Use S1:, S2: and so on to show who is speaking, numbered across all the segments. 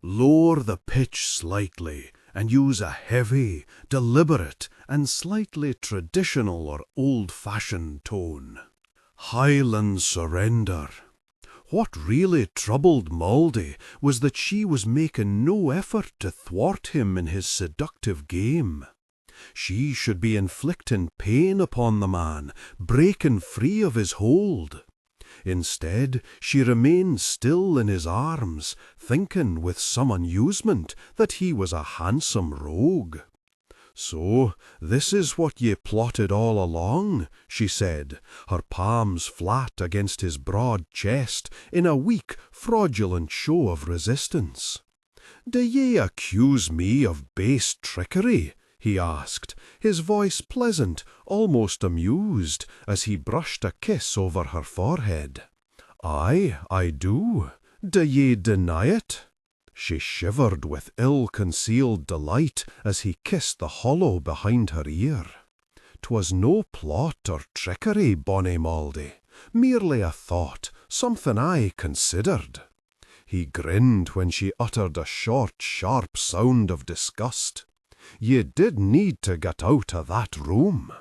S1: Lower the pitch slightly and use a heavy, deliberate, and slightly traditional or old-fashioned tone. Highland surrender. What really troubled Mouldy was that she was making no effort to thwart him in his seductive game. She should be inflicting pain upon the man, breaking free of his hold. Instead, she remained still in his arms, thinking with some amusement that he was a handsome rogue. "So, this is what ye plotted all along," she said, her palms flat against his broad chest in a weak, fraudulent show of resistance. "Do ye accuse me of base trickery?" he asked, his voice pleasant, almost amused, as he brushed a kiss over her forehead. "Aye, I do. Do ye deny it?" She shivered with ill-concealed delight as he kissed the hollow behind her ear. "'Twas no plot or trickery, bonny Mouldy, merely a thought, something I considered." He grinned when she uttered a short, sharp sound of disgust. "Ye did need to get out of that room."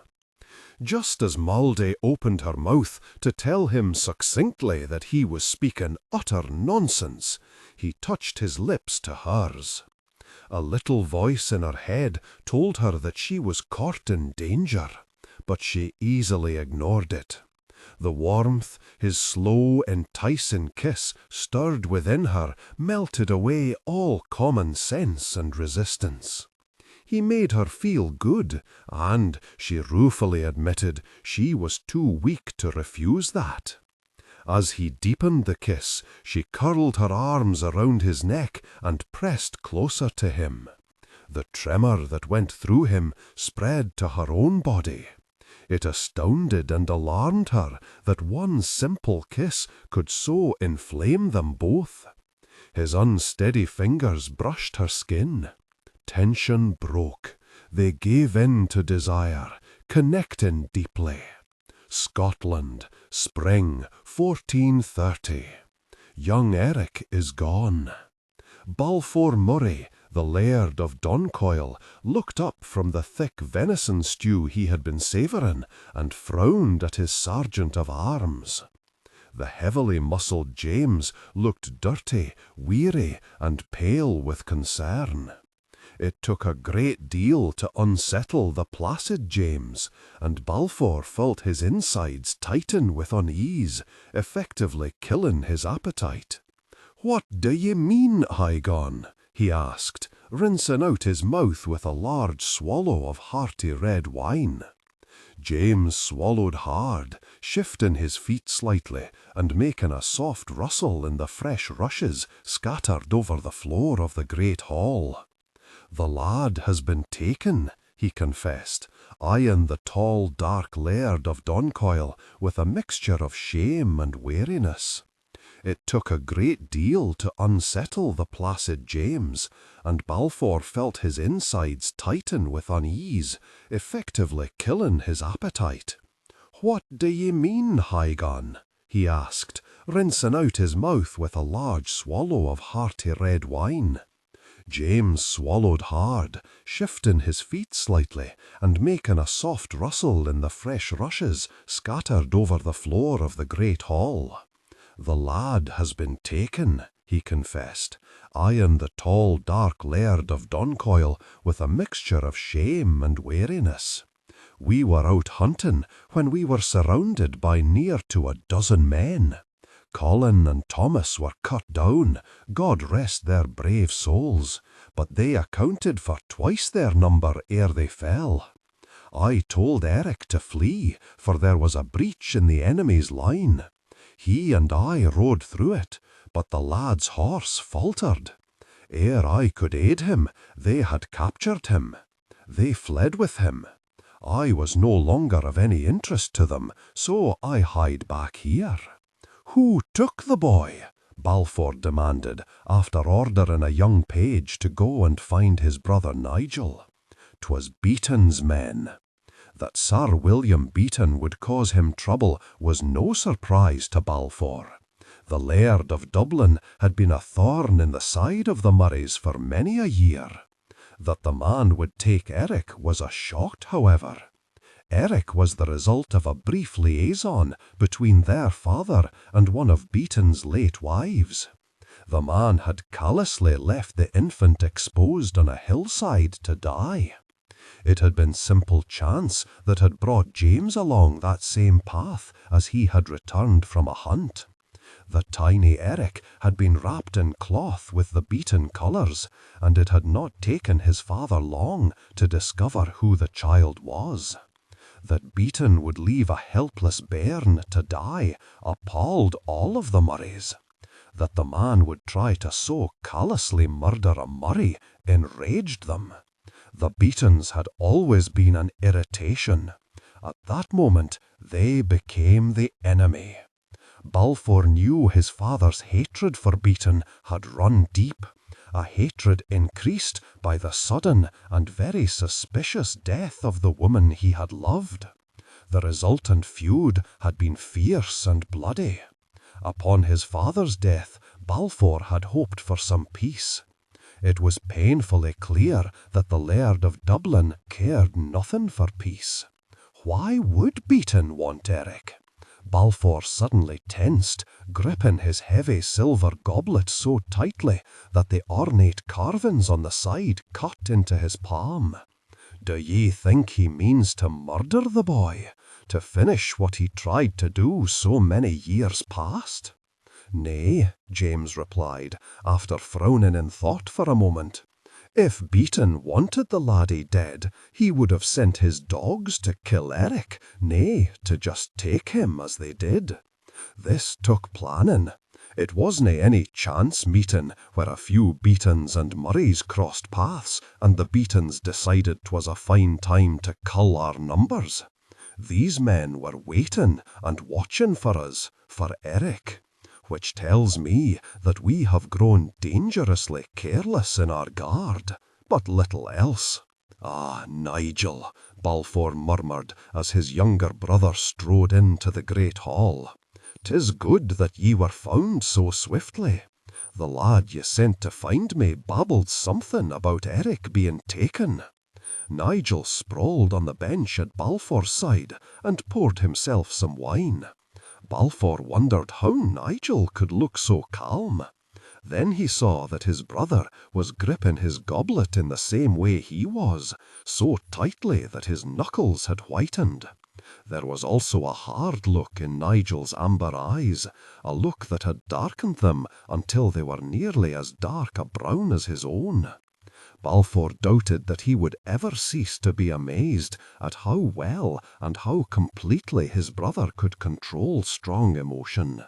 S1: Just as Mouldy opened her mouth to tell him succinctly that he was speaking utter nonsense, he touched his lips to hers. A little voice in her head told her that she was courting danger, but she easily ignored it. The warmth his slow, enticing kiss stirred within her melted away all common sense and resistance. He made her feel good, and, she ruefully admitted, she was too weak to refuse that. As he deepened the kiss, she curled her arms around his neck and pressed closer to him. The tremor that went through him spread to her own body. It astounded and alarmed her that one simple kiss could so inflame them both. His unsteady fingers brushed her skin. Tension broke. They gave in to desire, connecting deeply. Scotland, spring, 1430. Young Eric is gone. Balfour Murray, the laird of Doncoil, looked up from the thick venison stew he had been savouring and frowned at his sergeant of arms. The heavily muscled James looked dirty, weary, and pale with concern. It took a great deal to unsettle the placid James, and Balfour felt his insides tighten with unease, effectively killing his appetite. "What do ye mean, Highland?" he asked, rinsing out his mouth with a large swallow of hearty red wine. James swallowed hard, shifting his feet slightly and making a soft rustle in the fresh rushes scattered over the floor of the great hall. "The lad has been taken," he confessed, eyeing the tall, dark laird of Doncoil with a mixture of shame and weariness. It took a great deal to unsettle the placid James, and Balfour felt his insides tighten with unease, effectively killing his appetite. "What do ye mean, Highland?" he asked, rinsing out his mouth with a large swallow of hearty red wine. James swallowed hard, shifting his feet slightly and making a soft rustle in the fresh rushes scattered over the floor of the great hall. "The lad has been taken," he confessed, eyeing the tall, dark laird of Doncoil with a mixture of shame and weariness. "We were out hunting when we were surrounded by near to a dozen men. Colin and Thomas were cut down, God rest their brave souls, but they accounted for twice their number ere they fell. I told Eric to flee, for there was a breach in the enemy's line. He and I rode through it, but the lad's horse faltered. Ere I could aid him, they had captured him. They fled with him. I was no longer of any interest to them, so I hied back here." "Who took the boy?" Balfour demanded, after ordering a young page to go and find his brother Nigel. "'Twas Beaton's men." That Sir William Beaton would cause him trouble was no surprise to Balfour. The Laird of Dublin had been a thorn in the side of the Murrays for many a year. That the man would take Eric was a shock, however. Eric was the result of a brief liaison between their father and one of Beaton's late wives. The man had callously left the infant exposed on a hillside to die. It had been simple chance that had brought James along that same path as he had returned from a hunt. The tiny Eric had been wrapped in cloth with the Beaton colours, and it had not taken his father long to discover who the child was. That Beaton would leave a helpless bairn to die appalled all of the Murrays. That the man would try to so callously murder a Murray enraged them. The Beatons had always been an irritation. At that moment they became the enemy. Balfour knew his father's hatred for Beaton had run deep, a hatred increased by the sudden and very suspicious death of the woman he had loved. The resultant feud had been fierce and bloody. Upon his father's death, Balfour had hoped for some peace. It was painfully clear that the Laird of Dublin cared nothing for peace. Why would Beaton want Eric? Balfour suddenly tensed, gripping his heavy silver goblet so tightly that the ornate carvings on the side cut into his palm. Do ye think he means to murder the boy, to finish what he tried to do so many years past? Nay, James replied, after frowning in thought for a moment. If Beaton wanted the laddie dead, he would have sent his dogs to kill Eric, nay, to just take him as they did. This took planning. It wasna any chance meeting where a few Beatons and Murrays crossed paths and the Beatons decided 'twas a fine time to cull our numbers. These men were waiting and watching for us, for Eric. Which tells me that we have grown dangerously careless in our guard, but little else. Ah, Nigel, Balfour murmured as his younger brother strode into the great hall. 'Tis good that ye were found so swiftly. The lad ye sent to find me babbled something about Eric being taken. Nigel sprawled on the bench at Balfour's side and poured himself some wine. Balfour wondered how Nigel could look so calm. Then he saw that his brother was gripping his goblet in the same way he was, so tightly that his knuckles had whitened. There was also a hard look in Nigel's amber eyes, a look that had darkened them until they were nearly as dark a brown as his own. Balfour doubted that he would ever cease to be amazed at how well and how completely his brother could control strong emotion.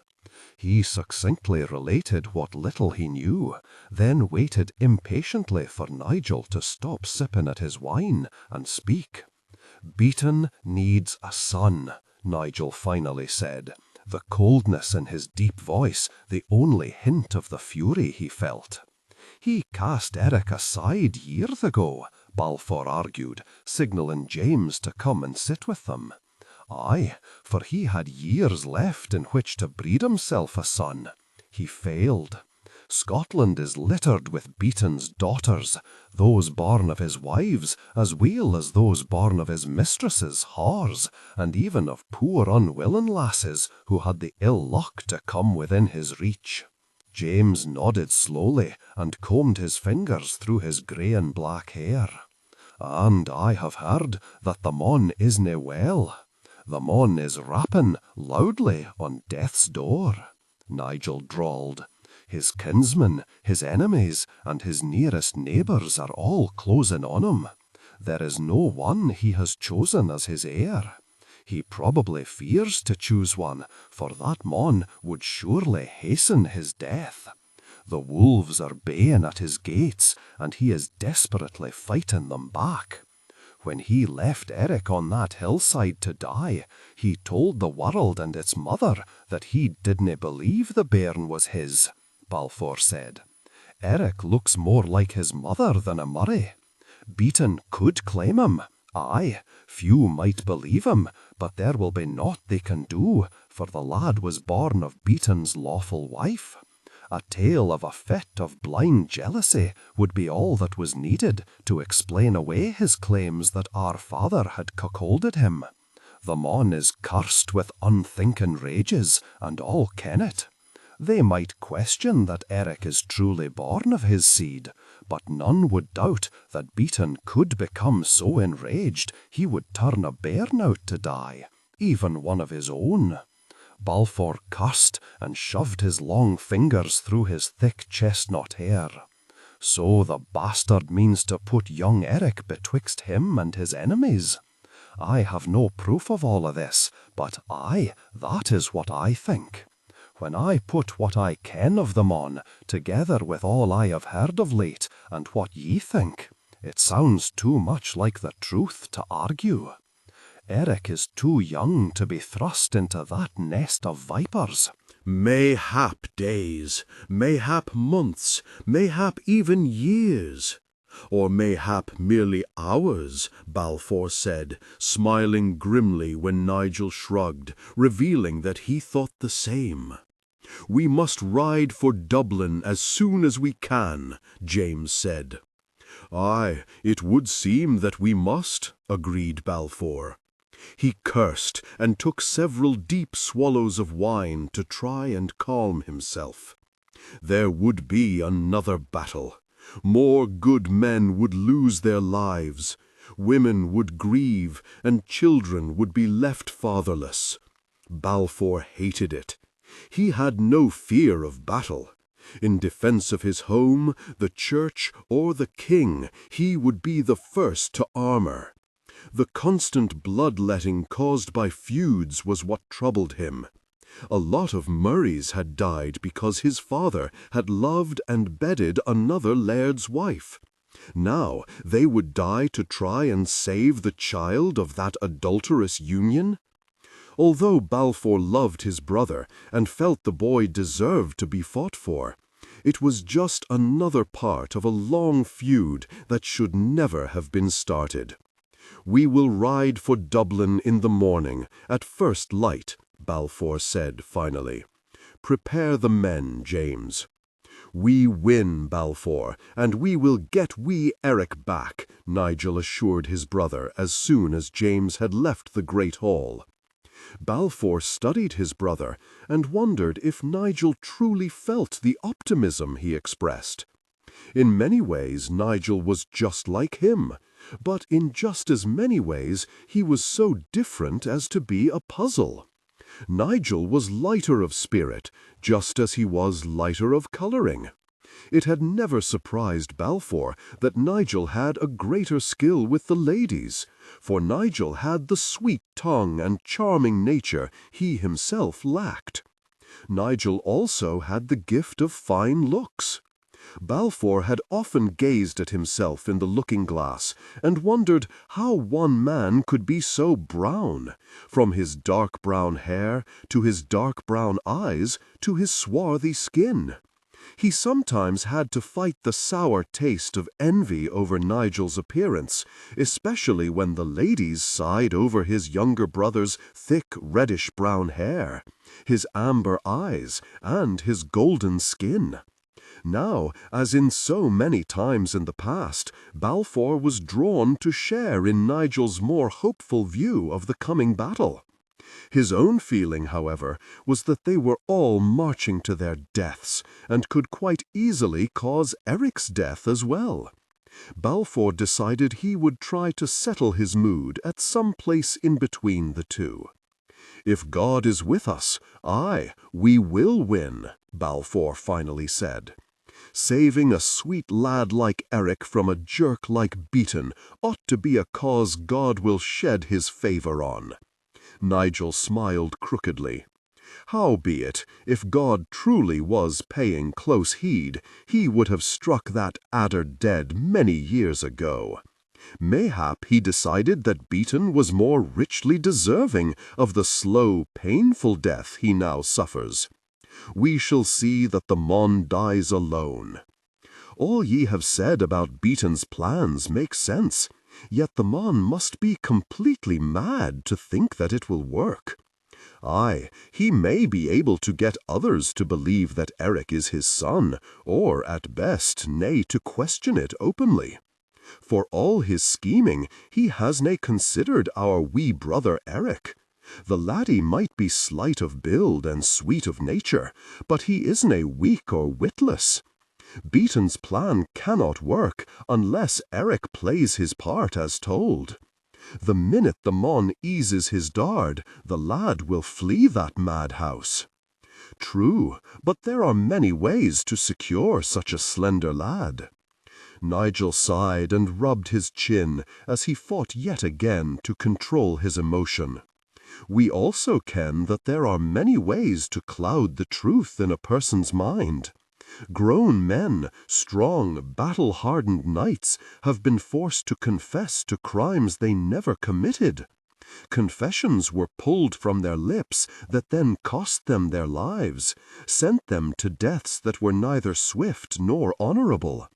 S1: He succinctly related what little he knew, then waited impatiently for Nigel to stop sipping at his wine and speak. "Beaton needs a son," Nigel finally said, the coldness in his deep voice the only hint of the fury he felt. "He cast Eric aside years ago," Balfour argued, signalling James to come and sit with them. "Aye, for he had years left in which to breed himself a son. He failed. Scotland is littered with Beaton's daughters, those born of his wives, as well as those born of his mistresses' whores, and even of poor unwilling lasses who had the ill luck to come within his reach." James nodded slowly and combed his fingers through his grey and black hair. "And I have heard that the mon isna well. The mon is rapping loudly on death's door," Nigel drawled. "His kinsmen, his enemies, and his nearest neighbours are all closing on him. There is no one he has chosen as his heir. He probably fears to choose one, for that mon would surely hasten his death. The wolves are baying at his gates, and he is desperately fighting them back. When he left Eric on that hillside to die, he told the world and its mother that he didna believe the bairn was his," Balfour said. "Eric looks more like his mother than a Murray. Beaton could claim him,
S2: Aye, few might believe him, but there will be naught they can do, for the lad was born of Beaton's lawful wife. A tale of a fit of blind jealousy would be all that was needed to explain away his claims that our father had cuckolded him. The mon is cursed with unthinking rages, and all ken it. They might question that Eric is truly born of his seed, but none would doubt that Beaton could become so enraged he would turn a bairn out to die, even one of his own. Balfour cursed and shoved his long fingers through his thick chestnut hair. So the bastard means to put young Eric betwixt him and his enemies. I have no proof of all of this, but that is what I think. When I put what I ken of the mon, together with all I have heard of late, and what ye think, it sounds too much like the truth to argue. Eric is too young to be thrust into that nest of vipers.
S1: Mayhap days, mayhap months, mayhap even years, or mayhap merely hours, Balfour said, smiling grimly when Nigel shrugged, revealing that he thought the same. We must ride for Dublin as soon as we can, James said. Aye, it would seem that we must, agreed Balfour. He cursed and took several deep swallows of wine to try and calm himself. There would be another battle. More good men would lose their lives. Women would grieve, and children would be left fatherless. Balfour hated it. He had no fear of battle. In defense of his home, the church, or the king, he would be the first to armor. The constant bloodletting caused by feuds was what troubled him. A lot of Murrays had died because his father had loved and bedded another laird's wife. Now they would die to try and save the child of that adulterous union. Although Balfour loved his brother and felt the boy deserved to be fought for, it was just another part of a long feud that should never have been started. We will ride for Dublin in the morning, at first light, Balfour said finally. Prepare the men, James. We win, Balfour, and we will get wee Eric back, Nigel assured his brother as soon as James had left the great hall. Balfour studied his brother and wondered if Nigel truly felt the optimism he expressed. In many ways, Nigel was just like him, but in just as many ways he was so different as to be a puzzle. Nigel was lighter of spirit, just as he was lighter of colouring. It had never surprised Balfour that Nigel had a greater skill with the ladies, for Nigel had the sweet tongue and charming nature he himself lacked. Nigel also had the gift of fine looks. Balfour had often gazed at himself in the looking-glass and wondered how one man could be so brown, from his dark brown hair to his dark brown eyes to his swarthy skin. He sometimes had to fight the sour taste of envy over Nigel's appearance, especially when the ladies sighed over his younger brother's thick reddish-brown hair, his amber eyes, and his golden skin. Now, as in so many times in the past, Balfour was drawn to share in Nigel's more hopeful view of the coming battle. His own feeling, however, was that they were all marching to their deaths, and could quite easily cause Eric's death as well. Balfour decided he would try to settle his mood at some place in between the two. If God is with us, we will win, Balfour finally said. Saving a sweet lad like Eric from a jerk like Beaton ought to be a cause God will shed his favour on. Nigel smiled crookedly. Howbeit, if God truly was paying close heed, he would have struck that adder dead many years ago. Mayhap he decided that Beaton was more richly deserving of the slow, painful death he now suffers. We shall see that the mon dies alone. All ye have said about Beaton's plans makes sense.
S3: Yet the mon must be completely mad to think that it will work. Aye, he may be able to get others to believe that Eric is his son, or at best, nay, to question it openly. For all his scheming, he hasna considered our wee brother Eric. The laddie might be slight of build and sweet of nature, but he isna weak or witless. Beaton's plan cannot work unless Eric plays his part as told. The minute the mon eases his dard, the lad will flee that madhouse. True, but there are many ways to secure such a slender lad. Nigel sighed and rubbed his chin as he fought yet again to control his emotion. We also ken that there are many ways to cloud the truth in a person's mind. Grown men, strong, battle-hardened knights, have been forced to confess to crimes they never committed. Confessions were pulled from their lips that then cost them their lives, sent them to deaths that were neither swift nor honourable.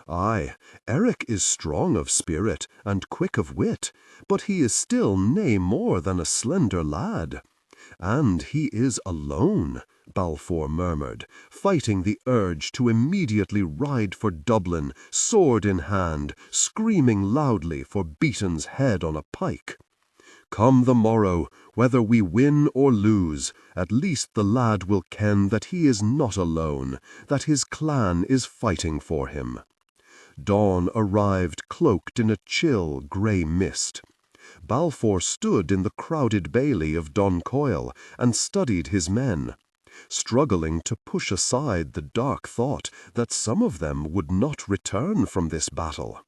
S3: Aye, Eric is strong of spirit and quick of wit, but he is still nae more than a slender lad. And he is alone, Balfour murmured, fighting the urge to immediately ride for Dublin, sword in hand, screaming loudly for Beaton's head on a pike. Come the morrow, whether we win or lose, at least the lad will ken that he is not alone, that his clan is fighting for him. Dawn arrived cloaked in a chill, grey mist. Balfour stood in the crowded bailey of Doncoil and studied his men, struggling to push aside the dark thought that some of them would not return from this battle.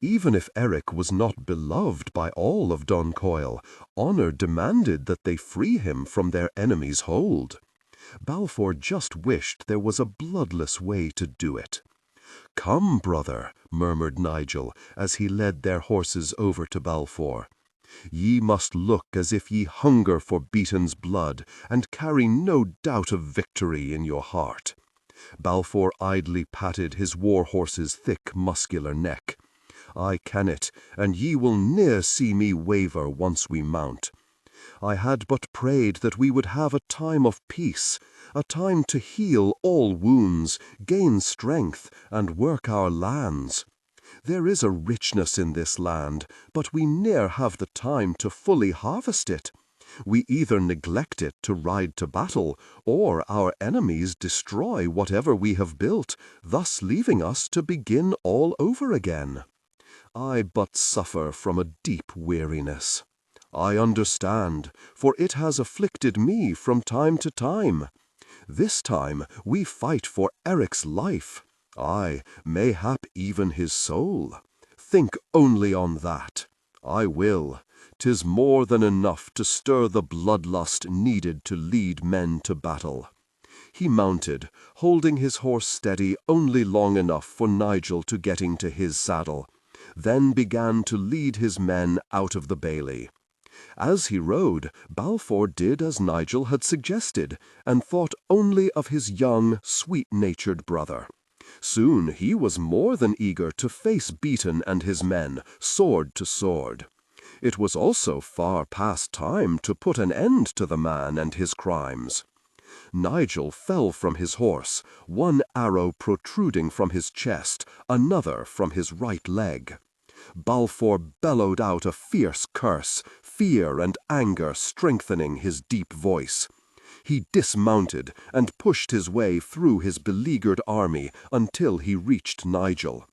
S3: Even if Eric was not beloved by all of Doncoil, honour demanded that they free him from their enemy's hold. Balfour just wished there was a bloodless way to do it. "Come, brother," murmured Nigel, as he led their horses over to Balfour. "Ye must look as if ye hunger for Beaton's blood, and carry no doubt of victory in your heart." Balfour idly patted his war-horse's thick, muscular neck. "I ken it, and ye will ne'er see me waver once we mount. I had but prayed that we would have a time of peace, a time to heal all wounds, gain strength, and work our lands. There is a richness in this land, but we ne'er have the time to fully harvest it. We either neglect it to ride to battle, or our enemies destroy whatever we have built, thus leaving us to begin all over again. I but suffer from a deep weariness. I understand, for it has afflicted me from time to time. This time we fight for Eric's life, aye, mayhap even his soul. Think only on that. I will. 'Tis more than enough to stir the bloodlust needed to lead men to battle." He mounted, holding his horse steady only long enough for Nigel to get into his saddle, then began to lead his men out of the bailey. As he rode, Balfour did as Nigel had suggested, and thought only of his young, sweet-natured brother. Soon he was more than eager to face Beaton and his men, sword to sword. It was also far past time to put an end to the man and his crimes. Nigel fell from his horse, one arrow protruding from his chest, another from his right leg. Balfour bellowed out a fierce curse, fear and anger strengthening his deep voice. He dismounted and pushed his way through his beleaguered army until he reached Nigel.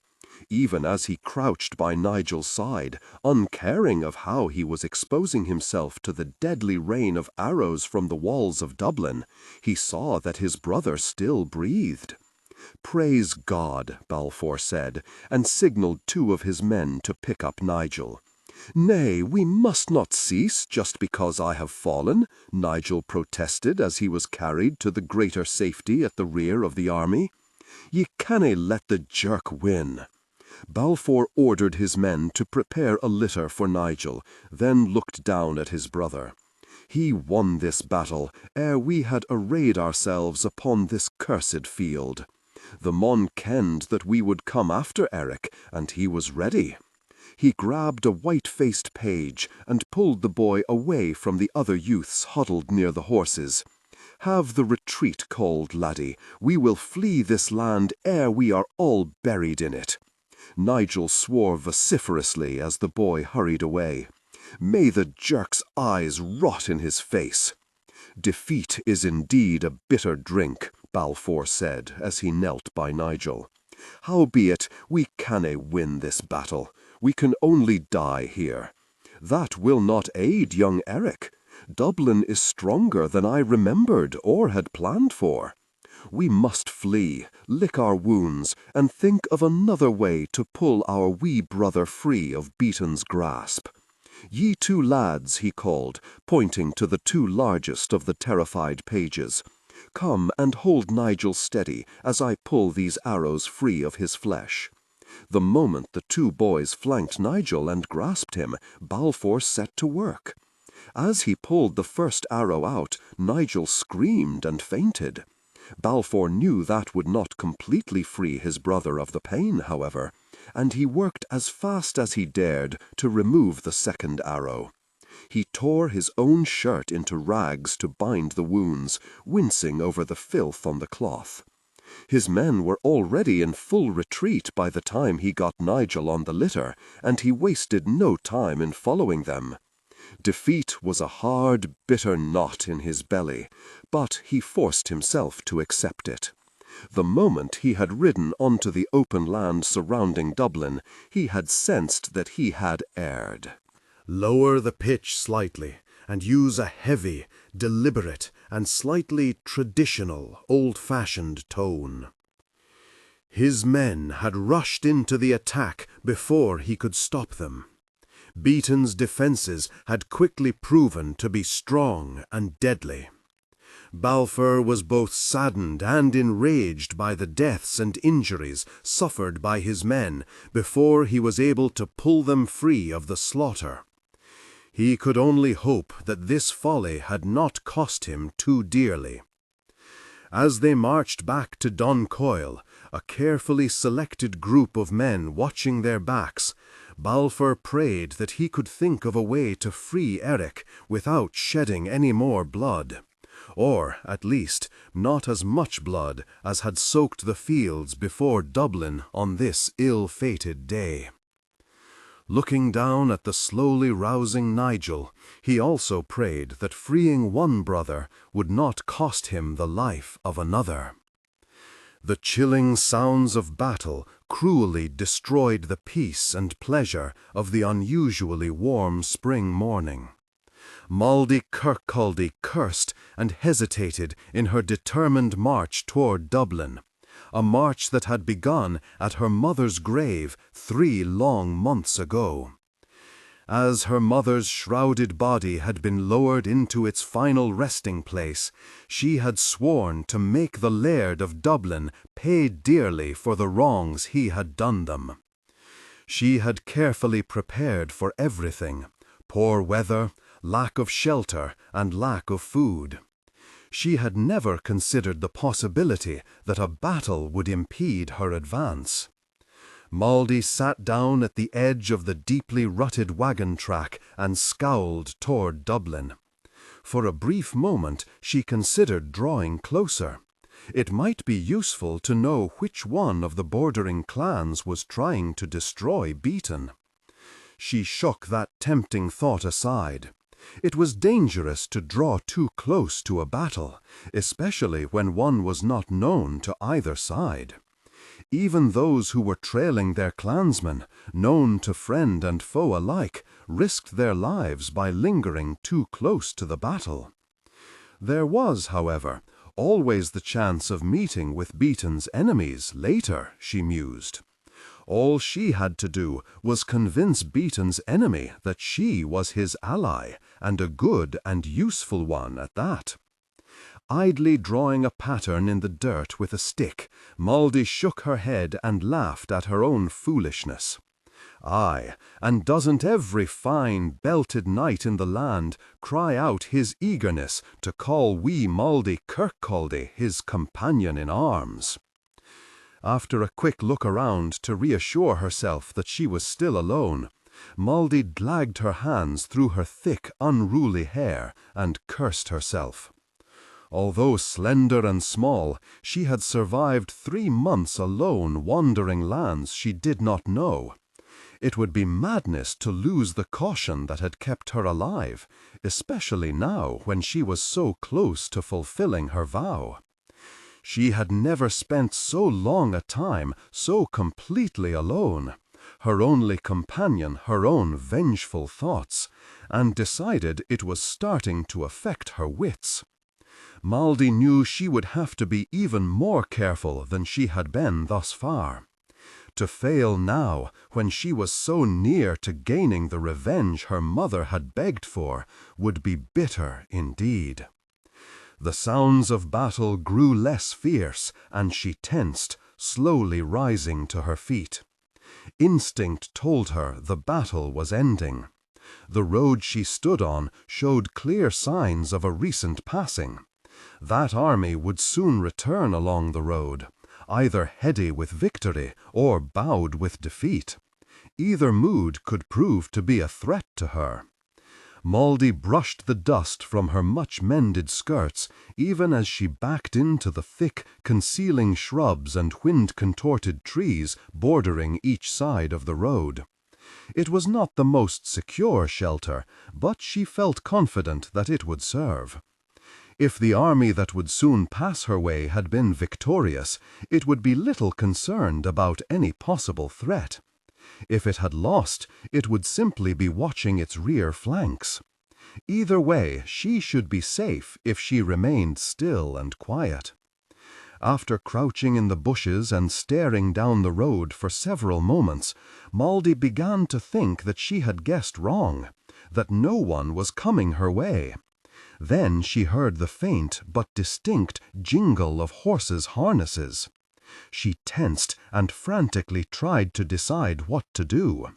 S3: Even as he crouched by Nigel's side, uncaring of how he was exposing himself to the deadly rain of arrows from the walls of Dublin, he saw that his brother still breathed. "Praise God," Balfour said, and signalled 2 of his men to pick up Nigel. "Nay, we must not cease just because I have fallen," Nigel protested as he was carried to the greater safety at the rear of the army. "Ye cannae let the jerk win." Balfour ordered his men to prepare a litter for Nigel, then looked down at his brother. "He won this battle ere we had arrayed ourselves upon this cursed field. The mon kenned that we would come after Eric, and he was ready. He grabbed a white-faced page and pulled the boy away from the other youths huddled near the horses. "Have the retreat called, laddie. We will flee this land ere we are all buried in it." Nigel swore vociferously as the boy hurried away. May the jerk's eyes rot in his face. "Defeat is indeed a bitter drink," Balfour said as he knelt by Nigel. "Howbeit, we cannae win this battle. We can only die here. That will not aid young Eric. Dublin is stronger than I remembered or had planned for. We must flee, lick our wounds, and think of another way to pull our wee brother free of Beaton's grasp. Ye two lads," he called, pointing to the two largest of the terrified pages, "come and hold Nigel steady as I pull these arrows free of his flesh." The moment the two boys flanked Nigel and grasped him, Balfour set to work. As he pulled the first arrow out, Nigel screamed and fainted. Balfour knew that would not completely free his brother of the pain, however, and he worked as fast as he dared to remove the second arrow. He tore his own shirt into rags to bind the wounds, wincing over the filth on the cloth. His men were already in full retreat by the time he got Nigel on the litter, and he wasted no time in following them. Defeat was a hard, bitter knot in his belly, but he forced himself to accept it. The moment he had ridden onto the open land surrounding Dublin, he had sensed that he had erred.
S1: Lower the pitch slightly, and use a heavy, deliberate, and slightly traditional, old-fashioned tone. His men had rushed into the attack before he could stop them. Beaton's defences had quickly proven to be strong and deadly. Balfour was both saddened and enraged by the deaths and injuries suffered by his men before he was able to pull them free of the slaughter. He could only hope that this folly had not cost him too dearly. As they marched back to Doncoil, a carefully selected group of men watching their backs, Balfour prayed that he could think of a way to free Eric without shedding any more blood, or, at least, not as much blood as had soaked the fields before Dublin on this ill-fated day. Looking down at the slowly rousing Nigel, he also prayed that freeing one brother would not cost him the life of another. The chilling sounds of battle cruelly destroyed the peace and pleasure of the unusually warm spring morning. Mauldy Kirkcaldy cursed and hesitated in her determined march toward Dublin, a march that had begun at her mother's grave 3 long months ago. As her mother's shrouded body had been lowered into its final resting place, she had sworn to make the Laird of Dublin pay dearly for the wrongs he had done them. She had carefully prepared for everything: poor weather, lack of shelter, and lack of food. She had never considered the possibility that a battle would impede her advance. Mauldy sat down at the edge of the deeply rutted wagon track and scowled toward Dublin. For a brief moment she considered drawing closer. It might be useful to know which one of the bordering clans was trying to destroy Beaton. She shook that tempting thought aside. It was dangerous to draw too close to a battle, especially when one was not known to either side. Even those who were trailing their clansmen, known to friend and foe alike, risked their lives by lingering too close to the battle. There was, however, always the chance of meeting with Beaton's enemies later, she mused. All she had to do was convince Beaton's enemy that she was his ally, and a good and useful one at that. Idly drawing a pattern in the dirt with a stick, Mauldy shook her head and laughed at her own foolishness. Aye, and doesn't every fine, belted knight in the land cry out his eagerness to call wee Mauldy Kirkcaldy his companion in arms? After a quick look around to reassure herself that she was still alone, Moldy dragged her hands through her thick, unruly hair and cursed herself. Although slender and small, she had survived 3 months alone wandering lands she did not know. It would be madness to lose the caution that had kept her alive, especially now when she was so close to fulfilling her vow. She had never spent so long a time so completely alone, her only companion her own vengeful thoughts, and decided it was starting to affect her wits. Moldy knew she would have to be even more careful than she had been thus far. To fail now, when she was so near to gaining the revenge her mother had begged for, would be bitter indeed. The sounds of battle grew less fierce, and she tensed, slowly rising to her feet. Instinct told her the battle was ending. The road she stood on showed clear signs of a recent passing. That army would soon return along the road, either heady with victory or bowed with defeat. Either mood could prove to be a threat to her. Moldy brushed the dust from her much-mended skirts even as she backed into the thick, concealing shrubs and wind-contorted trees bordering each side of the road. It was not the most secure shelter, but she felt confident that it would serve. If the army that would soon pass her way had been victorious, it would be little concerned about any possible threat. If it had lost, it would simply be watching its rear flanks. Either way, she should be safe if she remained still and quiet. After crouching in the bushes and staring down the road for several moments, Moldy began to think that she had guessed wrong, that no one was coming her way. Then she heard the faint but distinct jingle of horses' harnesses. She tensed and frantically tried to decide what to do.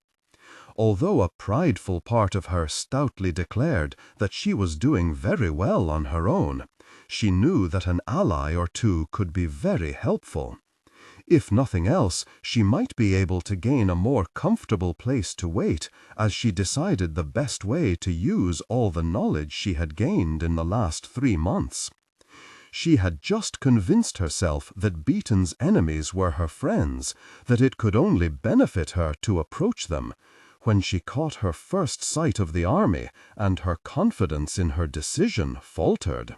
S1: Although a prideful part of her stoutly declared that she was doing very well on her own, she knew that an ally or two could be very helpful. If nothing else, she might be able to gain a more comfortable place to wait as she decided the best way to use all the knowledge she had gained in the last 3 months. She had just convinced herself that Beaton's enemies were her friends, that it could only benefit her to approach them, when she caught her first sight of the army, and her confidence in her decision faltered.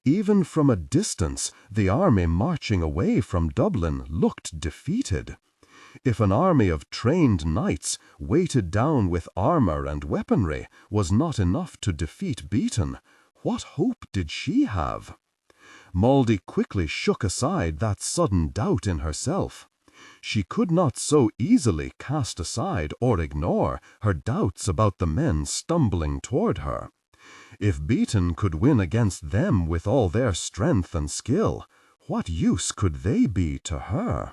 S1: Even from a distance, the army marching away from Dublin looked defeated. If an army of trained knights, weighted down with armour and weaponry, was not enough to defeat Beaton, what hope did she have? Moldy quickly shook aside that sudden doubt in herself. She could not so easily cast aside or ignore her doubts about the men stumbling toward her. If Beaton could win against them with all their strength and skill, what use could they be to her?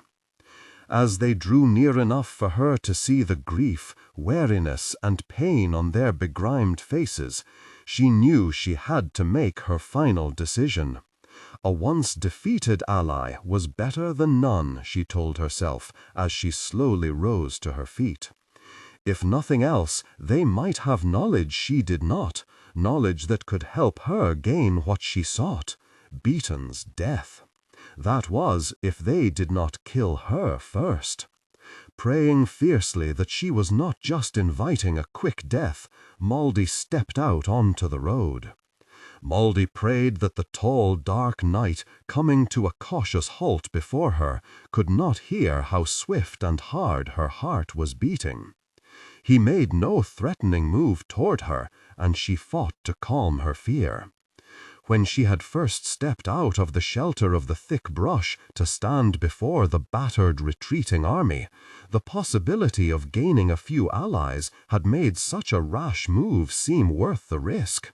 S1: As they drew near enough for her to see the grief, weariness, and pain on their begrimed faces, she knew she had to make her final decision. A once defeated ally was better than none, she told herself, as she slowly rose to her feet. If nothing else, they might have knowledge she did not, knowledge that could help her gain what she sought, Beaton's death. That was, if they did not kill her first. Praying fiercely that she was not just inviting a quick death, Moldy stepped out onto the road. Moldy prayed that the tall, dark knight, coming to a cautious halt before her, could not hear how swift and hard her heart was beating. He made no threatening move toward her, and she fought to calm her fear. When she had first stepped out of the shelter of the thick brush to stand before the battered, retreating army, the possibility of gaining a few allies had made such a rash move seem worth the risk.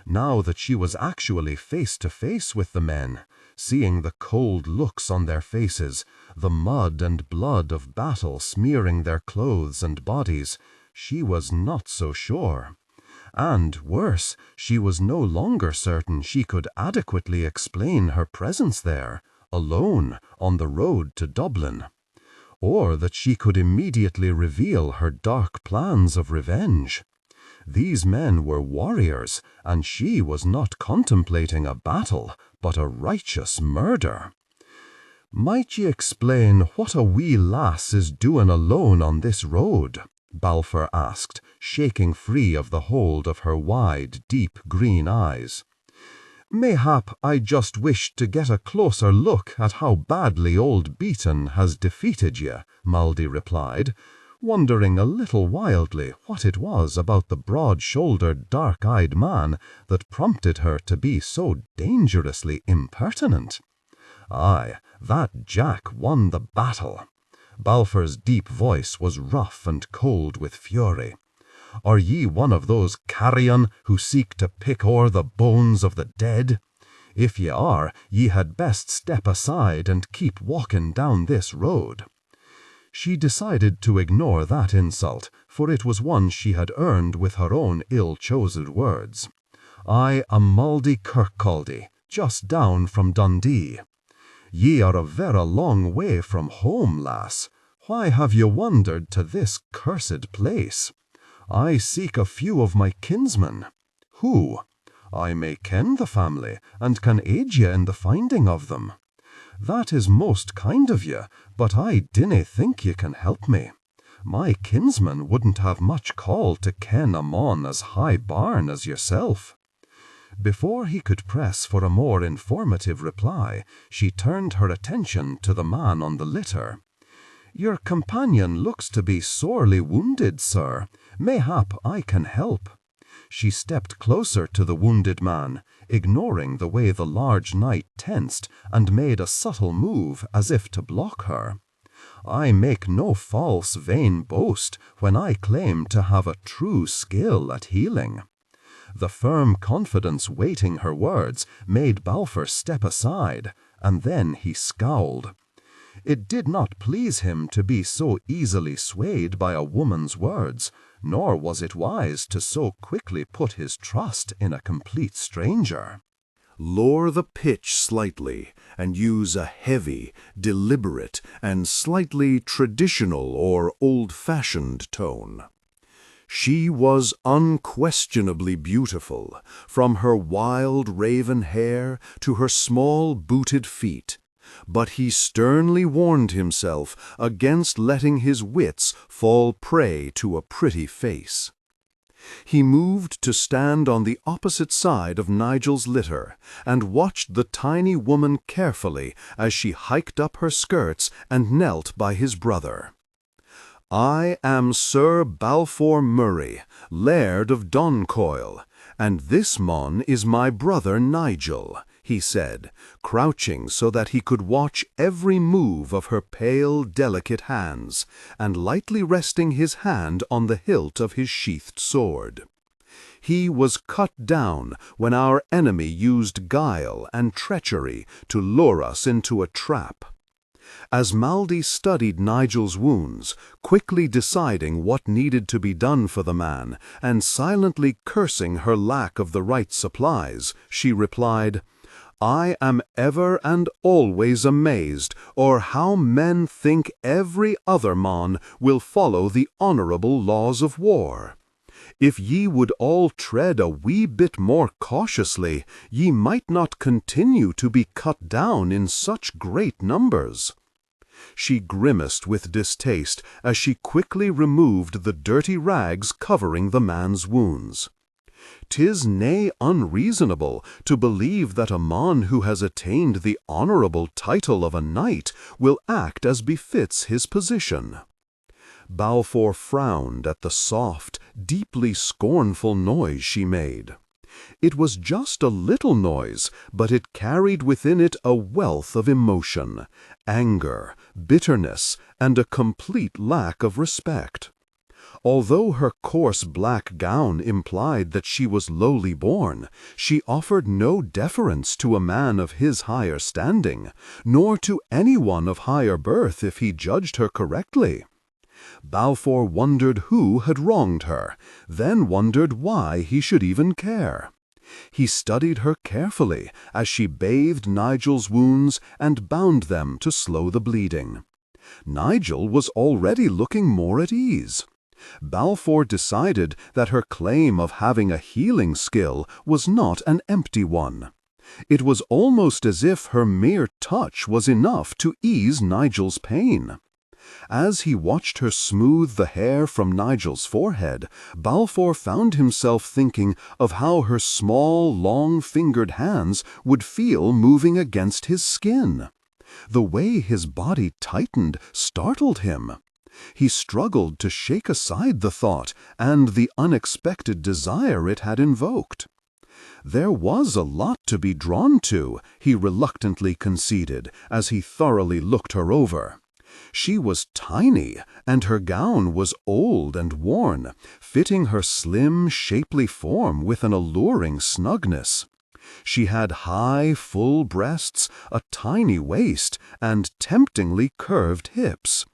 S1: Now that she was actually face to face with the men, seeing the cold looks on their faces, the mud and blood of battle smearing their clothes and bodies, she was not so sure. And, worse, she was no longer certain she could adequately explain her presence there, alone, on the road to Dublin.
S3: or that she could immediately reveal her dark plans of revenge. These men were warriors, and she was not contemplating a battle, but a righteous murder. "Might ye explain what a wee lass is doing alone on this road?" Balfour asked, shaking free of the hold of her wide, deep green eyes. "Mayhap I just wished to get a closer look at how badly old Beaton has defeated ye," Maldy replied, wondering a little wildly what it was about the broad-shouldered, dark-eyed man that prompted her to be so dangerously impertinent. "Aye, that Jack won the battle." Balfour's deep voice was rough and cold with fury. "Are ye one of those carrion who seek to pick o'er the bones of the dead? If ye are, ye had best step aside and keep walking down this road." She decided to ignore that insult, for it was one she had earned with her own ill-chosen words. "I am Maldy Kirkcaldy, just down from Dundee." "Ye are a vera long way from home, lass. Why have ye wandered to this cursed place?" "I seek a few of my kinsmen." "Who?" "I may ken the family, and can aid ye in the finding of them." "That is most kind of ye, but I dinna think ye can help me. My kinsman wouldn't have much call to ken a mon as high barn as yourself." Before he could press for a more informative reply, she turned her attention to the man on the litter. "Your companion looks to be sorely wounded, sir. Mayhap I can help." She stepped closer to the wounded man, ignoring the way the large knight tensed, and made a subtle move as if to block her. "I make no false, vain boast when I claim to have a true skill at healing." The firm confidence weighting her words made Balfour step aside, and then he scowled. It did not please him to be so easily swayed by a woman's words, nor was it wise to so quickly put his trust in a complete stranger.
S1: Lower the pitch slightly and use a heavy, deliberate, and slightly traditional or old-fashioned tone. She was unquestionably beautiful, from her wild raven hair to her small booted feet, but he sternly warned himself against letting his wits fall prey to a pretty face. He moved to stand on the opposite side of Nigel's litter and watched the tiny woman carefully as she hiked up her skirts and knelt by his brother. "I am Sir Balfour Murray, Laird of Doncoil, and this mon is my brother Nigel," he said, crouching so that he could watch every move of her pale, delicate hands, and lightly resting his hand on the hilt of his sheathed sword. "He was cut down when our enemy used guile and treachery to lure us into a trap." As Maldy studied Nigel's wounds, quickly deciding what needed to be done for the man, and silently cursing her lack of the right supplies, she replied, "I am ever and always amazed o'er how men think every other mon will follow the honourable laws of war. If ye would all tread a wee bit more cautiously, ye might not continue to be cut down in such great numbers." She grimaced with distaste as she quickly removed the dirty rags covering the man's wounds. "'Tis nae unreasonable to believe that a mon who has attained the honourable title of a knight will act as befits his position." Balfour frowned at the soft, deeply scornful noise she made. It was just a little noise, but it carried within it a wealth of emotion, anger, bitterness, and a complete lack of respect. Although her coarse black gown implied that she was lowly born, she offered no deference to a man of his higher standing, nor to anyone of higher birth if he judged her correctly. Balfour wondered who had wronged her, then wondered why he should even care. He studied her carefully as she bathed Nigel's wounds and bound them to slow the bleeding. Nigel was already looking more at ease. Balfour decided that her claim of having a healing skill was not an empty one. It was almost as if her mere touch was enough to ease Nigel's pain. As he watched her smooth the hair from Nigel's forehead, Balfour found himself thinking of how her small, long-fingered hands would feel moving against his skin. The way his body tightened startled him. He struggled to shake aside the thought and the unexpected desire it had invoked. There was a lot to be drawn to, he reluctantly conceded as he thoroughly looked her over. She was tiny, and her gown was old and worn, fitting her slim, shapely form with an alluring snugness. She had high, full breasts, a tiny waist, and temptingly curved hips.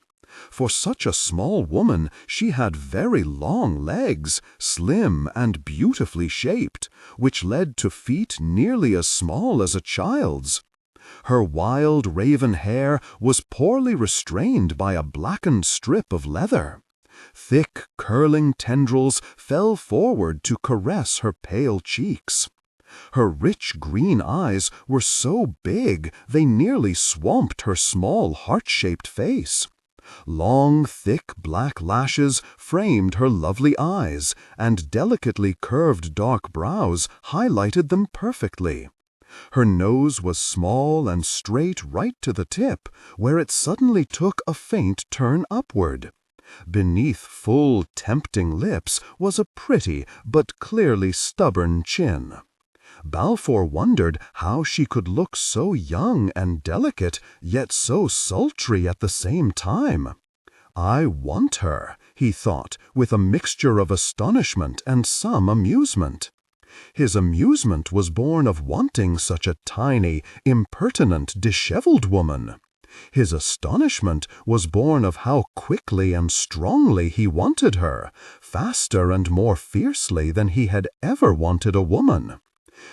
S1: For such a small woman, she had very long legs, slim and beautifully shaped, which led to feet nearly as small as a child's. Her wild raven hair was poorly restrained by a blackened strip of leather. Thick, curling tendrils fell forward to caress her pale cheeks. Her rich green eyes were so big they nearly swamped her small heart-shaped face. Long, thick black lashes framed her lovely eyes, and delicately curved dark brows highlighted them perfectly. Her nose was small and straight right to the tip, where it suddenly took a faint turn upward. Beneath full, tempting lips was a pretty but clearly stubborn chin. Balfour wondered how she could look so young and delicate, yet so sultry at the same time. I want her, he thought, with a mixture of astonishment and some amusement. His amusement was born of wanting such a tiny, impertinent, disheveled woman. His astonishment was born of how quickly and strongly he wanted her, faster and more fiercely than he had ever wanted a woman.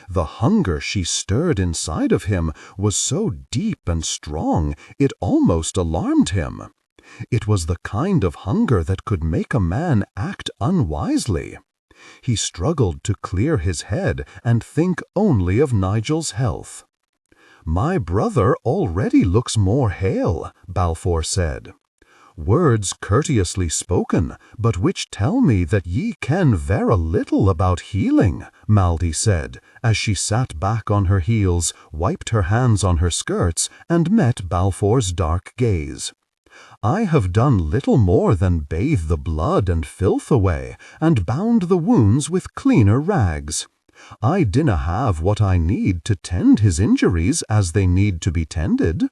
S1: The hunger she stirred inside of him was so deep and strong it almost alarmed him. It was the kind of hunger that could make a man act unwisely. He struggled to clear his head and think only of Nigel's health. "My brother already looks more hale," Balfour said. "Words courteously spoken, but which tell me that ye ken vera little about healing," Maldy said, as she sat back on her heels, wiped her hands on her skirts, and met Balfour's dark gaze. "I have done little more than bathe the blood and filth away, and bound the wounds with cleaner rags. I dinna have what I need to tend his injuries as they need to be tended."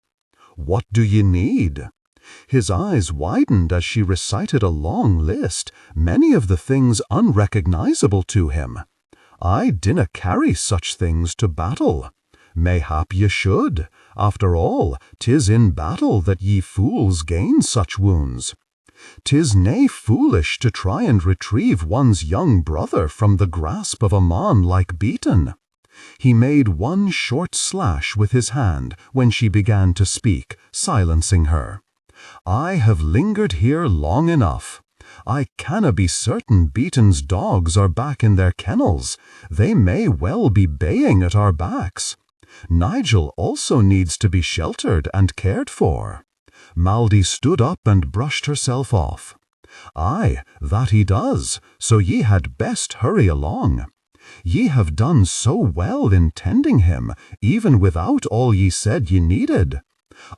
S1: "What do ye need?" His eyes widened as she recited a long list, many of the things unrecognizable to him. "I dinna carry such things to battle. Mayhap ye should. After all, 'tis in battle that ye fools gain such wounds. 'Tis nae foolish to try and retrieve one's young brother from the grasp of a mon like Beaton." He made one short slash with his hand when she began to speak, silencing her. "I have lingered here long enough. I canna be certain Beaton's dogs are back in their kennels. They may well be baying at our backs. Nigel also needs to be sheltered and cared for." Maldy stood up and brushed herself off. "Aye, that he does, so ye had best hurry along. Ye have done so well in tending him, even without all ye said ye needed.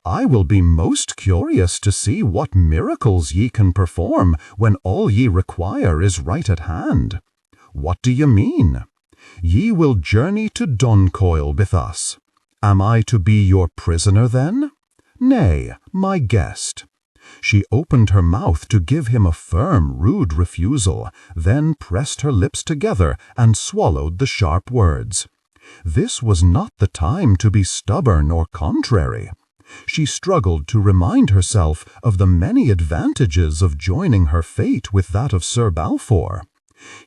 S1: I will be most curious to see what miracles ye can perform when all ye require is right at hand." "What do ye mean?" "Ye will journey to Duncoil with us." "Am I to be your prisoner then?" "Nay, my guest." She opened her mouth to give him a firm, rude refusal, then pressed her lips together and swallowed the sharp words. This was not the time to be stubborn or contrary. She struggled to remind herself of the many advantages of joining her fate with that of Sir Balfour.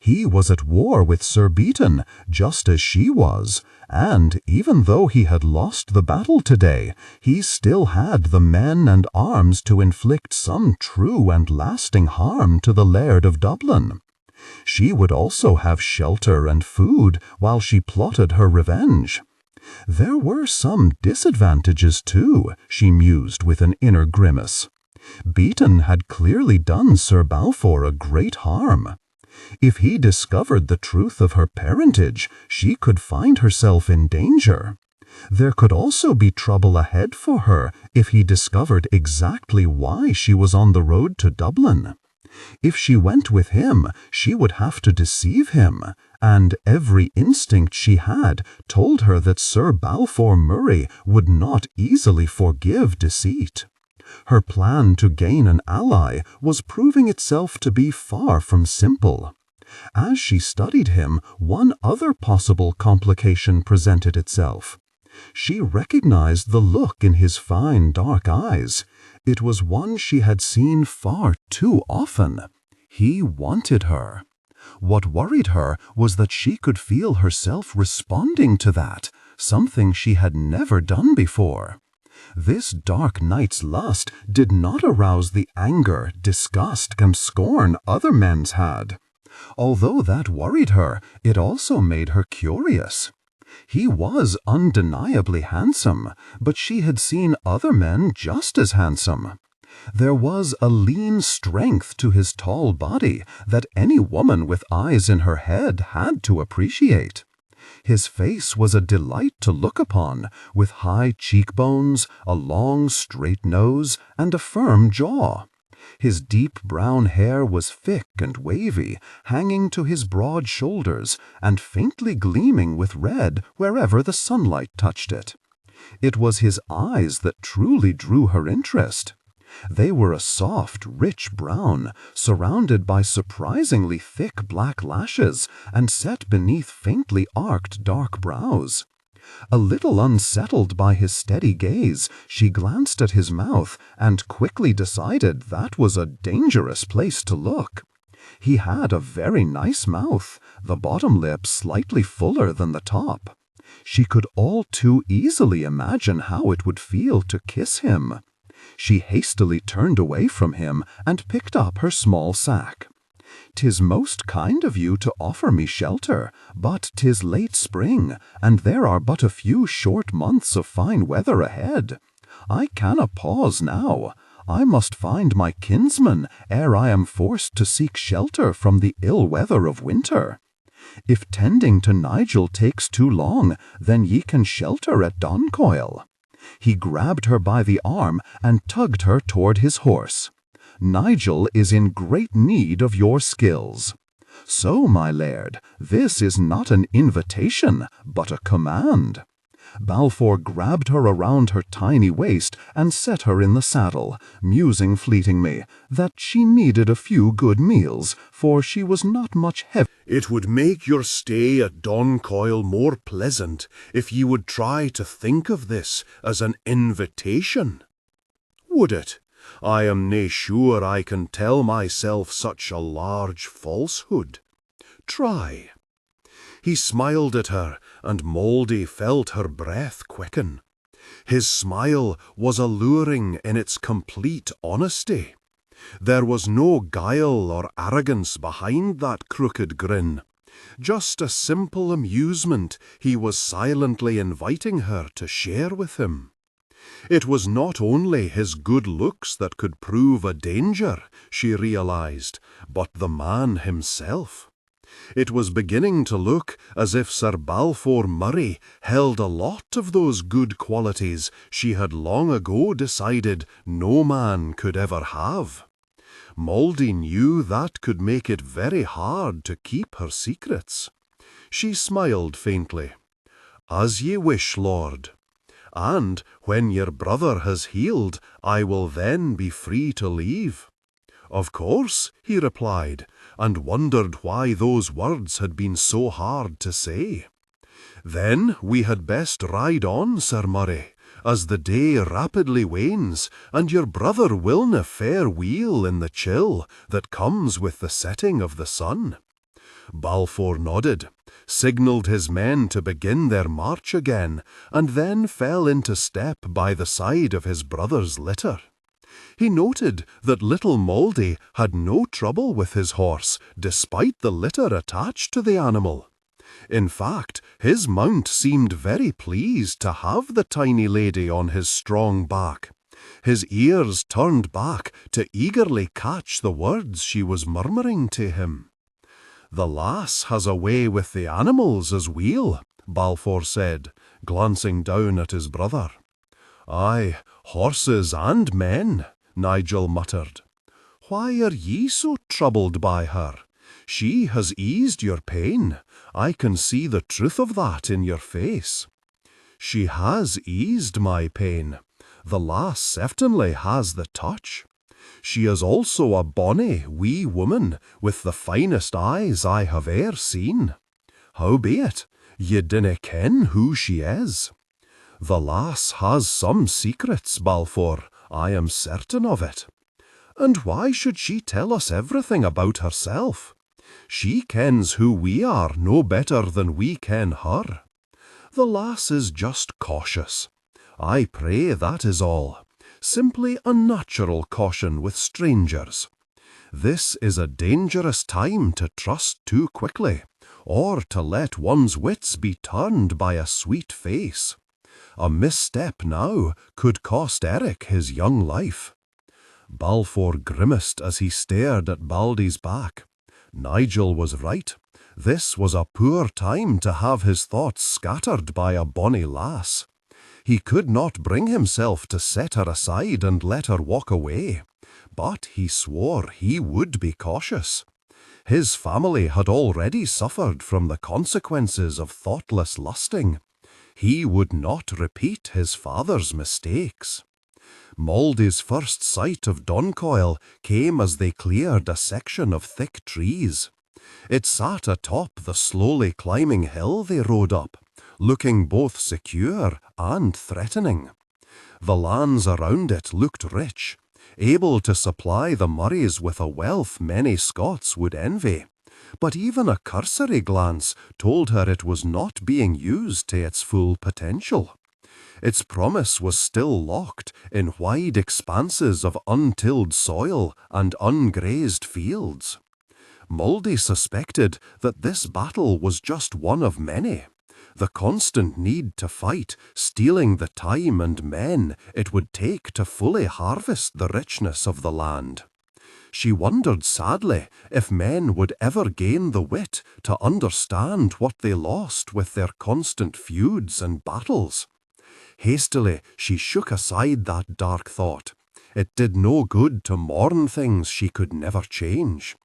S3: He was at war with Sir Beaton, just as she was, and even though he had lost the battle today, he still had the men and arms to inflict some true and lasting harm to the Laird of Dublin. She would also have shelter and food while she plotted her revenge. There were some disadvantages too, she mused with an inner grimace. Beaton had clearly done Sir Balfour a great harm. If he discovered the truth of her parentage, she could find herself in danger. There could also be trouble ahead for her if he discovered exactly why she was on the road to Dublin. If she went with him, she would have to deceive him, and every instinct she had told her that Sir Balfour Murray would not easily forgive deceit. Her plan to gain an ally was proving itself to be far from simple. As she studied him, one other possible complication presented itself. She recognized the look in his fine dark eyes. It was one she had seen far too often. He wanted her. What worried her was that she could feel herself responding to that, something she had never done before. This dark night's lust did not arouse the anger, disgust, and scorn other men's had. Although that worried her, it also made her curious. He was undeniably handsome, but she had seen other men just as handsome. There was a lean strength to his tall body that any woman with eyes in her head had to appreciate. His face was a delight to look upon, with high cheekbones, a long straight nose, and a firm jaw. His deep brown hair was thick and wavy, hanging to his broad shoulders, and faintly gleaming with red wherever the sunlight touched it. It was his eyes that truly drew her interest. They were a soft, rich brown, surrounded by surprisingly thick black lashes, and set beneath faintly arched dark brows. A little unsettled by his steady gaze, she glanced at his mouth and quickly decided that was a dangerous place to look. He had a very nice mouth, the bottom lip slightly fuller than the top. She could all too easily imagine how it would feel to kiss him. She hastily turned away from him and picked up her small sack. "'Tis most kind of you to offer me shelter, but 'tis late spring, and there are but a few short months of fine weather ahead. I canna pause now. I must find my kinsman ere I am forced to seek shelter from the ill weather of winter. If tending to Nigel takes too long, then ye can shelter at Doncoil." He grabbed her by the arm and tugged her toward his horse. "Nigel is in great need of your skills. So, my laird, this is not an invitation, but a command." Balfour grabbed her around her tiny waist and set her in the saddle, musing fleetingly that she needed a few good meals, for she was not much heavy.
S1: "It would make your stay at Doncoil more pleasant if ye would try to think of this as an invitation. Would it? I am nae sure I can tell myself such a large falsehood. Try." He smiled at her, and Mouldy felt her breath quicken. His smile was alluring in its complete honesty. There was no guile or arrogance behind that crooked grin. Just a simple amusement he was silently inviting her to share with him. It was not only his good looks that could prove a danger, she realized, but the man himself. It was beginning to look as if Sir Balfour Murray held a lot of those good qualities she had long ago decided no man could ever have. Mouldy knew that could make it very hard to keep her secrets. She smiled faintly. "As ye wish, lord. And when your brother has healed, I will then be free to leave." "Of course," he replied, and wondered why those words had been so hard to say. "Then we had best ride on, Sir Murray, as the day rapidly wanes, and your brother willna fare weel in the chill that comes with the setting of the sun. Balfour nodded, signalled his men to begin their march again, and then fell into step by the side of his brother's litter. He noted that little Mouldy had no trouble with his horse, despite the litter attached to the animal. In fact, his mount seemed very pleased to have the tiny lady on his strong back. His ears turned back to eagerly catch the words she was murmuring to him. "The lass has a way with the animals as weel," Balfour said, glancing down at his brother. "Aye, horses and men," Nigel muttered. "Why are ye so troubled by her? She has eased your pain. I can see the truth of that in your face." "She has eased my pain. The lass certainly has the touch. She is also a bonny, wee woman with the finest eyes I have e'er seen. Howbeit, ye dinna ken who she is. The lass has some secrets, Balfour, I am certain of it. And why should she tell us everything about herself? She kens who we are no better than we ken her. The lass is just cautious. I pray that is all. Simply a natural caution with strangers. This is a dangerous time to trust too quickly, or to let one's wits be turned by a sweet face. A misstep now could cost Eric his young life." Balfour grimaced as he stared at Baldy's back. Nigel was right. This was a poor time to have his thoughts scattered by a bonny lass. He could not bring himself to set her aside and let her walk away, but he swore he would be cautious. His family had already suffered from the consequences of thoughtless lusting. He would not repeat his father's mistakes. Mouldy's first sight of Doncoil came as they cleared a section of thick trees. It sat atop the slowly climbing hill they rode up, looking both secure and threatening. The lands around it looked rich, able to supply the Murrays with a wealth many Scots would envy, but even a cursory glance told her it was not being used to its full potential. Its promise was still locked in wide expanses of untilled soil and ungrazed fields. Mouldy suspected that this battle was just one of many. The constant need to fight, stealing the time and men it would take to fully harvest the richness of the land. She wondered sadly if men would ever gain the wit to understand what they lost with their constant feuds and battles. Hastily, she shook aside that dark thought. It did no good to mourn things she could never change.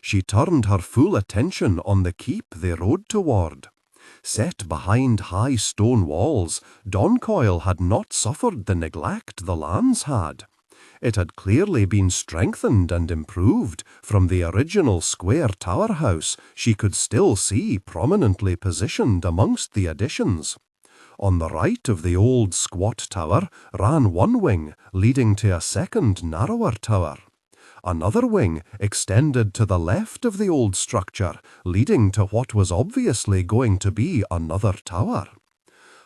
S1: She turned her full attention on the keep they rode toward. Set behind high stone walls, Doncoil had not suffered the neglect the lands had. It had clearly been strengthened and improved from the original square tower house she could still see prominently positioned amongst the additions. On the right of the old squat tower ran one wing leading to a second narrower tower. Another wing extended to the left of the old structure, leading to what was obviously going to be another tower.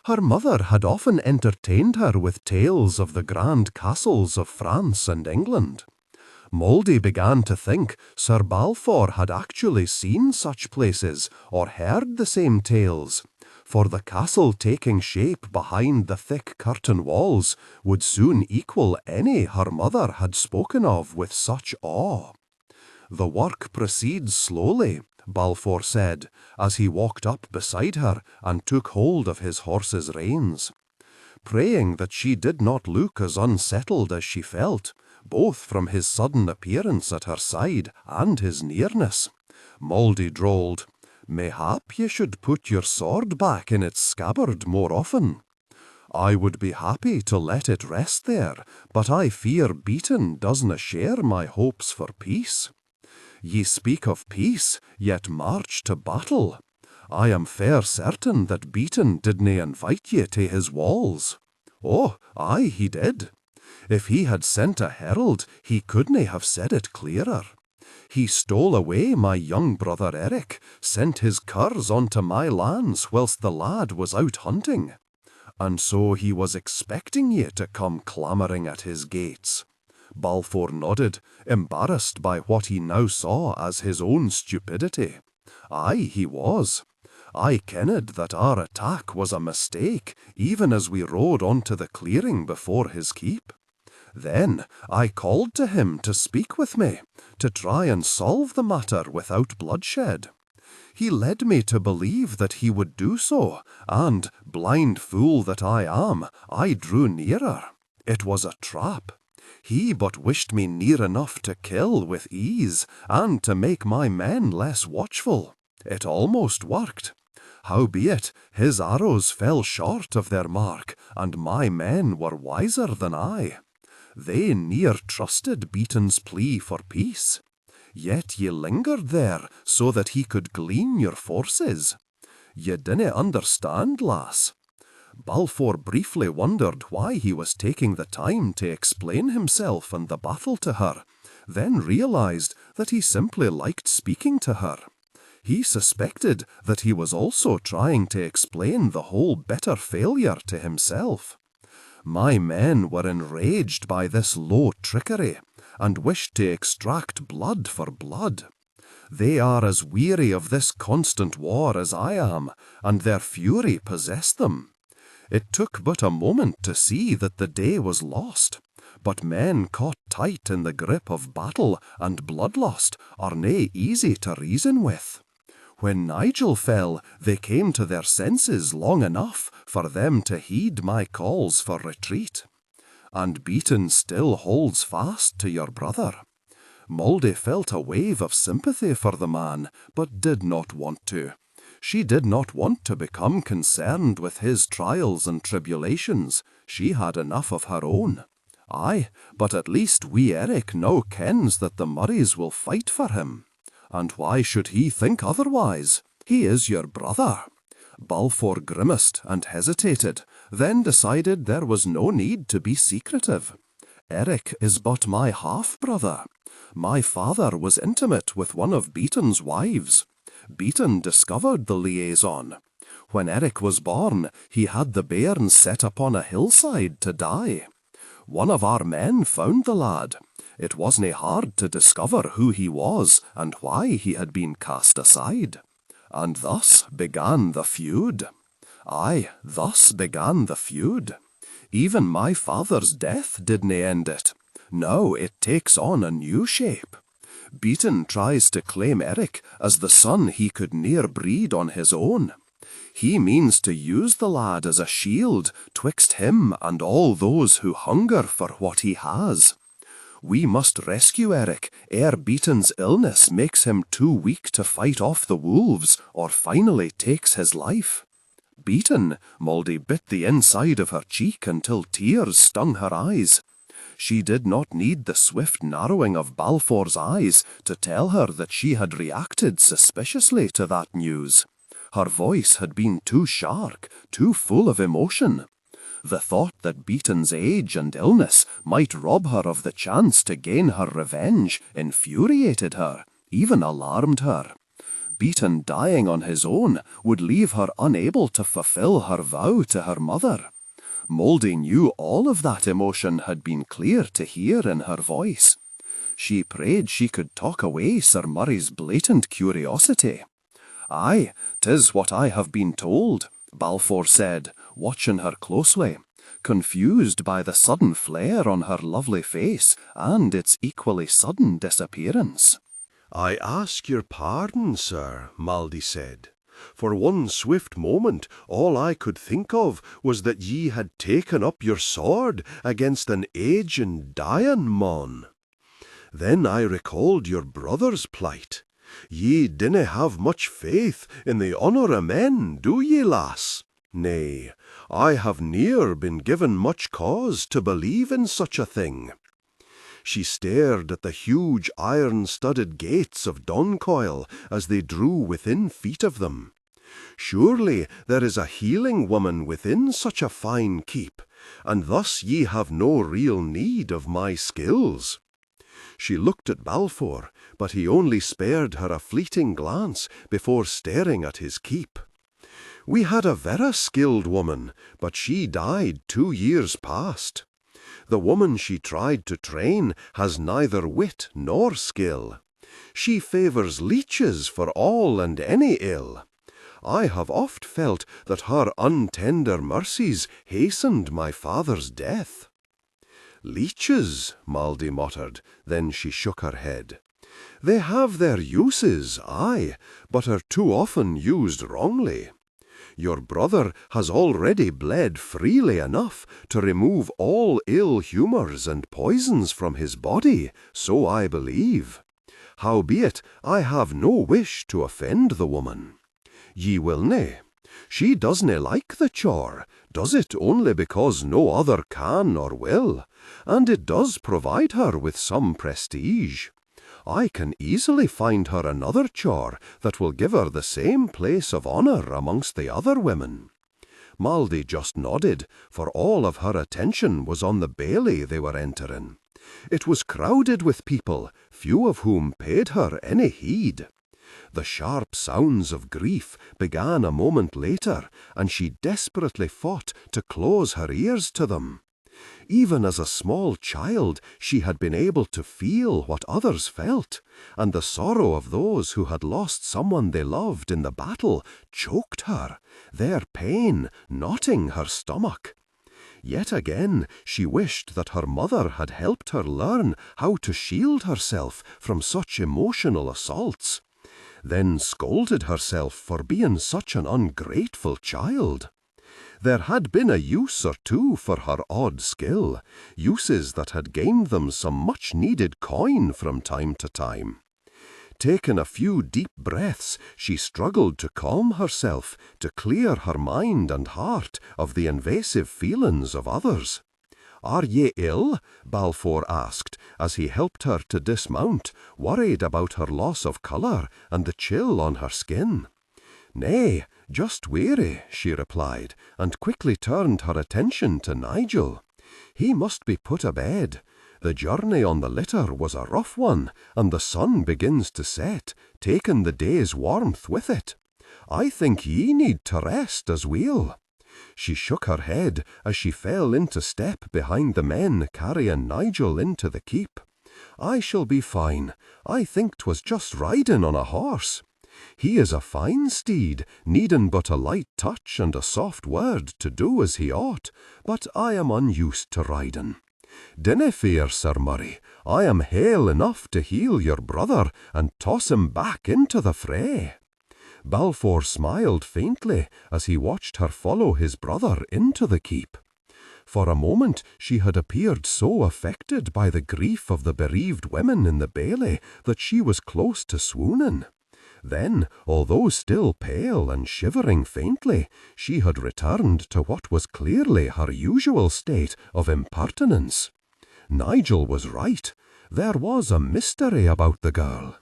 S1: Her mother had often entertained her with tales of the grand castles of France and England. Mouldy began to think Sir Balfour had actually seen such places or heard the same tales, for the castle taking shape behind the thick curtain walls would soon equal any her mother had spoken of with such awe. "The work proceeds slowly," Balfour said, as he walked up beside her and took hold of his horse's reins. Praying that she did not look as unsettled as she felt, both from his sudden appearance at her side and his nearness, Mouldy drawled, "Mayhap ye should put your sword back in its scabbard more often. I would be happy to let it rest there, but I fear Beaton doesna share my hopes for peace. Ye speak of peace, yet march to battle. I am fair certain that Beaton didna invite ye to his walls." "Oh, aye, he did. If he had sent a herald, he couldna have said it clearer.
S2: He stole away my young brother Eric, sent his curs onto my lands whilst the lad was out hunting. And so he was expecting ye to come clamouring at his gates. Balfour nodded, embarrassed by what he now saw as his own stupidity. Aye, he was. I kenned that our attack was a mistake, even as we rode on to the clearing before his keep. Then I called to him to speak with me, to try and solve the matter without bloodshed. He led me to believe that he would do so, and, blind fool that I am, I drew nearer. It was a trap. He but wished me near enough to kill with ease, and to make my men less watchful. It almost worked. Howbeit, his arrows fell short of their mark, and my men were wiser than I. They near trusted Beaton's plea for peace. Yet ye lingered there, so that he could glean your forces. Ye dinna understand, lass. Balfour briefly wondered why he was taking the time to explain himself and the battle to her, then realized that he simply liked speaking to her. He suspected that he was also trying to explain the whole bitter failure to himself. My men were enraged by this low trickery, and wished to extract blood for blood. They are as weary of this constant war as I am, and their fury possessed them. It took but a moment to see that the day was lost, but men caught tight in the grip of battle and bloodlust are nae easy to reason with. When Nigel fell, they came to their senses long enough for them to heed my calls for retreat. And Beaton still holds fast to your brother. Mouldy felt a wave of sympathy for the man, but did not want to. She did not want to become concerned with his trials and tribulations. She had enough of her own. Aye, but at least wee Eric now kens that the Murrays will fight for him. And why should he think otherwise? He is your brother. Balfour grimaced and hesitated, then decided there was no need to be secretive. Eric is but my half-brother. My father was intimate with one of Beaton's wives. Beaton discovered the liaison. When Eric was born, he had the bairns set upon a hillside to die. One of our men found the lad. It wasna hard to discover who he was and why he had been cast aside. And thus began the feud. Aye, thus began the feud. Even my father's death didna end it. Now it takes on a new shape. Beaton tries to claim Eric as the son he could ne'er breed on his own. He means to use the lad as a shield twixt him and all those who hunger for what he has. We must rescue Eric ere Beaton's illness makes him too weak to fight off the wolves or finally takes his life. Beaton, Mouldy bit the inside of her cheek until tears stung her eyes. She did not need the swift narrowing of Balfour's eyes to tell her that she had reacted suspiciously to that news. Her voice had been too sharp, too full of emotion. The thought that Beaton's age and illness might rob her of the chance to gain her revenge infuriated her, even alarmed her. Beaton dying on his own would leave her unable to fulfill her vow to her mother. Mouldy knew all of that emotion had been clear to hear in her voice. She prayed she could talk away Sir Murray's blatant curiosity. "Aye, 'tis what I have been told," Balfour said, watching her closely, confused by the sudden flare on her lovely face and its equally sudden disappearance.
S1: "I ask your pardon, sir," Mouldy said. "For one swift moment all I could think of was that ye had taken up your sword against an aged dying mon. Then I recalled your brother's plight. Ye dinna have much faith in the honour o' men, do ye, lass? Nay, I have ne'er been given much cause to believe in such a thing." She stared at the huge iron-studded gates of Doncoil as they drew within feet of them. "Surely there is a healing woman within such a fine keep, and thus ye have no real need of my skills."
S3: She looked at Balfour, but he only spared her a fleeting glance before staring at his keep. "We had a vera skilled woman, but she died 2 years past. The woman she tried to train has neither wit nor skill. She favours leeches for all and any ill. I have oft felt that her untender mercies hastened my father's death." "Leeches," Maldy muttered, then she shook her head. "They have their uses, aye, but are too often used wrongly. Your brother has already bled freely enough to remove all ill humours and poisons from his body, so I believe. Howbeit, I have no wish to offend the woman. Ye will nae. She doesna like the chore, does it only because no other can or will, and it does provide her with some prestige. I can easily find her another chore that will give her the same place of honour amongst the other women." Maldy just nodded, for all of her attention was on the bailey they were entering. It was crowded with people, few of whom paid her any heed. The sharp sounds of grief began a moment later, and she desperately fought to close her ears to them. Even as a small child, she had been able to feel what others felt, and the sorrow of those who had lost someone they loved in the battle choked her, their pain knotting her stomach. Yet again she wished that her mother had helped her learn how to shield herself from such emotional assaults, then scolded herself for being such an ungrateful child. There had been a use or two for her odd skill, uses that had gained them some much-needed coin from time to time. Taking a few deep breaths, she struggled to calm herself, to clear her mind and heart of the invasive feelings of others. "Are ye ill?" Balfour asked, as he helped her to dismount, worried about her loss of colour and the chill on her skin. "Nay, just weary," she replied, and quickly turned her attention to Nigel. "He must be put a bed. The journey on the litter was a rough one, and the sun begins to set, taking the day's warmth with it. I think ye need to rest as weel." She shook her head as she fell into step behind the men carrying Nigel into the keep. "I shall be fine. I think 'twas just riding on a horse. He is a fine steed, needing but a light touch and a soft word to do as he ought, but I am unused to riding. Dinna fear, Sir Murray, I am hale enough to heal your brother and toss him back into the fray." Balfour smiled faintly as he watched her follow his brother into the keep. For a moment she had appeared so affected by the grief of the bereaved women in the bailey that she was close to swooning. Then, although still pale and shivering faintly, she had returned to what was clearly her usual state of impertinence. Nigel was right. There was a mystery about the girl.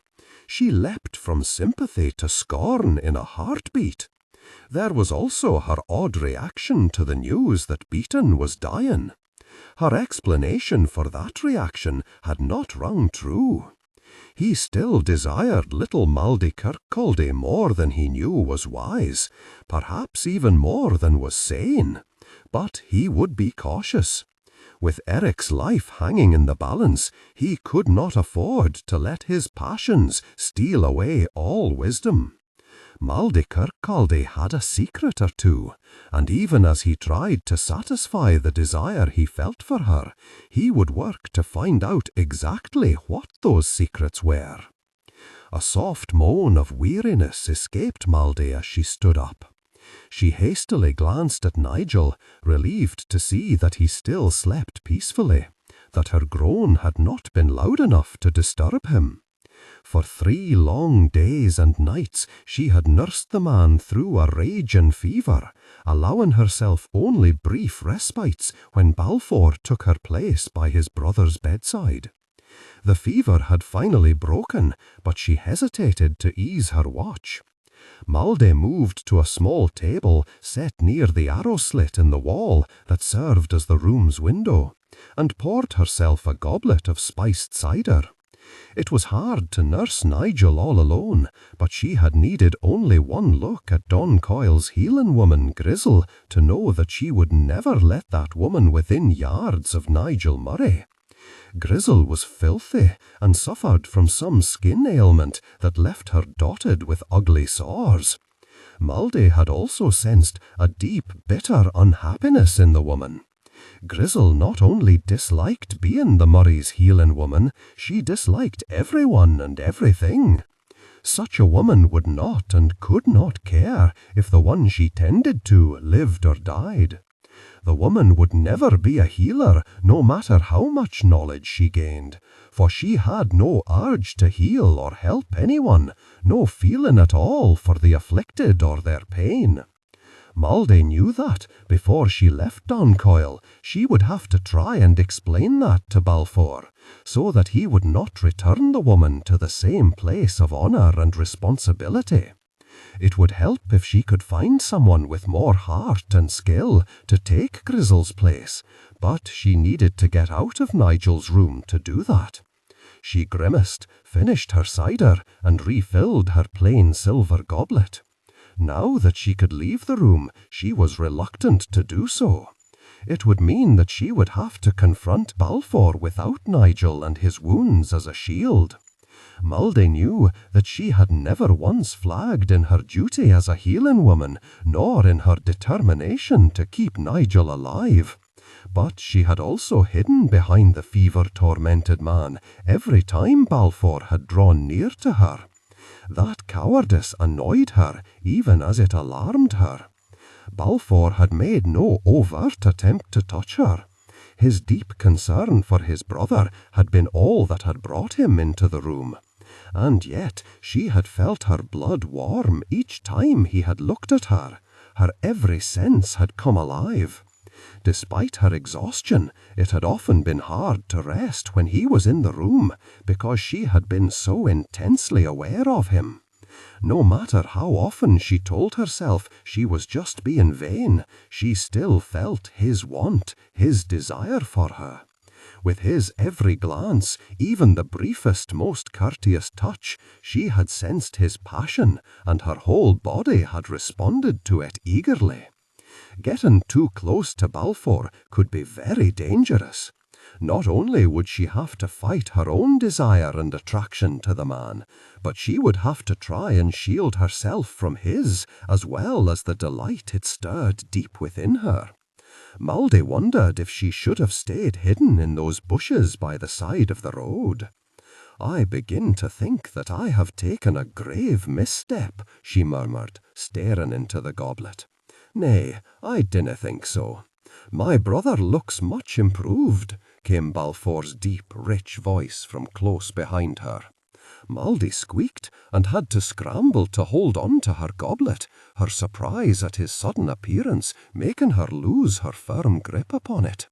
S3: She leapt from sympathy to scorn in a heartbeat. There was also her odd reaction to the news that Beaton was dying. Her explanation for that reaction had not rung true. He still desired little Maldy Kirkcaldy more than he knew was wise, perhaps even more than was sane. But he would be cautious. With Eric's life hanging in the balance, he could not afford to let his passions steal away all wisdom. Maldy Kirkcaldy had a secret or two, and even as he tried to satisfy the desire he felt for her, he would work to find out exactly what those secrets were. A soft moan of weariness escaped Maldy as she stood up. She hastily glanced at Nigel, relieved to see that he still slept peacefully, that her groan had not been loud enough to disturb him. For 3 long days and nights she had nursed the man through a raging fever, allowing herself only brief respites when Balfour took her place by his brother's bedside. The fever had finally broken, but she hesitated to ease her watch. Maldy moved to a small table set near the arrow slit in the wall that served as the room's window,
S2: and poured herself a goblet of spiced cider. It was hard to nurse Nigel all alone, but she had needed only one look at Don Coyle's Highland woman, Grizzle, to know that she would never let that woman within yards of Nigel Murray. Grizzle was filthy and suffered from some skin ailment that left her dotted with ugly sores. Maldy had also sensed a deep, bitter unhappiness in the woman. Grizzle not only disliked being the Murray's Highland woman, she disliked everyone and everything. Such a woman would not and could not care if the one she tended to lived or died. The woman would never be a healer, no matter how much knowledge she gained, for she had no urge to heal or help anyone, no feeling at all for the afflicted or their pain. Maldy knew that, before she left Don Coyle, she would have to try and explain that to Balfour, so that he would not return the woman to the same place of honour and responsibility. It would help if she could find someone with more heart and skill to take Grizzle's place, but she needed to get out of Nigel's room to do that. She grimaced, finished her cider, and refilled her plain silver goblet. Now that she could leave the room, she was reluctant to do so. It would mean that she would have to confront Balfour without Nigel and his wounds as a shield. Maldy knew that she had never once flagged in her duty as a Highland woman, nor in her determination to keep Nigel alive. But she had also hidden behind the fever-tormented man every time Balfour had drawn near to her. That cowardice annoyed her, even as it alarmed her. Balfour had made no overt attempt to touch her. His deep concern for his brother had been all that had brought him into the room. And yet she had felt her blood warm each time he had looked at her. Her every sense had come alive. Despite her exhaustion, it had often been hard to rest when he was in the room, because she had been so intensely aware of him. No matter how often she told herself she was just being vain, she still felt his want, his desire for her. With his every glance, even the briefest, most courteous touch, she had sensed his passion, and her whole body had responded to it eagerly. Getting too close to Balfour could be very dangerous. Not only would she have to fight her own desire and attraction to the man, but she would have to try and shield herself from his, as well as the delight it stirred deep within her. Maldy wondered if she should have stayed hidden in those bushes by the side of the road. "I begin to think that I have taken a grave misstep," she murmured, staring into the goblet. "Nay, I dinna think so. My brother looks much improved," came Balfour's deep, rich voice from close behind her. Maldy squeaked and had to scramble to hold on to her goblet, her surprise at his sudden appearance making her lose her firm grip upon it.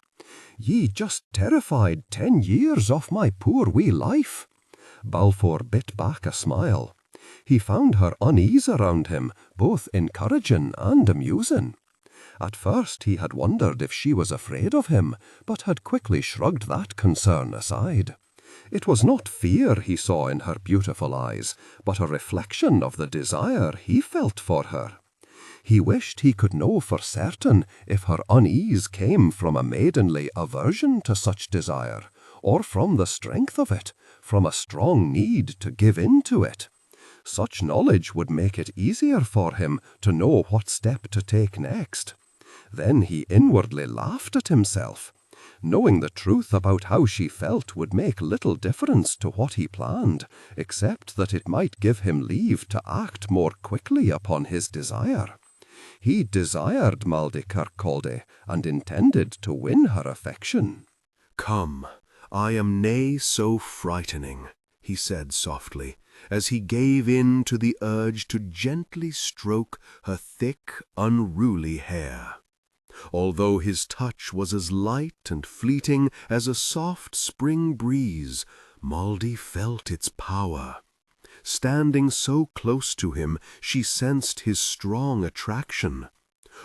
S2: "Ye just terrified 10 years off my poor wee life." Balfour bit back a smile. He found her unease around him, both encouraging and amusing. At first he had wondered if she was afraid of him, but had quickly shrugged that concern aside. It was not fear he saw in her beautiful eyes, but a reflection of the desire he felt for her. He wished he could know for certain if her unease came from a maidenly aversion to such desire, or from the strength of it, from a strong need to give in to it. Such knowledge would make it easier for him to know what step to take next. Then he inwardly laughed at himself. Knowing the truth about how she felt would make little difference to what he planned, except that it might give him leave to act more quickly upon his desire. He desired Maldy Kirkcaldy, and intended to win her affection.
S1: "Come, I am nae so frightening," he said softly, as he gave in to the urge to gently stroke her thick, unruly hair. Although his touch was as light and fleeting as a soft spring breeze, Maldy felt its power. Standing so close to him, she sensed his strong attraction.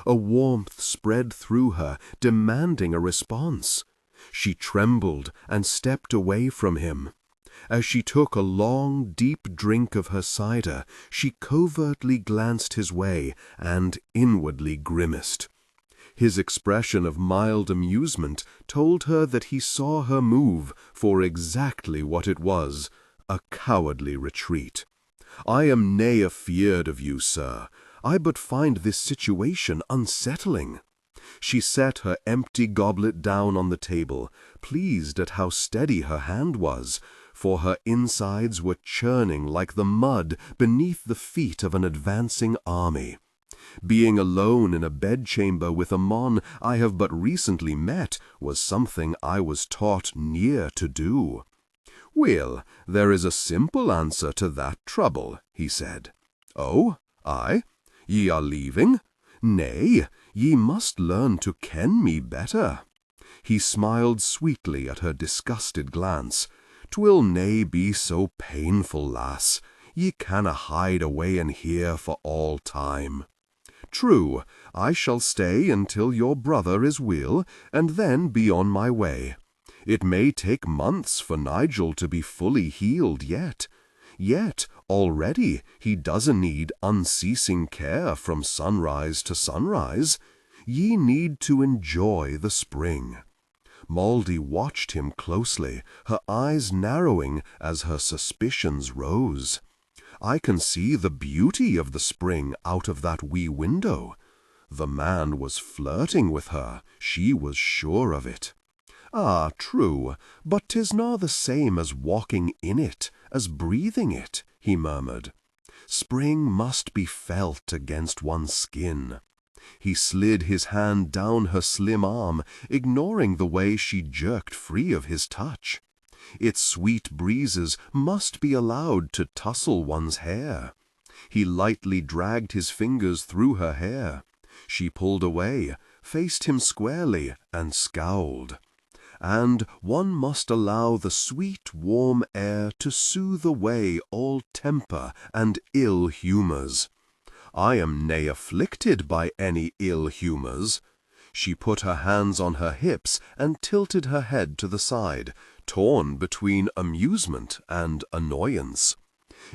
S1: A warmth spread through her, demanding a response. She trembled and stepped away from him. As she took a long, deep drink of her cider, she covertly glanced his way and inwardly grimaced. His expression of mild amusement told her that he saw her move for exactly what it was, a cowardly retreat. "I am nae afeard of you, sir. I but find this situation unsettling." She set her empty goblet down on the table, pleased at how steady her hand was, for her insides were churning like the mud beneath the feet of an advancing army. Being alone in a bedchamber with a mon I have but recently met was something I was taught near to do. "Well, there is a simple answer to that trouble," he said. "Oh, aye? Ye are leaving? Nay, ye must learn to ken me better." He smiled sweetly at her disgusted glance. "'Twill nae be so painful, lass. Ye canna hide away in here for all time. True, I shall stay until your brother is weel, and then be on my way. It may take months for Nigel to be fully healed yet. Yet already he doesn't need unceasing care from sunrise to sunrise. Ye need to enjoy the spring." Mouldy watched him closely, her eyes narrowing as her suspicions rose. "I can see the beauty of the spring out of that wee window." The man was flirting with her, she was sure of it. "Ah, true, but 'tis na the same as walking in it, as breathing it," he murmured. "Spring must be felt against one's skin." He slid his hand down her slim arm, ignoring the way she jerked free of his touch. Its sweet breezes must be allowed to tussle one's hair. He lightly dragged his fingers through her hair. She pulled away, faced him squarely, and scowled. And one must allow the sweet, warm air to soothe away all temper and ill humours. "I am nae afflicted by any ill humours." She put her hands on her hips and tilted her head to the side, torn between amusement and annoyance.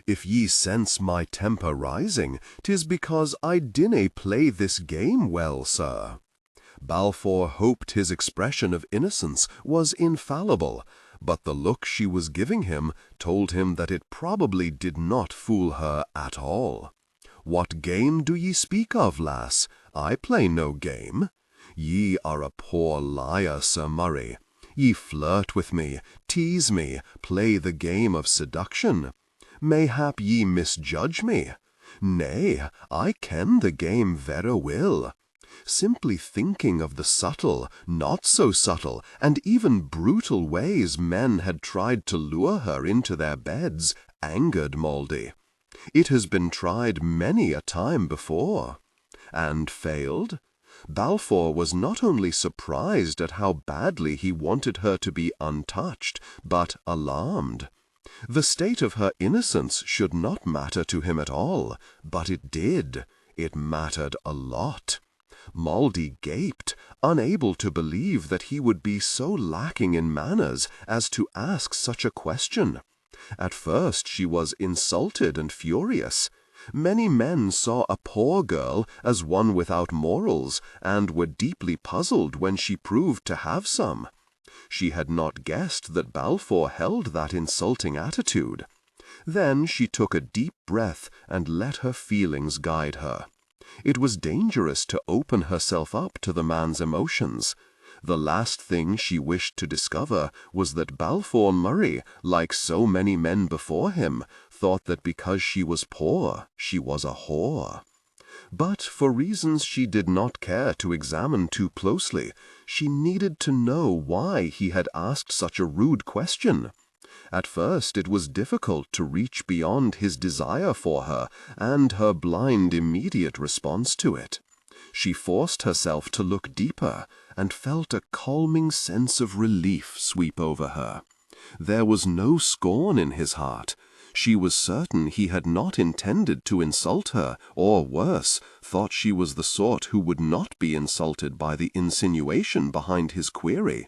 S1: "If ye sense my temper rising, 'tis because I dinna play this game well, sir." Balfour hoped his expression of innocence was infallible, but the look she was giving him told him that it probably did not fool her at all. "What game do ye speak of, lass? I play no game. Ye are a poor liar, Sir Murray. Ye flirt with me, tease me, play the game of seduction. Mayhap ye misjudge me. Nay, I ken the game vera well. Simply thinking of the subtle, not so subtle, and even brutal ways men had tried to lure her into their beds angered Mouldy. It has been tried many a time before. And failed? Balfour was not only surprised at how badly he wanted her to be untouched, but alarmed. The state of her innocence should not matter to him at all, but it did. It mattered a lot. Mouldy gaped, unable to believe that he would be so lacking in manners as to ask such a question. At first she was insulted and furious. Many men saw a poor girl as one without morals, and were deeply puzzled when she proved to have some. She had not guessed that Balfour held that insulting attitude. Then she took a deep breath and let her feelings guide her. It was dangerous to open herself up to the man's emotions. The last thing she wished to discover was that Balfour Murray, like so many men before him, thought that because she was poor, she was a whore. But for reasons she did not care to examine too closely, she needed to know why he had asked such a rude question. At first it was difficult to reach beyond his desire for her and her blind immediate response to it. She forced herself to look deeper and felt a calming sense of relief sweep over her. There was no scorn in his heart. She was certain he had not intended to insult her, or worse, thought she was the sort who would not be insulted by the insinuation behind his query.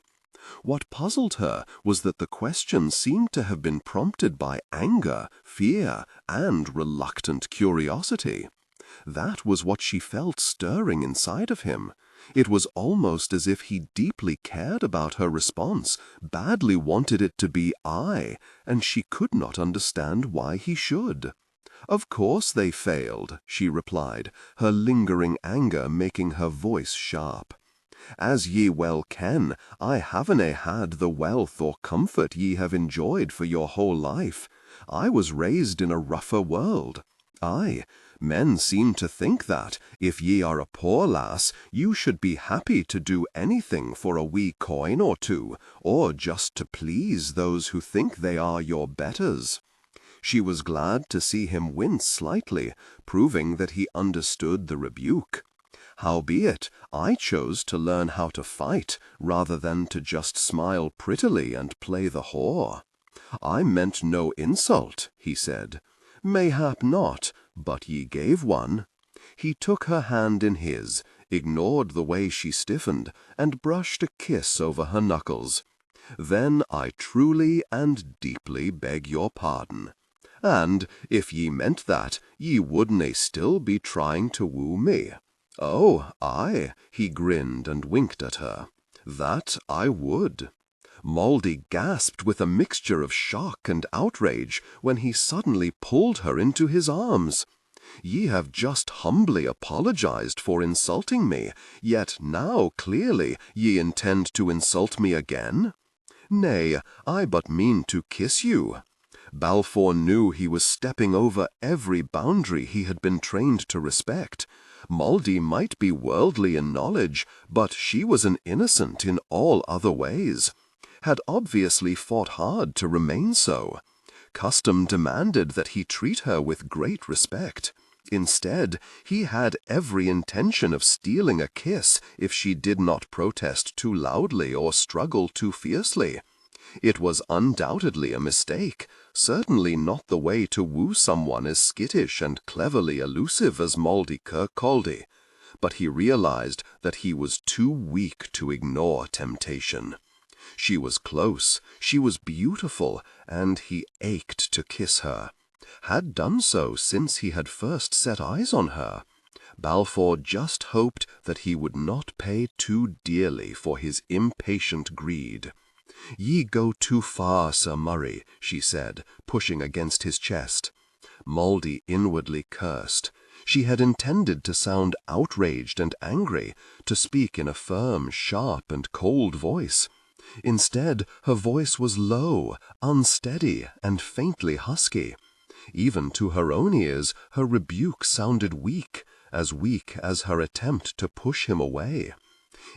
S3: What puzzled her was that the question seemed to have been prompted by anger, fear, and reluctant curiosity. That was what she felt stirring inside of him. It was almost as if he deeply cared about her response, badly wanted it to be I, and she could not understand why he should. "Of course they failed," she replied, her lingering anger making her voice sharp. "As ye well ken, I haven't had the wealth or comfort ye have enjoyed for your whole life. I was raised in a rougher world. Aye, men seem to think that, if ye are a poor lass, you should be happy to do anything for a wee coin or two, or just to please those who think they are your betters." She was glad to see him wince slightly, proving that he understood the rebuke. "Howbeit, I chose to learn how to fight, rather than to just smile prettily and play the whore." "I meant no insult," he said. "Mayhap not, but ye gave one." He took her hand in his, ignored the way she stiffened, and brushed a kiss over her knuckles. "Then I truly and deeply beg your pardon. And if ye meant that, ye wouldn't still be trying to woo me." "Oh, aye," he grinned and winked at her. "That I would." Mouldy gasped with a mixture of shock and outrage when he suddenly pulled her into his arms. "Ye have just humbly apologized for insulting me, yet now clearly ye intend to insult me again?" "Nay, I but mean to kiss you." Balfour knew he was stepping over every boundary he had been trained to respect. Mouldy might be worldly in knowledge, but she was an innocent in all other ways. Had obviously fought hard to remain so. Custom demanded that he treat her with great respect. Instead, he had every intention of stealing a kiss if she did not protest too loudly or struggle too fiercely. It was undoubtedly a mistake, certainly not the way to woo someone as skittish and cleverly elusive as Mouldy Kirkcaldy, but he realized that he was too weak to ignore temptation. She was close, she was beautiful, and he ached to kiss her. Had done so since he had first set eyes on her. Balfour just hoped that he would not pay too dearly for his impatient greed. "Ye go too far, Sir Murray," she said, pushing against his chest. Mouldy inwardly cursed. She had intended to sound outraged and angry, to speak in a firm, sharp, and cold voice. Instead, her voice was low, unsteady, and faintly husky. Even to her own ears, her rebuke sounded weak as her attempt to push him away.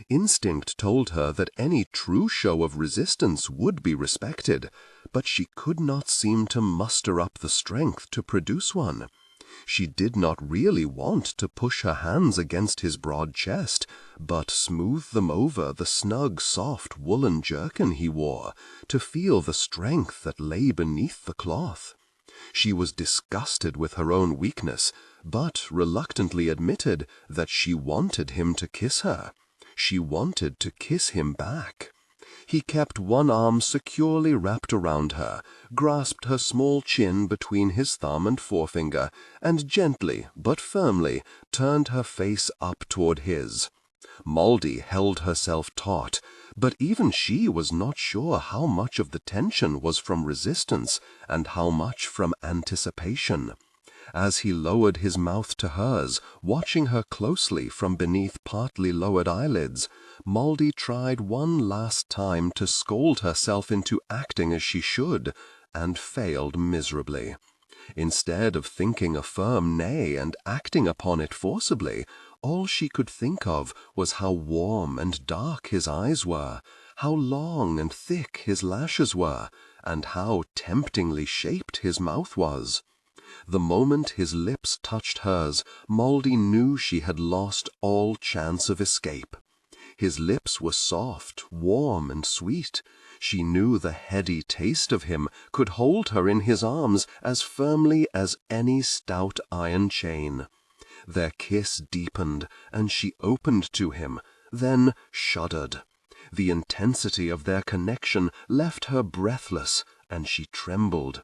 S3: Instinct told her that any true show of resistance would be respected, but she could not seem to muster up the strength to produce one. She did not really want to push her hands against his broad chest, but smooth them over the snug, soft woolen jerkin he wore, to feel the strength that lay beneath the cloth. She was disgusted with her own weakness, but reluctantly admitted that she wanted him to kiss her. She wanted to kiss him back. He kept one arm securely wrapped around her, grasped her small chin between his thumb and forefinger, and gently but firmly turned her face up toward his. Mouldy held herself taut, but even she was not sure how much of the tension was from resistance and how much from anticipation. As he lowered his mouth to hers, watching her closely from beneath partly lowered eyelids, Mouldy tried one last time to scold herself into acting as she should, and failed miserably. Instead of thinking a firm nay and acting upon it forcibly, all she could think of was how warm and dark his eyes were, how long and thick his lashes were, and how temptingly shaped his mouth was. The moment his lips touched hers, Mouldy knew she had lost all chance of escape. His lips were soft, warm, and sweet. She knew the heady taste of him could hold her in his arms as firmly as any stout iron chain. Their kiss deepened, and she opened to him, then shuddered. The intensity of their connection left her breathless, and she trembled.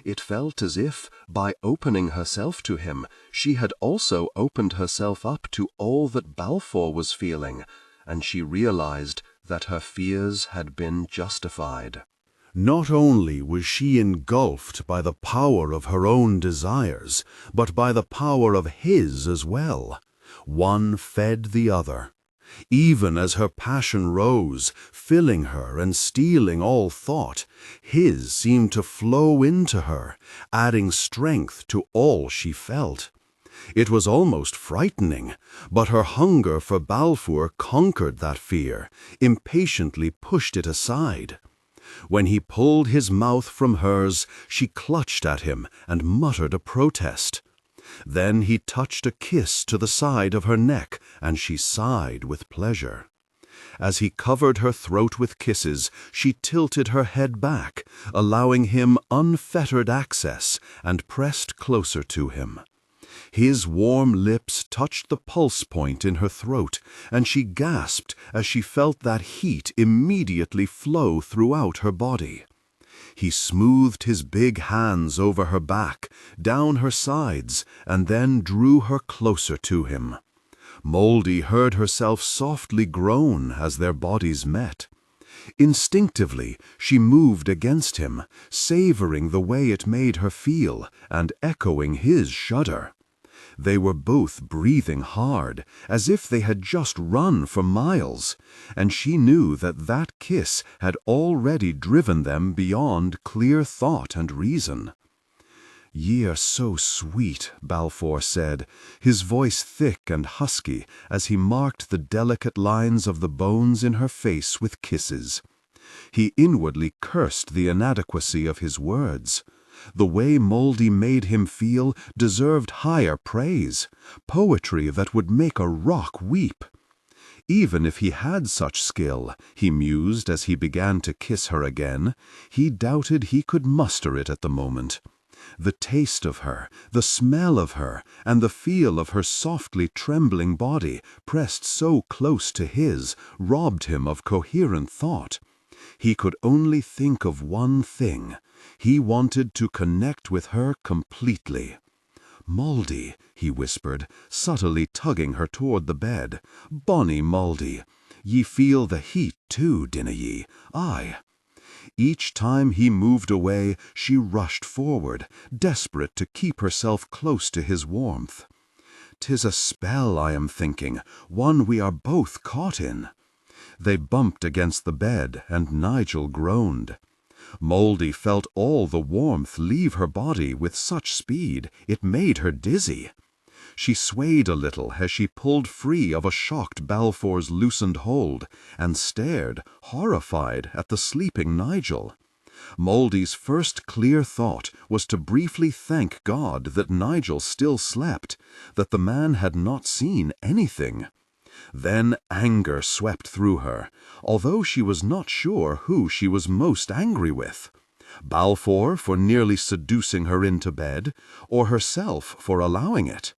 S3: It felt as if, by opening herself to him, she had also opened herself up to all that Balfour was feeling, and she realized that her fears had been justified.
S1: Not only was she engulfed by the power of her own desires, but by the power of his as well. One fed the other. Even as her passion rose, filling her and stealing all thought, his seemed to flow into her, adding strength to all she felt. It was almost frightening, but her hunger for Balfour conquered that fear, impatiently pushed it aside. When he pulled his mouth from hers, she clutched at him and muttered a protest. Then he touched a kiss to the side of her neck, and she sighed with pleasure. As he covered her throat with kisses, she tilted her head back, allowing him unfettered access, and pressed closer to him. His warm lips touched the pulse point in her throat, and she gasped as she felt that heat immediately flow throughout her body. He smoothed his big hands over her back, down her sides, and then drew her closer to him. Mouldy heard herself softly groan as their bodies met. Instinctively, she moved against him, savoring the way it made her feel and echoing his shudder. They were both breathing hard, as if they had just run for miles, and she knew that that kiss had already driven them beyond clear thought and reason. "Ye are so sweet," Balfour said, his voice thick and husky as he marked the delicate lines of the bones in her face with kisses. He inwardly cursed the inadequacy of his words. The way Mouldy made him feel deserved higher praise, poetry that would make a rock weep. Even if he had such skill, he mused as he began to kiss her again, he doubted he could muster it at the moment. The taste of her, the smell of her, and the feel of her softly trembling body pressed so close to his robbed him of coherent thought. He could only think of one thing. He wanted to connect with her completely. "Mouldy," he whispered, subtly tugging her toward the bed. "Bonnie Mouldy, ye feel the heat too, dinna ye? Aye." Each time he moved away, she rushed forward, desperate to keep herself close to his warmth. "'Tis a spell, I am thinking, one we are both caught in." They bumped against the bed, and Nigel groaned. Mouldy felt all the warmth leave her body with such speed it made her dizzy. She swayed a little as she pulled free of a shocked Balfour's loosened hold, and stared, horrified, at the sleeping Nigel. Mouldy's first clear thought was to briefly thank God that Nigel still slept, that the man had not seen anything. Then anger swept through her, although she was not sure who she was most angry with. Balfour for nearly seducing her into bed, or herself for allowing it.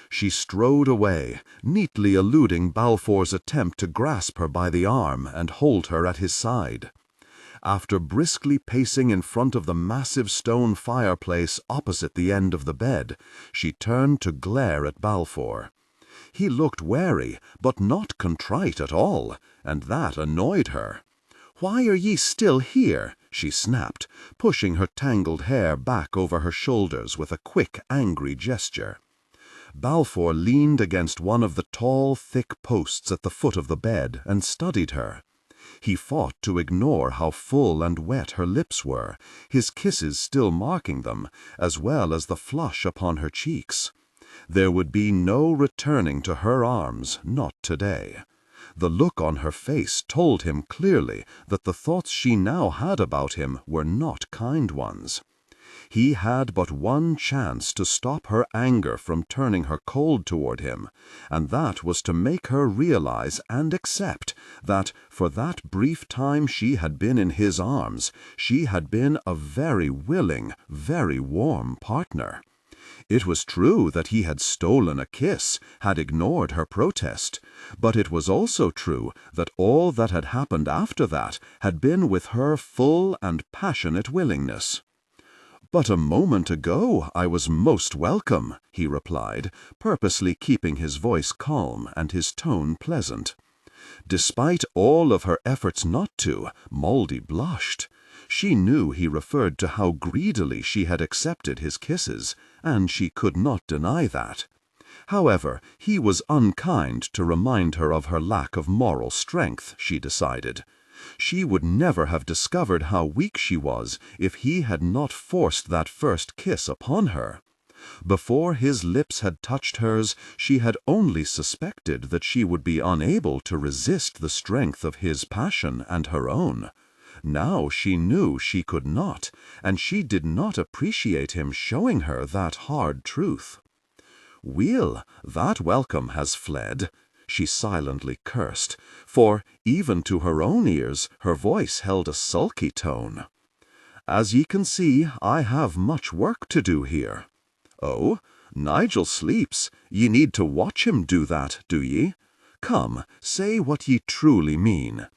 S1: She strode away, neatly eluding Balfour's attempt to grasp her by the arm and hold her at his side. After briskly pacing in front of the massive stone fireplace opposite the end of the bed, she turned to glare at Balfour. He looked wary, but not contrite at all, and that annoyed her. "Why are ye still here?" she snapped, pushing her tangled hair back over her shoulders with a quick, angry gesture. Balfour leaned against one of the tall, thick posts at the foot of the bed and studied her. He fought to ignore how full and wet her lips were, his kisses still marking them, as well as the flush upon her cheeks. There would be no returning to her arms, not today. The look on her face told him clearly that the thoughts she now had about him were not kind ones. He had but one chance to stop her anger from turning her cold toward him, and that was to make her realize and accept that, for that brief time she had been in his arms, she had been a very willing, very warm partner.
S3: It was true that he had stolen a kiss, had ignored her protest, but it was also true that all that had happened after that had been with her full and passionate willingness. "But a moment ago I was most welcome," he replied, purposely keeping his voice calm and his tone pleasant. Despite all of her efforts not to, Moldy blushed. She knew he referred to how greedily she had accepted his kisses, and she could not deny that. However, he was unkind to remind her of her lack of moral strength, she decided. She would never have discovered how weak she was if he had not forced that first kiss upon her. Before his lips had touched hers, she had only suspected that she would be unable to resist the strength of his passion and her own. Now she knew she could not, and she did not appreciate him showing her that hard truth. "Weel, that welcome has fled," she silently cursed, for, even to her own ears, her voice held a sulky tone. "As ye can see, I have much work to do here." "Oh, Nigel sleeps. Ye need to watch him do that, do ye? Come, say what ye truly mean.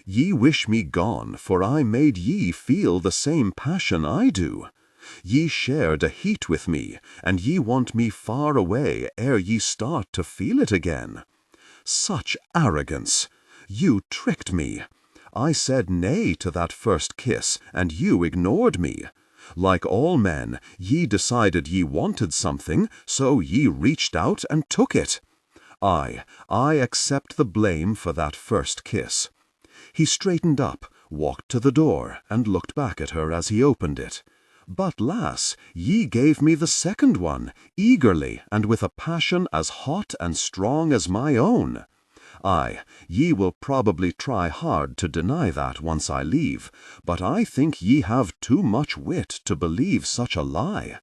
S3: Ye wish me gone, for I made ye feel the same passion I do. Ye shared a heat with me, and ye want me far away ere ye start to feel it again. Such arrogance! You tricked me. I said nay to that first kiss, and you ignored me. Like all men, ye decided ye wanted something, so ye reached out and took it. I accept the blame for that first kiss." He straightened up, walked to the door, and looked back at her as he opened it. "But, lass, ye gave me the second one, eagerly and with a passion as hot and strong as my own. Aye, ye will probably try hard to deny that once I leave, but I think ye have too much wit to believe such a lie.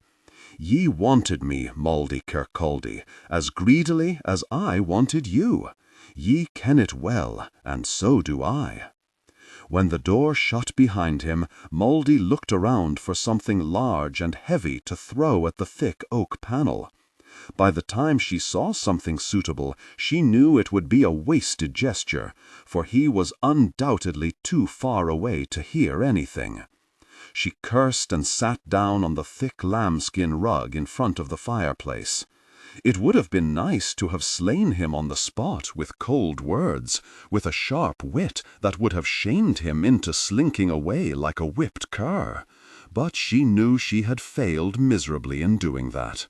S3: Ye wanted me, Moldy Kirkcaldy, as greedily as I wanted you. Ye ken it well, and so do I." When the door shut behind him, Moldy looked around for something large and heavy to throw at the thick oak panel. By the time she saw something suitable, she knew it would be a wasted gesture, for he was undoubtedly too far away to hear anything. She cursed and sat down on the thick lambskin rug in front of the fireplace. It would have been nice to have slain him on the spot with cold words, with a sharp wit that would have shamed him into slinking away like a whipped cur, but she knew she had failed miserably in doing that.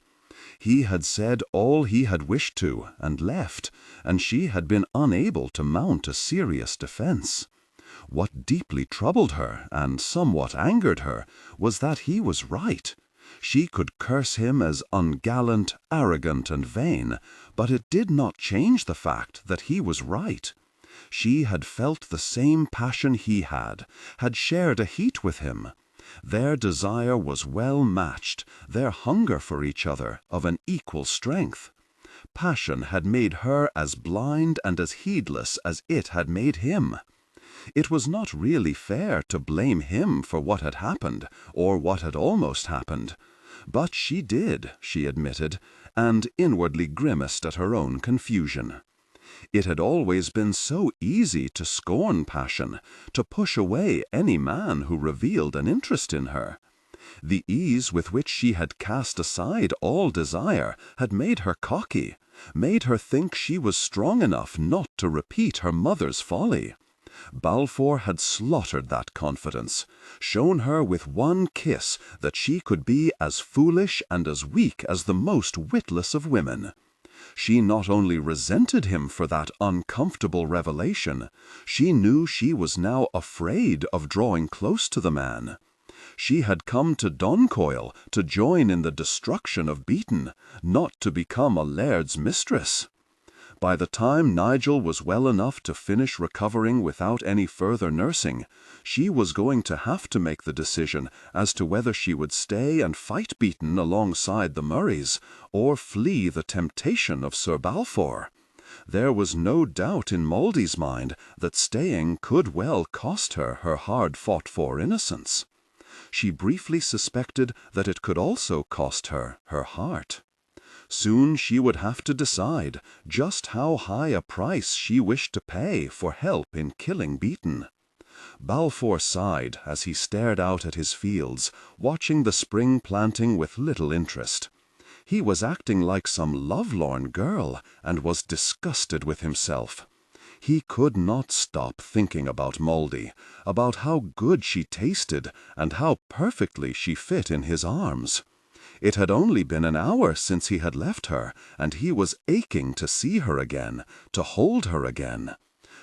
S3: He had said all he had wished to, and left, and she had been unable to mount a serious defense. What deeply troubled her, and somewhat angered her, was that he was right. She could curse him as ungallant, arrogant, and vain, but it did not change the fact that he was right. She had felt the same passion he had shared a heat with him. Their desire was well matched, their hunger for each other of an equal strength. Passion had made her as blind and as heedless as it had made him. It was not really fair to blame him for what had happened, or what had almost happened. But she did, she admitted, and inwardly grimaced at her own confusion. It had always been so easy to scorn passion, to push away any man who revealed an interest in her. The ease with which she had cast aside all desire had made her cocky, made her think she was strong enough not to repeat her mother's folly. Balfour had slaughtered that confidence, shown her with one kiss that she could be as foolish and as weak as the most witless of women. She not only resented him for that uncomfortable revelation, she knew she was now afraid of drawing close to the man. She had come to Doncoil to join in the destruction of Beaton, not to become a laird's mistress. By the time Nigel was well enough to finish recovering without any further nursing, she was going to have to make the decision as to whether she would stay and fight Beaton alongside the Murrays, or flee the temptation of Sir Balfour. There was no doubt in Moldy's mind that staying could well cost her her hard-fought-for innocence. She briefly suspected that it could also cost her her heart. Soon she would have to decide just how high a price she wished to pay for help in killing Beaton. Balfour sighed as he stared out at his fields, watching the spring planting with little interest. He was acting like some lovelorn girl, and was disgusted with himself. He could not stop thinking about Mouldy, about how good she tasted, and how perfectly she fit in his arms. It had only been an hour since he had left her, and he was aching to see her again, to hold her again.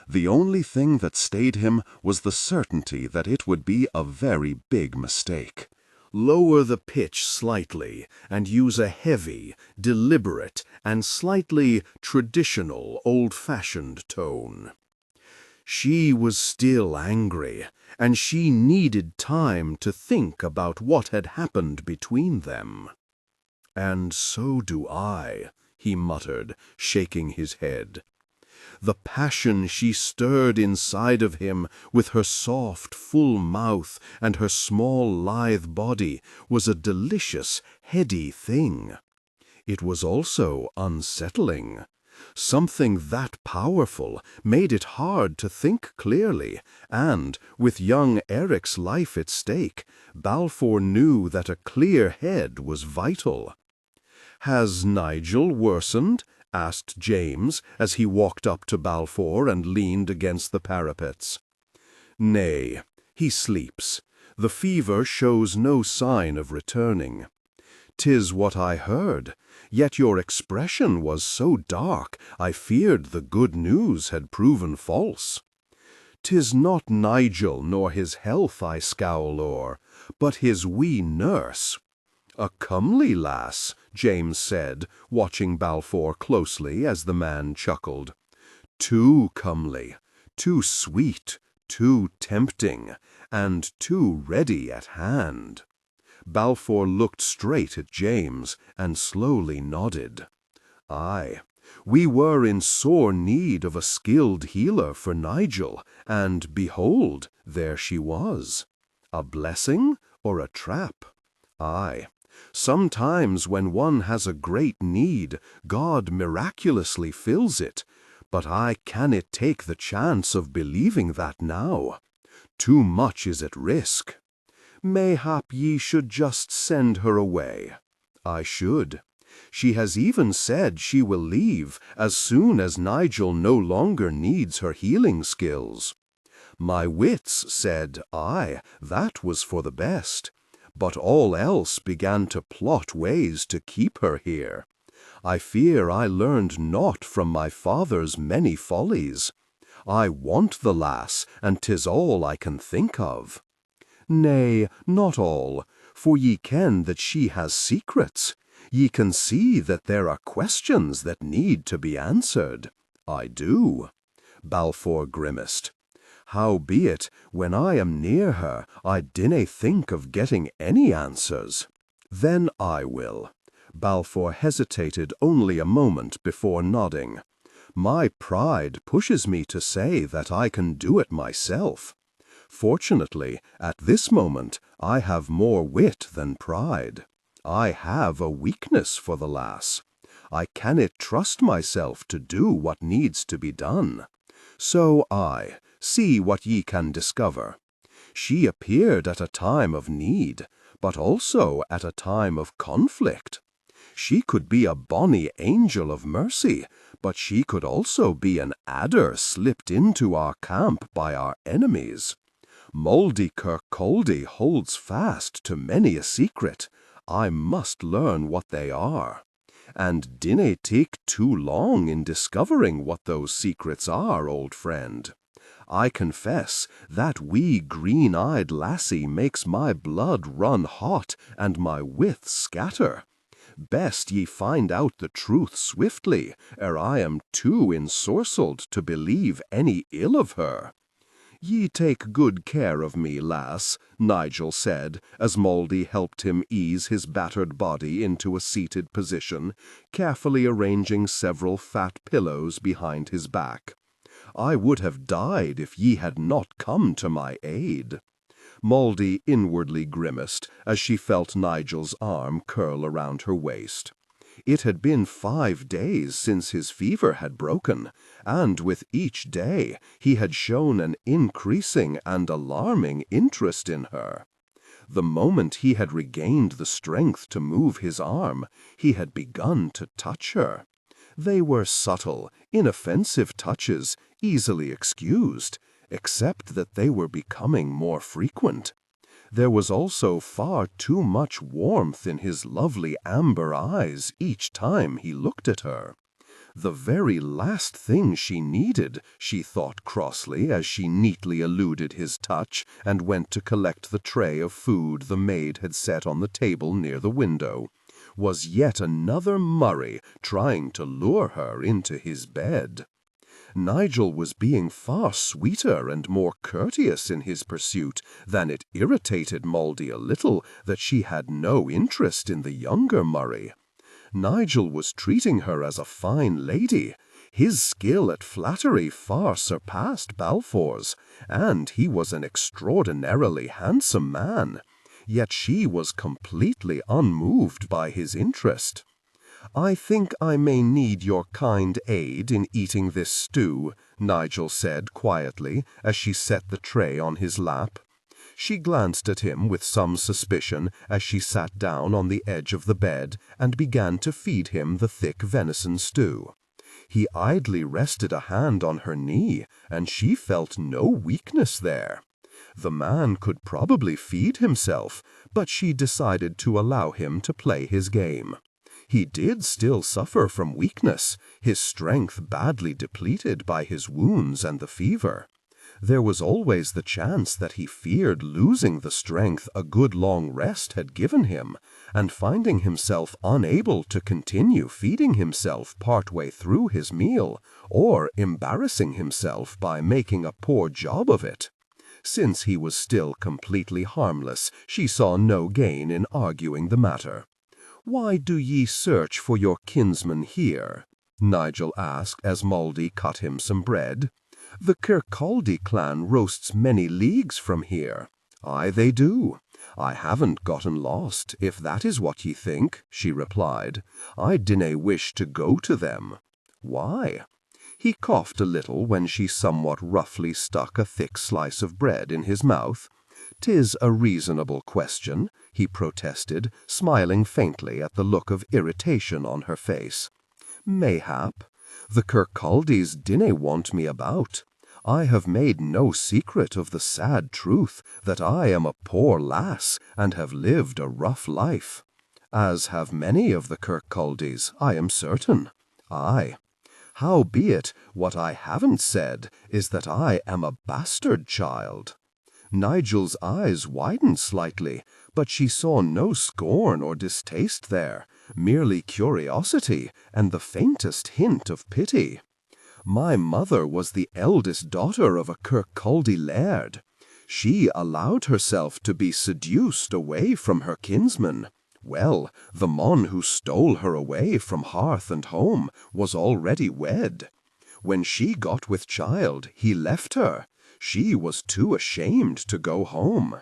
S3: The only thing that stayed him was the certainty that it would be a very big mistake.
S1: Lower the pitch slightly and use a heavy, deliberate, and slightly traditional, old-fashioned tone. She was still angry, and she needed time to think about what had happened between them. "And so do I," he muttered, shaking his head. The passion she stirred inside of him with her soft, full mouth and her small, lithe body was a delicious, heady thing. It was also unsettling. Something that powerful made it hard to think clearly, and, with young Eric's life at stake, Balfour knew that a clear head was vital. "Has Nigel worsened?" asked James, as he walked up to Balfour and leaned against the parapets. "Nay, he sleeps. The fever shows no sign of returning." "'Tis what I heard, yet your expression was so dark I feared the good news had proven false." "'Tis not Nigel nor his health I scowl o'er, but his wee nurse." "A comely lass," James said, watching Balfour closely as the man chuckled. "Too comely, too sweet, too tempting, and too ready at hand." Balfour looked straight at James and slowly nodded. "Aye, we were in sore need of a skilled healer for Nigel, and behold, there she was. A blessing or a trap? Aye. Sometimes when one has a great need, God miraculously fills it, but I cannot take the chance of believing that now. Too much is at risk. Mayhap ye should just send her away." "I should. She has even said she will leave as soon as Nigel no longer needs her healing skills." "My wits said, aye, that was for the best. But all else began to plot ways to keep her here. I fear I learned naught from my father's many follies. I want the lass, and 'tis all I can think of." "Nay, not all, for ye ken that she has secrets. Ye can see that there are questions that need to be answered." "I do." Balfour grimaced. "Howbeit, when I am near her, I dinna think of getting any answers." "Then I will." Balfour hesitated only a moment before nodding. "My pride pushes me to say that I can do it myself. Fortunately, at this moment, I have more wit than pride. I have a weakness for the lass. I cannot trust myself to do what needs to be done. So see what ye can discover. She appeared at a time of need, but also at a time of conflict. She could be a bonny angel of mercy, but she could also be an adder slipped into our camp by our enemies. Mouldy Kirkcaldy holds fast to many a secret. I must learn what they are. And dinna take too long in discovering what those secrets are, old friend. I confess that wee green-eyed lassie makes my blood run hot and my wits scatter. Best ye find out the truth swiftly, ere I am too ensorcelled to believe any ill of her." "Ye take good care of me, lass," Nigel said, as Mouldy helped him ease his battered body into a seated position, carefully arranging several fat pillows behind his back. "I would have died if ye had not come to my aid."
S2: Moldy inwardly grimaced as she felt Nigel's arm curl around her waist. It had been 5 days since his fever had broken, and with each day he had shown an increasing and alarming interest in her. The moment he had regained the strength to move his arm, he had begun to touch her. They were subtle, inoffensive touches, easily excused, except that they were becoming more frequent. There was also far too much warmth in his lovely amber eyes each time he looked at her. The very last thing she needed, she thought crossly as she neatly eluded his touch and went to collect the tray of food the maid had set on the table near the window, was yet another Murray trying to lure her into his bed. Nigel was being far sweeter and more courteous in his pursuit than it irritated Moldy a little that she had no interest in the younger Murray. Nigel was treating her as a fine lady. His skill at flattery far surpassed Balfour's, and he was an extraordinarily handsome man. Yet she was completely unmoved by his interest. "I think I may need your kind aid in eating this stew," Nigel said quietly as she set the tray on his lap. She glanced at him with some suspicion as she sat down on the edge of the bed and began to feed him the thick venison stew. He idly rested a hand on her knee, and she felt no weakness there. The man could probably feed himself, but she decided to allow him to play his game. He did still suffer from weakness, his strength badly depleted by his wounds and the fever. There was always the chance that he feared losing the strength a good long rest had given him, and finding himself unable to continue feeding himself partway through his meal, or embarrassing himself by making a poor job of it. Since he was still completely harmless, she saw no gain in arguing the matter. "Why do ye search for your kinsman here?" Nigel asked as Moldy cut him some bread. "The Kirkcaldy clan roasts many leagues from here." "Aye, they do. I haven't gotten lost, if that is what ye think," she replied. "I dinna wish to go to them." "Why?" He coughed a little when she somewhat roughly stuck a thick slice of bread in his mouth. "'Tis a reasonable question," he protested, smiling faintly at the look of irritation on her face. "Mayhap. The Kirkcaldys dinna want me about. I have made no secret of the sad truth that I am a poor lass and have lived a rough life. As have many of the Kirkcaldys, I am certain. Aye. Howbeit, what I haven't said is that I am a bastard child." Nigel's eyes widened slightly, but she saw no scorn or distaste there, merely curiosity and the faintest hint of pity. "My mother was the eldest daughter of a Kirkcaldy laird. She allowed herself to be seduced away from her kinsman. Well, the mon who stole her away from hearth and home was already wed. When she got with child, he left her. She was too ashamed to go home."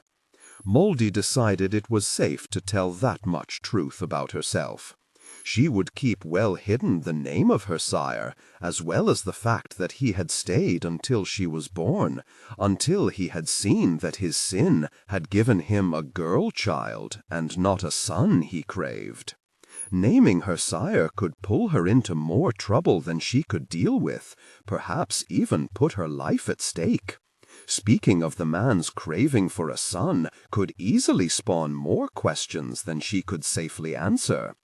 S2: Moldy decided it was safe to tell that much truth about herself. She would keep well hidden the name of her sire, as well as the fact that he had stayed until she was born, until he had seen that his sin had given him a girl child and not a son he craved. Naming her sire could pull her into more trouble than she could deal with, perhaps even put her life at stake. Speaking of the man's craving for a son could easily spawn more questions than she could safely answer.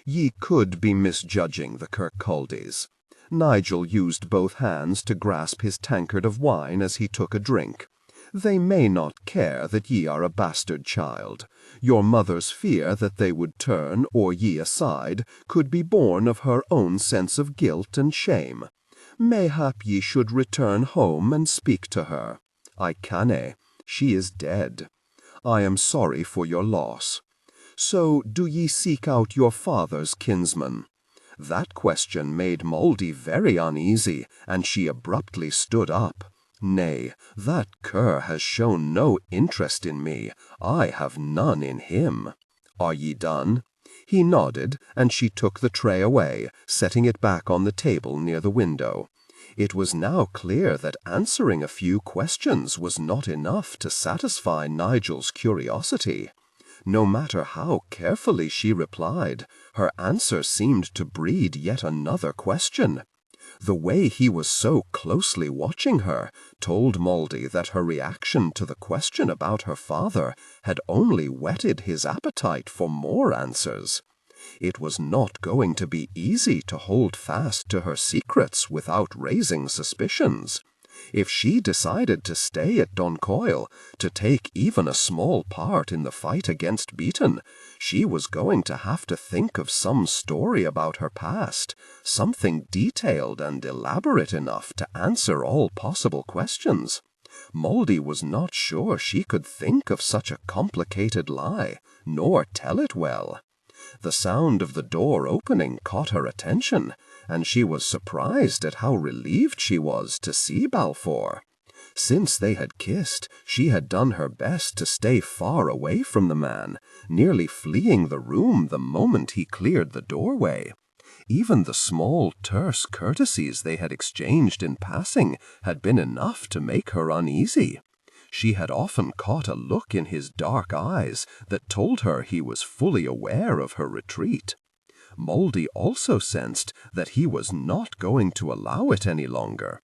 S2: Ye could be misjudging the Kirkcaldys. Nigel used both hands to grasp his tankard of wine as he took a drink. They may not care that ye are a bastard child. Your mother's fear that they would turn or ye aside could be born of her own sense of guilt and shame. Mayhap ye should return home and speak to her. I canna. She is dead. I am sorry for your loss. So do ye seek out your father's kinsman?" That question made Moldy very uneasy, and she abruptly stood up. Nay, that cur has shown no interest in me. I have none in him. Are ye done?" He nodded, and she took the tray away, setting it back on the table near the window. It was now clear that answering a few questions was not enough to satisfy Nigel's curiosity. No matter how carefully she replied, her answer seemed to breed yet another question. The way he was so closely watching her told Mouldy that her reaction to the question about her father had only whetted his appetite for more answers. It was not going to be easy to hold fast to her secrets without raising suspicions. If she decided to stay at Doncoil, to take even a small part in the fight against Beaton, she was going to have to think of some story about her past, something detailed and elaborate enough to answer all possible questions. Mouldy was not sure she could think of such a complicated lie, nor tell it well. The sound of the door opening caught her attention, and she was surprised at how relieved she was to see Balfour. Since they had kissed, she had done her best to stay far away from the man, nearly fleeing the room the moment he cleared the doorway. Even the small, terse courtesies they had exchanged in passing had been enough to make her uneasy. She had often caught a look in his dark eyes that told her he was fully aware of her retreat. Mouldy also sensed that he was not going to allow it any longer.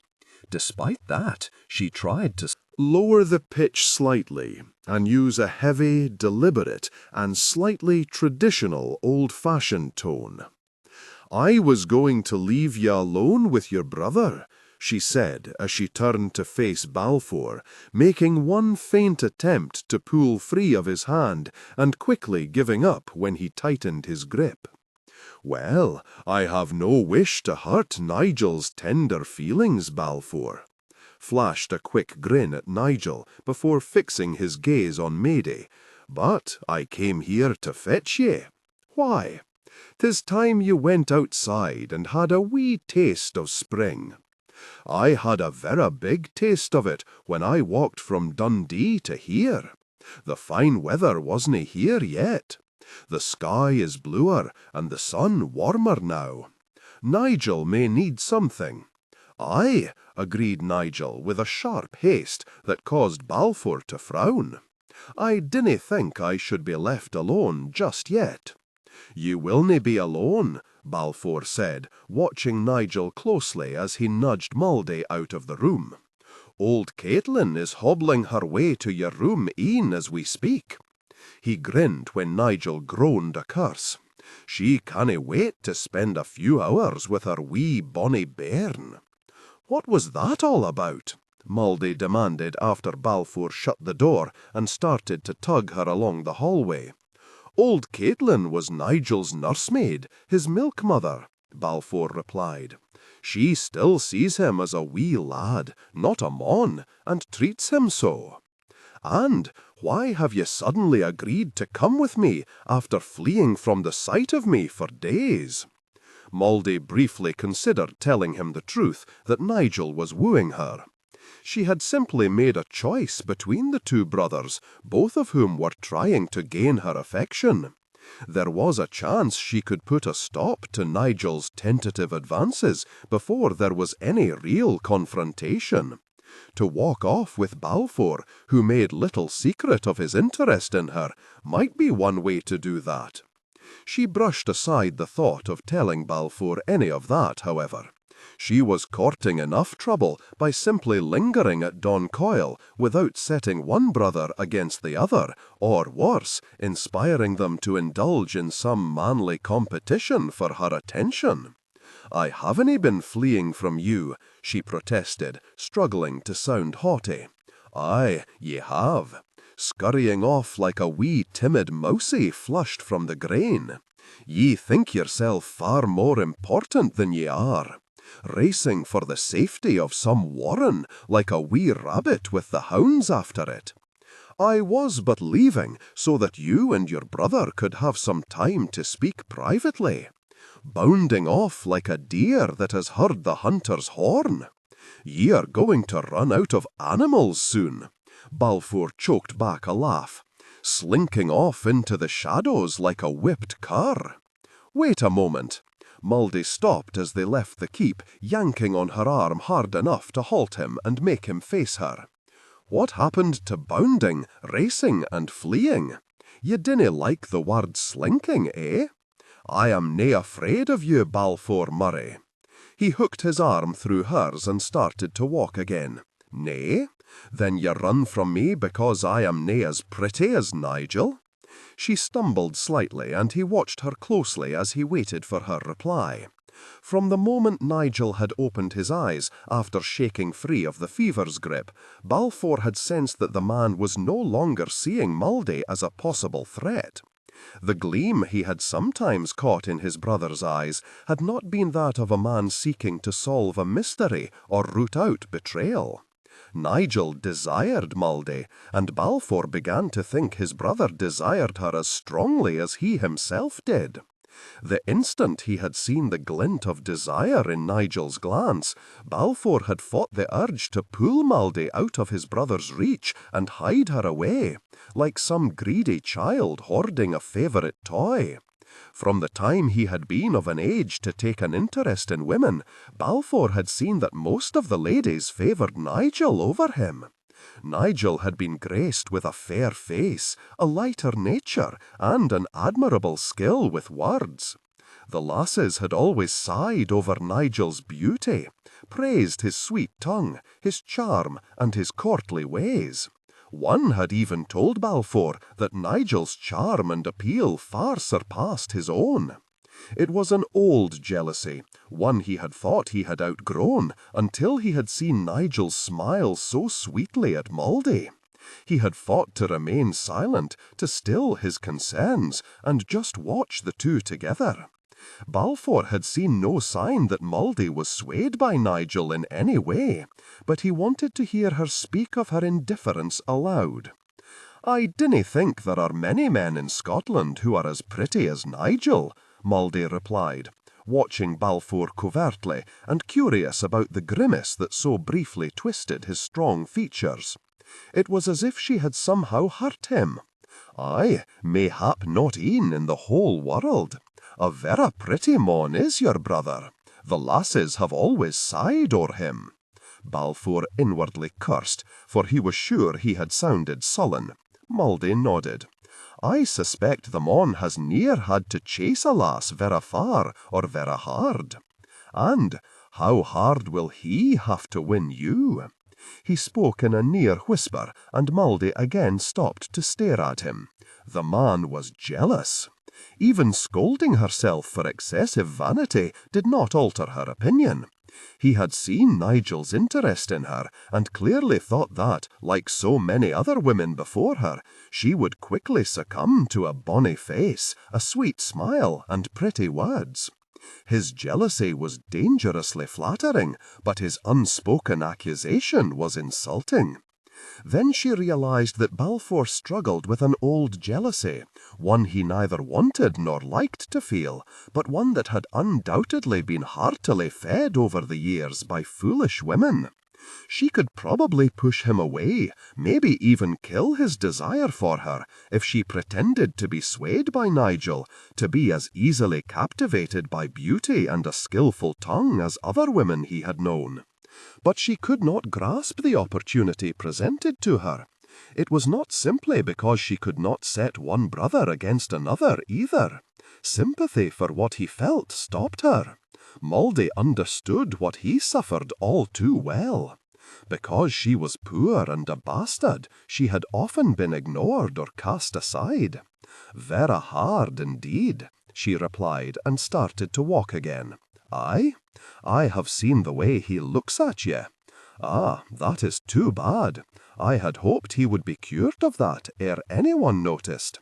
S2: Despite that, she tried to
S1: lower the pitch slightly and use a heavy, deliberate, and slightly traditional old-fashioned tone. "I was going to leave you alone with your brother," she said as she turned to face Balfour, making one faint attempt to pull free of his hand and quickly giving up when he tightened his grip. "Well, I have no wish to hurt Nigel's tender feelings, Balfour," flashed a quick grin at Nigel before fixing his gaze on Maidie, "but I came here to fetch ye. Why? 'Tis time you went outside and had a wee taste of spring. I had a verra big taste of it when I walked from Dundee to here. The fine weather wasna here yet. The sky is bluer and the sun warmer now. Nigel may need something." "Aye," agreed Nigel with a sharp haste that caused Balfour to frown. "I dinna think I should be left alone just yet." "You willna be alone," Balfour said, watching Nigel closely as he nudged Mouldy out of the room. "Old Caitlin is hobbling her way to your room e'en as we speak." He grinned when Nigel groaned a curse. "She canna wait to spend a few hours with her wee bonny bairn." "What was that all about?" Mouldy demanded after Balfour shut the door and started to tug her along the hallway. "Old Caitlin was Nigel's nursemaid, his milk-mother," Balfour replied. "She still sees him as a wee lad, not a mon, and treats him so." "And why have you suddenly agreed to come with me after fleeing from the sight of me for days?" Mouldy briefly considered telling him the truth that Nigel was wooing her. She had simply made a choice between the two brothers, both of whom were trying to gain her affection. There was a chance she could put a stop to Nigel's tentative advances before there was any real confrontation. To walk off with Balfour, who made little secret of his interest in her, might be one way to do that. She brushed aside the thought of telling Balfour any of that, however. She was courting enough trouble by simply lingering at Doncoil without setting one brother against the other, or worse, inspiring them to indulge in some manly competition for her attention. "I haven't been fleeing from you," she protested, struggling to sound haughty. "Aye, ye have. Scurrying off like a wee timid mousie flushed from the grain. Ye think yourself far more important than ye are. Racing for the safety of some warren like a wee rabbit with the hounds after it. I was but leaving so that you and your brother could have some time to speak privately. Bounding off like a deer that has heard the hunter's horn.
S3: "Ye are going to run out of animals soon." Balfour choked back a laugh, slinking off into the shadows like a whipped cur. "Wait a moment." Muldy stopped as they left the keep, yanking on her arm hard enough to halt him and make him face her. "What happened to bounding, racing, and fleeing? Ye dinna like the word slinking, eh? I am nae afraid of you, Balfour Murray." He hooked his arm through hers and started to walk again. "Nay? Then ye run from me because I am nae as pretty as Nigel?" She stumbled slightly, and he watched her closely as he waited for her reply. From the moment Nigel had opened his eyes, after shaking free of the fever's grip, Balfour had sensed that the man was no longer seeing Muldy as a possible threat. The gleam he had sometimes caught in his brother's eyes had not been that of a man seeking to solve a mystery or root out betrayal. Nigel desired Muldy, and Balfour began to think his brother desired her as strongly as he himself did. The instant he had seen the glint of desire in Nigel's glance, Balfour had fought the urge to pull Muldy out of his brother's reach and hide her away, like some greedy child hoarding a favourite toy. From the time he had been of an age to take an interest in women, Balfour had seen that most of the ladies favoured Nigel over him. Nigel had been graced with a fair face, a lighter nature, and an admirable skill with words. The lasses had always sighed over Nigel's beauty, praised his sweet tongue, his charm, and his courtly ways. One had even told Balfour that Nigel's charm and appeal far surpassed his own. It was an old jealousy, one he had thought he had outgrown, until he had seen Nigel smile so sweetly at Muldy. He had fought to remain silent, to still his concerns, and just watch the two together. Balfour had seen no sign that Muldy was swayed by Nigel in any way, but he wanted to hear her speak of her indifference aloud. "I dinna think there are many men in Scotland who are as pretty as Nigel," Muldy replied, watching Balfour covertly and curious about the grimace that so briefly twisted his strong features. It was as if she had somehow hurt him. "Aye, mayhap not een in the whole world. A verra pretty mon is your brother. The lasses have always sighed o'er him." Balfour inwardly cursed, for he was sure he had sounded sullen. Muldy nodded. "I suspect the mon has ne'er had to chase a lass verra far or verra hard. And how hard will he have to win you?" He spoke in a near whisper, and Muldy again stopped to stare at him. The man was jealous. Even scolding herself for excessive vanity did not alter her opinion. He had seen Nigel's interest in her, and clearly thought that, like so many other women before her, she would quickly succumb to a bonny face, a sweet smile, and pretty words. His jealousy was dangerously flattering, but his unspoken accusation was insulting. Then she realized that Balfour struggled with an old jealousy, one he neither wanted nor liked to feel, but one that had undoubtedly been heartily fed over the years by foolish women. She could probably push him away, maybe even kill his desire for her, if she pretended to be swayed by Nigel, to be as easily captivated by beauty and a skilful tongue as other women he had known. But she could not grasp the opportunity presented to her. It was not simply because she could not set one brother against another either. Sympathy for what he felt stopped her. Muldy understood what he suffered all too well. Because she was poor and a bastard, she had often been ignored or cast aside. "Verra hard indeed," she replied, and started to walk again. "Aye? I have seen the way he looks at ye. Ah, that is too bad. I had hoped he would be cured of that ere anyone noticed.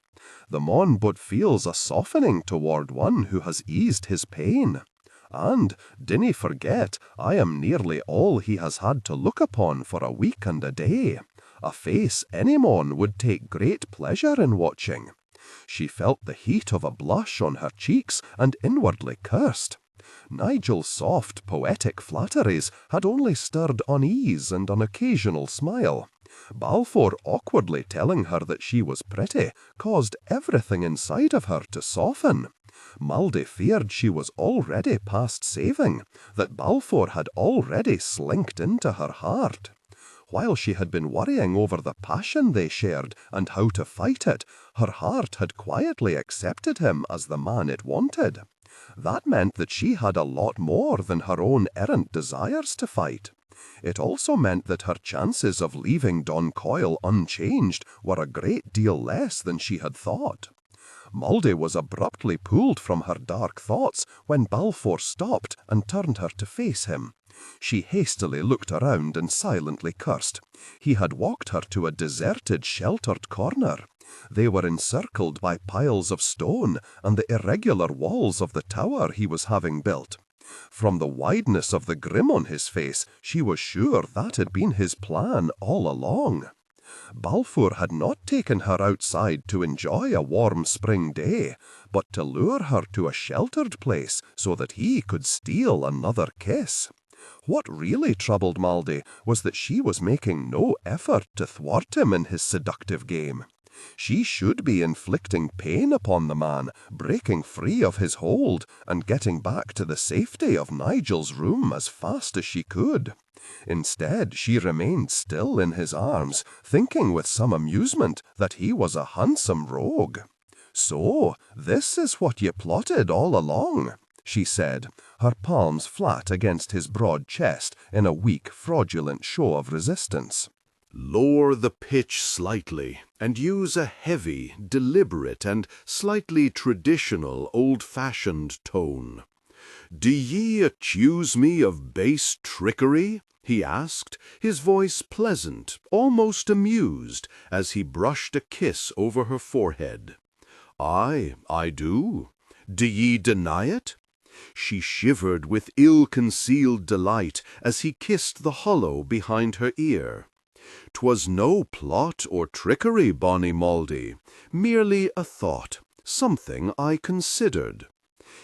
S3: The mon but feels a softening toward one who has eased his pain. And, dinna forget, I am nearly all he has had to look upon for a week and a day. A face any mon would take great pleasure in watching." She felt the heat of a blush on her cheeks and inwardly cursed.
S2: Nigel's soft, poetic flatteries had only stirred unease and an occasional smile. Balfour awkwardly telling her that she was pretty caused everything inside of her to soften. Maldy feared she was already past saving, that Balfour had already slinked into her heart. While she had been worrying over the passion they shared and how to fight it, her heart had quietly accepted him as the man it wanted. That meant that she had a lot more than her own errant desires to fight. It also meant that her chances of leaving Don Coyle unchanged were a great deal less than she had thought. Maldy was abruptly pulled from her dark thoughts when Balfour stopped and turned her to face him. She hastily looked around and silently cursed. He had walked her to a deserted, sheltered corner. They were encircled by piles of stone and the irregular walls of the tower he was having built. From the wideness of the grin on his face, she was sure that had been his plan all along. Balfour had not taken her outside to enjoy a warm spring day, but to lure her to a sheltered place so that he could steal another kiss. What really troubled Maldy was that she was making no effort to thwart him in his seductive game. She should be inflicting pain upon the man, breaking free of his hold, and getting back to the safety of Nigel's room as fast as she could. Instead, she remained still in his arms, thinking with some amusement that he was a handsome rogue. "So, this is what ye plotted all along," she said, her palms flat against his broad chest in a weak, fraudulent show of resistance.
S1: Lower the pitch slightly, and use a heavy, deliberate, and slightly traditional, old-fashioned tone. "Do ye accuse me of base trickery?" he asked, his voice pleasant, almost amused, as he brushed a kiss over her forehead. "Aye, I do. Do ye deny it?" She shivered with ill-concealed delight as he kissed the hollow behind her ear. "'Twas no plot or trickery, bonny Maldy, merely a thought, something I considered."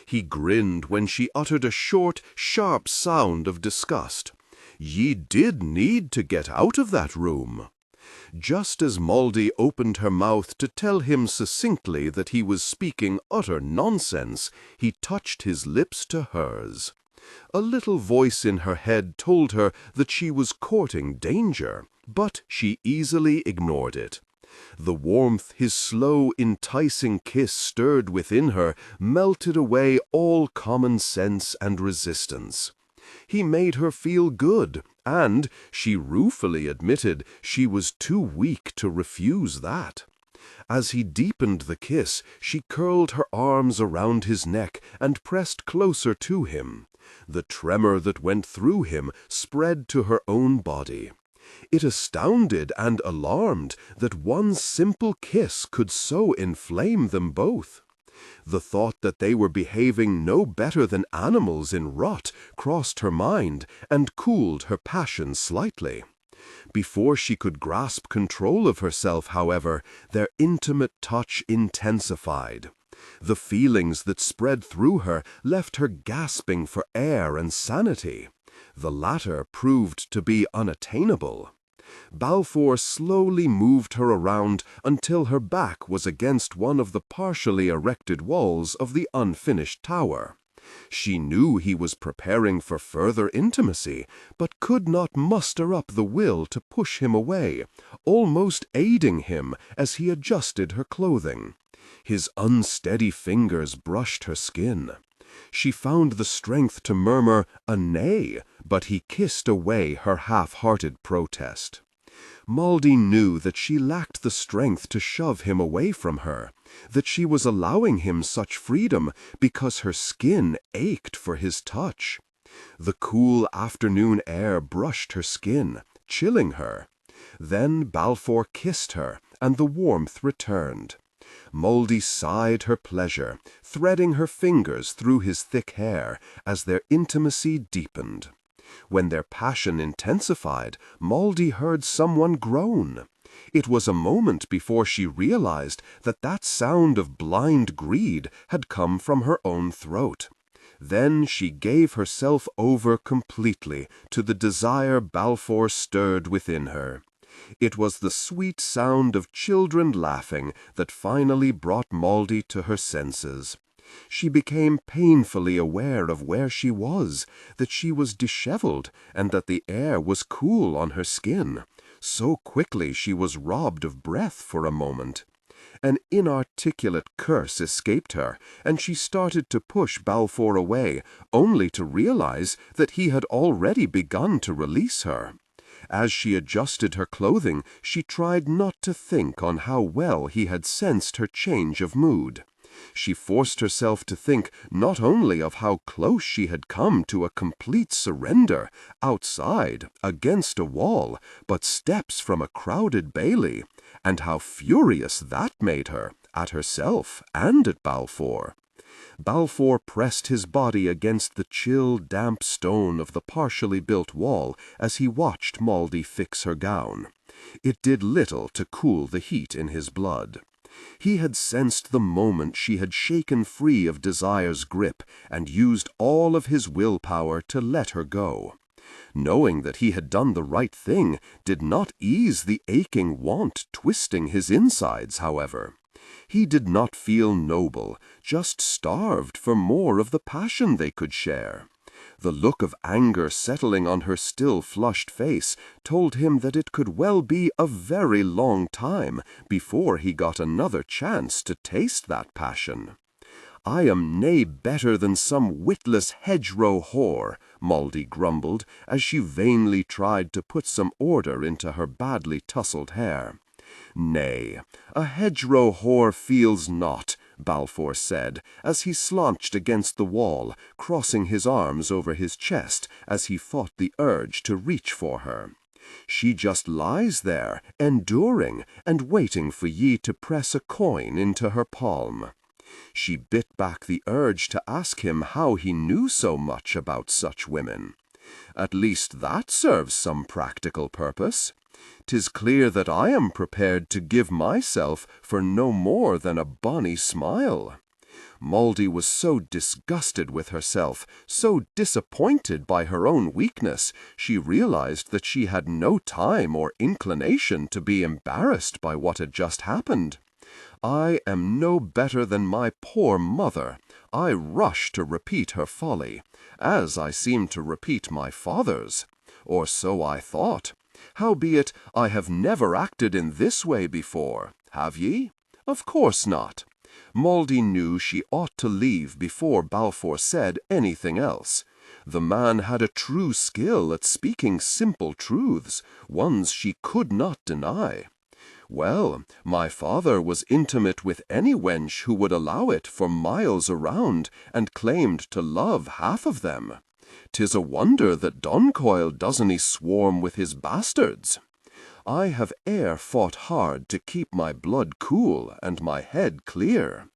S1: He grinned when she uttered a short, sharp sound of disgust. "Ye did need to get out of that room." Just as Maldy opened her mouth to tell him succinctly that he was speaking utter nonsense, he touched his lips to hers. A little voice in her head told her that she was courting danger, but she easily ignored it. The warmth his slow, enticing kiss stirred within her melted away all common sense and resistance. He made her feel good, and, she ruefully admitted, she was too weak to refuse that. As he deepened the kiss, she curled her arms around his neck and pressed closer to him. The tremor that went through him spread to her own body. It astounded and alarmed that one simple kiss could so inflame them both. The thought that they were behaving no better than animals in rut crossed her mind and cooled her passion slightly. Before she could grasp control of herself, however, their intimate touch intensified. The feelings that spread through her left her gasping for air and sanity. The latter proved to be unattainable. Balfour slowly moved her around until her back was against one of the partially erected walls of the unfinished tower. She knew he was preparing for further intimacy, but could not muster up the will to push him away, almost aiding him as he adjusted her clothing. His unsteady fingers brushed her skin. She found the strength to murmur a nay, but he kissed away her half-hearted protest. Maldy knew that she lacked the strength to shove him away from her, that she was allowing him such freedom because her skin ached for his touch. The cool afternoon air brushed her skin, chilling her. Then Balfour kissed her, and the warmth returned. Maldy sighed her pleasure, threading her fingers through his thick hair as their intimacy deepened. When their passion intensified, Maldy heard someone groan. It was a moment before she realized that that sound of blind greed had come from her own throat.
S3: Then she gave herself over completely to the desire Balfour stirred within her. It was the sweet sound of children laughing that finally brought Maudie to her senses. She became painfully aware of where she was, that she was disheveled, and that the air was cool on her skin. So quickly she was robbed of breath for a moment. An inarticulate curse escaped her, and she started to push Balfour away, only to realize that he had already begun to release her. As she adjusted her clothing, she tried not to think on how well he had sensed her change of mood. She forced herself to think not only of how close she had come to a complete surrender, outside, against a wall, but steps from a crowded bailey, and how furious that made her, at herself and at Balfour. Balfour pressed his body against the chill, damp stone of the partially built wall as he watched Maudie fix her gown. It did little to cool the heat in his blood. He had sensed the moment she had shaken free of desire's grip and used all of his willpower to let her go. Knowing that he had done the right thing did not ease the aching want twisting his insides, however. He did not feel noble, just starved for more of the passion they could share. The look of anger settling on her still flushed face told him that it could well be a very long time before he got another chance to taste that passion. "I am nae better than some witless hedgerow whore," Maudie grumbled as she vainly tried to put some order into her badly tousled hair. "Nay, a hedgerow whore feels not," Balfour said, as he slouched against the wall, crossing his arms over his chest as he fought the urge to reach for her. "She just lies there, enduring, and waiting for ye to press a coin into her palm." She bit back the urge to ask him how he knew so much about such women. "At least that serves some practical purpose. 'Tis clear that I am prepared to give myself for no more than a bonny smile." Maudie was so disgusted with herself, so disappointed by her own weakness, she realized that she had no time or inclination to be embarrassed by what had just happened. "I am no better than my poor mother. I rush to repeat her folly, as I seem to repeat my father's. Or so I thought. Howbeit, I have never acted in this way before. Have ye? Of course not." Maudie knew she ought to leave before Balfour said anything else. The man had a true skill at speaking simple truths, ones she could not deny. "Well, my father was intimate with any wench who would allow it for miles around, and claimed to love half of them. 'Tis a wonder that Doncoil doesn't swarm with his bastards. I have e'er fought hard to keep my blood cool and my head clear."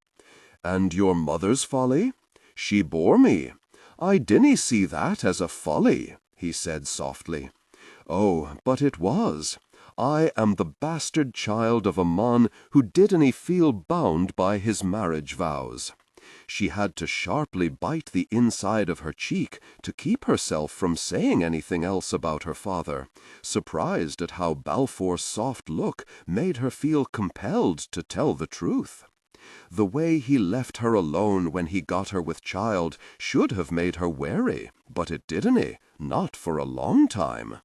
S3: "And your mother's folly? She bore me. I dinna see that as a folly," he said softly. "Oh, but it was. I am the bastard child of a man who didn't feel bound by his marriage vows." She had to sharply bite the inside of her cheek to keep herself from saying anything else about her father, surprised at how Balfour's soft look made her feel compelled to tell the truth. The way he left her alone when he got her with child should have made her wary, but it didn't, not for a long time.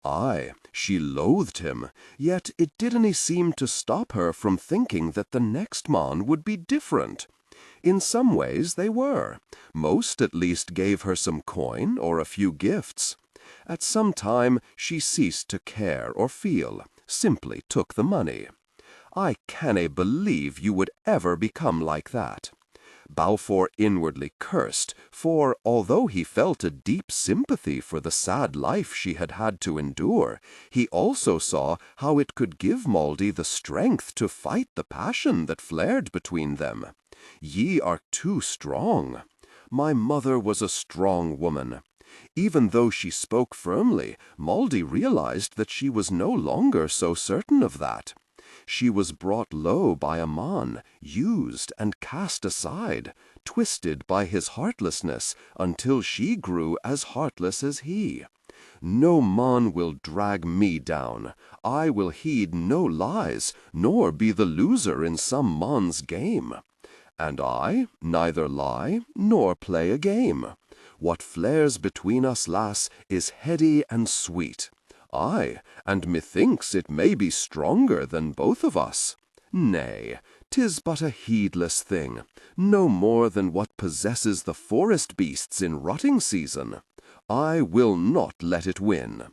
S3: Aye, she loathed him, yet it didn't seem to stop her from thinking that the next man would be different. In some ways they were. Most at least gave her some coin or a few gifts. At some time she ceased to care or feel, simply took the money. "I canna believe you would ever become like that." Balfour inwardly cursed, for although he felt a deep sympathy for the sad life she had had to endure, he also saw how it could give Maudie the strength to fight the passion that flared between them. "Ye are too strong." My mother was a strong woman. Even though she spoke firmly, Maudie realized that she was no longer so certain of that. She was brought low by a man, used and cast aside, twisted by his heartlessness, until she grew as heartless as he. No man will drag me down. I will heed no lies, nor be the loser in some man's game. And I neither lie nor play a game. What flares between us, lass, is heady and sweet. Aye, and methinks it may be stronger than both of us. Nay, 'tis but a heedless thing, no more than what possesses the forest beasts in rutting season. I will not let it win.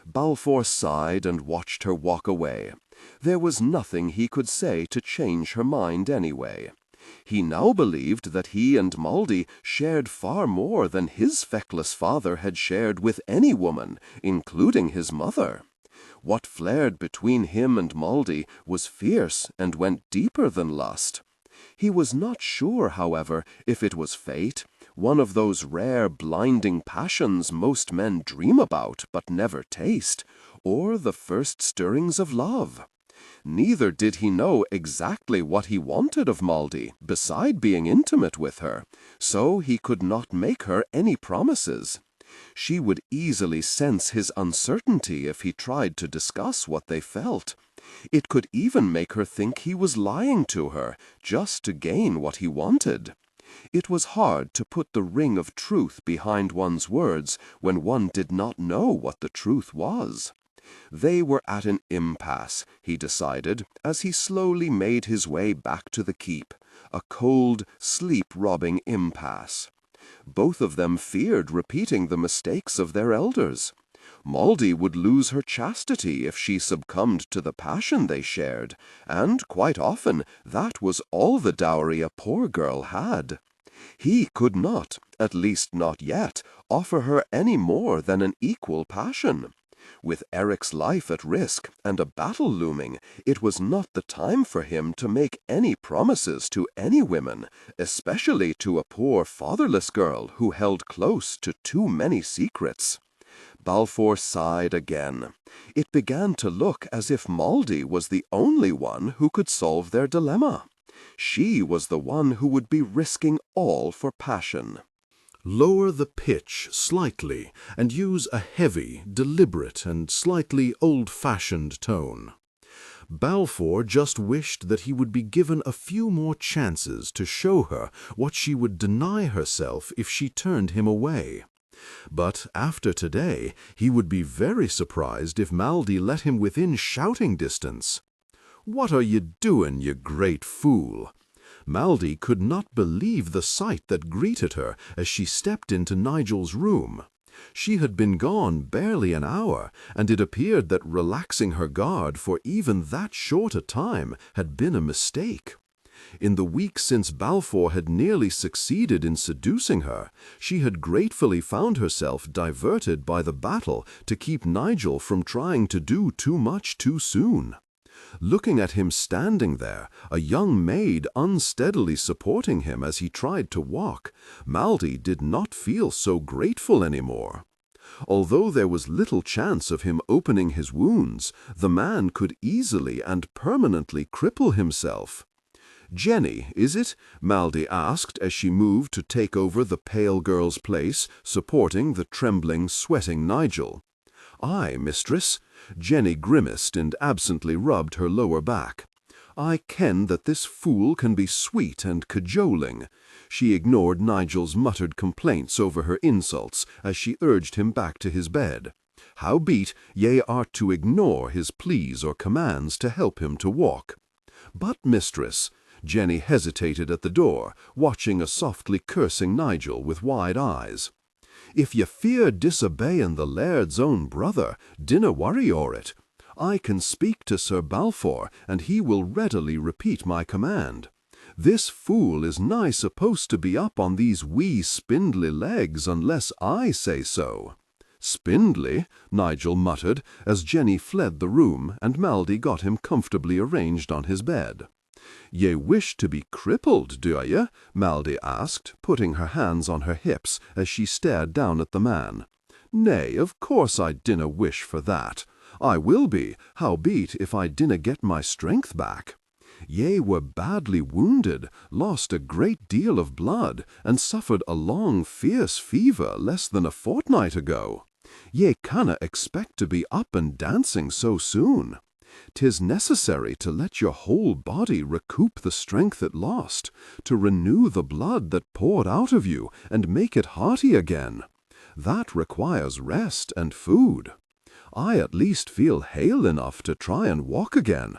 S3: Balfour sighed and watched her walk away. There was nothing he could say to change her mind anyway. He now believed that he and Mouldy shared far more than his feckless father had shared with any woman, including his mother. What flared between him and Mouldy was fierce and went deeper than lust. He was not sure, however, if it was fate, one of those rare blinding passions most men dream about but never taste, or the first stirrings of love. Neither did he know exactly what he wanted of Mouldy, beside being intimate with her, so he could not make her any promises. She would easily sense his uncertainty if he tried to discuss what they felt. It could even make her think he was lying to her, just to gain what he wanted. It was hard to put the ring of truth behind one's words when one did not know what the truth was. They were at an impasse, he decided, as he slowly made his way back to the keep, a cold, sleep-robbing impasse. Both of them feared repeating the mistakes of their elders. Mouldy would lose her chastity if she succumbed to the passion they shared, and quite often that was all the dowry a poor girl had. He could not, at least not yet, offer her any more than an equal passion. With Eric's life at risk and a battle looming, it was not the time for him to make any promises to any women, especially to a poor fatherless girl who held close to too many secrets. Balfour sighed again. It began to look as if Mouldy was the only one who could solve their dilemma. She was the one who would be risking all for passion.
S1: Lower the pitch slightly and use a heavy, deliberate, and slightly old-fashioned tone. Balfour just wished that he would be given a few more chances to show her what she would deny herself if she turned him away. But after today, he would be very surprised if Mouldy let him within shouting distance. "What are you doing, you great fool?" Mouldy could not believe the sight that greeted her as she stepped into Nigel's room. She had been gone barely an hour, and it appeared that relaxing her guard for even that short a time had been a mistake. In the week since Balfour had nearly succeeded in seducing her, she had gratefully found herself diverted by the battle to keep Nigel from trying to do too much too soon. Looking at him standing there, a young maid unsteadily supporting him as he tried to walk, Mouldy did not feel so grateful anymore. Although there was little chance of him opening his wounds, the man could easily and permanently cripple himself. "Jenny, is it?" Mouldy asked as she moved to take over the pale girl's place, supporting the trembling, sweating Nigel. "Aye, mistress." Jenny grimaced and absently rubbed her lower back. "I ken that this fool can be sweet and cajoling." She ignored Nigel's muttered complaints over her insults as she urged him back to his bed. "Howbeit, ye are to ignore his pleas or commands to help him to walk." "But, mistress," Jenny hesitated at the door, watching a softly cursing Nigel with wide eyes. "If ye fear disobeying the laird's own brother, dinna worry o'er it. I can speak to Sir Balfour, and he will readily repeat my command. This fool is nigh supposed to be up on these wee spindly legs unless I say so." "Spindly?" Nigel muttered as Jenny fled the room and Mouldy got him comfortably arranged on his bed. "Ye wish to be crippled, do ye?" Mouldy asked, putting her hands on her hips as she stared down at the man. "Nay, of course I dinna wish for that.
S3: I will be, howbeit, if I dinna get my strength back. Ye were badly wounded, lost a great deal of blood, and suffered a long, fierce fever less than a fortnight ago. Ye canna expect to be up and dancing so soon. 'Tis necessary to let your whole body recoup the strength it lost, to renew the blood that poured out of you, and make it hearty again. That requires rest and food. I at least feel hale enough to try and walk again.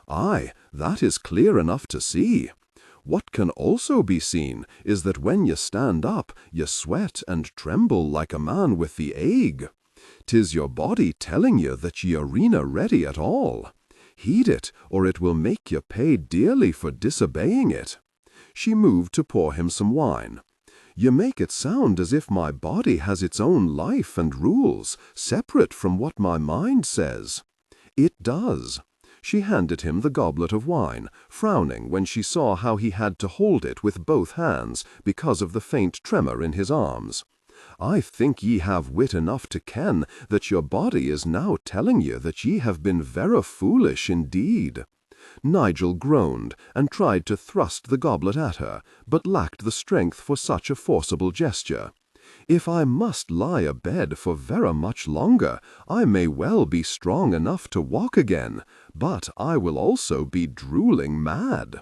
S3: Aye, that is clear enough to see. What can also be seen is that when ye stand up, ye sweat and tremble like a man with the ague. 'Tis your body telling you that ye arena ready at all. Heed it, or it will make ye pay dearly for disobeying it. She moved to pour him some wine. You make it sound as if my body has its own life and rules, separate from what my mind says. It does. She handed him the goblet of wine, frowning when she saw how he had to hold it with both hands because of the faint tremor in his arms. I think ye have wit enough to ken that your body is now telling you that ye have been vera foolish indeed. Nigel groaned and tried to thrust the goblet at her, but lacked the strength for such a forcible gesture. If I must lie abed for vera much longer, I may well be strong enough to walk again, but I will also be drooling mad.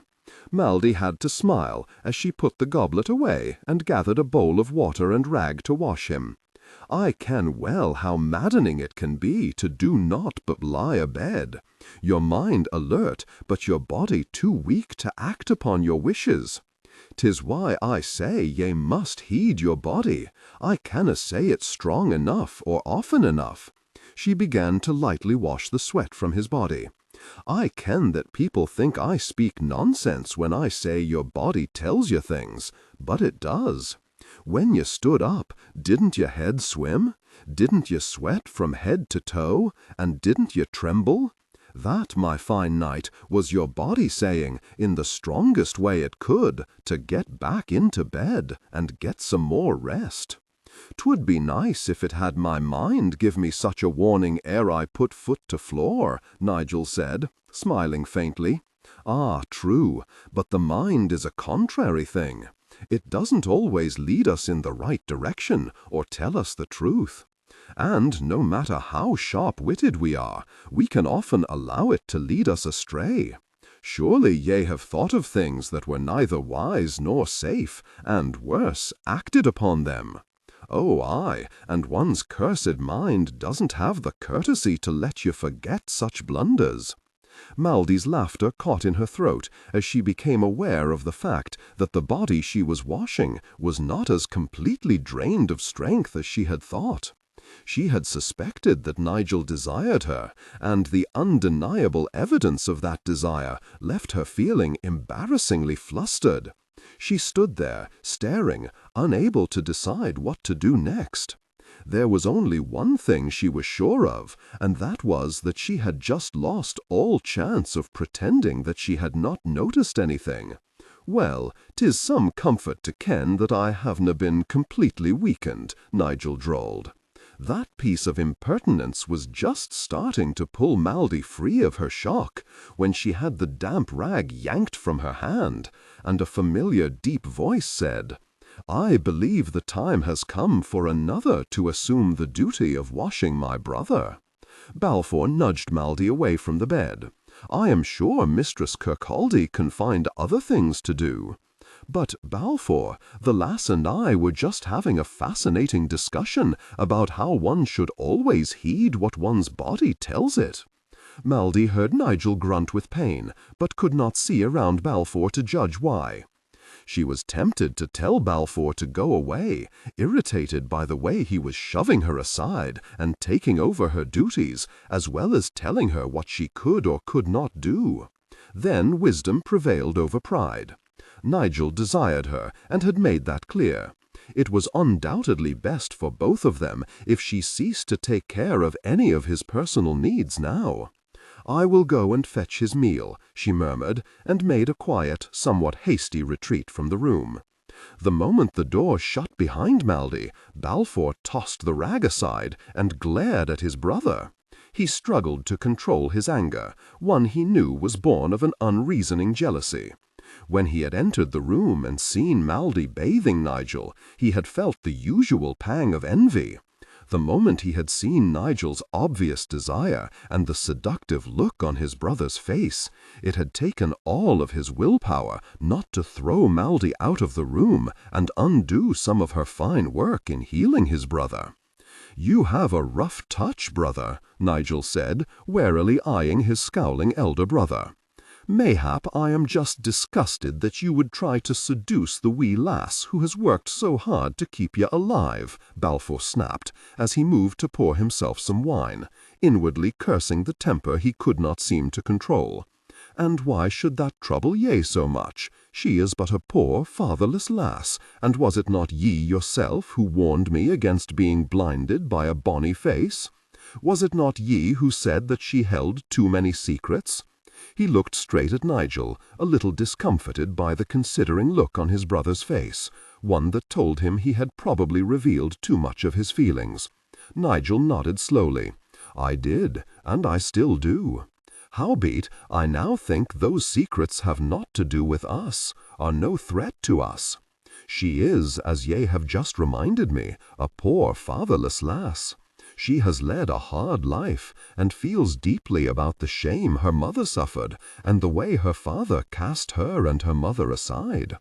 S3: Maldy had to smile as she put the goblet away and gathered a bowl of water and rag to wash him. I ken well how maddening it can be to do naught but lie abed. Your mind alert, but your body too weak to act upon your wishes. 'Tis why I say ye must heed your body. I canna say it strong enough or often enough. She began to lightly wash the sweat from his body. I ken that people think I speak nonsense when I say your body tells you things, but it does. When you stood up, didn't your head swim? Didn't you sweat from head to toe? And didn't you tremble? That, my fine knight, was your body saying, in the strongest way it could, to get back into bed and get some more rest. 'Twould be nice if it had my mind give me such a warning ere I put foot to floor, Nigel said, smiling faintly. Ah, true, but the mind is a contrary thing. It doesn't always lead us in the right direction or tell us the truth. And no matter how sharp-witted we are, we can often allow it to lead us astray. Surely ye have thought of things that were neither wise nor safe, and worse, acted upon them. Oh, aye, and one's cursed mind doesn't have the courtesy to let you forget such blunders. Maldy's laughter caught in her throat as she became aware of the fact that the body she was washing was not as completely drained of strength as she had thought. She had suspected that Nigel desired her, and the undeniable evidence of that desire left her feeling embarrassingly flustered. She stood there, staring, unable to decide what to do next. There was only one thing she was sure of, and that was that she had just lost all chance of pretending that she had not noticed anything. Well, 'tis some comfort to ken that I havena been completely weakened, Nigel drawled. That piece of impertinence was just starting to pull Maldy free of her shock when she had the damp rag yanked from her hand, and a familiar deep voice said, "I believe the time has come for another to assume the duty of washing my brother." Balfour nudged Maldy away from the bed. "I am sure Mistress Kirkcaldy can find other things to do." "But, Balfour, the lass and I were just having a fascinating discussion about how one should always heed what one's body tells it." Maldy heard Nigel grunt with pain, but could not see around Balfour to judge why. She was tempted to tell Balfour to go away, irritated by the way he was shoving her aside and taking over her duties, as well as telling her what she could or could not do. Then wisdom prevailed over pride. Nigel desired her, and had made that clear. It was undoubtedly best for both of them if she ceased to take care of any of his personal needs now. "I will go and fetch his meal," she murmured, and made a quiet, somewhat hasty retreat from the room. The moment the door shut behind Maldy, Balfour tossed the rag aside and glared at his brother. He struggled to control his anger, one he knew was born of an unreasoning jealousy. When he had entered the room and seen Maldy bathing Nigel, he had felt the usual pang of envy. The moment he had seen Nigel's obvious desire and the seductive look on his brother's face, it had taken all of his willpower not to throw Maldy out of the room and undo some of her fine work in healing his brother. "You have a rough touch, brother," Nigel said, warily eyeing his scowling elder brother. "Mayhap I am just disgusted that you would try to seduce the wee lass who has worked so hard to keep ye alive," Balfour snapped, as he moved to pour himself some wine, inwardly cursing the temper he could not seem to control. "And why should that trouble ye so much? She is but a poor, fatherless lass, and was it not ye yourself who warned me against being blinded by a bonny face? Was it not ye who said that she held too many secrets?" He looked straight at Nigel, a little discomfited by the considering look on his brother's face, one that told him he had probably revealed too much of his feelings. Nigel nodded slowly. "I did, and I still do. Howbeit, I now think those secrets have naught to do with us, are no threat to us. She is, as ye have just reminded me, a poor fatherless lass. She has led a hard life, and feels deeply about the shame her mother suffered, and the way her father cast her and her mother aside.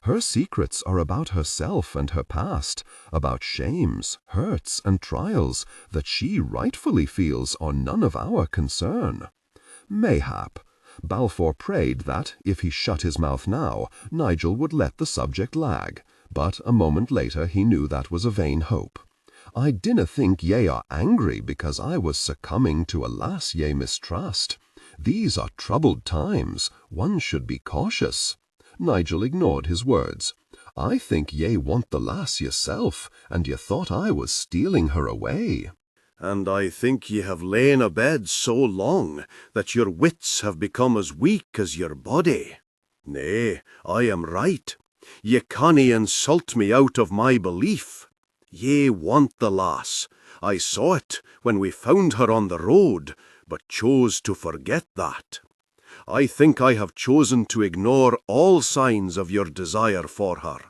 S3: Her secrets are about herself and her past, about shames, hurts, and trials that she rightfully feels are none of our concern. Mayhap." Balfour prayed that, if he shut his mouth now, Nigel would let the subject lag, but a moment later he knew that was a vain hope. "I dinna think ye are angry because I was succumbing to a lass ye mistrust. These are troubled times. One should be cautious." Nigel ignored his words. "I think ye want the lass yourself, and ye thought I was stealing her away."
S1: "And I think ye have lain abed so long that your wits have become as weak as your body. Nay, I am right. Ye cannae insult me out of my belief. Ye want the lass. I saw it when we found her on the road, but chose to forget that. I think I have chosen to ignore all signs of your desire for her.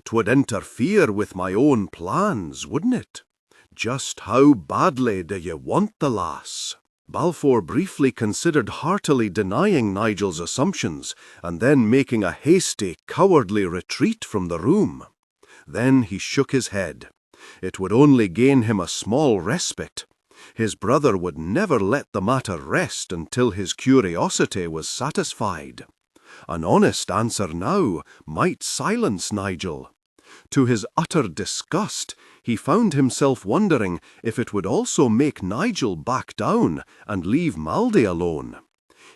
S1: 'Twould interfere with my own plans, wouldn't it? Just how badly do ye want the lass?" Balfour briefly considered heartily denying Nigel's assumptions, and then making a hasty, cowardly retreat from the room. Then he shook his head. It would only gain him a small respite. His brother would never let the matter rest until his curiosity was satisfied. An honest answer now might silence Nigel. To his utter disgust, he found himself wondering if it would also make Nigel back down and leave Maldy alone.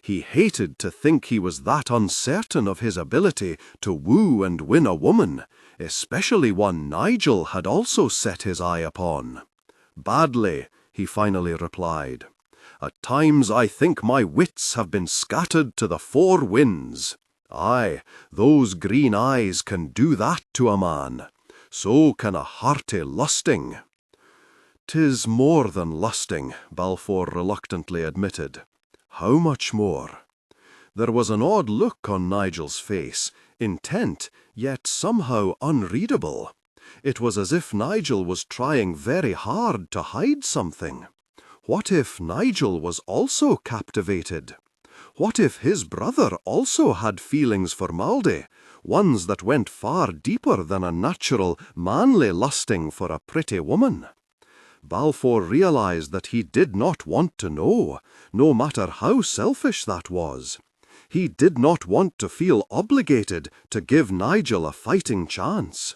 S1: He hated to think he was that uncertain of his ability to woo and win a woman, especially one Nigel had also set his eye upon. "Badly," he finally replied. "At times I think my wits have been scattered to the four winds. Aye, those green eyes can do that to a man. So can a hearty lusting." "'Tis more than lusting," Balfour reluctantly admitted. "How much more?" There was an odd look on Nigel's face, intent, yet somehow unreadable. It was as if Nigel was trying very hard to hide something. What if Nigel was also captivated? What if his brother also had feelings for Maldy, ones that went far deeper than a natural, manly lusting for a pretty woman? Balfour realized that he did not want to know, no matter how selfish that was. He did not want to feel obligated to give Nigel a fighting chance.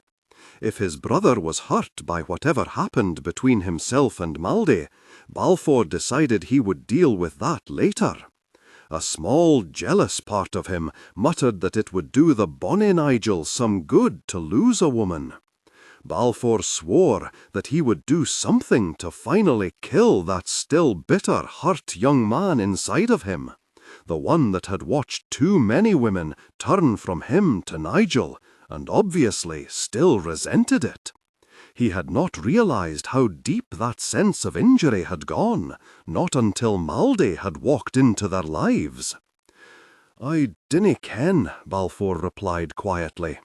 S1: If his brother was hurt by whatever happened between himself and Maldy, Balfour decided he would deal with that later. A small, jealous part of him muttered that it would do the bonny Nigel some good to lose a woman. Balfour swore that he would do something to finally kill that still bitter, hurt young man inside of him, the one that had watched too many women turn from him to Nigel, and obviously still resented it.
S2: He had not realized how deep that sense of injury had gone, not until Maldy had walked into their lives. "I dinna ken," Balfour replied quietly.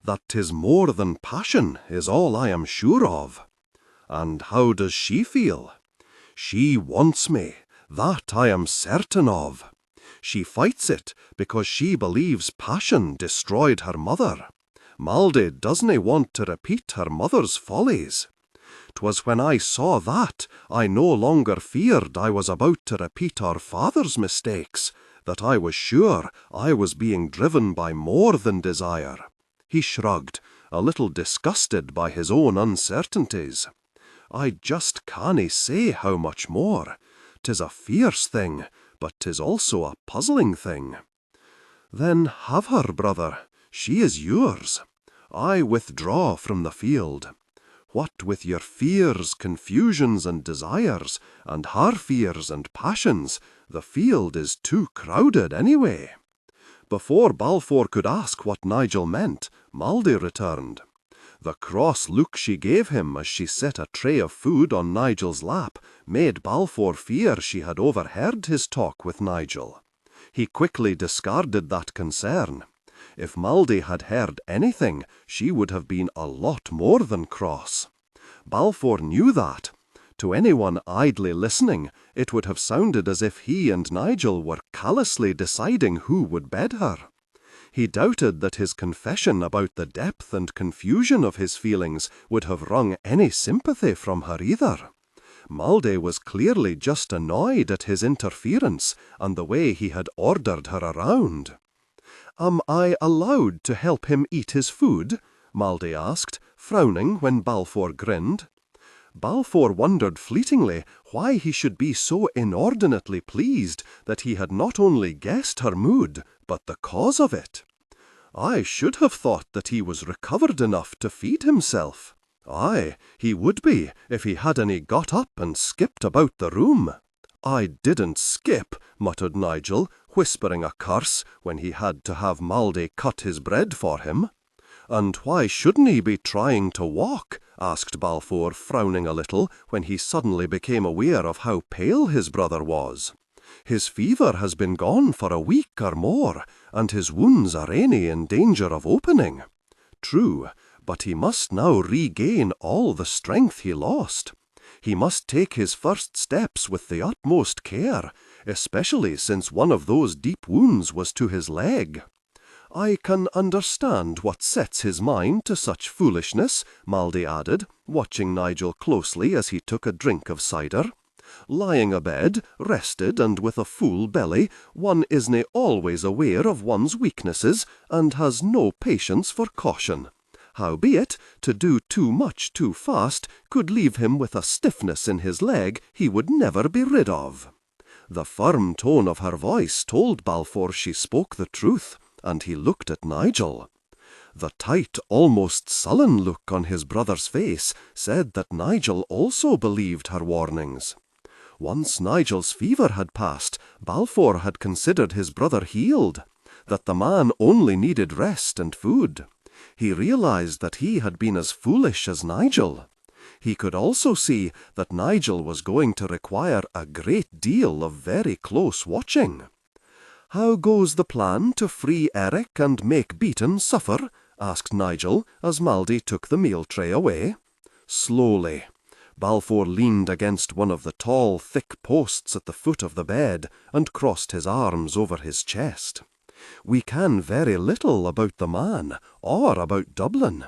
S2: "That 'tis more than passion is all I am sure of." "And how does she feel?" "She wants me, that I am certain of. She fights it because she believes passion destroyed her mother. Maldy doesna want to repeat her mother's follies. 'Twas when I saw that I no longer feared I was about to repeat our father's mistakes, that I was sure I was being driven by more than desire." He shrugged, a little disgusted by his own uncertainties. "I just cannae say how much more. 'Tis a fierce thing, but 'tis also a puzzling thing." "Then have her, brother. She is yours. I withdraw from the field. What with your fears, confusions, and desires, and her fears and passions, the field is too crowded anyway." Before Balfour could ask what Nigel meant, Maldy returned. The cross look she gave him as she set a tray of food on Nigel's lap made Balfour fear she had overheard his talk with Nigel. He quickly discarded that concern. If Maldy had heard anything, she would have been a lot more than cross. Balfour knew that. To anyone idly listening, it would have sounded as if he and Nigel were callously deciding who would bed her. He doubted that his confession about the depth and confusion of his feelings would have wrung any sympathy from her either. Maldy was clearly just annoyed at his interference and the way he had ordered her around. "Am I allowed to help him eat his food?" Maldy asked, frowning when Balfour grinned. Balfour wondered fleetingly why he should be so inordinately pleased that he had not only guessed her mood, but the cause of it. "I should have thought that he was recovered enough to feed himself." "Aye, he would be if he hadn't got up and skipped about the room." "I didn't skip," muttered Nigel, whispering a curse when he had to have Maldy cut his bread for him. "And why shouldn't he be trying to walk?" asked Balfour, frowning a little when he suddenly became aware of how pale his brother was. "His fever has been gone for a week or more, and his wounds are any in danger of opening." "True, but he must now regain all the strength he lost. He must take his first steps with the utmost care, especially since one of those deep wounds was to his leg." "I can understand what sets his mind to such foolishness," Maldy added, watching Nigel closely as he took a drink of cider. "Lying abed, rested and with a full belly, one isna always aware of one's weaknesses, and has no patience for caution. Howbeit, to do too much too fast could leave him with a stiffness in his leg he would never be rid of." The firm tone of her voice told Balfour she spoke the truth, and he looked at Nigel. The tight, almost sullen look on his brother's face said that Nigel also believed her warnings. Once Nigel's fever had passed, Balfour had considered his brother healed, that the man only needed rest and food. He realized that he had been as foolish as Nigel. He could also see that Nigel was going to require a great deal of very close watching. "How goes the plan to free Eric and make Beaton suffer?" asked Nigel as Maldy took the meal tray away. Slowly. Balfour leaned against one of the tall, thick posts at the foot of the bed and crossed his arms over his chest. "We can very little about the man, or about Dublin.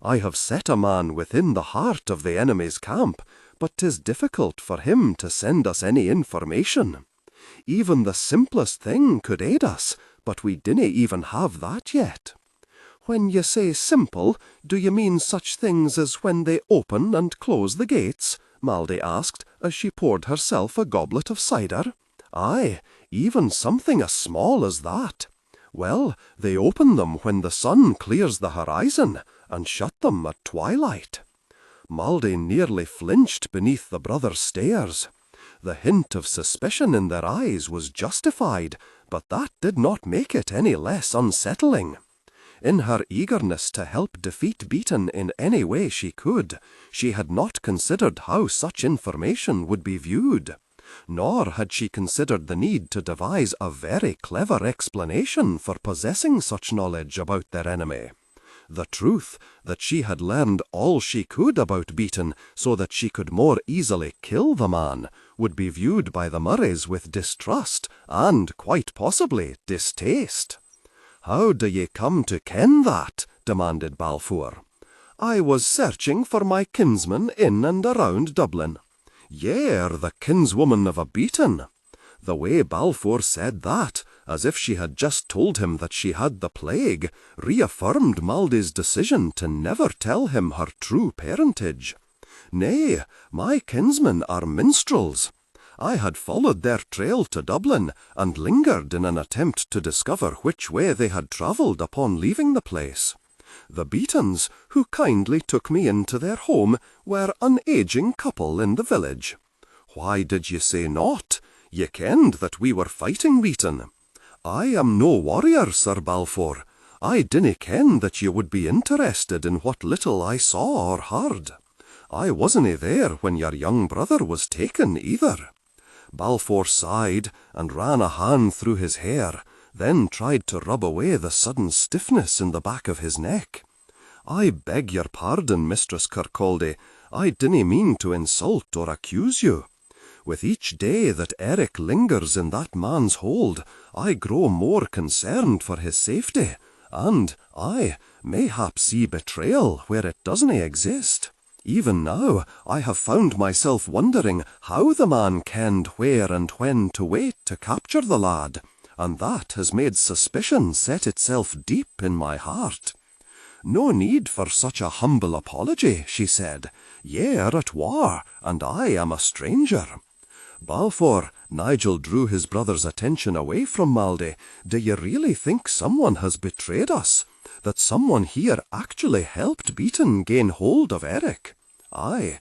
S2: I have set a man within the heart of the enemy's camp, but 'tis difficult for him to send us any information. Even the simplest thing could aid us, but we dinna even have that yet." "When you say simple, do you mean such things as when they open and close the gates?" Maldy asked, as she poured herself a goblet of cider. "Aye, even something as small as that. Well, they open them when the sun clears the horizon, and shut them at twilight." Maldy nearly flinched beneath the brother's stares. The hint of suspicion in their eyes was justified, but that did not make it any less unsettling. In her eagerness to help defeat Beaton in any way she could, she had not considered how such information would be viewed. Nor had she considered the need to devise a very clever explanation for possessing such knowledge about their enemy. The truth that she had learned all she could about Beaton so that she could more easily kill the man would be viewed by the Murrays with distrust and, quite possibly, distaste. "How do ye come to ken that?" demanded Balfour. "I was searching for my kinsman in and around Dublin." "Ye're the kinswoman of a Beaton." The way Balfour said that, as if she had just told him that she had the plague, reaffirmed Maldy's decision to never tell him her true parentage. "Nay, my kinsmen are minstrels. I had followed their trail to Dublin, and lingered in an attempt to discover which way they had travelled upon leaving the place. The Beatons, who kindly took me into their home, were an ageing couple in the village." "Why did ye say naught? Ye kenned that we were fighting Beaton." "I am no warrior, Sir Balfour. I dinna ken that ye would be interested in what little I saw or heard. I wasna there when your young brother was taken either." Balfour sighed and ran a hand through his hair, then tried to rub away the sudden stiffness in the back of his neck. "I beg your pardon, Mistress Kirkcaldy. I dinna mean to insult or accuse you. With each day that Eric lingers in that man's hold, I grow more concerned for his safety, and I mayhap see betrayal where it doesn't exist. Even now, I have found myself wondering how the man kenned where and when to wait to capture the lad, and that has made suspicion set itself deep in my heart." "No need for such a humble apology," she said. "Ye're at war, and I am a stranger." "Balfour," Nigel drew his brother's attention away from Maldy, "do you really think someone has betrayed us? That someone here actually helped Beaton gain hold of Eric? I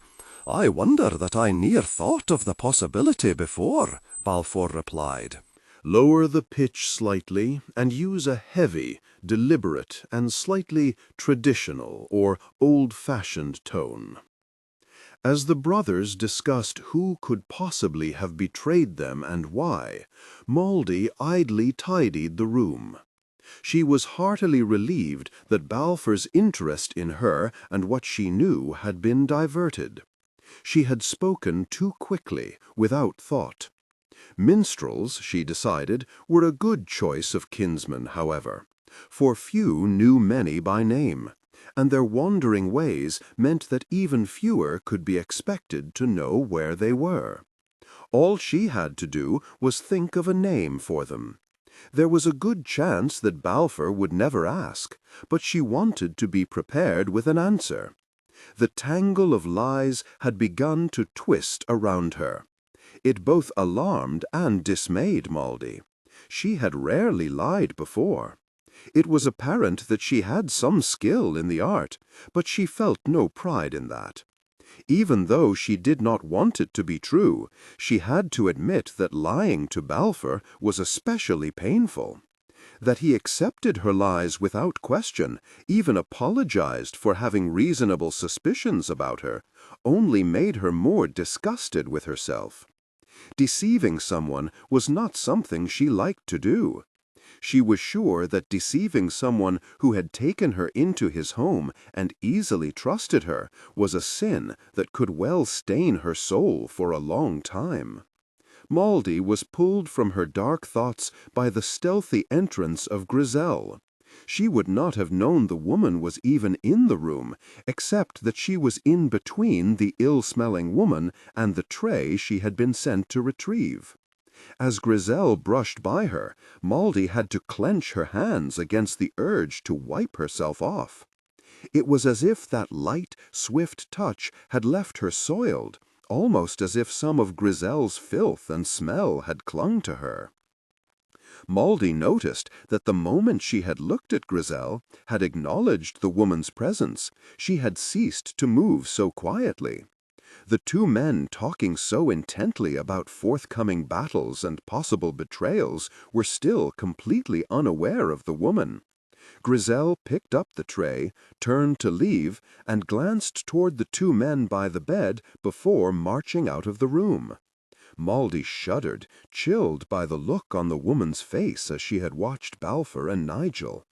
S2: wonder that I ne'er thought of the possibility before," Balfour replied.
S1: Lower the pitch slightly and use a heavy, deliberate, and slightly traditional or old-fashioned tone. As the brothers discussed who could possibly have betrayed them and why, Maldy idly tidied the room. She was heartily relieved that Balfour's interest in her and what she knew had been diverted. She had spoken too quickly, without thought. Minstrels, she decided, were a good choice of kinsmen, however, for few knew many by name, and their wandering ways meant that even fewer could be expected to know where they were. All she had to do was think of a name for them. There was a good chance that Balfour would never ask, but she wanted to be prepared with an answer. The tangle of lies had begun to twist around her. It both alarmed and dismayed Maldy. She had rarely lied before. It was apparent that she had some skill in the art, but she felt no pride in that. Even though she did not want it to be true, she had to admit that lying to Balfour was especially painful. That he accepted her lies without question, even apologized for having reasonable suspicions about her, only made her more disgusted with herself. Deceiving someone was not something she liked to do. She was sure that deceiving someone who had taken her into his home and easily trusted her was a sin that could well stain her soul for a long time. Maldy was pulled from her dark thoughts by the stealthy entrance of Grisel. She would not have known the woman was even in the room, except that she was in between the ill-smelling woman and the tray she had been sent to retrieve. As Grisel brushed by her, Maldy had to clench her hands against the urge to wipe herself off. It was as if that light, swift touch had left her soiled, almost as if some of Grisel's filth and smell had clung to her. Maldy noticed that the moment she had looked at Grisel, had acknowledged the woman's presence, she had ceased to move so quietly. The two men talking so intently about forthcoming battles and possible betrayals were still completely unaware of the woman.
S3: Grizzel picked up the tray, turned to leave, and glanced toward the two men by the bed before marching out of the room. Maldy shuddered, chilled by the look on the woman's face as she had watched Balfour and Nigel.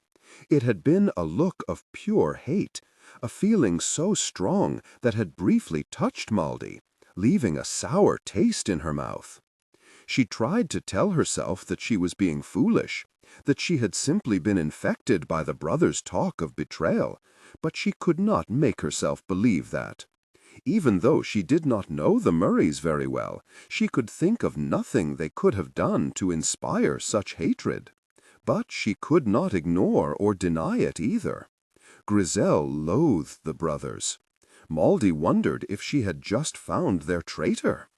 S3: It had been a look of pure hate, a feeling so strong that had briefly touched Maldy, leaving a sour taste in her mouth. She tried to tell herself that she was being foolish, that she had simply been infected by the brothers' talk of betrayal, but she could not make herself believe that. Even though she did not know the Murrays very well, she could think of nothing they could have done to inspire such hatred. But she could not ignore or deny it either. Grizzel loathed the brothers. Maldy wondered if she had just found their traitor.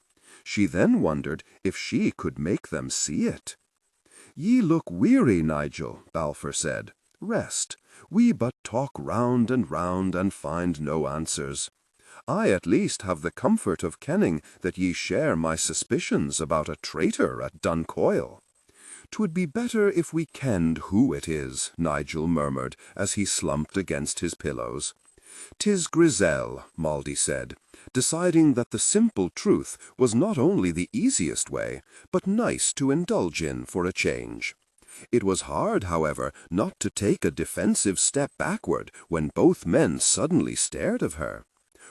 S3: She then wondered if she could make them see it. "Ye look weary, Nigel," Balfour said. "Rest. We but talk round and find no answers. I at least have the comfort of kenning that ye share my suspicions about a traitor at Duncoyle." "'Twould be better if we kenned who it is," Nigel murmured as he slumped against his pillows. "'Tis Grizzel," Maldy said, deciding that the simple truth was not only the easiest way, but nice to indulge in for a change. It was hard, however, not to take a defensive step backward when both men suddenly stared at her.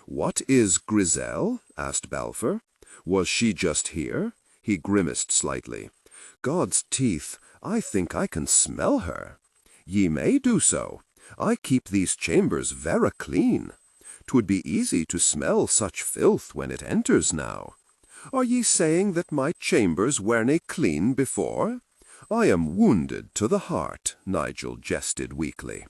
S3: "What is Grizzel?" asked Balfour. "Was she just here?" He grimaced slightly. "God's teeth, I think I can smell her." "Ye may do so. I keep these chambers vera clean. 'Twould be easy to smell such filth when it enters now. Are ye saying that my chambers werena clean before?" "I am wounded to the heart," Nigel jested weakly.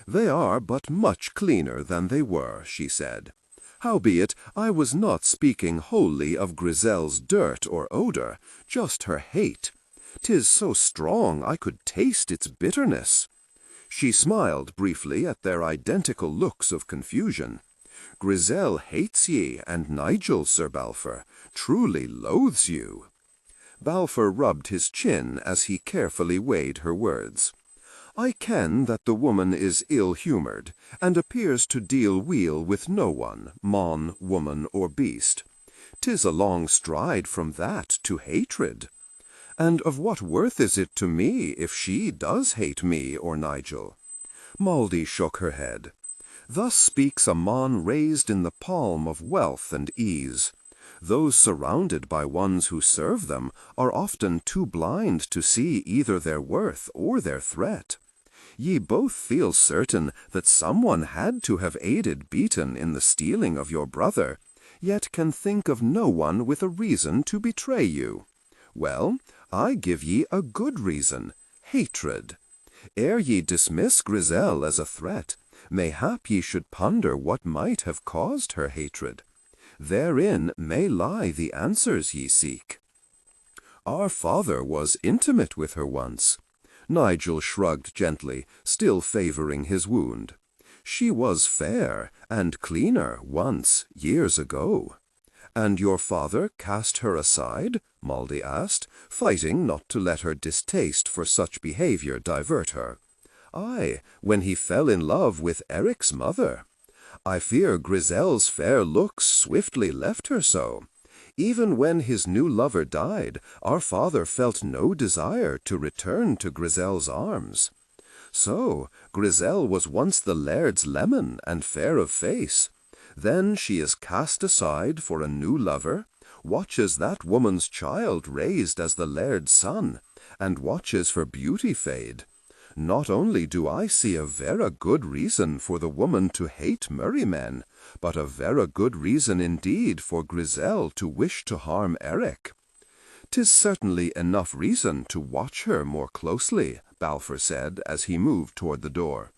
S3: "They are but much cleaner than they were," she said. "Howbeit, I was not speaking wholly of Grizel's dirt or odour, just her hate. 'Tis so strong I could taste its bitterness." She smiled briefly at their identical looks of confusion. "Grizzel hates ye, and Nigel, Sir Balfour, truly loathes you." Balfour rubbed his chin as he carefully weighed her words. "I ken that the woman is ill-humoured, and appears to deal weel with no one, mon, woman, or beast. 'Tis a long stride from that to hatred. And of what worth is it to me if she does hate me or Nigel?" Maldy shook her head. "Thus speaks a mon raised in the palm of wealth and ease. Those surrounded by ones who serve them are often too blind to see either their worth or their threat. Ye both feel certain that someone had to have aided Beaton in the stealing of your brother, yet can think of no one with a reason to betray you. Well, I give ye a good reason, hatred. Ere ye dismiss Grizzel as a threat, mayhap ye should ponder what might have caused her hatred. Therein may lie the answers ye seek. Our father was intimate with her once." Nigel shrugged gently, still favouring his wound. "She was fair and cleaner once, years ago." "And your father cast her aside?" Maldy asked, fighting not to let her distaste for such behaviour divert her. "Aye, when he fell in love with Eric's mother. I fear Grizel's fair looks swiftly left her so. Even when his new lover died, our father felt no desire to return to Grizel's arms. So, Grizzel was once the laird's leman and fair of face. Then she is cast aside for a new lover, watches that woman's child raised as the laird's son, and watches her beauty fade. Not only do I see a vera good reason for the woman to hate Murray men, but a vera good reason indeed for Grizzel to wish to harm Eric." "'Tis certainly enough reason to watch her more closely," Balfour said as he moved toward the door.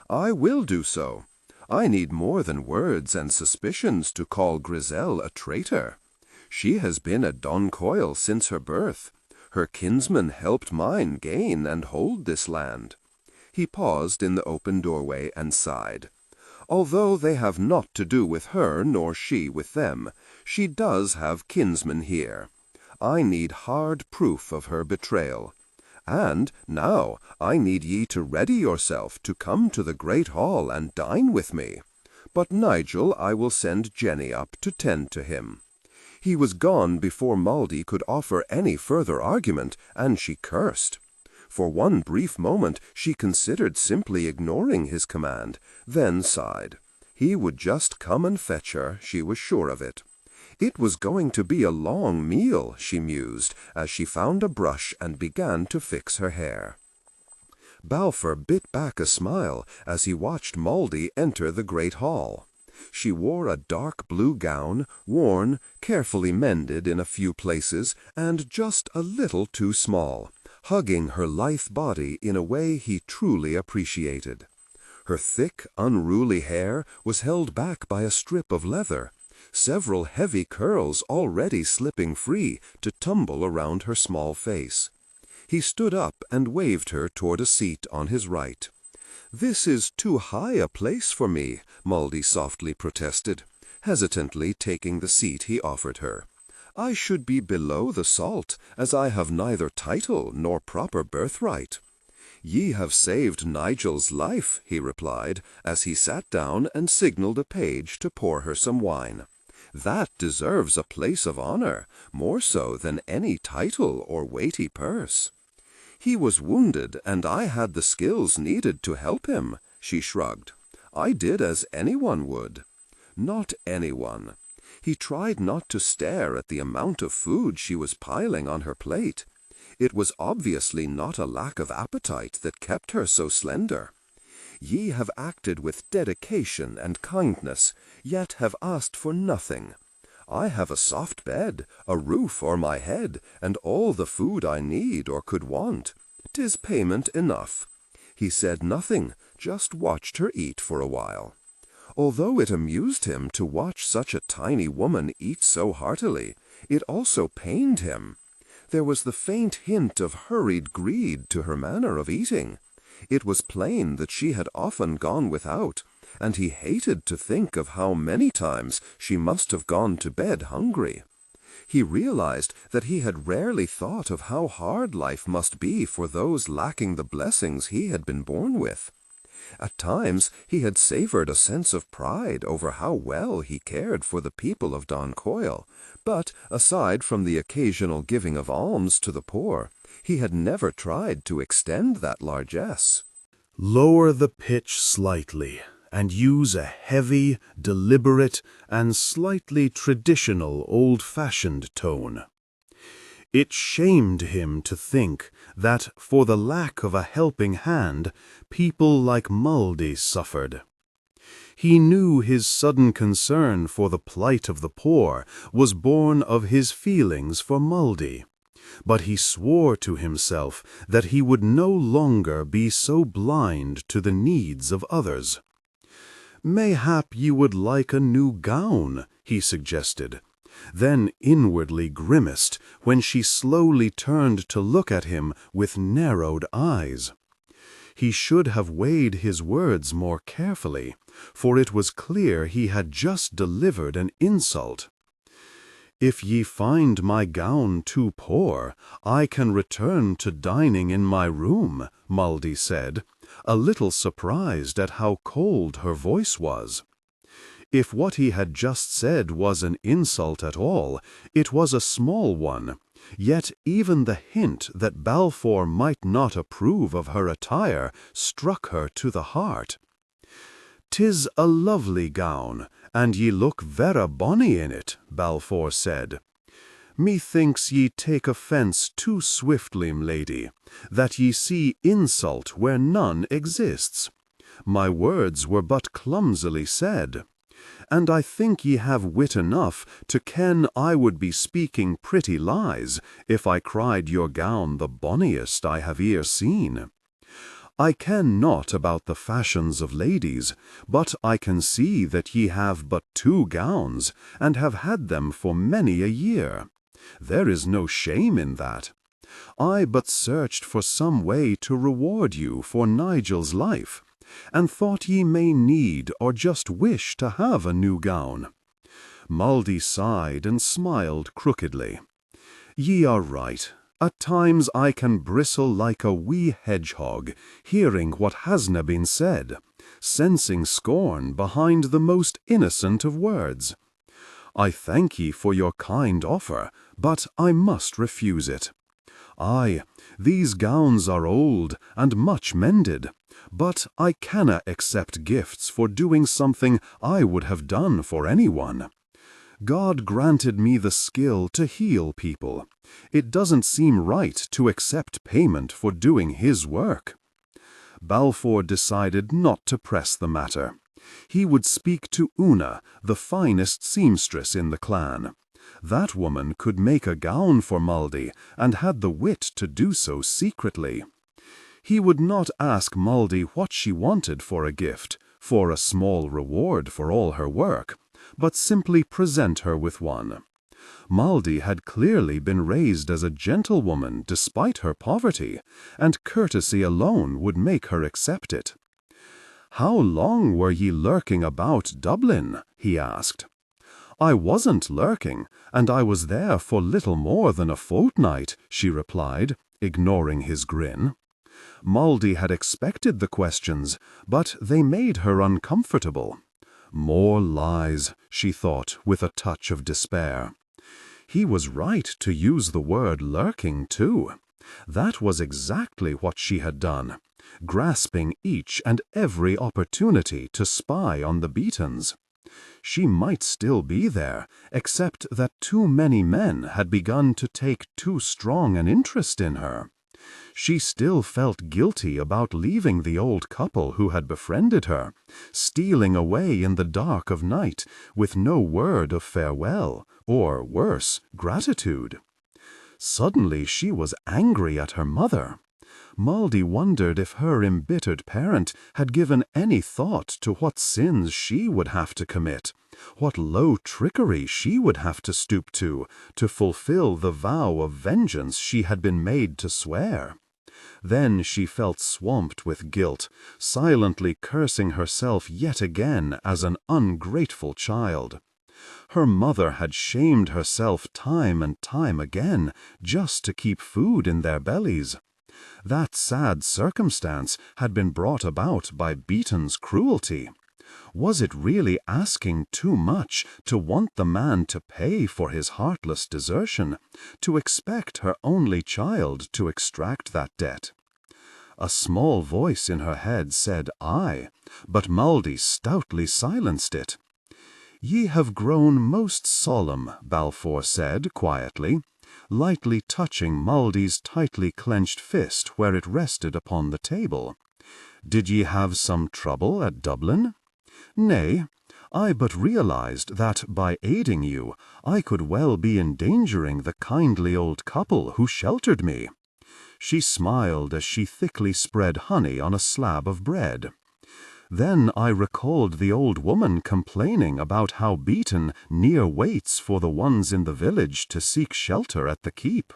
S3: "I will do so. I need more than words and suspicions to call Grizzel a traitor. She has been at Duncoyle since her birth. Her kinsman helped mine gain and hold this land." He paused in the open doorway and sighed. "Although they have naught to do with her nor she with them, she does have kinsmen here. I need hard proof of her betrayal. And now I need ye to ready yourself to come to the great hall and dine with me. But Nigel I will send Jenny up to tend to him." He was gone before Mouldy could offer any further argument, and she cursed. For one brief moment she considered simply ignoring his command, then sighed. He would just come and fetch her, she was sure of it. It was going to be a long meal, she mused, as she found a brush and began to fix her hair. Balfour bit back a smile as he watched Mouldy enter the great hall. She wore a dark blue gown, worn, carefully mended in a few places, and just a little too small, hugging her lithe body in a way he truly appreciated. Her thick, unruly hair was held back by a strip of leather, several heavy curls already slipping free to tumble around her small face. He stood up and waved her toward a seat on his right. "This is too high a place for me," Mouldy softly protested, hesitantly taking the seat he offered her. "I should be below the salt, as I have neither title nor proper birthright." "Ye have saved Nigel's life," he replied, as he sat down and signaled a page to pour her some wine. "That deserves a place of honor, more so than any title or weighty purse." "He was wounded, and I had the skills needed to help him," she shrugged. "I did as anyone would." Not anyone. He tried not to stare at the amount of food she was piling on her plate. It was obviously not a lack of appetite that kept her so slender. "Ye have acted with dedication and kindness, yet have asked for nothing. I have a soft bed, a roof o'er my head, and all the food I need or could want. 'Tis payment enough." He said nothing, just watched her eat for a while. Although it amused him to watch such a tiny woman eat so heartily, it also pained him. There was the faint hint of hurried greed to her manner of eating. It was plain that she had often gone without, and he hated to think of how many times she must have gone to bed hungry. He realized that he had rarely thought of how hard life must be for those lacking the blessings he had been born with. At times he had savored a sense of pride over how well he cared for the people of Don Coyle, but aside from the occasional giving of alms to the poor, he had never tried to extend that largesse.
S1: Lower the pitch slightly, and use a heavy, deliberate, and slightly traditional old-fashioned tone. It shamed him to think that, for the lack of a helping hand, people like Mouldy suffered. He knew his sudden concern for the plight of the poor was born of his feelings for Mouldy, but he swore to himself that he would no longer be so blind to the needs of others. "Mayhap you would like a new gown," he suggested, then inwardly grimaced when she slowly turned to look at him with narrowed eyes. He should have weighed his words more carefully, for it was clear he had just delivered an insult. "If ye find my gown too poor, I can return to dining in my room," Mouldy said, a little surprised at how cold her voice was. If what he had just said was an insult at all, it was a small one, yet even the hint that Balfour might not approve of her attire struck her to the heart. "'Tis a lovely gown, and ye look verra bonny in it," Balfour said. "Methinks ye take offence too swiftly, lady, that ye see insult where none exists. My words were but clumsily said. And I think ye have wit enough to ken I would be speaking pretty lies if I cried your gown the bonniest I have e'er seen. I ken not about the fashions of ladies, but I can see that ye have but 2 gowns, and have had them for many a year. There is no shame in that. I but searched for some way to reward you for Nigel's life, and thought ye may need or just wish to have a new gown." Mouldy sighed and smiled crookedly. "Ye are right. At times I can bristle like a wee hedgehog, hearing what hasna been said, sensing scorn behind the most innocent of words. I thank ye for your kind offer, but I must refuse it. Aye, these gowns are old and much mended, but I canna accept gifts for doing something I would have done for anyone. God granted me the skill to heal people. It doesn't seem right to accept payment for doing His work. Balfour decided not to press the matter. He would speak to Una, the finest seamstress in the clan. That woman could make a gown for Muldie, and had the wit to do so secretly. He would not ask Muldie what she wanted for a gift, for a small reward for all her work, but simply present her with one. Muldie had clearly been raised as a gentlewoman despite her poverty, and courtesy alone would make her accept it. "How long were ye lurking about Dublin?" he asked. "I wasn't lurking, and I was there for little more than a fortnight," she replied, ignoring his grin. Muldie had expected the questions, but they made her uncomfortable. More lies, she thought with a touch of despair. He was right to use the word lurking, too. That was exactly what she had done, grasping each and every opportunity to spy on the Beatons. She might still be there, except that too many men had begun to take too strong an interest in her. She still felt guilty about leaving the old couple who had befriended her, stealing away in the dark of night with no word of farewell, or, worse, gratitude. Suddenly she was angry at her mother. Muldie wondered if her embittered parent had given any thought to what sins she would have to commit, what low trickery she would have to stoop to fulfill the vow of vengeance she had been made to swear. Then she felt swamped with guilt, silently cursing herself yet again as an ungrateful child. Her mother had shamed herself time and time again just to keep food in their bellies. That sad circumstance had been brought about by Beaton's cruelty. Was it really asking too much to want the man to pay for his heartless desertion, to expect her only child to extract that debt? A small voice in her head said aye, but Muldie stoutly silenced it. "Ye have grown most solemn," Balfour said quietly, lightly touching Muldie's tightly clenched fist where it rested upon the table. "Did ye have some trouble at Dublin?" "Nay, I but realized that by aiding you, I could well be endangering the kindly old couple who sheltered me." She smiled as she thickly spread honey on a slab of bread. "Then I recalled the old woman complaining about how Beaton near waits for the ones in the village to seek shelter at the keep.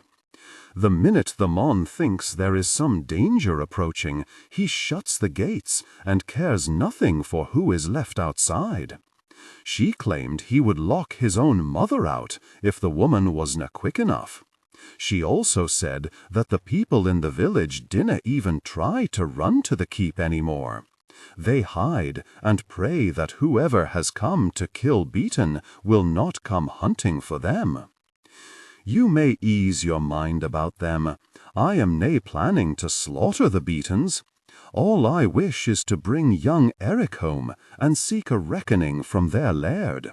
S1: The minute the mon thinks there is some danger approaching, he shuts the gates and cares nothing for who is left outside. She claimed he would lock his own mother out if the woman wasna quick enough. She also said that the people in the village dinna even try to run to the keep anymore. They hide and pray that whoever has come to kill Beaton will not come hunting for them. You may ease your mind about them. I am nae planning to slaughter the Beatons. All I wish is to bring young Eric home and seek a reckoning from their laird."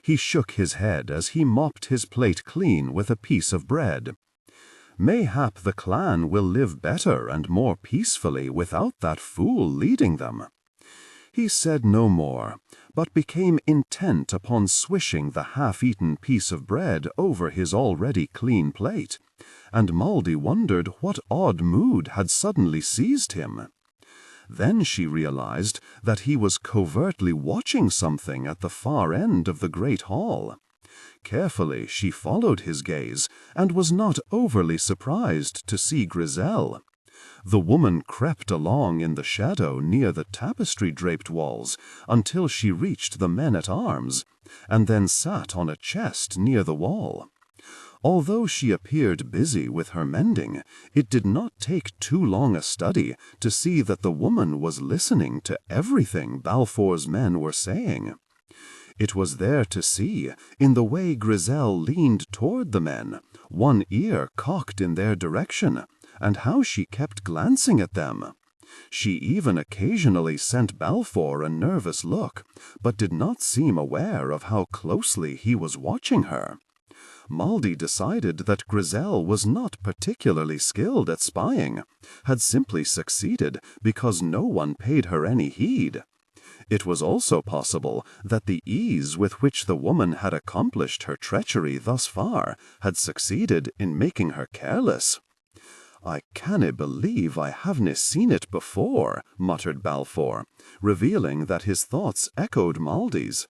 S1: He shook his head as he mopped his plate clean with a piece of bread. "Mayhap the clan will live better and more peacefully without that fool leading them." He said no more, but became intent upon swishing the half-eaten piece of bread over his already clean plate, and Muldie wondered what odd mood had suddenly seized him. Then she realized that he was covertly watching something at the far end of the great hall. Carefully she followed his gaze, and was not overly surprised to see Griselle. The woman crept along in the shadow near the tapestry-draped walls until she reached the men-at-arms, and then sat on a chest near the wall.
S3: Although she appeared busy with her mending, it did not take too long a study to see that the woman was listening to everything Balfour's men were saying. It was there to see in the way Grisel leaned toward the men, one ear cocked in their direction, and how she kept glancing at them. She even occasionally sent Balfour a nervous look, but did not seem aware of how closely he was watching her. Maldy decided that Grisel was not particularly skilled at spying, had simply succeeded because no one paid her any heed. It was also possible that the ease with which the woman had accomplished her treachery thus far had succeeded in making her careless. "I canna believe I havena seen it before," muttered Balfour, revealing that his thoughts echoed Maldy's.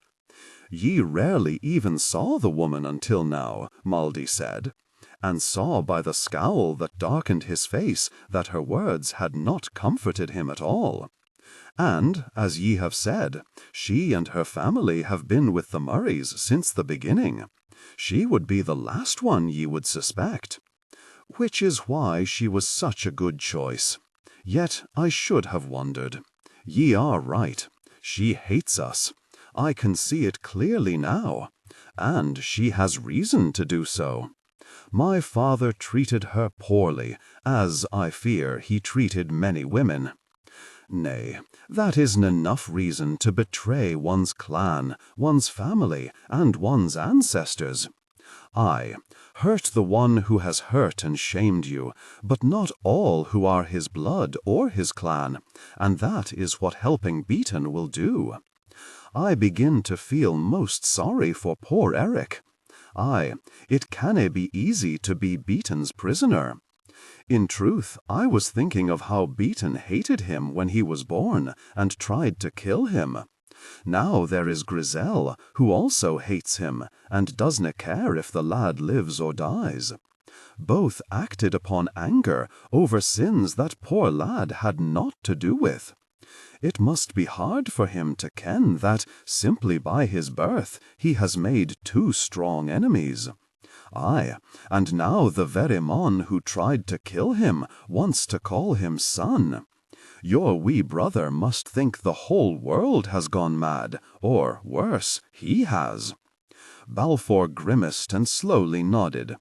S3: "Ye rarely even saw the woman until now," Maldy said, and saw by the scowl that darkened his face that her words had not comforted him at all. "And, as ye have said, she and her family have been with the Murrays since the beginning. She would be the last one ye would suspect. Which is why she was such a good choice. Yet I should have wondered. Ye are right. She hates us. I can see it clearly now. And she has reason to do so. My father treated her poorly, as, I fear, he treated many women. Nay, that isn't enough reason to betray one's clan, one's family, and one's ancestors. Aye, hurt the one who has hurt and shamed you, but not all who are his blood or his clan, and that is what helping Beaton will do. I begin to feel most sorry for poor Eric. Aye, it canna be easy to be Beaton's prisoner. In truth, I was thinking of how Beaton hated him when he was born, and tried to kill him. Now there is Grisel, who also hates him, and doesna care if the lad lives or dies. Both acted upon anger over sins that poor lad had naught to do with. It must be hard for him to ken that, simply by his birth, he has made two strong enemies. Aye, and now the very mon who tried to kill him wants to call him son. Your wee brother must think the whole world has gone mad, or, worse, he has." Balfour grimaced and slowly nodded.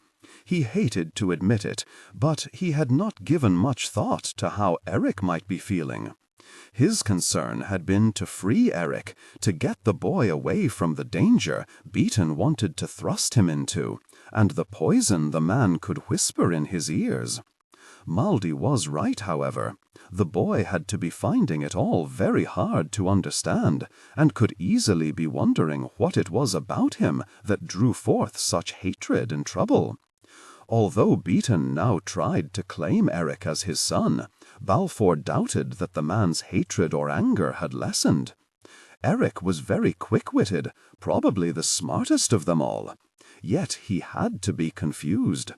S3: He hated to admit it, but he had not given much thought to how Eric might be feeling. His concern had been to free Eric, to get the boy away from the danger Beaton wanted to thrust him into, and the poison the man could whisper in his ears. Maldy was right, however. The boy had to be finding it all very hard to understand, and could easily be wondering what it was about him that drew forth such hatred and trouble. Although Beaton now tried to claim Eric as his son, Balfour doubted that the man's hatred or anger had lessened. Eric was very quick-witted, probably the smartest of them all. Yet he had to be confused.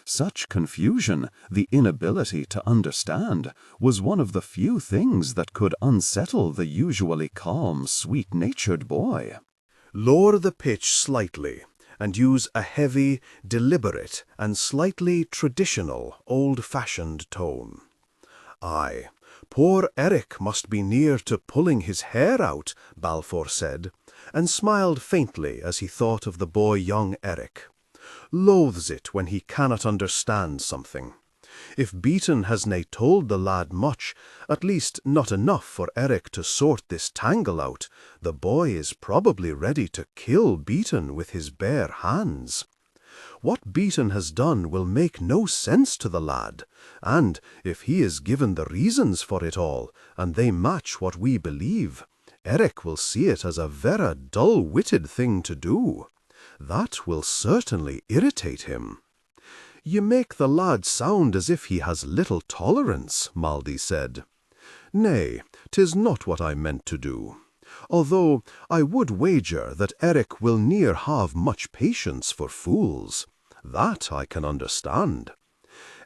S3: Such confusion, the inability to understand, was one of the few things that could unsettle the usually calm, sweet-natured boy.
S1: Lower the pitch slightly, and use a heavy, deliberate, and slightly traditional, old-fashioned tone. Aye, poor Eric must be near to pulling his hair out, Balfour said, and smiled faintly as he thought of the boy young Eric. Loathes it when he cannot understand something. If Beaton has nae told the lad much, at least not enough for Eric to sort this tangle out, the boy is probably ready to kill Beaton with his bare hands. What Beaton has done will make no sense to the lad, and if he is given the reasons for it all, and they match what we believe, Eric will see it as a verra dull-witted thing to do. That will certainly irritate him. "You make the lad sound as if he has little tolerance," Maldy said. "Nay, 'tis not what I meant to do. Although I would wager that Eric will ne'er have much patience for fools. That I can understand.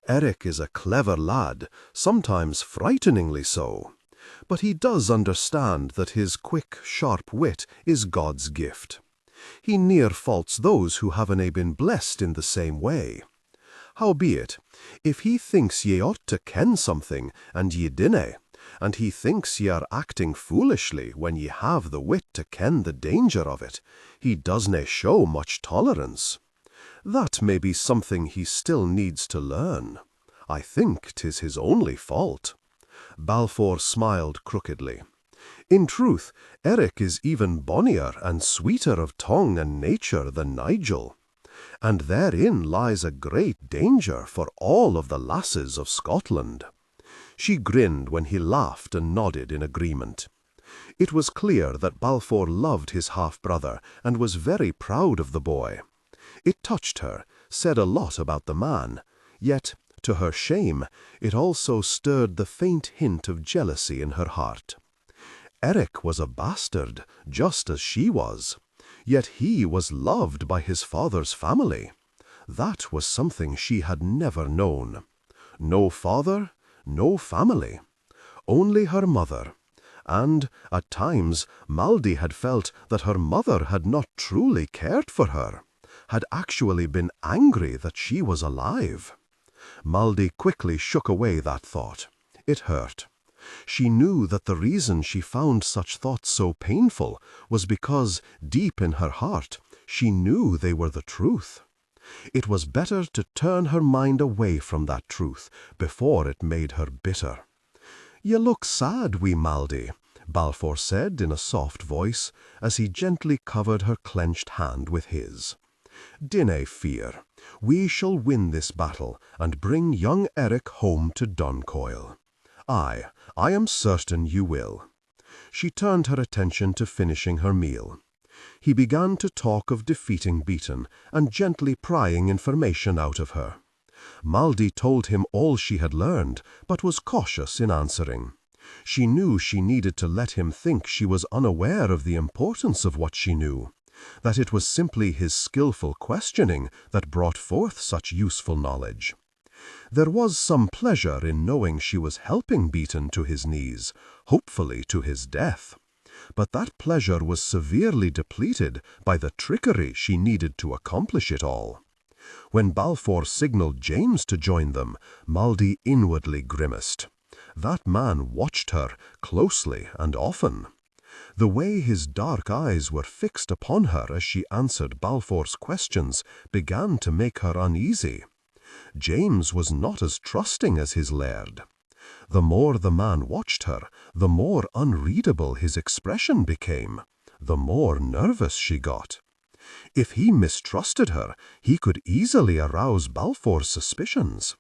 S1: Eric is a clever lad, sometimes frighteningly so. But he does understand that his quick, sharp wit is God's gift. He near faults those who haven't been blessed in the same way. Howbeit, if he thinks ye ought to ken something, and ye dinna, and he thinks ye are acting foolishly when ye have the wit to ken the danger of it, he doesna show much tolerance. That may be something he still needs to learn. I think 'tis his only fault." Balfour smiled crookedly. "In truth, Eric is even bonnier and sweeter of tongue and nature than Nigel, and therein lies a great danger for all of the lasses of Scotland." She grinned when he laughed and nodded in agreement. It was clear that Balfour loved his half-brother and was very proud of the boy. It touched her, said a lot about the man, yet, to her shame, it also stirred the faint hint of jealousy in her heart. Eric was a bastard, just as she was, yet he was loved by his father's family. That was something she had never known. No father, no family, only her mother. And, at times, Maldy had felt that her mother had not truly cared for her, had actually been angry that she was alive. Maldy quickly shook away that thought. It hurt. She knew that the reason she found such thoughts so painful was because, deep in her heart, she knew they were the truth. It was better to turn her mind away from that truth before it made her bitter. "Ye look sad, wee Maldy," Balfour said in a soft voice, as he gently covered her clenched hand with his. "Dinna fear. We shall win this battle and bring young Eric home to Duncoil. Aye, I am certain you will." She turned her attention to finishing her meal. He began to talk of defeating Beaton and gently prying information out of her. Maldy told him all she had learned, but was cautious in answering. She knew she needed to let him think she was unaware of the importance of what she knew, that it was simply his skillful questioning that brought forth such useful knowledge. There was some pleasure in knowing she was helping Beaton to his knees, hopefully to his death. But that pleasure was severely depleted by the trickery she needed to accomplish it all. When Balfour signaled James to join them, Maldy inwardly grimaced. That man watched her closely and often. The way his dark eyes were fixed upon her as she answered Balfour's questions began to make her uneasy. James was not as trusting as his laird. The more the man watched her, the more unreadable his expression became, the more nervous she got. If he mistrusted her, he could easily arouse Balfour's suspicions.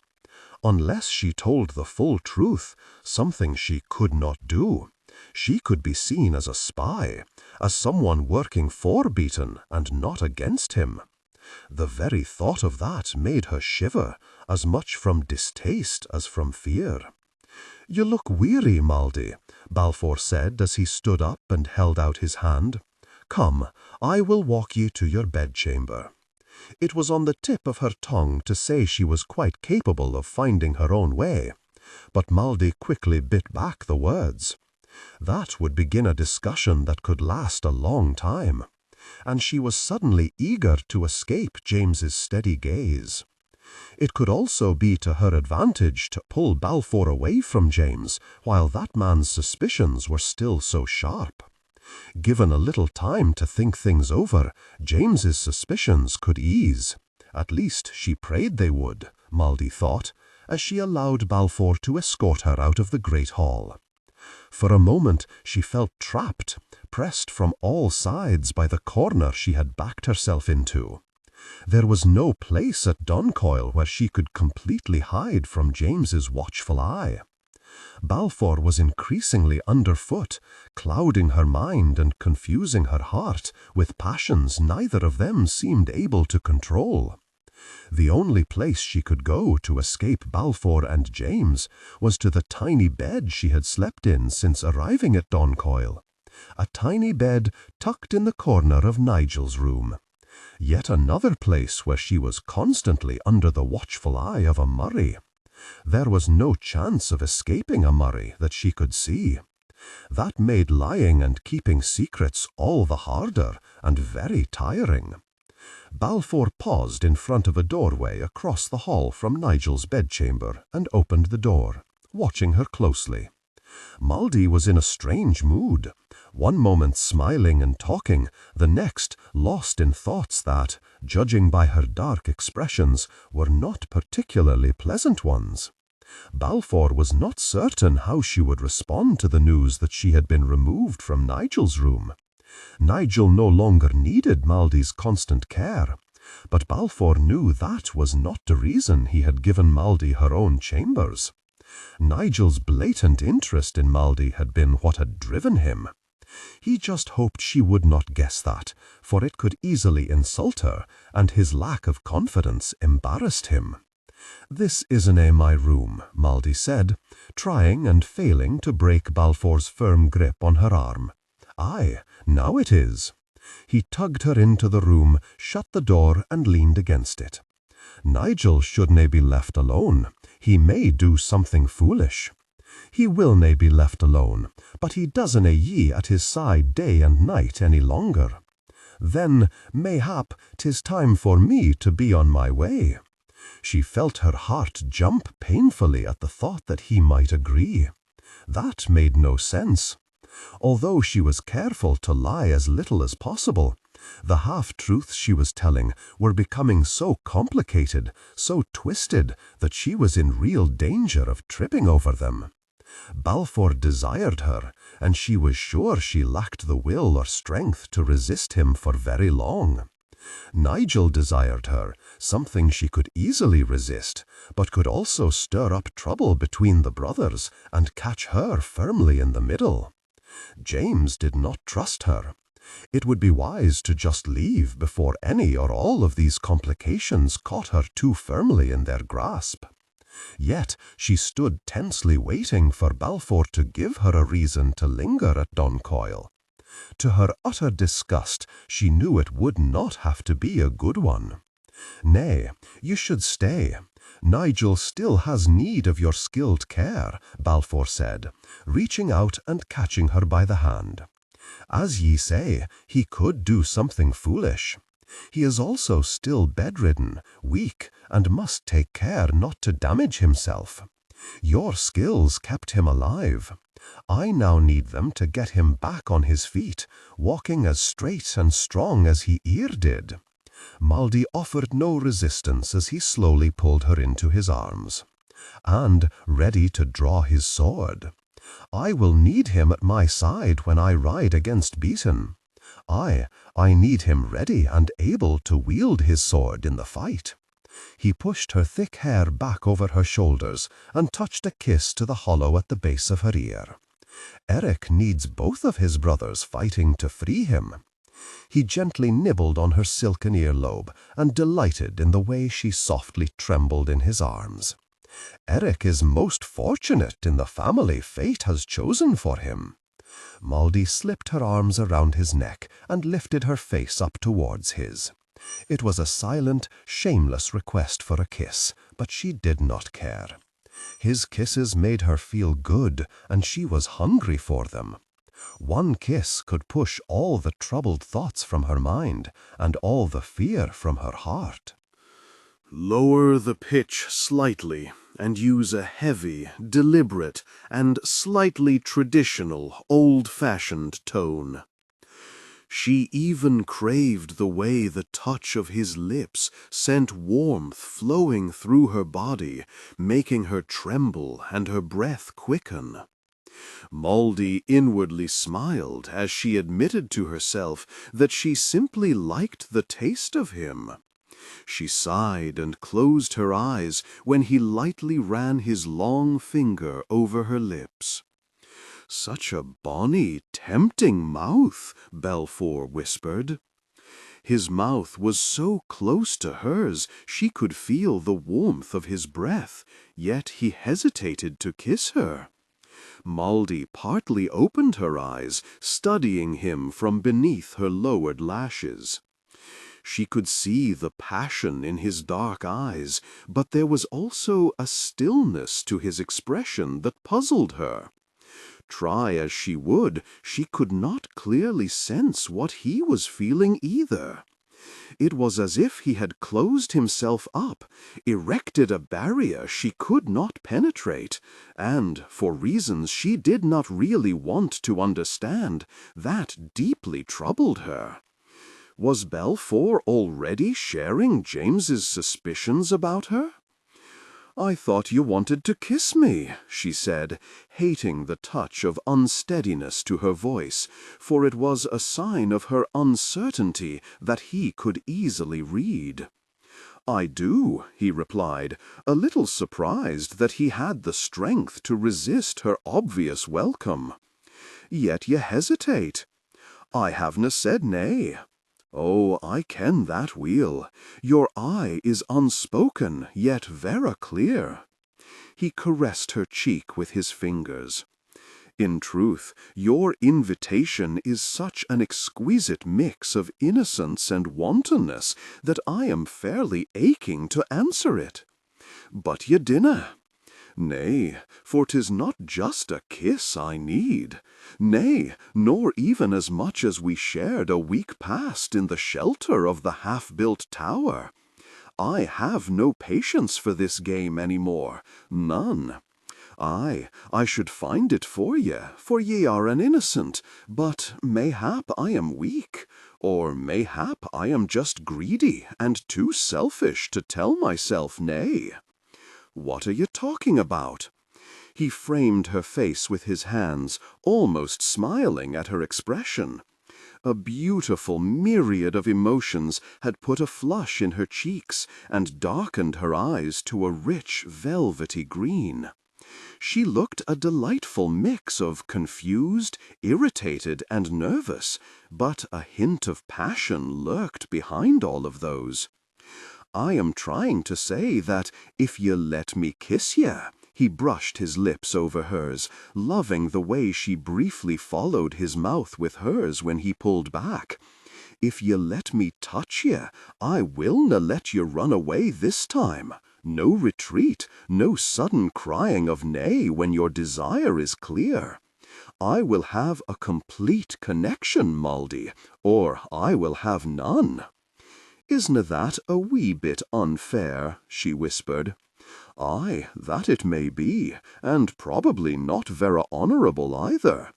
S1: Unless she told the full truth, something she could not do, she could be seen as a spy, as someone working for Beaton and not against him. The very thought of that made her shiver, as much from distaste as from fear. "You look weary, Maldy," Balfour said as he stood up and held out his hand. "Come, I will walk you to your bedchamber." It was on the tip of her tongue to say she was quite capable of finding her own way, but Maldy quickly bit back the words. That would begin a discussion that could last a long time, and she was suddenly eager to escape James's steady gaze. It could also be to her advantage to pull Balfour away from James while that man's suspicions were still so sharp. Given a little time to think things over, James's suspicions could ease. At least she prayed they would, Maldy thought, as she allowed Balfour to escort her out of the great hall. For a moment she felt trapped, pressed from all sides by the corner she had backed herself into. There was no place at Duncoil where she could completely hide from James's watchful eye. Balfour was increasingly underfoot, clouding her mind and confusing her heart with passions neither of them seemed able to control. The only place she could go to escape Balfour and James was to the tiny bed she had slept in since arriving at Duncoil, a tiny bed tucked in the corner of Nigel's room. Yet another place where she was constantly under the watchful eye of a Murray. There was no chance of escaping a Murray that she could see.
S3: That made lying and keeping secrets all the harder and very tiring. Balfour paused in front of a doorway across the hall from Nigel's bedchamber and opened the door, watching her closely. Maldy was in a strange mood, one moment smiling and talking, the next lost in thoughts that, judging by her dark expressions, were not particularly pleasant ones. Balfour was not certain how she would respond to the news that she had been removed from Nigel's room. Nigel no longer needed Maldy's constant care, but Balfour knew that was not the reason he had given Maldy her own chambers. Nigel's blatant interest in Maldy had been what had driven him. He just hoped she would not guess that, for it could easily insult her, and his lack of confidence embarrassed him. "This isn't my room," Maldy said, trying and failing to break Balfour's firm grip on her arm. "Aye, now it is." He tugged her into the room, shut the door and leaned against it. "Nigel shouldnae be left alone. He may do something foolish. He will nae be left alone, but he doesn't ye at his side day and night any longer. Then, mayhap, 'tis time for me to be on my way." She felt her heart jump painfully at the thought that he might agree. That made no sense. Although she was careful to lie as little as possible, the half-truths she was telling were becoming so complicated, so twisted, that she was in real danger of tripping over them. Balfour desired her, and she was sure she lacked the will or strength to resist him for very long. Nigel desired her, something she could easily resist, but could also stir up trouble between the brothers and catch her firmly in the middle. James did not trust her. It would be wise to just leave before any or all of these complications caught her too firmly in their grasp. Yet she stood tensely waiting for Balfour to give her a reason to linger at Doncoil. To her utter disgust, she knew it would not have to be a good one. "Nay, you should stay. Nigel still has need of your skilled care," Balfour said, reaching out and catching her by the hand. "As ye say, he could do something foolish. He is also still bedridden, weak, and must take care not to damage himself. Your skills kept him alive. I now need them to get him back on his feet, walking as straight and strong as he e'er did." Maldy offered no resistance as he slowly pulled her into his arms. "And, ready to draw his sword. I will need him at my side when I ride against Beaton. I need him ready and able to wield his sword in the fight." He pushed her thick hair back over her shoulders and touched a kiss to the hollow at the base of her ear. "Eric needs both of his brothers fighting to free him." He gently nibbled on her silken earlobe and delighted in the way she softly trembled in his arms. "Eric is most fortunate in the family fate has chosen for him." Maldy slipped her arms around his neck and lifted her face up towards his. It was a silent, shameless request for a kiss, but she did not care. His kisses made her feel good, and she was hungry for them. One kiss could push all the troubled thoughts from her mind, and all the fear from her heart.
S1: Lower the pitch slightly, and use a heavy, deliberate, and slightly traditional, old-fashioned tone. She even craved the way the touch of his lips sent warmth flowing through her body, making her tremble and her breath quicken. Maldy inwardly smiled as she admitted to herself that she simply liked the taste of him. She sighed and closed her eyes when he lightly ran his long finger over her lips. "Such a bonny, tempting mouth," Balfour whispered. His mouth was so close to hers she could feel the warmth of his breath, yet he hesitated to kiss her. Maldy partly opened her eyes, studying him from beneath her lowered lashes. She could see the passion in his dark eyes, but there was also a stillness to his expression that puzzled her.
S3: Try as she would, she could not clearly sense what he was feeling either. It was as if he had closed himself up, erected a barrier she could not penetrate, and, for reasons she did not really want to understand, that deeply troubled her. Was Balfour already sharing James's suspicions about her? "I thought you wanted to kiss me," she said, hating the touch of unsteadiness to her voice, for it was a sign of her uncertainty that he could easily read. "I do," he replied, a little surprised that he had the strength to resist her obvious welcome. "Yet ye hesitate." "I havena said nay." "Oh, I ken that weel. Your eye is unspoken, yet vera clear." He caressed her cheek with his fingers. "In truth, your invitation is such an exquisite mix of innocence and wantonness that I am fairly aching to answer it." "But ye dinna." "Nay, for 'tis not just a kiss I need. Nay, nor even as much as we shared a week past in the shelter of the half-built tower. I have no patience for this game any more, none. Aye, I should find it for ye are an innocent, but mayhap I am weak, or mayhap I am just greedy and too selfish to tell myself nay." "What are you talking about?" He framed her face with his hands, almost smiling at her expression. A beautiful myriad of emotions had put a flush in her cheeks and darkened her eyes to a rich, velvety green. She looked a delightful mix of confused, irritated, and nervous, but a hint of passion lurked behind all of those. "I am trying to say that if ye let me kiss ye," he brushed his lips over hers, loving the way she briefly followed his mouth with hers when he pulled back. "If ye let me touch ye, I willna let ye run away this time. No retreat, no sudden crying of nay when your desire is clear. I will have a complete connection, Mouldy, or I will have none." "Isna that a wee bit unfair?" she whispered. "Aye, that it may be, and probably not vera honourable either.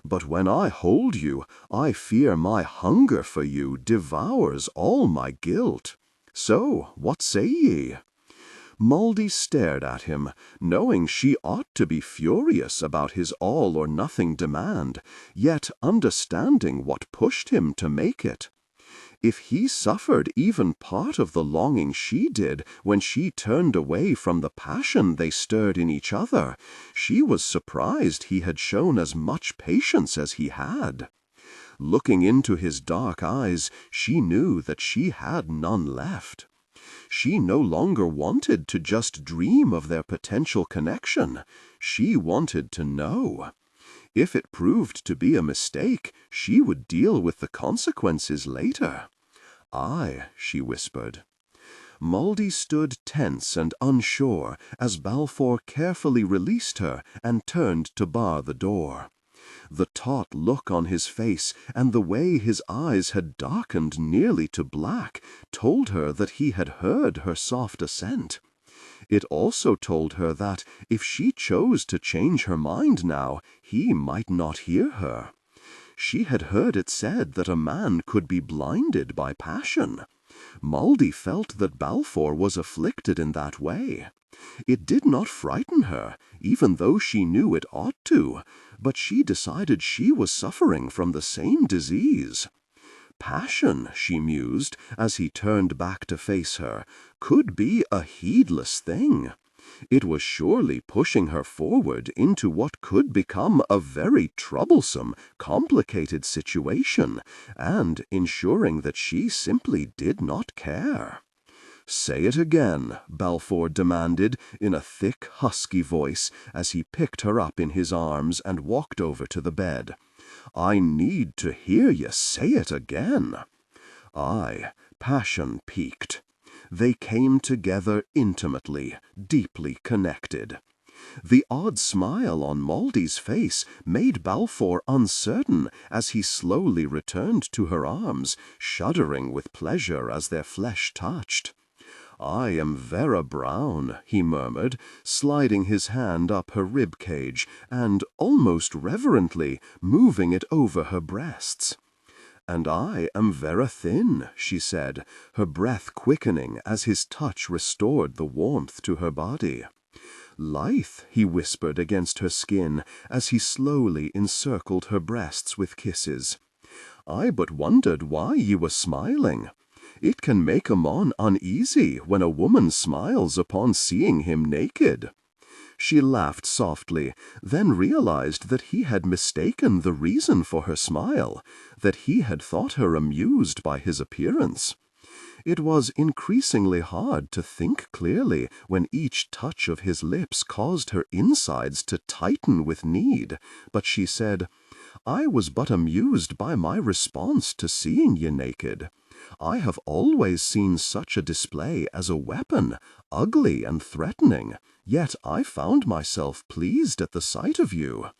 S3: But when I hold you, I fear my hunger for you devours all my guilt. So, what say ye?" Mouldy stared at him, knowing she ought to be furious about his all-or-nothing demand, yet understanding what pushed him to make it. If he suffered even part of the longing she did when she turned away from the passion they stirred in each other, she was surprised he had shown as much patience as he had. Looking into his dark eyes, she knew that she had none left. She no longer wanted to just dream of their potential connection. She wanted to know. If it proved to be a mistake, she would deal with the consequences later. "Aye," she whispered. Mouldy stood tense and unsure as Balfour carefully released her and turned to bar the door. The taut look on his face and the way his eyes had darkened nearly to black told her that he had heard her soft assent. It also told her that, if she chose to change her mind now, he might not hear her. She had heard it said that a man could be blinded by passion. Mouldy felt that Balfour was afflicted in that way. It did not frighten her, even though she knew it ought to, but she decided she was suffering from the same disease. Passion, she mused, as he turned back to face her, could be a heedless thing. It was surely pushing her forward into what could become a very troublesome, complicated situation, and ensuring that she simply did not care. "Say it again," Balfour demanded in a thick, husky voice as he picked her up in his arms and walked over to the bed. "I need to hear ye say it again." Aye, passion piqued. They came together intimately, deeply connected. The odd smile on Moldy's face made Balfour uncertain as he slowly returned to her arms, shuddering with pleasure as their flesh touched. "I am Vera Brown," he murmured, sliding his hand up her rib cage and, almost reverently, moving it over her breasts. "And I am Vera Thin," she said, her breath quickening as his touch restored the warmth to her body. "Lithe," he whispered against her skin as he slowly encircled her breasts with kisses. "I but wondered why ye were smiling. It can make a mon uneasy when a woman smiles upon seeing him naked." She laughed softly, then realized that he had mistaken the reason for her smile, that he had thought her amused by his appearance. It was increasingly hard to think clearly when each touch of his lips caused her insides to tighten with need, but she said, "I was but amused by my response to seeing ye naked. I have always seen such a display as a weapon, ugly and threatening, yet I found myself pleased at the sight of you."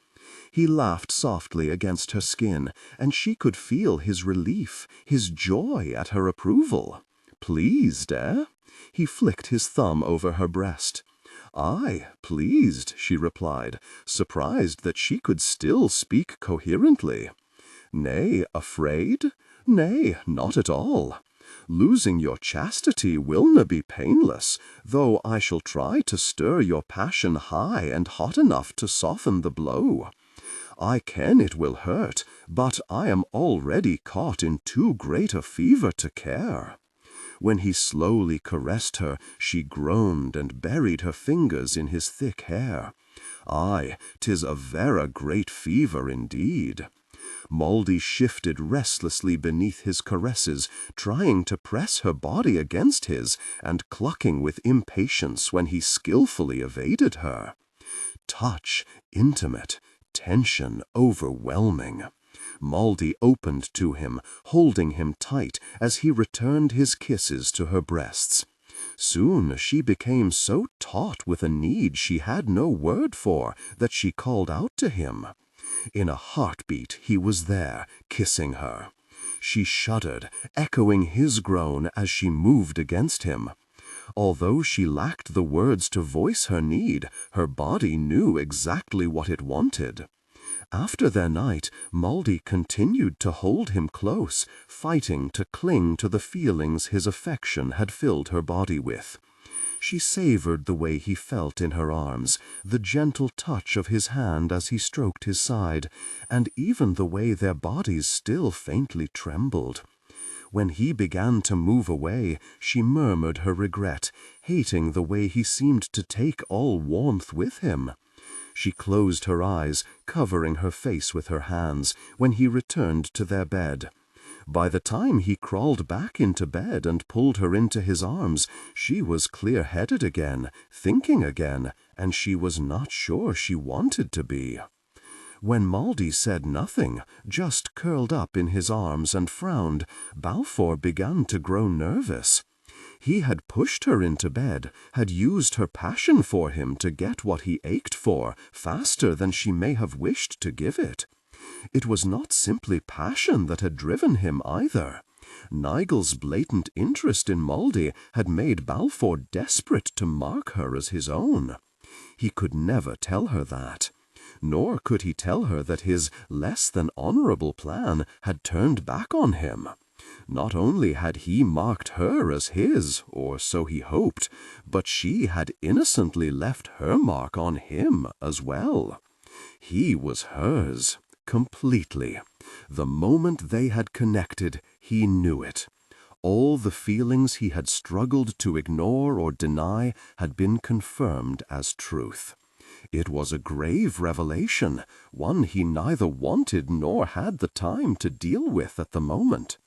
S3: He laughed softly against her skin, and she could feel his relief, his joy at her approval. "Pleased, eh?" He flicked his thumb over her breast. "Aye, pleased," she replied, surprised that she could still speak coherently. "Nay, afraid? Nay, not at all. Losing your chastity willna be painless, though I shall try to stir your passion high and hot enough to soften the blow. I ken it will hurt, but I am already caught in too great a fever to care." When he slowly caressed her, she groaned and buried her fingers in his thick hair. "Aye, 'tis a vera great fever indeed." Moldy shifted restlessly beneath his caresses, trying to press her body against his, and clucking with impatience when he skillfully evaded her. Touch, intimate, tension overwhelming. Moldy opened to him, holding him tight as he returned his kisses to her breasts. Soon she became so taut with a need she had no word for that she called out to him. In a heartbeat he was there, kissing her. She shuddered, echoing his groan as she moved against him. Although she lacked the words to voice her need, her body knew exactly what it wanted. After their night, Moldy continued to hold him close, fighting to cling to the feelings his affection had filled her body with. She savored the way he felt in her arms, the gentle touch of his hand as he stroked his side, and even the way their bodies still faintly trembled. When he began to move away, she murmured her regret, hating the way he seemed to take all warmth with him. She closed her eyes, covering her face with her hands, when he returned to their bed. By the time he crawled back into bed and pulled her into his arms, she was clear-headed again, thinking again, and she was not sure she wanted to be. When Moldy said nothing, just curled up in his arms and frowned, Balfour began to grow nervous. He had pushed her into bed, had used her passion for him to get what he ached for, faster than she may have wished to give it. It was not simply passion that had driven him either. Nigel's blatant interest in Moldy had made Balfour desperate to mark her as his own. He could never tell her that. Nor could he tell her that his less than honorable plan had turned back on him. Not only had he marked her as his, or so he hoped, but she had innocently left her mark on him as well. He was hers, completely. The moment they had connected, he knew it. All the feelings he had struggled to ignore or deny had been confirmed as truth. It was a grave revelation, one he neither wanted nor had the time to deal with at the moment.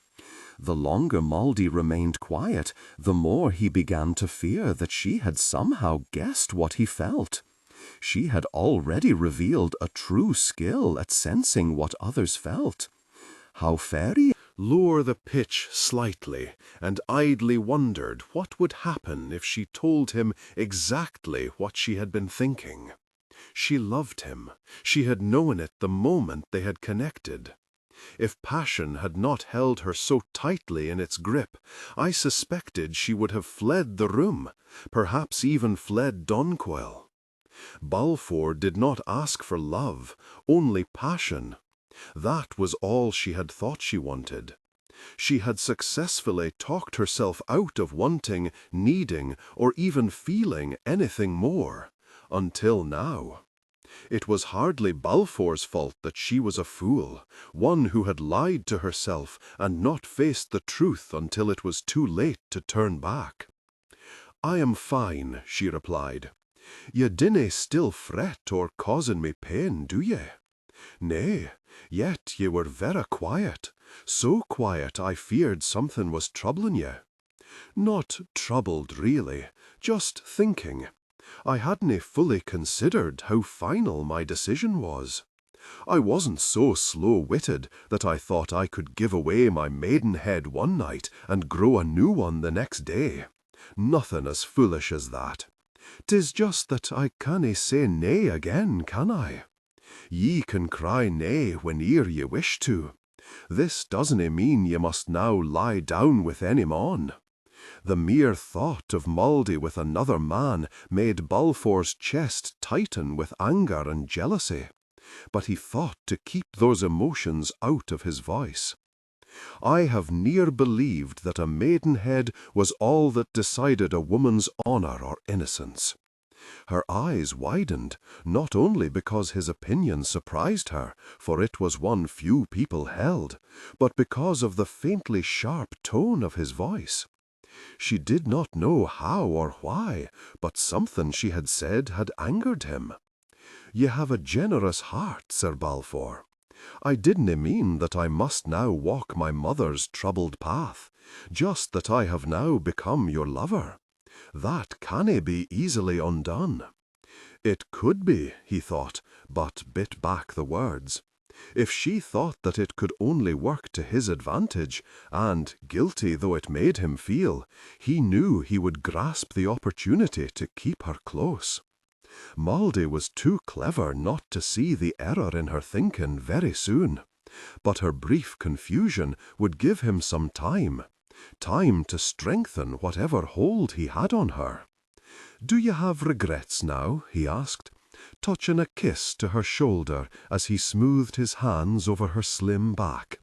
S3: The longer Moldy remained quiet, the more he began to fear that she had somehow guessed what he felt. She had already revealed a true skill at sensing what others felt. How fairy
S1: lower the pitch slightly, and idly wondered what would happen if she told him exactly what she had been thinking. She loved him. She had known it the moment they had connected. If passion had not held her so tightly in its grip, I suspected she would have fled the room, perhaps even fled Donquil. Balfour did not ask for love, only passion. That was all she had thought she wanted. She had successfully talked herself out of wanting, needing, or even feeling anything more, until now. It was hardly Balfour's fault that she was a fool, one who had lied to herself and not faced the truth until it was too late to turn back. "I am fine," she replied. "Ye dinna still fret or causin me pain, do ye? Nay, yet ye were vera quiet, so quiet I feared something was troubling ye. Not troubled, really, just thinking. I hadn't fully considered how final my decision was. I wasn't so slow-witted that I thought I could give away my maidenhead one night and grow a new one the next day. Nothing as foolish as that. 'Tis just that I canna say nay again, can I? Ye can cry nay whene'er ye wish to. This doesn't mean ye must now lie down with any mon." The mere thought of Mouldy with another man made Balfour's chest tighten with anger and jealousy, but he fought to keep those emotions out of his voice. "I have ne'er believed that a maidenhead was all that decided a woman's honour or innocence." Her eyes widened, not only because his opinion surprised her, for it was one few people held, but because of the faintly sharp tone of his voice. She did not know how or why, but something she had said had angered him. "Ye have a generous heart, Sir Balfour. I didna mean that I must now walk my mother's troubled path, just that I have now become your lover. That canna be easily undone." It could be, he thought, but bit back the words. If she thought that it could only work to his advantage, and, guilty though it made him feel, he knew he would grasp the opportunity to keep her close. Mouldy was too clever not to see the error in her thinking very soon, but her brief confusion would give him some time to strengthen whatever hold he had on her. "Do you have regrets now?" he asked, touching a kiss to her shoulder as he smoothed his hands over her slim back.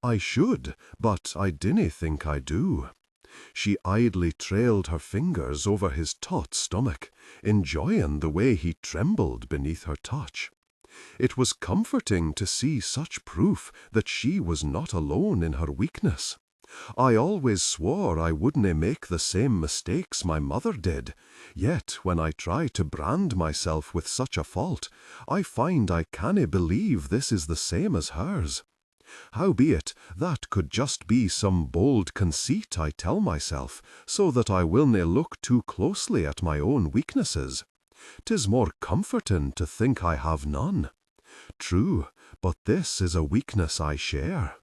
S1: "I should, but I dinna think I do." She idly trailed her fingers over his taut stomach, enjoying the way he trembled beneath her touch. It was comforting to see such proof that she was not alone in her weakness. "I always swore I wouldn't make the same mistakes my mother did, yet when I try to brand myself with such a fault, I find I canna believe this is the same as hers. Howbeit, that could just be some bold conceit I tell myself, so that I will nae look too closely at my own weaknesses. 'Tis more comforting to think I have none. True, but this is a weakness I share."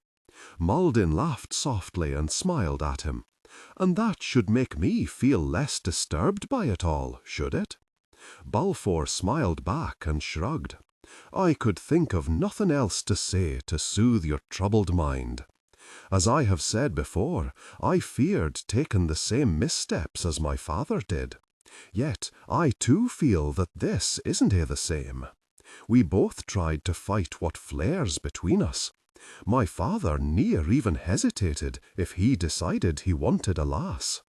S1: Maldon laughed softly and smiled at him. "And that should make me feel less disturbed by it all, should it?" Balfour smiled back and shrugged. "I could think of nothing else to say to soothe your troubled mind. As I have said before, I feared taking the same missteps as my father did. Yet I too feel that this isn't the same. We both tried to fight what flares between us. My father ne'er even hesitated if he decided he wanted a lass."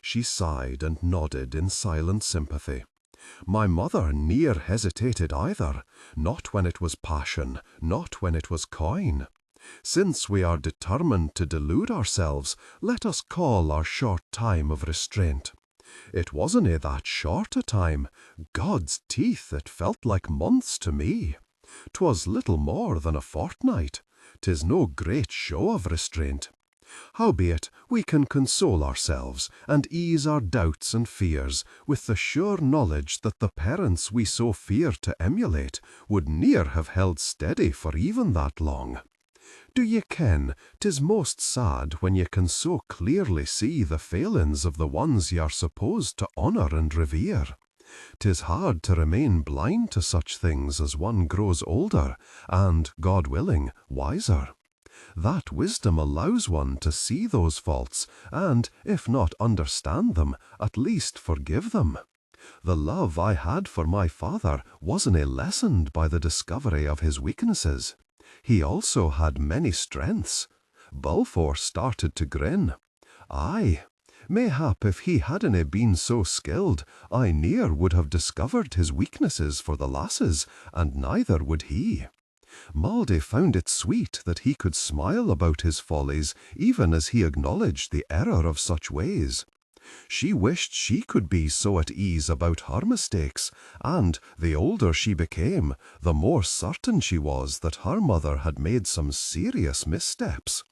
S1: She sighed and nodded in silent sympathy. "My mother ne'er hesitated either, not when it was passion, not when it was coin. Since we are determined to delude ourselves, let us call our short time of restraint. It wasn't that short a time. God's teeth, it felt like months to me. 'Twas little more than a fortnight. 'Tis no great show of restraint. Howbeit, we can console ourselves and ease our doubts and fears with the sure knowledge that the parents we so fear to emulate would ne'er have held steady for even that long. Do ye ken, 'tis most sad when ye can so clearly see the failings of the ones ye are supposed to honour and revere. 'Tis hard to remain blind to such things as one grows older and, God willing, wiser. That wisdom allows one to see those faults and, if not understand them, at least forgive them. The love I had for my father wasn't lessened by the discovery of his weaknesses. He also had many strengths. Balfour started to grin. Aye, mayhap if he hadn't been so skilled, I ne'er would have discovered his weaknesses for the lasses, and neither would he. Maldy found it sweet that he could smile about his follies even as he acknowledged the error of such ways. She wished she could be so at ease about her mistakes, and the older she became, the more certain she was that her mother had made some serious missteps.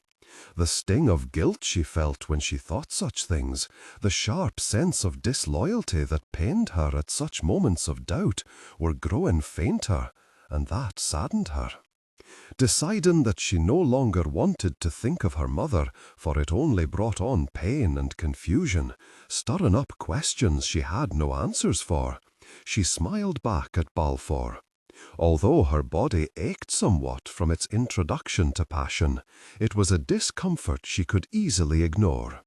S1: The sting of guilt she felt when she thought such things, the sharp sense of disloyalty that pained her at such moments of doubt, were growing fainter, and that saddened her. Deciding that she no longer wanted to think of her mother, for it only brought on pain and confusion, stirring up questions she had no answers for, she smiled back at Balfour. Although her body ached somewhat from its introduction to passion, it was a discomfort she could easily ignore.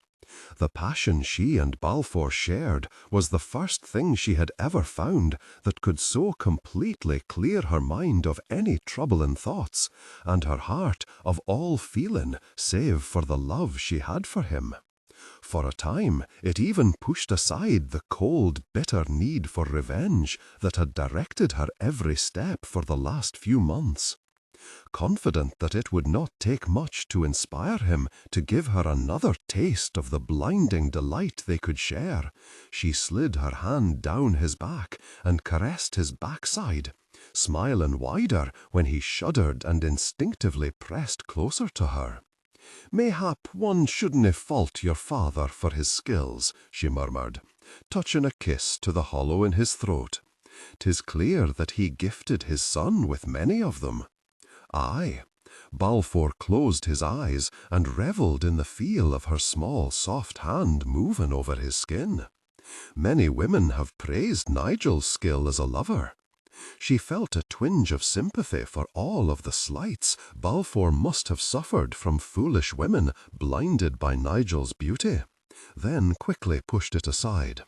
S1: The passion she and Balfour shared was the first thing she had ever found that could so completely clear her mind of any troubling thoughts, and her heart of all feeling save for the love she had for him. For a time, it even pushed aside the cold, bitter need for revenge that had directed her every step for the last few months. Confident that it would not take much to inspire him to give her another taste of the blinding delight they could share, she slid her hand down his back and caressed his backside, smiling wider when he shuddered and instinctively pressed closer to her. "Mayhap one shouldn't fault your father for his skills," she murmured, touching a kiss to the hollow in his throat. "'Tis clear that he gifted his son with many of them." Aye. Balfour closed his eyes and revelled in the feel of her small, soft hand moving over his skin. Many women have praised Nigel's skill as a lover. She felt a twinge of sympathy for all of the slights Balfour must have suffered from foolish women blinded by Nigel's beauty, then quickly pushed it aside.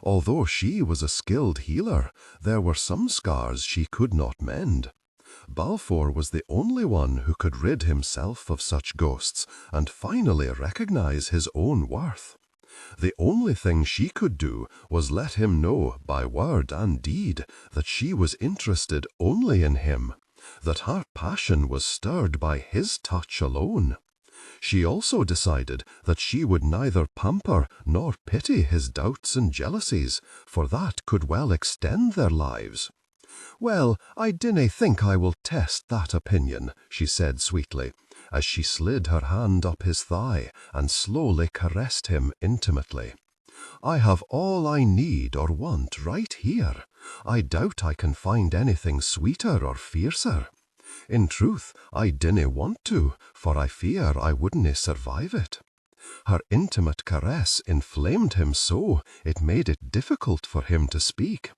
S1: Although she was a skilled healer, there were some scars she could not mend. Balfour was the only one who could rid himself of such ghosts and finally recognize his own worth. The only thing she could do was let him know by word and deed that she was interested only in him, that her passion was stirred by his touch alone. She also decided that she would neither pamper nor pity his doubts and jealousies, for that could well extend their lives. "Well, I dinna think I will test that opinion," she said sweetly, as she slid her hand up his thigh and slowly caressed him intimately. "I have all I need or want right here. I doubt I can find anything sweeter or fiercer. In truth, I dinna want to, for I fear I wouldn't survive it." Her intimate caress inflamed him so it made it difficult for him to speak.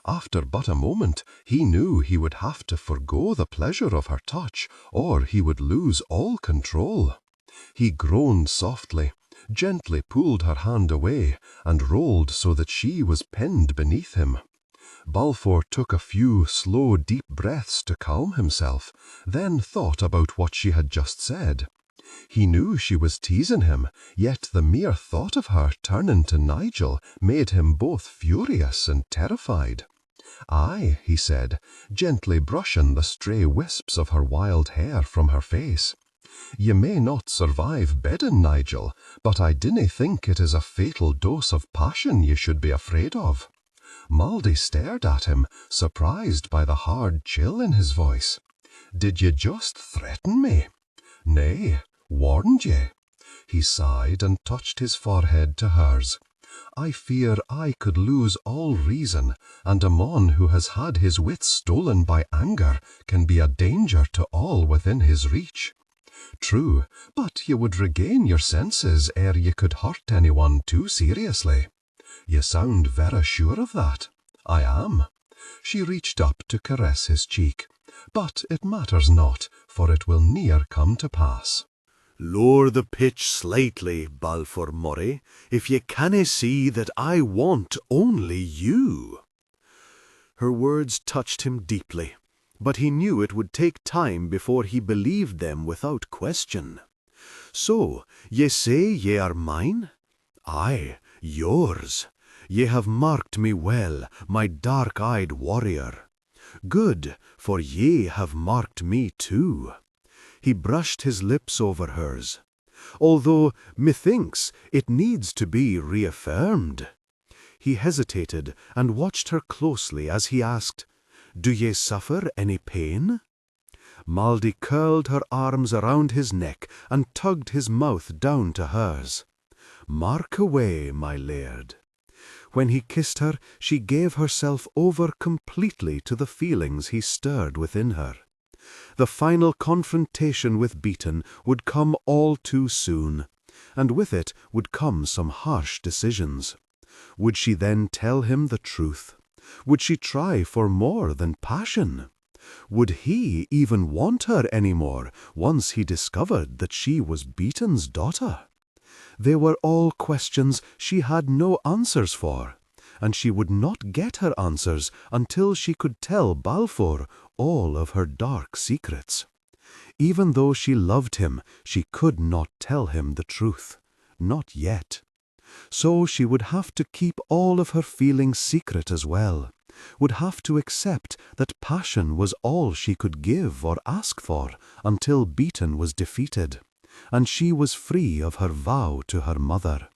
S1: After but a moment, he knew he would have to forgo the pleasure of her touch, or he would lose all control. He groaned softly, gently pulled her hand away, and rolled so that she was pinned beneath him. Balfour took a few slow, deep breaths to calm himself, then thought about what she had just said. He knew she was teasing him, yet the mere thought of her turning to Nigel made him both furious and terrified. "Aye," he said, gently brushing the stray wisps of her wild hair from her face. "You may not survive bedding, Nigel, but I dinna think it is a fatal dose of passion you should be afraid of." Maldy stared at him, surprised by the hard chill in his voice. "Did you just threaten me?" "Nay, warned ye." He sighed and touched his forehead to hers. "I fear I could lose all reason, and a mon who has had his wits stolen by anger can be a danger to all within his reach.
S3: True, but ye would regain your senses ere ye could hurt anyone too seriously. Ye sound vera sure of that. I am. She reached up to caress his cheek. But it matters not, for it will ne'er come to pass.
S1: Lower the pitch slightly, Balfour Murray, if ye canna see that I want only you. Her words touched him deeply, but he knew it would take time before he believed them without question. So, ye say ye are mine? Aye, yours. Ye have marked me well, my dark-eyed warrior. Good, for ye have marked me too. He brushed his lips over hers. Although, methinks, it needs to be reaffirmed. He hesitated and watched her closely as he asked, Do ye suffer any pain? Maldy curled her arms around his neck and tugged his mouth down to hers. Mark away, my laird. When he kissed her, she gave herself over completely to the feelings he stirred within her. The final confrontation with Beaton would come all too soon, and with it would come some harsh decisions. Would she then tell him the truth? Would she try for more than passion? Would he even want her any more once he discovered that she was Beaton's daughter? They were all questions she had no answers for, and she would not get her answers until she could tell Balfour all of her dark secrets. Even though she loved him, she could not tell him the truth. Not yet. So she would have to keep all of her feelings secret as well, would have to accept that passion was all she could give or ask for until Beaton was defeated, and she was free of her vow to her mother.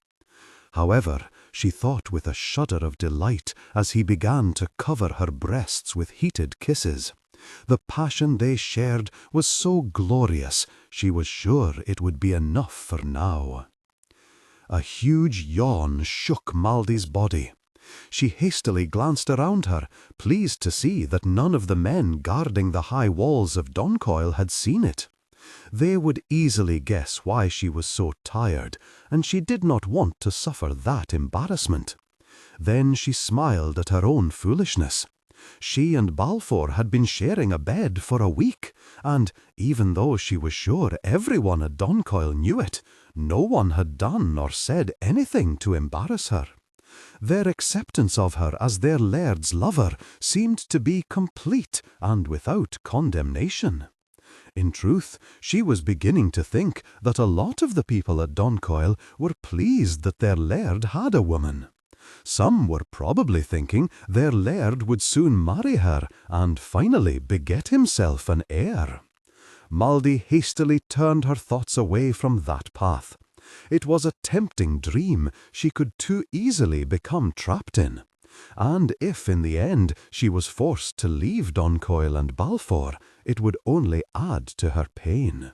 S1: However, she thought with a shudder of delight as he began to cover her breasts with heated kisses. The passion they shared was so glorious, she was sure it would be enough for now. A huge yawn shook Maldy's body. She hastily glanced around her, pleased to see that none of the men guarding the high walls of Doncoil had seen it. They would easily guess why she was so tired, and she did not want to suffer that embarrassment. Then she smiled at her own foolishness. She and Balfour had been sharing a bed for a week, and even though she was sure everyone at Doncoil knew it, no one had done or said anything to embarrass her. Their acceptance of her as their laird's lover seemed to be complete and without condemnation. In truth, she was beginning to think that a lot of the people at Doncoil were pleased that their laird had a woman. Some were probably thinking their laird would soon marry her and finally beget himself an heir. Maldy hastily turned her thoughts away from that path. It was a tempting dream she could too easily become trapped in. And if in the end she was forced to leave Doncoil and Balfour, it would only add to her pain.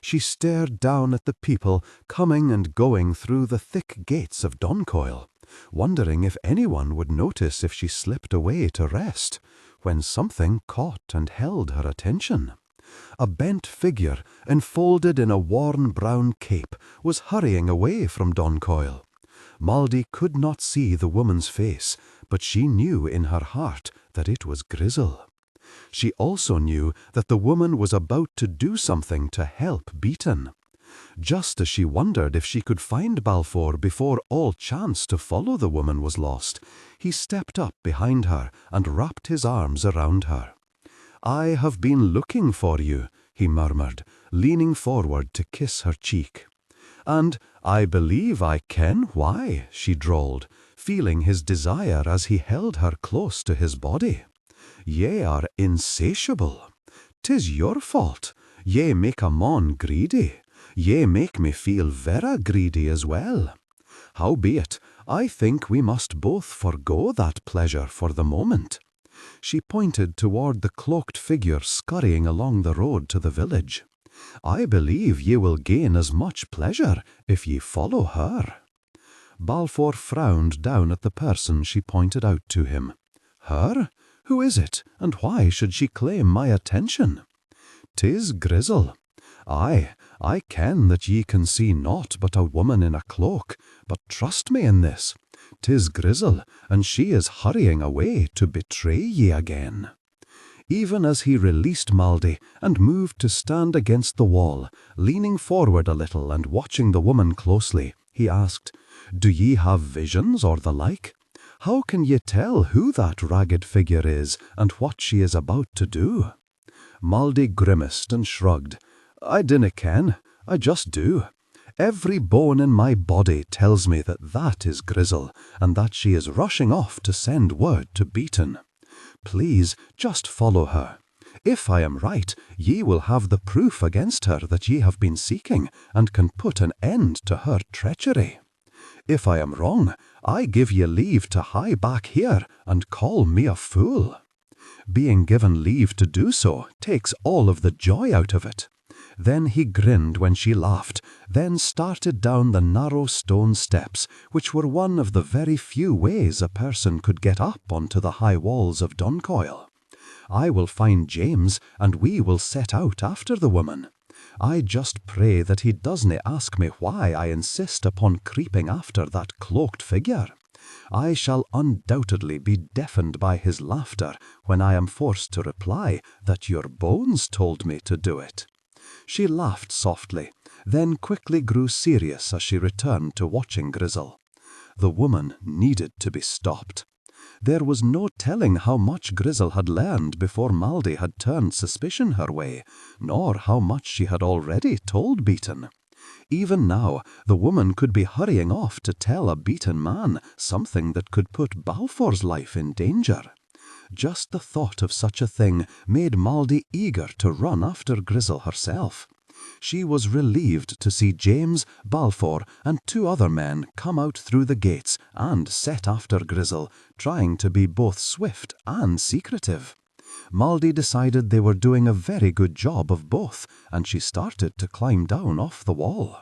S1: She stared down at the people coming and going through the thick gates of Doncoil, wondering if anyone would notice if she slipped away to rest, when something caught and held her attention. A bent figure, enfolded in a worn brown cape, was hurrying away from Doncoil. Maldy could not see the woman's face, but she knew in her heart that it was Grizzle. She also knew that the woman was about to do something to help Beaton. Just as she wondered if she could find Balfour before all chance to follow the woman was lost, he stepped up behind her and wrapped his arms around her. "I have been looking for you," he murmured, leaning forward to kiss her cheek. "And I believe I ken why," she drawled, feeling his desire as he held her close to his body. "Ye are insatiable. 'Tis your fault. Ye make a mon greedy. Ye make me feel vera greedy as well. Howbeit, I think we must both forgo that pleasure for the moment." She pointed toward the cloaked figure scurrying along the road to the village. "I believe ye will gain as much pleasure if ye follow her." Balfour frowned down at the person she pointed out to him. "Her? Who is it, and why should she claim my attention?" "'Tis Grizzle.
S2: Aye, I ken that ye can see naught but a woman in a cloak, but trust me in this. 'Tis Grizel, and she is hurrying away to betray ye again." Even as he released Maldy and moved to stand against the wall, leaning forward a little and watching the woman closely, he asked, "Do ye have visions or the like? How can ye tell who that ragged figure is and what she is about to do?" Maldy grimaced and shrugged. "I dinna ken, I just do. Every bone in my body tells me that that is Grizel, and that she is rushing off to send word to Beaton. Please, just follow her. If I am right, ye will have the proof against her that ye have been seeking, and can put an end to her treachery. If I am wrong, I give ye leave to hie back here and call me a fool. Being given leave to do so takes all of the joy out of it." Then he grinned when she laughed, then started down the narrow stone steps, which were one of the very few ways a person could get up onto the high walls of Duncoil. "I will find James, and we will set out after the woman. I just pray that he doesn't ask me why I insist upon creeping after that cloaked figure. I shall undoubtedly be deafened by his laughter when I am forced to reply that your bones told me to do it." She laughed softly, then quickly grew serious as she returned to watching Grizel. The woman needed to be stopped. There was no telling how much Grizel had learned before Maldy had turned suspicion her way, nor how much she had already told Beaton. Even now, the woman could be hurrying off to tell a beaten man something that could put Balfour's life in danger. Just the thought of such a thing made Maldy eager to run after Grizel herself. She was relieved to see James, Balfour, and 2 other men come out through the gates and set after Grizel, trying to be both swift and secretive. Maldy decided they were doing a very good job of both, and she started to climb down off the wall.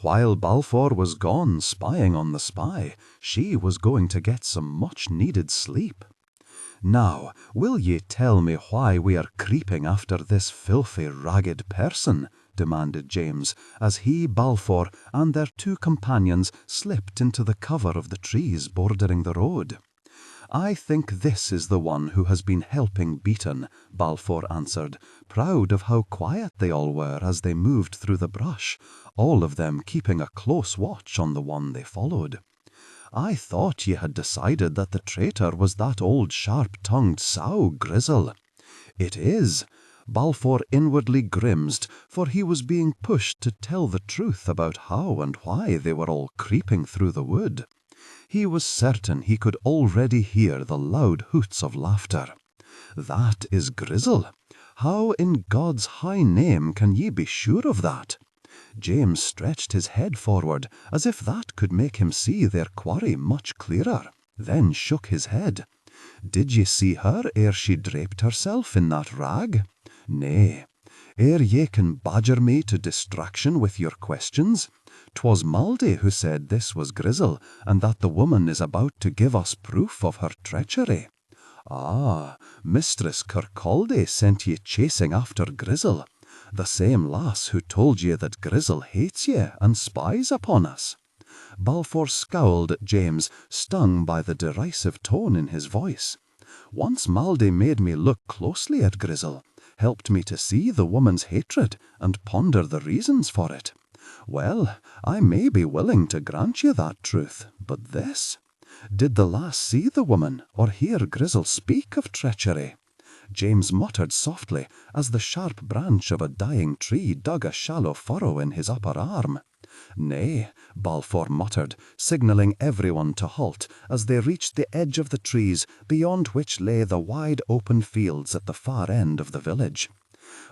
S2: While Balfour was gone spying on the spy, she was going to get some much-needed sleep. "Now, will ye tell me why we are creeping after this filthy, ragged person?" demanded James, as he, Balfour, and their 2 companions slipped into the cover of the trees bordering the road. "I think this is the one who has been helping Beaton," Balfour answered, proud of how quiet they all were as they moved through the brush, all of them keeping a close watch on the one they followed. "I thought ye had decided that the traitor was that old sharp-tongued sow, Grizel." "It is." Balfour inwardly grimaced, for he was being pushed to tell the truth about how and why they were all creeping through the wood. He was certain he could already hear the loud hoots of laughter. "That is Grizel. How in God's high name can ye be sure of that?" James stretched his head forward, as if that could make him see their quarry much clearer, then shook his head. "Did ye see her ere she draped herself in that rag? Nay. Ere ye can badger me to distraction with your questions, 'twas Maldy who said this was Grizel, and that the woman is about to give us proof of her treachery. Ah, Mistress Kirkcaldy sent ye chasing after Grizel, the same lass who told ye that Grizel hates ye and spies upon us." Balfour scowled at James, stung by the derisive tone in his voice. "Once Maldy made me look closely at Grizel, helped me to see the woman's hatred and ponder the reasons for it. Well, I may be willing to grant you that truth, but this? Did the lass see the woman or hear Grizel speak of treachery?" James muttered softly as the sharp branch of a dying tree dug a shallow furrow in his upper arm. "Nay," Balfour muttered, signalling everyone to halt as they reached the edge of the trees beyond which lay the wide open fields at the far end of the village.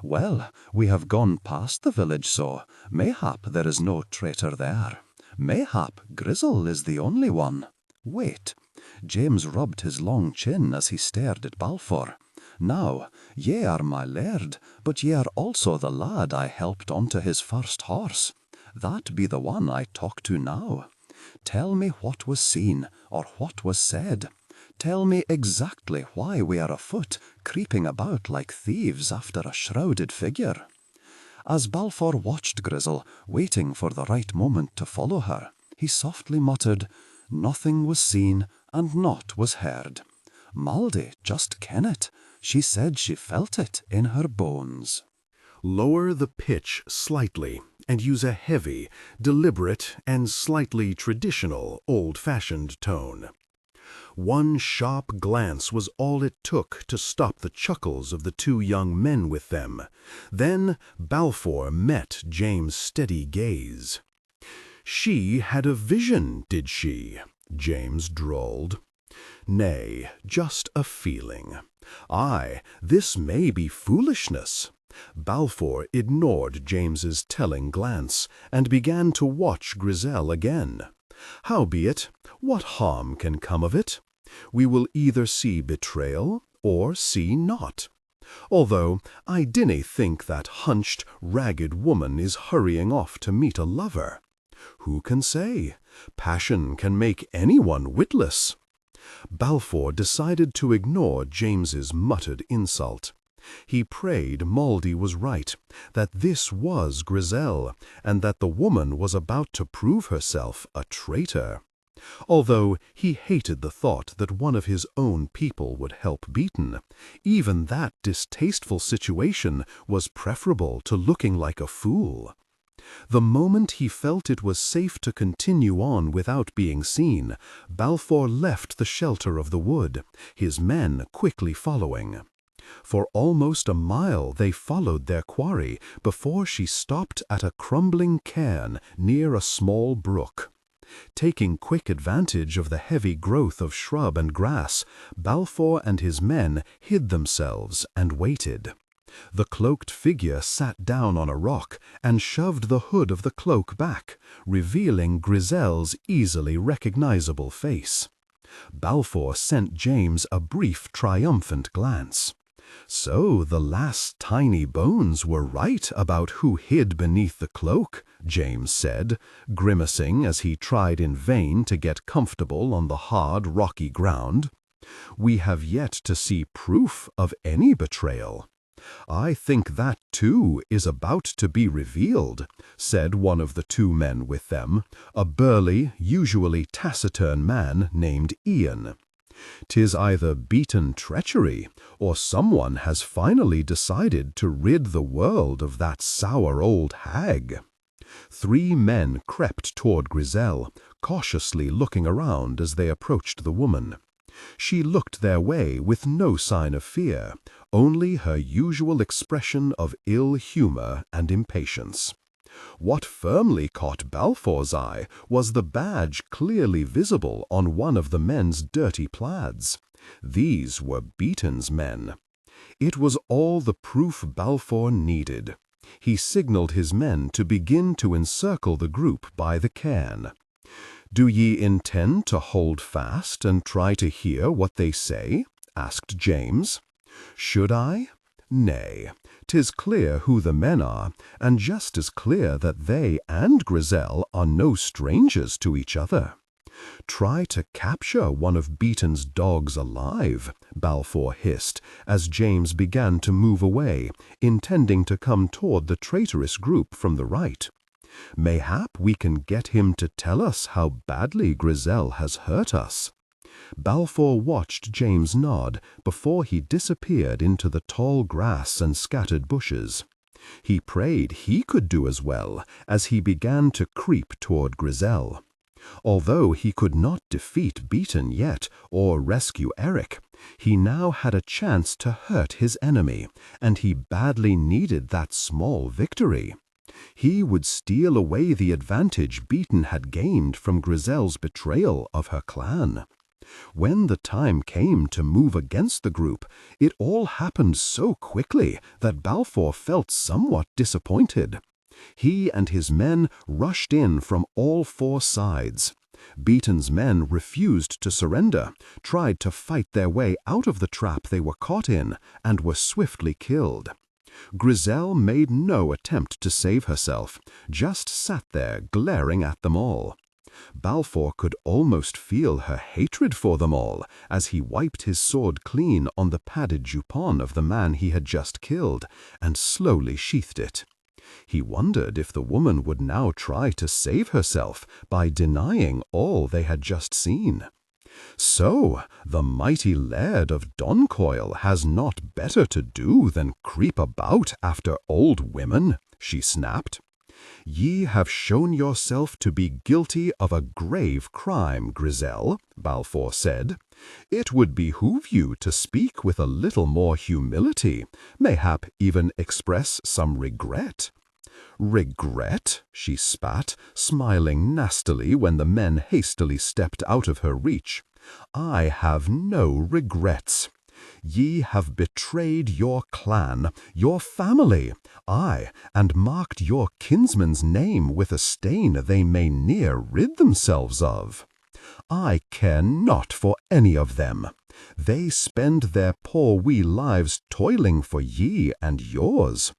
S2: "Well, we have gone past the village, so mayhap there is no traitor there. Mayhap Grizel is the only one. Wait." James rubbed his long chin as he stared at Balfour. "Now, ye are my laird, but ye are also the lad I helped onto his first horse. That be the one I talk to now. Tell me what was seen, or what was said. Tell me exactly why we are afoot, creeping about like thieves after a shrouded figure." As Balfour watched Grizel, waiting for the right moment to follow her, he softly muttered, "Nothing was seen and naught was heard. Maldy just ken it. She said she felt it in her bones."
S1: Lower the pitch slightly and use a heavy, deliberate, and slightly traditional, old-fashioned tone. One sharp glance was all it took to stop the chuckles of the two young men with them. Then Balfour met James' steady gaze. "She had a vision, did she?" James drawled. "Nay, just a feeling. Aye, this may be foolishness." Balfour ignored James's telling glance and began to watch Grizel again. "Howbeit, what harm can come of it? We will either see betrayal or see naught. Although I dinna think that hunched, ragged woman is hurrying off to meet a lover. Who can say? Passion can make anyone witless." Balfour decided to ignore James's muttered insult. He prayed Maldy was right, that this was Grizel, and that the woman was about to prove herself a traitor. Although he hated the thought that one of his own people would help Beaton, even that distasteful situation was preferable to looking like a fool. The moment he felt it was safe to continue on without being seen, Balfour left the shelter of the wood, his men quickly following. For almost a mile they followed their quarry before she stopped at a crumbling cairn near a small brook. Taking quick advantage of the heavy growth of shrub and grass, Balfour and his men hid themselves and waited. The cloaked figure sat down on a rock and shoved the hood of the cloak back, revealing Grizel's easily recognizable face. Balfour sent James a brief, triumphant glance. "So the last tiny bones were right about who hid beneath the cloak," James said, grimacing as he tried in vain to get comfortable on the hard, rocky ground. "We have yet to see proof of any betrayal." "I think that, too, is about to be revealed," said one of the two men with them, a burly, usually taciturn man named Ian. "'Tis either beaten treachery, or someone has finally decided to rid the world of that sour old hag." Three men crept toward Grizel, cautiously looking around as they approached the woman. She looked their way with no sign of fear, only her usual expression of ill humor and impatience. What firmly caught Balfour's eye was the badge clearly visible on one of the men's dirty plaids. These were Beaton's men. It was all the proof Balfour needed. He signaled his men to begin to encircle the group by the cairn. "Do ye intend to hold fast and try to hear what they say?" asked James. "Should I? Nay, 'tis clear who the men are, and just as clear that they and Grizel are no strangers to each other. Try to capture one of Beaton's dogs alive," Balfour hissed, as James began to move away, intending to come toward the traitorous group from the right. "Mayhap we can get him to tell us how badly Grizel has hurt us." Balfour watched James nod before he disappeared into the tall grass and scattered bushes. He prayed he could do as well as he began to creep toward Grizel. Although he could not defeat Beaton yet or rescue Eric, he now had a chance to hurt his enemy, and he badly needed that small victory. He would steal away the advantage Beaton had gained from Grizel's betrayal of her clan. When the time came to move against the group, it all happened so quickly that Balfour felt somewhat disappointed. He and his men rushed in from all four sides. Beaton's men refused to surrender, tried to fight their way out of the trap they were caught in, and were swiftly killed. Grizel made no attempt to save herself, just sat there glaring at them all. Balfour could almost feel her hatred for them all as he wiped his sword clean on the padded jupon of the man he had just killed and slowly sheathed it. He wondered if the woman would now try to save herself by denying all they had just seen. "So, the mighty laird of Doncoil has not better to do than creep about after old women," she snapped. "Ye have shown yourself to be guilty of a grave crime, Grisel," Balfour said. "It would behoove you to speak with a little more humility, mayhap even express some regret." "Regret?" she spat, smiling nastily when the men hastily stepped out of her reach. "I have no regrets. Ye have betrayed your clan, your family, aye, and marked your kinsman's name with a stain they may ne'er rid themselves of. I care not for any of them. They spend their poor wee lives toiling for ye and yours.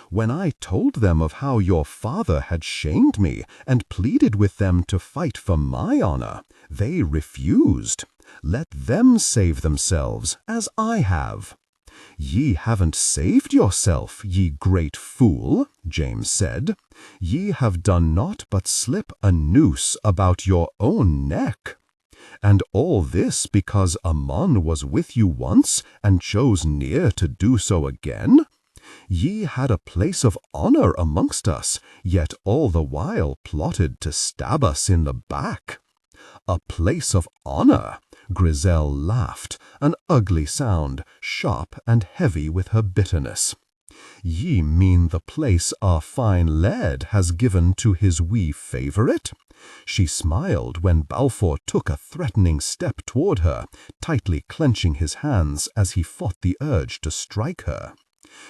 S1: When I told them of how your father had shamed me and pleaded with them to fight for my honor, they refused. Let them save themselves, as I have." "Ye haven't saved yourself, ye great fool," James said. "Ye have done naught but slip a noose about your own neck. And all this because Ammon was with you once and chose ne'er to do so again? Ye had a place of honor amongst us, yet all the while plotted to stab us in the back." "A place of honor?" Grisel laughed, an ugly sound, sharp and heavy with her bitterness. "Ye mean the place our fine laird has given to his wee favourite?" She smiled when Balfour took a threatening step toward her, tightly clenching his hands as he fought the urge to strike her.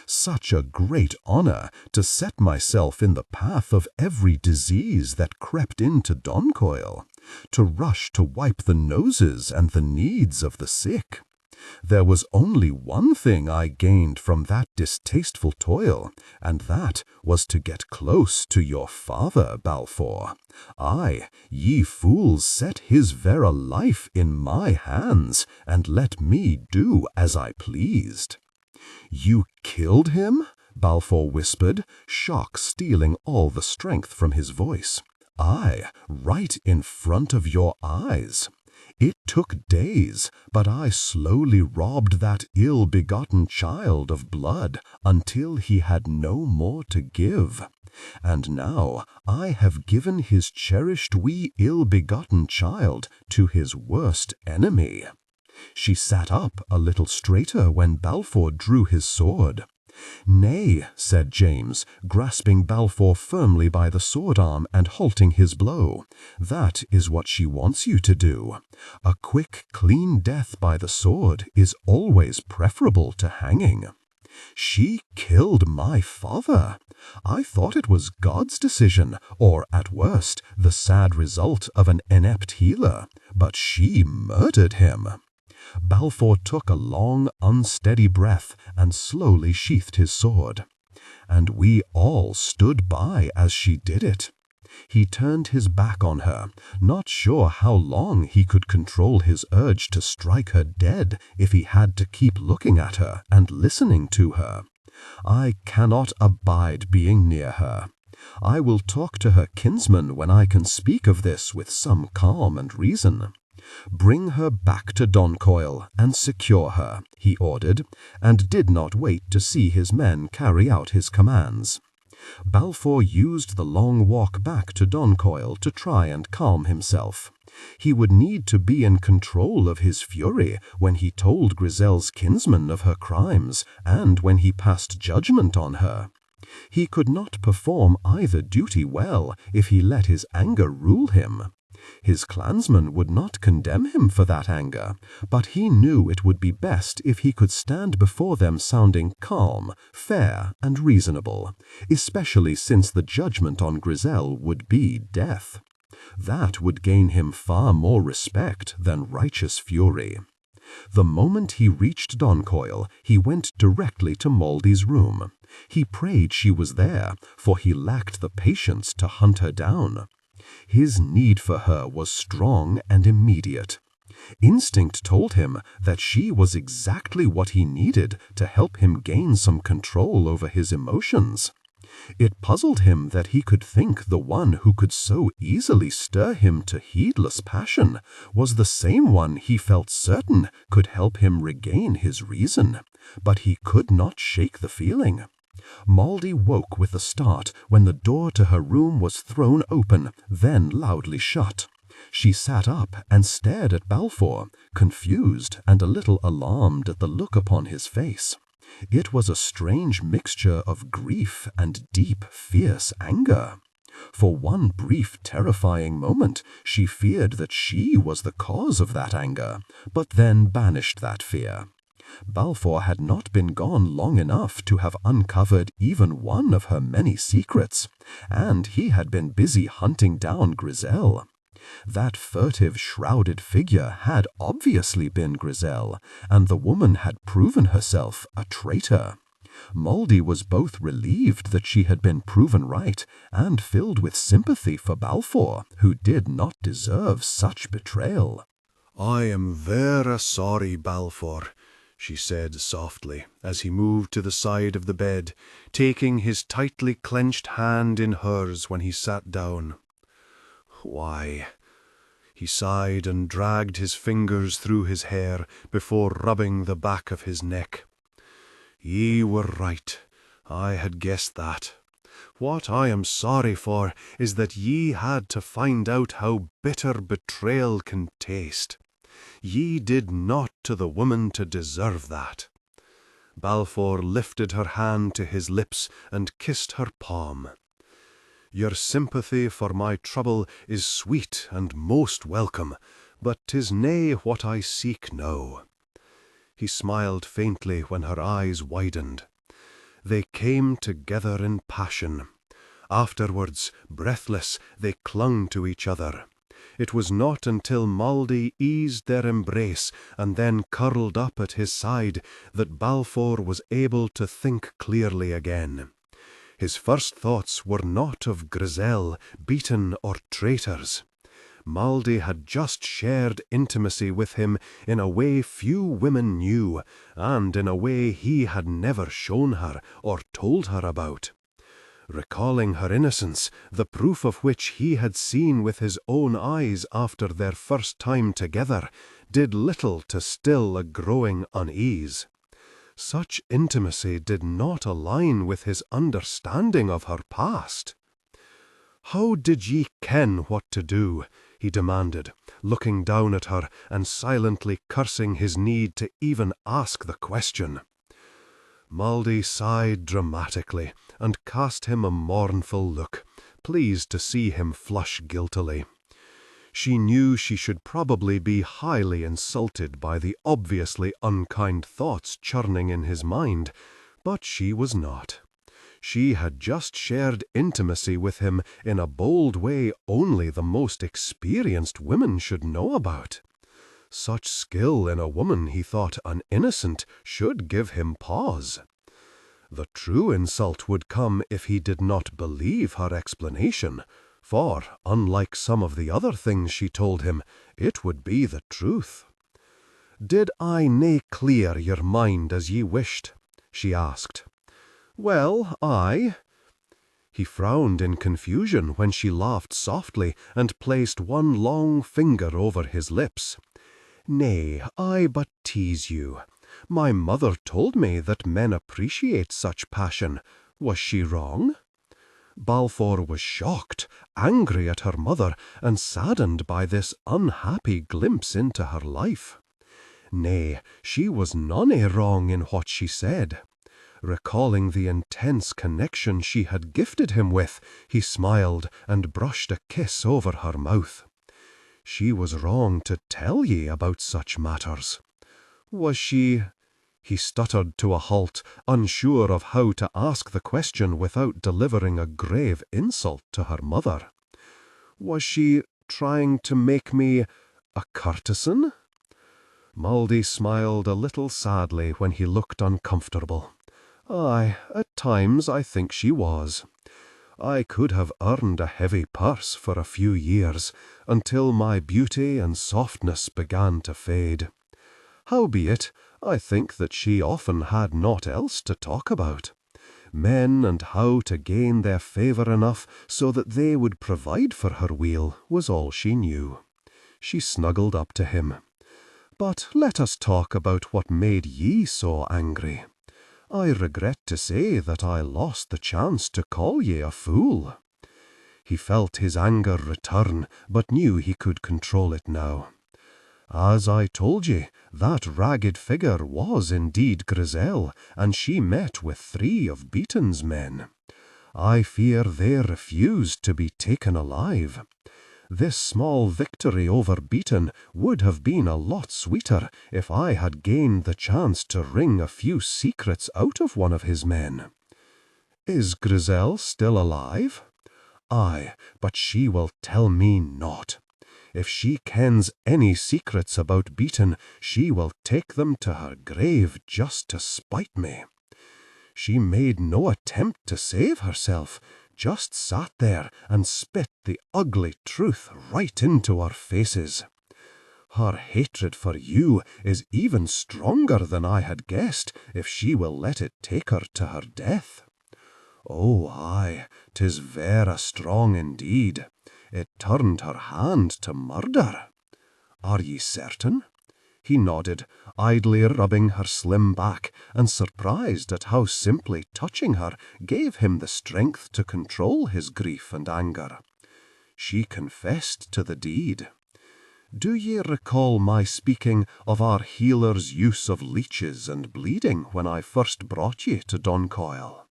S1: "Such a great honor to set myself in the path of every disease that crept into Doncoil, to rush to wipe the noses and the needs of the sick. There was only one thing I gained from that distasteful toil, and that was to get close to your father, Balfour. Aye, ye fools set his vera life in my hands, and let me do as I pleased." "You killed him?" Balfour whispered, shock stealing all the strength from his voice. "Aye, right in front of your eyes. It took days, but I slowly robbed that ill-begotten child of blood until he had no more to give. And now I have given his cherished wee ill-begotten child to his worst enemy." She sat up a little straighter when Balfour drew his sword. "Nay," said James, grasping Balfour firmly by the sword-arm and halting his blow. "That is what she wants you to do. A quick, clean death by the sword is always preferable to hanging." "She killed my father. I thought it was God's decision, or at worst, the sad result of an inept healer, but she murdered him." Balfour took a long, unsteady breath and slowly sheathed his sword. "And we all stood by as she did it." He turned his back on her, not sure how long he could control his urge to strike her dead if he had to keep looking at her and listening to her. "I cannot abide being near her. I will talk to her kinsman when I can speak of this with some calm and reason. Bring her back to Doncoil and secure her," he ordered, and did not wait to see his men carry out his commands. Balfour used the long walk back to Doncoil to try and calm himself. He would need to be in control of his fury when he told Grisel's kinsman of her crimes and when he passed judgment on her. He could not perform either duty well if he let his anger rule him. His clansmen would not condemn him for that anger, but he knew it would be best if he could stand before them sounding calm, fair, and reasonable, especially since the judgment on Grisel would be death. That would gain him far more respect than righteous fury. The moment he reached Doncoil, he went directly to Mouldy's room. He prayed she was there, for he lacked the patience to hunt her down. His need for her was strong and immediate. Instinct told him that she was exactly what he needed to help him gain some control over his emotions.
S3: It puzzled him that he could think the one who could so easily stir him to heedless passion was the same one he felt certain could help him regain his reason, but he could not shake the feeling. Moldy woke with a start when the door to her room was thrown open, then loudly shut. She sat up and stared at Balfour, confused and a little alarmed at the look upon his face. It was a strange mixture of grief and deep, fierce anger. For one brief, terrifying moment, she feared that she was the cause of that anger, but then banished that fear. Balfour had not been gone long enough to have uncovered even one of her many secrets, and he had been busy hunting down Griselle. That furtive, shrouded figure had obviously been Griselle, and the woman had proven herself a traitor. Moldy was both relieved that she had been proven right and filled with sympathy for Balfour, who did not deserve such betrayal.
S1: "I am very sorry, Balfour," she said softly, as he moved to the side of the bed, taking his tightly clenched hand in hers when he sat down. "Why?" He sighed and dragged his fingers through his hair before rubbing the back of his neck. "Ye were right. I had guessed that. What I am sorry for is that ye had to find out how bitter betrayal can taste. Ye did not to the woman to deserve that." Balfour lifted her hand to his lips and kissed her palm. "Your sympathy for my trouble is sweet and most welcome, but 'tis nae what I seek now." He smiled faintly when her eyes widened. They came together in passion. Afterwards, breathless, they clung to each other. It was not until Moldy eased their embrace and then curled up at his side that Balfour was able to think clearly again. His first thoughts were not of Griselle, Beaton, or traitors. Moldy had just shared intimacy with him in a way few women knew, and in a way he had never shown her or told her about. Recalling her innocence, the proof of which he had seen with his own eyes after their first time together, did little to still a growing unease. Such intimacy did not align with his understanding of her past. "How did ye ken what to do?" he demanded, looking down at her and silently cursing his need to even ask the question. Moldy sighed dramatically and cast him a mournful look, pleased to see him flush guiltily. She knew she should probably be highly insulted by the obviously unkind thoughts churning in his mind, but she was not. She had just shared intimacy with him in a bold way only the most experienced women should know about. Such skill in a woman, he thought, an innocent, should give him pause. The true insult would come if he did not believe her explanation, for, unlike some of the other things she told him, it would be the truth. "Did I nae clear your mind as ye wished?" she asked. "Well, aye." He frowned in confusion when she laughed softly and placed one long finger over his lips. "Nay, I but tease you. My mother told me that men appreciate such passion. Was she wrong?" Balfour was shocked, angry at her mother, and saddened by this unhappy glimpse into her life. Nay, she was none wrong in what she said. Recalling the intense connection she had gifted him with, he smiled and brushed a kiss over her mouth. "She was wrong to tell ye about such matters." "Was she—" He stuttered to a halt, unsure of how to ask the question without delivering a grave insult to her mother. "Was she trying to make me a courtesan?" Moldy smiled a little sadly when he looked uncomfortable. "Aye, at times I think she was. I could have earned a heavy purse for a few years, until my beauty and softness began to fade. Howbeit, I think that she often had naught else to talk about.
S3: Men and how to gain their favour enough so that they would provide for her weal was all she knew. She snuggled up to him. "But let us talk about what made ye so angry. I regret to say that I lost the chance to call ye a fool." He felt his anger return, but knew he could control it now. "As I told ye, that ragged figure was indeed Grizzel, and she met with 3 of Beaton's men. I fear they refused to be taken alive. This small victory over Beaton would have been a lot sweeter if I had gained the chance to wring a few secrets out of one of his men." "Is Grizzel still alive?" "Aye, but she will tell me naught. If she kens any secrets about Beaton, she will take them to her grave just to spite me. She made no attempt to save herself, just sat there and spit the ugly truth right into our faces. Her hatred for you is even stronger than I had guessed, if she will let it take her to her death. Oh, aye, 'tis vera strong indeed. It turned her hand to murder." "Are ye certain?" He nodded, idly rubbing her slim back, and surprised at how simply touching her gave him the strength to control his grief and anger. "She confessed to the deed. Do ye recall my speaking of our healer's use of leeches and bleeding when I first brought ye to Doncoil?"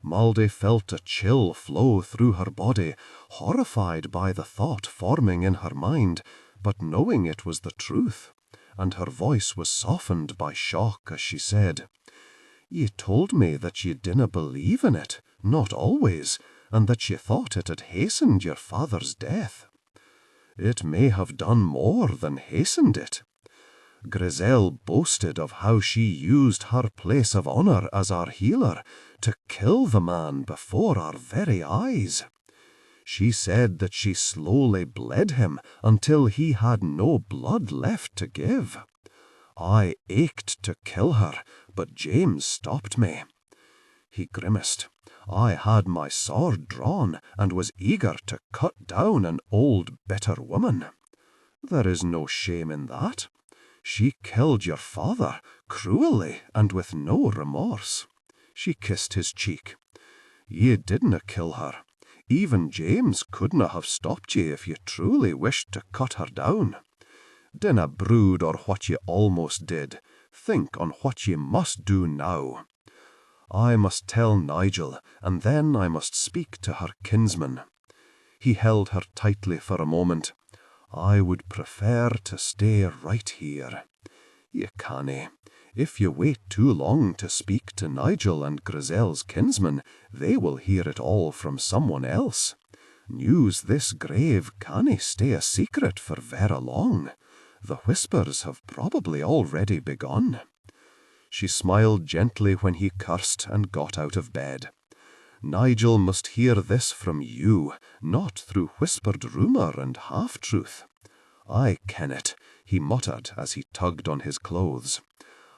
S3: Maldy felt a chill flow through her body, horrified by the thought forming in her mind, but knowing it was the truth, and her voice was softened by shock as she said, "Ye told me that ye didna believe in it, not always, and that ye thought it had hastened your father's death. It may have done more than hastened it. Grizzel boasted of how she used her place of honour as our healer to kill the man before our very eyes. She said that she slowly bled him until he had no blood left to give. I ached to kill her, but James stopped me." He grimaced. "I had my sword drawn and was eager to cut down an old bitter woman. There is no shame in that. She killed your father, cruelly and with no remorse." She kissed his cheek. "Ye didna kill her. Even James couldna have stopped ye if ye truly wished to cut her down. Dinna brood o'er what ye almost did. Think on what ye must do now. I must tell Nigel, and then I must speak to her kinsman." He held her tightly for a moment. "I would prefer to stay right here. Ye cannae. If you wait too long to speak to Nigel and Grizel's kinsman, they will hear it all from someone else. News this grave cannae stay a secret for vera long. The whispers have probably already begun." She smiled gently when he cursed and got out of bed. "Nigel must hear this from you, not through whispered rumour and half-truth. I ken it," he muttered as he tugged on his clothes.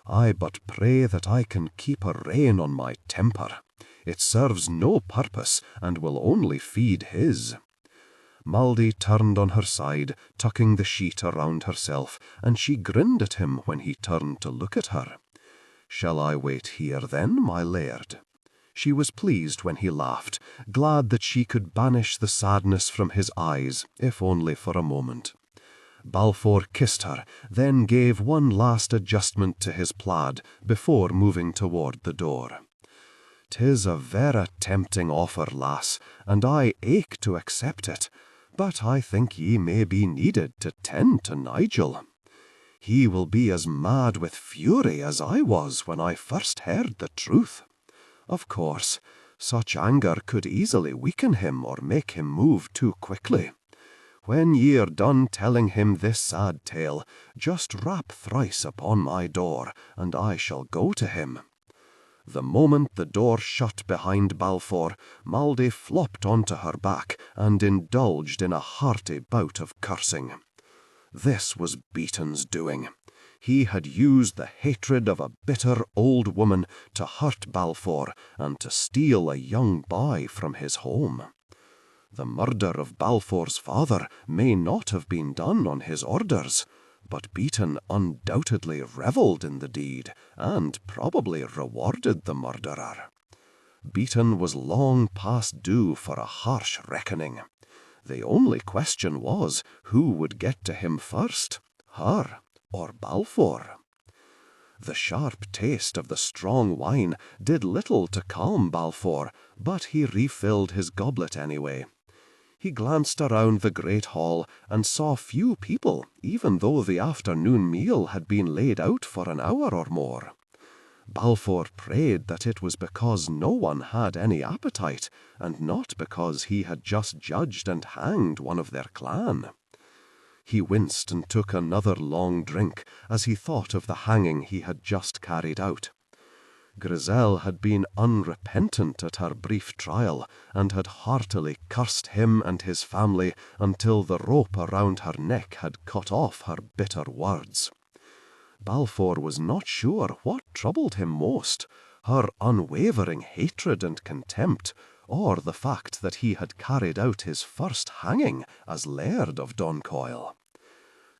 S3: "I but pray that I can keep a rein on my temper. It serves no purpose and will only feed his." Maldy turned on her side, tucking the sheet around herself, and she grinned at him when he turned to look at her. "Shall I wait here then, my laird?" She was pleased when he laughed, glad that she could banish the sadness from his eyes, if only for a moment. Balfour kissed her, then gave one last adjustment to his plaid before moving toward the door. "'Tis a vera tempting offer, lass, and I ache to accept it, but I think ye may be needed to tend to Nigel. He will be as mad with fury as I was when I first heard the truth. Of course, such anger could easily weaken him or make him move too quickly. When ye are done telling him this sad tale, just rap thrice upon my door, and I shall go to him." The moment the door shut behind Balfour, Maldy flopped onto her back and indulged in a hearty bout of cursing. This was Beaton's doing.
S2: He had used the hatred of a bitter old woman to hurt Balfour and to steal a young boy from his home. The murder of Balfour's father may not have been done on his orders, but Beaton undoubtedly revelled in the deed and probably rewarded the murderer. Beaton was long past due for a harsh reckoning. The only question was who would get to him first, her or Balfour. The sharp taste of the strong wine did little to calm Balfour, but he refilled his goblet anyway. He glanced around the great hall and saw few people, even though the afternoon meal had been laid out for an hour or more. Balfour prayed that it was because no one had any appetite, and not because he had just judged and hanged one of their clan. He winced and took another long drink as he thought of the hanging he had just carried out. Grisel had been unrepentant at her brief trial, and had heartily cursed him and his family until the rope around her neck had cut off her bitter words. Balfour was not sure what troubled him most, her unwavering hatred and contempt, or the fact that he had carried out his first hanging as Laird of Doncoil.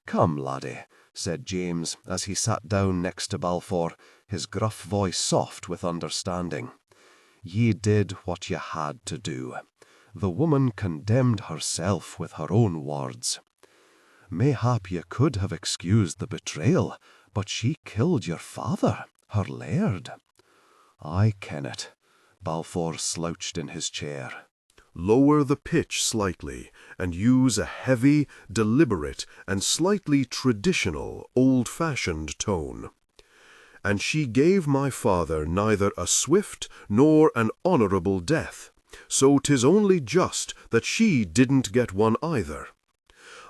S2: "Come, laddie," said James, as he sat down next to Balfour, his gruff voice soft with understanding. "Ye did what ye had to do. The woman condemned herself with her own words. Mayhap ye could have excused the betrayal, but she killed your father, her laird." "I ken it." Balfour slouched in his chair.
S1: Lower the pitch slightly, and use a heavy, deliberate, and slightly traditional, old-fashioned tone. "And she gave my father neither a swift nor an honourable death, so 'tis only just that she didn't get one either.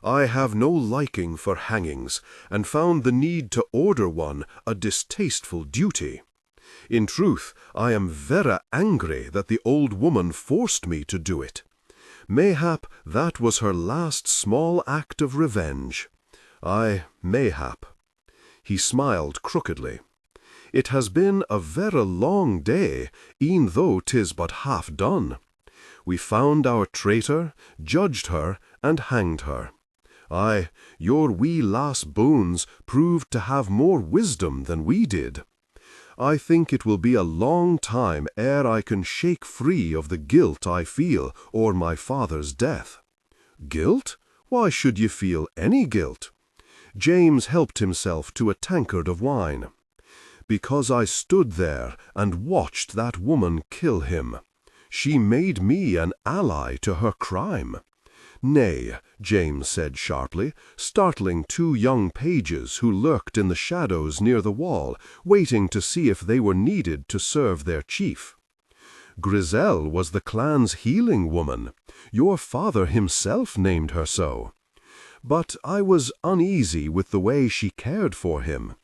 S1: I have no liking for hangings, and found the need to order one a distasteful duty. In truth, I am verra angry that the old woman forced me to do it. Mayhap that was her last small act of revenge. Aye, mayhap." He smiled crookedly. "It has been a verra long day, e'en though 'tis but half done. We found our traitor, judged her, and hanged her. Aye, your wee lass Bones proved to have more wisdom than we did. I think it will be a long time ere I can shake free of the guilt I feel o'er my father's death." "Guilt? Why should ye feel any guilt?" James helped himself to a tankard of wine. "Because I stood there and watched that woman kill him. She made me an ally to her crime." "Nay," James said sharply, startling two young pages who lurked in the shadows near the wall, waiting to see if they were needed to serve their chief. "Grisel was the clan's healing woman. Your father himself named her so. But I was uneasy with the way she cared for him.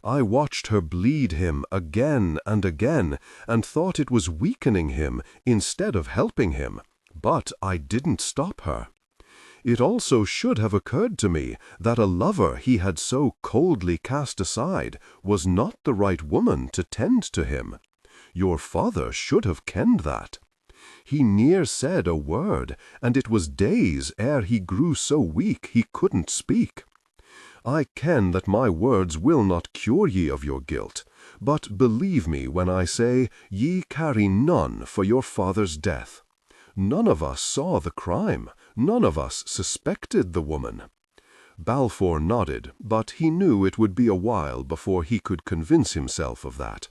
S1: I watched her bleed him again and again, and thought it was weakening him instead of helping him. But I didn't stop her. It also should have occurred to me that a lover he had so coldly cast aside was not the right woman to tend to him. Your father should have kenned that. He ne'er said a word, and it was days ere he grew so weak he couldn't speak. I ken that my words will not cure ye of your guilt, but believe me when I say ye carry none for your father's death. None of us saw the crime, none of us suspected the woman." Balfour nodded, but he knew it would be a while before he could convince himself of that.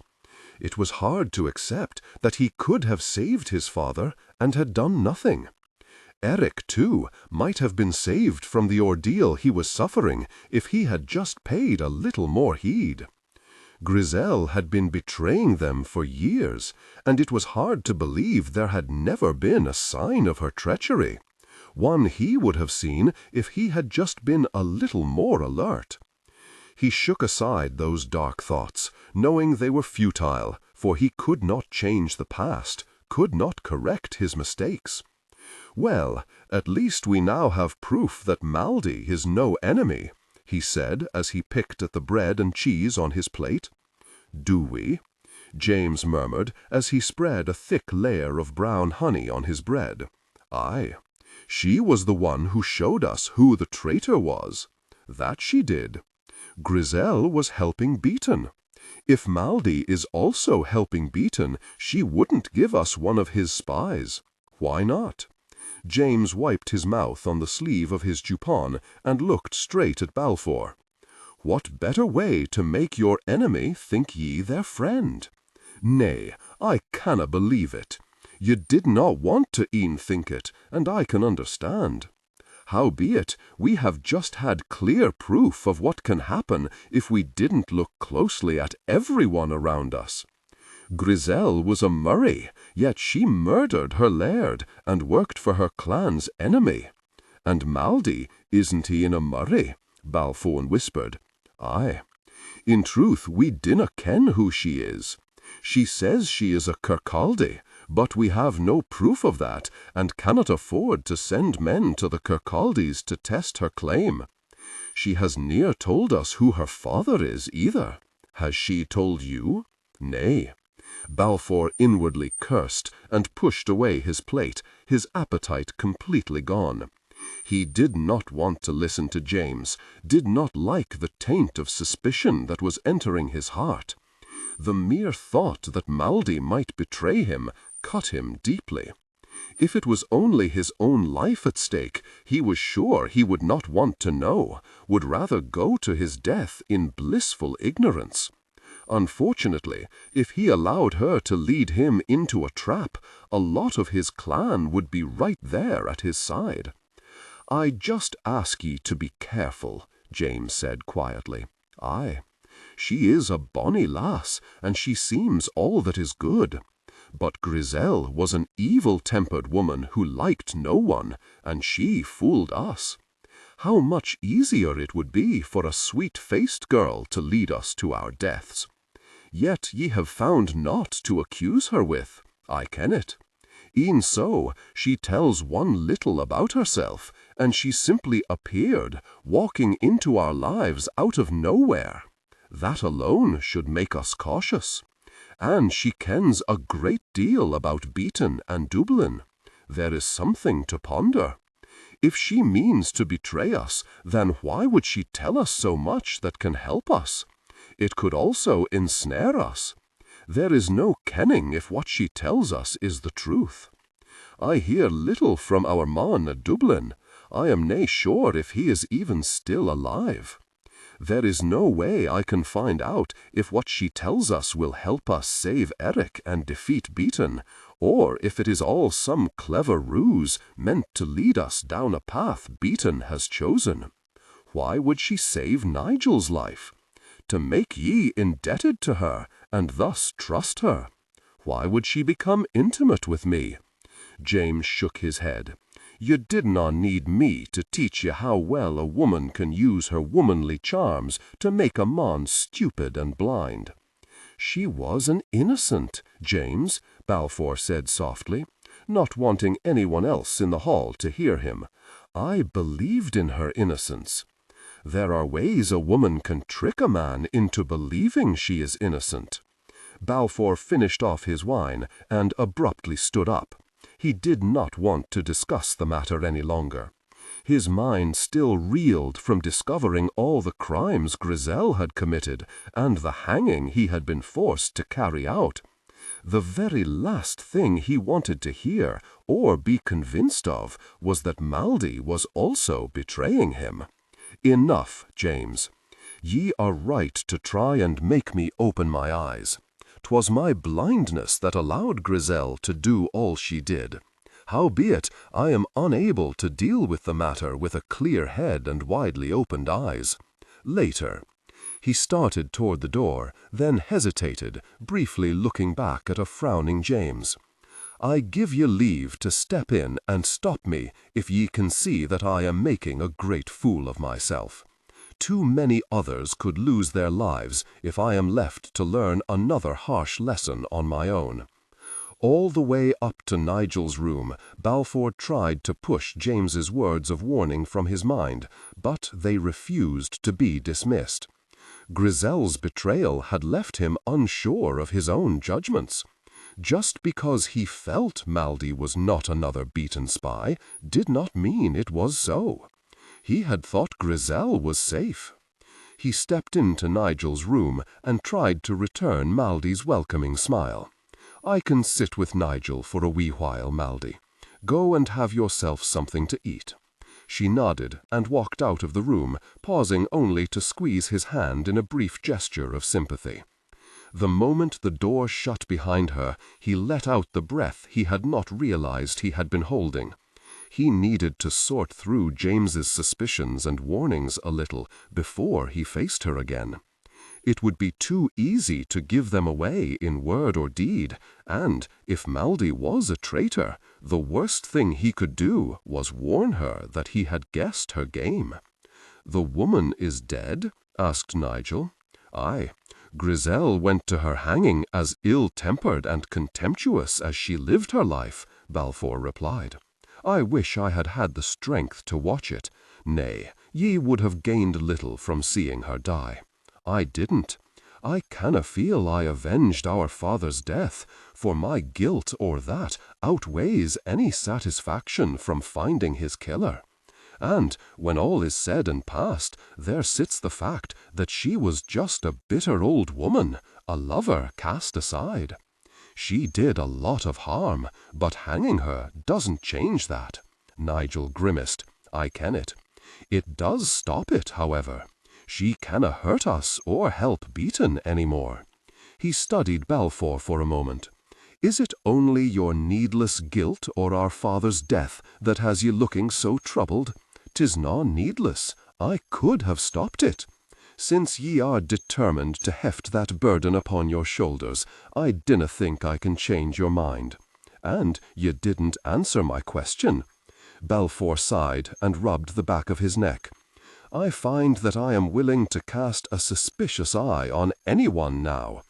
S1: It was hard to accept that he could have saved his father and had done nothing. Eric, too, might have been saved from the ordeal he was suffering if he had just paid a little more heed. Grisel had been betraying them for years, and it was hard to believe there had never been a sign of her treachery, one he would have seen if he had just been a little more alert. He shook aside those dark thoughts, knowing they were futile, for he could not change the past, could not correct his mistakes. "Well, at least we now have proof that Maldy is no enemy.
S3: he said as he picked at the bread and cheese on his plate. Do we? James murmured as he spread a thick layer of brown honey on his bread. Aye, she was the one who showed us who the traitor was. That she did. Grisel was helping Beaton. If Maldy is also helping Beaton, she wouldn't give us one of his spies. Why not? James wiped his mouth on the sleeve of his jupon and looked straight at Balfour. What better way to make your enemy think ye their friend? Nay, I canna believe it. Ye did not want to e'en think it, and I can understand. Howbeit, we have just had clear proof of what can happen if we didn't look closely at everyone around us. Grisel was a Murray, yet she murdered her laird and worked for her clan's enemy. And Maldy, isn't he in a Murray? Balfour whispered. Aye. In truth, we dinna ken who she is. She says she is a Kirkcaldy, but we have no proof of that, and cannot afford to send men to the Kirkcaldys to test her claim. She has ne'er told us who her father is, either. Has she told you? Nay. Balfour inwardly cursed and pushed away his plate, his appetite completely gone. He did not want to listen to James, did not like the taint of suspicion that was entering his heart. The mere thought that Maldy might betray him cut him deeply. If it was only his own life at stake, he was sure he would not want to know, would rather go to his death in blissful ignorance. Unfortunately, if he allowed her to lead him into a trap, a lot of his clan would be right there at his side. I just ask ye to be careful, James said quietly. Aye, she is a bonny lass, and she seems all that is good. But Grisel was an evil-tempered woman who liked no one, and she fooled us. How much easier it would be for a sweet-faced girl to lead us to our deaths. Yet ye have found naught to accuse her with, I ken it. E'en so, she tells one little about herself, and she simply appeared, walking into our lives out of nowhere. That alone should make us cautious. And she kens a great deal about Beaton and Dublin. There is something to ponder. If she means to betray us, then why would she tell us so much that can help us? It could also ensnare us. There is no kenning if what she tells us is the truth. I hear little from our man at Dublin. I am nae sure if he is even still alive. There is no way I can find out if what she tells us will help us save Eric and defeat Beaton, or if it is all some clever ruse meant to lead us down a path Beaton has chosen. Why would she save Nigel's life? To make ye indebted to her, and thus trust her. Why would she become intimate with me? James shook his head. You didna need me to teach you how well a woman can use her womanly charms to make a man stupid and blind. She was an innocent, James, Balfour said softly, not wanting anyone else in the hall to hear him. I believed in her innocence. There are ways a woman can trick a man into believing she is innocent. Balfour finished off his wine and abruptly stood up. He did not want to discuss the matter any longer. His mind still reeled from discovering all the crimes Grisel had committed and the hanging he had been forced to carry out. The very last thing he wanted to hear or be convinced of was that Maldy was also betraying him. Enough, James. Ye are right to try and make me open my eyes. 'Twas my blindness that allowed Grisel to do all she did. Howbeit, I am unable to deal with the matter with a clear head and widely opened eyes. Later. He started toward the door, then hesitated, briefly looking back at a frowning James. I give ye leave to step in and stop me if ye can see that I am making a great fool of myself. Too many others could lose their lives if I am left to learn another harsh lesson on my own. All the way up to Nigel's room, Balfour tried to push James's words of warning from his mind, but they refused to be dismissed. Grizel's betrayal had left him unsure of his own judgments. Just because he felt Maldy was not another beaten spy did not mean it was so. He had thought Grizel was safe. He stepped into Nigel's room and tried to return Maldy's welcoming smile. "I can sit with Nigel for a wee while, Maldy. Go and have yourself something to eat." She nodded and walked out of the room, pausing only to squeeze his hand in a brief gesture of sympathy. The moment the door shut behind her, he let out the breath he had not realized he had been holding. He needed to sort through James's suspicions and warnings a little before he faced her again. It would be too easy to give them away in word or deed, and if Maldy was a traitor, the worst thing he could do was warn her that he had guessed her game. "The woman is dead?" asked Nigel. "Aye. Grizel went to her hanging as ill-tempered and contemptuous as she lived her life," Balfour replied. "I wish I had had the strength to watch it. Nay, ye would have gained little from seeing her die. I didn't. I canna feel I avenged our father's death, for my guilt or that outweighs any satisfaction from finding his killer. And when all is said and past, there sits the fact that she was just a bitter old woman, a lover cast aside. She did a lot of harm, but hanging her doesn't change that." Nigel grimaced. "I ken it. It does stop it, however. She canna hurt us or help Beaton any more." He studied Balfour for a moment. "Is it only your needless guilt or our father's death that has ye looking so troubled? 'Tis na needless. I could have stopped it. Since ye are determined to heft that burden upon your shoulders, I dinna think I can change your mind. And ye didn't answer my question." Balfour sighed and rubbed the back of his neck. "I find that I am willing to cast a suspicious eye on anyone now.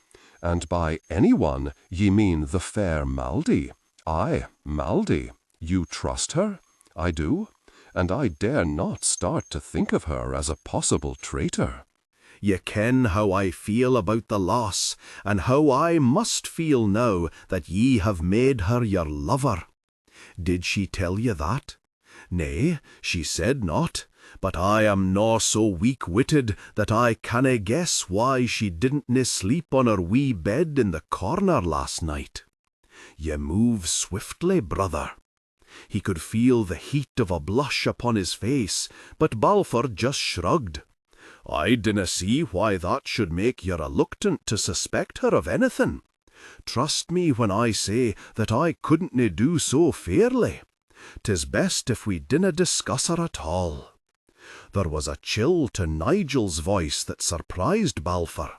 S3: And by anyone ye mean the fair Maldy. Aye, Maldy. You trust her?" "I do. And I dare not start to think of her as a possible traitor."
S1: "Ye ken how I feel about the loss, and how I must feel now that ye have made her your lover. Did she tell ye that? Nay, she said not, but I am no so weak-witted that I canna guess why she didn't sleep on her wee bed in the corner last night. Ye move swiftly, brother." He could feel the heat of a blush upon his face, but Balfour just shrugged. "I dinna see why that should make ye reluctant to suspect her of anything. Trust me when I say that I couldn't do so fairly. 'Tis best if we dinna discuss her at all." There was a chill to Nigel's voice that surprised Balfour.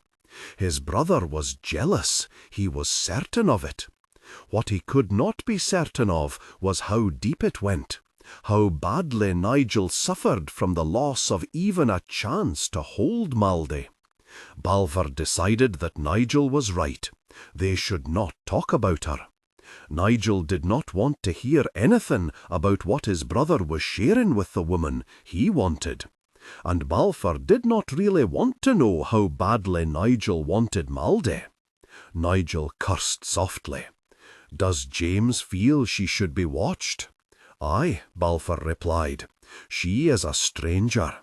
S1: His brother was jealous, he was certain of it. What he could not be certain of was how deep it went, how badly Nigel suffered from the loss of even a chance to hold Maldy. Balfour decided that Nigel was right. They should not talk about her. Nigel did not want to hear anything about what his brother was sharing with the woman he wanted. And Balfour did not really want to know how badly Nigel wanted Maldy. Nigel cursed softly. "Does James feel she should be watched?" "Aye," Balfour replied. "She is a stranger."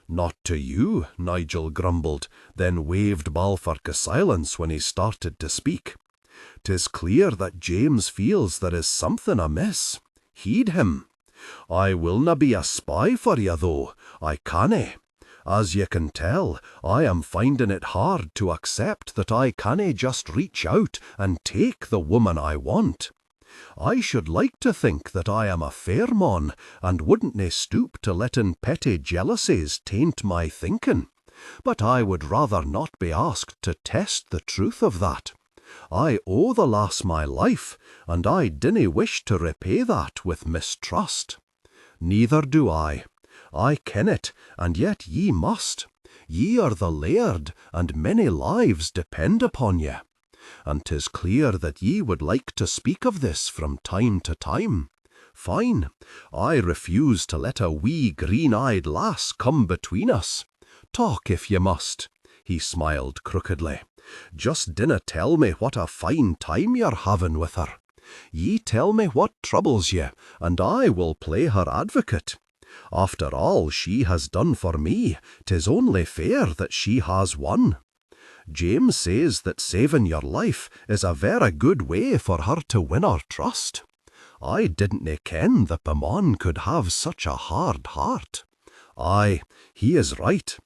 S1: "Not to you," Nigel grumbled, then waved Balfour to silence when he started to speak. "'Tis clear that James feels there is something amiss. Heed him. I willna be a spy for ye, though. I canna. As ye can tell, I am finding it hard to accept that I canna just reach out and take the woman I want. I should like to think that I am a fair mon, and wouldn't stoop to letting petty jealousies taint my thinking. But I would rather not be asked to test the truth of that. I owe the lass my life, and I dinna wish to repay that with mistrust." "Neither do I. I ken it, and yet ye must. Ye are the laird, and many lives depend upon ye. and 'tis clear that ye would like to speak of this from time to time. Fine, I refuse to let a wee green-eyed lass come between us. Talk if ye must." He smiled crookedly. "Just dinna tell me what a fine time you're having with her. Ye tell me what troubles ye, and I will play her advocate. After all she has done for me, 'tis only fair that she has won. James says that saving your life is a very good way for her to win our trust. I didn't ken that the mon could have such a hard heart. Aye, he is right.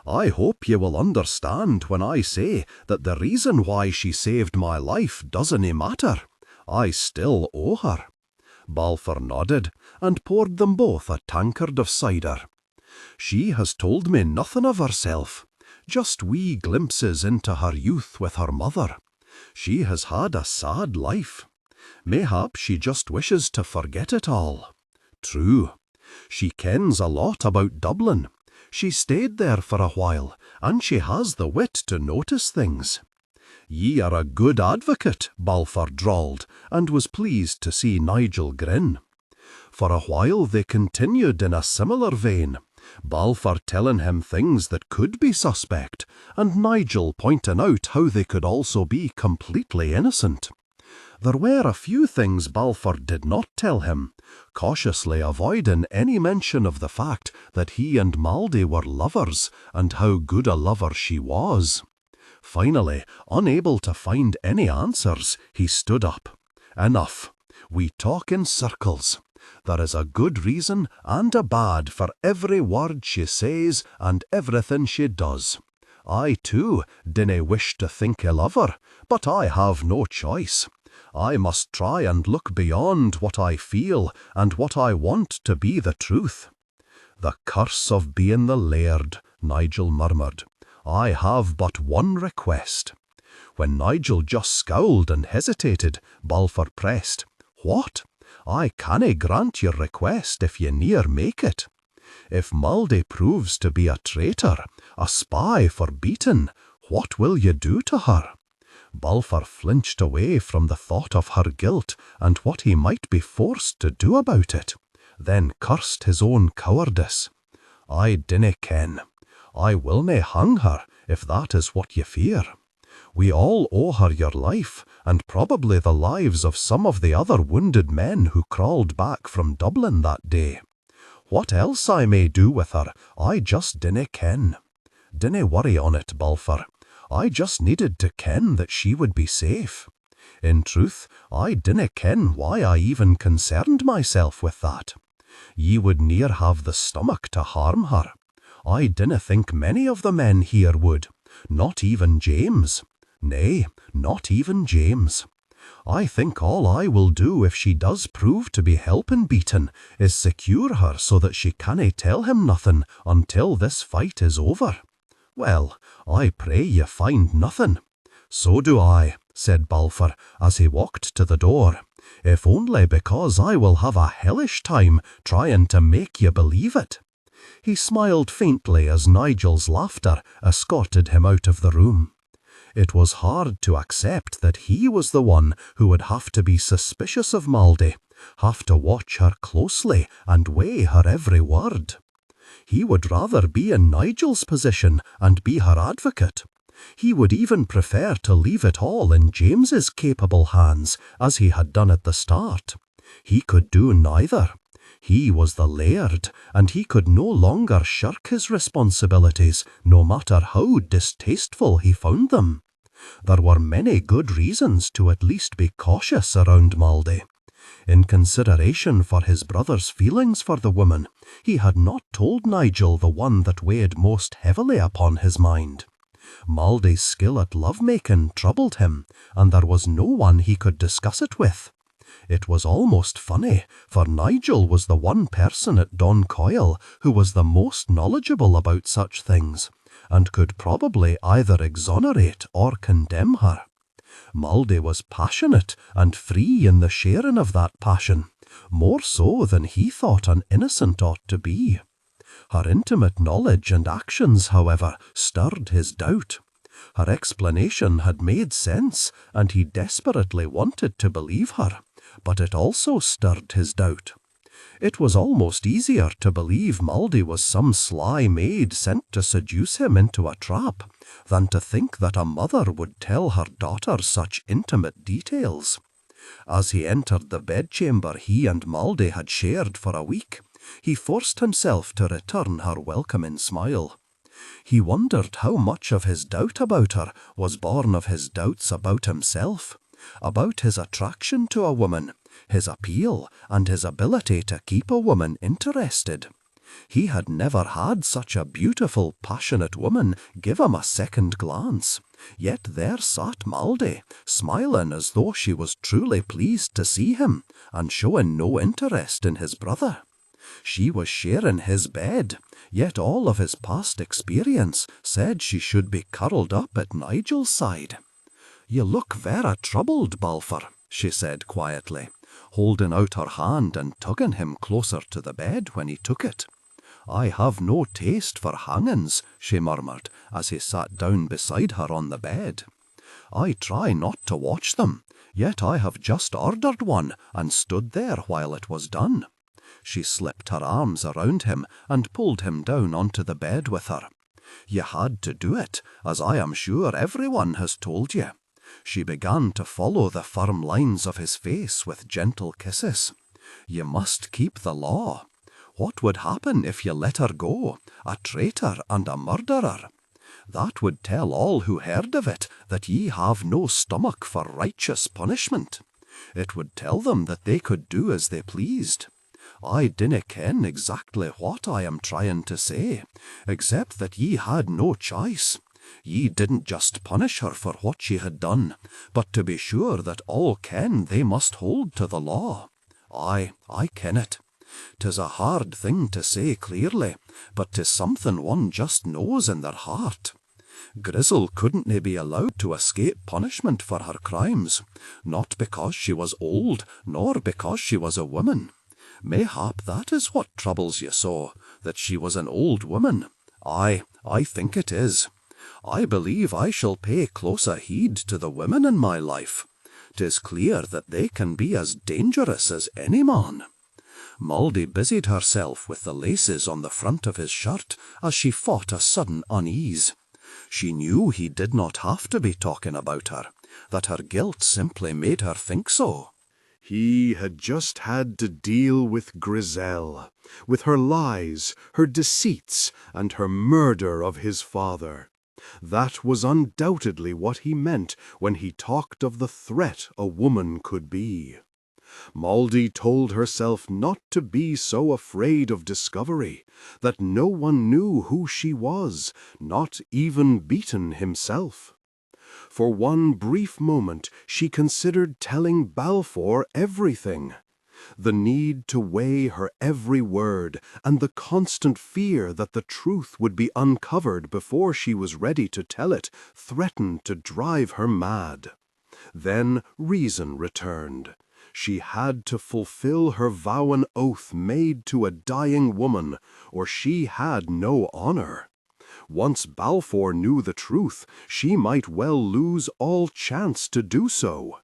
S1: I hope ye will understand when I say that the reason why she saved my life doesn't matter. I still owe her." Balfour nodded and poured them both a tankard of cider. "She has told me nothing of herself, just wee glimpses into her youth with her mother. She has had a sad life. Mayhap she just wishes to forget it all. True, she kens a lot about Dublin. She stayed there for a while, and she has the wit to notice things." "Ye are a good advocate," Balfour drawled, and was pleased to see Nigel grin. For a while they continued in a similar vein, Balfour telling him things that could be suspect, and Nigel pointing out how they could also be completely innocent. There were a few things Balfour did not tell him, cautiously avoiding any mention of the fact that he and Maldy were lovers, and how good a lover she was. Finally, unable to find any answers, he stood up. "Enough. We talk in circles. There is a good reason and a bad for every word she says and everything she does. I, too, dinna wish to think ill of her, but I have no choice. I must try and look beyond what I feel and what I want to be the truth." "The curse of being the laird," Nigel murmured. "I have but one request." When Nigel just scowled and hesitated, Balfour pressed. "What? I canna grant your request if ye ne'er make it. If Maldy proves to be a traitor, a spy for Beaton, what will ye do to her?" Balfour flinched away from the thought of her guilt and what he might be forced to do about it, then cursed his own cowardice. "I dinna ken. I will nae hang her, if that is what ye fear. We all owe her your life, and probably the lives of some of the other wounded men who crawled back from Dublin that day. What else I may do with her, I just dinna ken. Dinna worry on it, Balfour. I just needed to ken that she would be safe. In truth, I dinna ken why I even concerned myself with that. Ye would ne'er have the stomach to harm her. I dinna think many of the men here would, not even James. Nay, not even James. I think all I will do if she does prove to be helping Beaton is secure her so that she canna tell him nothing until this fight is over. Well, I pray ye find nothing." "So do I," said Balfour as he walked to the door, "if only because I will have a hellish time trying to make ye believe it." He smiled faintly as Nigel's laughter escorted him out of the room. It was hard to accept that he was the one who would have to be suspicious of Maldy, have to watch her closely and weigh her every word. He would rather be in Nigel's position and be her advocate. He would even prefer to leave it all in James's capable hands, as he had done at the start. He could do neither. He was the laird, and he could no longer shirk his responsibilities, no matter how distasteful he found them. There were many good reasons to at least be cautious around Maldy. In consideration for his brother's feelings for the woman, he had not told Nigel the one that weighed most heavily upon his mind. Maldy's skill at love-making troubled him, and there was no one he could discuss it with. It was almost funny, for Nigel was the one person at Doncoil who was the most knowledgeable about such things, and could probably either exonerate or condemn her. Maldy was passionate and free in the sharing of that passion, more so than he thought an innocent ought to be. Her intimate knowledge and actions, however, stirred his doubt.
S2: Her explanation had made sense, and he desperately wanted to believe her, but it also stirred his doubt. It was almost easier to believe Maldy was some sly maid sent to seduce him into a trap than to think that a mother would tell her daughter such intimate details. As he entered the bedchamber he and Maldy had shared for a week, he forced himself to return her welcoming smile. He wondered how much of his doubt about her was born of his doubts about himself, about his attraction to a woman, his appeal, and his ability to keep a woman interested. He had never had such a beautiful, passionate woman give him a second glance, yet there sat Maldy, smiling as though she was truly pleased to see him, and showing no interest in his brother. She was sharing his bed, yet all of his past experience said she should be curled up at Nigel's side. "You look vera troubled, Balfour," she said quietly, holding out her hand and tugging him closer to the bed when he took it. "I have no taste for hangings," she murmured as he sat down beside her on the bed. "I try not to watch them, yet I have just ordered one and stood there while it was done." She slipped her arms around him and pulled him down onto the bed with her. "You had to do it, as I am sure everyone has told you." She began to follow the firm lines of his face with gentle kisses. "You must keep the law. What would happen if you let her go, a traitor and a murderer? That would tell all who heard of it that ye have no stomach for righteous punishment. It would tell them that they could do as they pleased. I dinna ken exactly what I am trying to say, except that ye had no choice. Ye didn't just punish her for what she had done, but to be sure that all ken they must hold to the law. I ken it. 'Tis a hard thing to say clearly, but 'tis something one just knows in their heart. Grizzle couldn't be allowed to escape punishment for her crimes, not because she was old, nor because she was a woman. Mayhap that is what troubles you so, that she was an old woman. I think it is. I believe I shall pay closer heed to the women in my life. 'Tis clear that they can be as dangerous as any man." Maldy busied herself with the laces on the front of his shirt as she fought a sudden unease. She knew he did not have to be talking about her, that her guilt simply made her think so.
S1: He had just had to deal with Grizel, with her lies, her deceits, and her murder of his father. That was undoubtedly what he meant when he talked of the threat a woman could be. Maldy told herself not to be so afraid of discovery, that no one knew who she was, not even Beaton himself. For one brief moment she considered telling Balfour everything. The need to weigh her every word, and the constant fear that the truth would be uncovered before she was ready to tell it, threatened to drive her mad. Then reason returned. She had to fulfill her vow and oath made to a dying woman, or she had no honor. Once Balfour knew the truth, she might well lose all chance to do so.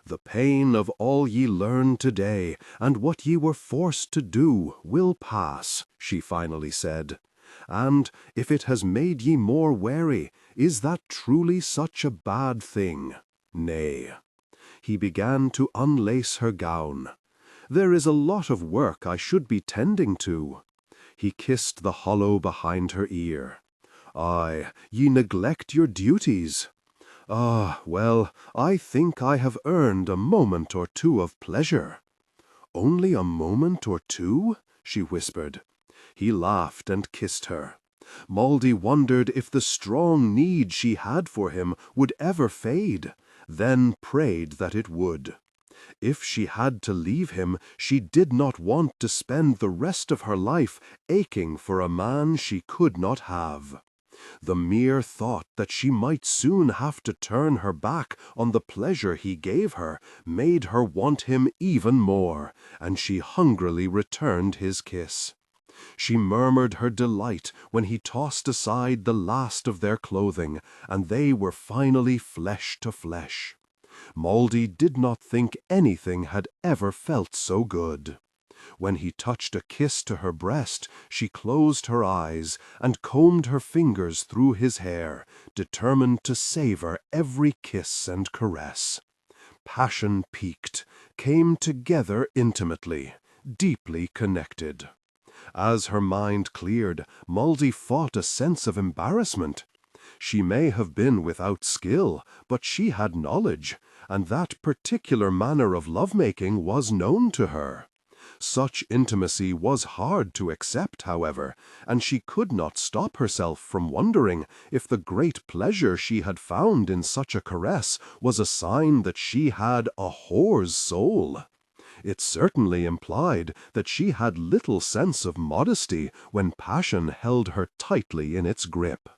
S1: "The pain of all ye learned today, and what ye were forced to do, will pass," she finally said. "And if it has made ye more wary, is that truly such a bad thing? Nay." He began to unlace her gown. "There is a lot of work I should be tending to." He kissed the hollow behind her ear. "Aye, ye neglect your duties." "Ah, well, I think I have earned a moment or two of pleasure." "Only a moment or two?" she whispered. He laughed and kissed her. Maldy wondered if the strong need she had for him would ever fade, then prayed that it would. If she had to leave him, she did not want to spend the rest of her life aching for a man she could not have. The mere thought that she might soon have to turn her back on the pleasure he gave her made her want him even more, and she hungrily returned his kiss.
S3: She murmured her delight when he tossed aside the last of their clothing, and they were finally flesh to flesh. Mouldy did not think anything had ever felt so good. When he touched a kiss to her breast, she closed her eyes and combed her fingers through his hair, determined to savor every kiss and caress. Passion piqued, came together intimately, deeply connected. As her mind cleared, Mouldy fought a sense of embarrassment. She may have been without skill, but she had knowledge, and that particular manner of lovemaking was known to her. Such intimacy was hard to accept, however, and she could not stop herself from wondering if the great pleasure she had found in such a caress was a sign that she had a whore's soul. It certainly implied that she had little sense of modesty when passion held her tightly in its grip.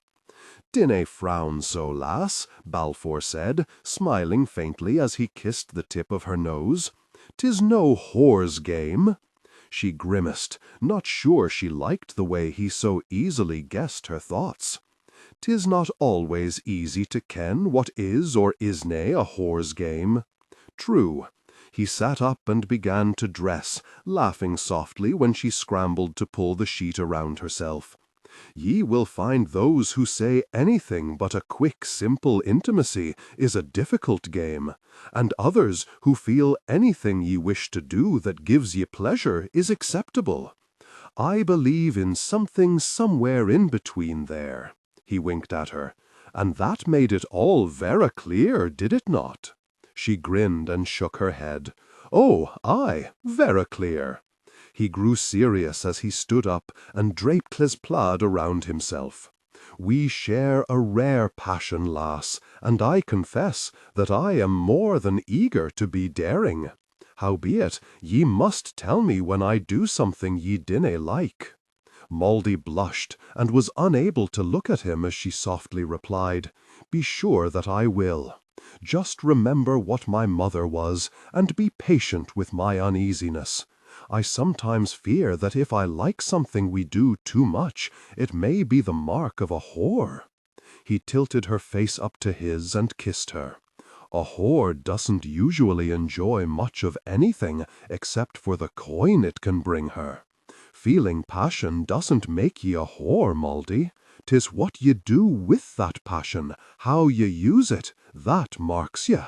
S3: "Dinna frown so, lass," Balfour said, smiling faintly as he kissed the tip of her nose. "'Tis no whore's game." She grimaced, not sure she liked the way he so easily guessed her thoughts. "'Tis not always easy to ken what is or isna a whore's game." True. He sat up and began to dress, laughing softly when she scrambled to pull the sheet around herself. "Ye will find those who say anything but a quick, simple intimacy is a difficult game, and others who feel anything ye wish to do that gives ye pleasure is acceptable. I believe in something somewhere in between there." He winked at her. "And that made it all vera clear, did it not?" She grinned and shook her head. "Oh, aye, vera clear." He grew serious as he stood up and draped his plaid around himself. "We share a rare passion, lass, and I confess that I am more than eager to be daring. Howbeit, ye must tell me when I do something ye dinna like." Mouldy blushed and was unable to look at him as she softly replied, "Be sure that I will. Just remember what my mother was, and be patient with my uneasiness. I sometimes fear that if I like something we do too much, it may be the mark of a whore." He tilted her face up to his and kissed her. "A whore doesn't usually enjoy much of anything except for the coin it can bring her. Feeling passion doesn't make ye a whore, Mouldy. 'Tis what ye do with that passion, how ye use it, that marks ye."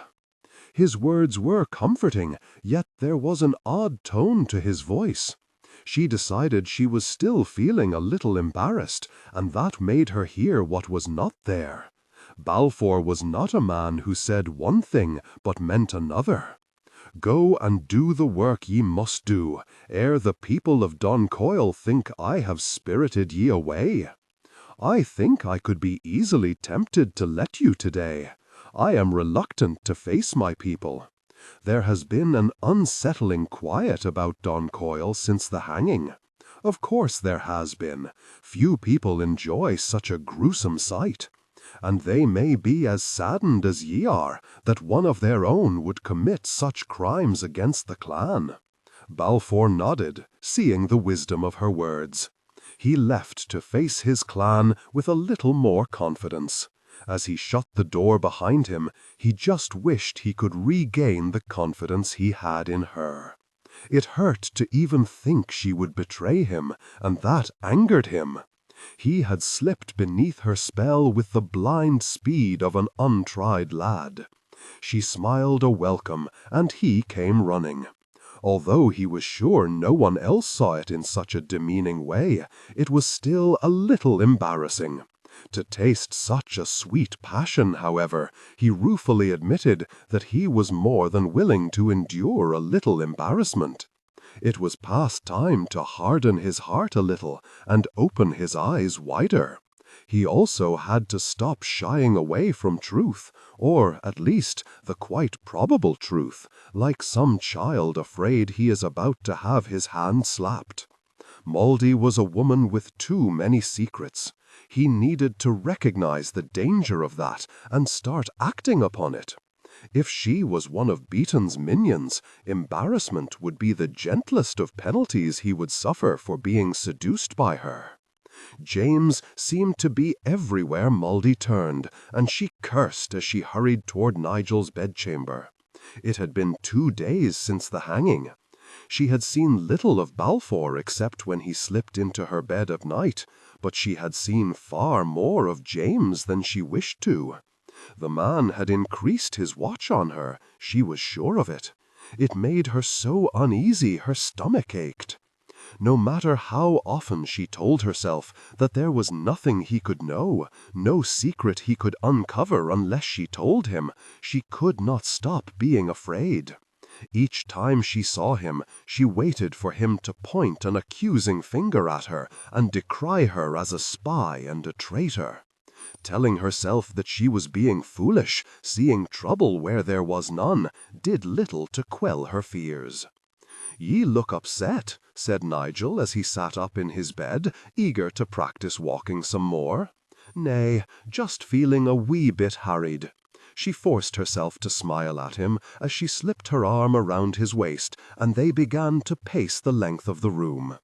S3: His words were comforting, yet there was an odd tone to his voice. She decided she was still feeling a little embarrassed, and that made her hear what was not there. Balfour was not a man who said one thing but meant another. "Go and do the work ye must do, ere the people of Doncoil think I have spirited ye away. I think I could be easily tempted to let you today. I am reluctant to face my people. There has been an unsettling quiet about Doncoil since the hanging. Of course there has been. Few people enjoy such a gruesome sight. And they may be as saddened as ye are that one of their own would commit such crimes against the clan." Balfour nodded, seeing the wisdom of her words. He left to face his clan with a little more confidence. As he shut the door behind him, he just wished he could regain the confidence he had in her. It hurt to even think she would betray him, and that angered him. He had slipped beneath her spell with the blind speed of an untried lad. She smiled a welcome, and he came running. Although he was sure no one else saw it in such a demeaning way, it was still a little embarrassing. To taste such a sweet passion, however, he ruefully admitted that he was more than willing to endure a little embarrassment. It was past time to harden his heart a little and open his eyes wider. He also had to stop shying away from truth, or, at least, the quite probable truth, like some child afraid he is about to have his hand slapped. Mouldy was a woman with too many secrets. He needed to recognize the danger of that and start acting upon it.
S2: If she was one of Beaton's minions, embarrassment would be the gentlest of penalties he would suffer for being seduced by her. James seemed to be everywhere Mouldy turned, and she cursed as she hurried toward Nigel's bedchamber. It had been 2 days since the hanging. She had seen little of Balfour except when he slipped into her bed at night, but she had seen far more of James than she wished to. The man had increased his watch on her, she was sure of it. It made her so uneasy her stomach ached. No matter how often she told herself that there was nothing he could know, no secret he could uncover unless she told him, she could not stop being afraid. Each time she saw him, she waited for him to point an accusing finger at her and decry her as a spy and a traitor. Telling herself that she was being foolish, seeing trouble where there was none, did little to quell her fears. "Ye look upset," said Nigel as he sat up in his bed, eager to practice walking some more. "Nay, just feeling a wee bit harried." She forced herself to smile at him as she slipped her arm around his waist, and they began to pace the length of the room.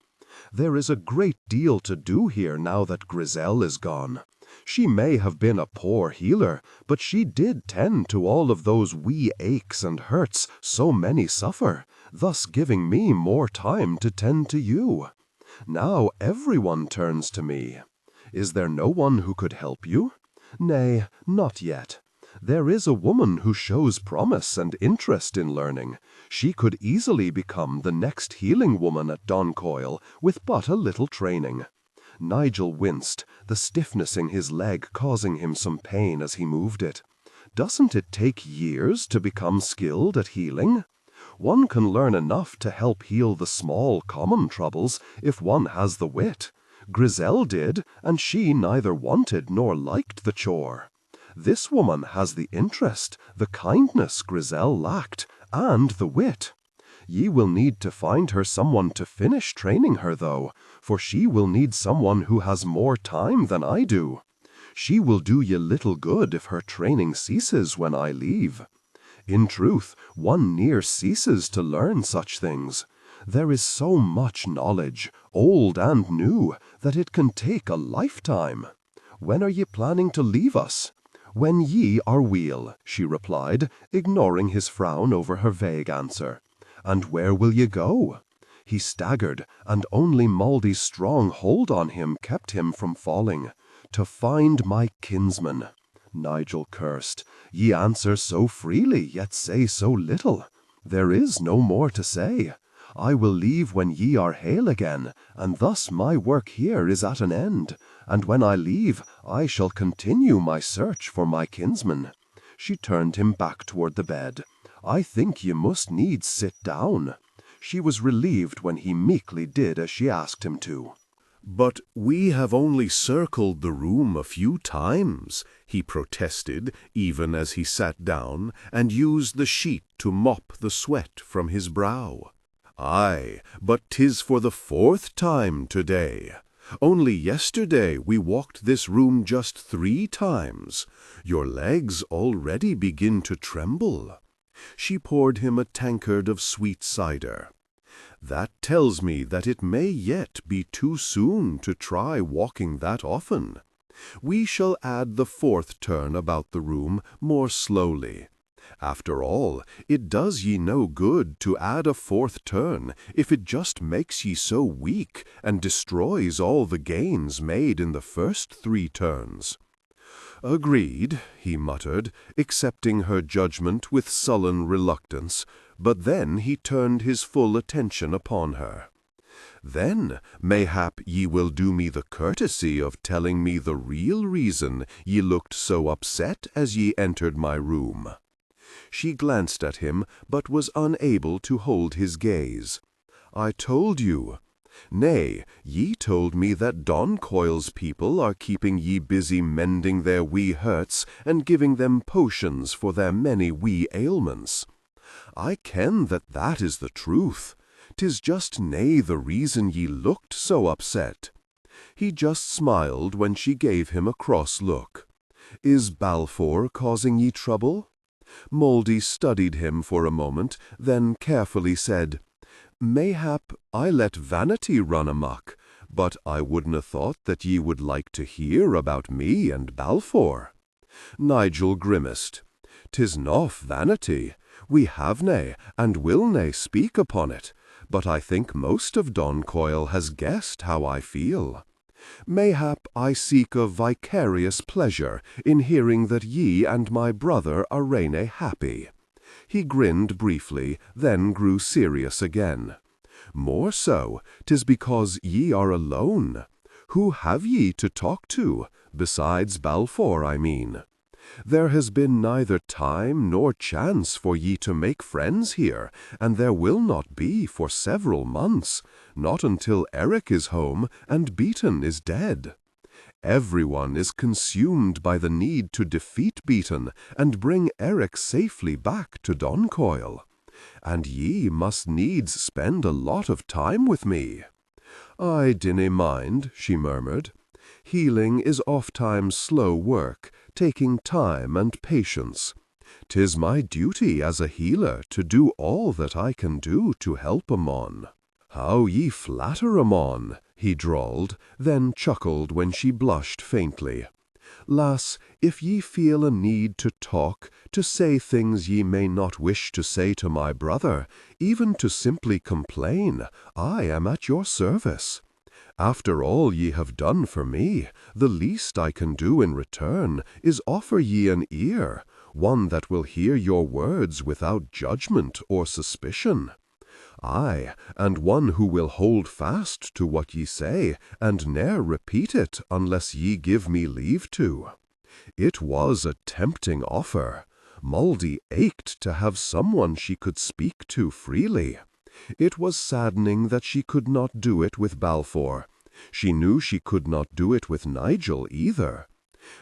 S2: "There is a great deal to do here now that Grisel is gone. She may have been a poor healer, but she did tend to all of those wee aches and hurts so many suffer, thus giving me more time to tend to you. Now everyone turns to me. Is there no one who could help you? Nay, not yet. There is a woman who shows promise and interest in learning. She could easily become the next healing woman at Doncoil with but a little training." Nigel winced, the stiffness in his leg causing him some pain as he moved it. "Doesn't it take years to become skilled at healing? One can learn enough to help heal the small common troubles if one has the wit. Grisel did, and she neither wanted nor liked the chore. This woman has the interest, the kindness Grisel lacked, and the wit. Ye will need to find her someone to finish training her, though, for she will need someone who has more time than I do. She will do ye little good if her training ceases when I leave. In truth, one near ceases to learn such things. There is so much knowledge, old and new, that it can take a lifetime. When are ye planning to leave us?" "When ye are weel," she replied, ignoring his frown over her vague answer. "And where will ye go?" He staggered, and only Mouldy's strong hold on him kept him from falling. "To find my kinsman." Nigel cursed. "Ye answer so freely, yet say so little. There is no more to say. I will leave when ye are hale again, and thus my work here is at an end, and when I leave I shall continue my search for my kinsman." She turned him back toward the bed. "I think ye must needs sit down." She was relieved when he meekly did as she asked him to.
S1: "But we have only circled the room a few times," he protested, even as he sat down and used the sheet to mop the sweat from his brow. "Aye, but 'tis for the 4th time today. Only yesterday we walked this room just 3 times. Your legs already begin to tremble." She poured him a tankard of sweet cider. "That tells me that it may yet be too soon to try walking that often. We shall add the 4th turn about the room more slowly. After all, it does ye no good to add a 4th turn if it just makes ye so weak and destroys all the gains made in the first 3 turns. "Agreed," he muttered, accepting her judgment with sullen reluctance, but then he turned his full attention upon her. "Then, mayhap ye will do me the courtesy of telling me the real reason ye looked so upset as ye entered my room." She glanced at him, but was unable to hold his gaze. "I told you. Nay, ye told me that Doncoil's people are keeping ye busy mending their wee hurts and giving them potions for their many wee ailments. I ken that that is the truth. 'Tis just nae the reason ye looked so upset." He just smiled when she gave him a cross look. "Is Balfour causing ye trouble?"
S3: Mouldy studied him for a moment, then carefully said, "Mayhap I let vanity run amok, but I wouldn't have thought that ye would like to hear about me and Balfour." Nigel grimaced. "'Tis not vanity. We have nae, and will nae speak upon it, but I think most of Doncoil has guessed how I feel. Mayhap I seek a vicarious pleasure in hearing that ye and my brother are rene happy." He grinned briefly, then grew serious again. "More so, 'tis because ye are alone. Who have ye to talk to, besides Balfour, I mean? There has been neither time nor chance for ye to make friends here, and there will not be for several months, not until Eric is home and Beaton is dead. Everyone is consumed by the need to defeat Beaton and bring Eric safely back to Doncoil. And ye must needs spend a lot of time with me." "I dinna mind," she murmured. "Healing is oft-times slow work, taking time and patience. 'Tis my duty as a healer to do all that I can do to help a mon." "How ye flatter a mon," he drawled, then chuckled when she blushed faintly. "Lass, if ye feel a need to talk, to say things ye may not wish to say to my brother, even to simply complain, I am at your service. After all ye have done for me, the least I can do in return is offer ye an ear, one that will hear your words without judgment or suspicion. Aye, and one who will hold fast to what ye say, and ne'er repeat it unless ye give me leave to." It was a tempting offer. Mouldy ached to have someone she could speak to freely. It was saddening that she could not do it with Balfour. She knew she could not do it with Nigel either.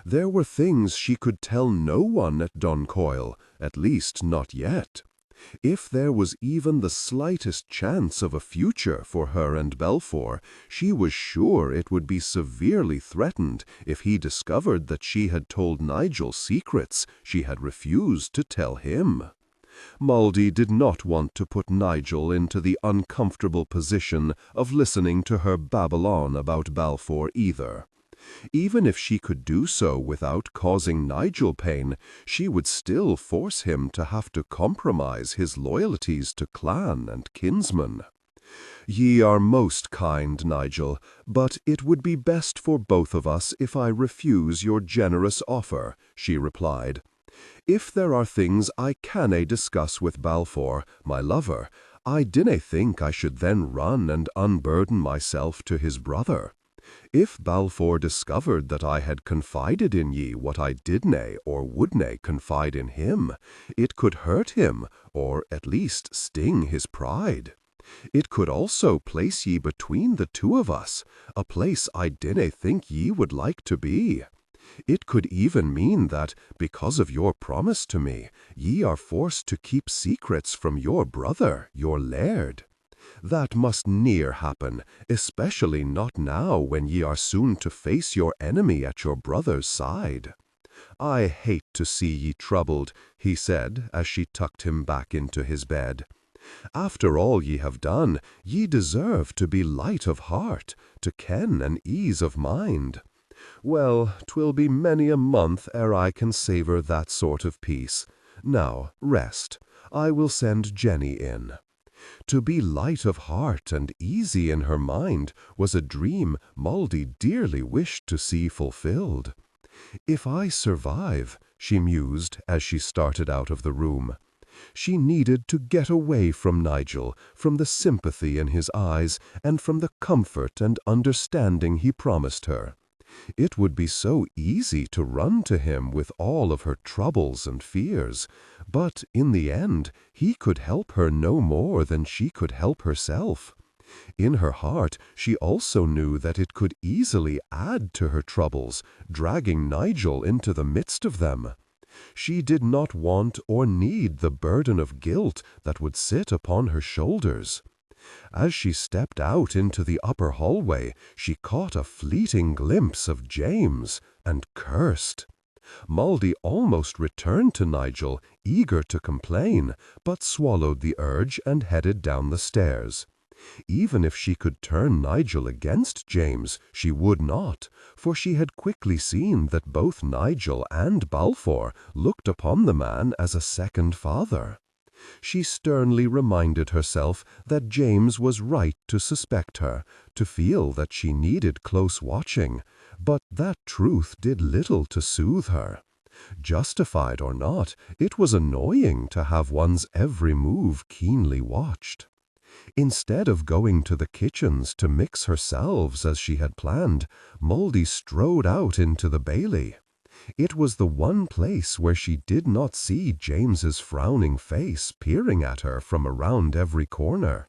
S3: There were things she could tell no one at Doncoil, at least not yet. If there was even the slightest chance of a future for her and Balfour, she was sure it would be severely threatened if he discovered that she had told Nigel secrets she had refused to tell him. Mouldy did not want to put Nigel into the uncomfortable position of listening to her babble on about Balfour either. Even if she could do so without causing Nigel pain, she would still force him to have to compromise his loyalties to clan and kinsman. "Ye are most kind, Nigel, but it would be best for both of us if I refuse your generous offer," she replied. "If there are things I cannae discuss with Balfour, my lover, I dinna think I should then run and unburden myself to his brother. If Balfour discovered that I had confided in ye what I didna or wouldna confide in him, it could hurt him, or at least sting his pride. It could also place ye between the two of us, a place I dinna think ye would like to be. It could even mean that, because of your promise to me, ye are forced to keep secrets from your brother, your laird. That must ne'er happen, especially not now when ye are soon to face your enemy at your brother's side." "I hate to see ye troubled," he said as she tucked him back into his bed. "After all ye have done, ye deserve to be light of heart, to ken an ease of mind. Well, 'twill be many a month ere I can savour that sort of peace. Now, rest. I will send Jenny in." To be light of heart and easy in her mind was a dream Mouldy dearly wished to see fulfilled. "If I survive," she mused as she started out of the room. She needed to get away from Nigel, from the sympathy in his eyes, and from the comfort and understanding he promised her. It would be so easy to run to him with all of her troubles and fears, but in the end he could help her no more than she could help herself. In her heart she also knew that it could easily add to her troubles, dragging Nigel into the midst of them. She did not want or need the burden of guilt that would sit upon her shoulders. As she stepped out into the upper hallway, she caught a fleeting glimpse of James and cursed.
S2: Moldy almost returned to Nigel, eager to complain, but swallowed the urge and headed down the stairs. Even if she could turn Nigel against James, she would not, for she had quickly seen that both Nigel and Balfour looked upon the man as a second father. She sternly reminded herself that James was right to suspect her, to feel that she needed close watching, but that truth did little to soothe her. Justified or not, it was annoying to have one's every move keenly watched. Instead of going to the kitchens to mix her salves as she had planned, Moldy strode out into the bailey. It was the one place where she did not see James's frowning face peering at her from around every corner.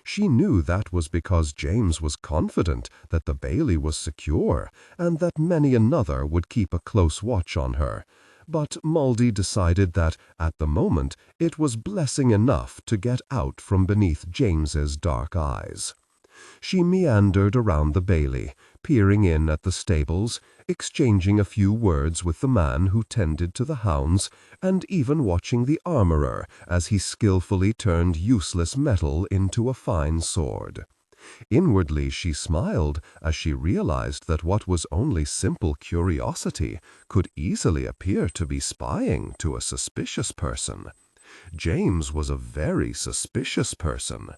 S2: She knew that was because James was confident that the bailey was secure and that many another would keep a close watch on her. But Moldy decided that, at the moment, it was blessing enough to get out from beneath James's dark eyes. She meandered around the bailey, peering in at the stables, exchanging a few words with the man who tended to the hounds, and even watching the armorer as he skillfully turned useless metal into a fine sword. Inwardly she smiled as she realized that what was only simple curiosity could easily appear to be spying to a suspicious person. James was a very suspicious person.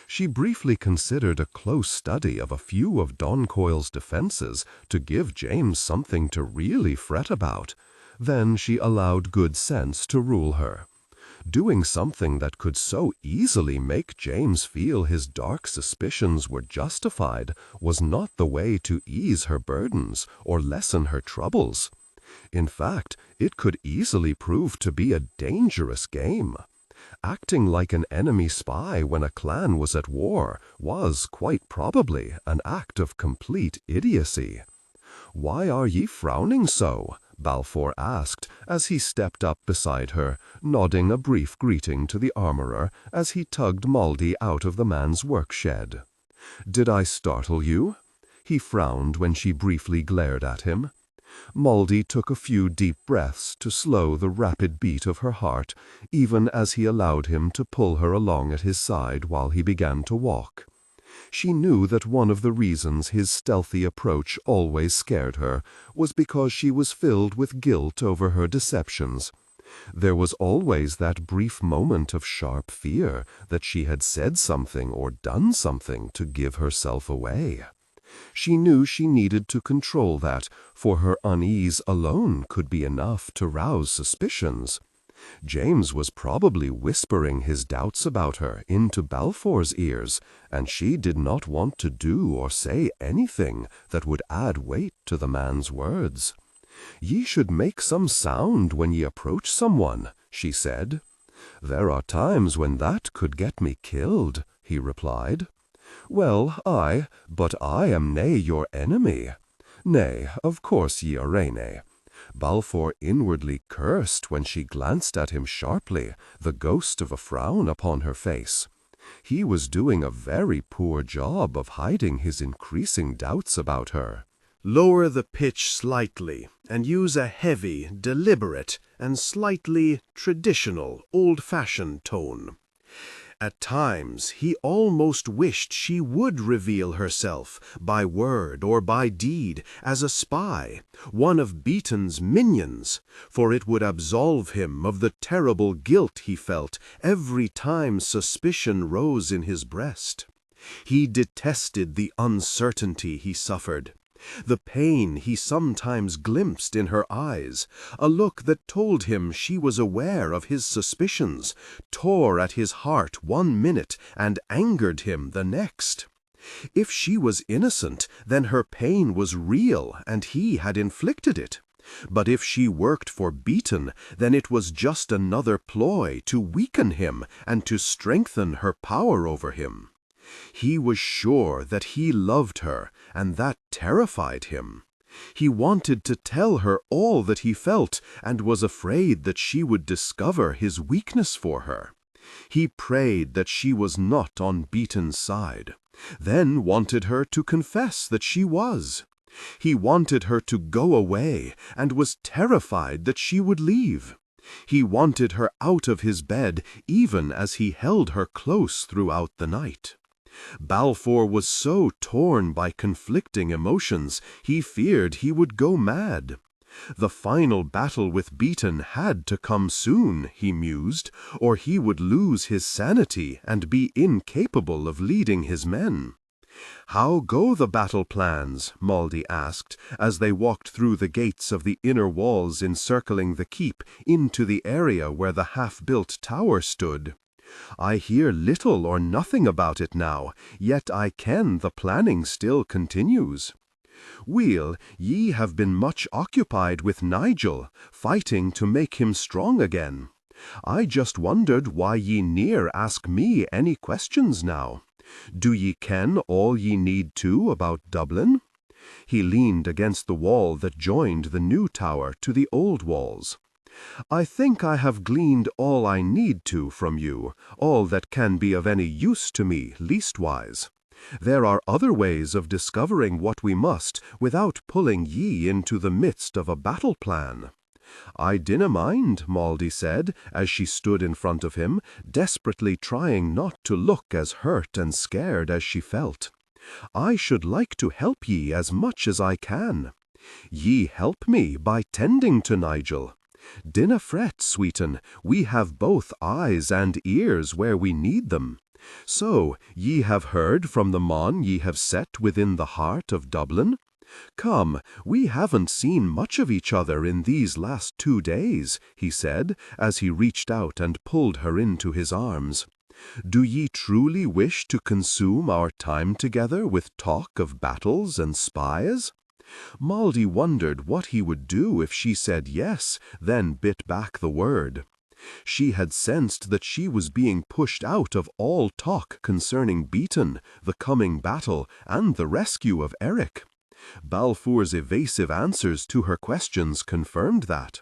S2: She briefly considered a close study of a few of Don Coyle's defenses to give James something to really fret about. Then she allowed good sense to rule her. Doing something that could so easily make James feel his dark suspicions were justified was not the way to ease her burdens or lessen her troubles. In fact, it could easily prove to be a dangerous game. Acting like an enemy spy when a clan was at war was, quite probably, an act of complete idiocy. "Why are ye frowning so?" Balfour asked as he stepped up beside her, nodding a brief greeting to the armorer as he tugged Moldy out of the man's work-shed. "Did I startle you?" He frowned when she briefly glared at him. Moldy took a few deep breaths to slow the rapid beat of her heart, even as he allowed him to pull her along at his side while he began to walk. She knew that one of the reasons his stealthy approach always scared her was because she was filled with guilt over her deceptions. There was always that brief moment of sharp fear that she had said something or done something to give herself away. She knew she needed to control that, for her unease alone could be enough to rouse suspicions. James was probably whispering his doubts about her into Balfour's ears, and she did not want to do or say anything that would add weight to the man's words. "Ye should make some sound when ye approach someone," she said. "There are times when that could get me killed," he replied. "Well, aye, but I am nae your enemy." "Nay, of course ye are nae." Balfour inwardly cursed when she glanced at him sharply, the ghost of a frown upon her face. He was doing a very poor job of hiding his increasing doubts about her.
S1: Lower the pitch slightly and use a heavy, deliberate, and slightly traditional, old-fashioned tone. At times he almost wished she would reveal herself, by word or by deed, as a spy, one of Beaton's minions, for it would absolve him of the terrible guilt he felt every time suspicion rose in his breast. He detested the uncertainty he suffered, the pain he sometimes glimpsed in her eyes, a look that told him she was aware of his suspicions, tore at his heart one minute and angered him the next. If she was innocent, then her pain was real and he had inflicted it. But if she worked for Beaton, then it was just another ploy to weaken him and to strengthen her power over him. He was sure that he loved her, and that terrified him. He wanted to tell her all that he felt, and was afraid that she would discover his weakness for her. He prayed that she was not on Beaton's side, then wanted her to confess that she was.
S3: He wanted her to go away and was terrified that she would leave. He wanted her out of his bed even as he held her close throughout the night. Balfour was so torn by conflicting emotions, he feared he would go mad. The final battle with Beaton had to come soon, he mused, or he would lose his sanity and be incapable of leading his men. "How go the battle plans?" Mauldy asked, as they walked through the gates of the inner walls encircling the keep into the area where the half-built tower stood. "I hear little or nothing about it now, yet I ken the planning still continues." "Weel, ye have been much occupied with Nigel, fighting to make him strong again. I just wondered why ye ne'er ask me any questions now. Do ye ken all ye need to about Dublin?" He leaned against the wall that joined the new tower to the old walls. "I think I have gleaned all I need to from you, all that can be of any use to me, leastwise. There are other ways of discovering what we must without pulling ye into the midst of a battle plan." "I dinna mind," Mauldy said, as she stood in front of him, desperately trying not to look as hurt and scared as she felt. "I should like to help ye as much as I can. Ye help me by tending to Nigel. Dinna fret, sweetin, we have both eyes and ears where we need them. So, ye have heard from the mon ye have set within the heart of Dublin? Come, we haven't seen much of each other in these last 2 days," he said, as he reached out and pulled her into his arms. "Do ye truly wish to consume our time together with talk of battles and spies?" Mauldy wondered what he would do if she said yes, then bit back the word. She had sensed that she was being pushed out of all talk concerning Beaton, the coming battle, and the rescue of Eric. Balfour's evasive answers to her questions confirmed that.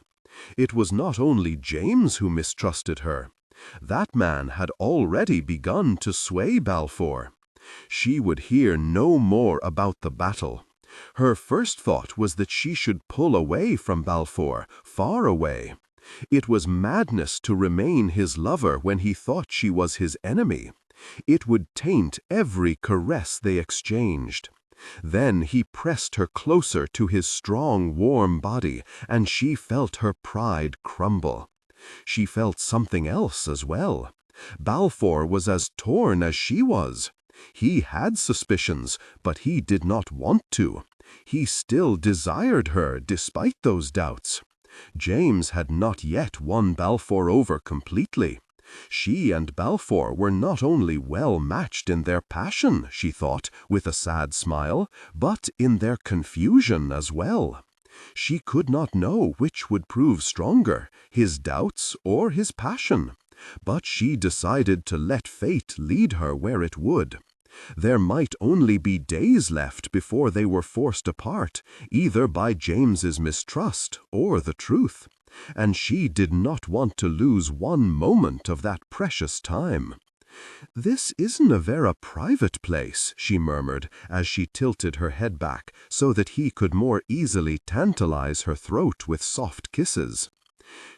S3: It was not only James who mistrusted her. That man had already begun to sway Balfour. She would hear no more about the battle. Her first thought was that she should pull away from Balfour, far away. It was madness to remain his lover when he thought she was his enemy. It would taint every caress they exchanged. Then he pressed her closer to his strong, warm body, and she felt her pride crumble. She felt something else as well. Balfour was as torn as she was. He had suspicions, but he did not want to. He still desired her despite those doubts. James had not yet won Balfour over completely. She and Balfour were not only well matched in their passion, she thought, with a sad smile, but in their confusion as well. She could not know which would prove stronger, his doubts or his passion. But she decided to let fate lead her where it would. There might only be days left before they were forced apart, either by James's mistrust or the truth, and she did not want to lose one moment of that precious time. "This isn't a very private place," she murmured, as she tilted her head back so that he could more easily tantalize her throat with soft kisses.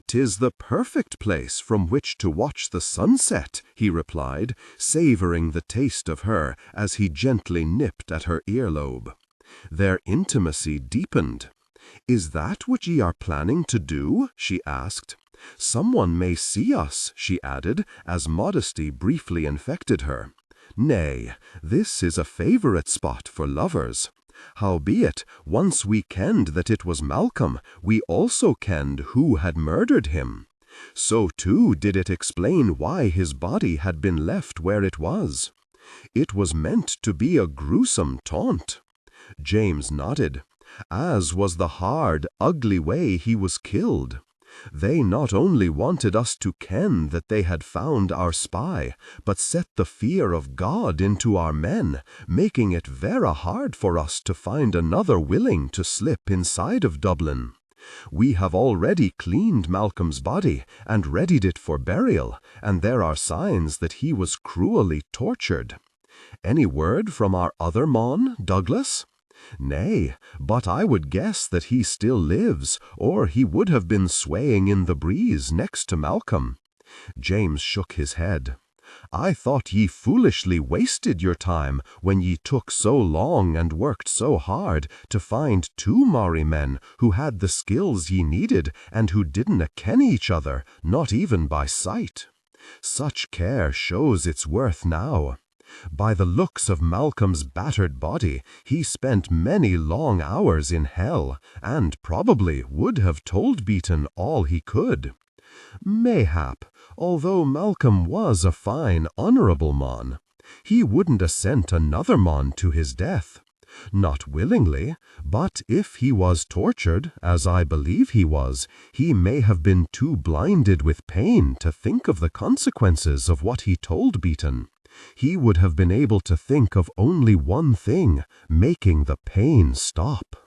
S3: "'Tis the perfect place from which to watch the sunset," he replied, savoring the taste of her as he gently nipped at her earlobe. Their intimacy deepened. "Is that what ye are planning to do?" she asked. "Someone may see us," she added, as modesty briefly infected her. "Nay, this is a favourite spot for lovers. Howbeit, once we kenned that it was Malcolm, we also kenned who had murdered him. So too did it explain why his body had been left where it was. It was meant to be a gruesome taunt." James nodded, as was the hard, ugly way he was killed. "They not only wanted us to ken that they had found our spy, but set the fear of God into our men, making it vera hard for us to find another willing to slip inside of Dublin. We have already cleaned Malcolm's body and readied it for burial, and there are signs that he was cruelly tortured. Any word from our other mon, Douglas?" Nay, but I would guess that he still lives, or he would have been swaying in the breeze next to Malcolm. James shook his head. I thought ye foolishly wasted your time when ye took so long and worked so hard to find two Maori men who had the skills ye needed and who didna ken each other, not even by sight. Such care shows its worth now. By the looks of Malcolm's battered body, he spent many long hours in hell, and probably would have told Beaton all he could. Mayhap, although Malcolm was a fine, honourable mon, he wouldn't assent another mon to his death. Not willingly, but if he was tortured, as I believe he was, he may have been too blinded with pain to think of the consequences of what he told Beaton. He would have been able to think of only one thing, making the pain stop.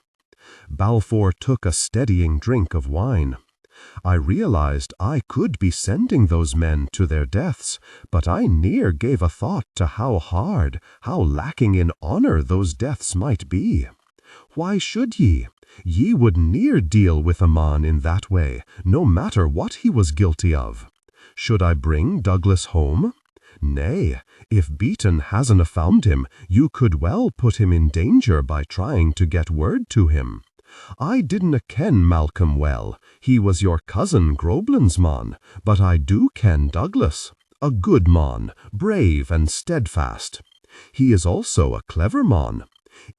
S3: Balfour took a steadying drink of wine. I realized I could be sending those men to their deaths, but I ne'er gave a thought to how hard, how lacking in honour those deaths might be. Why should ye? Ye would ne'er deal with a man in that way, no matter what he was guilty of. Should I bring Douglas home? Nay, if Beaton hasn't found him, you could well put him in danger by trying to get word to him. I didna ken Malcolm well, he was your cousin Groblin's mon, but I do ken Douglas, a good mon, brave and steadfast. He is also a clever mon.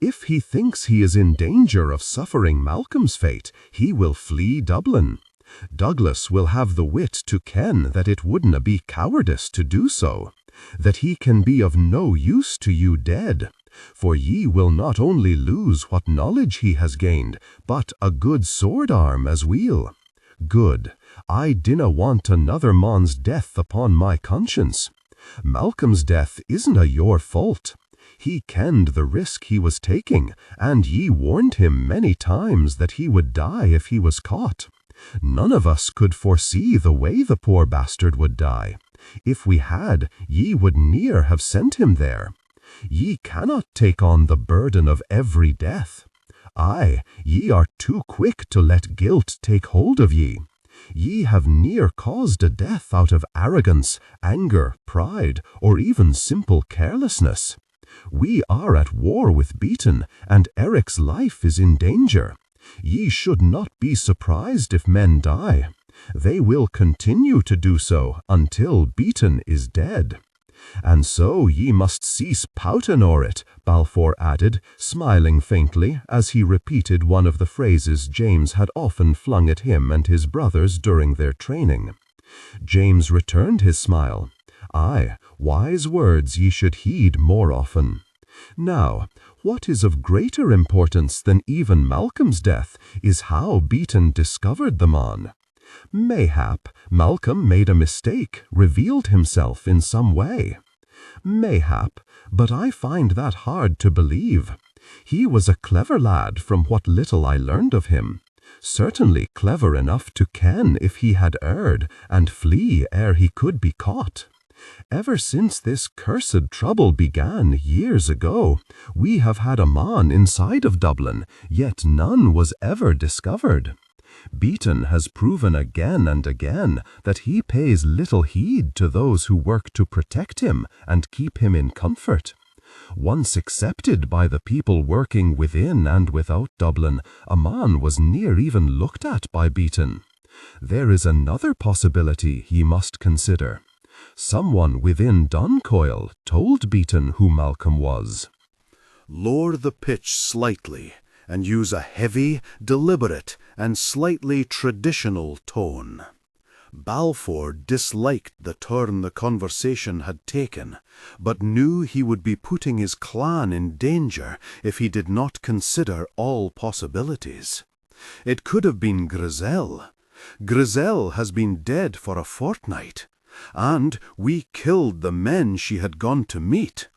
S3: If he thinks he is in danger of suffering Malcolm's fate, he will flee Dublin. Douglas will have the wit to ken that it wouldna be cowardice to do so, that he can be of no use to you dead. For ye will not only lose what knowledge he has gained, but a good sword arm as weel. Good. I dinna want another man's death upon my conscience. Malcolm's death isna your fault. He kenned the risk he was taking, and ye warned him many times that he would die if he was caught. None of us could foresee the way the poor bastard would die. If we had, ye would ne'er have sent him there. Ye cannot take on the burden of every death. Aye, ye are too quick to let guilt take hold of ye. Ye have ne'er caused a death out of arrogance, anger, pride, or even simple carelessness. We are at war with Beaton, and Eric's life is in danger. Ye should not be surprised if men die. They will continue to do so until Beaton is dead. And so ye must cease pouting o'er it, Balfour added, smiling faintly as he repeated one of the phrases James had often flung at him and his brothers during their training. James returned his smile. Aye, wise words ye should heed more often. Now, what is of greater importance than even Malcolm's death is how Beaton discovered the man. Mayhap Malcolm made a mistake, revealed himself in some way. Mayhap, but I find that hard to believe. He was a clever lad from what little I learned of him. Certainly clever enough to ken if he had erred, and flee ere he could be caught. Ever since this cursed trouble began years ago, we have had a man inside of Dublin, yet none was ever discovered. Beaton has proven again and again that he pays little heed to those who work to protect him and keep him in comfort. Once accepted by the people working within and without Dublin, a man was ne'er even looked at by Beaton. There is another possibility ye must consider. Someone within Duncoyle told Beaton who Malcolm was.
S1: Lower the pitch slightly and use a heavy, deliberate, and slightly traditional tone. Balfour disliked the turn the conversation had taken, but knew he would be putting his clan in danger if he did not consider all possibilities. It could have been Grizel. Grizel has been dead for a fortnight, and we killed the men she had gone to meet.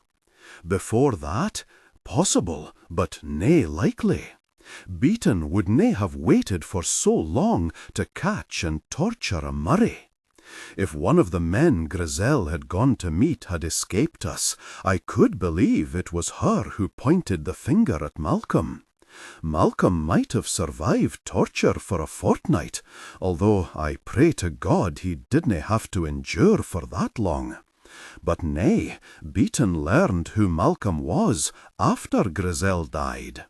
S1: Before that, possible, but nae likely. Beaton would nae have waited for so long to catch and torture a Murray. If one of the men Grizel had gone to meet had escaped us, I could believe it was her who pointed the finger at Malcolm. Malcolm might have survived torture for a fortnight, although I pray to God he didn't have to endure for that long. But nay, Beaton learned who Malcolm was after Grizel died.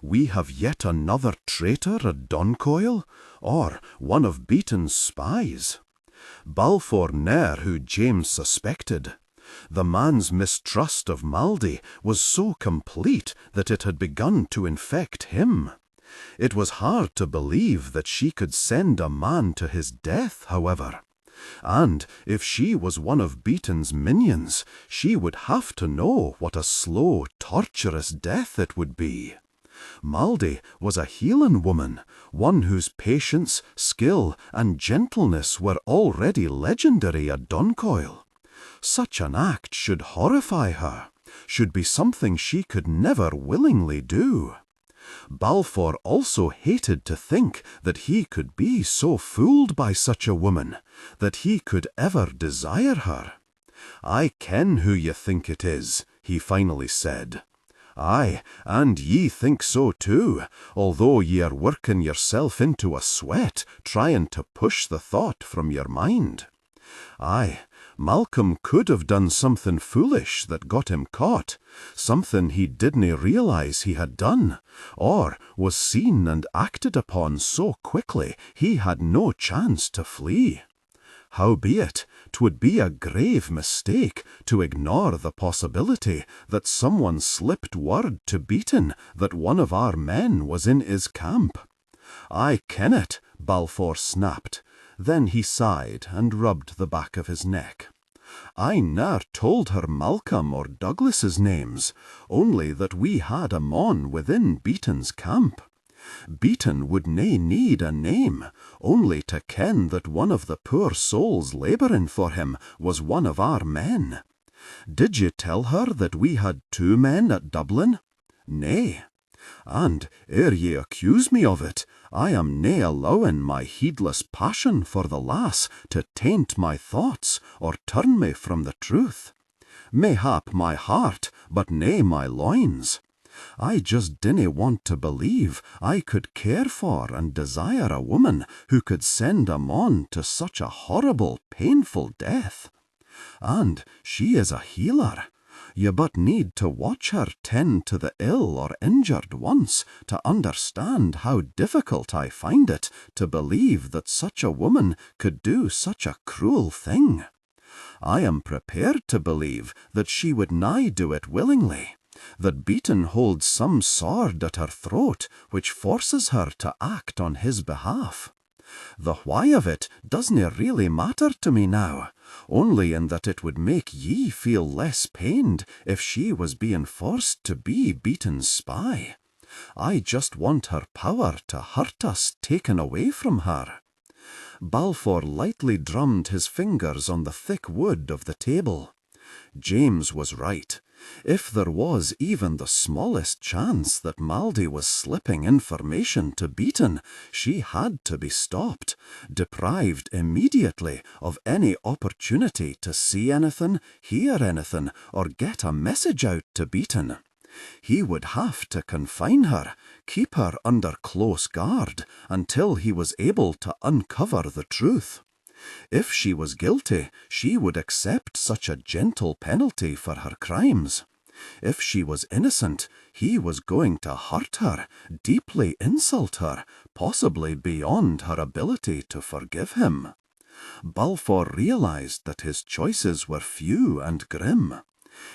S1: We have yet another traitor at Doncoil, or one of Beaton's spies. Balfour ne'er who James suspected. The man's mistrust of Maldie was so complete that it had begun to infect him. It was hard to believe that she could send a man to his death, however. And if she was one of Beaton's minions, she would have to know what a slow, torturous death it would be. Maldie was a Highland woman, one whose patience, skill, and gentleness were already legendary at Doncoil. Such an act should horrify her, should be something she could never willingly do. Balfour also hated to think that he could be so fooled by such a woman, that he could ever desire her. "I ken who ye think it is," he finally said. "Aye, and ye think so too, although ye are working yourself into a sweat trying to push the thought from your mind. Aye, Malcolm could have done something foolish that got him caught, something he didn't realize he had done, or was seen and acted upon so quickly he had no chance to flee. Howbeit, 'twould be a grave mistake to ignore the possibility that someone slipped word to Beaton that one of our men was in his camp." "I ken it," Balfour snapped. Then he sighed and rubbed the back of his neck. "I ne'er told her Malcolm or Douglas's names, only that we had a mon within Beaton's camp. Beaton would nae need a name, only to ken that one of the poor souls labouring for him was one of our men. Did ye tell her that we had 2 men at Dublin? Nay. And, ere ye accuse me of it, I am nae allowing my heedless passion for the lass to taint my thoughts or turn me from the truth. Mayhap my heart, but nae my loins. I just dinna want to believe I could care for and desire a woman who could send a mon to such a horrible, painful death. And she is a healer. You but need to watch her tend to the ill or injured once to understand how difficult I find it to believe that such a woman could do such a cruel thing. I am prepared to believe that she would nigh do it willingly, that Beaton holds some sword at her throat which forces her to act on his behalf. The why of it doesna really matter to me now, only in that it would make ye feel less pained if she was being forced to be Beaton's spy. I just want her power to hurt us taken away from her." Balfour lightly drummed his fingers on the thick wood of the table. James was right. If there was even the smallest chance that Maldie was slipping information to Beaton, she had to be stopped, deprived immediately of any opportunity to see anything, hear anything, or get a message out to Beaton. He would have to confine her, keep her under close guard, until he was able to uncover the truth. If she was guilty, she would accept such a gentle penalty for her crimes. If she was innocent, he was going to hurt her, deeply insult her, possibly beyond her ability to forgive him. Balfour realized that his choices were few and grim.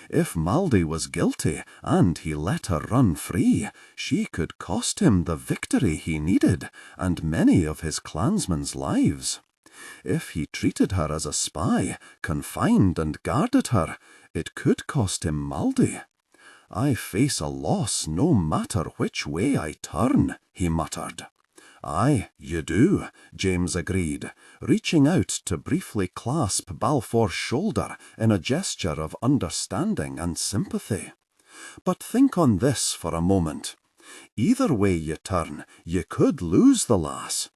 S1: If Maldie was guilty and he let her run free, she could cost him the victory he needed and many of his clansmen's lives. If he treated her as a spy, confined and guarded her, it could cost him Maldie. "I face a loss no matter which way I turn," he muttered. "Aye, you do," James agreed, reaching out to briefly clasp Balfour's shoulder in a gesture of understanding and sympathy. "But think on this for a moment. Either way you turn, you could lose the lass.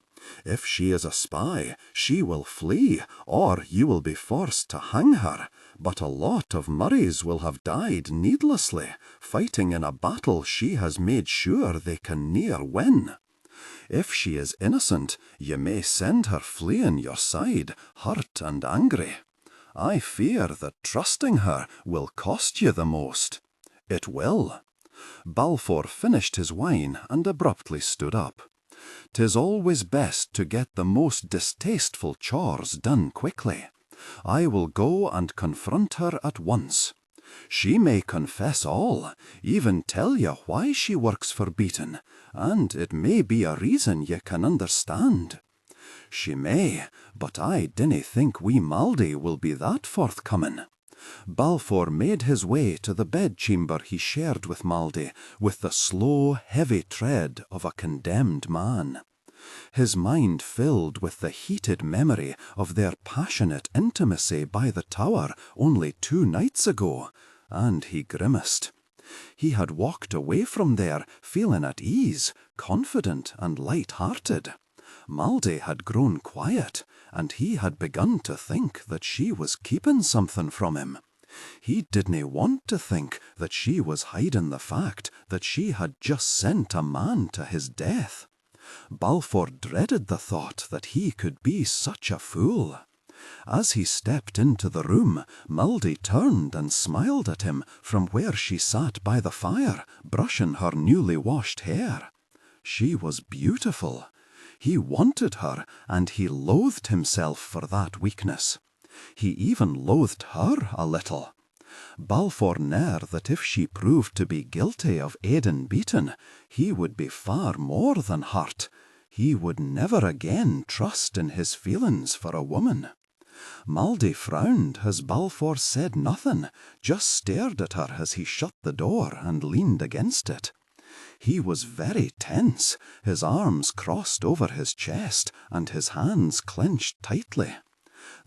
S3: If she is a spy, she will flee, or you will be forced to hang her. But a lot of Murrays will have died needlessly, fighting in a battle she has made sure they can ne'er win. If she is innocent, ye may send her fleeing your side, hurt and angry. I fear that trusting her will cost you the most. It will. Balfour finished his wine and abruptly stood up. 'Tis always best to get the most distasteful chores done quickly. I will go and confront her at once. She may confess all, even tell you why she works for Beaton, and it may be a reason ye can understand. She may, but I dinna think wee Maldy will be that forthcoming. Balfour made his way to the bedchamber he shared with Maldy with the slow, heavy tread of a condemned man. His mind filled with the heated memory of their passionate intimacy by the tower only 2 nights ago, and he grimaced. He had walked away from there feeling at ease, confident and light-hearted. Maldy had grown quiet, and he had begun to think that she was keeping something from him. He didn't want to think that she was hiding the fact that she had just sent a man to his death. Balfour dreaded the thought that he could be such a fool. As he stepped into the room, Maldy turned and smiled at him from where she sat by the fire, brushing her newly washed hair. She was beautiful. He wanted her, and he loathed himself for that weakness. He even loathed her a little. Balfour knew that if she proved to be guilty of aiding Beaton, he would be far more than hurt. He would never again trust in his feelings for a woman. Maldy frowned as Balfour said nothing, just stared at her as he shut the door and leaned against it. He was very tense, his arms crossed over his chest and his hands clenched tightly.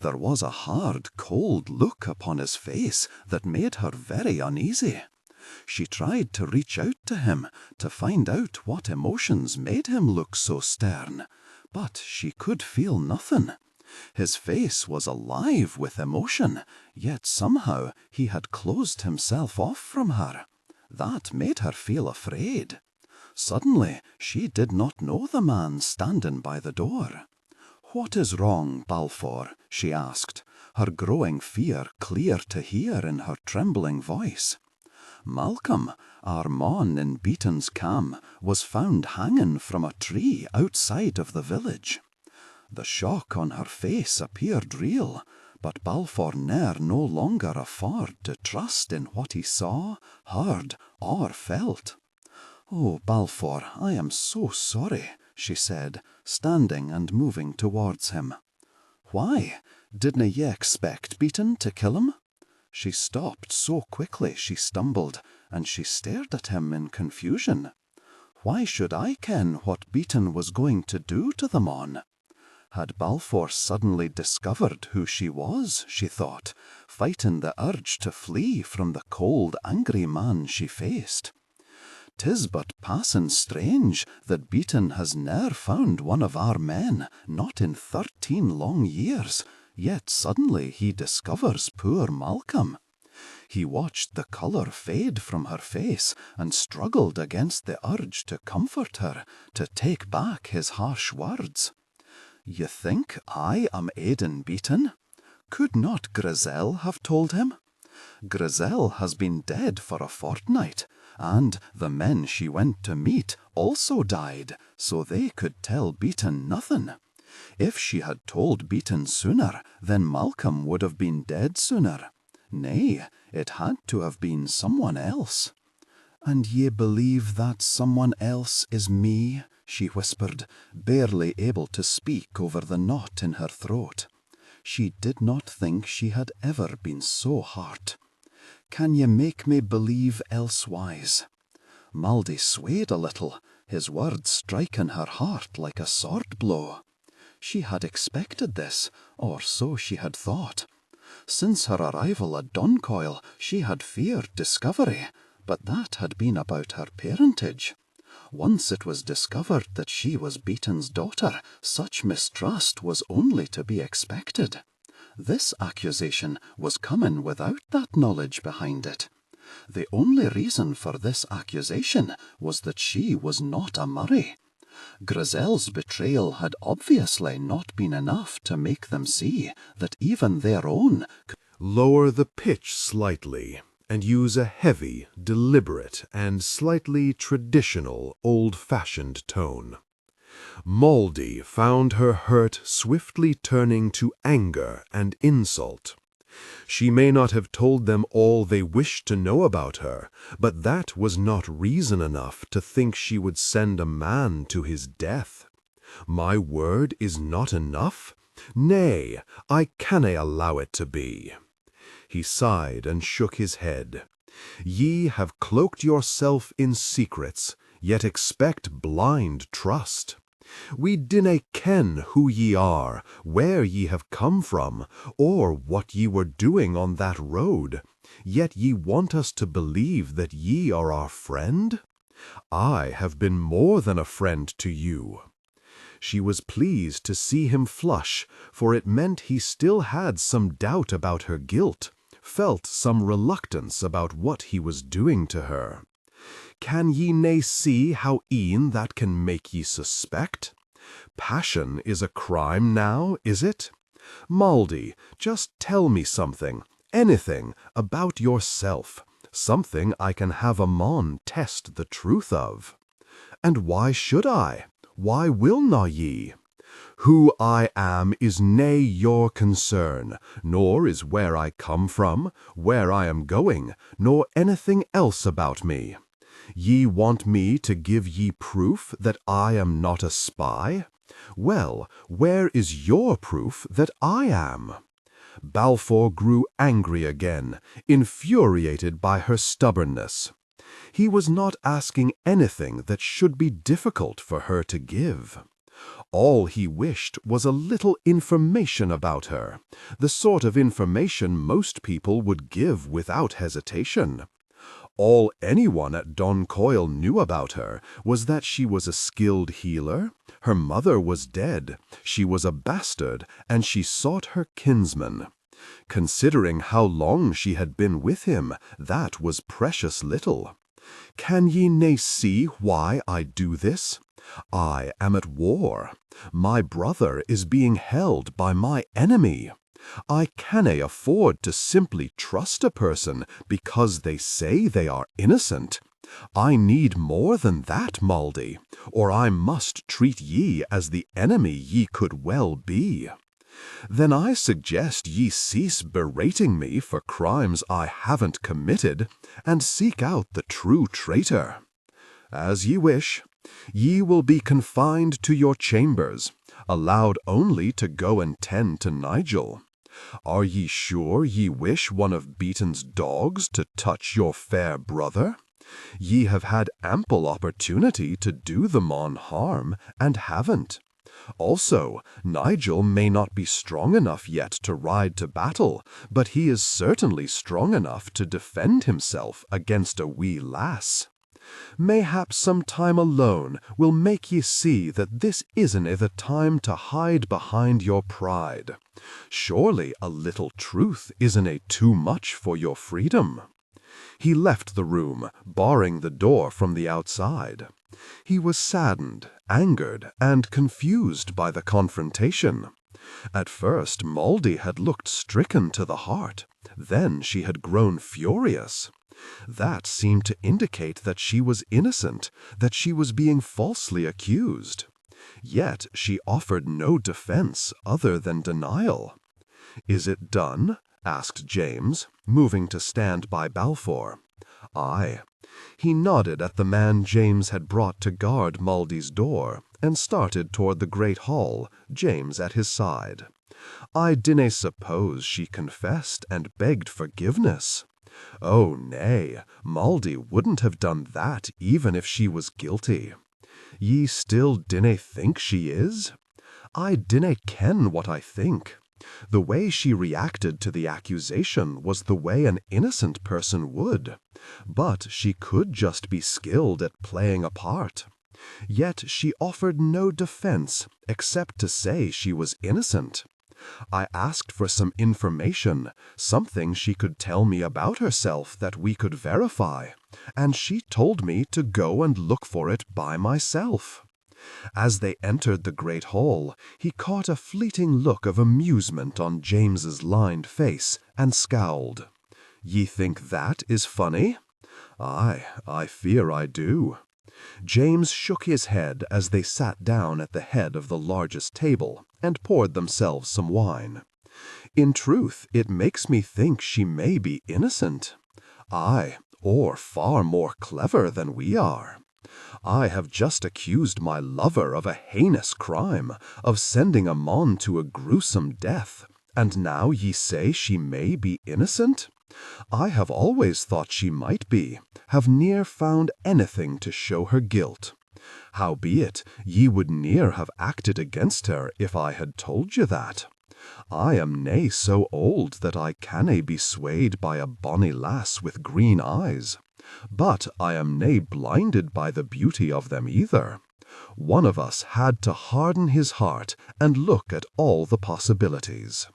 S3: There was a hard, cold look upon his face that made her very uneasy. She tried to reach out to him to find out what emotions made him look so stern, but she could feel nothing. His face was alive with emotion, yet somehow he had closed himself off from her. That made her feel afraid. Suddenly she did not know the man standing by the door. "What is wrong, Balfour?" she asked, her growing fear clear to hear in her trembling voice. Malcolm, our mon in Beaton's cam, was found hanging from a tree outside of the village. The shock on her face appeared real, but Balfour no longer afforded to trust in what he saw, heard, or felt. "Oh, Balfour, I am so sorry," she said, standing and moving towards him. "Why? Didna ye expect Beaton to kill him?" She stopped so quickly she stumbled, and she stared at him in confusion. Why should I ken what Beaton was going to do to the mon? Had Balfour suddenly discovered who she was, she thought, fighting the urge to flee from the cold, angry man she faced? "'Tis but passing strange that Beaton has ne'er found one of our men, not in 13 long years, yet suddenly he discovers poor Malcolm." He watched the colour fade from her face and struggled against the urge to comfort her, to take back his harsh words. "You think I am aiding Beaton? Could not Grizel have told him? Grizel has been dead for a fortnight, and the men she went to meet also died, so they could tell Beaton nothing. If she had told Beaton sooner, then Malcolm would have been dead sooner. Nay, it had to have been someone else." "And ye believe that someone else is me?" she whispered, barely able to speak over the knot in her throat. She did not think she had ever been so hurt. "Can ye make me believe elsewise?" Maldy swayed a little, his words striking her heart like a sword blow. She had expected this, or so she had thought. Since her arrival at Doncoil, she had feared discovery, but that had been about her parentage.
S2: Once it was discovered that she was Beaton's daughter, such mistrust was only to be expected. This accusation was coming without that knowledge behind it. The only reason for this accusation was that she was not a Murray. Grizel's betrayal had obviously not been enough to make them see that even their own
S1: Lower the pitch slightly and use a heavy, deliberate, and slightly traditional, old-fashioned tone. Mouldy found her hurt swiftly turning to anger and insult. She may not have told them all they wished to know about her, but that was not reason enough to think she would send a man to his death. My word is not enough? Nay, I cannae allow it to be. He sighed and shook his head. Ye have cloaked yourself in secrets, yet expect blind trust. We dinna ken who ye are, where ye have come from, or what ye were doing on that road, yet ye want us to believe that ye are our friend? I have been more than a friend to you. She was pleased to see him flush, for it meant he still had some doubt about her guilt, felt some reluctance about what he was doing to her. Can ye nae see how e'en that can make ye suspect? Passion is a crime now, is it? Mouldy, just tell me something, anything, about yourself, something I can have a mon test the truth of. And why should I? Why will na ye? Who I am is nae your concern, nor is where I come from, where I am going, nor anything else about me. Ye want me to give ye proof that I am not a spy? Well, where is your proof that I am? Balfour grew angry again, infuriated by her stubbornness. He was not asking anything that should be difficult for her to give. All he wished was a little information about her, the sort of information most people would give without hesitation. All anyone at Doncoil knew about her was that she was a skilled healer, her mother was dead, she was a bastard, and she sought her kinsman. Considering how long she had been with him, that was precious little. Can ye nae see why I do this? I am at war. My brother is being held by my enemy. I cannae afford to simply trust a person because they say they are innocent. I need more than that, Mouldy, or I must treat ye as the enemy ye could well be. Then I suggest ye cease berating me for crimes I haven't committed, and seek out the true traitor. As ye wish. Ye will be confined to your chambers, allowed only to go and tend to Nigel. Are ye sure ye wish one of Beaton's dogs to touch your fair brother? Ye have had ample opportunity to do the mon harm, and haven't. Also, Nigel may not be strong enough yet to ride to battle, but he is certainly strong enough to defend himself against a wee lass. Mayhap some time alone will make ye see that this isn't the time to hide behind your pride. Surely a little truth isn't too much for your freedom. He left the room, barring the door from the outside. He was saddened, angered, and confused by the confrontation. At first Mouldy had looked stricken to the heart, then she had grown furious. That seemed to indicate that she was innocent, that she was being falsely accused. Yet she offered no defense other than denial. "Is it done?" asked James, moving to stand by Balfour. "Aye." He nodded at the man James had brought to guard Mouldy's door, and started toward the great hall, James at his side. "I dinna suppose she confessed and begged forgiveness." "Oh, nay, Mouldy wouldn't have done that even if she was guilty." "Ye still dinna think she is?" "I dinna ken what I think. The way she reacted to the accusation was the way an innocent person would. But she could just be skilled at playing a part.
S2: Yet she offered no defense except to say she was innocent. I asked for some information, something she could tell me about herself that we could verify, and she told me to go and look for it by myself. As they entered the great hall, he caught a fleeting look of amusement on James's lined face, and scowled. "Ye think that is funny?" "Aye, I fear I do." James shook his head as they sat down at the head of the largest table, and poured themselves some wine. "In truth, it makes me think she may be innocent. Aye, or far more clever than we are. I have just accused my lover of a heinous crime, of sending a mon to a gruesome death, and now ye say she may be innocent? I have always thought she might be, have ne'er found anything to show her guilt. Howbeit, ye would ne'er have acted against her if I had told you that. I am nae so old that I cannae be swayed by a bonny lass with green eyes. But I am nae blinded by the beauty of them either. One of us had to harden his heart and look at all the possibilities."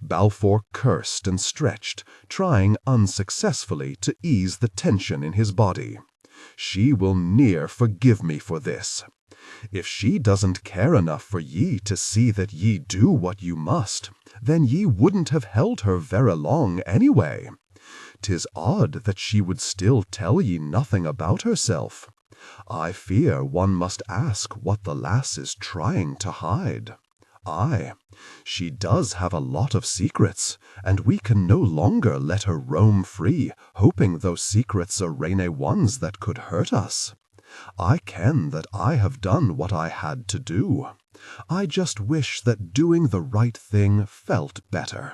S2: Balfour cursed and stretched, trying unsuccessfully to ease the tension in his body. "She will ne'er forgive me for this. If she doesn't care enough for ye to see that ye do what you must, then ye wouldn't have held her very long anyway. 'Tis odd that she would still tell ye nothing about herself. I fear one must ask what the lass is trying to hide. Aye, she does have a lot of secrets, and we can no longer let her roam free, hoping those secrets are rainy ones that could hurt us. I ken that I have done what I had to do. I just wish that doing the right thing felt better."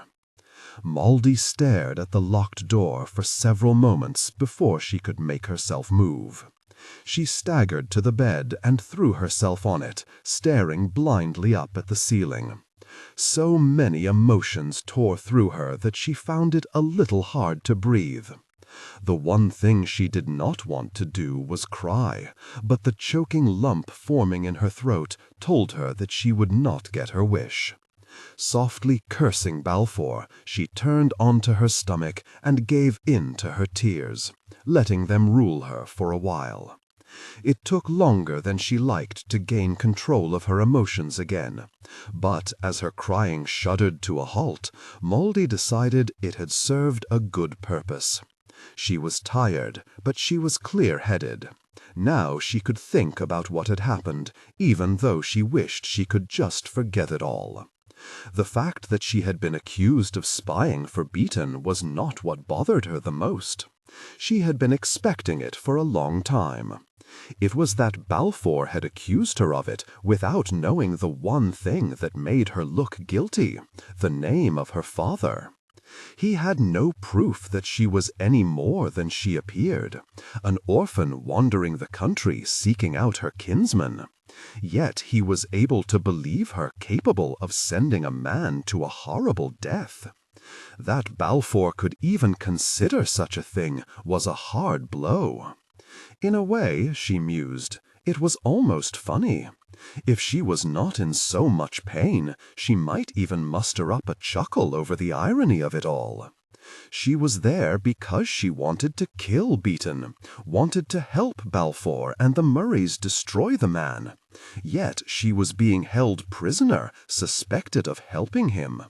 S2: Maudie stared at the locked door for several moments before she could make herself move. She staggered to the bed and threw herself on it, staring blindly up at the ceiling. So many emotions tore through her that she found it a little hard to breathe. The one thing she did not want to do was cry, but the choking lump forming in her throat told her that she would not get her wish. Softly cursing Balfour, she turned onto her stomach and gave in to her tears, letting them rule her for a while. It took longer than she liked to gain control of her emotions again, but as her crying shuddered to a halt, Maudie decided it had served a good purpose. She was tired, but she was clear-headed. Now she could think about what had happened, even though she wished she could just forget it all. The fact that she had been accused of spying for Beaton was not what bothered her the most. She had been expecting it for a long time. It was that Balfour had accused her of it without knowing the one thing that made her look guilty, the name of her father. He had no proof that she was any more than she appeared, an orphan wandering the country seeking out her kinsman. Yet he was able to believe her capable of sending a man to a horrible death. That Balfour could even consider such a thing was a hard blow. In a way, she mused, it was almost funny. If she was not in so much pain, she might even muster up a chuckle over the irony of it all. She was there because she wanted to kill Beaton, wanted to help Balfour and the Murrays destroy the man. Yet she was being held prisoner, suspected of helping him.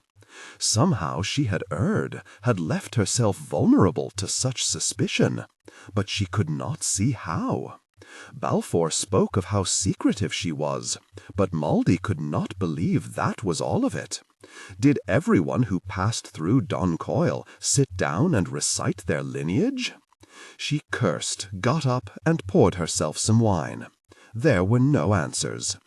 S2: Somehow she had erred, had left herself vulnerable to such suspicion, but she could not see how. Balfour spoke of how secretive she was, but Maudie could not believe that was all of it. Did everyone who passed through Don Coyle sit down and recite their lineage? She cursed, got up, and poured herself some wine. There were no answers.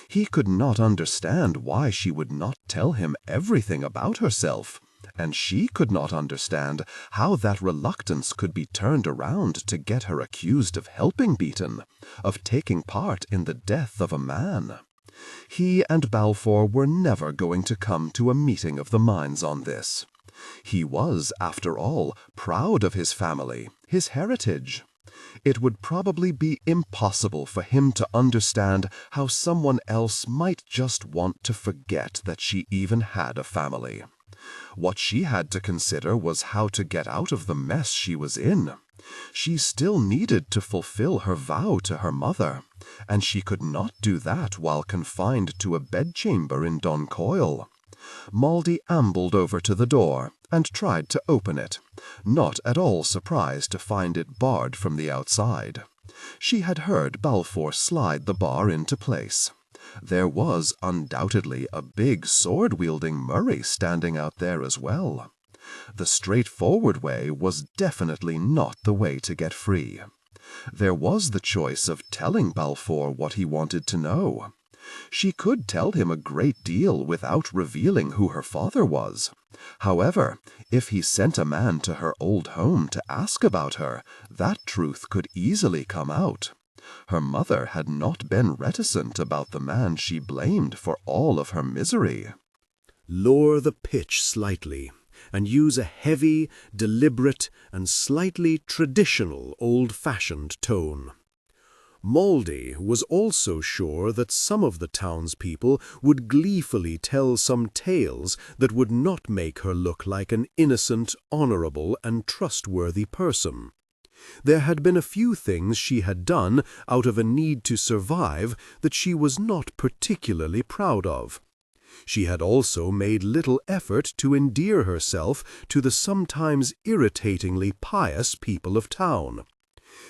S2: He could not understand why she would not tell him everything about herself, and she could not understand how that reluctance could be turned around to get her accused of helping Beaton, of taking part in the death of a man. He and Balfour were never going to come to a meeting of the minds on this. He was, after all, proud of his family, his heritage. It would probably be impossible for him to understand how someone else might just want to forget that she even had a family. What she had to consider was how to get out of the mess she was in. She still needed to fulfill her vow to her mother, and she could not do that while confined to a bedchamber in Doncoil. Maldy ambled over to the door and tried to open it, not at all surprised to find it barred from the outside. She had heard Balfour slide the bar into place. There was undoubtedly a big sword-wielding Murray standing out there as well. The straightforward way was definitely not the way to get free. There was the choice of telling Balfour what he wanted to know. She could tell him a great deal without revealing who her father was. However, if he sent a man to her old home to ask about her, that truth could easily come out. Her mother had not been reticent about the man she blamed for all of her misery.
S1: Lower the pitch slightly, and use a heavy, deliberate, and slightly traditional old-fashioned tone. Maldy was also sure that some of the townspeople would gleefully tell some tales that would not make her look like an innocent, honorable, and trustworthy person. There had been a few things she had done out of a need to survive that she was not particularly proud of. She had also made little effort to endear herself to the sometimes irritatingly pious people of town.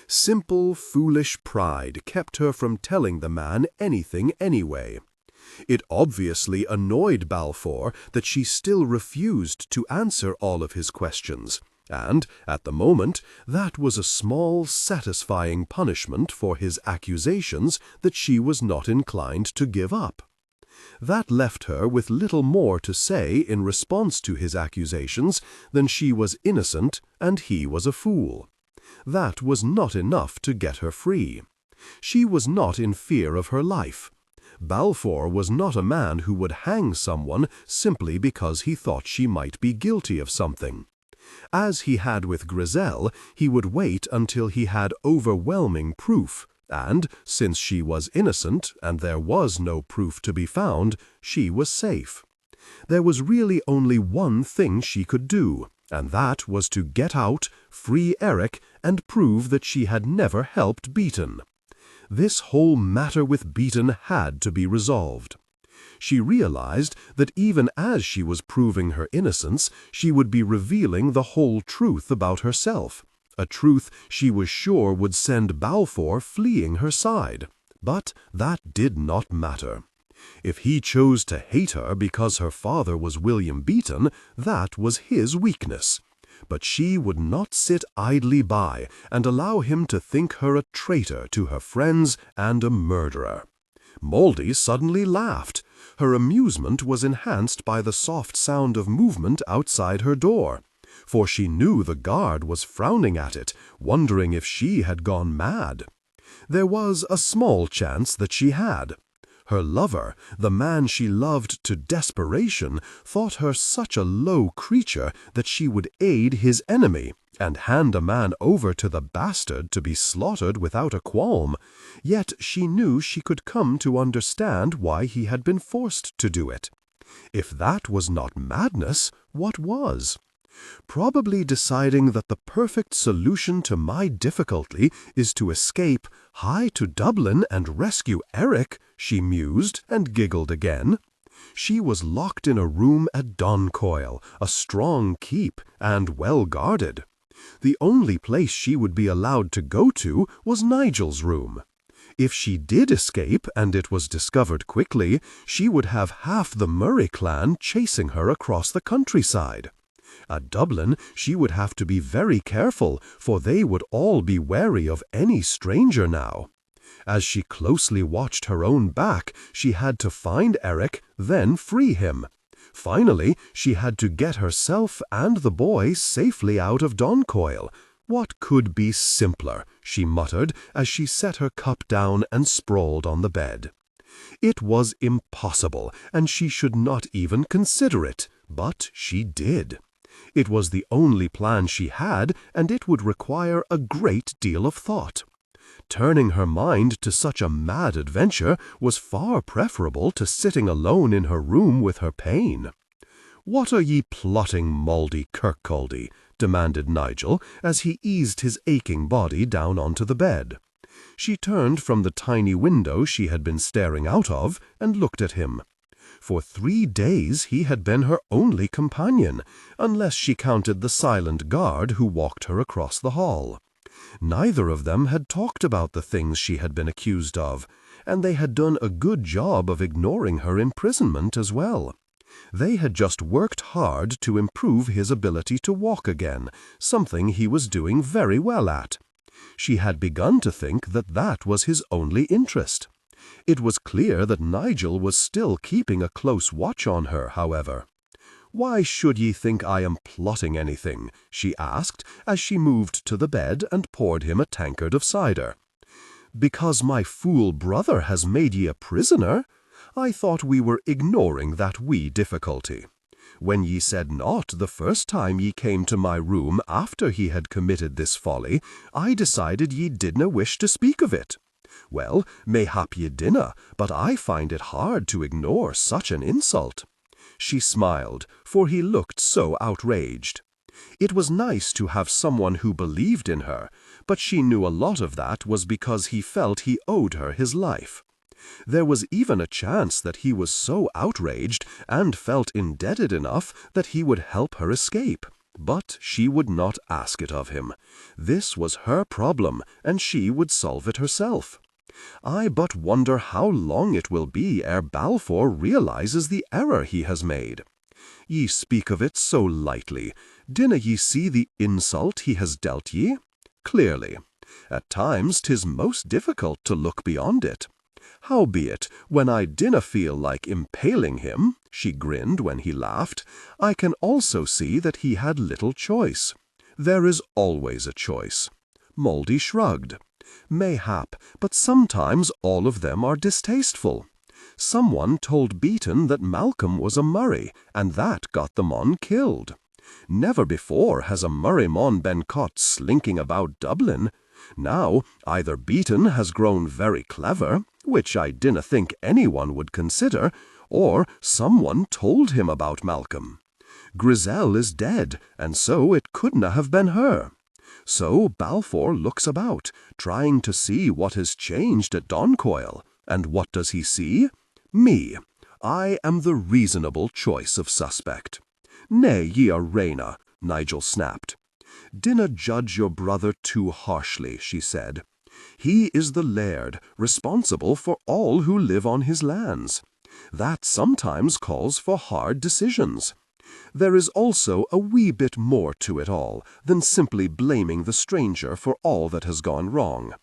S1: Simple, foolish pride kept her from telling the man anything anyway. It obviously annoyed Balfour that she still refused to answer all of his questions, and, at the moment, that was a small, satisfying punishment for his accusations that she was not inclined to give up. That left her with little more to say in response to his accusations than she was innocent and he was a fool. That was not enough to get her free. She was not in fear of her life. Balfour was not a man who would hang someone simply because he thought she might be guilty of something. As he had with Griselle, he would wait until he had overwhelming proof, and, since she was innocent and there was no proof to be found, she was safe. There was really only one thing she could do, and that was to get out, free Eric, and prove that she had never helped Beaton. This whole matter with Beaton had to be resolved. She realized that even as she was proving her innocence, she would be revealing the whole truth about herself, a truth she was sure would send Balfour fleeing her side. But that did not matter. If he chose to hate her because her father was William Beaton, that was his weakness. But she would not sit idly by and allow him to think her a traitor to her friends and a murderer. Maldy suddenly laughed. Her amusement was enhanced by the soft sound of movement outside her door, for she knew the guard was frowning at it, wondering if she had gone mad. There was a small chance that she had. Her lover, the man she loved to desperation, thought her such a low creature that she would aid his enemy and hand a man over to the bastard to be slaughtered without a qualm. Yet she knew she could come to understand why he had been forced to do it. If that was not madness, what was? Probably deciding that the perfect solution to my difficulty is to escape high to Dublin and rescue Eric, she mused and giggled again. She was locked in a room at Doncoil, a strong keep and well guarded. The only place she would be allowed to go to was Nigel's room. If she did escape, and it was discovered quickly, she would have half the Murray clan chasing her across the countryside. At Dublin, she would have to be very careful, for they would all be wary of any stranger now. As she closely watched her own back, she had to find Eric, then free him. Finally, she had to get herself and the boy safely out of Doncoil. What could be simpler, she muttered as she set her cup down and sprawled on the bed. It was impossible, and she should not even consider it, but she did.
S3: It was the only plan she had, and it would require a great deal of thought. Turning her mind to such a mad adventure was far preferable to sitting alone in her room with her pain. "What are ye plotting, Mauldy Kirkcaldy?" demanded Nigel, as he eased his aching body down onto the bed. She turned from the tiny window she had been staring out of and looked at him. For 3 days he had been her only companion, unless she counted the silent guard who walked her across the hall. Neither of them had talked about the things she had been accused of, and they had done a good job of ignoring her imprisonment as well. They had just worked hard to improve his ability to walk again, something he was doing very well at. She had begun to think that that was his only interest. It was clear that Nigel was still keeping a close watch on her, however. "Why should ye think I am plotting anything?" she asked, as she moved to the bed and poured him a tankard of cider. "Because my fool brother has made ye a prisoner? I thought we were ignoring that wee difficulty. When ye said naught the first time ye came to my room after he had committed this folly, I decided ye didna wish to speak of it. Well, mayhap ye dinna, but I find it hard to ignore such an insult." She smiled, for he looked so outraged. It was nice to have someone who believed in her, but she knew a lot of that was because he felt he owed her his life. There was even a chance that he was so outraged and felt indebted enough that he would help her escape. But she would not ask it of him. This was her problem, and she would solve it herself. I but wonder how long it will be ere Balfour realizes the error he has made. Ye speak of it so lightly. Dinna ye see the insult he has dealt ye? Clearly. At times 'tis most difficult to look beyond it. Howbeit, when I dinna feel like impaling him, she grinned when he laughed, I can also see that he had little choice. There is always a choice. Mauldy shrugged. Mayhap, but sometimes all of them are distasteful. Someone told Beaton that Malcolm was a Murray, and that got the mon killed. Never before has a Murray mon been caught slinking about Dublin. Now, either Beaton has grown very clever, which I dinna think anyone would consider, or someone told him about Malcolm. Grisel is dead, and so it couldna have been her. So Balfour looks about, trying to see what has changed at Doncoil. And what does he see? Me. I am the reasonable choice of suspect. "Nay, ye are Rayna," Nigel snapped. "Dinna judge your brother too harshly," she said. "He is the laird, responsible for all who live on his lands. That sometimes calls for hard decisions. There is also a wee bit more to it all than simply blaming the stranger for all that has gone wrong.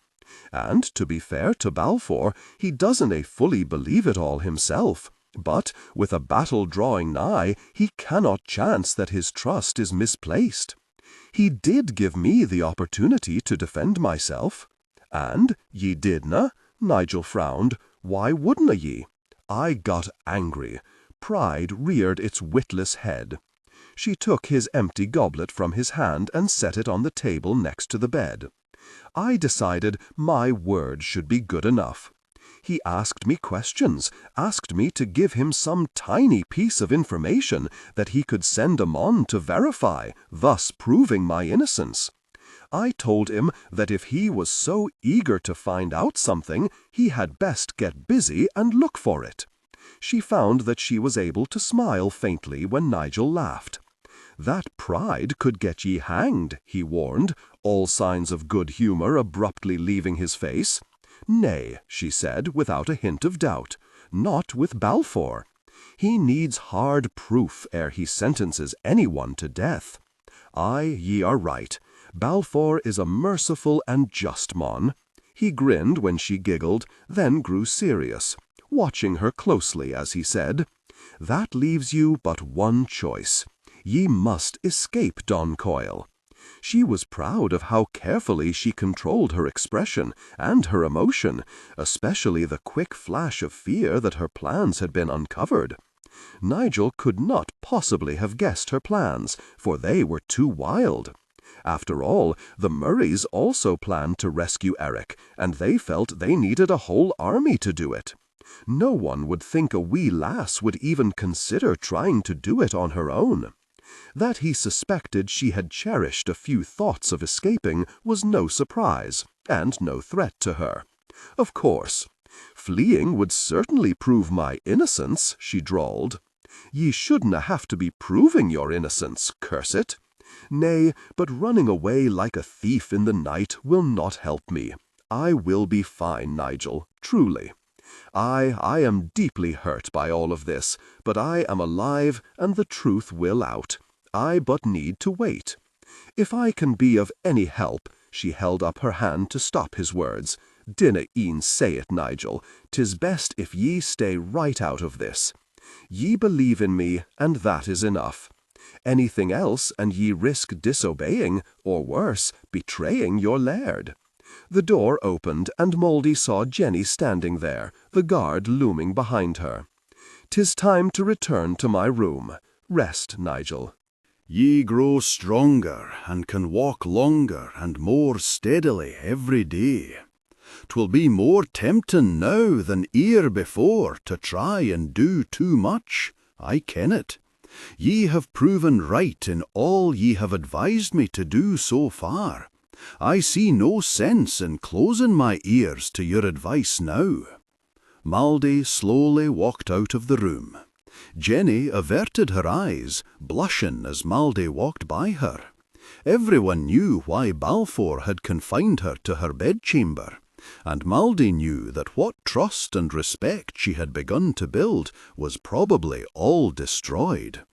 S3: And to be fair to Balfour, he doesn't fully believe it all himself. But with a battle drawing nigh, he cannot chance that his trust is misplaced. He did give me the opportunity to defend myself." "And ye didna?" Nigel frowned. "Why wouldna ye?" "I got angry. Pride reared its witless head." She took his empty goblet from his hand and set it on the table next to the bed. "I decided my word should be good enough. He asked me questions, asked me to give him some tiny piece of information that he could send him on to verify, thus proving my innocence. I told him that if he was so eager to find out something, he had best get busy and look for it." She found that she was able to smile faintly when Nigel laughed. "That pride could get ye hanged," he warned, all signs of good humor abruptly leaving his face. "Nay," she said, without a hint of doubt, "not with Balfour. He needs hard proof ere he sentences anyone to death. Aye, ye are right. Balfour is a merciful and just mon." He grinned when she giggled, then grew serious, watching her closely as he said, "That leaves you but one choice. Ye must escape Doncoil." She was proud of how carefully she controlled her expression and her emotion, especially the quick flash of fear that her plans had been uncovered. Nigel could not possibly have guessed her plans, for they were too wild. After all, the Murrays also planned to rescue Eric, and they felt they needed a whole army to do it. No one would think a wee lass would even consider trying to do it on her own. That he suspected she had cherished a few thoughts of escaping was no surprise, and no threat to her. Of course, fleeing would certainly prove my innocence, she drawled. Ye shouldna have to be proving your innocence, curse it. Nay, but running away like a thief in the night will not help me. I will be fine, Nigel, truly. I am deeply hurt by all of this, but I am alive and the truth will out. I but need to wait. If I can be of any help, she held up her hand to stop his words. Dinna e'en say it, Nigel. 'Tis best if ye stay right out of this. Ye believe in me, and that is enough. Anything else, and ye risk disobeying, or worse, betraying your laird. The door opened, and Mouldy saw Jenny standing there, the guard looming behind her. "'Tis time to return to my room. Rest, Nigel."
S1: Ye grow stronger, and can walk longer and more steadily every day. 'Twill be more tempting now than e'er before to try and do too much, I ken it. Ye have proven right in all ye have advised me to do so far. I see no sense in closing my ears to your advice now. Maldy slowly walked out of the room. Jenny averted her eyes, blushing as Maldy walked by her. Everyone knew why Balfour had confined her to her bedchamber, and Maldy knew that what trust and respect she had begun to build was probably all destroyed.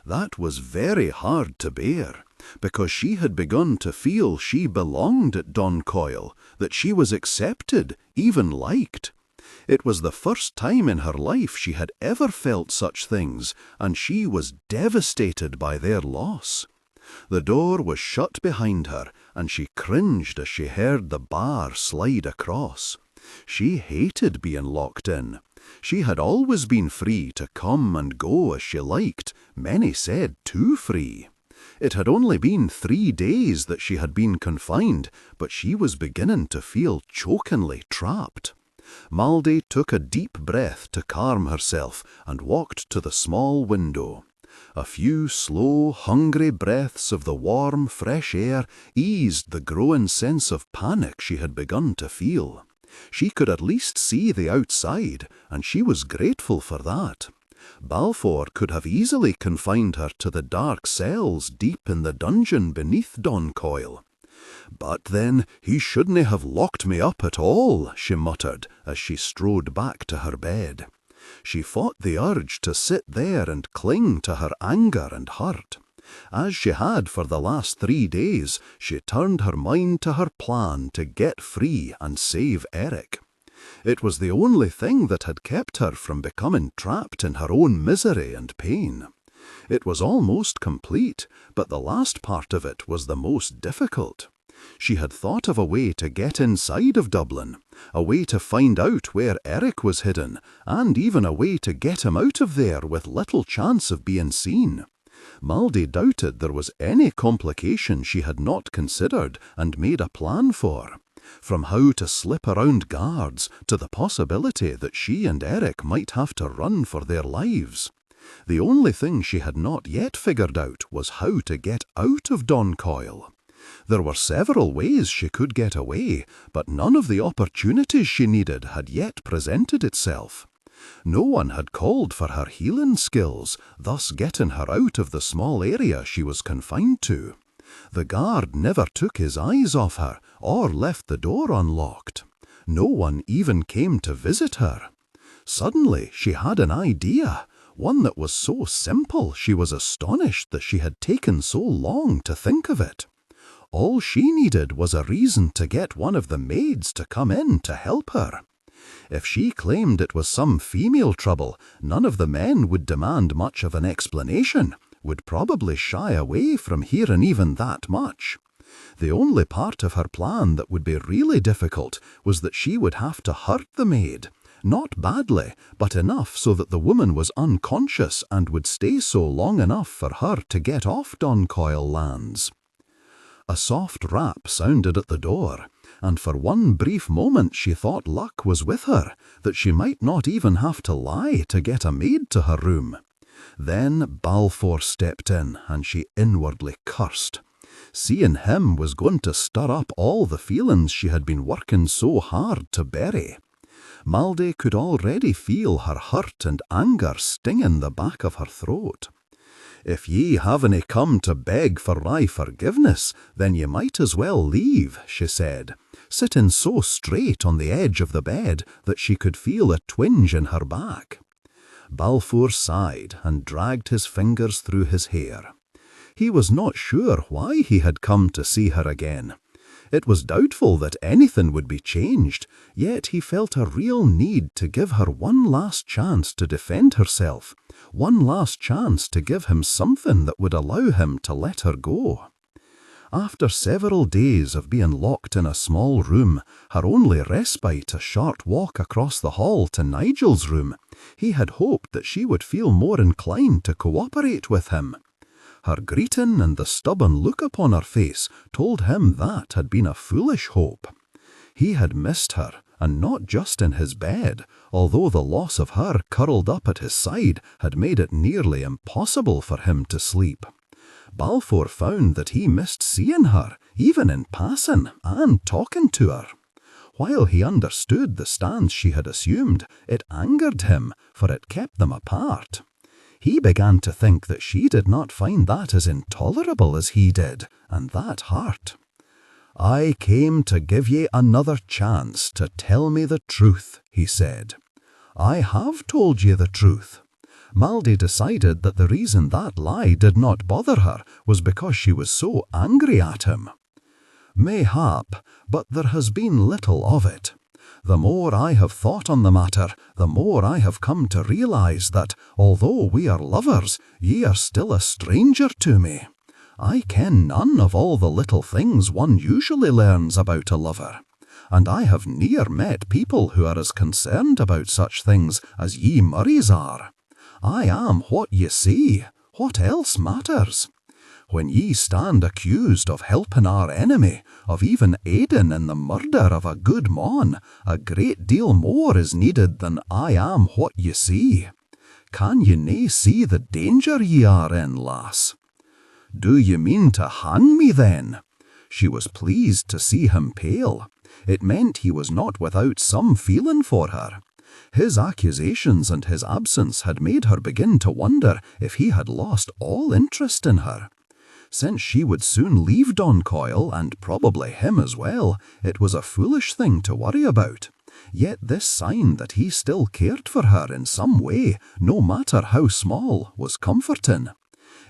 S1: That was very hard to bear, because she had begun to feel she belonged at Doncoil, that she was accepted, even liked. It was the first time in her life she had ever felt such things, and she was devastated by their loss. The door was shut behind her, and she cringed as she heard the bar slide across. She hated being locked in. She had always been free to come and go as she liked, many said too free. It had only been 3 days that she had been confined, but she was beginning to feel chokingly trapped. Maldy took a deep breath to calm herself and walked to the small window. A few slow, hungry breaths of the warm, fresh air eased the growing sense of panic she had begun to feel. She could at least see the outside, and she was grateful for that. Balfour could have easily confined her to the dark cells deep in the dungeon beneath Doncoil. "But then he shouldn't have locked me up at all," she muttered as she strode back to her bed. She fought the urge to sit there and cling to her anger and hurt. As she had for the last 3 days, she turned her mind to her plan to get free and save Eric. It was the only thing that had kept her from becoming trapped in her own misery and pain. It was almost complete, but the last part of it was the most difficult. She had thought of a way to get inside of Dublin, a way to find out where Eric was hidden, and even a way to get him out of there with little chance of being seen. Maldy doubted there was any complication she had not considered and made a plan for. From how to slip around guards to the possibility that she and Eric might have to run for their lives. The only thing she had not yet figured out was how to get out of Doncoil. There were several ways she could get away, but none of the opportunities she needed had yet presented itself. No one had called for her healing skills, thus getting her out of the small area she was confined to. The guard never took his eyes off her or left the door unlocked. No one even came to visit her. Suddenly she had an idea, one that was so simple she was astonished that she had taken so long to think of it. All she needed was a reason to get one of the maids to come in to help her. If she claimed it was some female trouble, none of the men would demand much of an explanation, would probably shy away from hearing even that much. The only part of her plan that would be really difficult was that she would have to hurt the maid, Not badly, but enough so that the woman was unconscious and would stay so long enough for her to get off Doncoil lands. A soft rap sounded at the door, and for one brief moment she thought luck was with her, that she might not even have to lie to get a maid to her room. Then Balfour stepped in, and she inwardly cursed. Seeing him was going to stir up all the feelings she had been working so hard to bury. Maldey could already feel her hurt and anger stinging the back of her throat. "If ye haven't come to beg for my forgiveness, then ye might as well leave," she said, sitting so straight on the edge of the bed that she could feel a twinge in her back. Balfour sighed and dragged his fingers through his hair. He was not sure why he had come to see her again. It was doubtful that anything would be changed, yet he felt a real need to give her one last chance to defend herself, one last chance to give him something that would allow him to let her go. After several days of being locked in a small room, her only respite a short walk across the hall to Nigel's room, he had hoped that she would feel more inclined to cooperate with him. Her greeting and the stubborn look upon her face told him that had been a foolish hope. He had missed her, and not just in his bed, although the loss of her curled up at his side had made it nearly impossible for him to sleep. Balfour found that he missed seeing her, even in passing, and talking to her. While he understood the stance she had assumed, it angered him, for it kept them apart. He began to think that she did not find that as intolerable as he did, and that hurt. "I came to give ye another chance to tell me the truth," he said. "I have told ye the truth." Maldey decided that the reason that lie did not bother her was because she was so angry at him. "Mayhap, but there has been little of it. The more I have thought on the matter, the more I have come to realize that, although we are lovers, ye are still a stranger to me. I ken none of all the little things one usually learns about a lover, and I have ne'er met people who are as concerned about such things as ye Murrays are. I am what ye see. What else matters? When ye stand accused of helping our enemy, of even aiding in the murder of a good mon, a great deal more is needed than I am what ye see. Can ye nae see the danger ye are in, lass?" "Do ye mean to hang me then?" She was pleased to see him pale. It meant he was not without some feeling for her. His accusations and his absence had made her begin to wonder if he had lost all interest in her. Since she would soon leave Doncoil, and probably him as well, it was a foolish thing to worry about. Yet this sign that he still cared for her in some way, no matter how small, was comforting.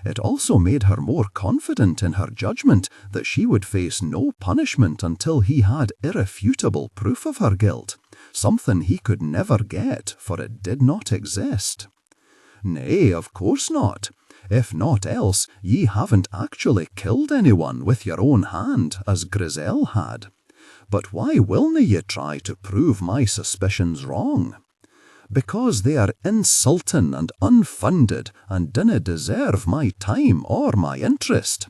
S1: It also made her more confident in her judgment that she would face no punishment until he had irrefutable proof of her guilt, something he could never get, for it did not exist. "Nay, of course not. If naught else, ye haven't actually killed anyone with your own hand, as Grisel had. But why willna ye try to prove my suspicions wrong?" "Because they are insulting and unfounded, and dinna deserve my time or my interest.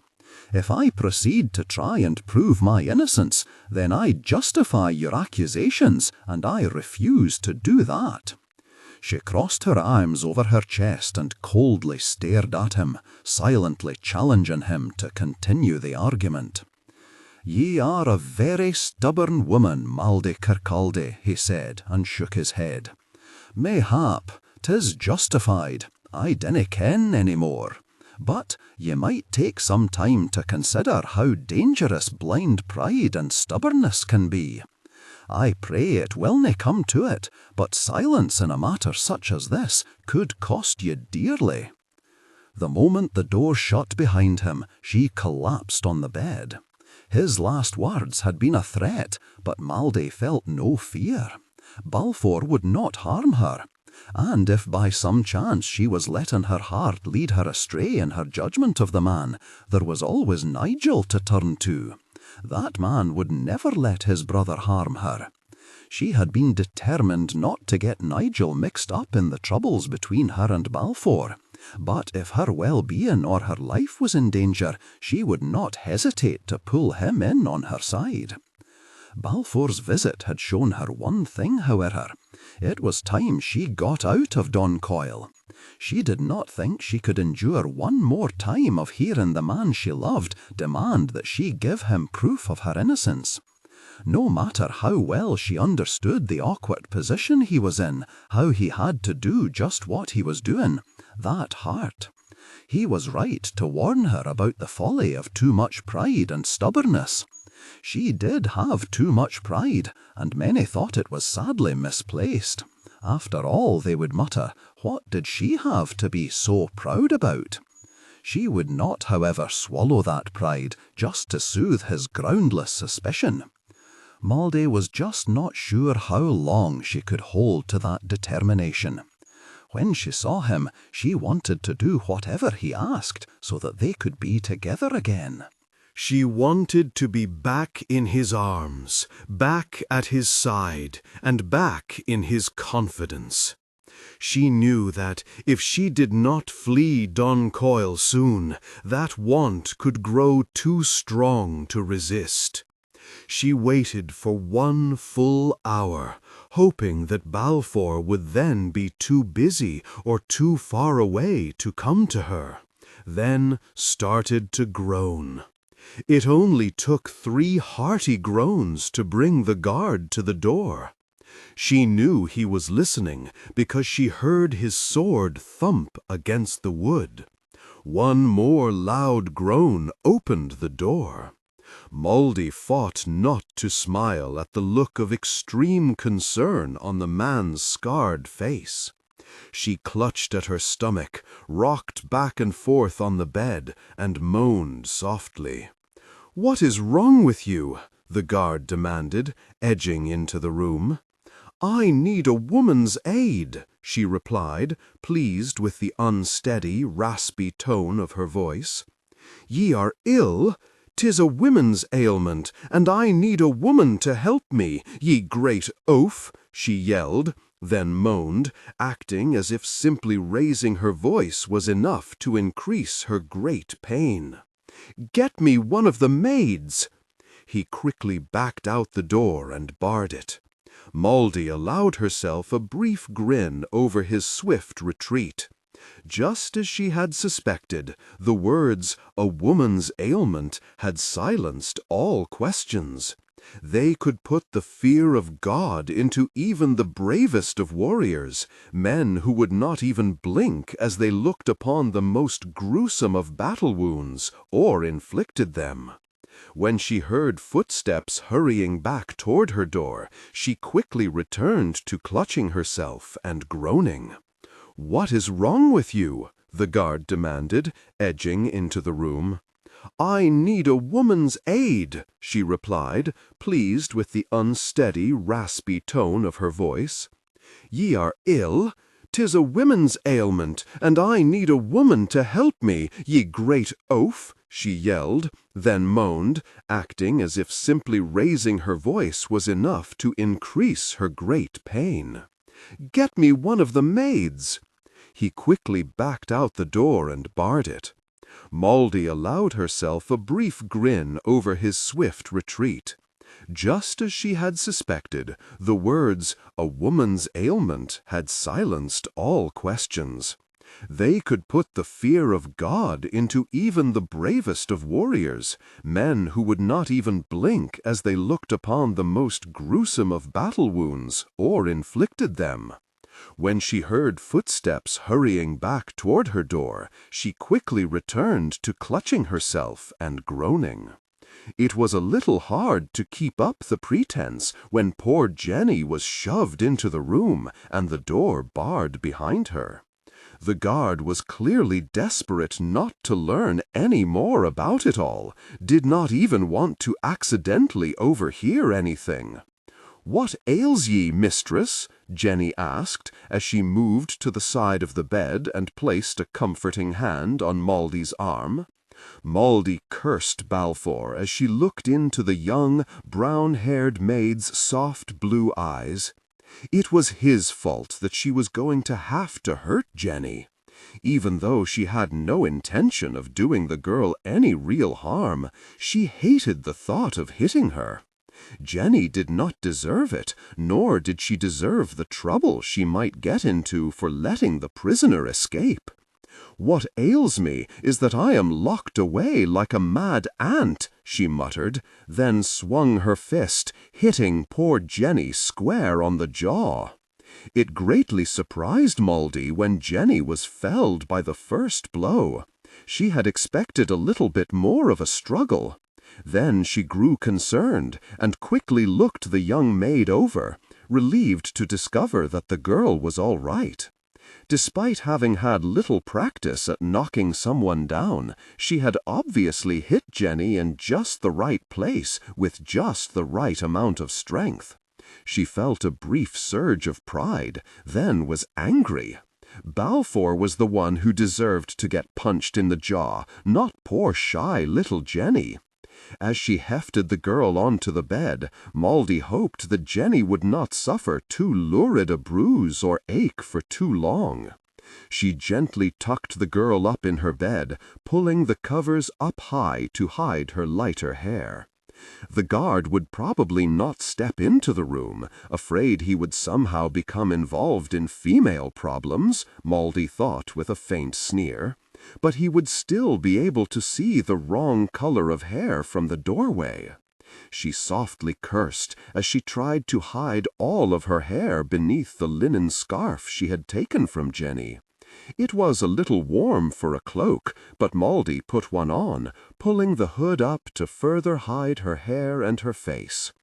S1: If I proceed to try and prove my innocence, then I justify your accusations, and I refuse to do that." She crossed her arms over her chest and coldly stared at him, silently challenging him to continue the argument. "Ye are a very stubborn woman, Maldey Kirkcaldy," he said, and shook his head. "Mayhap, 'tis justified. I dinna ken any more. But ye might take some time to consider how dangerous blind pride and stubbornness can be. I pray it willna come to it, but silence in a matter such as this could cost you dearly." The moment the door shut behind him, she collapsed on the bed. His last words had been a threat, but Maldey felt no fear. Balfour would not harm her, and if by some chance she was letting her heart lead her astray in her judgment of the man, there was always Nigel to turn to. That man would never let his brother harm her.
S2: She had been determined not to get Nigel mixed up in the troubles between her and Balfour, but if her well-being or her life was in danger, she would not hesitate to pull him in on her side. Balfour's visit had shown her one thing, however. It was time she got out of Doncoil. She did not think she could endure one more time of hearing the man she loved demand that she give him proof of her innocence. No matter how well she understood the awkward position he was in, how he had to do just what he was doing, that hurt. He was right to warn her about the folly of too much pride and stubbornness. She did have too much pride, and many thought it was sadly misplaced. After all, they would mutter, what did she have to be so proud about? She would not, however, swallow that pride just to soothe his groundless suspicion. Moldy was just not sure how long she could hold to that determination. When she saw him, she wanted to do whatever he asked so that they could be together again.
S1: She wanted to be back in his arms, back at his side, and back in his confidence. She knew that if she did not flee Doncoil soon, that want could grow too strong to resist. She waited for 1 full hour, hoping that Balfour would then be too busy or too far away to come to her, then started to groan. It only took 3 hearty groans to bring the guard to the door. She knew he was listening because she heard his sword thump against the wood. 1 more loud groan opened the door. Moldy fought not to smile at the look of extreme concern on the man's scarred face. She clutched at her stomach, rocked back and forth on the bed, and moaned softly. "What is wrong with you?" the guard demanded, edging into the room. "I need a woman's aid," she replied, pleased with the unsteady, raspy tone of her voice. "Ye are ill? 'Tis a women's ailment, and I need a woman to help me, ye great oaf," she yelled, then moaned, acting as if simply raising her voice was enough to increase her great pain. "Get me one of the maids." He quickly backed out the door and barred it. Moldy allowed herself a brief grin over his swift retreat. Just as she had suspected, the words, "a woman's ailment," had silenced all questions. They could put the fear of God into even the bravest of warriors, men who would not even blink as they looked upon the most gruesome of battle wounds or inflicted them. When she heard footsteps hurrying back toward her door, she quickly returned to clutching herself and groaning. "What is wrong with you?" the guard demanded, edging into the room. "I need a woman's aid," she replied, pleased with the unsteady, raspy tone of her voice. "Ye are ill? 'Tis a women's ailment, and I need a woman to help me, ye great oaf," she yelled, then moaned, acting as if simply raising her voice was enough to increase her great pain. "Get me one of the maids." He quickly backed out the door and barred it. Moldy allowed herself a brief grin over his swift retreat. Just as she had suspected, the words, "a woman's ailment," had silenced all questions. They could put the fear of God into even the bravest of warriors, men who would not even blink as they looked upon the most gruesome of battle wounds or inflicted them. When she heard footsteps hurrying back toward her door, she quickly returned to clutching herself and groaning. It was a little hard to keep up the pretense when poor Jenny was shoved into the room and the door barred behind her. The guard was clearly desperate not to learn any more about it all, did not even want to accidentally overhear anything. "What ails ye, mistress?" Jenny asked, as she moved to the side of the bed and placed a comforting hand on Moldy's arm.
S3: Moldy cursed Balfour as she looked into the young, brown-haired maid's soft blue eyes. It was his fault that she was going to have to hurt Jenny. Even though she had no intention of doing the girl any real harm, she hated the thought of hitting her. Jenny did not deserve it, nor did she deserve the trouble she might get into for letting the prisoner escape. "What ails me is that I am locked away like a mad ant," she muttered, then swung her fist, hitting poor Jenny square on the jaw. It greatly surprised Moldy when Jenny was felled by the first blow. She had expected a little bit more of a struggle. Then she grew concerned and quickly looked the young maid over, relieved to discover that the girl was all right. Despite having had little practice at knocking someone down, she had obviously hit Jenny in just the right place with just the right amount of strength. She felt a brief surge of pride, then was angry. Balfour was the one who deserved to get punched in the jaw, not poor shy little Jenny. As she hefted the girl onto the bed, Moldy hoped that Jenny would not suffer too lurid a bruise or ache for too long. She gently tucked the girl up in her bed, pulling the covers up high to hide her lighter hair. The guard would probably not step into the room, afraid he would somehow become involved in female problems, Moldy thought with a faint sneer. But he would still be able to see the wrong color of hair from the doorway. She softly cursed as she tried to hide all of her hair beneath the linen scarf she had taken from Jenny. It was a little warm for a cloak, but Moldy put one on, pulling the hood up to further hide her hair and her face.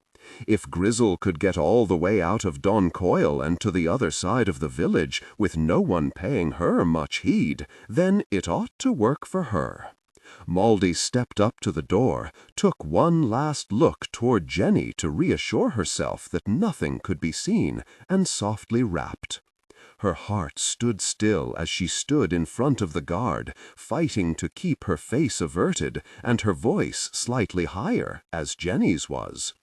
S3: If Grizzle could get all the way out of Doncoil and to the other side of the village with no one paying her much heed, then it ought to work for her. Moldy stepped up to the door, took one last look toward Jenny to reassure herself that nothing could be seen, and softly rapped. Her heart stood still as she stood in front of the guard, fighting to keep her face averted and her voice slightly higher, as Jenny's was.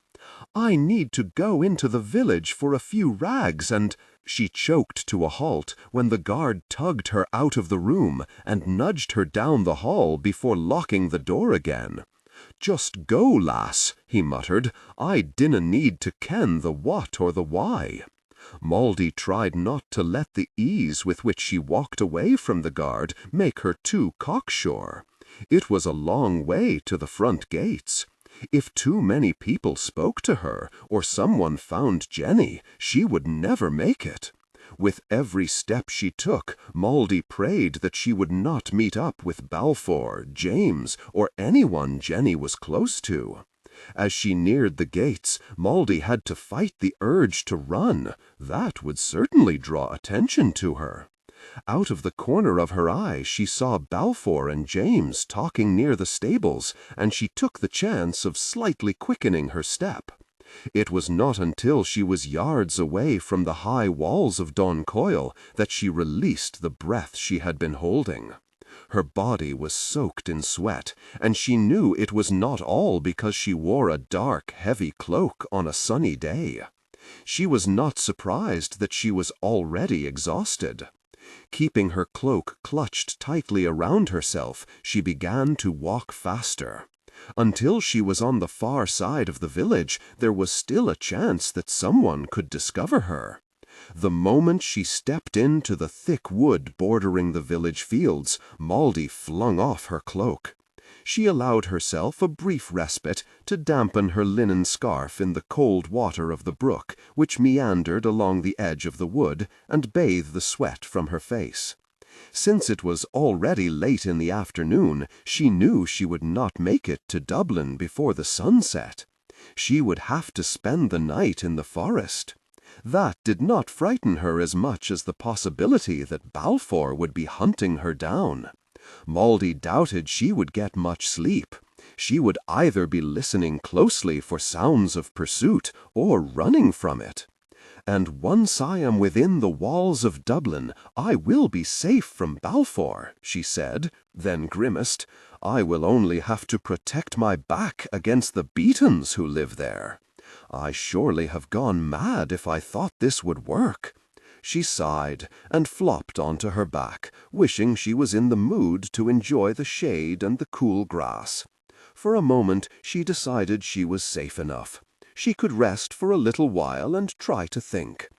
S3: "I need to go into the village for a few rags and—" She choked to a halt when the guard tugged her out of the room and nudged her down the hall before locking the door again. "Just go, lass," he muttered. "I dinna need to ken the what or the why." Moldy tried not to let the ease with which she walked away from the guard make her too cocksure. It was a long way to the front gates. If too many people spoke to her, or someone found Jenny, she would never make it. With every step she took, Moldy prayed that she would not meet up with Balfour, James, or anyone Jenny was close to. As she neared the gates, Moldy had to fight the urge to run. That would certainly draw attention to her. Out of the corner of her eye she saw Balfour and James talking near the stables, and she took the chance of slightly quickening her step. It was not until she was yards away from the high walls of Doncoil that she released the breath she had been holding. Her body was soaked in sweat, and she knew it was not all because she wore a dark, heavy cloak on a sunny day. She was not surprised that she was already exhausted. Keeping her cloak clutched tightly around herself, she began to walk faster. Until she was on the far side of the village, there was still a chance that someone could discover her. The moment she stepped into the thick wood bordering the village fields, Moldy flung off her cloak. She allowed herself a brief respite to dampen her linen scarf in the cold water of the brook, which meandered along the edge of the wood, and bathe the sweat from her face. Since it was already late in the afternoon, she knew she would not make it to Dublin before the sun set. She would have to spend the night in the forest. That did not frighten her as much as the possibility that Balfour would be hunting her down. Moldy doubted she would get much sleep. She would either be listening closely for sounds of pursuit or running from it. and once I am within the walls of Dublin, I will be safe from Balfour, she said, then grimaced. I will only have to protect my back against the Beatons who live there. I surely have gone mad if I thought this would work. She sighed and flopped onto her back, wishing she was in the mood to enjoy the shade and the cool grass. For a moment she decided she was safe enough. She could rest for a little while and try to think.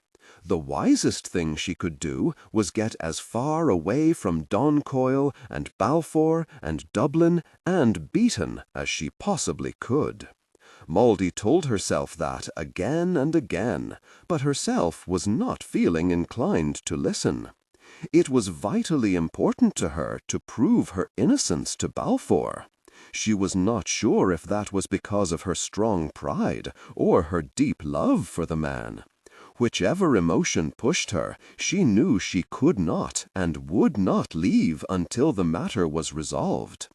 S3: The wisest thing she could do was get as far away from Doncoil and Balfour and Dublin and Beaton as she possibly could. Mouldy told herself that again and again, but herself was not feeling inclined to listen. It was vitally important to her to prove her innocence to Balfour. She was not sure if that was because of her strong pride or her deep love for the man. Whichever emotion pushed her, she knew she could not and would not leave until the matter was resolved.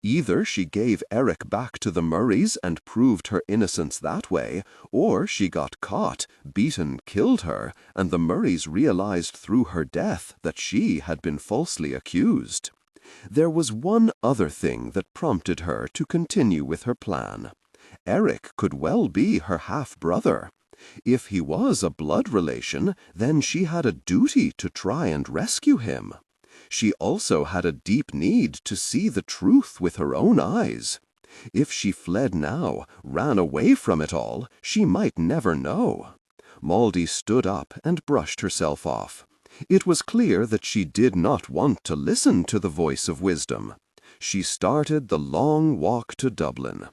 S3: Either she gave Eric back to the Murrays and proved her innocence that way, or she got caught, Beaton killed her, and the Murrays realized through her death that she had been falsely accused. There was one other thing that prompted her to continue with her plan. Eric could well be her half-brother. If he was a blood relation, then she had a duty to try and rescue him. She also had a deep need to see the truth with her own eyes. If she fled now, ran away from it all, she might never know. Mouldy stood up and brushed herself off. It was clear that she did not want to listen to the voice of wisdom. She started the long walk to Dublin.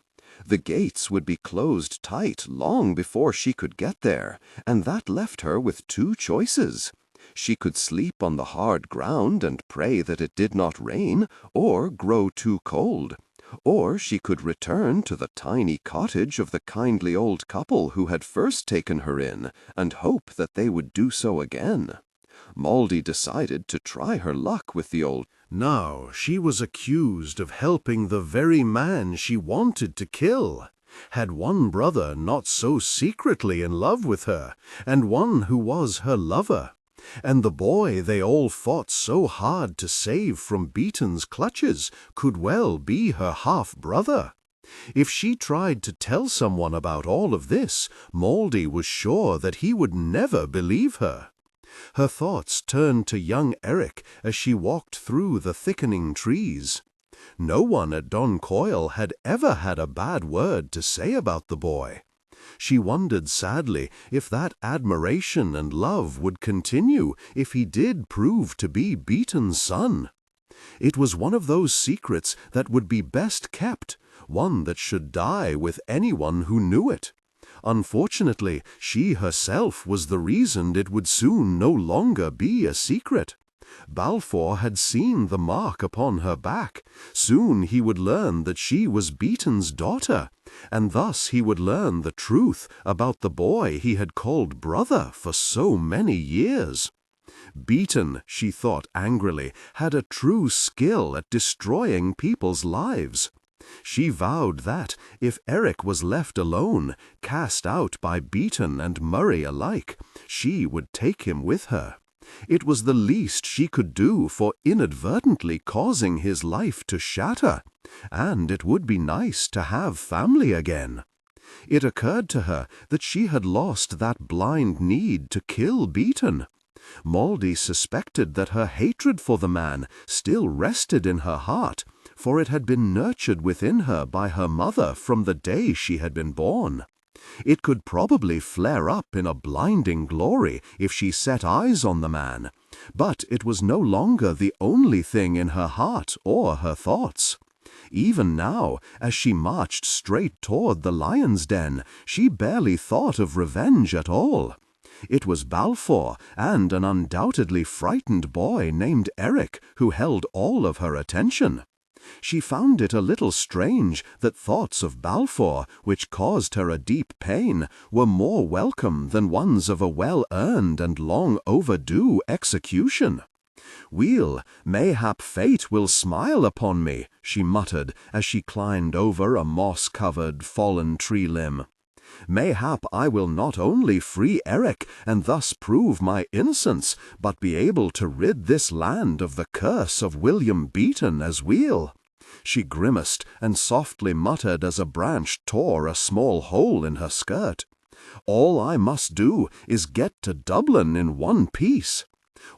S3: The gates would be closed tight long before she could get there, and that left her with two choices. She could sleep on the hard ground and pray that it did not rain, or grow too cold. Or she could return to the tiny cottage of the kindly old couple who had first taken her in, and hope that they would do so again. Mouldy decided to try her luck with the old.
S1: Now she was accused of helping the very man she wanted to kill. Had one brother not so secretly in love with her, and one who was her lover, and the boy they all fought so hard to save from Beaton's clutches could well be her half-brother. If she tried to tell someone about all of this, Mouldy was sure that he would never believe her. Her thoughts turned to young Eric as she walked through the thickening trees. No one at Doncoil had ever had a bad word to say about the boy. She wondered sadly if that admiration and love would continue if he did prove to be Beaton's son. It was one of those secrets that would be best kept, one that should die with anyone who knew it. Unfortunately, she herself was the reason it would soon no longer be a secret. Balfour had seen the mark upon her back. Soon he would learn that she was Beaton's daughter, and thus he would learn the truth about the boy he had called brother for so many years. Beaton, she thought angrily, had a true skill at destroying people's lives. She vowed that, if Eric was left alone, cast out by Beaton and Murray alike, she would take him with her. It was the least she could do for inadvertently causing his life to shatter, and it would be nice to have family again. It occurred to her that she had lost that blind need to kill Beaton. Mouldy suspected that her hatred for the man still rested in her heart, for it had been nurtured within her by her mother from the day she had been born. It could probably flare up in a blinding glory if she set eyes on the man, but it was no longer the only thing in her heart or her thoughts. Even now, as she marched straight toward the lion's den, she barely thought of revenge at all. It was Balfour and an undoubtedly frightened boy named Eric who held all of her attention. She found it a little strange that thoughts of Balfour, which caused her a deep pain, were more welcome than ones of a well-earned and long-overdue execution. "Weel, mayhap fate will smile upon me," she muttered as she climbed over a moss-covered, fallen tree limb.
S3: Mayhap I will not only free Eric and thus prove my innocence, but be able to rid this land of the curse of William Beaton as weel." She grimaced and softly muttered as a branch tore a small hole in her skirt. "All I must do is get to Dublin in one piece."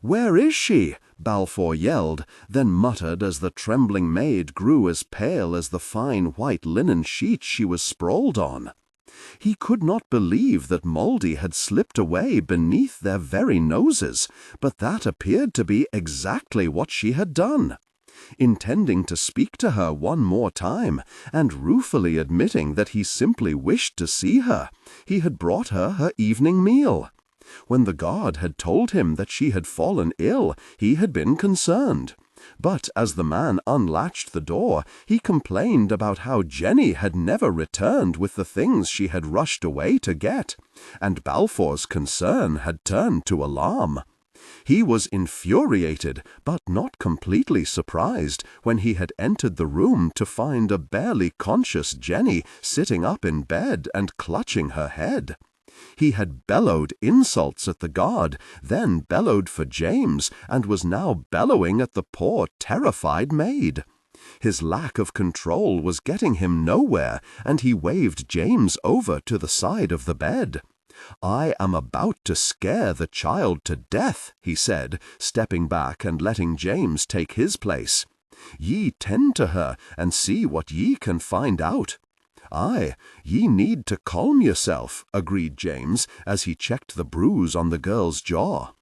S3: "Where is she?" Balfour yelled, then muttered as the trembling maid grew as pale as the fine white linen sheet she was sprawled on. He could not believe that Mouldy had slipped away beneath their very noses, but that appeared to be exactly what she had done. Intending to speak to her one more time, and ruefully admitting that he simply wished to see her, he had brought her her evening meal. When the guard had told him that she had fallen ill, he had been concerned. But as the man unlatched the door, he complained about how Jenny had never returned with the things she had rushed away to get, and Balfour's concern had turned to alarm. He was infuriated, but not completely surprised, when he had entered the room to find a barely conscious Jenny sitting up in bed and clutching her head. He had bellowed insults at the guard, then bellowed for James, and was now bellowing at the poor, terrified maid. His lack of control was getting him nowhere, and he waved James over to the side of the bed. "I am about to scare the child to death," he said, stepping back and letting James take his place. "Ye tend to her, and see what ye can find out." "Aye, ye need to calm yourself," agreed James, as he checked the bruise on the girl's jaw.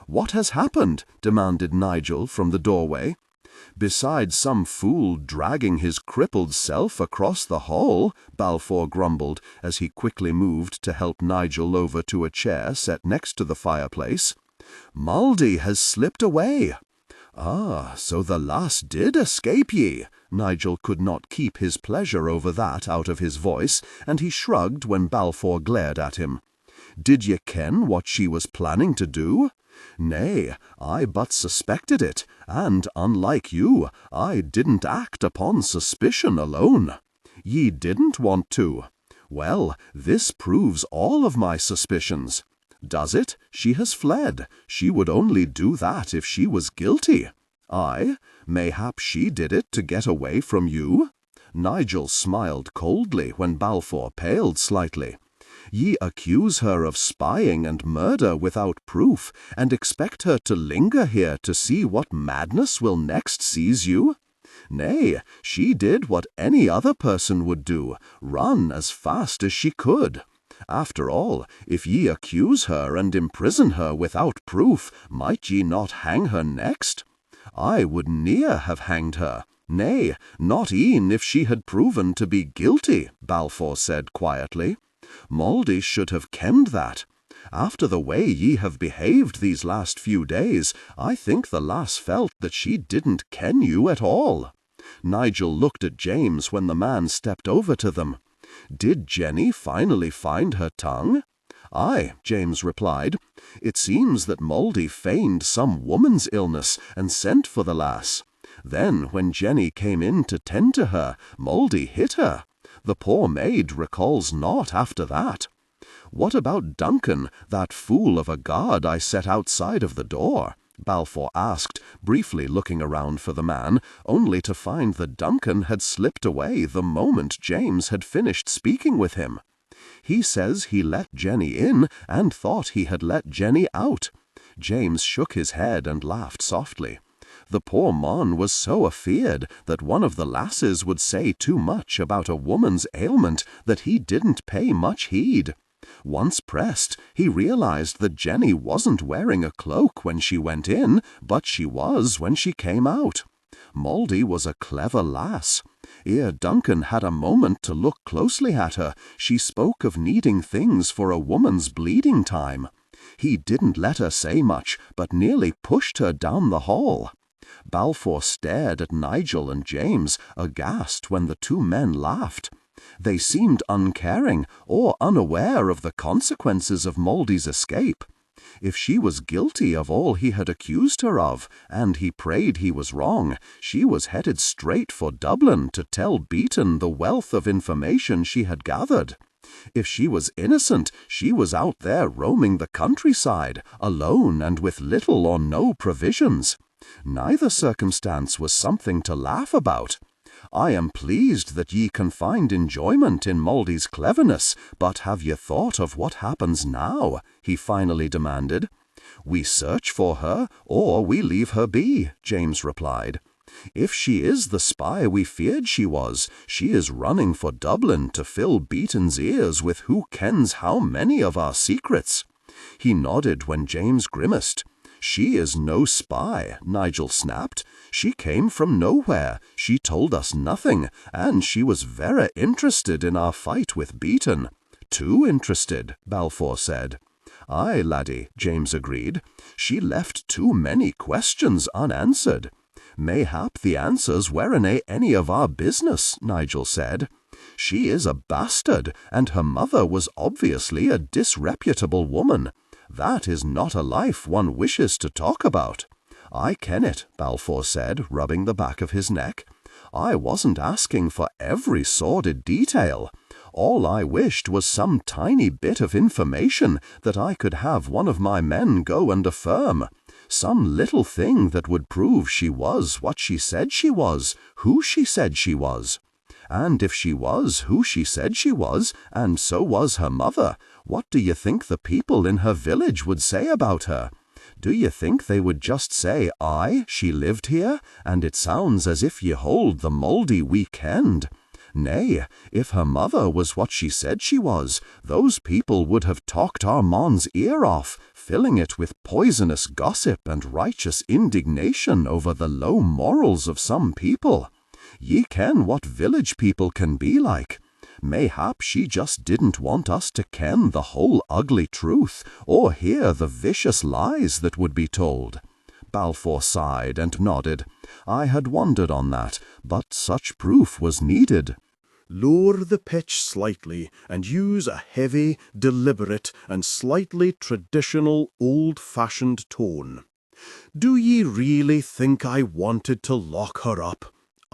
S3: "What has happened?" demanded Nigel from the doorway. "Besides some fool dragging his crippled self across the hall," Balfour grumbled, as he quickly moved to help Nigel over to a chair set next to the fireplace. "Mouldy has slipped away." "Ah, so the lass did escape ye." Nigel could not keep his pleasure over that out of his voice, and he shrugged when Balfour glared at him. "Did ye ken what she was planning to do?" "Nay, I but suspected it, and, unlike you, I didn't act upon suspicion alone." "Ye didn't want to." "Well, this proves all of my suspicions." "Does it? She has fled. She would only do that if she was guilty." "Aye, mayhap she did it to get away from you?" Nigel smiled coldly when Balfour paled slightly. "Ye accuse her of spying and murder without proof, and expect her to linger here to see what madness will next seize you? Nay, she did what any other person would do, run as fast as she could. After all, if ye accuse her and imprison her without proof, might ye not hang her next? I would ne'er have hanged her. Nay, not e'en if she had proven to be guilty," Balfour said quietly. "Mouldy should have kenned that. After the way ye have behaved these last few days, I think the lass felt that she didn't ken you at all." Nigel looked at James when the man stepped over to them. "Did Jenny finally find her tongue?" "Aye," James replied. "It seems that Mouldy feigned some woman's illness and sent for the lass. Then, when Jenny came in to tend to her, Mouldy hit her. The poor maid recalls naught after that." "What about Duncan, that fool of a guard I set outside of the door?" Balfour asked, briefly looking around for the man, only to find that Duncan had slipped away the moment James had finished speaking with him. "He says he let Jenny in and thought he had let Jenny out." James shook his head and laughed softly. "The poor mon was so afeard that one of the lasses would say too much about a woman's ailment that he didn't pay much heed. Once pressed, he realized that Jenny wasn't wearing a cloak when she went in, but she was when she came out. Mouldy was a clever lass. Ere Duncan had a moment to look closely at her, she spoke of needing things for a woman's bleeding time. He didn't let her say much, but nearly pushed her down the hall." Balfour stared at Nigel and James, aghast when the two men laughed. They seemed uncaring or unaware of the consequences of Mouldy's escape. If she was guilty of all he had accused her of, and he prayed he was wrong, she was headed straight for Dublin to tell Beaton the wealth of information she had gathered. If she was innocent, she was out there roaming the countryside, alone and with little or no provisions. Neither circumstance was something to laugh about. I am pleased that ye can find enjoyment in Mouldy's cleverness, but have ye thought of what happens now? He finally demanded. We search for her, or we leave her be, James replied. If she is the spy we feared she was, she is running for Dublin to fill Beaton's ears with who kens how many of our secrets. He nodded when James grimaced. She is no spy, Nigel snapped. She came from nowhere, she told us nothing, and she was very interested in our fight with Beaton. Too interested, Balfour said. Aye, laddie, James agreed. She left too many questions unanswered. Mayhap the answers weren't any of our business, Nigel said. She is a bastard, and her mother was obviously a disreputable woman. That is not a life one wishes to talk about. I ken it, Balfour said, rubbing the back of his neck. I wasn't asking for every sordid detail. All I wished was some tiny bit of information that I could have one of my men go and affirm. Some little thing that would prove she was what she said she was, who she said she was. And if she was who she said she was, and so was her mother, what do you think the people in her village would say about her? Do you think they would just say, aye, she lived here, and it sounds as if ye hold the Mouldy weekend? Nay, if her mother was what she said she was, those people would have talked our mon's ear off, filling it with poisonous gossip and righteous indignation over the low morals of some people. Ye ken what village people can be like. Mayhap she just didn't want us to ken the whole ugly truth, or hear the vicious lies that would be told. Balfour sighed and nodded. I had wondered on that, but such proof was needed.
S1: Lower the pitch slightly and use a heavy, deliberate and slightly traditional old-fashioned tone. Do ye really think I wanted to lock her up?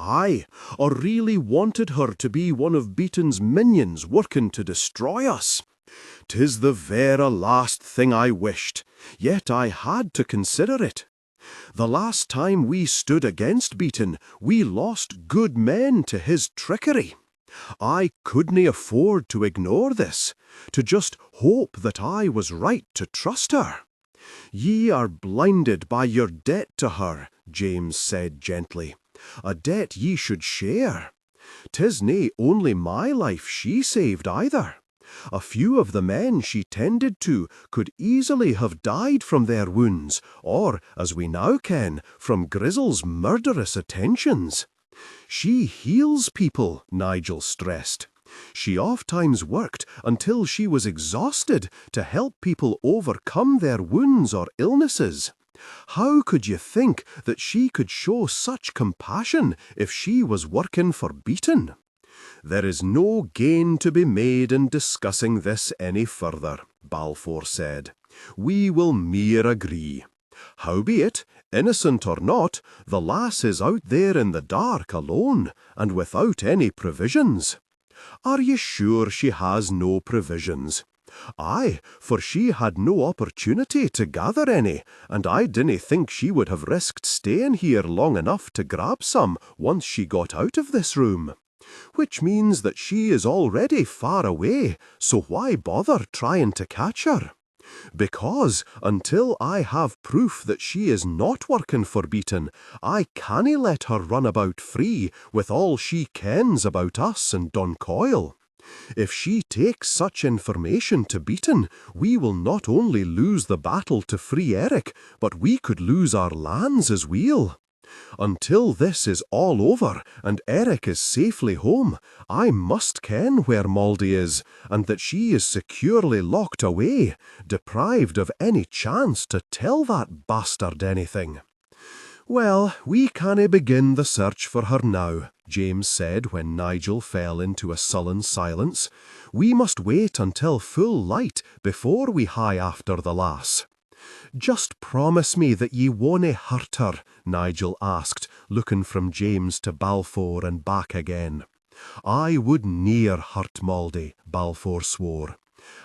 S1: Aye, or really wanted her to be one of Beaton's minions working to destroy us? 'Tis the vera last thing I wished, yet I had to consider it. The last time we stood against Beaton, we lost good men to his trickery. I couldn't afford to ignore this, to just hope that I was right to trust her. Ye are blinded by your debt to her, James said gently, a debt ye should share. 'Tis nae only my life she saved either. A few of the men she tended to could easily have died from their wounds, or, as we now ken, from Grizzle's murderous attentions. She heals people, Nigel stressed. She ofttimes worked until she was exhausted to help people overcome their wounds or illnesses. How could you think that she could show such compassion if she was working for Beaton? There is no gain to be made in discussing this any further, Balfour said. We will mere agree. Howbeit, innocent or not, the lass is out there in the dark alone, and without any provisions. Are ye sure she has no provisions? Aye, for she had no opportunity to gather any, and I dinna think she would have risked staying here long enough to grab some once she got out of this room. Which means that she is already far away, so why bother trying to catch her? Because, until I have proof that she is not working for Beaton, I cannae let her run about free with all she kens about us and Duncoyle. If she takes such information to Beaton, we will not only lose the battle to free Eric, but we could lose our lands as weel. Until this is all over and Eric is safely home, I must ken where Mouldy is, and that she is securely locked away, deprived of any chance to tell that bastard anything. Well, we cannae begin the search for her now, James said when Nigel fell into a sullen silence. We must wait until full light before we hie after the lass. Just promise me that ye wonnae hurt her, Nigel asked, looking from James to Balfour and back again.
S3: I would ne'er hurt Maldie, Balfour swore.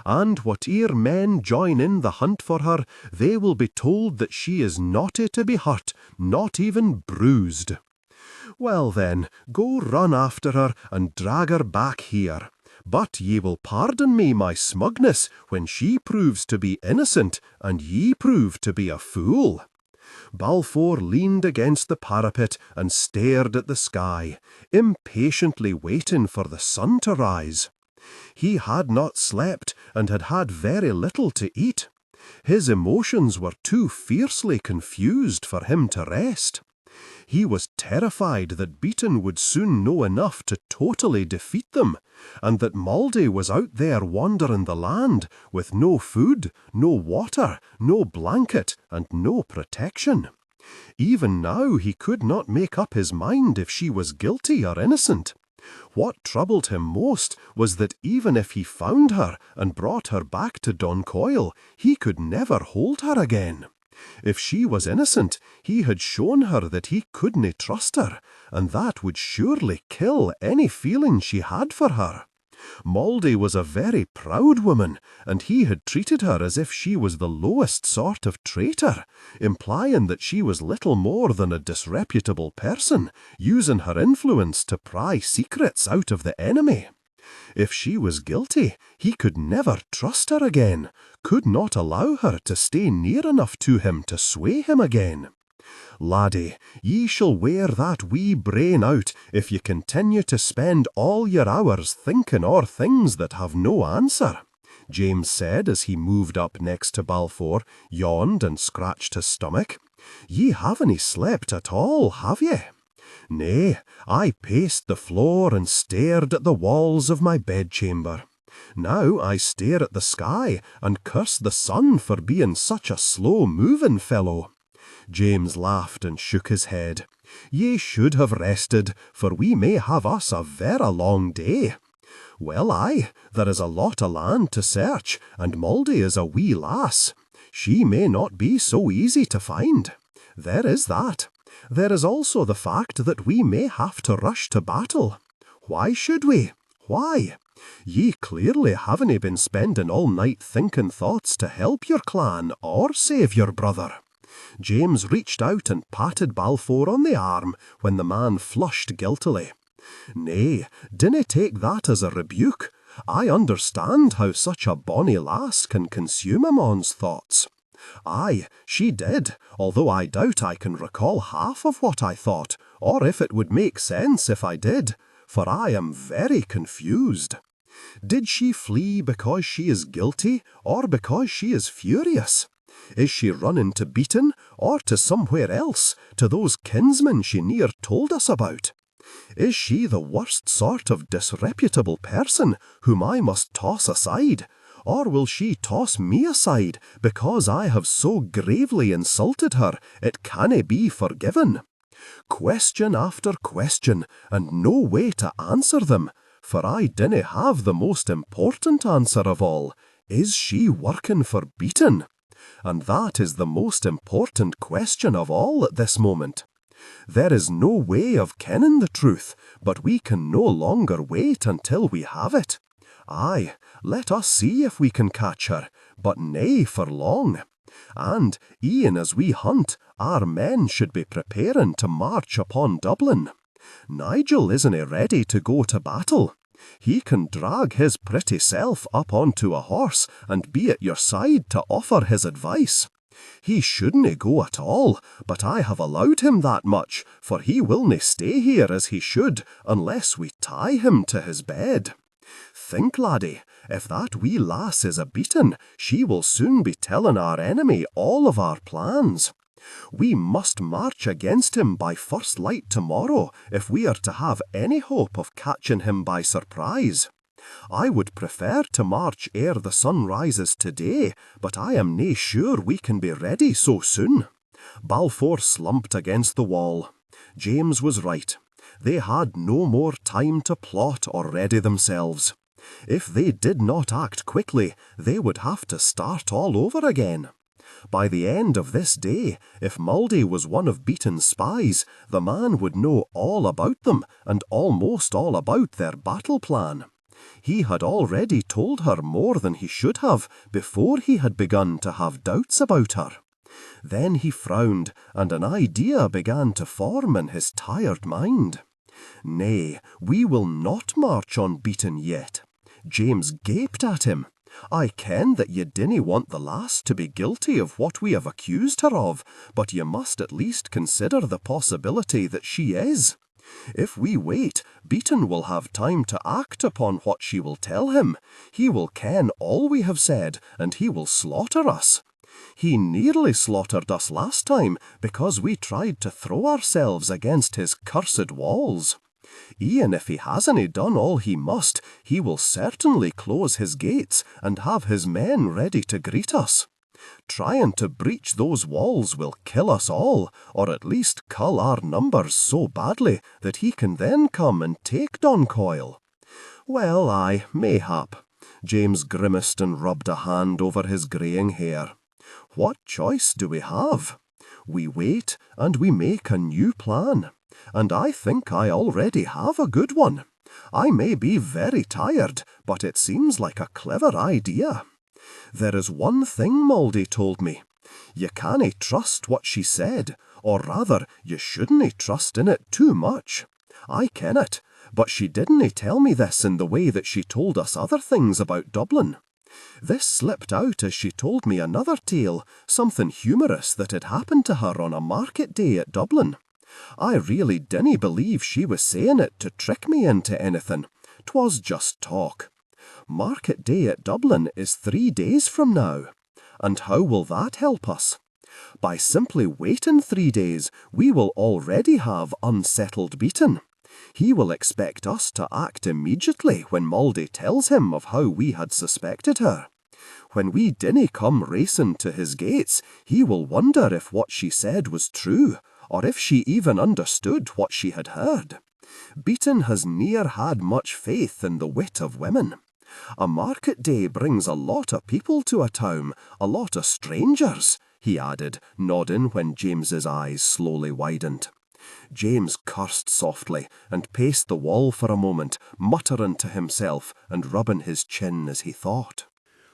S3: And whate'er men join in the hunt for her, they will be told that she is naughty to be hurt, not even bruised. Well then, go run after her and drag her back here. But ye will pardon me my smugness when she proves to be innocent and ye prove to be a fool. Balfour leaned against the parapet and stared at the sky, impatiently waiting for the sun to rise. He had not slept and had had very little to eat. His emotions were too fiercely confused for him to rest. He was terrified that Beaton would soon know enough to totally defeat them, and that Maldie was out there wandering the land with no food, no water, no blanket, and no protection. Even now he could not make up his mind if she was guilty or innocent. What troubled him most was that even if he found her and brought her back to Doncoil, he could never hold her again. If she was innocent, he had shown her that he couldn't trust her, and that would surely kill any feeling she had for her. Maldie was a very proud woman, and he had treated her as if she was the lowest sort of traitor, implying that she was little more than a disreputable person, using her influence to pry secrets out of the enemy. If she was guilty, he could never trust her again, could not allow her to stay near enough to him to sway him again. Laddie, ye shall wear that wee brain out if ye continue to spend all your hours thinking o'er things that have no answer, James said as he moved up next to Balfour, yawned and scratched his stomach. Ye haven't slept at all, have ye? Nay, I paced the floor and stared at the walls of my bedchamber. Now I stare at the sky and curse the sun for being such a slow-moving fellow. James laughed and shook his head. Ye should have rested, for we may have us a vera long day. Well, aye, there is a lot of land to search, and Maldie is a wee lass. She may not be so easy to find. There is that. There is also the fact that we may have to rush to battle. Why should we? Why? Ye clearly haven't been spending all night thinking thoughts to help your clan or save your brother. James reached out and patted Balfour on the arm when the man flushed guiltily. Nay, dinna take that as a rebuke. I understand how such a bonny lass can consume a man's thoughts. Aye, she did, although I doubt I can recall half of what I thought, or if it would make sense if I did, for I am very confused. Did she flee because she is guilty, or because she is furious? Is she running to Beaton, or to somewhere else, to those kinsmen she near told us about? Is she the worst sort of disreputable person whom I must toss aside, or will she toss me aside because I have so gravely insulted her it canna be forgiven? Question after question, and no way to answer them, for I dinna have the most important answer of all. Is she working for Beaton? And that is the most important question of all at this moment. There is no way of kenning the truth, but we can no longer wait until we have it. Aye, let us see if we can catch her, but nae for long. And, e'en as we hunt, our men should be preparing to march upon Dublin. Nigel isn't ready to go to battle. He can drag his pretty self up onto a horse and be at your side to offer his advice. He shouldn't go at all, but I have allowed him that much, for he willna stay here as he should, unless we tie him to his bed. Think, laddie, if that wee lass is a Beaton, she will soon be telling our enemy all of our plans. We must march against him by first light tomorrow if we are to have any hope of catching him by surprise. I would prefer to march ere the sun rises today, but I am nae sure we can be ready so soon. Balfour slumped against the wall. James was right. They had no more time to plot or ready themselves. If they did not act quickly, they would have to start all over again.
S2: By the end of this day, if Mouldy was one of Beaton's spies, the man would know all about them and almost all about their battle plan. He had already told her more than he should have before he had begun to have doubts about her. Then he frowned, and an idea began to form in his tired mind. Nay, we will not march on Beaton yet. James gaped at him. I ken that ye dinna want the lass to be guilty of what we have accused her of, but ye must at least consider the possibility that she is. If we wait, Beaton will have time to act upon what she will tell him. He will ken all we have said, and he will slaughter us. He nearly slaughtered us last time because we tried to throw ourselves against his cursed walls. E'en if he hasn't done all he must, he will certainly close his gates and have his men ready to greet us. Trying to breach those walls will kill us all, or at least cull our numbers so badly that he can then come and take Doncoil. Well, aye, mayhap. James grimaced and rubbed a hand over his greying hair. What choice do we have? We wait and we make a new plan. And I think I already have a good one. I may be very tired, but it seems like a clever idea. There is one thing Mouldy told me. You cannae trust what she said, or rather, you shouldn't trust in it too much. I ken it, but she didn't tell me this in the way that she told us other things about Dublin. This slipped out as she told me another tale, something humorous that had happened to her on a market day at Dublin. I really dinna believe she was saying it to trick me into anything. 'Twas just talk. Market day at Dublin is 3 days from now. And how will that help us? By simply waiting 3 days, we will already have unsettled Beaton. He will expect us to act immediately when Mouldy tells him of how we had suspected her. When we dinna come racing to his gates, he will wonder if what she said was true, or if she even understood what she had heard. Beaton has ne'er had much faith in the wit of women. A market day brings a lot of people to a town, a lot of strangers, he added, nodding when James's eyes slowly widened. James cursed softly and paced the wall for a moment, muttering to himself and rubbing his chin as he thought.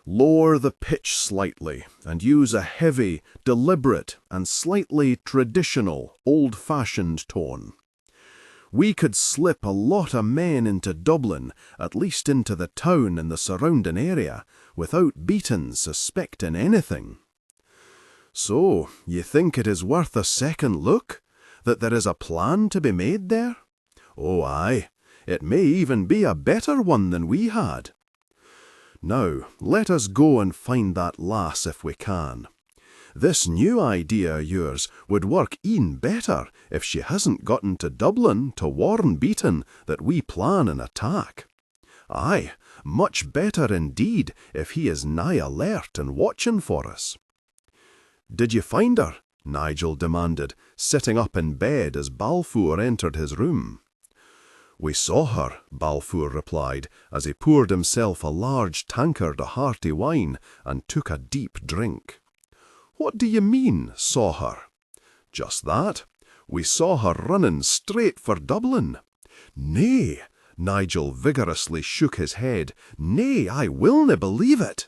S1: Lower the pitch slightly and use a heavy, deliberate, and slightly traditional, old-fashioned tone. We could slip a lot of men into Dublin, at least into the town and the surrounding area, without Beaton suspecting anything. So, ye think it is worth a second look? That there is a plan to be made there? Oh, aye, it may even be a better one than we had. Now, let us go and find that lass if we can. This new idea of yours would work e'en better if she hasn't gotten to Dublin to warn Beaton that we plan an attack. Aye, much better indeed if he is nigh alert and watching for us. Did you find her? Nigel demanded, sitting up in bed as Balfour entered his room. We saw her, Balfour replied, as he poured himself a large tankard of hearty wine and took a deep drink. What do you mean, saw her? Just that. We saw her running straight for Dublin. Nay, Nigel vigorously shook his head. Nay, I willna believe it.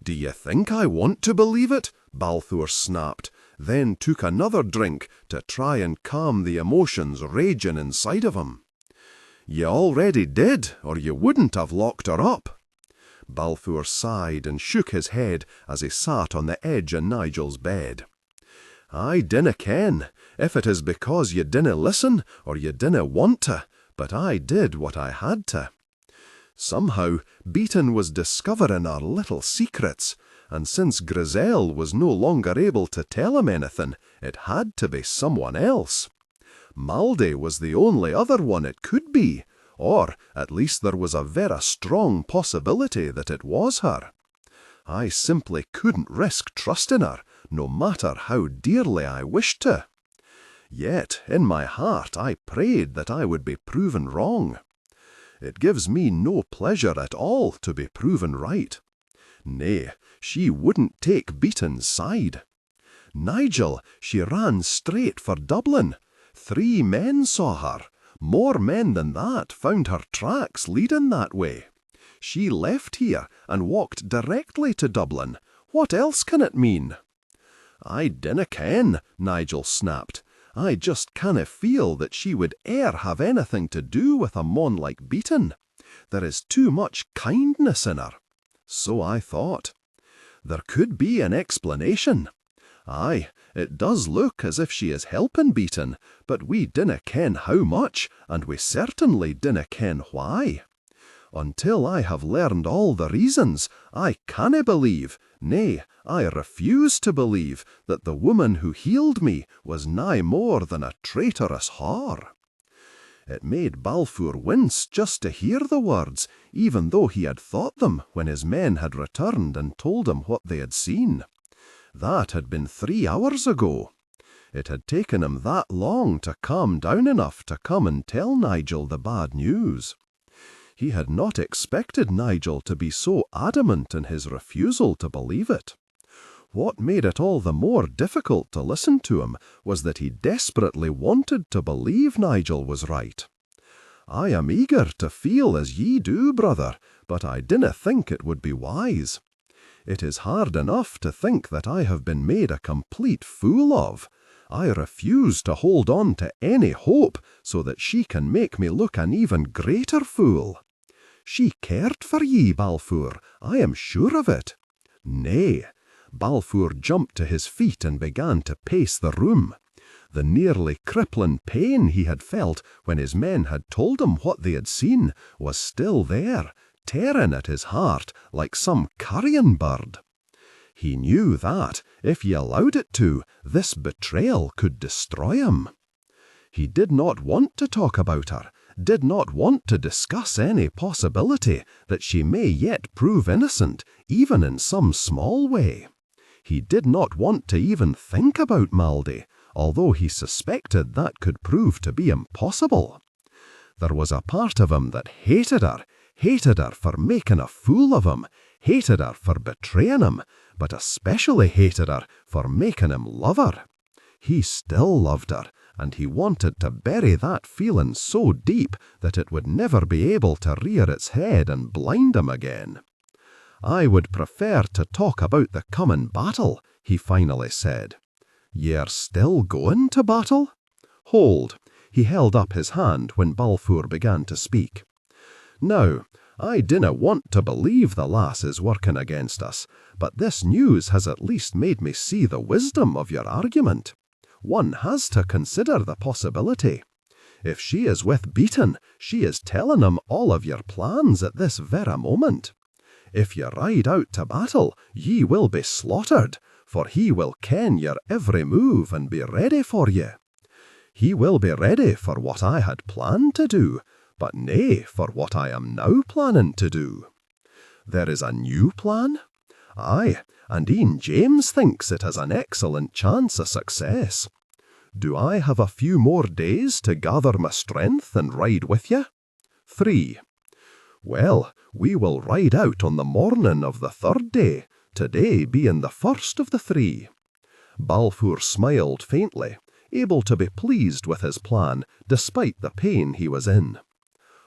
S1: Do you think I want to believe it? Balfour snapped, then took another drink to try and calm the emotions raging inside of him. You already did, or you wouldn't have locked her up. Balfour sighed and shook his head as he sat on the edge of Nigel's bed. I dinna ken, if it is because you dinna listen or you dinna want to, but I did what I had to. Somehow, Beaton was discovering our little secrets, and since Griselle was no longer able to tell him anything, it had to be someone else. Mouldy was the only other one it could be, or at least there was a very strong possibility that it was her. I simply couldn't risk trusting her, no matter how dearly I wished to. Yet, in my heart, I prayed that I would be proven wrong. It gives me no pleasure at all to be proven right.
S3: Nay, she wouldn't take Beaton's side. Nigel, she ran straight for Dublin. 3 men saw her. More men than that found her tracks leading that way. She left here and walked directly to Dublin. What else can it mean?" "I dinna ken," Nigel snapped. "I just canna feel that she would e'er have anything to do with a mon like Beaton. There is too much kindness in her." "So I thought." "There could be an explanation. Aye, it does look as if she is helping Beaton, but we dinna ken how much, and we certainly dinna ken why. Until I have learned all the reasons, I canna believe, nay, I refuse to believe, that the woman who healed me was nae more than a treacherous whore." It made Balfour wince just to hear the words, even though he had thought them when his men had returned and told him what they had seen. That had been 3 hours ago. It had taken him that long to calm down enough to come and tell Nigel the bad news. He had not expected Nigel to be so adamant in his refusal to believe it. What made it all the more difficult to listen to him was that he desperately wanted to believe Nigel was right. "I am eager to feel as ye do, brother, but I dinna think it would be wise. It is hard enough to think that I have been made a complete fool of. I refuse to hold on to any hope so that she can make me look an even greater fool. She cared for ye, Balfour, I am sure of it." "Nay." Balfour jumped to his feet and began to pace the room. The nearly crippling pain he had felt when his men had told him what they had seen was still there, tearing at his heart like some carrion bird. He knew that, if he allowed it to, this betrayal could destroy him. He did not want to talk about her, did not want to discuss any possibility that she may yet prove innocent, even in some small way. He did not want to even think about Maldie, although he suspected that could prove to be impossible. There was a part of him that hated her for making a fool of him, hated her for betraying him, but especially hated her for making him love her. He still loved her, and he wanted to bury that feeling so deep that it would never be able to rear its head and blind him again. "I would prefer to talk about the coming battle," he finally said. "Ye're still going to battle?" "Hold." He held up his hand when Balfour began to speak. "Now, I dinna want to believe the lass is working against us, but this news has at least made me see the wisdom of your argument. One has to consider the possibility. If she is with Beaton, she is telling him all of your plans at this very moment. If ye ride out to battle, ye will be slaughtered, for he will ken your every move and be ready for ye. He will be ready for what I had planned to do, but nae for what I am now planning to do." "There is a new plan?" "Aye, and e'en James thinks it has an excellent chance of success. Do I have a few more days to gather my strength and ride with ye?" "3. "Well, we will ride out on the morning of the 3rd day, today being the first of the 3. Balfour smiled faintly, able to be pleased with his plan despite the pain he was in.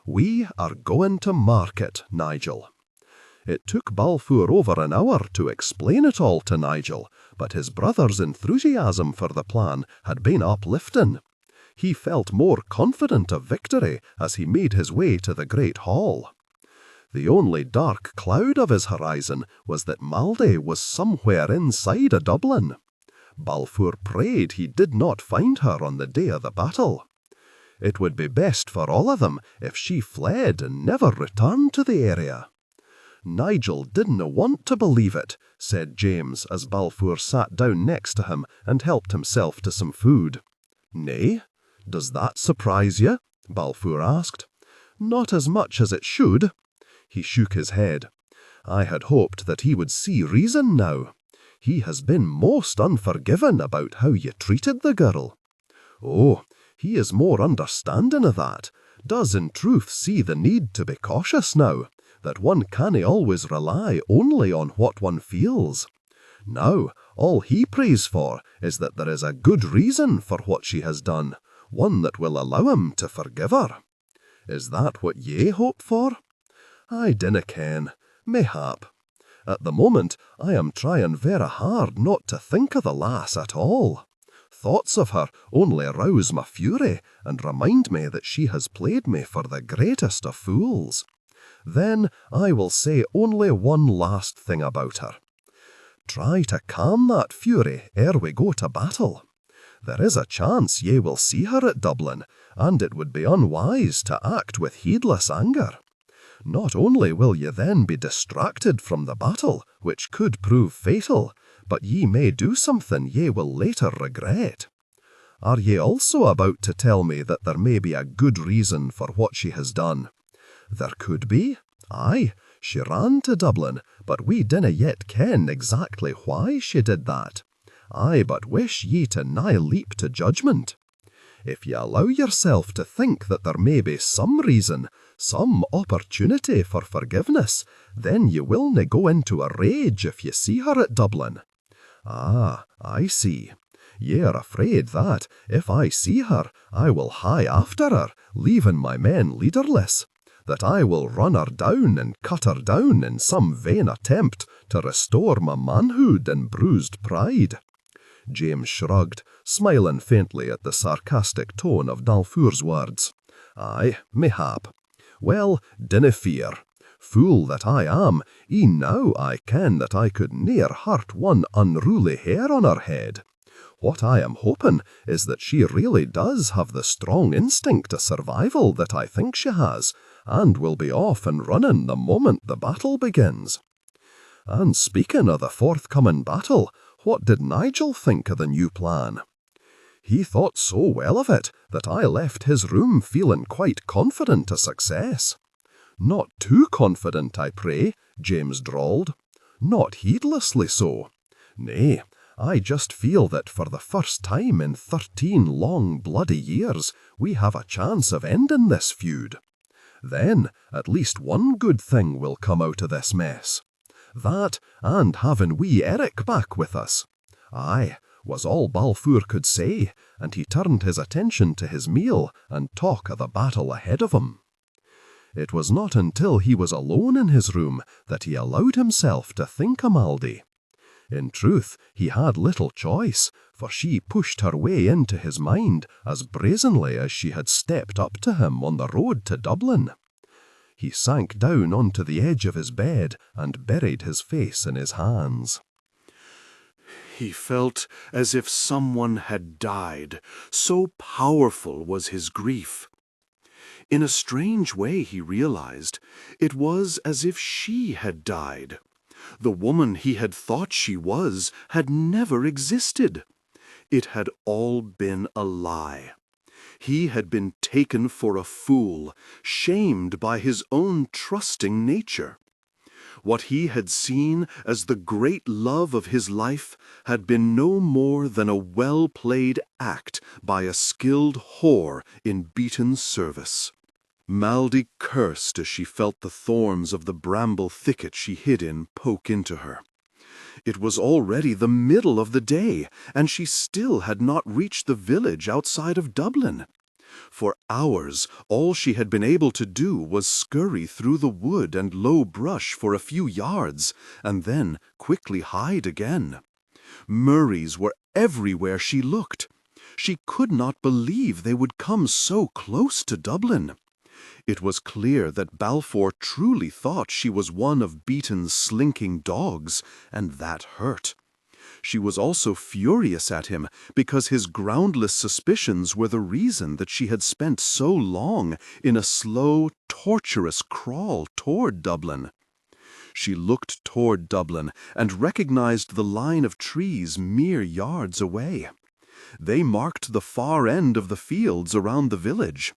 S3: "We are going to market, Nigel." It took Balfour over an hour to explain it all to Nigel, but his brother's enthusiasm for the plan had been uplifting. He felt more confident of victory as he made his way to the great hall. The only dark cloud of his horizon was that Maldie was somewhere inside of Dublin. Balfour prayed he did not find her on the day of the battle. It would be best for all of them if she fled and never returned to the area. "Nigel didn't want to believe it," said James as Balfour sat down next to him and helped himself to some food. "Nay? Does that surprise you?" Balfour asked. "Not as much as it should." He shook his head. "I had hoped that he would see reason now. He has been most unforgiving about how you treated the girl." "Oh, he is more understanding of that, does in truth see the need to be cautious now.
S2: that one cannae always rely only on what one feels. Now, all he prays for is that there is a good reason for what she has done, one that will allow him to forgive her. Is that what ye hope for? I dinna ken, mayhap. At the moment, I am trying vera hard not to think of the lass at all. Thoughts of her only rouse my fury and remind me that she has played me for the greatest of fools. Then I will say only one last thing about her. Try to calm that fury ere we go to battle. There is a chance ye will see her at Dublin, and it would be unwise to act with heedless anger. Not only will ye then be distracted from the battle, which could prove fatal, but ye may do something ye will later regret. Are ye also about to tell me that there may be a good reason for what she has done? There could be. Aye, she ran to Dublin, but we dinna yet ken exactly why she did that. I but wish ye to nigh leap to judgment. If ye allow yourself to think that there may be some reason, some opportunity for forgiveness, then ye will na go into a rage if ye see her at Dublin. Ah, I see. Ye are afraid that, if I see her, I will hie after her, leaving my men leaderless, that I will run her down and cut her down in some vain attempt to restore my manhood and bruised pride. James shrugged, smiling faintly at the sarcastic tone of Dalfour's words. Aye, mayhap. Well, dinna fear. Fool that I am, e'en now I ken that I could ne'er hurt one unruly hair on her head. What I am hoping is that she really does have the strong instinct of survival that I think she has, and will be off and running the moment the battle begins. And speaking of the forthcoming battle, what did Nigel think of the new plan? He thought so well of it that I left his room feeling quite confident of success. Not too confident, I pray, James drawled. Not heedlessly so. Nay, I just feel that for the first time in 13 long bloody years, we have a chance of ending this feud. Then, at least one good thing will come out of this mess. That, and having wee Eric back with us. Aye, was all Balfour could say, and he turned his attention to his meal and talk of the battle ahead of him. It was not until he was alone in his room that he allowed himself to think of Maldy. In truth, he had little choice, for she pushed her way into his mind as brazenly as she had stepped up to him on the road to Dublin. He sank down onto the edge of his bed and buried his face in his hands.
S1: He felt as if someone had died, so powerful was his grief. In a strange way, he realized, it was as if she had died. The woman he had thought she was had never existed. It had all been a lie. He had been taken for a fool, shamed by his own trusting nature. What he had seen as the great love of his life had been no more than a well-played act by a skilled whore in Beaton's service. Maldy cursed as she felt the thorns of the bramble thicket she hid in poke into her. It was already the middle of the day, and she still had not reached the village outside of Dublin. For hours, all she had been able to do was scurry through the wood and low brush for a few yards, and then quickly hide again. Murrays were everywhere she looked. She could not believe they would come so close to Dublin. It was clear that Balfour truly thought she was one of Beaton's slinking dogs, and that hurt. She was also furious at him because his groundless suspicions were the reason that she had spent so long in a slow, torturous crawl toward Dublin. She looked toward Dublin and recognized the line of trees mere yards away. They marked the far end of the fields around the village.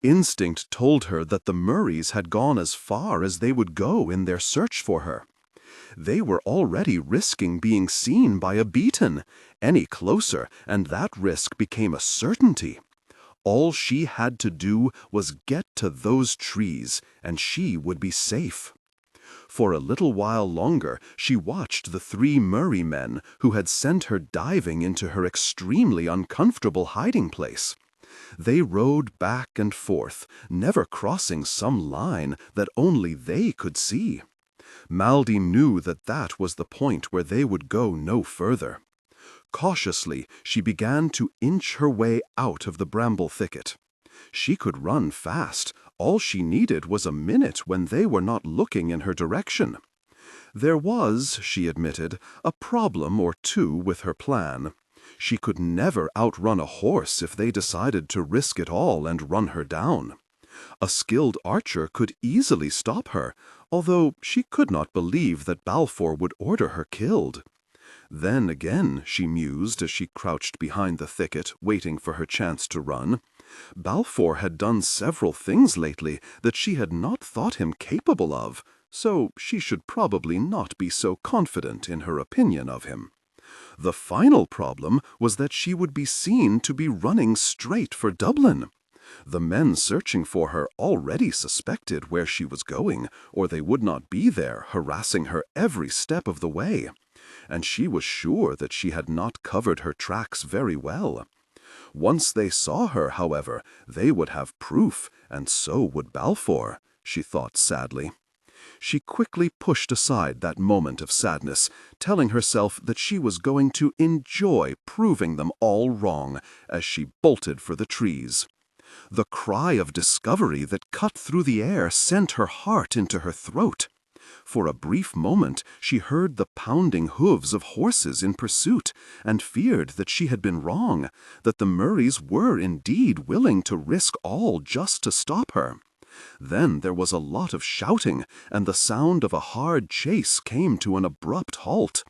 S1: Instinct told her that the Murrays had gone as far as they would go in their search for her. They were already risking being seen by a Beaton. Any closer, and that risk became a certainty.
S3: All she had to do was get to those trees, and she would be safe. For a little while longer she watched the 3 Murray men who had sent her diving into her extremely uncomfortable hiding place. They rode back and forth, never crossing some line that only they could see. Maldy knew that that was the point where they would go no further. Cautiously, she began to inch her way out of the bramble thicket. She could run fast. All she needed was a minute when they were not looking in her direction. There was, she admitted, a problem or two with her plan. She could never outrun a horse if they decided to risk it all and run her down. A skilled archer could easily stop her, although she could not believe that Balfour would order her killed. Then again, she mused as she crouched behind the thicket, waiting for her chance to run, Balfour had done several things lately that she had not thought him capable of, so she should probably not be so confident in her opinion of him. The final problem was that she would be seen to be running straight for Dublin. The men searching for her already suspected where she was going, or they would not be there, harassing her every step of the way. And she was sure that she had not covered her tracks very well. Once they saw her, however, they would have proof, and so would Balfour, she thought sadly. She quickly pushed aside that moment of sadness, telling herself that she was going to enjoy proving them all wrong as she bolted for the trees. The cry of discovery that cut through the air sent her heart into her throat. For a brief moment she heard the pounding hooves of horses in pursuit, and feared that she had been wrong, that the Murrays were indeed willing to risk all just to stop her. Then there was a lot of shouting, and the sound of a hard chase came to an abrupt halt.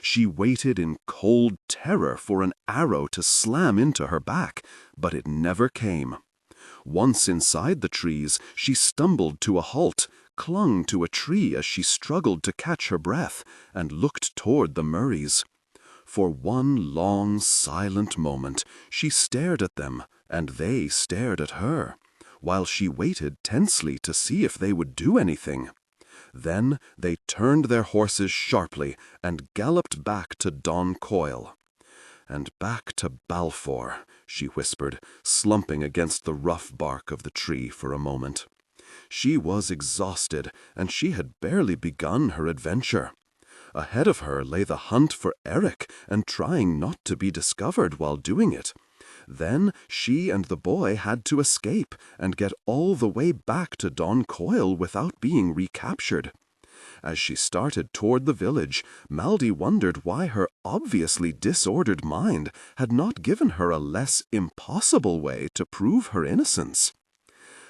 S3: She waited in cold terror for an arrow to slam into her back, but it never came. Once inside the trees, she stumbled to a halt, clung to a tree as she struggled to catch her breath, and looked toward the Murrays. For one long, silent moment, she stared at them, and they stared at her, while she waited tensely to see if they would do anything. Then they turned their horses sharply and galloped back to Don Coyle. And back to Balfour, she whispered, slumping against the rough bark of the tree for a moment. She was exhausted, and she had barely begun her adventure. Ahead of her lay the hunt for Eric, and trying not to be discovered while doing it. Then she and the boy had to escape and get all the way back to Don Coyle without being recaptured. As she started toward the village, Maldy wondered why her obviously disordered mind had not given her a less impossible way to prove her innocence.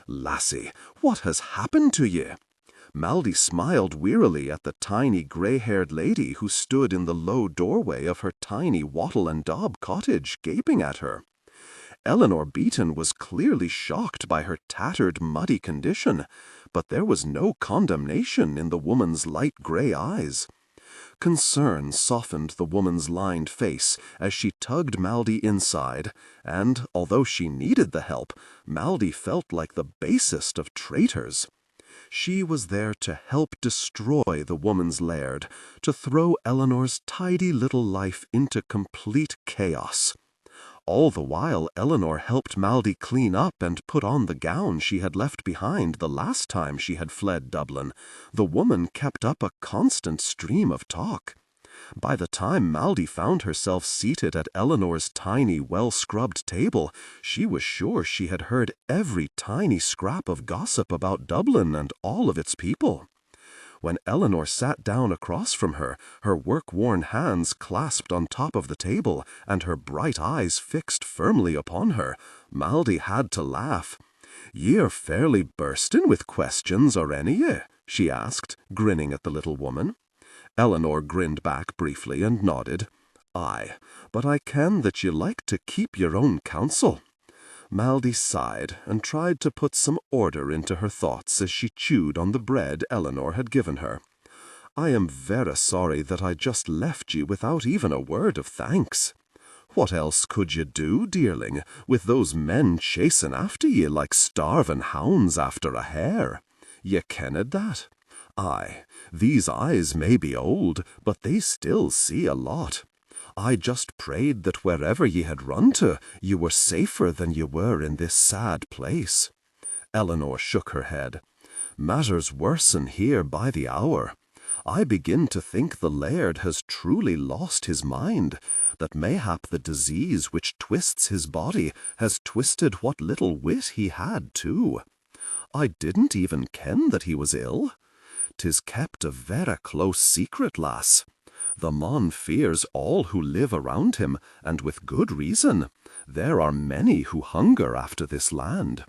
S3: "Lassie, what has happened to ye?" Maldy smiled wearily at the tiny grey-haired lady who stood in the low doorway of her tiny wattle and daub cottage, gaping at her. Eleanor Beaton was clearly shocked by her tattered, muddy condition, but there was no condemnation in the woman's light grey eyes. Concern softened the woman's lined face as she tugged Maldy inside, and, although she needed the help, Maldy felt like the basest of traitors. She was there to help destroy the woman's laird, to throw Eleanor's tidy little life into complete chaos. All the while Eleanor helped Maldy clean up and put on the gown she had left behind the last time she had fled Dublin, the woman kept up a constant stream of talk. By the time Maldy found herself seated at Eleanor's tiny, well-scrubbed table, she was sure she had heard every tiny scrap of gossip about Dublin and all of its people. When Eleanor sat down across from her, her work-worn hands clasped on top of the table and her bright eyes fixed firmly upon her, Maldy had to laugh. "Ye're fairly bursting with questions, are any ye?" she asked, grinning at the little woman. Eleanor grinned back briefly and nodded. "Aye, but I ken that ye like to keep your own counsel." Maldy sighed and tried to put some order into her thoughts as she chewed on the bread Eleanor had given her. "I am verra sorry that I just left you without even a word of thanks." What else could ye do, dearling, with those men chasing after ye like starving hounds after a hare? Ye kenned that? Aye, these eyes may be old, but they still see a lot. I just prayed that wherever ye had run to, ye were safer than ye were in this sad place. Eleanor shook her head. Matters worsen here by the hour. I begin to think the laird has truly lost his mind, that mayhap the disease which twists his body has twisted what little wit he had too. I didn't even ken that he was ill. 'Tis kept a vera close secret, lass. The mon fears all who live around him, and with good reason. There are many who hunger after this land.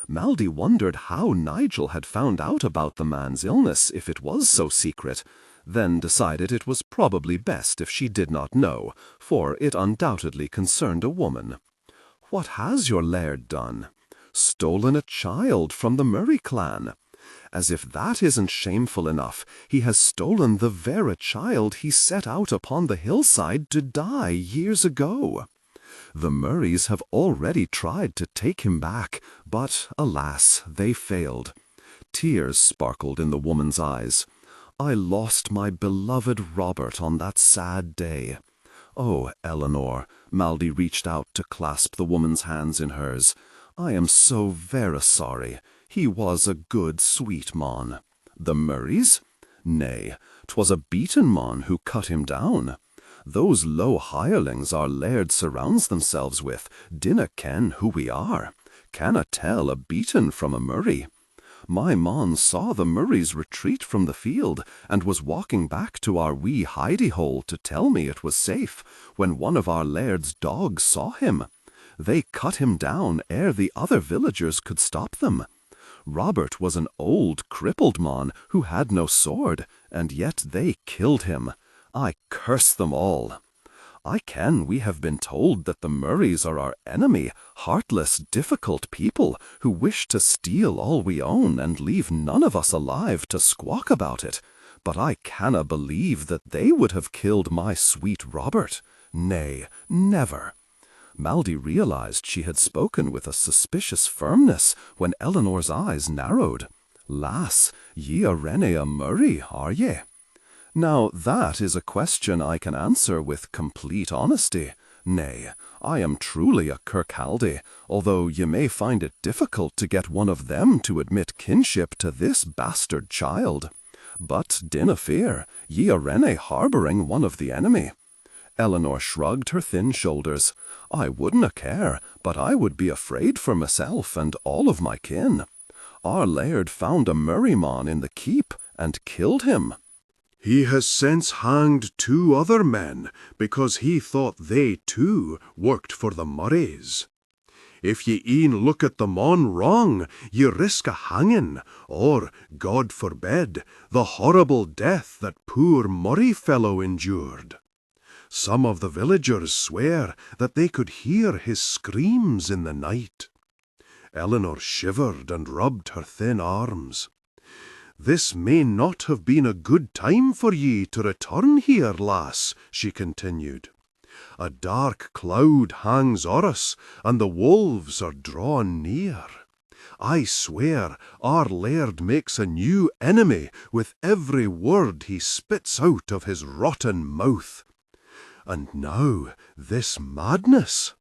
S3: Maldy wondered how Nigel had found out about the man's illness if it was so secret, then decided it was probably best if she did not know, for it undoubtedly concerned a woman. What has your laird done? Stolen a child from the Murray clan. As if that isn't shameful enough, he has stolen the very child he set out upon the hillside to die years ago. The Murrays have already tried to take him back, but alas, they failed. Tears sparkled in the woman's eyes. I lost my beloved Robert on that sad day. Oh, Eleanor, Maldy reached out to clasp the woman's hands in hers. I am so very sorry. He was a good, sweet mon. The Murrays? Nay, 'twas a beaten mon who cut him down. Those low hirelings our laird surrounds themselves with dinna ken who we are, canna tell a beaten from a Murray. My mon saw the Murrays retreat from the field, and was walking back to our wee hidey-hole to tell me it was safe, when one of our laird's dogs saw him. They cut him down ere the other villagers could stop them. Robert was an old, crippled mon who had no sword, and yet they killed him. I curse them all. I ken we have been told that the Murrays are our enemy, heartless, difficult people who wish to steal all we own and leave none of us alive to squawk about it. But I canna believe that they would have killed my sweet Robert. Nay, never. Maldy realized she had spoken with a suspicious firmness when Eleanor's eyes narrowed. Lass, ye are rene a Murray, are ye? Now that is a question I can answer with complete honesty. Nay, I am truly a Kirkcaldy, although ye may find it difficult to get one of them to admit kinship to this bastard child. But dinna fear, ye are rene harbouring one of the enemy. Eleanor shrugged her thin shoulders. I wouldna care, but I would be afraid for myself and all of my kin. Our laird found a Murraymon in the keep and killed him.
S1: He has since hanged 2 other men because he thought they too worked for the Murrays. If ye e'en look at the mon wrong, ye risk a hanging, or, God forbid, the horrible death that poor Murray fellow endured. Some of the villagers swear that they could hear his screams in the night. Eleanor shivered and rubbed her thin arms. This may not have been a good time for ye to return here, lass, she continued. A dark cloud hangs o'er us, and the wolves are drawn near. I swear our laird makes a new enemy with every word he spits out of his rotten mouth. And now this madness,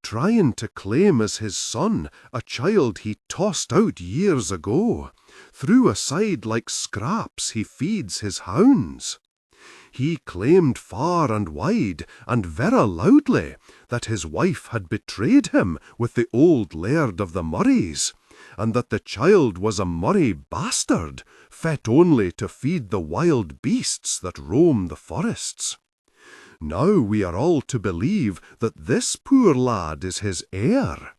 S1: trying to claim as his son a child he tossed out years ago, threw aside like scraps he feeds his hounds. He claimed far and wide, and vera loudly, that his wife had betrayed him with the old laird of the Murrays, and that the child was a Murray bastard, fit only to feed the wild beasts that roam the forests. Now we are all to believe that this poor lad is his heir.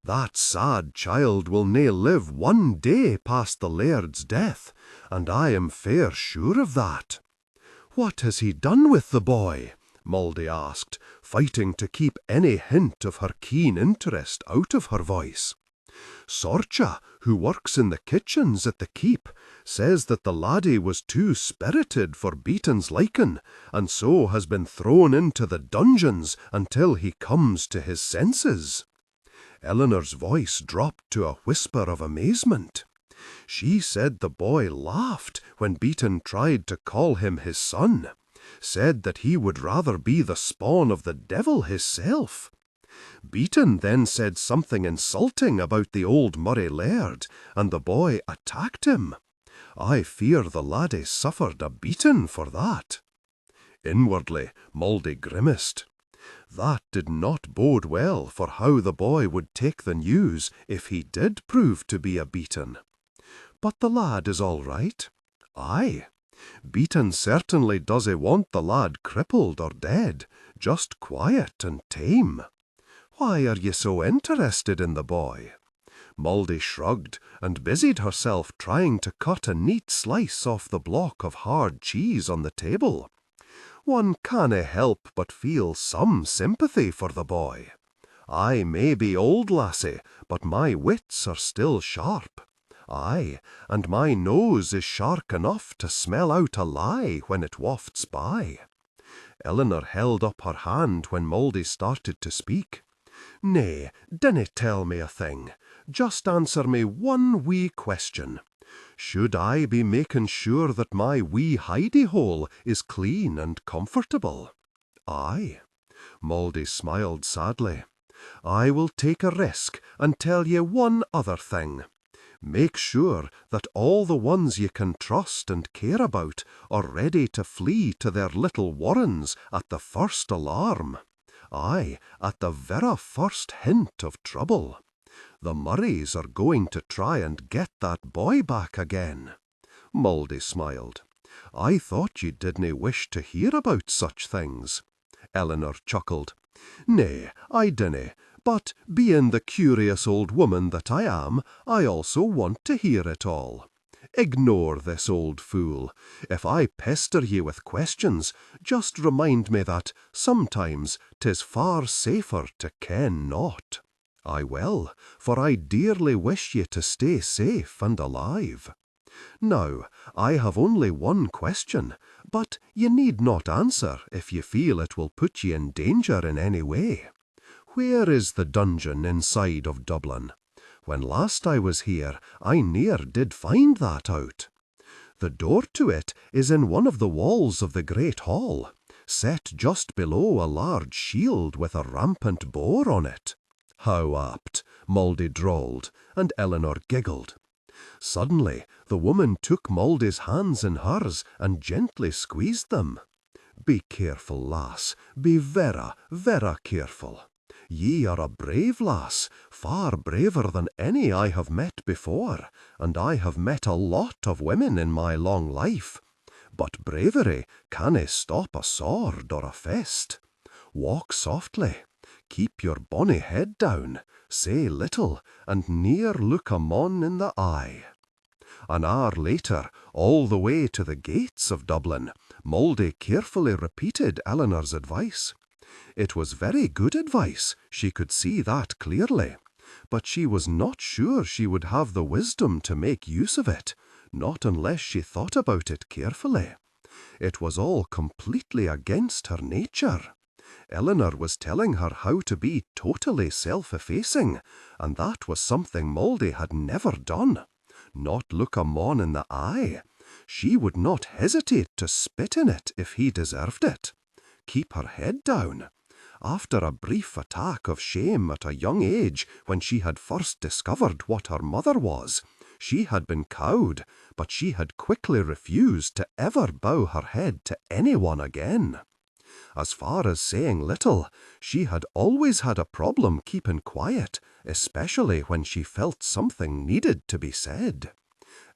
S1: That sad child will nae live 1 day past the laird's death, and I am fair sure of that. What has he done with the boy? Maldy asked, fighting to keep any hint of her keen interest out of her voice. Sorcha, who works in the kitchens at the keep, says that the laddie was too spirited for Beaton's liking, and so has been thrown into the dungeons until he comes to his senses." Eleanor's voice dropped to a whisper of amazement. She said the boy laughed when Beaton tried to call him his son, said that he would rather be the spawn of the devil hisself. Beaton then said something insulting about the old Murray laird, and the boy attacked him. I fear the laddie suffered a beating for that. Inwardly, Mouldy grimaced. That did not bode well for how the boy would take the news if he did prove to be a beaten. But the lad is all right. Aye, Beaton certainly doesn't want the lad crippled or dead, just quiet and tame. Why are you so interested in the boy?" Mouldy shrugged and busied herself trying to cut a neat slice off the block of hard cheese on the table. "One canna help but feel some sympathy for the boy. I may be old, lassie, but my wits are still sharp. Aye, and my nose is sharp enough to smell out a lie when it wafts by." Eleanor held up her hand when Mouldy started to speak. "Nay, dinna tell me a thing. Just answer me one wee question. Should I be making sure that my wee hidey-hole is clean and comfortable?" "Aye." Mouldy smiled sadly. "I will take a risk and tell ye one other thing. Make sure that all the ones ye can trust and care about are ready to flee to their little warrens at the first alarm. Aye, at the very first hint of trouble. The Murrays are going to try and get that boy back again." Mouldy smiled. "I thought ye didn't wish to hear about such things." Eleanor chuckled. "Nay, I dinna, but being the curious old woman that I am, I also want to hear it all. Ignore this old fool. If I pester ye with questions, just remind me that, sometimes, 'tis far safer to ken naught." "I will, for I dearly wish ye to stay safe and alive. Now, I have only one question, but ye need not answer if ye feel it will put ye in danger in any way. Where is the dungeon inside of Dublin? When last I was here, I near did find that out. The door to it is in one of the walls of the great hall, set just below a large shield with a rampant boar on it." "How apt," Mouldy drawled, and Eleanor giggled. Suddenly, the woman took Mouldy's hands in hers and gently squeezed them. "Be careful, lass, be vera, vera careful. Ye are a brave lass, far braver than any I have met before, and I have met a lot of women in my long life. But bravery canna stop a sword or a fist. Walk softly, keep your bonny head down, say little, and ne'er look a mon in the eye." An hour later, all the way to the gates of Dublin, Mouldy carefully repeated Eleanor's advice. It was very good advice, she could see that clearly, but she was not sure she would have the wisdom to make use of it, not unless she thought about it carefully. It was all completely against her nature. Eleanor was telling her how to be totally self-effacing, and that was something Mouldy had never done. Not look a mon in the eye. She would not hesitate to spit in it if he deserved it. Keep her head down. After a brief attack of shame at a young age when she had first discovered what her mother was, she had been cowed, but she had quickly refused to ever bow her head to anyone again. As far as saying little, she had always had a problem keeping quiet, especially when she felt something needed to be said.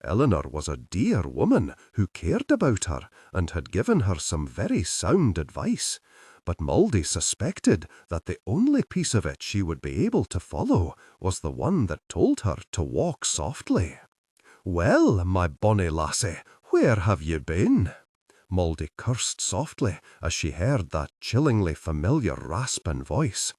S1: Eleanor was a dear woman who cared about her and had given her some very sound advice, but Mouldy suspected that the only piece of it she would be able to follow was the one that told her to walk softly. "Well, my bonny lassie, where have you been?" Mouldy cursed softly as she heard that chillingly familiar rasping voice.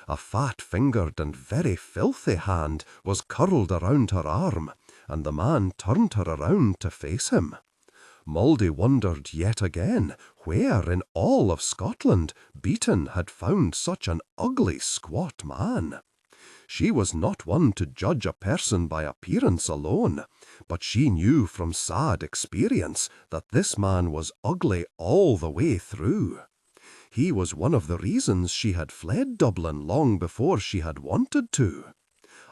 S2: A fat-fingered and very filthy hand was curled around her arm, and the man turned her around to face him. Mouldy wondered yet again where in all of Scotland Beaton had found such an ugly squat man. She was not one to judge a person by appearance alone, but she knew from sad experience that this man was ugly all the way through. He was one of the reasons she had fled Dublin long before she had wanted to.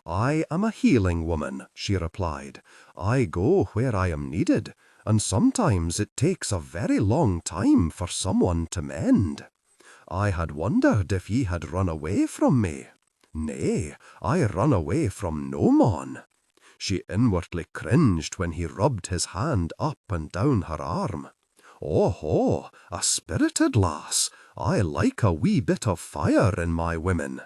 S2: "I am a healing woman," she replied. "I go where I am needed, and sometimes it takes a very long time for someone to mend. I had wondered if ye had run away from me. Nay, I run away from no mon." She inwardly cringed when he rubbed his hand up and down her arm. "Oh, a spirited lass. I like a wee bit of fire in my women."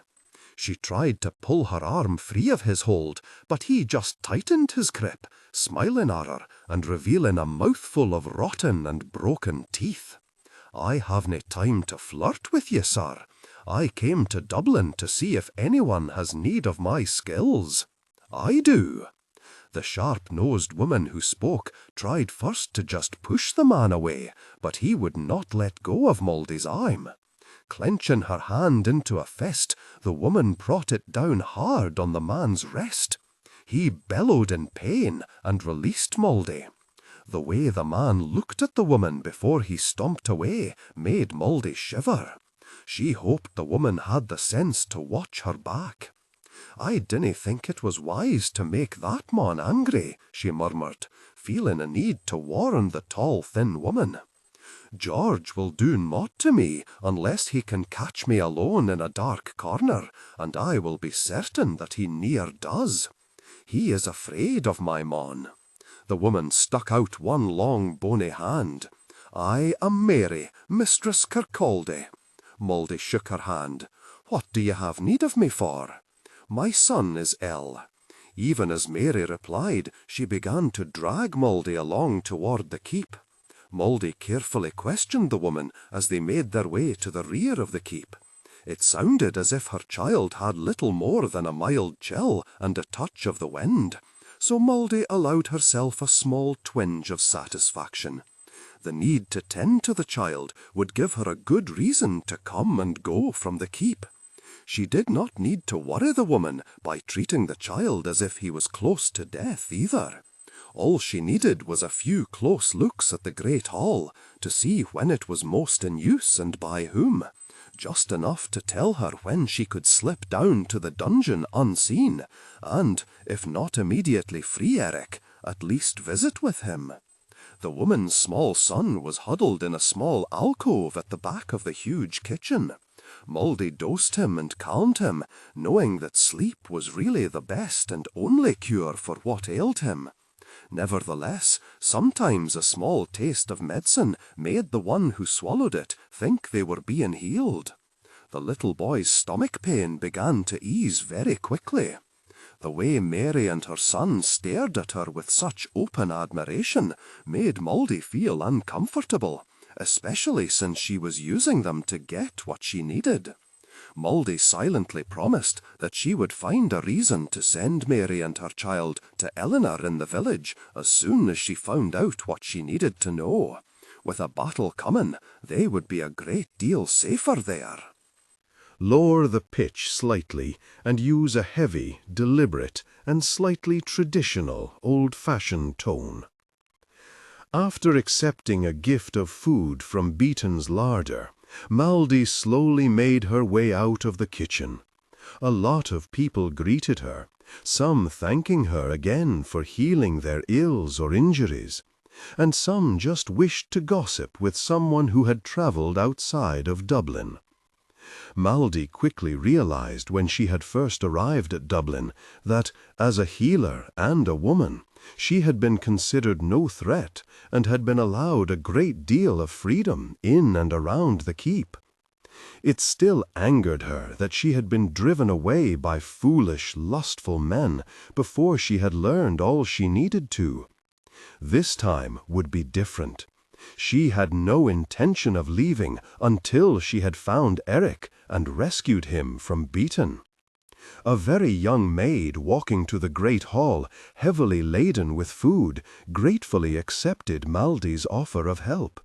S2: She tried to pull her arm free of his hold, but he just tightened his grip, smiling at her and revealing a mouthful of rotten and broken teeth. "I havenae time to flirt with ye, sir. I came to Dublin to see if anyone has need of my skills." "I do." The sharp-nosed woman who spoke tried first to just push the man away, but he would not let go of Mouldy's arm. Clenching her hand into a fist, the woman brought it down hard on the man's wrist. He bellowed in pain and released Mouldy. The way the man looked at the woman before he stomped away made Mouldy shiver. She hoped the woman had the sense to watch her back. "I dinna think it was wise to make that mon angry," she murmured, feeling a need to warn the tall, thin woman. "George will do naught to me unless he can catch me alone in a dark corner, and I will be certain that he ne'er does. He is afraid of my mon." The woman stuck out one long bony hand. "I am Mary, Mistress Kirkcaldy." Mouldy shook her hand. "What do you have need of me for?" "My son is ill." Even as Mary replied, she began to drag Mouldy along toward the keep. Mouldy carefully questioned the woman as they made their way to the rear of the keep. It sounded as if her child had little more than a mild chill and a touch of the wind, so Mouldy allowed herself a small twinge of satisfaction. The need to tend to the child would give her a good reason to come and go from the keep. She did not need to worry the woman by treating the child as if he was close to death either. All she needed was a few close looks at the great hall to see when it was most in use and by whom, just enough to tell her when she could slip down to the dungeon unseen and, if not immediately free Eric, at least visit with him. The woman's small son was huddled in a small alcove at the back of the huge kitchen. Mouldy dosed him and calmed him, knowing that sleep was really the best and only cure for what ailed him. Nevertheless, sometimes a small taste of medicine made the one who swallowed it think they were being healed. The little boy's stomach pain began to ease very quickly. The way Mary and her son stared at her with such open admiration made Mouldy feel uncomfortable, especially since she was using them to get what she needed. Mouldy silently promised that she would find a reason to send Mary and her child to Eleanor in the village as soon as she found out what she needed to know. With a battle coming, they would be a great deal safer there.
S1: Lower the pitch slightly and use a heavy, deliberate, and slightly traditional, old-fashioned tone. After accepting a gift of food from Beaton's larder, Mouldy slowly made her way out of the kitchen. A lot of people greeted her, some thanking her again for healing their ills or injuries, and some just wished to gossip with someone who had travelled outside of Dublin. Mouldy quickly realized when she had first arrived at Dublin that, as a healer and a woman, she had been considered no threat and had been allowed a great deal of freedom in and around the keep. It still angered her that she had been driven away by foolish, lustful men before she had learned all she needed to. This time would be different.
S3: She had no intention of leaving until she had found Eric and rescued him from Beaton. A very young maid walking to the great hall, heavily laden with food, gratefully accepted Maldy's offer of help.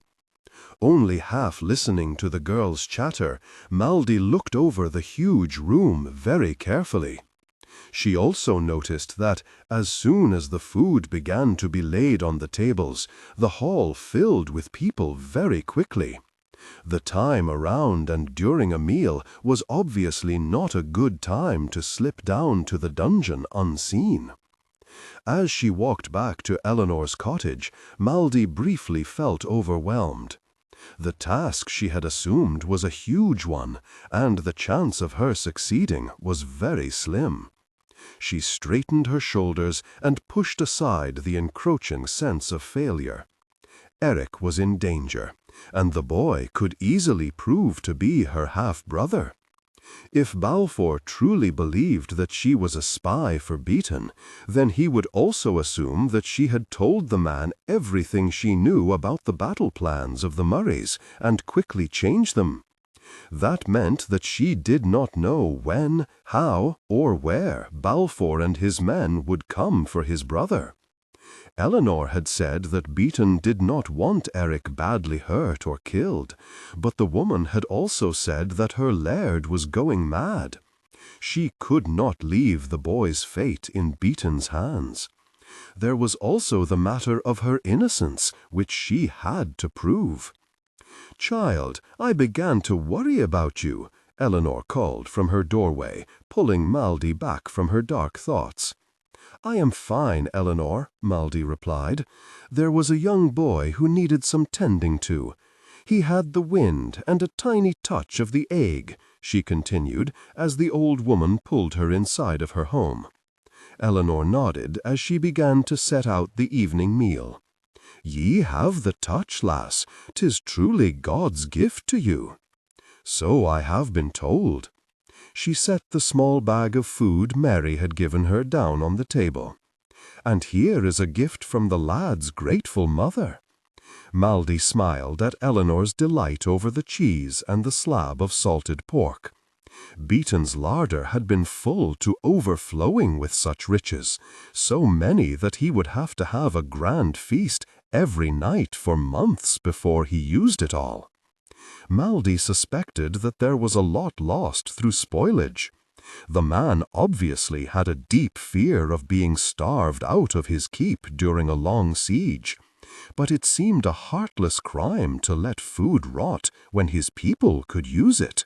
S3: Only half listening to the girl's chatter, Maldy looked over the huge room very carefully. She also noticed that, as soon as the food began to be laid on the tables, the hall filled with people very quickly. The time around and during a meal was obviously not a good time to slip down to the dungeon unseen. As she walked back to Eleanor's cottage, Maldy briefly felt overwhelmed. The task she had assumed was a huge one, and the chance of her succeeding was very slim. She straightened her shoulders and pushed aside the encroaching sense of failure. Eric was in danger, and the boy could easily prove to be her half-brother. If Balfour truly believed that she was a spy for Beaton, then he would also assume that she had told the man everything she knew about the battle plans of the Murrays and quickly changed them. That meant that she did not know when, how, or where Balfour and his men would come for his brother. Eleanor had said that Beaton did not want Eric badly hurt or killed, but the woman had also said that her laird was going mad. She could not leave the boy's fate in Beaton's hands. There was also the matter of her innocence, which she had to prove. "Child, I began to worry about you," Eleanor called from her doorway, pulling Maldy back from her dark thoughts. "I am fine, Eleanor," Maldy replied. "There was a young boy who needed some tending to. He had the wind and a tiny touch of the ague," she continued, as the old woman pulled her inside of her home. Eleanor nodded as she began to set out the evening meal. "Ye have the touch, lass. 'Tis truly God's gift to you." "So I have been told." She set the small bag of food Mary had given her down on the table. "And here is a gift from the lad's grateful mother." Maldy smiled at Eleanor's delight over the cheese and the slab of salted pork. Beaton's larder had been full to overflowing with such riches, so many that he would have to have a grand feast every night for months before he used it all. Maldy suspected that there was a lot lost through spoilage. The man obviously had a deep fear of being starved out of his keep during a long siege, but it seemed a heartless crime to let food rot when his people could use it.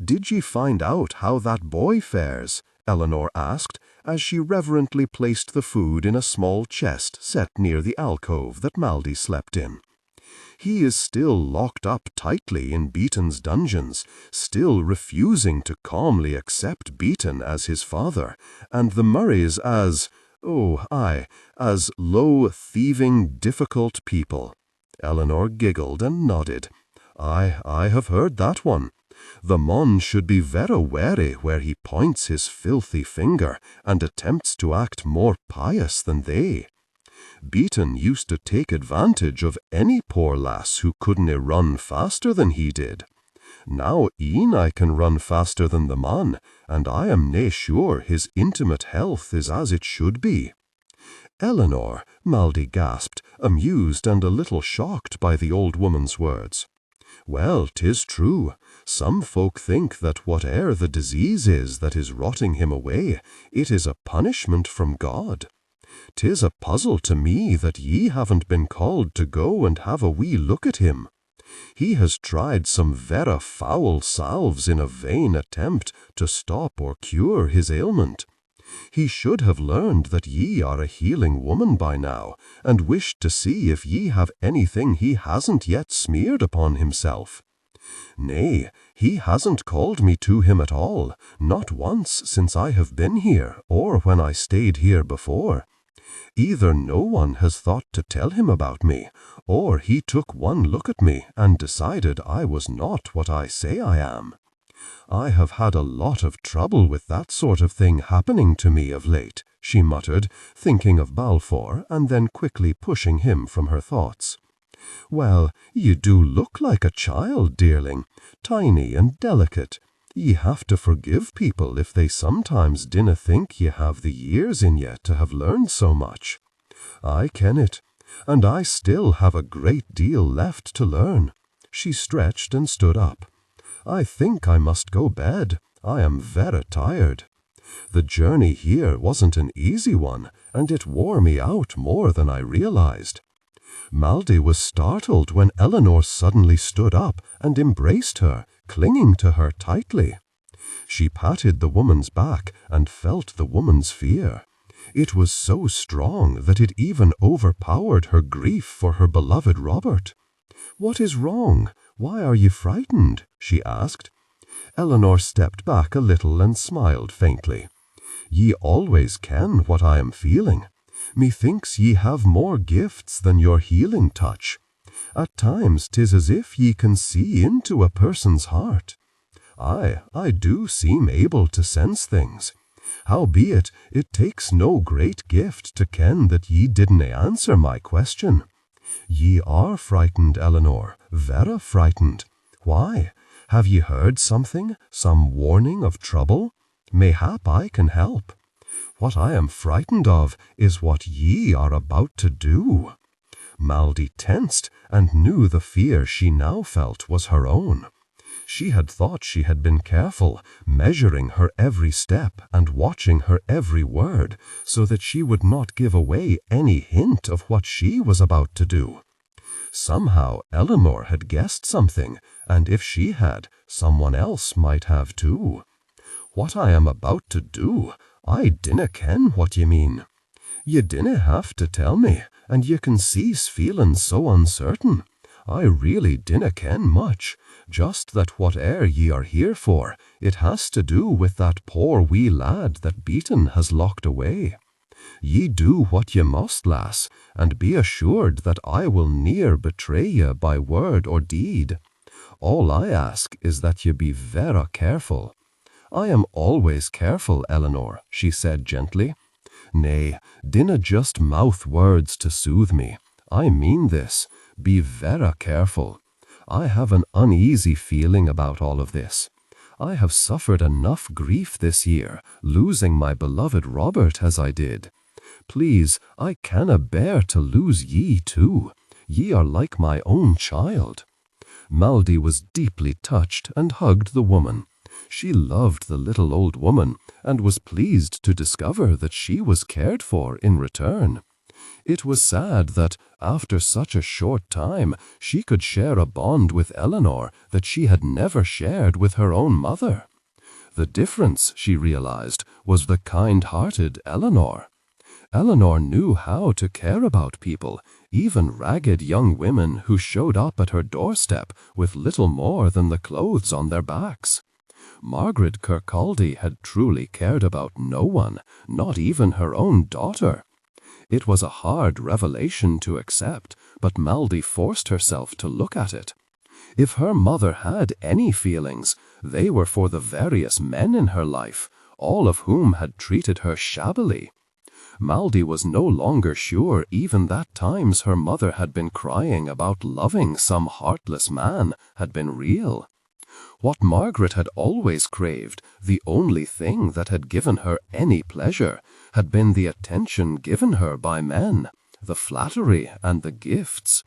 S3: "Did ye find out how that boy fares?" Eleanor asked, as she reverently placed the food in a small chest set near the alcove that Maldy slept in. "He is still locked up tightly in Beaton's dungeons, still refusing to calmly accept Beaton as his father, and the Murrays as low, thieving, difficult people." Eleanor giggled and nodded. I have heard that one. The mon should be very wary where he points his filthy finger and attempts to act more pious than they. Beaton used to take advantage of any poor lass who couldn't run faster than he did. Now I can run faster than the man, and I am nae sure his intimate health is as it should be. "Eleanor," Maldy gasped, amused and a little shocked by the old woman's words. "Well, 'tis true. Some folk think that whate'er the disease is that is rotting him away, it is a punishment from God. 'Tis a puzzle to me that ye haven't been called to go and have a wee look at him. He has tried some verra foul salves in a vain attempt to stop or cure his ailment. He should have learned that ye are a healing woman by now, and wished to see if ye have anything he hasn't yet smeared upon himself. Nay, he hasn't called me to him at all, not once since I have been here, or when I stayed here before. Either no one has thought to tell him about me, or he took one look at me and decided I was not what I say I am. I have had a lot of trouble with that sort of thing happening to me of late," she muttered, thinking of Balfour and then quickly pushing him from her thoughts. Well, you do look like a child, dearling, tiny and delicate. Ye have to forgive people if they sometimes dinna think ye have the years in ye to have learned so much. I ken it, and I still have a great deal left to learn. She stretched and stood up. I think I must go bed. I am very tired. The journey here wasn't an easy one, and it wore me out more than I realized. Maldy was startled when Eleanor suddenly stood up and embraced her, clinging to her tightly. She patted the woman's back and felt the woman's fear. It was so strong that it even overpowered her grief for her beloved Robert. "What is wrong? Why are you frightened?" she asked. Eleanor stepped back a little and smiled faintly. "Ye always ken what I am feeling. Methinks ye have more gifts than your healing touch. At times 'tis as if ye can see into a person's heart. I do seem able to sense things. Howbeit, it takes no great gift to ken that ye didna answer my question. Ye are frightened, Eleanor, vera frightened. Why? Have ye heard something, some warning of trouble? Mayhap I can help. What I am frightened of is what ye are about to do." Maldy tensed and knew the fear she now felt was her own. She had thought she had been careful, measuring her every step and watching her every word, so that she would not give away any hint of what she was about to do. Somehow Eleanor had guessed something, and if she had, someone else might have too. "What I am about to do? I dinna ken what ye mean." "Ye dinna have to tell me, and ye can cease feelin' so uncertain. I really dinna ken much, just that whate'er ye are here for, it has to do with that poor wee lad that Beaton has locked away. Ye do what ye must, lass, and be assured that I will ne'er betray ye by word or deed. All I ask is that ye be vera careful." "I am always careful, Eleanor," she said gently. "Nay, dinna just mouth words to soothe me. I mean this. Be vera careful. I have an uneasy feeling about all of this. I have suffered enough grief this year, losing my beloved Robert as I did. Please, I canna bear to lose ye too. Ye are like my own child." Maldy was deeply touched and hugged the woman. She loved the little old woman and was pleased to discover that she was cared for in return. It was sad that, after such a short time, she could share a bond with Eleanor that she had never shared with her own mother. The difference, she realized, was the kind-hearted Eleanor. Eleanor knew how to care about people, even ragged young women who showed up at her doorstep with little more than the clothes on their backs. Margaret Kirkcaldy had truly cared about no one, not even her own daughter. It was a hard revelation to accept, but Maldy forced herself to look at it. If her mother had any feelings, they were for the various men in her life, all of whom had treated her shabbily. Maldy was no longer sure even that times her mother had been crying about loving some heartless man had been real. What Margaret had always craved, the only thing that had given her any pleasure, had been the attention given her by men, the flattery and the gifts.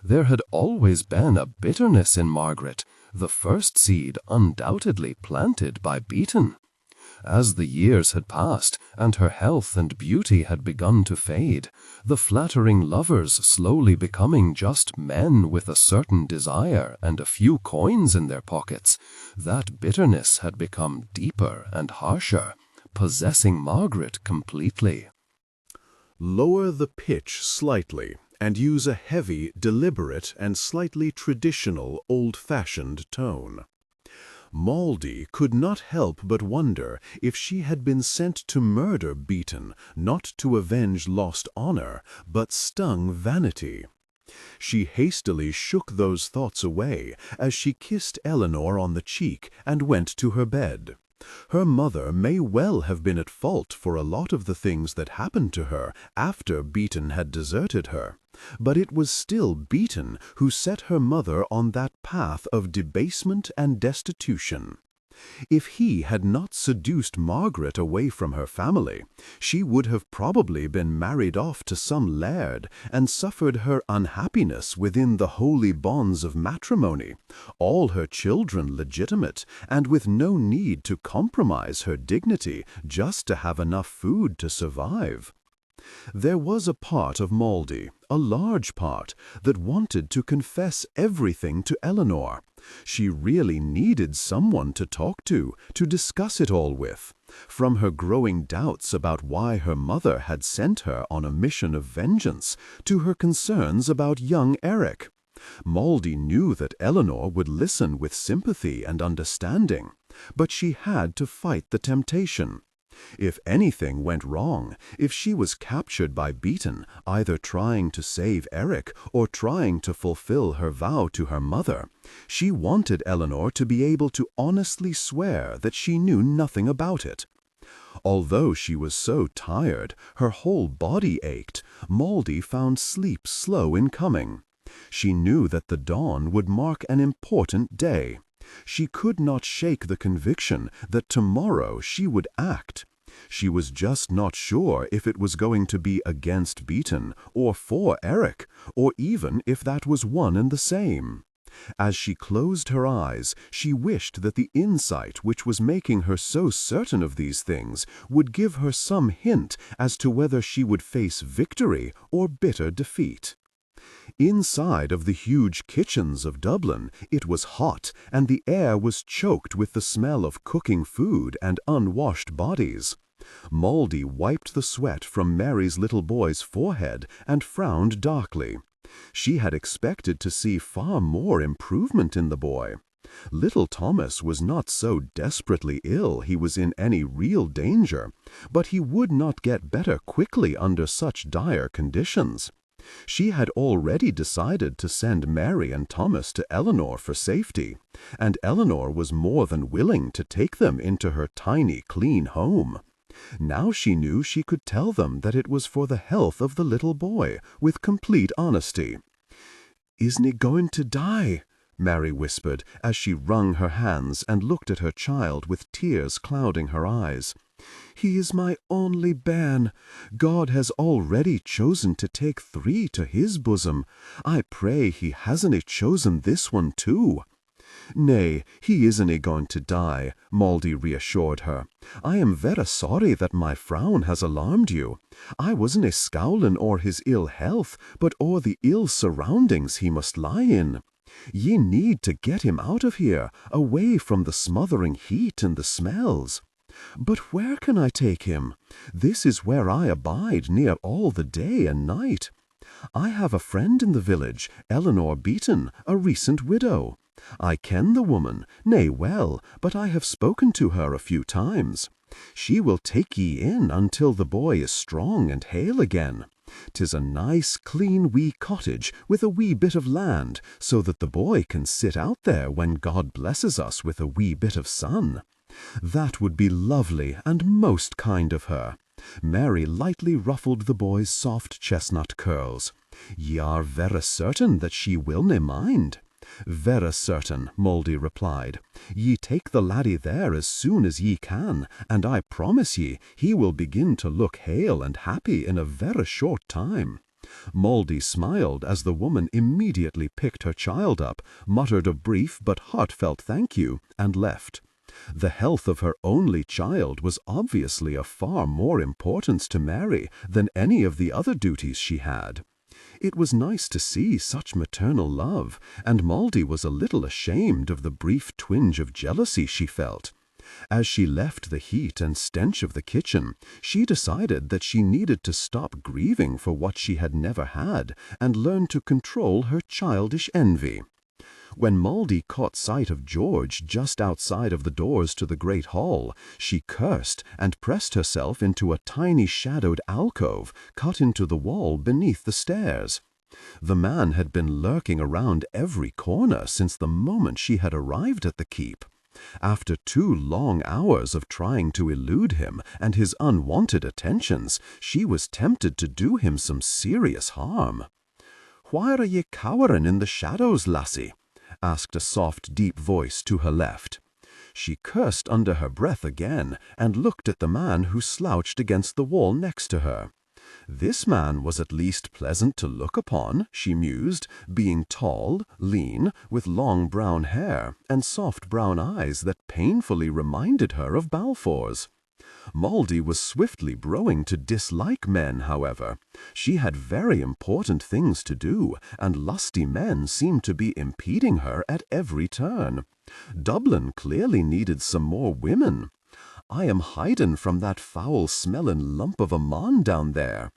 S3: There had always been a bitterness in Margaret, the first seed undoubtedly planted by Beaton. As the years had passed and her health and beauty had begun to fade, the flattering lovers slowly becoming just men with a certain desire and a few coins in their pockets, that bitterness had become deeper and harsher, possessing Margaret completely.
S1: Lower the pitch slightly and use a heavy, deliberate, and slightly traditional, old-fashioned tone. Maldy could not help but wonder if she had been sent to murder Beaton, not to avenge lost honor, but stung vanity. She hastily shook those thoughts away as she kissed Eleanor on the cheek and went to her bed. Her mother may well have been at fault for a lot of the things that happened to her after Beaton had deserted her, but it was still Beaton who set her mother on that path of debasement and destitution. If he had not seduced Margaret away from her family, she would have probably been married off to some laird and suffered her unhappiness within the holy bonds of matrimony, all her children legitimate, and with no need to compromise her dignity just to have enough food to survive. There was a part of Mauldy, a large part, that wanted to confess everything to Eleanor. She really needed someone to talk to discuss it all with, from her growing doubts about why her mother had sent her on a mission of vengeance to her concerns about young Eric. Mauldy knew that Eleanor would listen with sympathy and understanding, but she had to fight the temptation. If anything went wrong, if she was captured by Beaton, either trying to save Eric or trying to fulfill her vow to her mother, she wanted Eleanor to be able to honestly swear that she knew nothing about it. Although she was so tired, her whole body ached, Mauldy found sleep slow in coming. She knew that the dawn would mark an important day. She could not shake the conviction that tomorrow she would act. She was just not sure if it was going to be against Beaton or for Eric, or even if that was one and the same. As she closed her eyes, she wished that the insight which was making her so certain of these things would give her some hint as to whether she would face victory or bitter defeat. Inside of the huge kitchens of Dublin, it was hot, and the air was choked with the smell of cooking food and unwashed bodies. Mauldy wiped the sweat from Mary's little boy's forehead and frowned darkly. She had expected to see far more improvement in the boy. Little Thomas was not so desperately ill he was in any real danger, but he would not get better quickly under such dire conditions. She had already decided to send Mary and Thomas to Eleanor for safety, and Eleanor was more than willing to take them into her tiny, clean home. Now she knew she could tell them that it was for the health of the little boy, with complete honesty. "Isn't he going to die?" Mary whispered, as she wrung her hands and looked at her child with tears clouding her eyes. "He is my only bairn. God has already chosen to take 3 to his bosom. I pray he hasn't chosen this one too." "Nay, he isn't going to die," Mauldy reassured her. "I am vera sorry that my frown has alarmed you. I wasn't scowling o'er his ill health, but o'er the ill surroundings he must lie in. Ye need to get him out of here, away from the smothering heat and the smells." "But where can I take him? This is where I abide near all the day and night. I have a friend in the village, Eleanor Beaton, a recent widow. I ken the woman, nay well, but I have spoken to her a few times. She will take ye in until the boy is strong and hale again. 'Tis a nice, clean wee cottage with a wee bit of land, so that the boy can sit out there when God blesses us with a wee bit of sun. That would be lovely and most kind of her." Mary lightly ruffled the boy's soft chestnut curls. "Ye are vera certain that she will nae mind?" "Vera certain," Mauldy replied. "Ye take the laddie there as soon as ye can, and I promise ye he will begin to look hale and happy in a vera short time." Mauldy smiled as the woman immediately picked her child up, muttered a brief but heartfelt thank you, and left. The health of her only child was obviously of far more importance to Mary than any of the other duties she had. It was nice to see such maternal love, and Mauldy was a little ashamed of the brief twinge of jealousy she felt. As she left the heat and stench of the kitchen, she decided that she needed to stop grieving for what she had never had and learn to control her childish envy. When Mauldy caught sight of George just outside of the doors to the great hall, she cursed and pressed herself into a tiny shadowed alcove cut into the wall beneath the stairs. The man had been lurking around every corner since the moment she had arrived at the keep.
S3: After 2 long hours of trying to elude him and his unwanted attentions, she was tempted to do him some serious harm. "Why are ye cowering in the shadows, lassie?" asked a soft, deep voice to her left. She cursed under her breath again and looked at the man who slouched against the wall next to her. This man was at least pleasant to look upon, she mused, being tall, lean, with long brown hair and soft brown eyes that painfully reminded her of Balfour's. Mouldy was swiftly growing to dislike men, however. She had very important things to do, and lusty men seemed to be impeding her at every turn. Dublin clearly needed some more women. "I am hiding from that foul-smelling lump of a mon down there."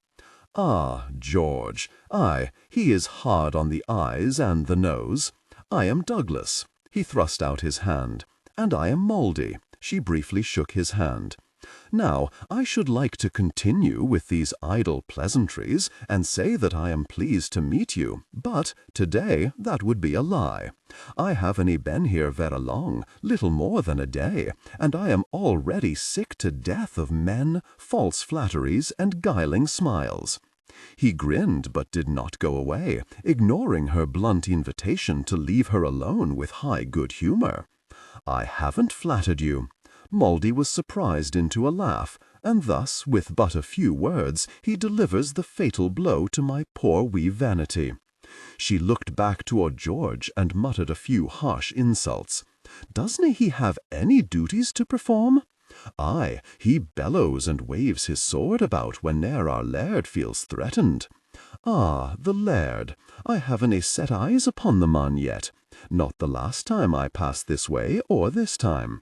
S3: "Ah, George, aye, he is hard on the eyes and the nose. I am Douglas." He thrust out his hand. "And I am Mouldy." She briefly shook his hand. "Now, I should like to continue with these idle pleasantries and say that I am pleased to meet you, but today that would be a lie. I haven't been here very long, little more than a day, and I am already sick to death of men, false flatteries, and guiling smiles." He grinned but did not go away, ignoring her blunt invitation to leave her alone with high good humor. "I haven't flattered you." Mouldy was surprised into a laugh, and thus, with but a few words, he delivers the fatal blow to my poor wee vanity. She looked back toward George and muttered a few harsh insults. "Doesn't he have any duties to perform?" "Aye, he bellows and waves his sword about whene'er our laird feels threatened." "Ah, the laird. I haven't set eyes upon the man yet. Not the last time I passed this way, or this time.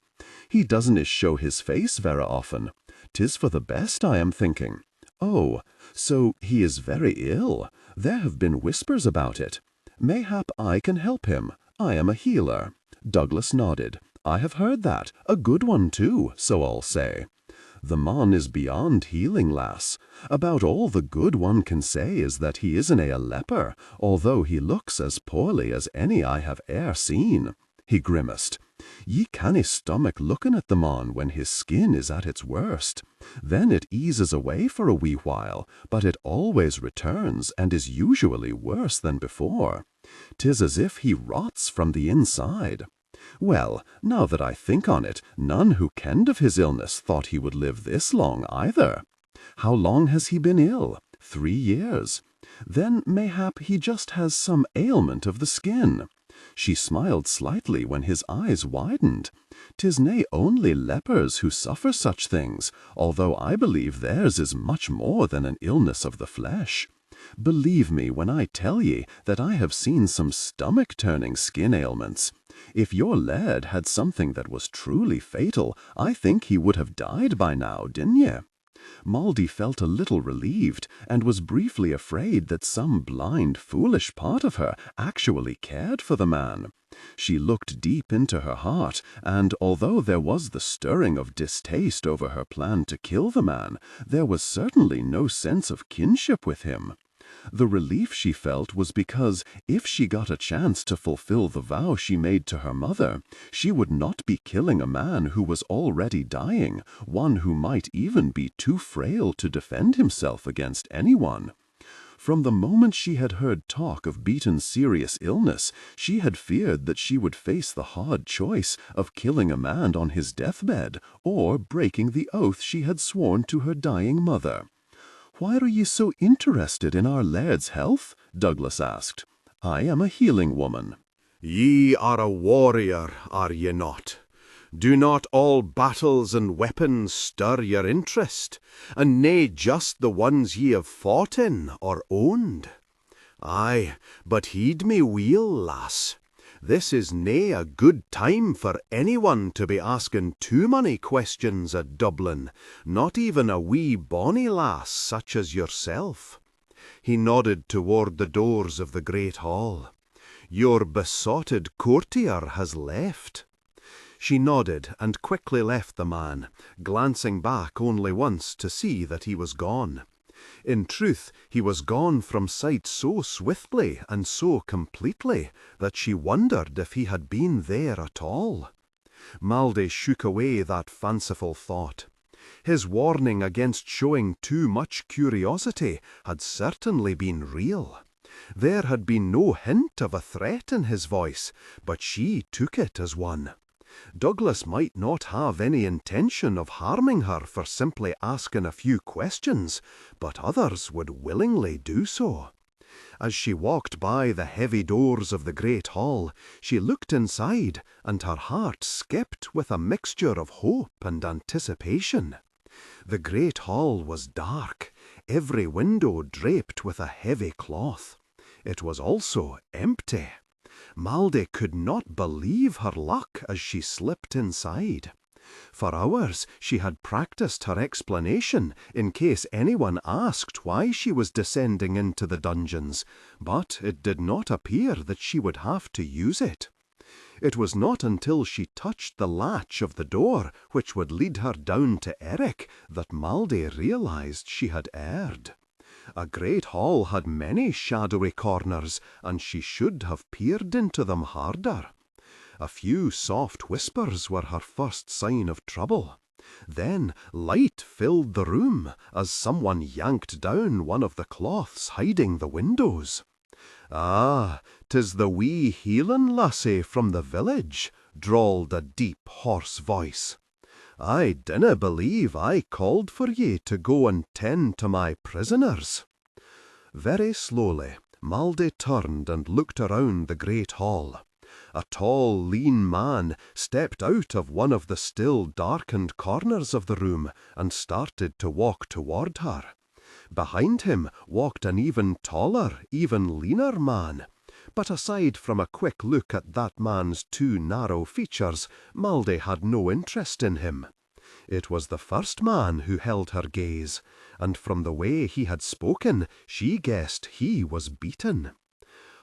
S3: He doesn't show his face very often. 'Tis for the best, I am thinking." "Oh, so he is very ill. There have been whispers about it. Mayhap I can help him. I am a healer." Douglas nodded. "I have heard that. A good one, too, so I'll say." "The mon is beyond healing, lass. About all the good one can say is that he isn't a leper, although he looks as poorly as any I have e'er seen." He grimaced. "Ye cannae stomach looking at the mon when his skin is at its worst. Then it eases away for a wee while, but it always returns and is usually worse than before. 'Tis as if he rots from the inside. Well, now that I think on it, none who kenned of his illness thought he would live this long either. How long has he been ill? 3 years. Then mayhap he just has some ailment of the skin." She smiled slightly when his eyes widened. "'Tis nae only lepers who suffer such things, although I believe theirs is much more than an illness of the flesh. Believe me when I tell ye that I have seen some stomach-turning skin ailments. If your laird had something that was truly fatal, I think he would have died by now, didn't ye?" Mouldy felt a little relieved, and was briefly afraid that some blind, foolish part of her actually cared for the man. She looked deep into her heart, and although there was the stirring of distaste over her plan to kill the man, there was certainly no sense of kinship with him. The relief she felt was because, if she got a chance to fulfill the vow she made to her mother, she would not be killing a man who was already dying, one who might even be too frail to defend himself against anyone. From the moment she had heard talk of Beaton's serious illness, she had feared that she would face the hard choice of killing a man on his deathbed, or breaking the oath she had sworn to her dying mother. "Why are ye so interested in our laird's health?" Douglas asked. "I am a healing woman."
S1: "Ye are a warrior, are ye not? Do not all battles and weapons stir your interest, and nae just the ones ye have fought in or owned? Aye, but heed me weel, lass. This is nae a good time for anyone to be asking too many questions at Dublin, not even a wee bonny lass such as yourself." He nodded toward the doors of the great hall. "Your besotted courtier has left." She nodded and quickly left the man, glancing back only once to see that he was gone. In truth, he was gone from sight so swiftly and so completely that she wondered if he had been there at all. Maldy shook away that fanciful thought. His warning against showing too much curiosity had certainly been real. There had been no hint of a threat in his voice, but she took it as one. Douglas might not have any intention of harming her for simply asking a few questions, but others would willingly do so. As she walked by the heavy doors of the great hall, she looked inside, and her heart skipped with a mixture of hope and anticipation. The great hall was dark, every window draped with a heavy cloth. It was also empty. Maldy could not believe her luck as she slipped inside. For hours she had practiced her explanation in case anyone asked why she was descending into the dungeons, but it did not appear that she would have to use it. It was not until she touched the latch of the door which would lead her down to Eric that Maldy realized she had erred. A great hall had many shadowy corners, and she should have peered into them harder. A few soft whispers were her first sign of trouble. Then light filled the room as someone yanked down one of the cloths hiding the windows. "Ah, 'tis the wee Highland lassie from the village," drawled a deep, hoarse voice. "I dinna believe I called for ye to go and tend to my prisoners." Very slowly, Maldy turned and looked around the great hall. A tall, lean man stepped out of one of the still darkened corners of the room and started to walk toward her. Behind him walked an even taller, even leaner man. But aside from a quick look at that man's two narrow features, Maldy had no interest in him. It was the first man who held her gaze, and from the way he had spoken, she guessed he was beaten.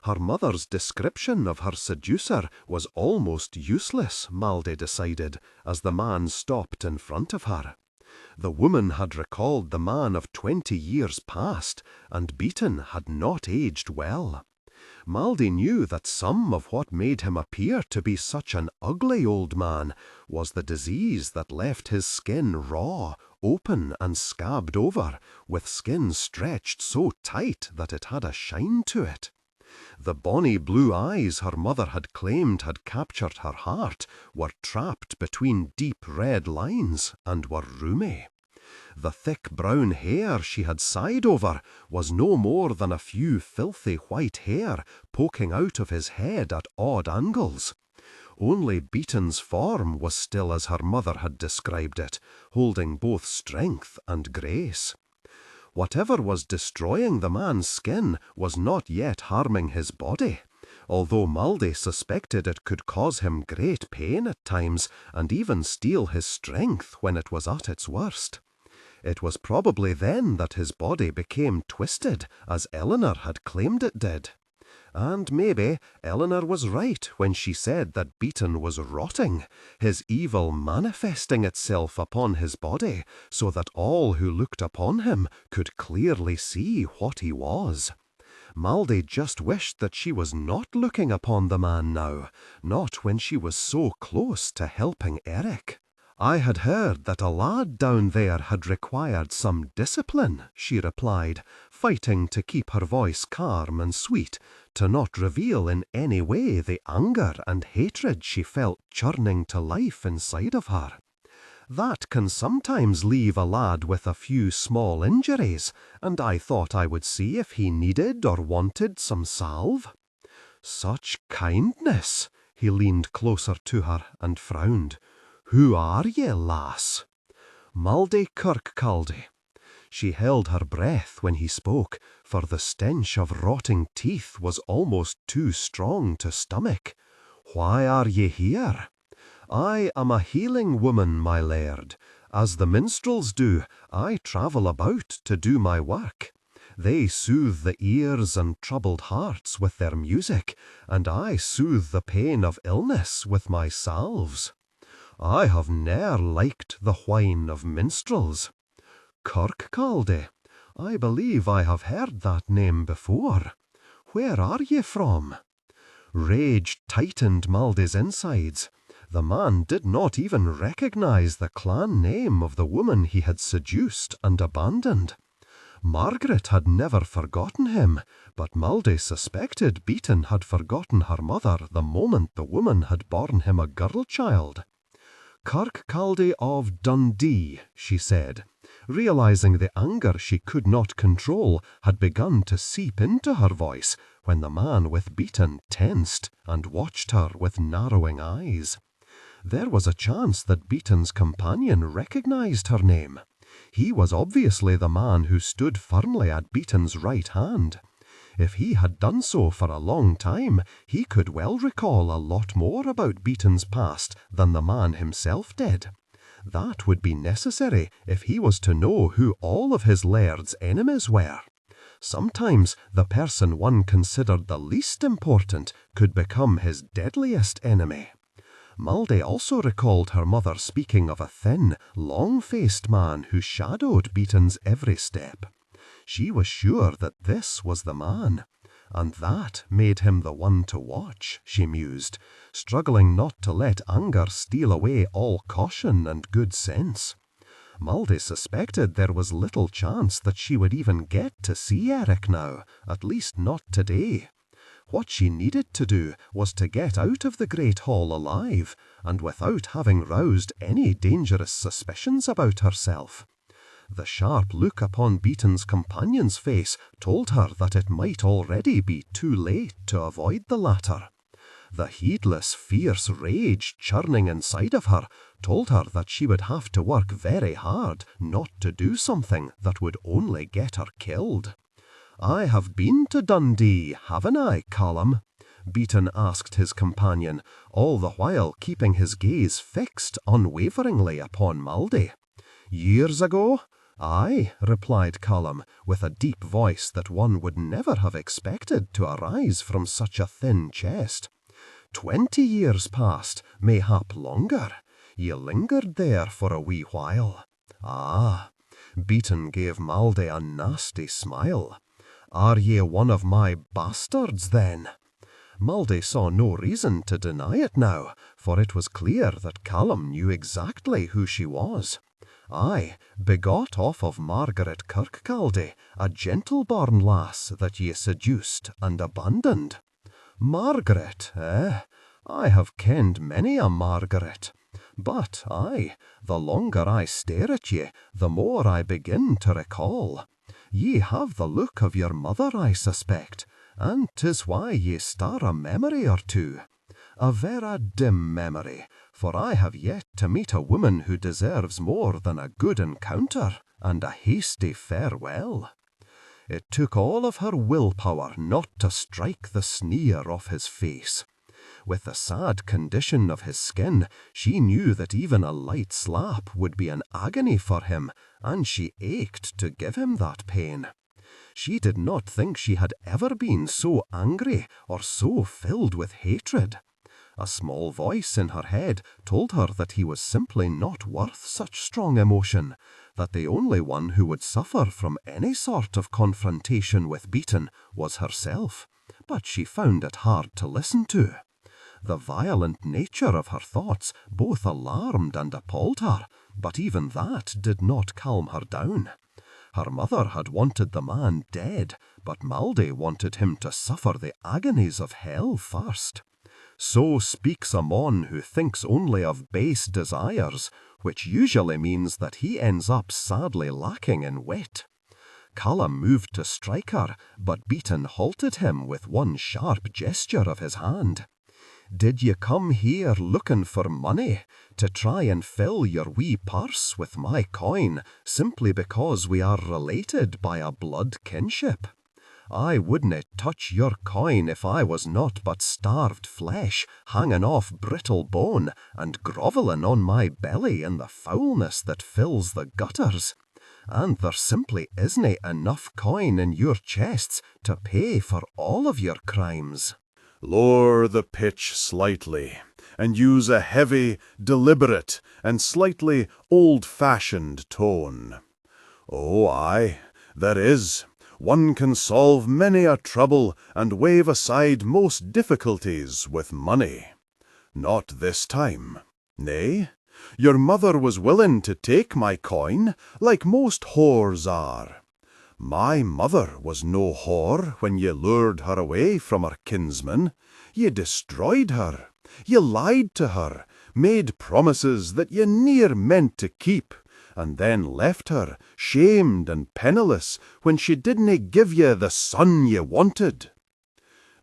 S1: Her mother's description of her seducer was almost useless, Maldy decided, as the man stopped in front of her. The woman had recalled the man of 20 years past, and Beaton had not aged well. Maldy knew that some of what made him appear to be such an ugly old man was the disease that left his skin raw, open and scabbed over, with skin stretched so tight that it had a shine to it. The bonny blue eyes her mother had claimed had captured her heart were trapped between deep red lines and were rheumy. The thick brown hair she had sighed over was no more than a few filthy white hair poking out of his head at odd angles. Only Beaton's form was still as her mother had described it, holding both strength and grace. Whatever was destroying the man's skin was not yet harming his body, although Maldy suspected it could cause him great pain at times and even steal his strength when it was at its worst. It was probably then that his body became twisted, as Eleanor had claimed it did. And maybe Eleanor was right when she said that Beaton was rotting, his evil manifesting itself upon his body, so that all who looked upon him could clearly see what he was. Maldy just wished that she was not looking upon the man now, not when she was so close to helping Eric. "I had heard that a lad down there had required some discipline," she replied, fighting to keep her voice calm and sweet, to not reveal in any way the anger and hatred she felt churning to life inside of her. "That can sometimes leave a lad with a few small injuries, and I thought I would see if he needed or wanted some salve." "Such kindness!" He leaned closer to her and frowned. "Who are ye, lass?" "Maldy Kirkcaldy." She held her breath when he spoke, for the stench of rotting teeth was almost too strong to stomach. "Why are ye here?" "I am a healing woman, my laird. As the minstrels do, I travel about to do my work. They soothe the ears and troubled hearts with their music, and I soothe the pain of illness with my salves. I have ne'er liked the whine of minstrels." "Kirkcaldy? I believe I have heard that name before. Where are ye from?" Rage tightened Maldy's insides.
S2: The man did not even recognize the clan name of the woman he had seduced and abandoned. Margaret had never forgotten him, but Maldey suspected Beaton had forgotten her mother the moment the woman had borne him a girl child. "Kirkcaldy of Dundee," she said, realizing the anger she could not control had begun to seep into her voice when the man with Beaton tensed and watched her with narrowing eyes. There was a chance that Beaton's companion recognized her name. He was obviously the man who stood firmly at Beaton's right hand. If he had done so for a long time, he could well recall a lot more about Beaton's past than the man himself did. That would be necessary if he was to know who all of his laird's enemies were. Sometimes the person one considered the least important could become his deadliest enemy. Maldey also recalled her mother speaking of a thin, long-faced man who shadowed Beaton's every step. She was sure that this was the man, and that made him the one to watch, she mused, struggling not to let anger steal away all caution and good sense. Maldey suspected there was little chance that she would even get to see Eric now, at least not today. What she needed to do was to get out of the Great Hall alive, and without having roused any dangerous suspicions about herself. The sharp look upon Beaton's companion's face told her that it might already be too late to avoid the latter. The heedless, fierce rage churning inside of her told her that she would have to work very hard not to do something that would only get her killed. "I have been to Dundee, haven't I, Callum?" Beaton asked his companion, all the while keeping his gaze fixed unwaveringly upon Maldey. "Years ago?" "Aye," replied Callum, with a deep voice that one would never have expected to arise from such a thin chest. 20 years past, mayhap longer. Ye lingered there for a wee while." "Ah." Beaton gave Maldey a nasty smile. "Are ye one of my bastards, then?" Maldey saw no reason to deny it now, for it was clear that Callum knew exactly who she was. "Aye, begot off of Margaret Kirkcaldy, a gentle-born lass that ye seduced and abandoned." "Margaret, eh? I have kenned many a Margaret. But, aye, the longer I stare at ye, the more I begin to recall. Ye have the look of your mother, I suspect, and 'tis why ye star a memory or two. A vera dim memory, for I have yet to meet a woman who deserves more than a good encounter and a hasty farewell." It took all of her willpower not to strike the sneer off his face. With the sad condition of his skin, she knew that even a light slap would be an agony for him, and she ached to give him that pain. She did not think she had ever been so angry or so filled with hatred. A small voice in her head told her that he was simply not worth such strong emotion, that the only one who would suffer from any sort of confrontation with Beaton was herself, but she found it hard to listen to. The violent nature of her thoughts both alarmed and appalled her, but even that did not calm her down. Her mother had wanted the man dead, but Maldey wanted him to suffer the agonies of hell first. So speaks a mon who thinks only of base desires, which usually means that he ends up sadly lacking in wit. Callum moved to strike her, but Beaton halted him with one sharp gesture of his hand. "Did ye come here looking for money, to try and fill your wee purse with my coin, simply because we are related by a blood kinship? I wouldn't touch your coin if I was not but starved flesh, hanging off brittle bone, and grovelling on my belly in the foulness that fills the gutters. And there simply isn't enough coin in your chests to pay for all of your crimes."
S1: Lower the pitch slightly, and use a heavy, deliberate, and slightly old-fashioned tone. "Oh, aye, there is. One can solve many a trouble and wave aside most difficulties with money. Not this time. Nay, your mother was willing to take my coin, like most whores are. My mother was no whore when ye lured her away from her kinsman. Ye destroyed her. Ye lied to her, made promises that ye ne'er meant to keep, and then left her, shamed and penniless, when she didna give ye the son ye wanted.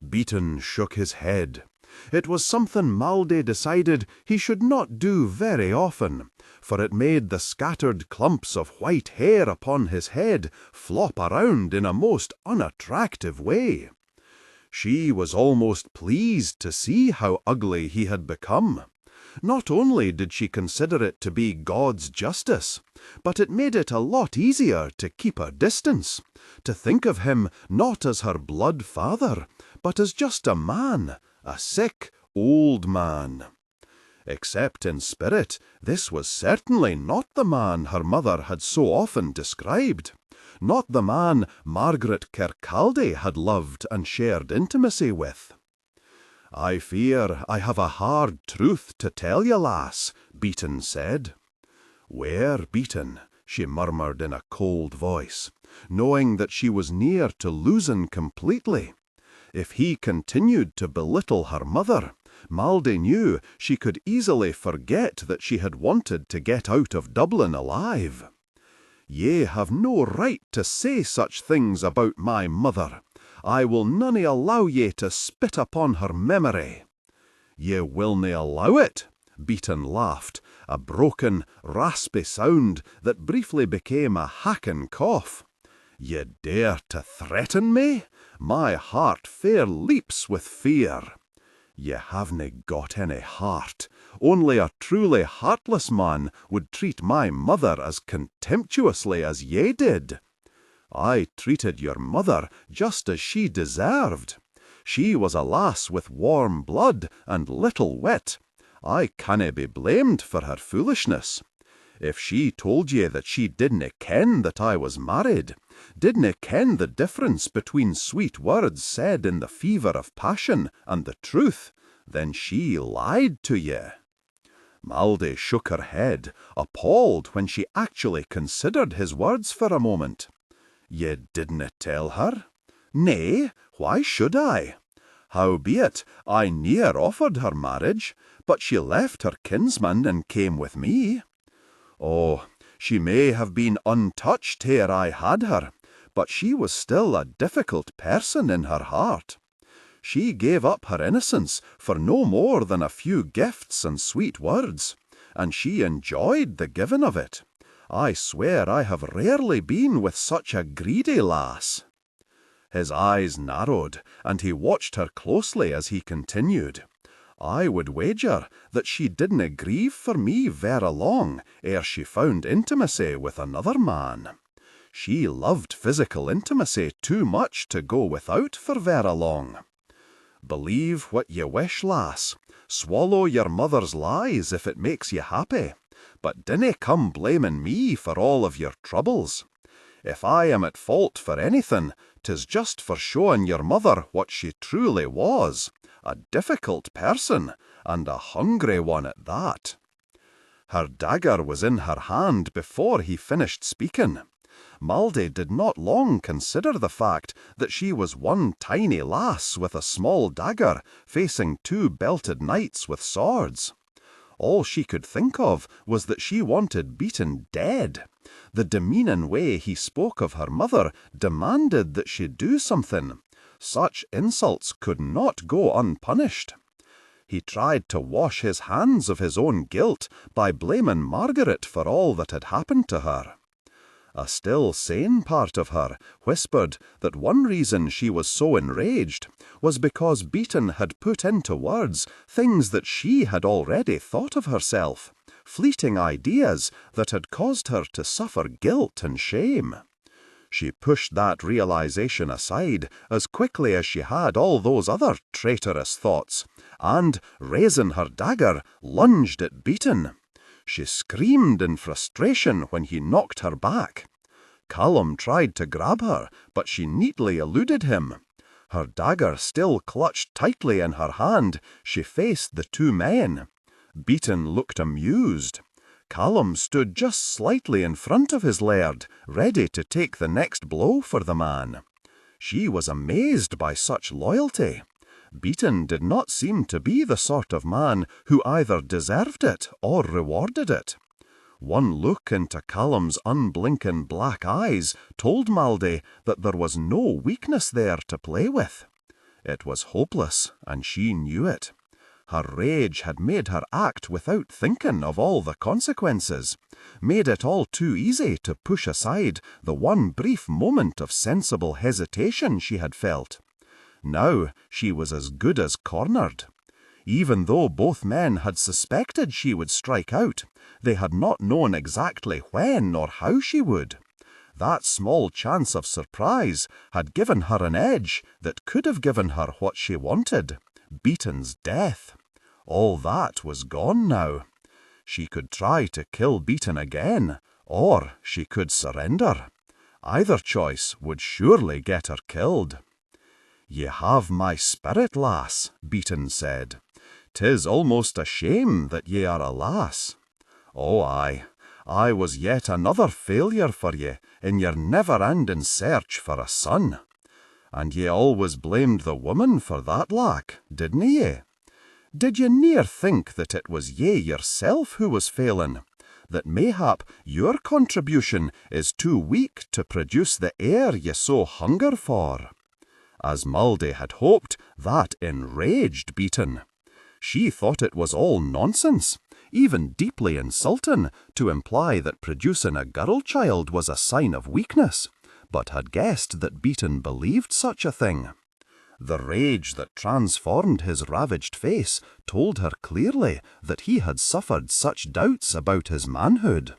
S1: Beaton shook his head. It was something Malday decided he should not do very often, for it made the scattered clumps of white hair upon his head flop around in a most unattractive way. She was almost pleased to see how ugly he had become. Not only did she consider it to be God's justice, but it made it a lot easier to keep her distance, to think of him not as her blood father, but as just a man, a sick, old man. Except in spirit, this was certainly not the man her mother had so often described, not the man Margaret Kirkcaldy had loved and shared intimacy with. "I fear I have a hard truth to tell you, lass," Beaton said. "Where, Beaton?" she murmured in a cold voice, knowing that she was near to losing completely. If he continued to belittle her mother, Malday knew she could easily forget that she had wanted to get out of Dublin alive. "Ye have no right to say such things about my mother. I will none allow ye to spit upon her memory." "Ye willna allow it?" Beaton laughed, a broken, raspy sound that briefly became a hacking cough. "Ye dare to threaten me? My heart fair leaps with fear." "Ye havena got any heart. Only a truly heartless man would treat my mother as contemptuously as ye did." "I treated your mother just as she deserved. She was a lass with warm blood and little wit. I canna be blamed for her foolishness. If she told ye that she didna ken that I was married, didna ken the difference between sweet words said in the fever of passion and the truth, then she lied to ye." Malday shook her head, appalled when she actually considered his words for a moment. "Ye didna tell her?" "Nay, why should I? Howbeit, I ne'er offered her marriage, but she left her kinsman and came with me." "Oh, she may have been untouched ere I had her, but she was still a difficult person in her heart. She gave up her innocence for no more than a few gifts and sweet words, and she enjoyed the giving of it. I swear I have rarely been with such a greedy lass." His eyes narrowed, and he watched her closely as he continued. "I would wager that she didna grieve for me vera long ere she found intimacy with another man. She loved physical intimacy too much to go without for vera long. Believe what ye wish, lass. Swallow your mother's lies if it makes ye happy, but dinna come blaming me for all of your troubles. If I am at fault for anything, 'tis just for showing your mother what she truly was, a difficult person, and a hungry one at that." Her dagger was in her hand before he finished speaking. Malday did not long consider the fact that she was one tiny lass with a small dagger facing two belted knights with swords. All she could think of was that she wanted Beaton dead. The demeaning way he spoke of her mother demanded that she do something. Such insults could not go unpunished. He tried to wash his hands of his own guilt by blaming Margaret for all that had happened to her. A still sane part of her whispered that one reason she was so enraged was because Beaton had put into words things that she had already thought of herself, fleeting ideas that had caused her to suffer guilt and shame. She pushed that realization aside as quickly as she had all those other traitorous thoughts, and, raising her dagger, lunged at Beaton. She screamed in frustration when he knocked her back. Callum tried to grab her, but she neatly eluded him.
S3: Her dagger still clutched tightly in her hand, she faced the two men. Beaton looked amused. Callum stood just slightly in front of his laird, ready to take the next blow for the man. She was amazed by such loyalty. Beaton did not seem to be the sort of man who either deserved it or rewarded it. One look into Callum's unblinking black eyes told Maldey that there was no weakness there to play with. It was hopeless, and she knew it. Her rage had made her act without thinking of all the consequences, made it all too easy to push aside the one brief moment of sensible hesitation she had felt. Now she was as good as cornered. Even though both men had suspected she would strike out, they had not known exactly when or how she would. That small chance of surprise had given her an edge that could have given her what she wanted, Beaton's death. All that was gone now. She could try to kill Beaton again, or she could surrender. Either choice would surely get her killed. "Ye have my spirit, lass," Beaton said. "'Tis almost a shame that ye are a lass. Oh, aye, I was yet another failure for ye in your never-ending search for a son. And ye always blamed the woman for that lack, didn't ye? Did ye ne'er think that it was ye yourself who was failing, that mayhap your contribution is too weak to produce the heir ye so hunger for?" As Maldey had hoped, that enraged Beaton. She thought it was all nonsense, even deeply insulting, to imply that producing a girl child was a sign of weakness, but had guessed that Beaton believed such a thing. The rage that transformed his ravaged face told her clearly that he had suffered such doubts about his manhood.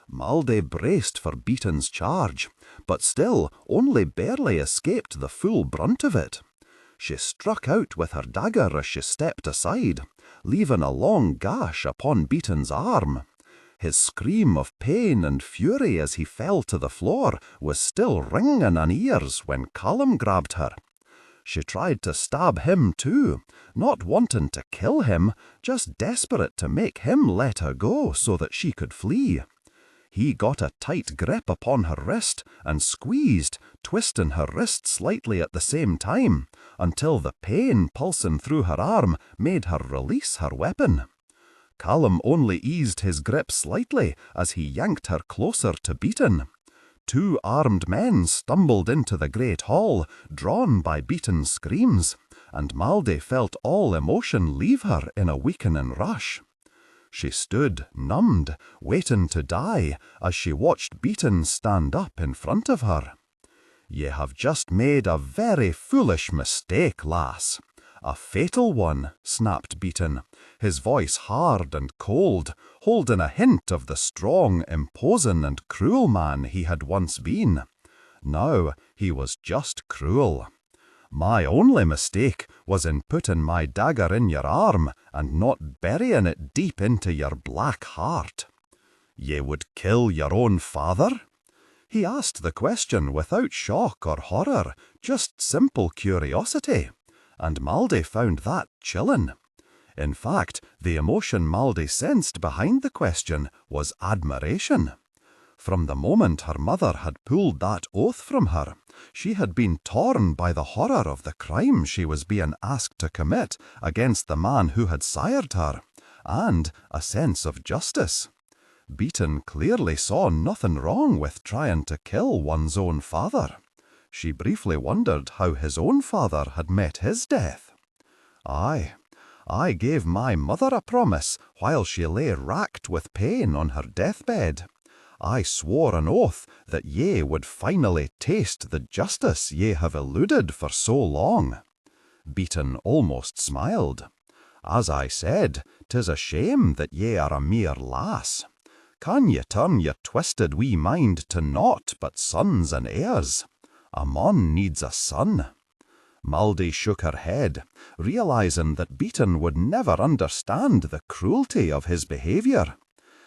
S3: Maldey braced for Beaton's charge, but still only barely escaped the full brunt of it. She struck out with her dagger as she stepped aside, leaving a long gash upon Beaton's arm. His scream of pain and fury as he fell to the floor was still ringing in ears when Callum grabbed her. She tried to stab him too, not wanting to kill him, just desperate to make him let her go so that she could flee. He got a tight grip upon her wrist and squeezed, twisting her wrist slightly at the same time, until the pain pulsing through her arm made her release her weapon. Callum only eased his grip slightly as he yanked her closer to Beaton. Two armed men stumbled into the great hall, drawn by Beaton's screams, and Maldey felt all emotion leave her in a weakening rush. She stood, numbed, waiting to die, as she watched Beaton stand up in front of her. "Ye have just made a very foolish mistake, lass. A fatal one," snapped Beaton, his voice hard and cold, holding a hint of the strong, imposing and cruel man he had once been. Now he was just cruel. "My only mistake was in putting my dagger in your arm and not burying it deep into your black heart." "Ye would kill your own father?" He asked the question without shock or horror, just simple curiosity, and Maldey found that chilling. In fact, the emotion Maldey sensed behind the question was admiration. From the moment her mother had pulled that oath from her, she had been torn by the horror of the crime she was being asked to commit against the man who had sired her, and a sense of justice. Beaton clearly saw nothing wrong with trying to kill one's own father. She briefly wondered how his own father had met his death. "Aye, I gave my mother a promise while she lay racked with pain on her deathbed. I swore an oath that ye would finally taste the justice ye have eluded for so long." Beaton almost smiled. "As I said, 'tis a shame that ye are a mere lass. Can ye turn your twisted wee mind to naught but sons and heirs? A mon needs a son." Maldey shook her head, realizing that Beaton would never understand the cruelty of his behaviour.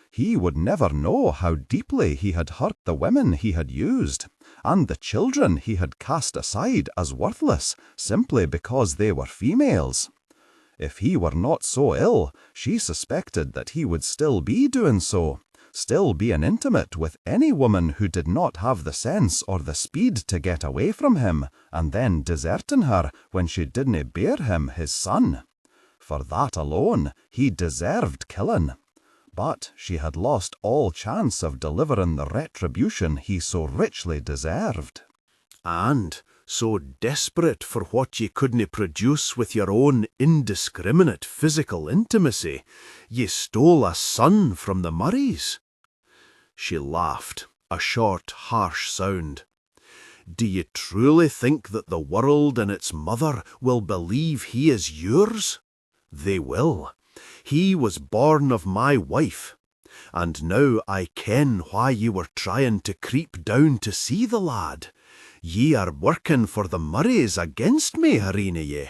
S3: He would never know how deeply he had hurt the women he had used,
S2: and the children he had cast aside as worthless simply because they were females. If he were not so ill, she suspected that he would still be doing so, still being intimate with any woman who did not have the sense or the speed to get away from him, and then deserting her when she didn't bear him his son. For that alone, he deserved killing. But she had lost all chance of delivering the retribution he so richly deserved.
S1: And, so desperate for what ye couldn't produce with your own indiscriminate physical intimacy, ye stole a son from the Murrays. She laughed, a short, harsh sound. Do ye truly think that the world and its mother will believe he is yours? They will. He was born of my wife. And now I ken why ye were trying to creep down to see the lad. Ye are working for the Murrays against me, arena ye.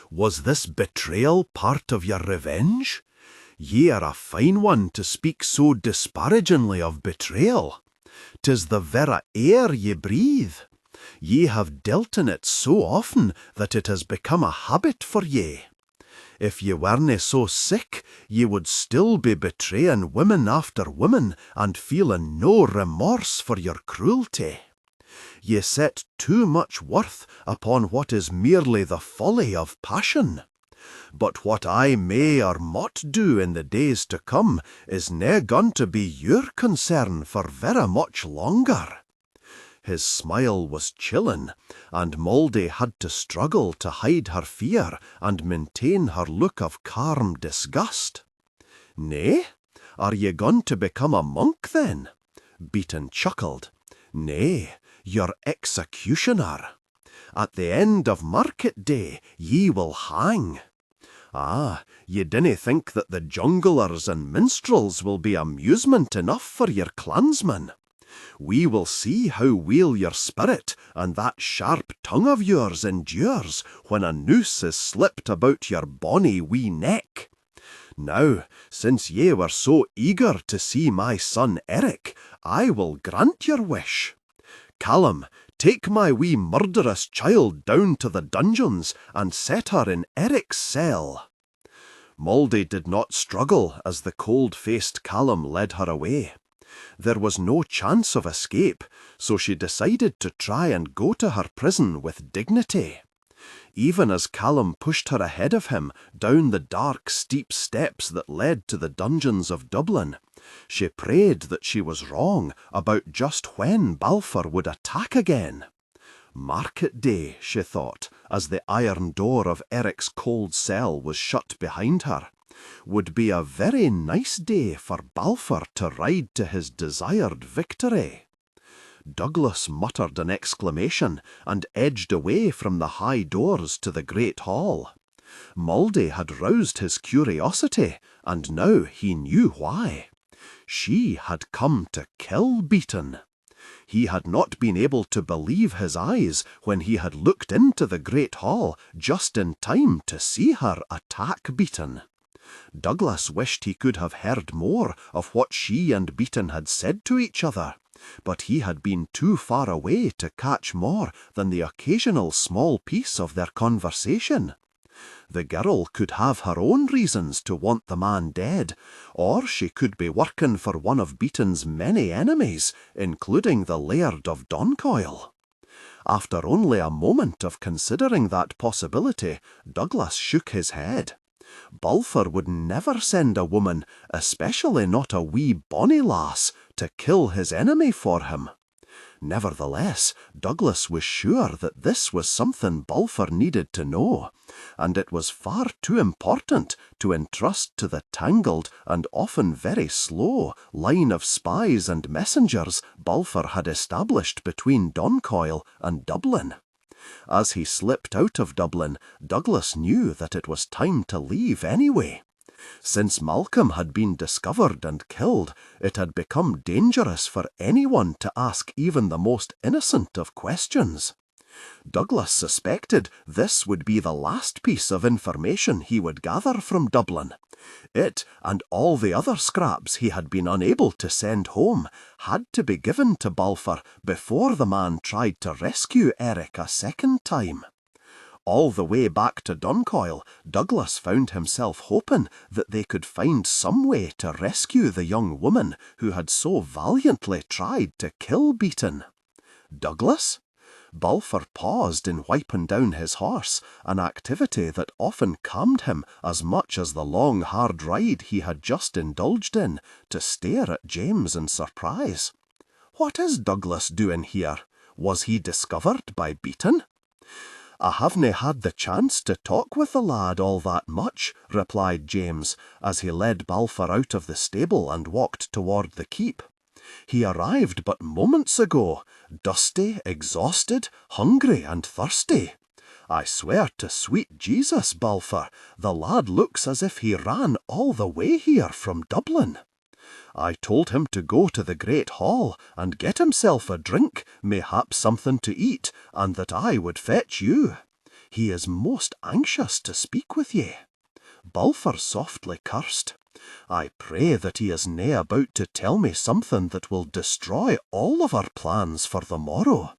S1: Was this betrayal part of your revenge? Ye are a fine one to speak so disparagingly of betrayal. 'Tis the vera air ye breathe. Ye have dealt in it so often that it has become a habit for ye. If ye werena so sick, ye would still be betraying woman after woman and feeling no remorse for your cruelty. Ye set too much worth upon what is merely the folly of passion. But what I may or mought do in the days to come is nae gon to be your concern for vera much longer. His smile was chilling, and Mouldy had to struggle to hide her fear and maintain her look of calm disgust. Nay? Are ye going to become a monk then? Beaton chuckled. Nay, your executioner. At the end of market day ye will hang. Ah, ye dinna think that the junglers and minstrels will be amusement enough for your clansmen. We will see how weel your spirit and that sharp tongue of yours endures when a noose is slipped about your bonny wee neck. Now, since ye were so eager to see my son Eric, I will grant your wish. Callum, take my wee murderous child down to the dungeons and set her in Eric's cell. Mouldy did not struggle as the cold-faced Callum led her away. There was no chance of escape, so she decided to try and go to her prison with dignity. Even as Callum pushed her ahead of him down the dark, steep steps that led to the dungeons of Dublin, she prayed that she was wrong about just when Balfour would attack again. Market day, she thought, as the iron door of Eric's cold cell was shut behind her, would be a very nice day for Balfour to ride to his desired victory. Douglas muttered an exclamation and edged away from the high doors to the great hall. Mouldy had roused his curiosity, and now he knew why. She had come to kill Beaton. He had not been able to believe his eyes when he had looked into the great hall just in time to see her attack Beaton. Douglas wished he could have heard more of what she and Beaton had said to each other, but he had been too far away to catch more than the occasional small piece of their conversation. The girl could have her own reasons to want the man dead, or she could be working for one of Beaton's many enemies, including the Laird of Doncoil. After only a moment of considering that possibility, Douglas shook his head. Balfour would never send a woman, especially not a wee bonny lass, to kill his enemy for him. Nevertheless, Douglas was sure that this was something Balfour needed to know, and it was far too important to entrust to the tangled and often very slow line of spies and messengers Balfour had established between Doncoil and Dublin. As he slipped out of Dublin, Douglas knew that it was time to leave anyway. Since Malcolm had been discovered and killed, it had become dangerous for anyone to ask even the most innocent of questions. Douglas suspected this would be the last piece of information he would gather from Dublin,
S3: It and all the other scraps he had been unable to send home had to be given to Balfour before the man tried to rescue Eric a second time. All the way back to Duncoyle, Douglas found himself hoping that they could find some way to rescue the young woman who had so valiantly tried to kill Beaton. Douglas? Balfour paused in wiping down his horse, an activity that often calmed him as much as the long hard ride he had just indulged in, to stare at James in surprise. What is Douglas doing here? Was he discovered by Beaton? I haven't had the chance to talk with the lad all that much, replied James, as he led Balfour out of the stable and walked toward the keep. He arrived but moments ago, dusty, exhausted, hungry and thirsty. I swear to sweet Jesus, Balfour, the lad looks as if he ran all the way here from Dublin. I told him to go to the great hall and get himself a drink, mayhap something to eat, and that I would fetch you. He is most anxious to speak with ye. Balfour softly cursed. I pray that he is nae about to tell me something that will destroy all of our plans for the morrow.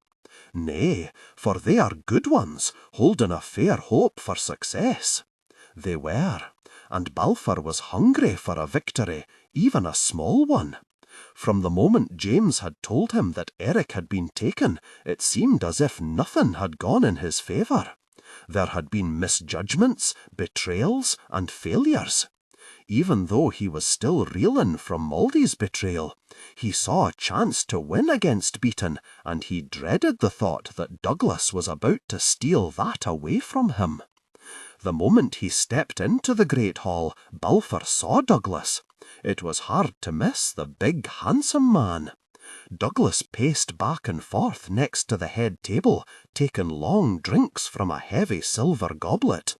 S3: Nay, for they are good ones, holding a fair hope for success. They were, and Balfour was hungry for a victory, even a small one. From the moment James had told him that Eric had been taken, it seemed as if nothing had gone in his favour. There had been misjudgments, betrayals, and failures. Even though he was still reeling from Mouldy's betrayal, he saw a chance to win against Beaton, and he dreaded the thought that Douglas was about to steal that away from him. The moment he stepped into the great hall, Balfour saw Douglas. It was hard to miss the big, handsome man. Douglas paced back and forth next to the head table, taking long drinks from a heavy silver goblet.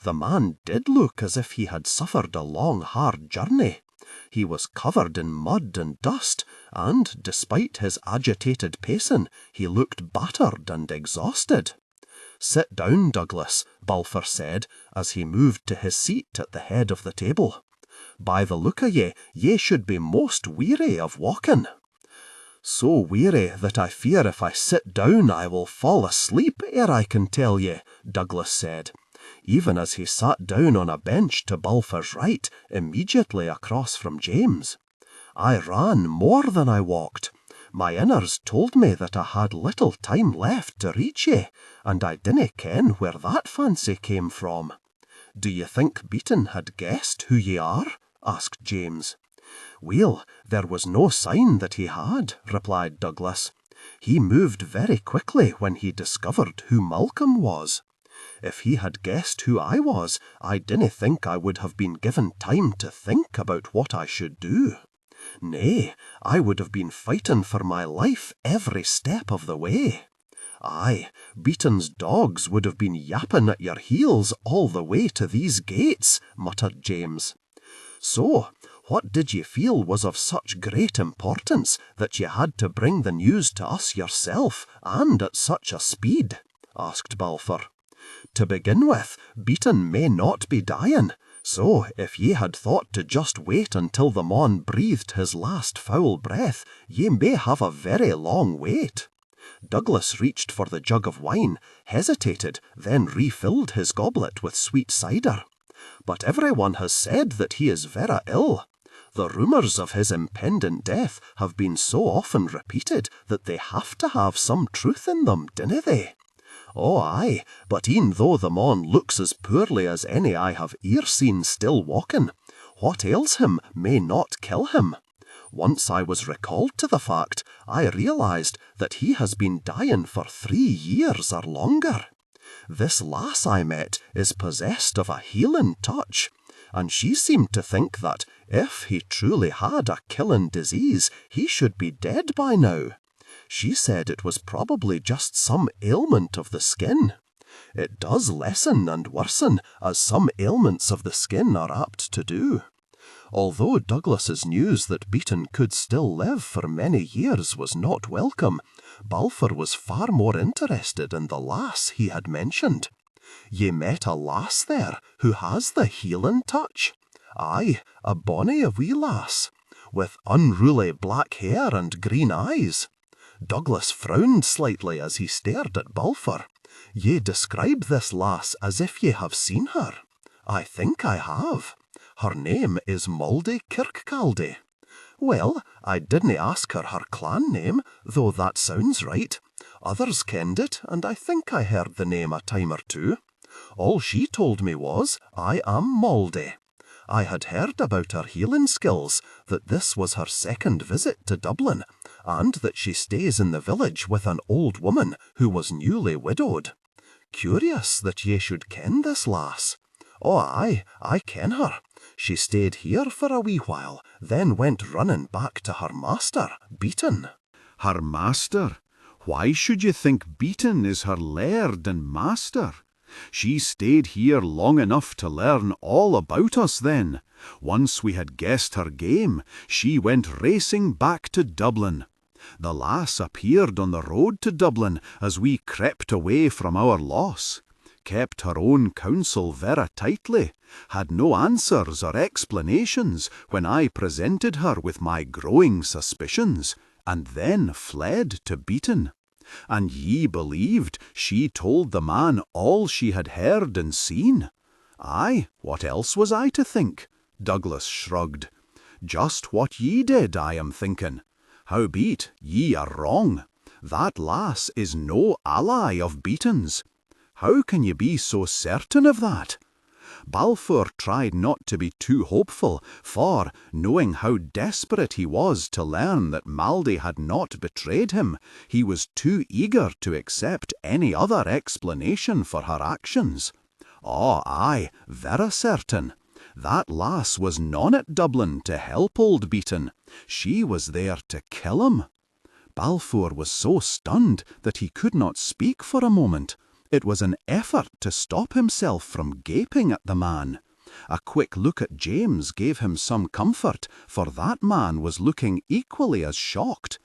S3: The man did look as if he had suffered a long, hard journey. He was covered in mud and dust, and, despite his agitated pacing, he looked battered and exhausted. "Sit down, Douglas," Balfour said, as he moved to his seat at the head of the table. "By the look of ye should be most weary of walking." "So weary that I fear if I sit down I will fall asleep ere I can tell ye," Douglas said, even as he sat down on a bench to Balfour's right, immediately across from James. "I ran more than I walked. My inners told me that I had little time left to reach ye, and I dinna ken where that fancy came from." "Do ye think Beaton had guessed who ye are?" asked James. "Weel, there was no sign that he had," replied Douglas. "He moved very quickly when he discovered who Malcolm was. If he had guessed who I was, I dinna think I would have been given time to think about what I should do. Nay, I would have been fighting for my life every step of the way. Aye, Beaton's dogs would have been yapping at your heels all the way to these gates," muttered James. "So, what did ye feel was of such great importance that ye had to bring the news to us yourself, and at such a speed?" asked Balfour. "To begin with, Beaton may not be dying, so if ye had thought to just wait until the mon breathed his last foul breath, ye may have a very long wait." Douglas reached for the jug of wine, hesitated, then refilled his goblet with sweet cider. "But everyone has said that he is very ill. The rumours of his impending death have been so often repeated that they have to have some truth in them, dinna they?" "Oh, aye, but e'en though the mon looks as poorly as any I have e'er seen still walking, what ails him may not kill him. Once I was recalled to the fact, I realised that he has been dying for 3 years or longer. This lass I met is possessed of a healing touch, and she seemed to think that if he truly had a killing disease, he should be dead by now. She said it was probably just some ailment of the skin. It does lessen and worsen, as some ailments of the skin are apt to do." Although Douglas's news that Beaton could still live for many years was not welcome, Balfour was far more interested in the lass he had mentioned. "Ye met a lass there who has the healing touch?"
S2: Aye, a bonny wee lass, with unruly black hair and green eyes. Douglas frowned slightly as he stared at Balfour. Ye describe this lass as if ye have seen her. I think I have. Her name is Mauldy Kirkcaldy. Well, I didna ask her her clan name, though that sounds right. Others kenned it, and I think I heard the name a time or two. All she told me was, I am Mauldy. I had heard about her healing skills, that this was her second visit to Dublin, and that she stays in the village with an old woman who was newly widowed. Curious that ye should ken this lass. Oh, aye, I ken her. She stayed here for a wee while, then went running back to her master, Beaton.
S1: Her master? Why should you think Beaton is her laird and master? She stayed here long enough to learn all about us then. Once we had guessed her game, she went racing back to Dublin. The lass appeared on the road to Dublin as we crept away from our loss, kept her own counsel vera tightly, had no answers or explanations when I presented her with my growing suspicions, and then fled to Beaton. And ye believed she told the man all she had heard and seen? Aye, what else was I to think? Douglas shrugged. Just what ye did, I am thinking. Howbeit, ye are wrong. That lass is no ally of Beaton's. How can ye be so certain of that? Balfour tried not to be too hopeful, for, knowing how desperate he was to learn that Mauldy had not betrayed him, he was too eager to accept any other explanation for her actions. Oh, aye, vera certain. That lass was none at Dublin to help old Beaton. She was there to kill him. Balfour was so stunned that he could not speak for a moment. It was an effort to stop himself from gaping at the man. A quick look at James gave him some comfort, for that man was looking equally as shocked.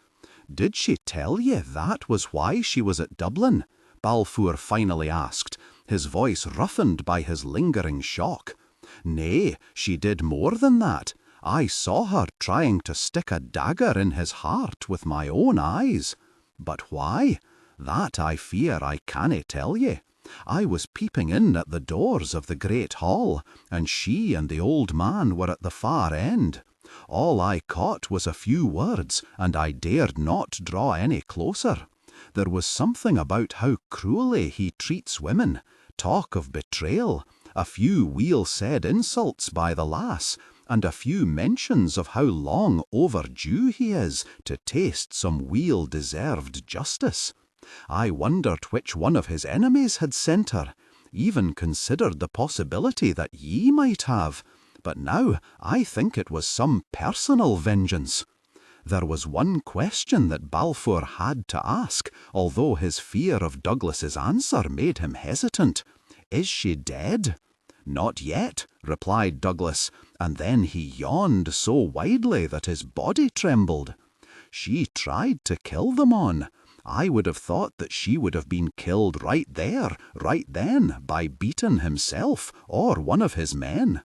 S1: Did she tell ye that was why she was at Dublin? Balfour finally asked, his voice roughened by his lingering shock. Nay, she did more than that. I saw her trying to stick a dagger in his heart with my own eyes. But why? That I fear I canna tell ye. I was peeping in at the doors of the great hall, and she and the old man were at the far end. All I caught was a few words, and I dared not draw any closer. There was something about how cruelly he treats women, talk of betrayal, a few weel-said insults by the lass, and a few mentions of how long overdue he is to taste some weel-deserved justice. I wondered which one of his enemies had sent her, even considered the possibility that ye might have, but now I think it was some personal vengeance. There was one question that Balfour had to ask, although his fear of Douglas's answer made him hesitant. Is she dead? Not yet, replied Douglas, and then he yawned so widely that his body trembled. She tried to kill them on. I would have thought that she would have been killed right there, right then, by Beaton himself, or one of his men.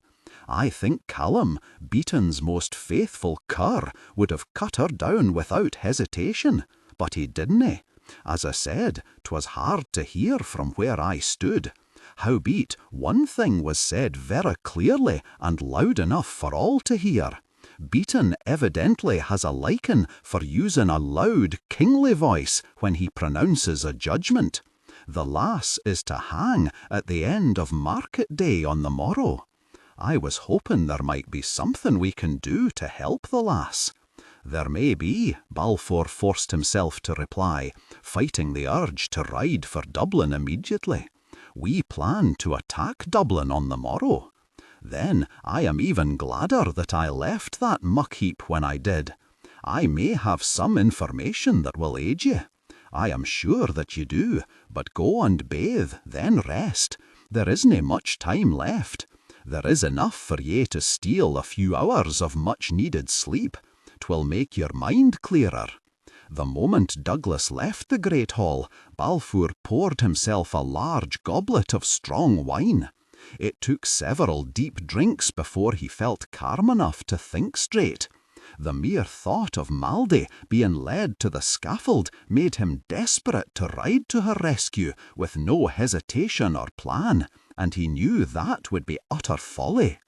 S1: I think Callum, Beaton's most faithful cur, would have cut her down without hesitation, but he didn't. As I said, 'twas hard to hear from where I stood. Howbeit, one thing was said very clearly and loud enough for all to hear. Beaton evidently has a liking for using a loud, kingly voice when he pronounces a judgment. The lass is to hang at the end of market day on the morrow. I was hoping there might be something we can do to help the lass. There may be, Balfour forced himself to reply, fighting the urge to ride for Dublin immediately. We plan to attack Dublin on the morrow. Then I am even gladder that I left that muck heap when I did. I may have some information that will aid ye. I am sure that you do, but go and bathe, then rest. There isna much time left. There is enough for ye to steal a few hours of much-needed sleep. 'Twill make your mind clearer. The moment Douglas left the great hall, Balfour poured himself a large goblet of strong wine.
S4: It took several deep drinks before he felt calm enough to think straight. The mere thought of Maldie being led to the scaffold made him desperate to ride to her rescue with no hesitation or plan, and he knew that would be utter folly.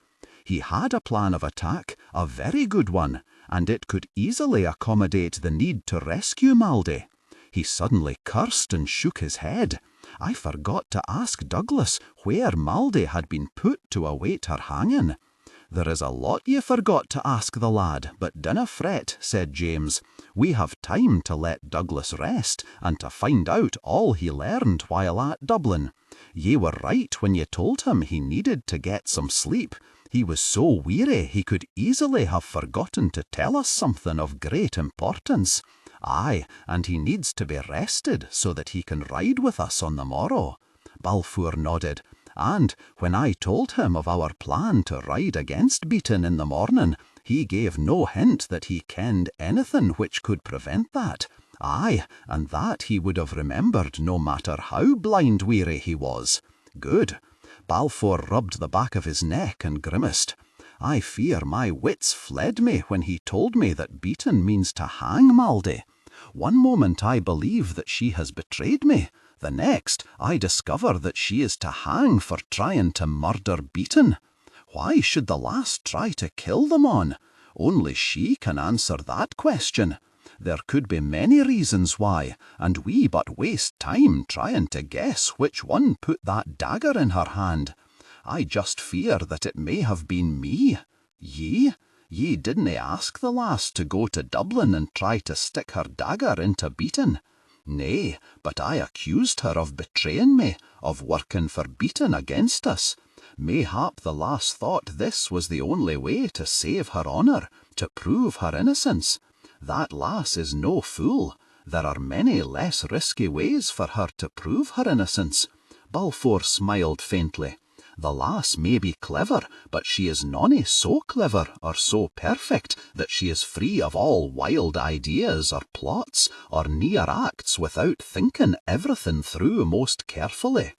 S4: He had a plan of attack, a very good one, and it could easily accommodate the need to rescue Maldie. He suddenly cursed and shook his head. I forgot to ask Douglas where Maldie had been put to await her hanging. There is a lot ye forgot to ask the lad, but dinna fret, said James. We have time to let Douglas rest, and to find out all he learned while at Dublin. Ye were right when ye told him he needed to get some sleep. He was so weary he could easily have forgotten to tell us something of great importance. Aye, and he needs to be rested so that he can ride with us on the morrow. Balfour nodded. And when I told him of our plan to ride against Beaton in the morning, he gave no hint that he kenned anything which could prevent that. Aye, and that he would have remembered no matter how blind weary he was. Good. Balfour rubbed the back of his neck and grimaced. I fear my wits fled me when he told me that Beaton means to hang Maldie. One moment I believe that she has betrayed me. The next, I discover that she is to hang for trying to murder Beaton. Why should the lass try to kill them on? Only she can answer that question. There could be many reasons why, and we but waste time trying to guess which one put that dagger in her hand. I just fear that it may have been me. Ye didn't ask the lass to go to Dublin and try to stick her dagger into Beaton. Nay, but I accused her of betraying me, of working for Beaton against us. Mayhap the lass thought this was the only way to save her honour, to prove her innocence. That lass is no fool. There are many less risky ways for her to prove her innocence. Balfour smiled faintly. The lass may be clever, but she is none so clever or so perfect that she is free of all wild ideas or plots or near acts without thinking everything through most carefully.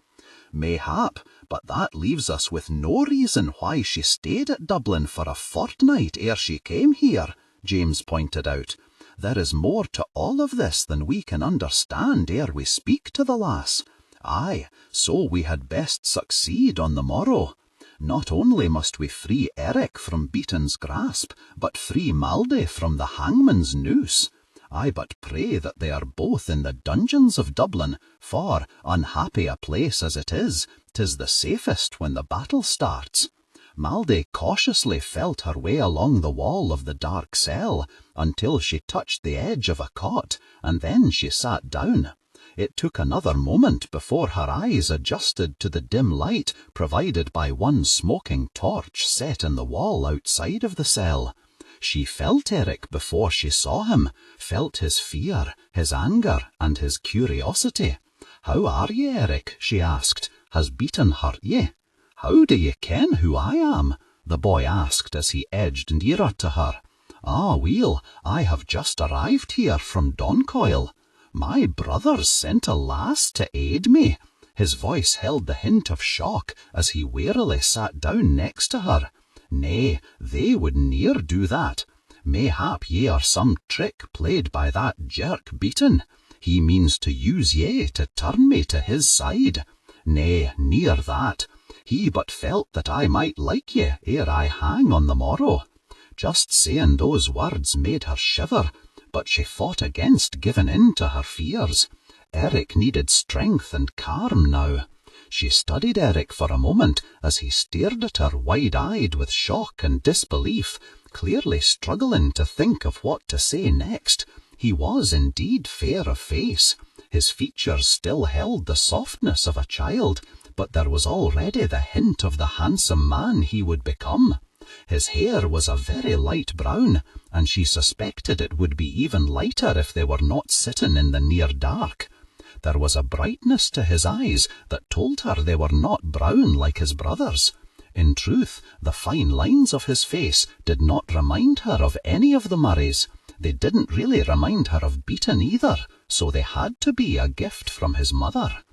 S4: Mayhap, but that leaves us with no reason why she stayed at Dublin for a fortnight ere she came here, James pointed out. There is more to all of this than we can understand ere we speak to the lass. Aye, so we had best succeed on the morrow. Not only must we free Eric from Beaton's grasp, but free Maldie from the hangman's noose. I but pray that they are both in the dungeons of Dublin, for, unhappy a place as it is, 'tis the safest when the battle starts. Maldie cautiously felt her way along the wall of the dark cell, until she touched the edge of a cot, and then she sat down. It took another moment before her eyes adjusted to the dim light provided by one smoking torch set in the wall outside of the cell. She felt Eric before she saw him, felt his fear, his anger, and his curiosity. "How are ye, Eric?" she asked. "Has Beaton hurt ye?" "How do ye ken who I am?" the boy asked as he edged nearer to her. "Ah, weel, I have just arrived here from Doncoil. My brothers sent a lass to aid me." His voice held the hint of shock as he warily sat down next to her. "Nay, they would ne'er do that. Mayhap ye are some trick played by that jerk Beaton. He means to use ye to turn me to his side. Nay, near that. He but felt that I might like ye ere I hang on the morrow." Just saying those words made her shiver, but she fought against giving in to her fears. Eric needed strength and calm now. She studied Eric for a moment as he stared at her wide-eyed with shock and disbelief, clearly struggling to think of what to say next. He was indeed fair of face. His features still held the softness of a child, but there was already the hint of the handsome man he would become. His hair was a very light brown, and she suspected it would be even lighter if they were not sitting in the near dark. There was a brightness to his eyes that told her they were not brown like his brother's. In truth, the fine lines of his face did not remind her of any of the Murrays. They didn't really remind her of Beaton either, so they had to be a gift from his mother.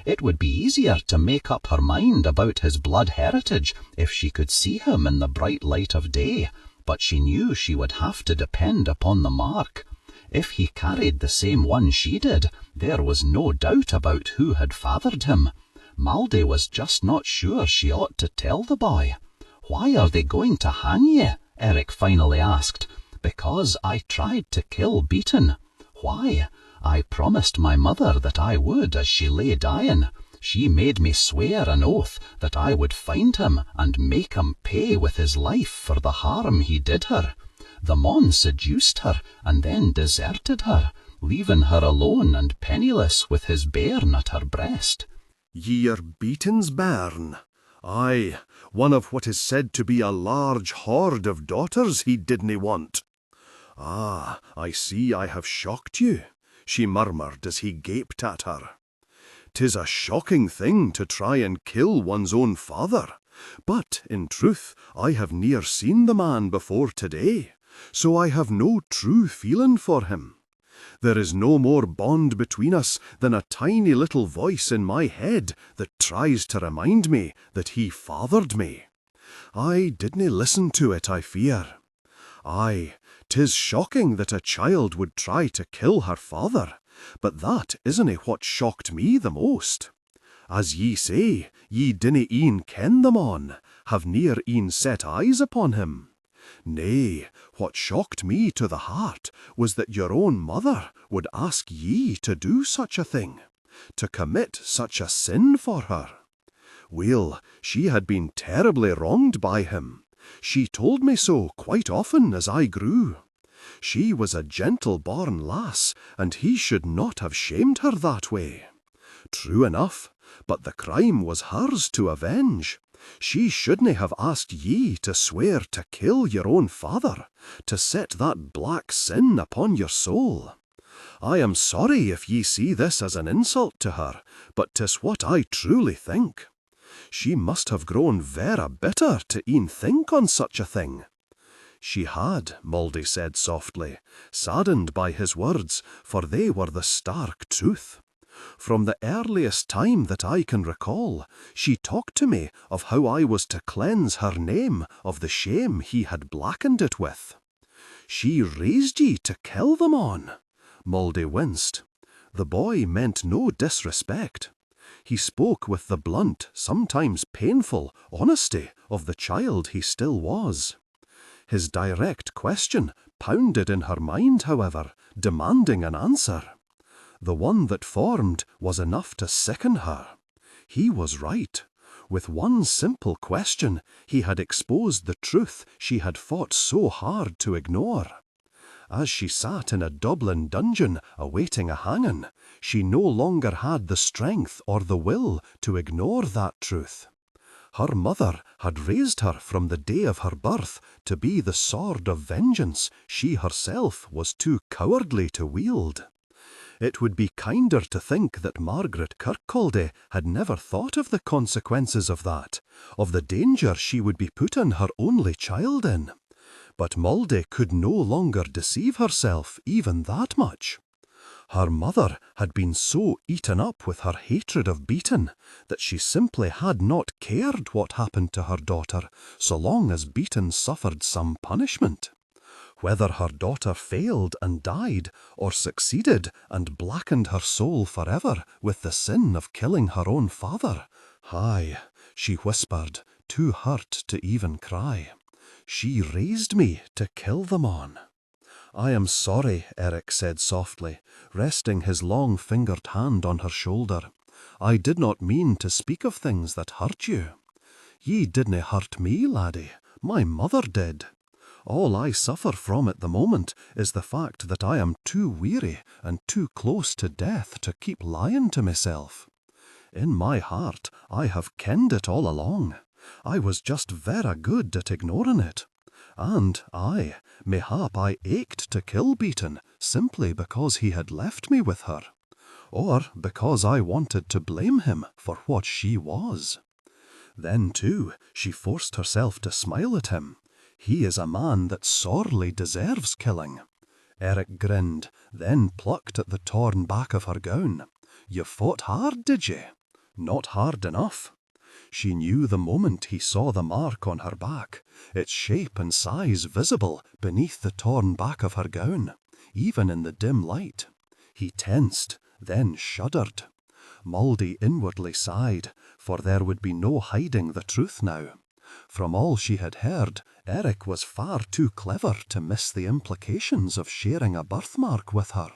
S4: It would be easier to make up her mind about his blood heritage if she could see him in the bright light of day, but she knew she would have to depend upon the mark. If he carried the same one she did, there was no doubt about who had fathered him. Maldy was just not sure she ought to tell the boy. "Why are they going to hang ye?" Eric finally asked. "Because I tried to kill Beaton." "Why?" "I promised my mother that I would as she lay dying. She made me swear an oath that I would find him and make him pay with his life for the harm he did her. The mon seduced her and then deserted her, leaving her alone and penniless with his bairn at her breast."
S1: Ye're Beaton's bairn? Aye, one of what is said to be a large horde of daughters he didn't want. "Ah, I see I have shocked you," she murmured as he gaped at her. "'Tis a shocking thing to try and kill one's own father, but in truth I have ne'er seen the man before today, so I have no true feeling for him. There is no more bond between us than a tiny little voice in my head that tries to remind me that he fathered me. I didn't listen to it, I fear. Aye, 'tis shocking that a child would try to kill her father, but that isn't what shocked me the most. As ye say, ye dinna e'en ken the mon, have ne'er e'en set eyes upon him. Nay, what shocked me to the heart was that your own mother would ask ye to do such a thing, to commit such a sin for her. Well, she had been terribly wronged by him. She told me so quite often as I grew. She was a gentle-born lass, and he should not have shamed her that way. True enough, but the crime was hers to avenge. She shouldn't have asked ye to swear to kill your own father, to set that black sin upon your soul. I am sorry if ye see this as an insult to her, but 'tis what I truly think. She must have grown vera bitter to e'en think on such a thing." She had, Maldy said softly, saddened by his words, for they were the stark truth. From the earliest time that I can recall, she talked to me of how I was to cleanse her name of the shame he had blackened it with. "She raised ye to kill them on." Maldy winced. The boy meant no disrespect. He spoke with the blunt, sometimes painful, honesty of the child he still was. His direct question pounded in her mind, however, demanding an answer. The one that formed was enough to sicken her. He was right. With one simple question, he had exposed the truth she had fought so hard to ignore. As she sat in a Dublin dungeon awaiting a hanging, she no longer had the strength or the will to ignore that truth. Her mother had raised her from the day of her birth to be the sword of vengeance she herself was too cowardly to wield. It would be kinder to think that Margaret Kirkcaldy had never thought of the consequences of that, of the danger she would be putting her only child in. But Maldy could no longer deceive herself even that much. Her mother had been so eaten up with her hatred of Beaton that she simply had not cared what happened to her daughter so long as Beaton suffered some punishment. Whether her daughter failed and died, or succeeded and blackened her soul forever with the sin of killing her own father, "Aye," she whispered, too hurt to even cry. "She raised me to kill them on." "I am sorry," Eric said softly, resting his long-fingered hand on her shoulder. "I did not mean to speak of things that hurt you." "Ye didna hurt me, laddie. My mother did. All I suffer from at the moment is the fact that I am too weary and too close to death to keep lying to myself. In my heart, I have kenned it all along. I was just vera good at ignoring it. And mayhap I ached to kill Beaton simply because he had left me with her, or because I wanted to blame him for what she was." Then, too, she forced herself to smile at him. "He is a man that sorely deserves killing." Eric grinned, then plucked at the torn back of her gown. "You fought hard, did ye?"
S2: Not hard enough. She knew the moment he saw the mark on her back, its shape and size visible beneath the torn back of her gown, even in the dim light. He tensed, then shuddered. Mouldy inwardly sighed, for there would be no hiding the truth now. From all she had heard, Eric was far too clever to miss the implications of sharing a birthmark with her.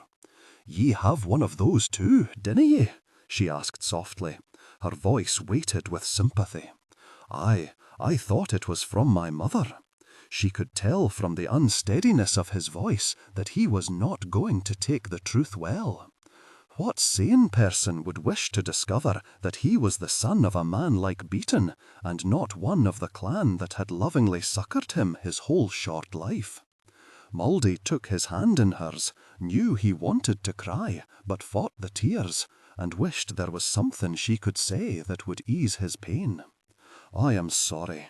S2: "Ye have one of those too, dinna ye?" she asked softly. Her voice weighted with sympathy. "Aye, I thought it was from my mother." She could tell from the unsteadiness of his voice that he was not going to take the truth well. What sane person would wish to discover that he was the son of a man like Beaton, and not one of the clan that had lovingly succoured him his whole short life? Mouldy took his hand in hers, knew he wanted to cry, but fought the tears, and wished there was something she could say that would ease his pain. "I am sorry.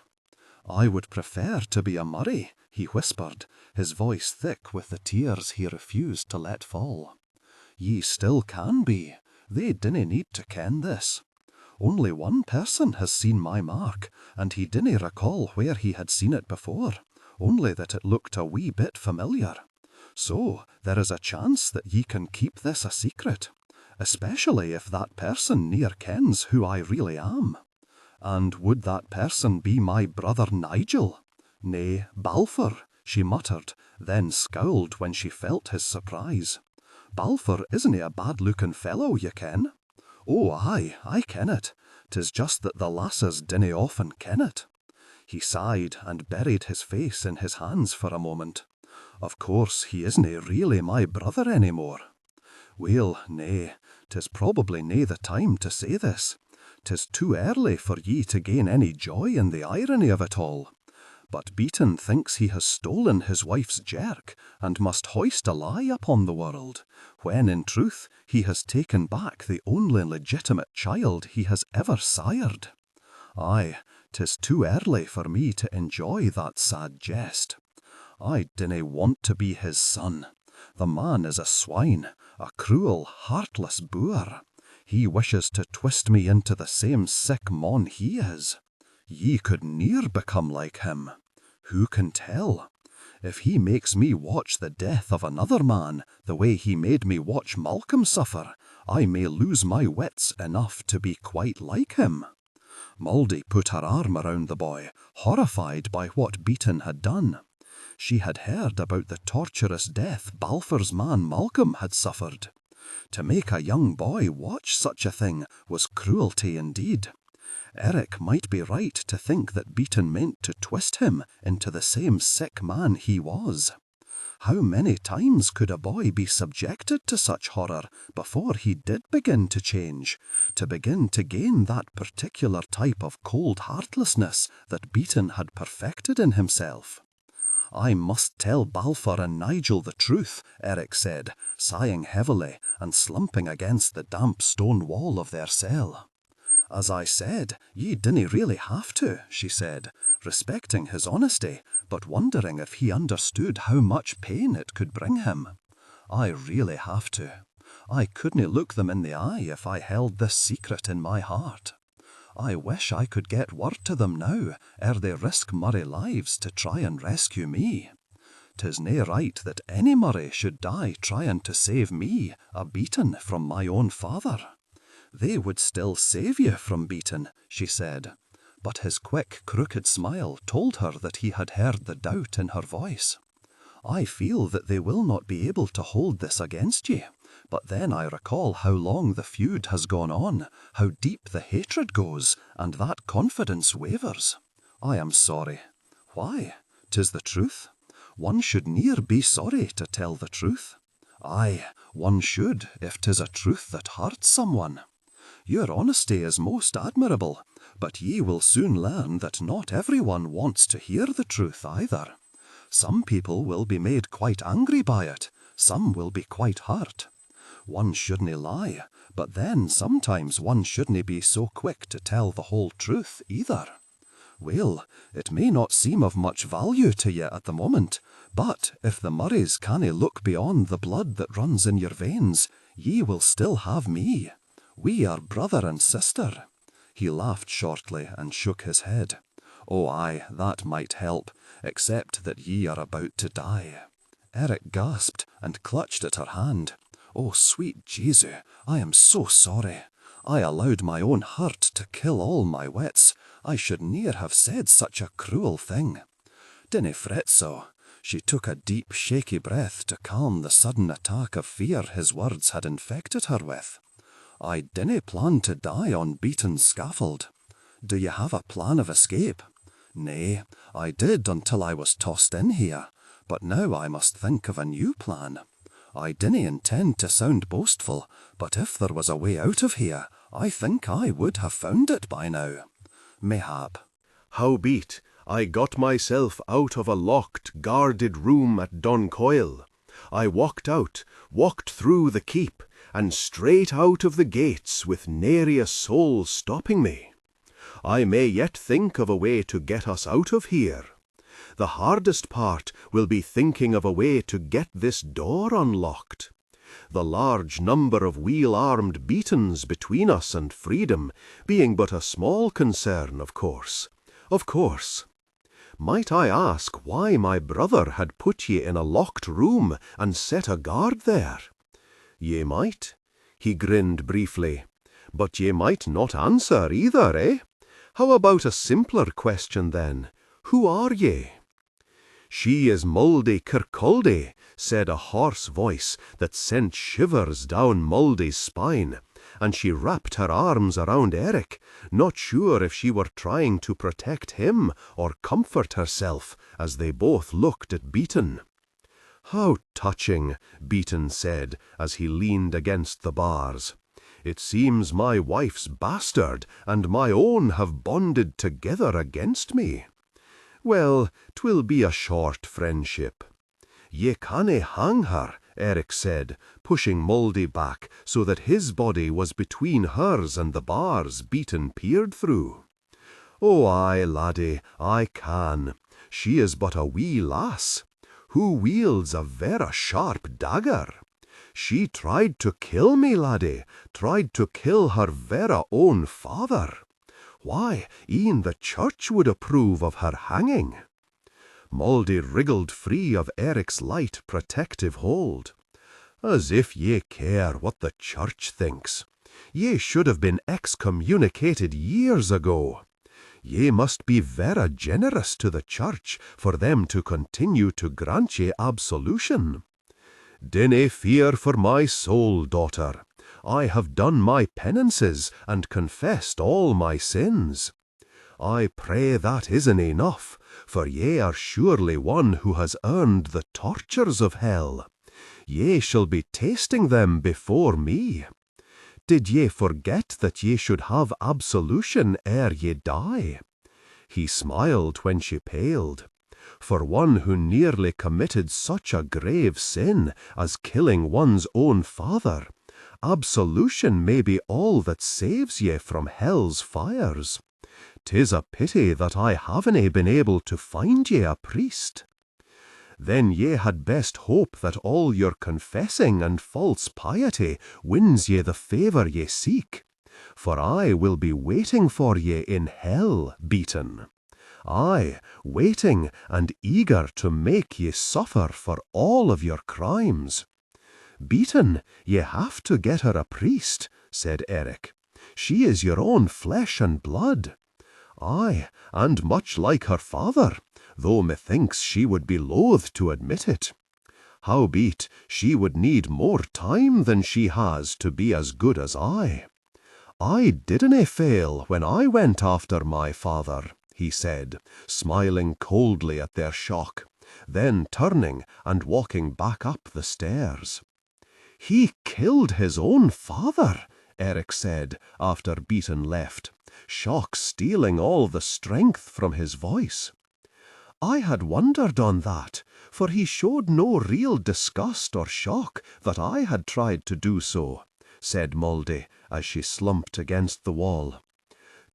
S2: I would prefer to be a Murray," he whispered, his voice thick with the tears he refused to let fall. "Ye still can be. They dinna need to ken this. Only one person has seen my mark, and he dinna recall where he had seen it before, only that it looked a wee bit familiar. So there is a chance that ye can keep this a secret, especially if that person near kens who I really am. And would that person be my brother Nigel? Nay, Balfour," she muttered, then scowled when she felt his surprise. "Balfour isn't he a bad-looking fellow, ye ken?" "Oh, aye, I ken it. 'Tis just that the lasses dinna often ken it." He sighed and buried his face in his hands for a moment. "Of course, he isn't really my brother any more." "Well, nay, 'tis probably nae the time to say this. 'Tis too early for ye to gain any joy in the irony of it all. But Beaton thinks he has stolen his wife's jerk, and must hoist a lie upon the world, when in truth he has taken back the only legitimate child he has ever sired. Aye, 'tis too early for me to enjoy that sad jest. I dinna want to be his son. The man is a swine, a cruel, heartless boor. He wishes to twist me into the same sick mon he is. Ye could ne'er become like him. Who can tell? If he makes me watch the death of another man, the way he made me watch Malcolm suffer, I may lose my wits enough to be quite like him." Mouldy put her arm around the boy, horrified by what Beaton had done. She had heard about the torturous death Balfour's man Malcolm had suffered. To make a young boy watch such a thing was cruelty indeed. Eric might be right to think that Beaton meant to twist him into the same sick man he was. How many times could a boy be subjected to such horror before he did begin to change, to begin to gain that particular type of cold heartlessness that Beaton had perfected in himself? "I must tell Balfour and Nigel the truth," Eric said, sighing heavily and slumping against the damp stone wall of their cell. "As I said, ye dinna really have to," she said, respecting his honesty, but wondering if he understood how much pain it could bring him. "I really have to. I couldn't look them in the eye if I held this secret in my heart. I wish I could get word to them now, ere they risk Murray lives to try and rescue me. 'Tis nae right that any Murray should die trying to save me, a Beaton, from my own father." "They would still save you from Beaton," she said, but his quick, crooked smile told her that he had heard the doubt in her voice. "I feel that they will not be able to hold this against ye, but then I recall how long the feud has gone on, how deep the hatred goes, and that confidence wavers. I am sorry. Why? 'Tis the truth. One should ne'er be sorry to tell the truth. Aye, one should, if 'tis a truth that hurts someone. Your honesty is most admirable, but ye will soon learn that not everyone wants to hear the truth either. Some people will be made quite angry by it, some will be quite hurt. One shouldn't lie, but then sometimes one shouldn't be so quick to tell the whole truth either. Well, it may not seem of much value to ye at the moment, but if the Murrays canna look beyond the blood that runs in your veins, ye will still have me. We are brother and sister." He laughed shortly and shook his head. "Oh, aye, that might help, except that ye are about to die." Eric gasped and clutched at her hand. "Oh, sweet Jesu, I am so sorry. I allowed my own hurt to kill all my wits. I should ne'er have said such a cruel thing." "Dinna fret so." She took a deep, shaky breath to calm the sudden attack of fear his words had infected her with. "I dinna plan to die on Beaton's scaffold. Do you have a plan of escape?" "Nay, I did until I was tossed in here, but now I must think of a new plan. I dinna intend to sound boastful, but if there was a way out of here, I think I would have found it by now. Mayhap."
S1: Howbeit, I got myself out of a locked, guarded room at Doncoil. I walked through the keep, and straight out of the gates with nary a soul stopping me. I may yet think of a way to get us out of here. The hardest part will be thinking of a way to get this door unlocked. The large number of wheel-armed Beatons between us and freedom being but a small concern, of course. Of course. Might I ask why my brother had put ye in a locked room and set a guard there? Ye might. He grinned briefly. But ye might not answer either, eh? How about a simpler question then? Who are ye? "She is Mouldy Kirkcaldy," said a hoarse voice that sent shivers down Mouldy's spine, and she wrapped her arms around Eric, not sure if she were trying to protect him or comfort herself as they both looked at Beaton. "How touching," Beaton said as he leaned against the bars. "It seems my wife's bastard and my own have bonded together against me. Well, 'twill be a short friendship." "Ye cannae hang her," Eric said, pushing Mouldy back so that his body was between hers and the bars Beaton peered through. "Oh, aye, laddie, I can. She is but a wee lass. Who wields a verra sharp dagger. She tried to kill me, laddie, tried to kill her verra own father. Why, e'en the church would approve of her hanging." Mouldy wriggled free of Eric's light, protective hold. "As if ye care what the church thinks. Ye should have been excommunicated years ago. Ye must be verra generous to the church for them to continue to grant ye absolution. Dinna fear for my soul, daughter. I have done my penances and confessed all my sins. I pray that isn't enough, for ye are surely one who has earned the tortures of hell. Ye shall be tasting them before me. Did ye forget that ye should have absolution ere ye die?" He smiled when she paled. For one who nearly committed such a grave sin as killing one's own father, absolution may be all that saves ye from hell's fires. 'Tis a pity that I haven't been able to find ye a priest. Then ye had best hope that all your confessing and false piety wins ye the favour ye seek, for I will be waiting for ye in hell, Beaton. Aye, waiting and eager to make ye suffer for all of your crimes. "Beaton, ye have to get her a priest," said Eric. "She is your own flesh and blood. Aye, and much like her father, though methinks she would be loath to admit it. Howbeit, she would need more time than she has to be as good as I. I didn't fail when I went after my father," he said, smiling coldly at their shock, then turning and walking back up the stairs. "He killed his own father," Eric said after Beaton left, shock stealing all the strength from his voice. "I had wondered on that, for he showed no real disgust or shock that I had tried to do so," said Mouldy as she slumped against the wall.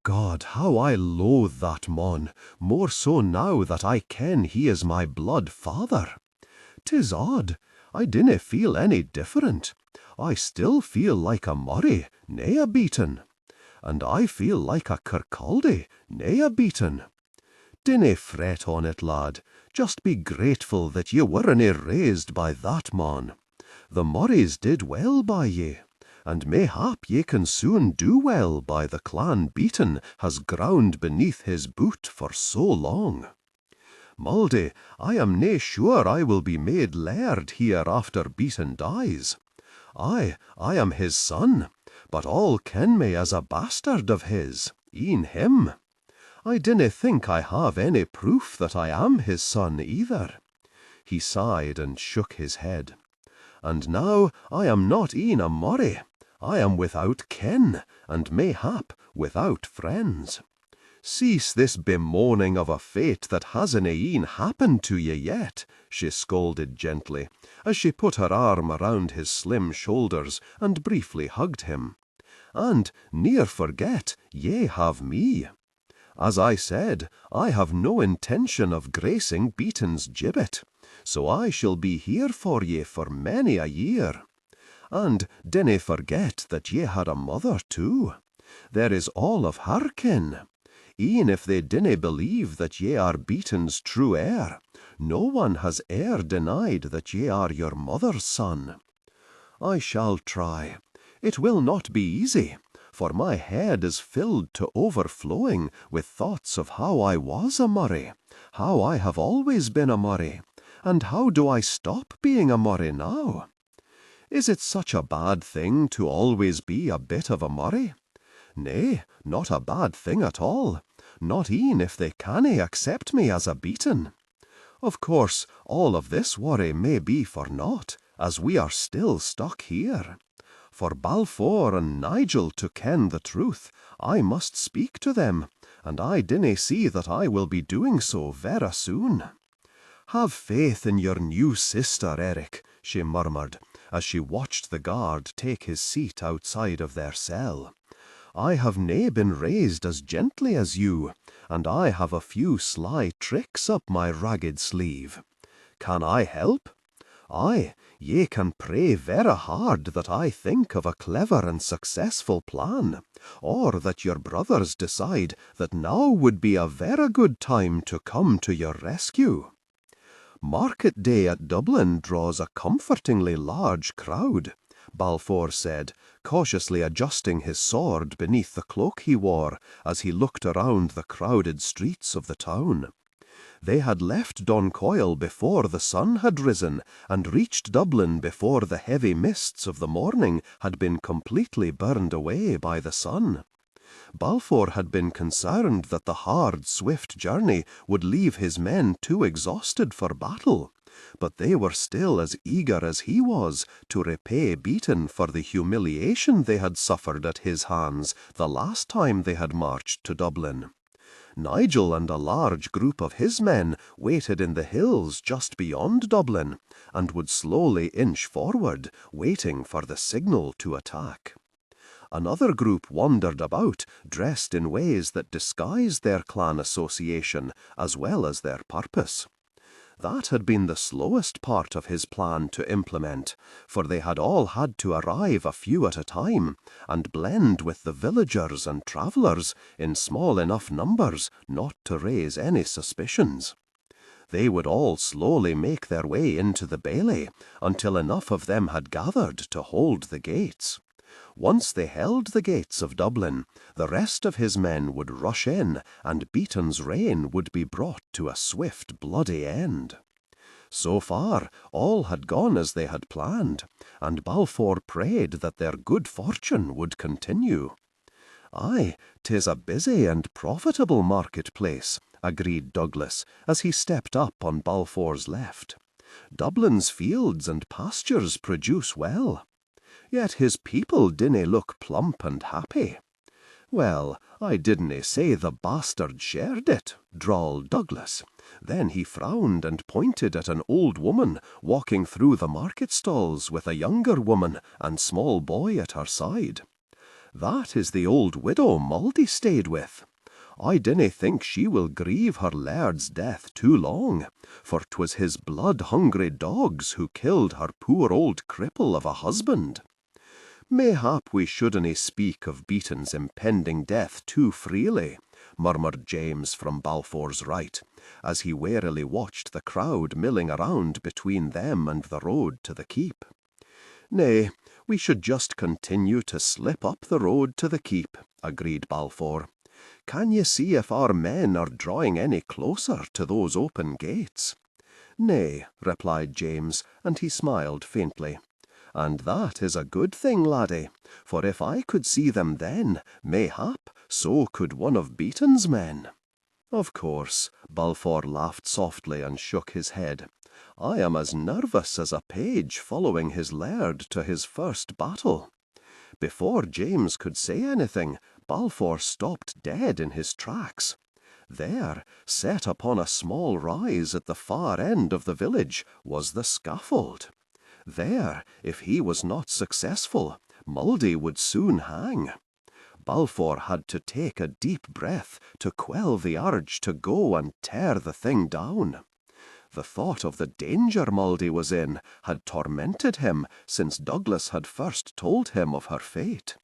S1: "God, how I loathe that mon, more so now that I ken he is my blood father. 'Tis odd, I dinna feel any different.
S3: I still feel like a Murray, nae a beaten. And I feel like a Kirkcaldy, nae a beaten. Dinna fret on it, lad. Just be grateful that ye werenna raised by that mon. The Murrays did well by ye, and mayhap ye can soon do well by the clan Beaton has ground beneath his boot for so long. Maldy, I am nae sure I will be made laird here after Beaton dies. I am his son, but all ken me as a bastard of his, e'en him. I dinna think I have any proof that I am his son either. He sighed and shook his head. And now I am not e'en a Murray. I am without ken, and mayhap without friends. Cease this bemoaning of a fate that hasna e'en happened to ye yet, she scolded gently, as she put her arm around his slim shoulders and briefly hugged him. And ne'er forget, ye have me. As I said, I have no intention of gracing Beaton's gibbet, so I shall be here for ye for many a year. And dinna forget that ye had a mother too. There is all of her kin. E'en if they dinna believe that ye are Beaton's true heir, no one has e'er denied that ye are your mother's son. I shall try. It will not be easy, for my head is filled to overflowing with thoughts of how I was a Murray, how I have always been a Murray, and how do I stop being a Murray now? Is it such a bad thing to always be a bit of a Murray? Nay, not a bad thing at all, not e'en if they canna accept me as a Beaton. Of course, all of this worry may be for naught, as we are still stuck here. For Balfour and Nigel to ken the truth, I must speak to them, and I dinna see that I will be doing so vera soon. Have faith in your new sister, Eric, she murmured, as she watched the guard take his seat outside of their cell. I have nae been raised as gently as you, and I have a few sly tricks up my ragged sleeve. Can I help? Aye, ye can pray vera hard that I think of a clever and successful plan, or that your brothers decide that now would be a vera good time to come to your rescue. Market day at Dublin draws a comfortingly large crowd, Balfour said, cautiously adjusting his sword beneath the cloak he wore as he looked around the crowded streets of the town. They had left Doncoil before the sun had risen, and reached Dublin before the heavy mists of the morning had been completely burned away by the sun. Balfour had been concerned that the hard, swift journey would leave his men too exhausted for battle, but they were still as eager as he was to repay Beaton for the humiliation they had suffered at his hands the last time they had marched to Dublin. Nigel and a large group of his men waited in the hills just beyond Dublin, and would slowly inch forward, waiting for the signal to attack. Another group wandered about, dressed in ways that disguised their clan association as well as their purpose. That had been the slowest part of his plan to implement, for they had all had to arrive a few at a time, and blend with the villagers and travellers in small enough numbers not to raise any suspicions. They would all slowly make their way into the bailey, until enough of them had gathered to hold the gates. Once they held the gates of Dublin, the rest of his men would rush in, and Beaton's reign would be brought to a swift, bloody end. So far, all had gone as they had planned, and Balfour prayed that their good fortune would continue. Aye, 'tis a busy and profitable marketplace, agreed Douglas, as he stepped up on Balfour's left. Dublin's fields and pastures produce well. Yet his people dinna look plump and happy. Well, I didna say the bastard shared it, drawled Douglas. Then he frowned and pointed at an old woman walking through the market stalls with a younger woman and small boy at her side. That is the old widow Maldy stayed with. I dinna think she will grieve her laird's death too long, for 'twas his blood-hungry dogs who killed her poor old cripple of a husband. Mayhap we shouldna speak of Beaton's impending death too freely, murmured James from Balfour's right, as he warily watched the crowd milling around between them and the road to the keep. Nay, we should just continue to slip up the road to the keep, agreed Balfour. Can ye see if our men are drawing any closer to those open gates? Nay, replied James, and he smiled faintly. And that is a good thing, laddie, for if I could see them then, mayhap so could one of Beaton's men. Of course, Balfour laughed softly and shook his head. I am as nervous as a page following his laird to his first battle. Before James could say anything, Balfour stopped dead in his tracks. There, set upon a small rise at the far end of the village, was the scaffold. There, if he was not successful, Mouldy would soon hang. Balfour had to take a deep breath to quell the urge to go and tear the thing down. The thought of the danger Mouldy was in had tormented him since Douglas had first told him of her fate.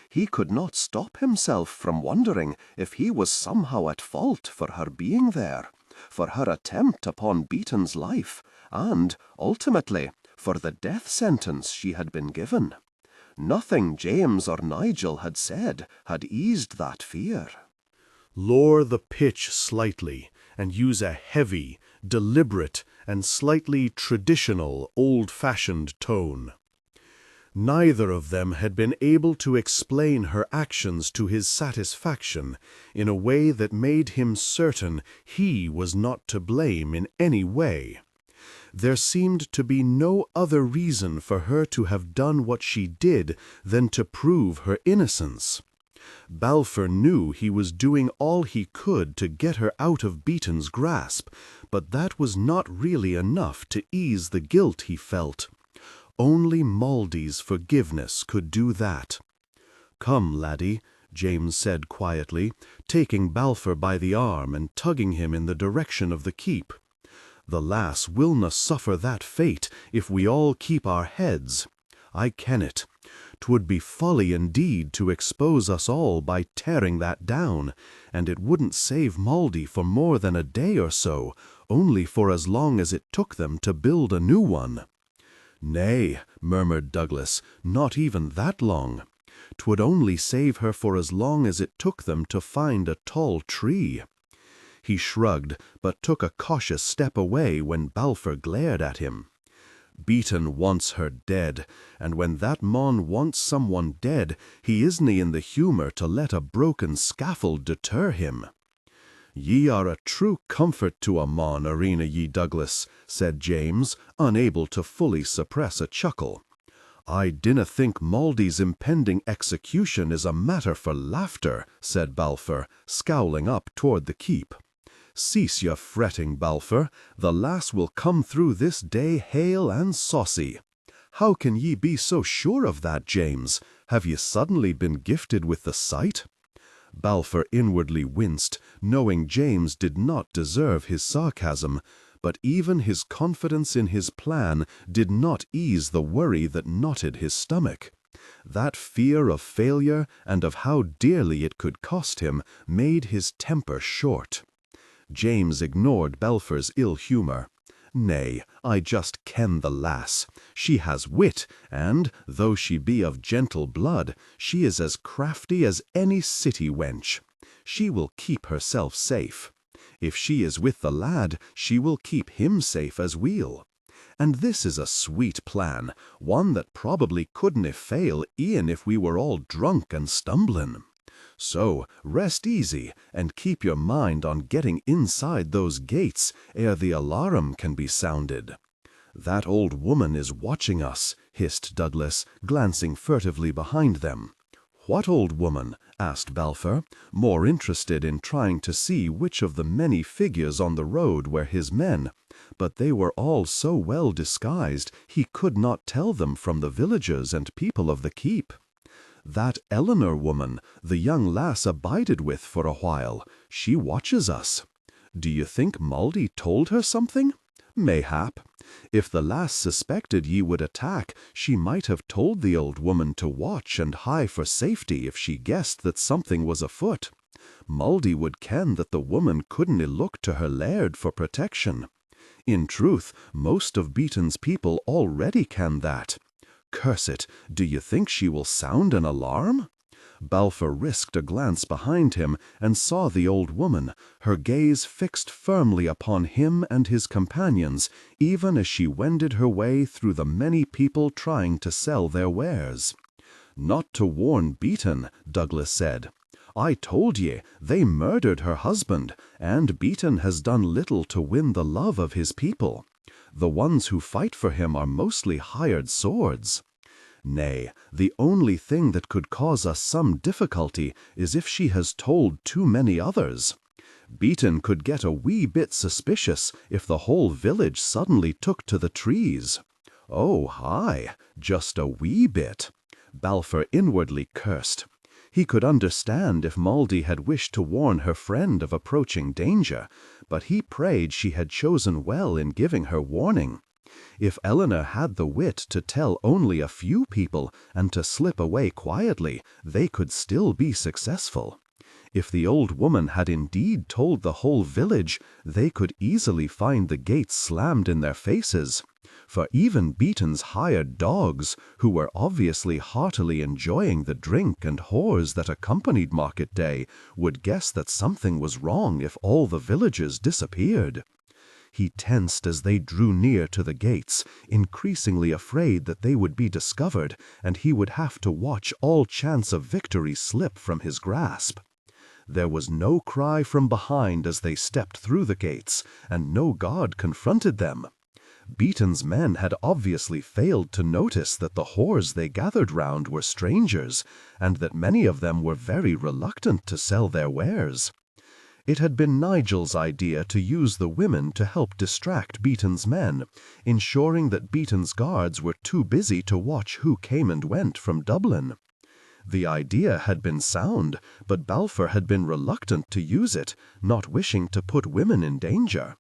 S3: He could not stop himself from wondering if he was somehow at fault for her being there, for her attempt upon Beaton's life, and, ultimately, for the death sentence she had been given. Nothing James or Nigel had said had eased that fear.
S1: Lower the pitch slightly and use a heavy, deliberate, and slightly traditional, old-fashioned tone. Neither of them had been able to explain her actions to his satisfaction in a way that made him certain he was not to blame in any way. There seemed to be no other reason for her to have done what she did than to prove her innocence. Balfour knew he was doing all he could to get her out of Beaton's grasp, but that was not really enough to ease the guilt he felt. Only Mouldy's forgiveness could do that. "Come, laddie," James said quietly, taking Balfour by the arm and tugging him in the direction of the keep. "The lass willna suffer that fate if we all keep our heads. I ken it. 'Twould be folly indeed to expose us all by tearing that down, and it wouldn't save Mouldy for more than a day or so, only for as long as it took them to build a new one." "Nay," murmured Douglas, "not even that long. 'Twould only save her for as long as it took them to find a tall tree." He shrugged, but took a cautious step away when Balfour glared at him. "Beaton wants her dead, and when that mon wants someone dead, he isna in the humour to let a broken scaffold deter him." "Ye are a true comfort to a mon, arena ye, Douglas," said James, unable to fully suppress a chuckle. "I dinna think Mouldy's impending execution is a matter for laughter," said Balfour, scowling up toward the keep. "Cease your fretting, Balfour. The lass will come through this day hale and saucy." "How can ye be so sure of that, James? Have ye suddenly been gifted with the sight?" Balfour inwardly winced, knowing James did not deserve his sarcasm, but even his confidence in his plan did not ease the worry that knotted his stomach. That fear of failure and of how dearly it could cost him made his temper short. James ignored Balfour's ill humour. "Nay, I just ken the lass. She has wit, and, though she be of gentle blood, she is as crafty as any city wench. She will keep herself safe. If she is with the lad, she will keep him safe as weel. And this is a sweet plan, one that probably couldn't fail e'en if we were all drunk and stumbling. So, rest easy, and keep your mind on getting inside those gates ere the alarm can be sounded." "That old woman is watching us," hissed Douglas, glancing furtively behind them. "What old woman?" asked Balfour, more interested in trying to see which of the many figures on the road were his men, but they were all so well disguised he could not tell them from the villagers and people of the keep.
S3: That Eleanor woman the young lass abided with for a while, she watches us. Do you think Maldy told her something? Mayhap. If the lass suspected ye would attack, she might have told the old woman to watch and hie for safety if she guessed that something was afoot. Maldy would ken that the woman couldn't look to her laird for protection. In truth, most of Beaton's people already ken that. Curse it, do you think she will sound an alarm? Balfour risked a glance behind him and saw the old woman, her gaze fixed firmly upon him and his companions, even as she wended her way through the many people trying to sell their wares. "Not to warn Beaton," Douglas said. "I told ye, they murdered her husband, and Beaton has done little to win the love of his people. The ones who fight for him are mostly hired swords. Nay, the only thing that could cause us some difficulty is if she has told too many others. Beaton could get a wee bit suspicious if the whole village suddenly took to the trees. Oh, aye, just a wee bit." Balfour inwardly cursed. He could understand if Maldy had wished to warn her friend of approaching danger, but he prayed she had chosen well in giving her warning. If Eleanor had the wit to tell only a few people and to slip away quietly, they could still be successful. If the old woman had indeed told the whole village, they could easily find the gates slammed in their faces. For even Beaton's hired dogs, who were obviously heartily enjoying the drink and whores that accompanied market day, would guess that something was wrong if all the villagers disappeared. He tensed as they drew near to the gates, increasingly afraid that they would be discovered, and he would have to watch all chance of victory slip from his grasp. There was no cry from behind as they stepped through the gates, and no guard confronted them. Beaton's men had obviously failed to notice that the whores they gathered round were strangers, and that many of them were very reluctant to sell their wares. It had been Nigel's idea to use the women to help distract Beaton's men, ensuring that Beaton's guards were too busy to watch who came and went from Dublin. The idea had been sound, but Balfour had been reluctant to use it, not wishing to put women in danger.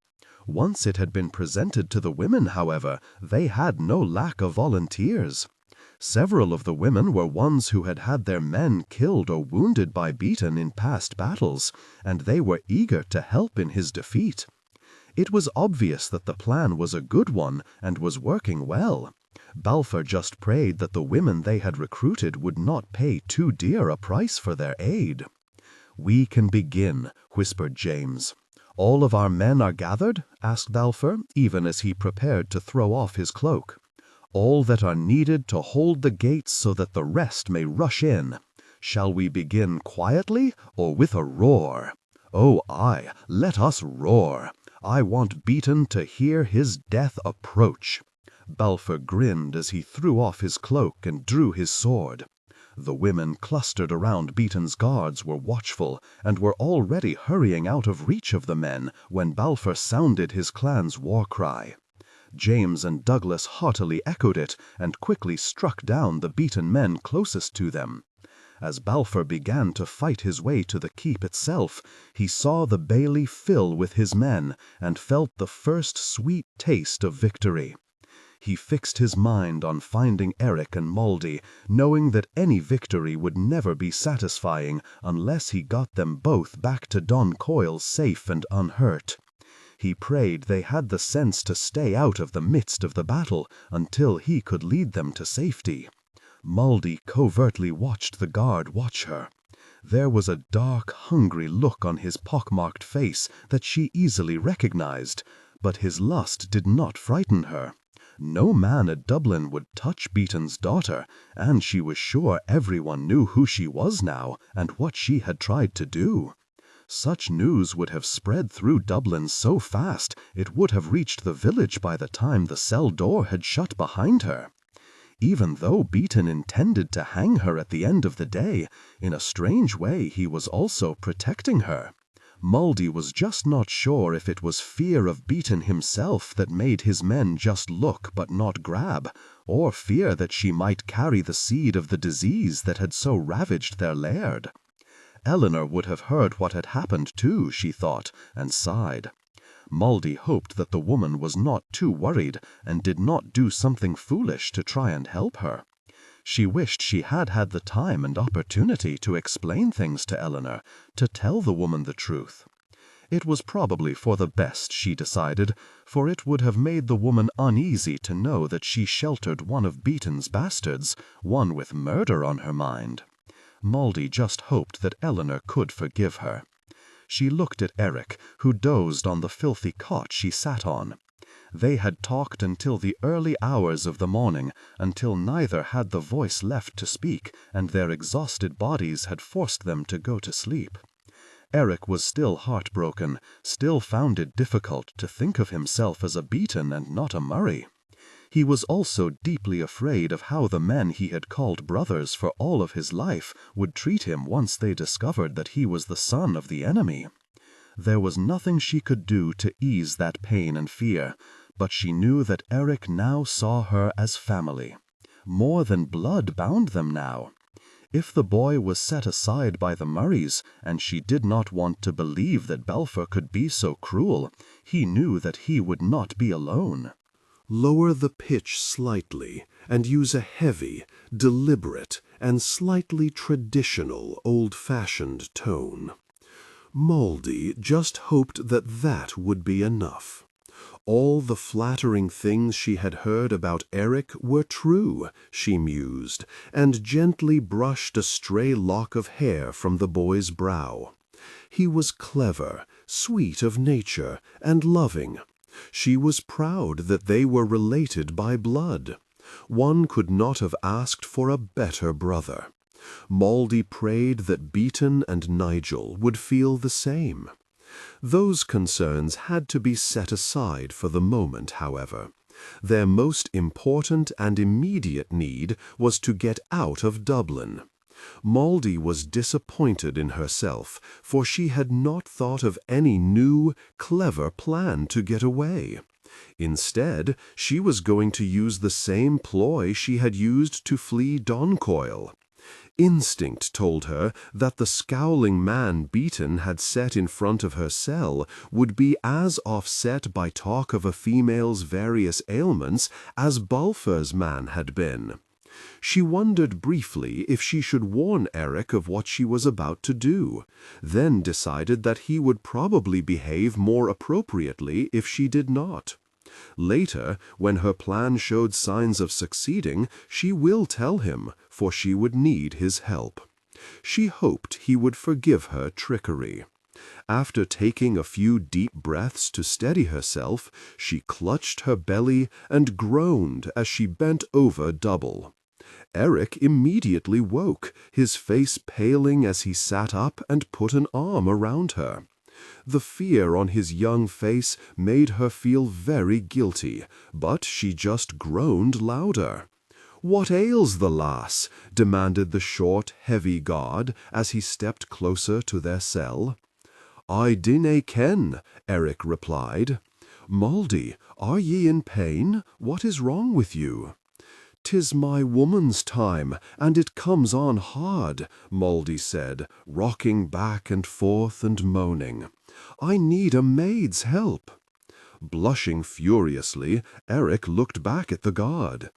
S3: Once it had been presented to the women, however, they had no lack of volunteers. Several of the women were ones who had had their men killed or wounded by Beaton in past battles, and they were eager to help in his defeat. It was obvious that the plan was a good one and was working well. Balfour just prayed that the women they had recruited would not pay too dear a price for their aid. "We can begin," whispered James. "All of our men are gathered?" asked Balfour, even as he prepared to throw off his cloak. "All that are needed to hold the gates so that the rest may rush in. Shall we begin quietly or with a roar? Oh, aye, let us roar. I want Beaton to hear his death approach." Balfour grinned as he threw off his cloak and drew his sword. The women clustered around Beaton's guards were watchful, and were already hurrying out of reach of the men when Balfour sounded his clan's war cry. James and Douglas heartily echoed it, and quickly struck down the Beaton men closest to them. As Balfour began to fight his way to the keep itself, he saw the bailey fill with his men, and felt the first sweet taste of victory. He fixed his mind on finding Eric and Maldy, knowing that any victory would never be satisfying unless he got them both back to Don Coyle safe and unhurt. He prayed they had the sense to stay out of the midst of the battle until he could lead them to safety. Maldy covertly watched the guard watch her. There was a dark, hungry look on his pockmarked face that she easily recognized, but his lust did not frighten her. No man at Dublin would touch Beaton's daughter, and she was sure everyone knew who she was now and what she had tried to do. Such news would have spread through Dublin so fast it would have reached the village by the time the cell door had shut behind her. Even though Beaton intended to hang her at the end of the day, in a strange way he was also protecting her.
S2: Mouldy was just not sure if it was fear of Beaton himself that made his men just look but not grab, or fear that she might carry the seed of the disease that had so ravaged their laird. Eleanor would have heard what had happened too, she thought, and sighed. Mouldy hoped that the woman was not too worried and did not do something foolish to try and help her. She wished she had had the time and opportunity to explain things to Eleanor, to tell the woman the truth. It was probably for the best, she decided, for it would have made the woman uneasy to know that she sheltered one of Beaton's bastards, one with murder on her mind. Mouldy just hoped that Eleanor could forgive her. She looked at Eric, who dozed on the filthy cot she sat on. They had talked until the early hours of the morning, until neither had the voice left to speak, and their exhausted bodies had forced them to go to sleep. Eric was still heartbroken, still found it difficult to think of himself as a Beaton and not a Murray. He was also deeply afraid of how the men he had called brothers for all of his life would treat him once they discovered that he was the son of the enemy. There was nothing she could do to ease that pain and fear, but she knew that Eric now saw her as family. More than blood bound them now. If the boy was set aside by the Murrays, and she did not want to believe that Balfour could be so cruel, he knew that he would not be alone.
S1: Lower the pitch slightly and use a heavy, deliberate, and slightly traditional, old-fashioned tone. Mouldy just hoped that that would be enough. All the flattering things she had heard about Eric were true, she mused, and gently brushed a stray lock of hair from the boy's brow. He was clever, sweet of nature, and loving. She was proud that they were related by blood. One could not have asked for a better brother. Mouldy prayed that Beaton and Nigel would feel the same. Those concerns had to be set aside for the moment, however. Their most important and immediate need was to get out of Dublin. Mouldy was disappointed in herself, for she had not thought of any new, clever plan to get away. Instead, she was going to use the same ploy she had used to flee Doncoil. Instinct told her that the scowling man Beaton had set in front of her cell would be as offset by talk of a female's various ailments as Balfour's man had been. She wondered briefly if she should warn Eric of what she was about to do, then decided that he would probably behave more appropriately if she did not. Later, when her plan showed signs of succeeding, she will tell him, for she would need his help. She hoped he would forgive her trickery. After taking a few deep breaths to steady herself, she clutched her belly and groaned as she bent over double. Eric immediately woke, his face paling as he sat up and put an arm around her. The fear on his young face made her feel very guilty, but she just groaned louder. "What ails the lass?" demanded the short, heavy god as he stepped closer to their cell. "I dinna ken," Eric replied. "Mouldy, are ye in pain? What is wrong with you?" "'Tis my woman's time, and it comes on hard," Mouldy said, rocking back and forth and moaning. "I need a maid's help." Blushing furiously, Eric looked back at the god.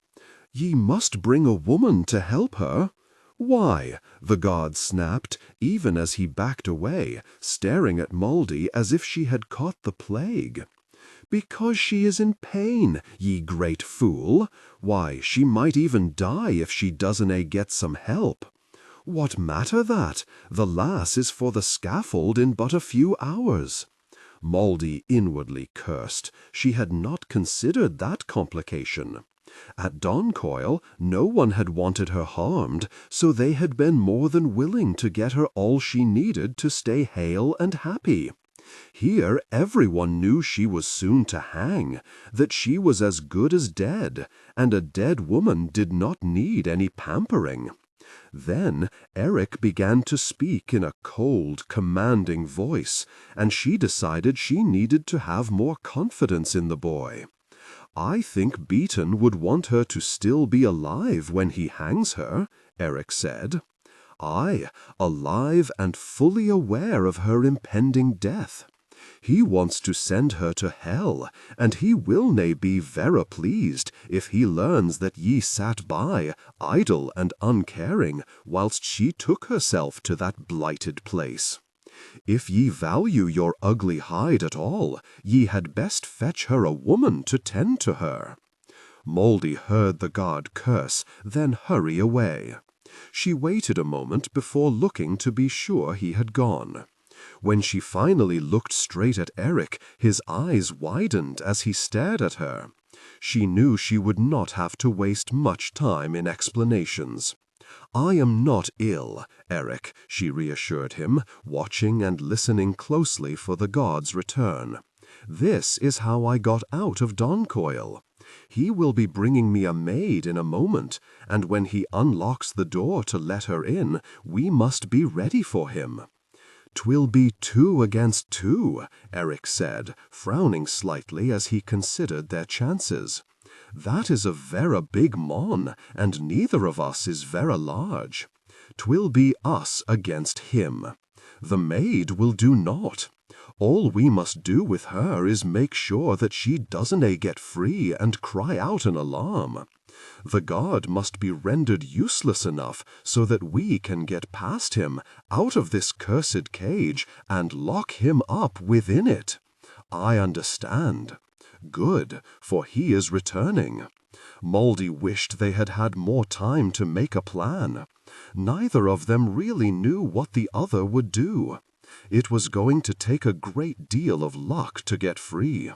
S1: "Ye must bring a woman to help her." "Why?" the god snapped, even as he backed away, staring at Mouldy as if she had caught the plague. "Because she is in pain, ye great fool. Why, she might even die if she doesn't get some help." "What matter that? The lass is for the scaffold in but a few hours." Mouldy inwardly cursed. She had not considered that complication. At Doncoil, no one had wanted her harmed, so they had been more than willing to get her all she needed to stay hale and happy. Here everyone knew she was soon to hang, that she was as good as dead, and a dead woman did not need any pampering.
S3: Then Eric began to speak in a cold, commanding voice, and she decided she needed to have more confidence in the boy. "I think Beaton would want her to still be alive when he hangs her," Eric said. "Aye, alive and fully aware of her impending death. He wants to send her to hell, and he will nae be verra pleased if he learns that ye sat by, idle and uncaring, whilst she took herself to that blighted place. If ye value your ugly hide at all, ye had best fetch her a woman to tend to her." Mouldy heard the god curse, then hurry away. She waited a moment before looking to be sure he had gone. When she finally looked straight at Eric, his eyes widened as he stared at her. She knew she would not have to waste much time in explanations. "I am not ill, Eric," she reassured him, watching and listening closely for the god's return. "This is how I got out of Doncoil. He will be bringing me a maid in a moment, and when he unlocks the door to let her in, we must be ready for him." "'Twill be 2 against 2, Eric said, frowning slightly as he considered their chances. "That is a verra big mon, and neither of us is verra large. 'Twill be us against him. The maid will do naught. All we must do with her is make sure that she doesn't get free and cry out in alarm. The god must be rendered useless enough so that we can get past him, out of this cursed cage, and lock him up within it. I understand. Good, for he is returning." Mouldy wished they had had more time to make a plan. Neither of them really knew what the other would do. It was going to take a great deal of luck to get free.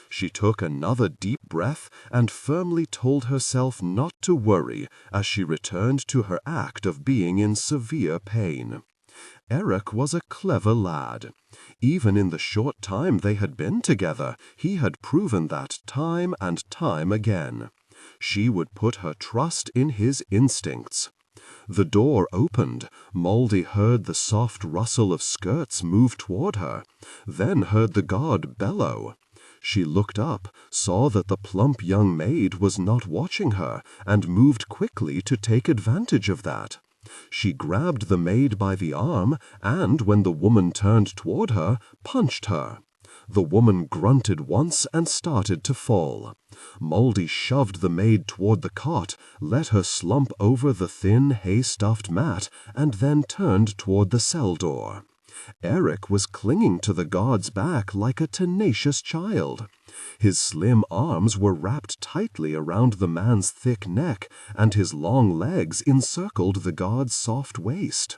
S3: She took another deep breath and firmly told herself not to worry as she returned to her act of being in severe pain. Eric was a clever lad. Even in the short time they had been together, he had proven that time and time again. She would put her trust in his instincts. The door opened. Mouldy heard the soft rustle of skirts move toward her, then heard the god bellow. She looked up, saw that the plump young maid was not watching her, and moved quickly to take advantage of that. She grabbed the maid by the arm, and when the woman turned toward her, punched her. The woman grunted once and started to fall. Mouldy shoved the maid toward the cot, let her slump over the thin hay-stuffed mat, and then turned toward the cell door. Eric was clinging to the god's back like a tenacious child. His slim arms were wrapped tightly around the man's thick neck, and his long legs encircled the god's soft waist.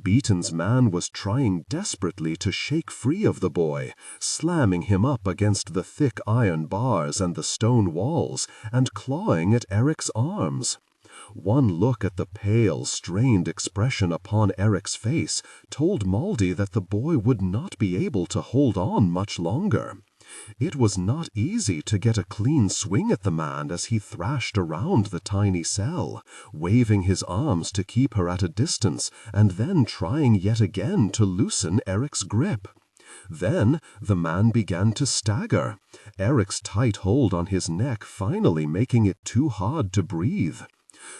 S3: Beaton's man was trying desperately to shake free of the boy, slamming him up against the thick iron bars and the stone walls, and clawing at Eric's arms. One look at the pale, strained expression upon Eric's face told Mouldy that the boy would not be able to hold on much longer. It was not easy to get a clean swing at the man as he thrashed around the tiny cell, waving his arms to keep her at a distance, and then trying yet again to loosen Eric's grip. Then the man began to stagger, Eric's tight hold on his neck finally making it too hard to breathe.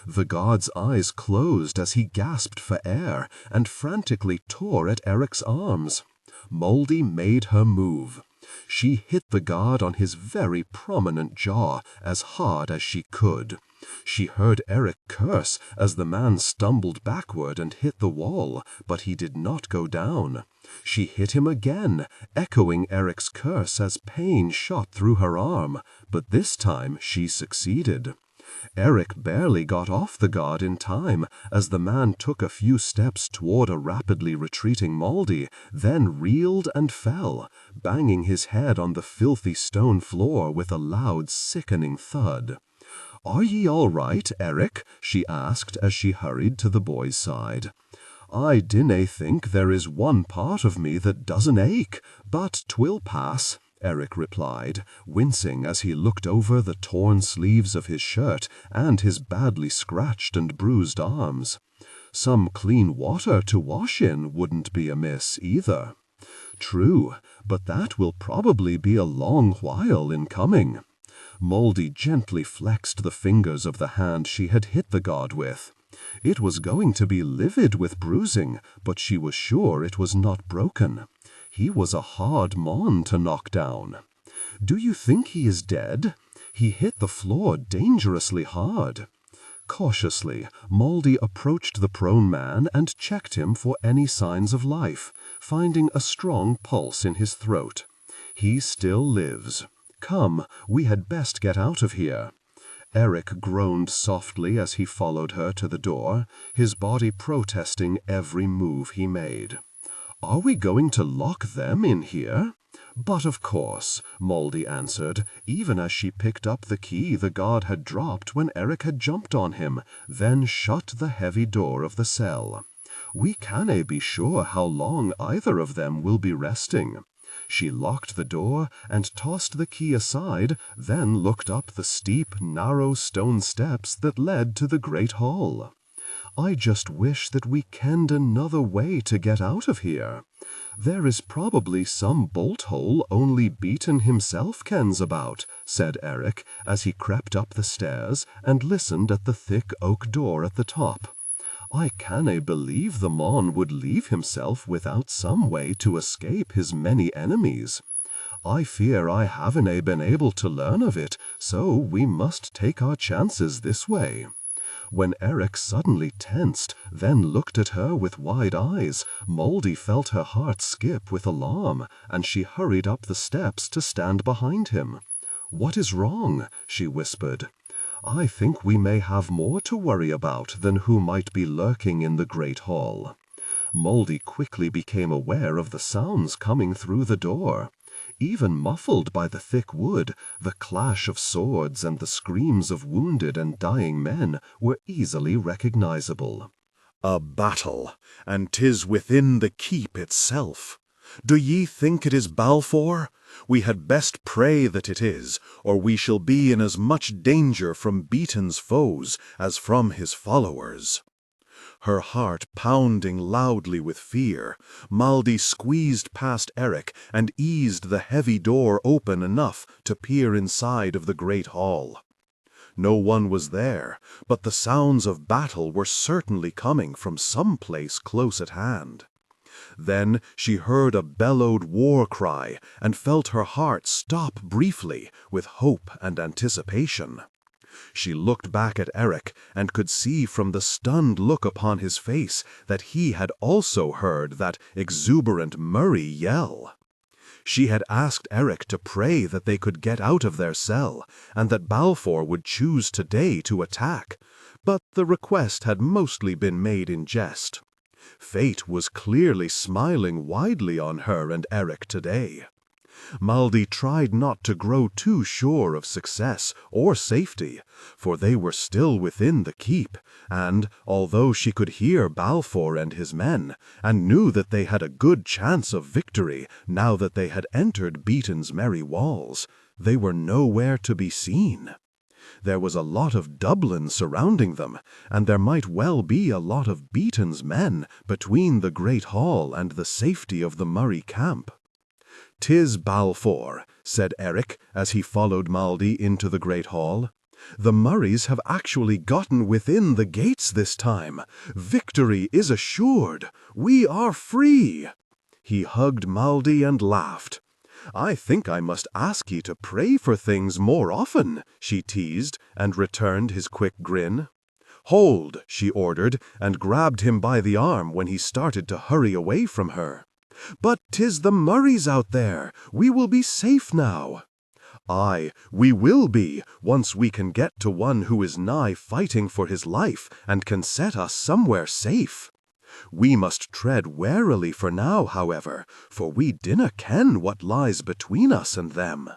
S3: The god's eyes closed as he gasped for air and frantically tore at Eric's arms. Mouldy made her move. She hit the god on his very prominent jaw as hard as she could. She heard Eric curse as the man stumbled backward and hit the wall, but he did not go down. She hit him again, echoing Eric's curse as pain shot through her arm, but this time she succeeded. Eric barely got off the god in time as the man took a few steps toward a rapidly retreating Mouldy, then reeled and fell, banging his head on the filthy stone floor with a loud, sickening thud. "Are ye all right, Eric?" she asked as she hurried to the boy's side. "I dinna think there is one part of me that doesn't ache, but 'twill pass," Eric replied, wincing as he looked over the torn sleeves of his shirt and his badly scratched and bruised arms. Some clean water to wash in wouldn't be amiss either. True, but that will probably be a long while in coming. Moldy gently flexed the fingers of the hand she had hit the god with. It was going to be livid with bruising, but she was sure it was not broken. He was a hard mon to knock down. Do you think he is dead? He hit the floor dangerously hard. Cautiously, Moldy approached the prone man and checked him for any signs of life, finding a strong pulse in his throat. He still lives. Come, we had best get out of here. Eric groaned softly as he followed her to the door, his body protesting every move he made. Are we going to lock them in here? But of course, Moldy answered, even as she picked up the key the guard had dropped when Eric had jumped on him, then shut the heavy door of the cell. We cannae be sure how long either of them will be resting. She locked the door and tossed the key aside, then looked up the steep, narrow stone steps that led to the great hall. I just wish that we kenned another way to get out of here. There is probably some bolt hole only Beaton himself kens about, said Eric, as he crept up the stairs and listened at the thick oak door at the top. I cannae believe the mon would leave himself without some way to escape his many enemies. I fear I haven't been able to learn of it, so we must take our chances this way. When Eric suddenly tensed, then looked at her with wide eyes, Moldy felt her heart skip with alarm, and she hurried up the steps to stand behind him. What is wrong? She whispered. I think we may have more to worry about than who might be lurking in the great hall. Moldy quickly became aware of the sounds coming through the door. Even muffled by the thick wood, the clash of swords and the screams of wounded and dying men were easily recognizable.
S1: A battle, and 'tis within the keep itself. Do ye think it is Balfour? We had best pray that it is, or we shall be in as much danger from Beaton's foes as from his followers. Her heart pounding loudly with fear, Moldy squeezed past Eric and eased the heavy door open enough to peer inside of the great hall. No one was there, but the sounds of battle were certainly coming from some place close at hand. Then she heard a bellowed war cry and felt her heart stop briefly with hope and anticipation. She looked back at Eric and could see from the stunned look upon his face that he had also heard that exuberant Murray yell. She had asked Eric to pray that they could get out of their cell, and that Balfour would choose today to attack, but the request had mostly been made in jest. Fate was clearly smiling widely on her and Eric today. Moldy tried not to grow too sure of success or safety, for they were still within the keep, and, although she could hear Balfour and his men, and knew that they had a good chance of victory now that they had entered Beaton's merry walls, they were nowhere to be seen. There was a lot of Dublin surrounding them, and there might well be a lot of Beaton's men between the great hall and the safety of the Murray camp. "'Tis Balfour," said Eric as he followed Moldy into the great hall. "The Murrays have actually gotten within the gates this time. Victory is assured. We are free." He hugged Moldy and laughed. "I think I must ask ye to pray for things more often," she teased, and returned his quick grin. "Hold," she ordered, and grabbed him by the arm when he started to hurry away from her. "But 'tis the Murrays out there. We will be safe now." "Aye, we will be, once we can get to one who is nigh fighting for his life and can set us somewhere safe. We must tread warily for now, however, for we dinna ken what lies between us and them."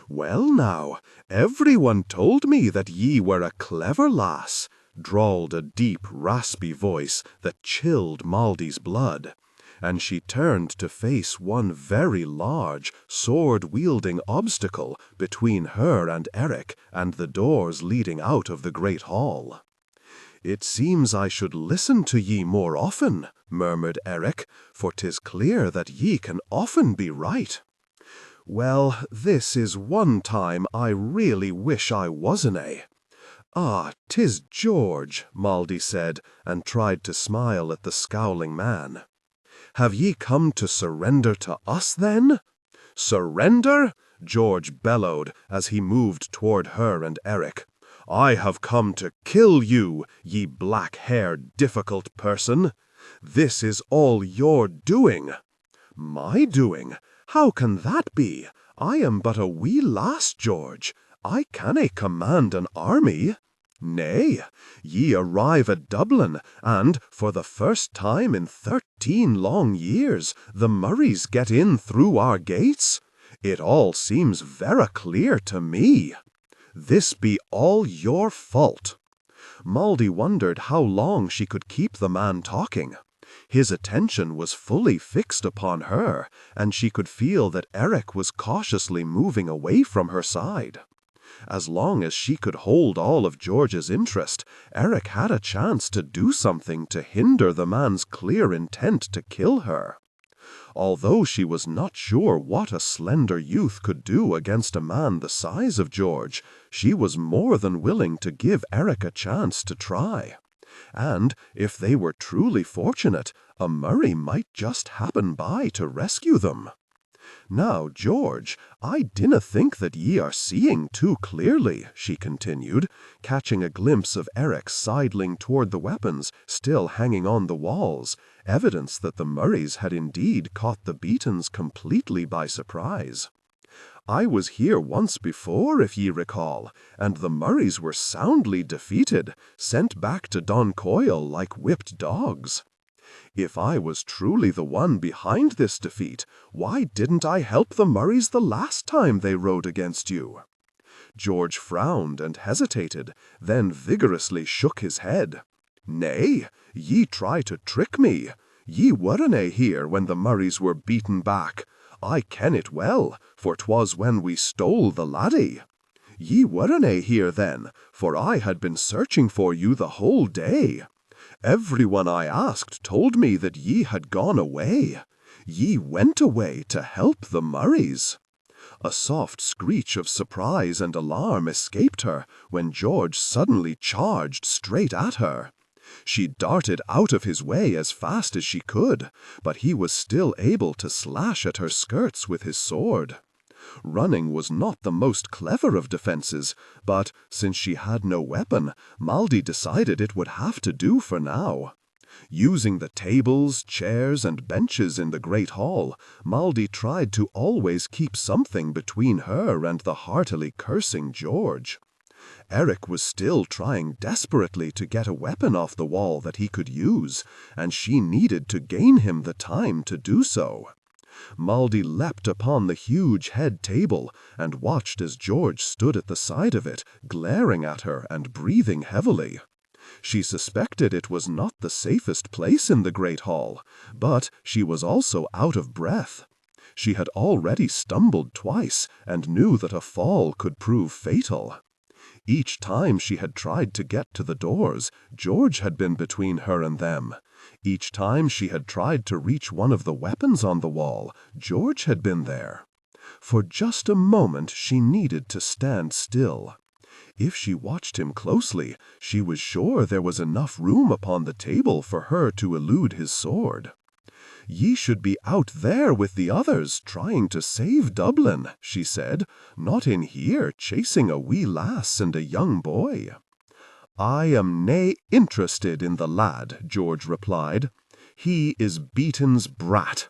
S1: "Well now, everyone told me that ye were a clever lass," drawled a deep, raspy voice that chilled Moldy's blood, and she turned to face one very large, sword-wielding obstacle between her and Eric and the doors leading out of the great hall.
S2: It seems I should listen to ye more often, murmured Eric, for 'tis clear that ye can often be right. Well, this is one time I really wish I wasn't a. Ah, 'tis George, Maldy said, and tried to smile at the scowling man. Have ye come to surrender to us, then? Surrender? George bellowed as he moved toward her and Eric. I have come to kill you, ye black-haired, difficult person. This is all your doing. My doing? How can that be? I am but a wee lass, George. I cannae command an army. Nay, ye arrive at Dublin, and, for the first time in 13 long years, the Murrays get in through our gates. It all seems vera clear to me. This be all your fault. Maldy wondered how long she could keep the man talking. His attention was fully fixed upon her, and she could feel that Eric was cautiously moving away from her side. As long as she could hold all of George's interest, Eric had a chance to do something to hinder the man's clear intent to kill her. Although she was not sure what a slender youth could do against a man the size of George, she was more than willing to give Eric a chance to try. And, if they were truly fortunate, a Murray might just happen by to rescue them. Now, George, I dinna think that ye are seeing too clearly, she continued, catching a glimpse of Eric sidling toward the weapons still hanging on the walls, evidence that the Murrays had indeed caught the Beatons completely by surprise. I was here once before, if ye recall, and the Murrays were soundly defeated, sent back to Doncoil like whipped dogs. If I was truly the one behind this defeat, why didn't I help the Murrays the last time they rode against you? George frowned and hesitated, then vigorously shook his head. Nay, ye try to trick me. Ye werena here when the Murrays were beaten back. I ken it well, for 'twas when we stole the laddie. Ye werena here then, for I had been searching for you the whole day. Everyone I asked told me that ye had gone away. Ye went away to help the Murrays. A soft screech of surprise and alarm escaped her when George suddenly charged straight at her. She darted out of his way as fast as she could, but he was still able to slash at her skirts with his sword. Running was not the most clever of defenses, but since she had no weapon, Maldy decided it would have to do for now. Using the tables, chairs, and benches in the great hall, Maldy tried to always keep something between her and the heartily cursing George. Eric was still trying desperately to get a weapon off the wall that he could use, and she needed to gain him the time to do so. Maldy leapt upon the huge head table and watched as George stood at the side of it, glaring at her and breathing heavily. She suspected it was not the safest place in the great hall, but she was also out of breath. She had already stumbled twice and knew that a fall could prove fatal. Each time she had tried to get to the doors, George had been between her and them. Each time she had tried to reach one of the weapons on the wall, George had been there. For just a moment she needed to stand still. If she watched him closely, she was sure there was enough room upon the table for her to elude his sword. Ye should be out there with the others, trying to save Dublin, she said, not in here chasing a wee lass and a young boy. I am nae interested in the lad, George replied. He is Beaton's brat.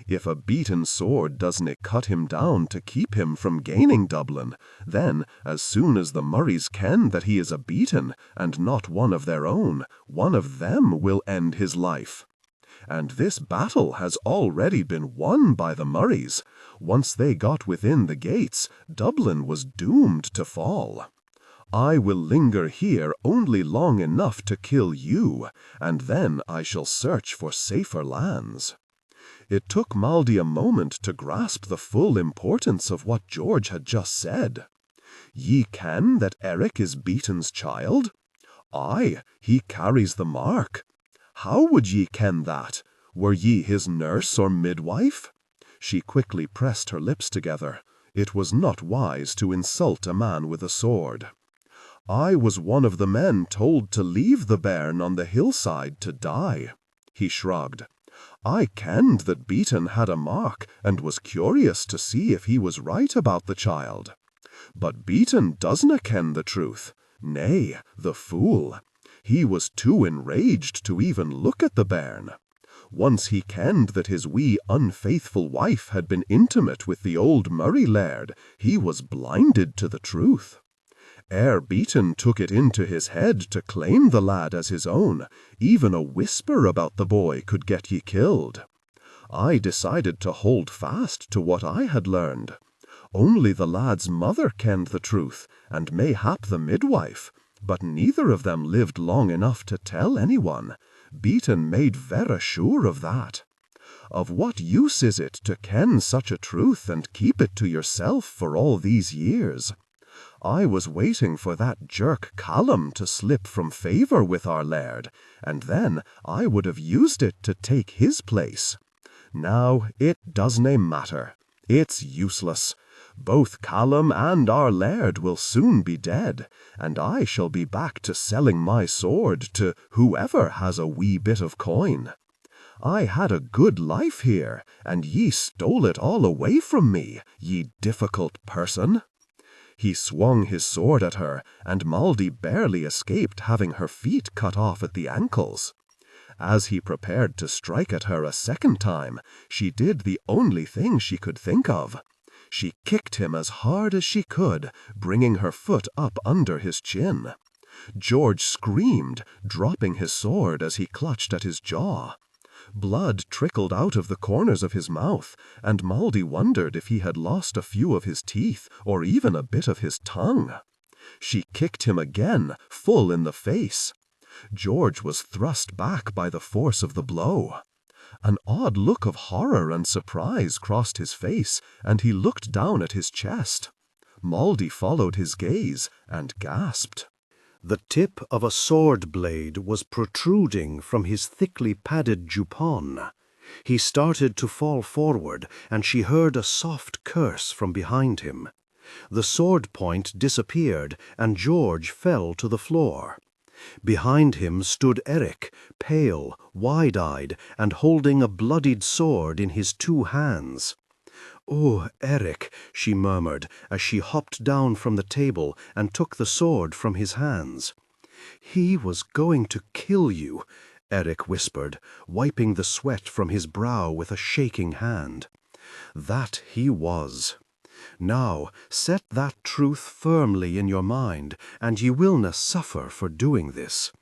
S2: If a Beaton sword doesn't cut him down to keep him from gaining Dublin, then, as soon as the Murrays ken that he is a Beaton, and not one of their own, one of them will end his life. And this battle has already been won by the Murrays. Once they got within the gates, Dublin was doomed to fall. I will linger here only long enough to kill you, and then I shall search for safer lands. It took Maldy a moment to grasp the full importance of what George had just said. Ye ken that Eric is Beaton's child?
S3: Aye, he carries the mark. How would ye ken that? Were ye his nurse or midwife? She quickly pressed her lips together. It was not wise to insult a man with a sword. I was one of the men told to leave the bairn on the hillside to die. He shrugged. I kenned that Beaton had a mark and was curious to see if he was right about the child. But Beaton doesna ken the truth. Nay, the fool. He was too enraged to even look at the bairn. Once he kenned that his wee unfaithful wife had been intimate with the old Murray laird, he was blinded to the truth. Ere Beaton took it into his head to claim the lad as his own, even a whisper about the boy could get ye killed. I decided to hold fast to what I had learned. Only the lad's mother kenned the truth, and mayhap the midwife, but neither of them lived long enough to tell anyone. Beaton made verra sure of that. Of what use is it to ken such a truth and keep it to yourself for all these years? I was waiting for that jerk Callum to slip from favour with our laird, and then I would have used it to take his place. Now it doesna matter. It's useless. Both Callum and our laird will soon be dead, and I shall be back to selling my sword to whoever has a wee bit of coin. I had a good life here, and ye stole it all away from me, ye difficult person. He swung his sword at her, and Maldy barely escaped having her feet cut off at the ankles. As he prepared to strike at her a second time, she did the only thing she could think of. She kicked him as hard as she could, bringing her foot up under his chin. George screamed, dropping his sword as he clutched at his jaw. Blood trickled out of the corners of his mouth, and Maldy wondered if he had lost a few of his teeth or even a bit of his tongue. She kicked him again, full in the face. George was thrust back by the force of the blow. An odd look of horror and surprise crossed his face, and he looked down at his chest. Maldy followed his gaze and gasped.
S1: The tip of a sword blade was protruding from his thickly padded jupon. He started to fall forward, and she heard a soft curse from behind him. The sword point disappeared, and George fell to the floor. Behind him stood Eric, pale, wide-eyed, and holding a bloodied sword in his 2 hands. "Oh, Eric," she murmured as she hopped down from the table and took the sword from his hands. "He was going to kill you," Eric whispered, wiping the sweat from his brow with a shaking hand. "That he was. Now set that truth firmly in your mind, and ye willna suffer for doing this."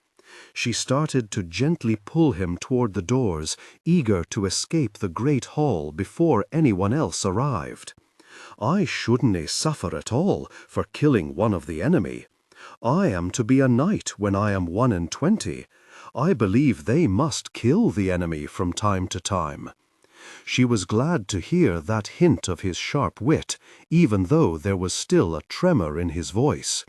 S1: She started to gently pull him toward the doors, eager to escape the great hall before anyone else arrived. "I shouldn't suffer at all for killing one of the enemy. I am to be a knight when I am 21. I believe they must kill the enemy from time to time." She was glad to hear that hint of his sharp wit, even though there was still a tremor in his voice.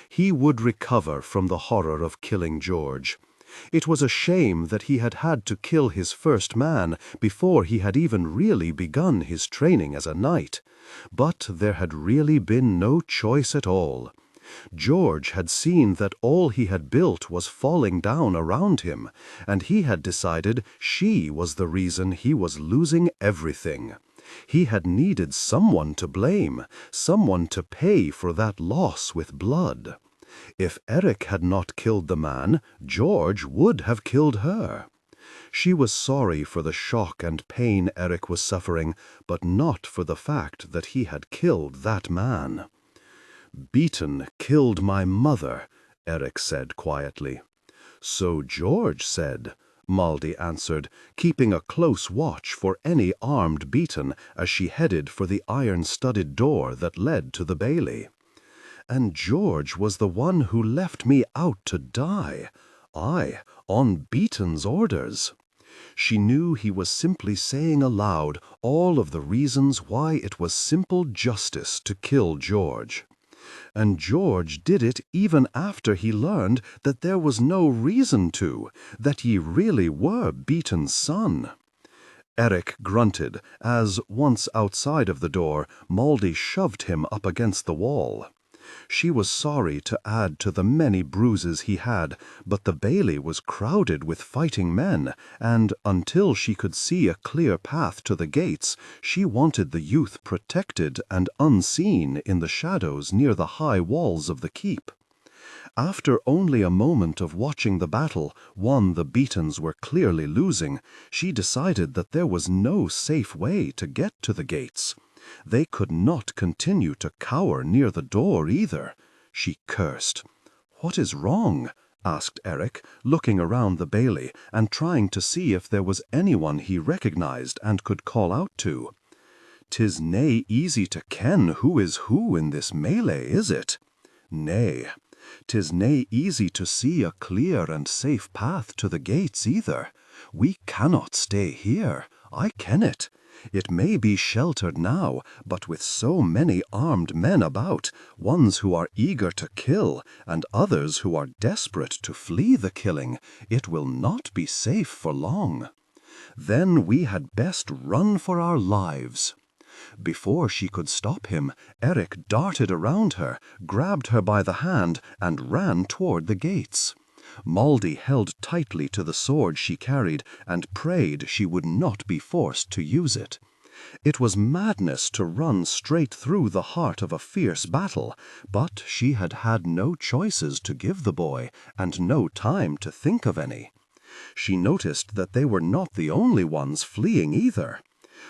S1: He would recover from the horror of killing George. It was a shame that he had had to kill his first man before he had even really begun his training as a knight, but there had really been no choice at all. George had seen that all he had built was falling down around him, and he had decided she was the reason he was losing everything. He had needed someone to blame, someone to pay for that loss with blood. If Eric had not killed the man, George would have killed her. She was sorry for the shock and pain Eric was suffering, but not for the fact that he had killed that man. "Beaton killed my mother," Eric said quietly. "So George said," Maldy answered, keeping a close watch for any armed Beaton as she headed for the iron-studded door that led to the bailey. "And George was the one who left me out to die. Aye, on Beaton's orders." She knew he was simply saying aloud all of the reasons why it was simple justice to kill George. And George did it even after he learned that there was no reason to, that ye really were Beaton's son. Eric grunted as, once outside of the door, Maldy shoved him up against the wall. She was sorry to add to the many bruises he had, but the bailey was crowded with fighting men, and, until she could see a clear path to the gates, she wanted the youth protected and unseen in the shadows near the high walls of the keep. After only a moment of watching the battle, one the Beatons were clearly losing, she decided that there was no safe way to get to the gates. They could not continue to cower near the door either. She cursed. "What is wrong?" asked Eric, looking around the bailey and trying to see if there was anyone he recognized and could call out to. "'Tis nae easy to ken who is who in this melee, is it? Nay, 'tis nae easy to see a clear and safe path to the gates either. We cannot stay here, I ken it. It may be sheltered now, but with so many armed men about, ones who are eager to kill, and others who are desperate to flee the killing, it will not be safe for long. Then we had best run for our lives." Before she could stop him, Eric darted around her, grabbed her by the hand, and ran toward the gates. Maldy held tightly to the sword she carried and prayed she would not be forced to use it. It was madness to run straight through the heart of a fierce battle, but she had had no choices to give the boy, and no time to think of any. She noticed that they were not the only ones fleeing either.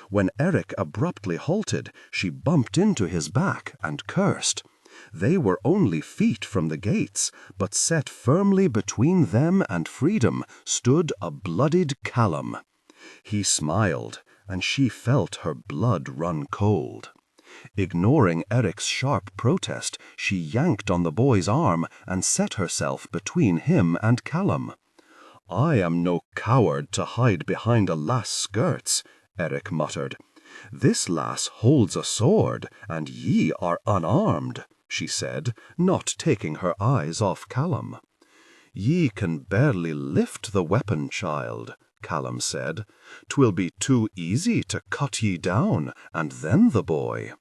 S1: When Eric abruptly halted, she bumped into his back and cursed. They were only feet from the gates, but set firmly between them and freedom stood a bloodied Callum. He smiled, and she felt her blood run cold. Ignoring Eric's sharp protest, she yanked on the boy's arm and set herself between him and Callum. "I am no coward to hide behind a lass' skirts," Eric muttered. "This lass holds a sword, and ye are unarmed," she said, not taking her eyes off Callum. "Ye can barely lift the weapon, child," Callum said. "'Twill be too easy to cut ye down, and then the boy."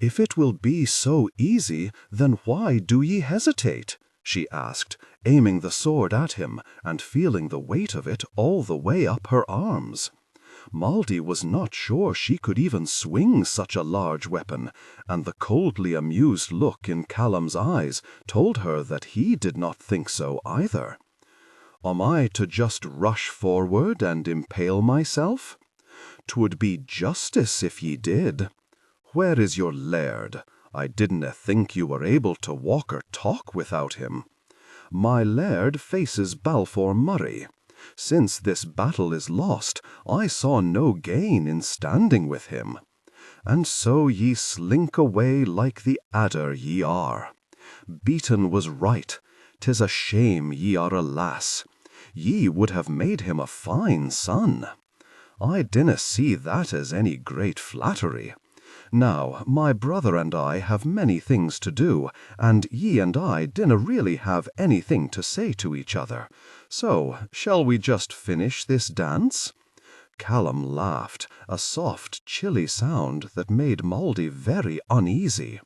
S1: "If it will be so easy, then why do ye hesitate?" she asked, aiming the sword at him and feeling the weight of it all the way up her arms. Maldy was not sure she could even swing such a large weapon, and the coldly amused look in Callum's eyes told her that he did not think so either. "Am I to just rush forward and impale myself? 'Twould be justice if ye did. Where is your laird? I didna think you were able to walk or talk without him." "My laird faces Balfour Murray. Since this battle is lost, I saw no gain in standing with him. And so ye slink away like the adder ye are. Beaton was right. 'Tis a shame ye are a lass. Ye would have made him a fine son. I dinna see that as any great flattery. Now, my brother and I have many things to do, and ye and I dinna really have anything to say to each other. So, shall we just finish this dance?" Callum laughed, a soft, chilly sound that made Maldy very uneasy.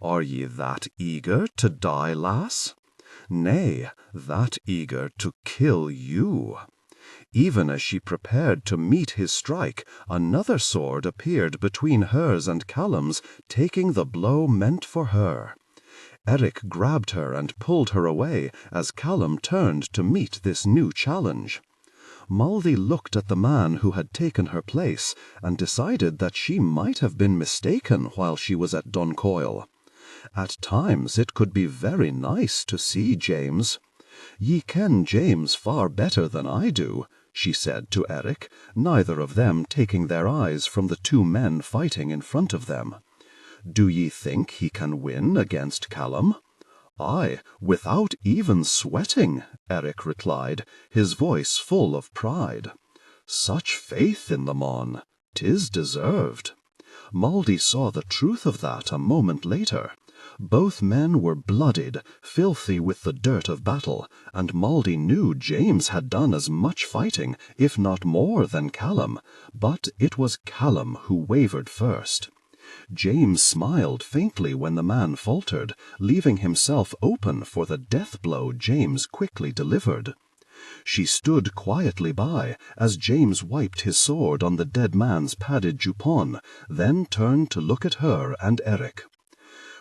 S1: "Are ye that eager to die, lass?" "Nay, that eager to kill you." Even as she prepared to meet his strike, another sword appeared between hers and Callum's, taking the blow meant for her. Eric grabbed her and pulled her away as Callum turned to meet this new challenge. Maldy looked at the man who had taken her place and decided that she might have been mistaken while she was at Duncoyle. At times it could be very nice to see James. "Ye ken James far better than I do," she said to Eric, neither of them taking their eyes from the two men fighting in front of them. "Do ye think he can win against Callum?" "Aye, without even sweating," Eric replied, his voice full of pride. "Such faith in the mon, 'tis deserved." Maldy saw the truth of that a moment later.
S2: Both men were bloodied, filthy with the dirt of battle, and Maldy knew James had done as much fighting, if not more, than Callum, but it was Callum who wavered first. James smiled faintly when the man faltered, leaving himself open for the death blow James quickly delivered. She stood quietly by as James wiped his sword on the dead man's padded jupon, then turned to look at her and Eric.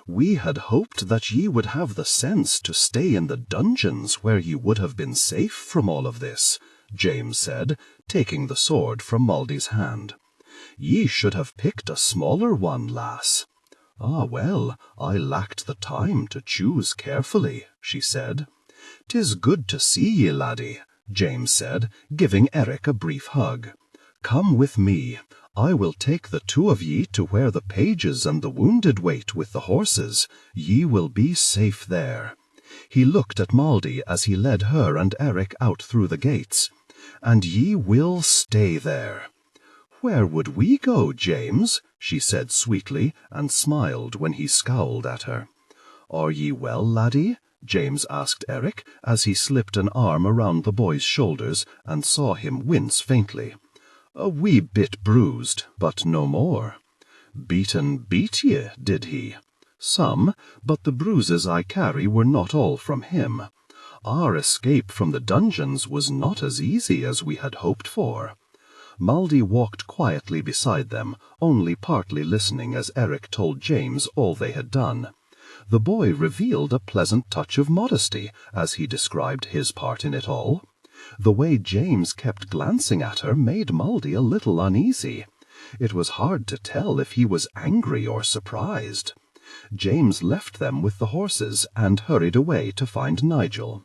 S2: "We had hoped that ye would have the sense to stay in the dungeons where ye would have been safe from all of this," James said, taking the sword from Maldy's hand. "Ye should have picked a smaller one, lass." "Ah, well, I lacked the time to choose carefully," she said. "'Tis good to see ye, laddie," James said, giving Eric a brief hug. "Come with me. I will take the two of ye to where the pages and the wounded wait with the horses. Ye will be safe there." He looked at Maldy as he led her and Eric out through the gates. "And ye will stay there." "Where would we go, James?" she said sweetly, and smiled when he scowled at her. "Are ye well, laddie?" James asked Eric, as he slipped an arm around the boy's shoulders and saw him wince faintly. "A wee bit bruised, but no more." "Beaton beat ye, did he?" "Some, but the bruises I carry were not all from him. Our escape from the dungeons was not as easy as we had hoped for." Maldy walked quietly beside them, only partly listening as Eric told James all they had done. The boy revealed a pleasant touch of modesty as he described his part in it all. The way James kept glancing at her made Maldy a little uneasy. It was hard to tell if he was angry or surprised. James left them with the horses and hurried away to find Nigel.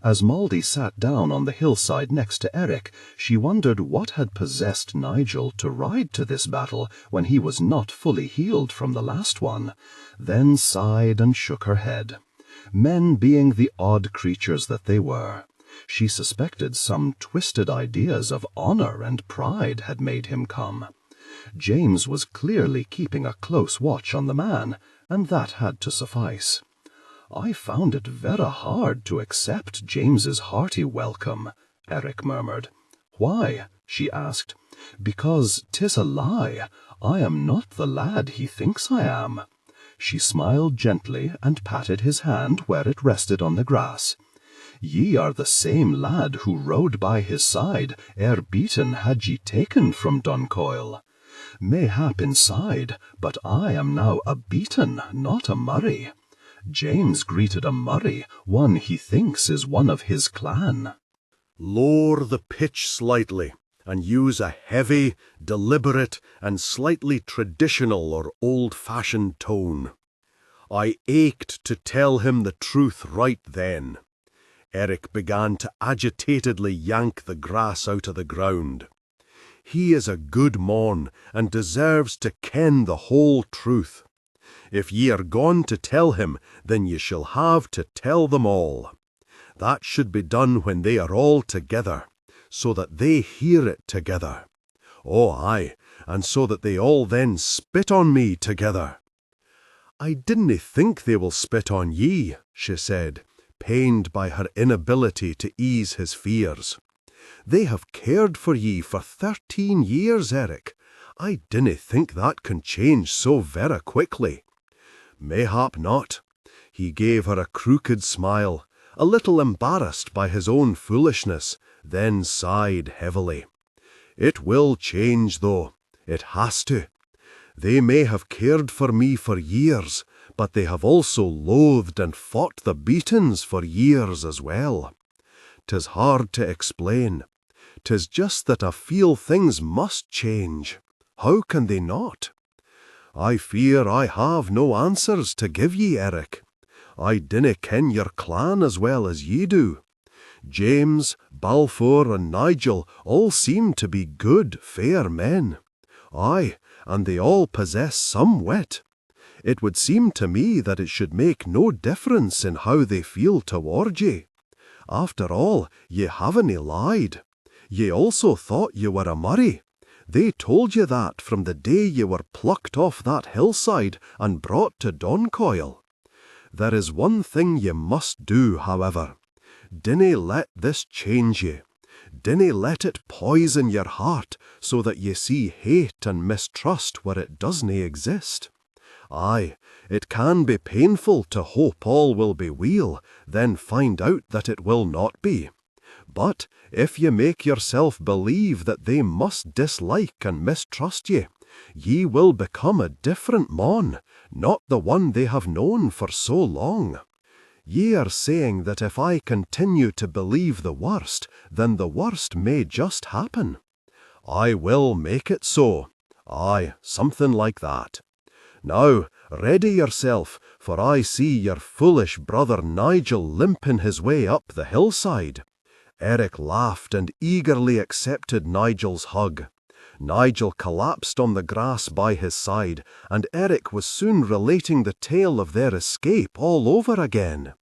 S2: As Maldy sat down on the hillside next to Eric, she wondered what had possessed Nigel to ride to this battle when he was not fully healed from the last one, then sighed and shook her head. Men being the odd creatures that they were, she suspected some twisted ideas of honor and pride had made him come. James was clearly keeping a close watch on the man, and that had to suffice. "I found it vera hard to accept James's hearty welcome," Eric murmured. "Why?" she asked. "Because 'tis a lie. I am not the lad he thinks I am." She smiled gently and patted his hand where it rested on the grass. "Ye are the same lad who rode by his side ere Beaton had ye taken from Duncoil. Mayhap inside, but I am now a Beaton, not a Murray. James greeted a Murray, one he thinks is one of his clan."
S1: Lower the pitch slightly, and use a heavy, deliberate, and slightly traditional or old-fashioned tone. I ached to tell him the truth right then. Eric began to agitatedly yank the grass out of the ground. He is a good mon, and deserves to ken the whole truth. If ye are gone to tell him, then ye shall have to tell them all. That should be done when they are all together, so that they hear it together. Oh, aye, and so that they all then spit on me together. "I didn't think they will spit on ye," she said, pained by her inability to ease his fears. "They have cared for ye for 13 years, Eric. I dinna think that can change so vera quickly." "Mayhap not." He gave her a crooked smile, a little embarrassed by his own foolishness, then sighed heavily. "It will change, though. It has to. They may have cared for me for years, but they have also loathed and fought the Beatons for years as well. 'Tis hard to explain. 'Tis just that I feel things must change. How can they not? I fear I have no answers to give ye, Eric. I dinna ken your clan as well as ye do. James, Balfour, and Nigel all seem to be good, fair men. Aye, and they all possess some wit. It would seem to me that it should make no difference in how they feel toward ye. After all, ye haven't lied. Ye also thought ye were a Murray. They told you that from the day ye were plucked off that hillside and brought to Doncoil. There is one thing ye must do, however. Dinna let this change ye. Dinna let it poison your heart so that ye see hate and mistrust where it doesna exist. Aye, it can be painful to hope all will be weel, then find out that it will not be. But if ye make yourself believe that they must dislike and mistrust ye will become a different mon, not the one they have known for so long. Ye are saying that if I continue to believe the worst, then the worst may just happen. I will make it so. Aye, something like that. Now, ready yourself, for I see your foolish brother Nigel limping his way up the hillside. Eric laughed and eagerly accepted Nigel's hug. Nigel collapsed on the grass by his side, and Eric was soon relating the tale of their escape all over again.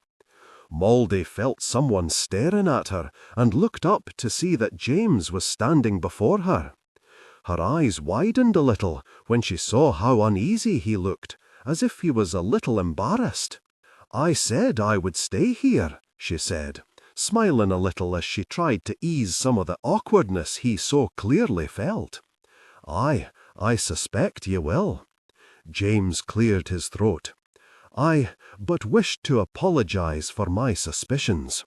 S1: Moldy felt someone staring at her, and looked up to see that James was standing before her. Her eyes widened a little when she saw how uneasy he looked, as if he was a little embarrassed. "I said I would stay here," she said, smiling a little as she tried to ease some of the awkwardness he so clearly felt. "Aye, I suspect ye will." James cleared his throat. "I but wished to apologize for my suspicions."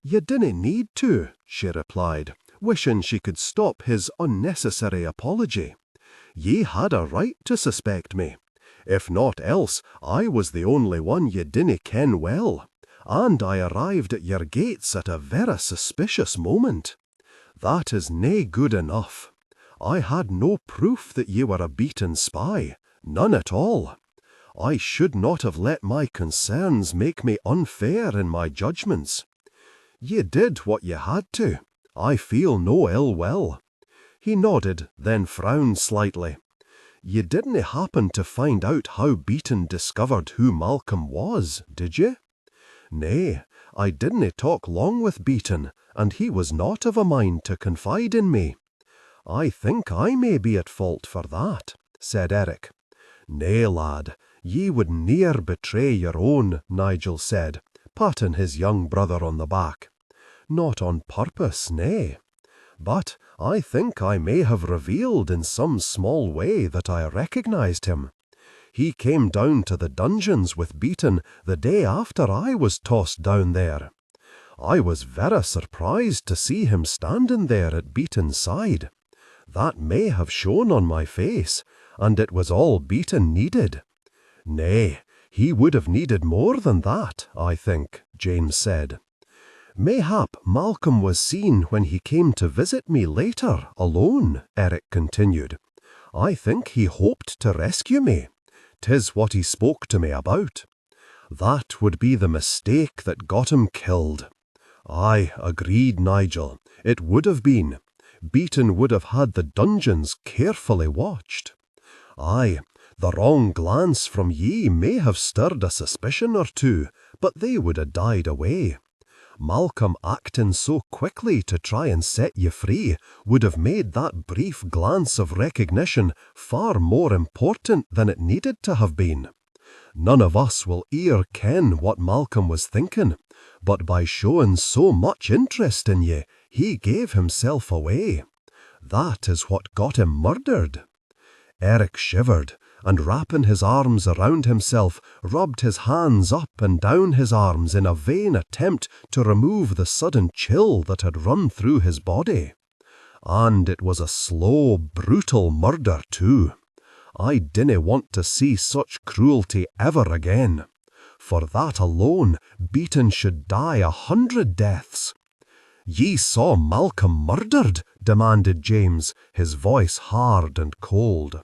S1: "Ye dinna need to," she replied, wishing she could stop his unnecessary apology. "Ye had a right to suspect me. If naught else, I was the only one ye dinna ken well, and I arrived at your gates at a very suspicious moment. That is nae good enough. I had no proof that ye were a beaten spy, none at all. I should not have let my concerns make me unfair in my judgments. Ye did what ye had to. I feel no ill will." He nodded, then frowned slightly. "Ye didn't happen to find out how Beaton discovered who Malcolm was, did ye?" "Nay, I didn't talk long with Beaton, and he was not of a mind to confide in me." "I think I may be at fault for that," said Eric. "Nay, lad, ye would ne'er betray your own," Nigel said, patting his young brother on the back. "Not on purpose, nay. But I think I may have revealed in some small way that I recognized him. He came down to the dungeons with Beaton the day after I was tossed down there. I was very surprised to see him standing there at Beaton's side. That may have shown on my face, and it was all Beaton needed." "Nay, he would have needed more than that, I think," James said. "Mayhap Malcolm was seen when he came to visit me later, alone," Eric continued. "I think he hoped to rescue me. 'Tis what he spoke to me about. That would be the mistake that got him killed." "Aye, agreed, Nigel. It would have been. Beaton would have had the dungeons carefully watched. Aye, the wrong glance from ye may have stirred a suspicion or two, but they would have died away. Malcolm acting so quickly to try and set ye free would have made that brief glance of recognition far more important than it needed to have been. None of us will e'er ken what Malcolm was thinking, but by showing so much interest in ye, he gave himself away. That is what got him murdered." Eric shivered, and wrapping his arms around himself, rubbed his hands up and down his arms in a vain attempt to remove the sudden chill that had run through his body. And it was a slow, brutal murder too. I dinna want to see such cruelty ever again. For that alone, Beaton should die 100 deaths. "Ye saw Malcolm murdered?" demanded James, his voice hard and cold.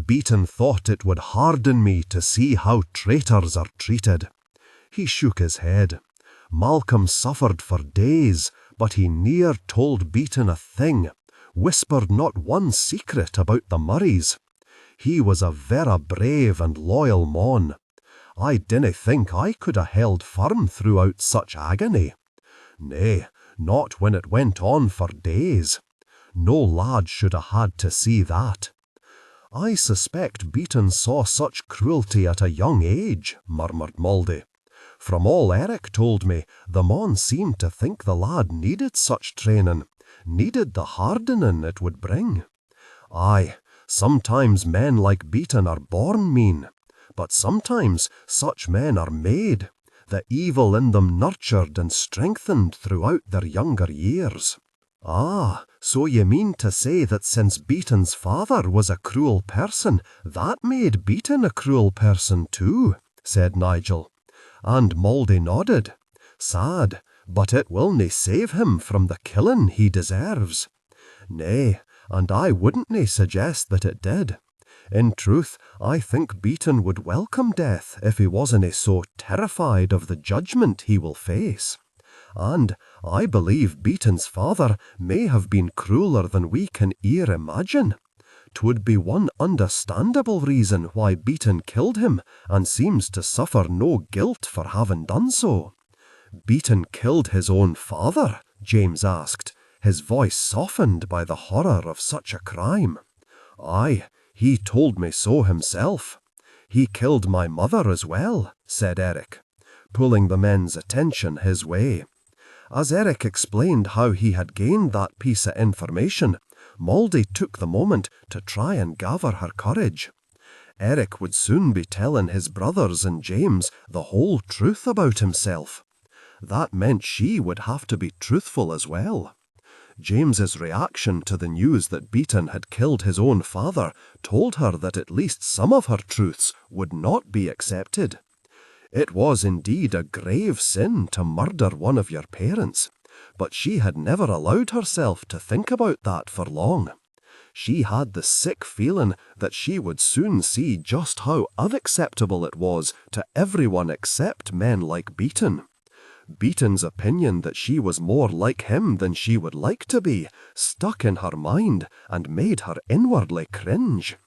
S1: "Beaton thought it would harden me to see how traitors are treated." He shook his head. "Malcolm suffered for days, but he ne'er told Beaton a thing, whispered not one secret about the Murrays. He was a vera brave and loyal mon. I dinna think I could ha' held firm throughout such agony. Nay, not when it went on for days. No lad should ha' had to see that.
S2: I suspect Beaton saw such cruelty at a young age, murmured Mouldy. From all Eric told me, the mon seemed to think the lad needed such training, needed the hardening it would bring. Aye, sometimes men like Beaton are born mean, but sometimes such men are made, the evil in them nurtured and strengthened throughout their younger years. Ah, so ye mean to say that since Beaton's father was a cruel person, that made Beaton a cruel person too, said Nigel. And Mouldy nodded. Sad, but it will nae save him from the killing he deserves. Nay, and I wouldn't nae suggest that it did. In truth, I think Beaton would welcome death if he wasn't so terrified of the judgment he will face. And I believe Beaton's father may have been crueler than we can e'er imagine. 'Twould be one understandable reason why Beaton killed him, and seems to suffer no guilt for having done so. Beaton killed his own father? James asked, his voice softened by the horror of such a crime. Aye, he told me so himself. He killed my mother as well, said Eric, pulling the men's attention his way. As Eric explained how he had gained that piece of information, Mouldy took the moment to try and gather her courage. Eric would soon be telling his brothers and James the whole truth about himself. That meant she would have to be truthful as well. James's reaction to the news that Beaton had killed his own father told her that at least some of her truths would not be accepted. It was indeed a grave sin to murder one of your parents, but she had never allowed herself to think about that for long. She had the sick feeling that she would soon see just how unacceptable it was to everyone except men like Beaton. Beaton's opinion that she was more like him than she would like to be stuck in her mind and made her inwardly cringe.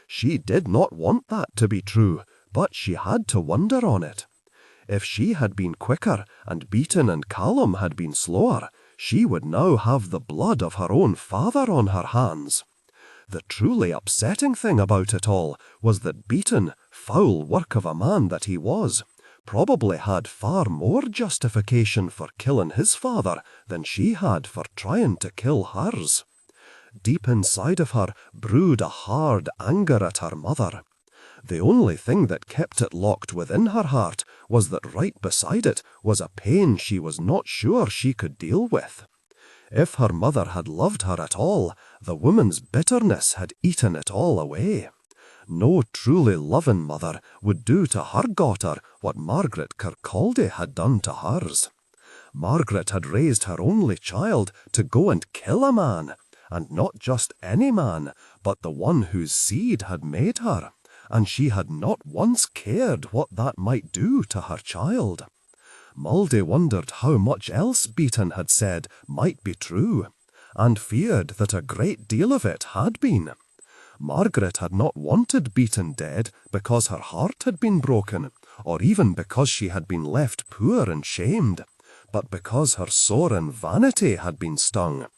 S2: She did not want that to be true, but she had to wonder on it. If she had been quicker and Beaton and Callum had been slower, she would now have the blood of her own father on her hands. The truly upsetting thing about it all was that Beaton, foul work of a man that he was, probably had far more justification for killing his father than she had for trying to kill hers. Deep inside of her brewed a hard anger at her mother. The only thing that kept it locked within her heart was that right beside it was a pain she was not sure she could deal with. If her mother had loved her at all, the woman's bitterness had eaten it all away. No truly loving mother would do to her daughter what Margaret Kirkcaldy had done to hers. Margaret had raised her only child to go and kill a man, and not just any man, but the one whose seed had made her, and she had not once cared what that might do to her child. Mouldy wondered how much else Beaton had said might be true, and feared that a great deal of it had been. Margaret had not wanted Beaton dead because her heart had been broken, or even because she had been left poor and shamed, but because her soaring vanity had been stung.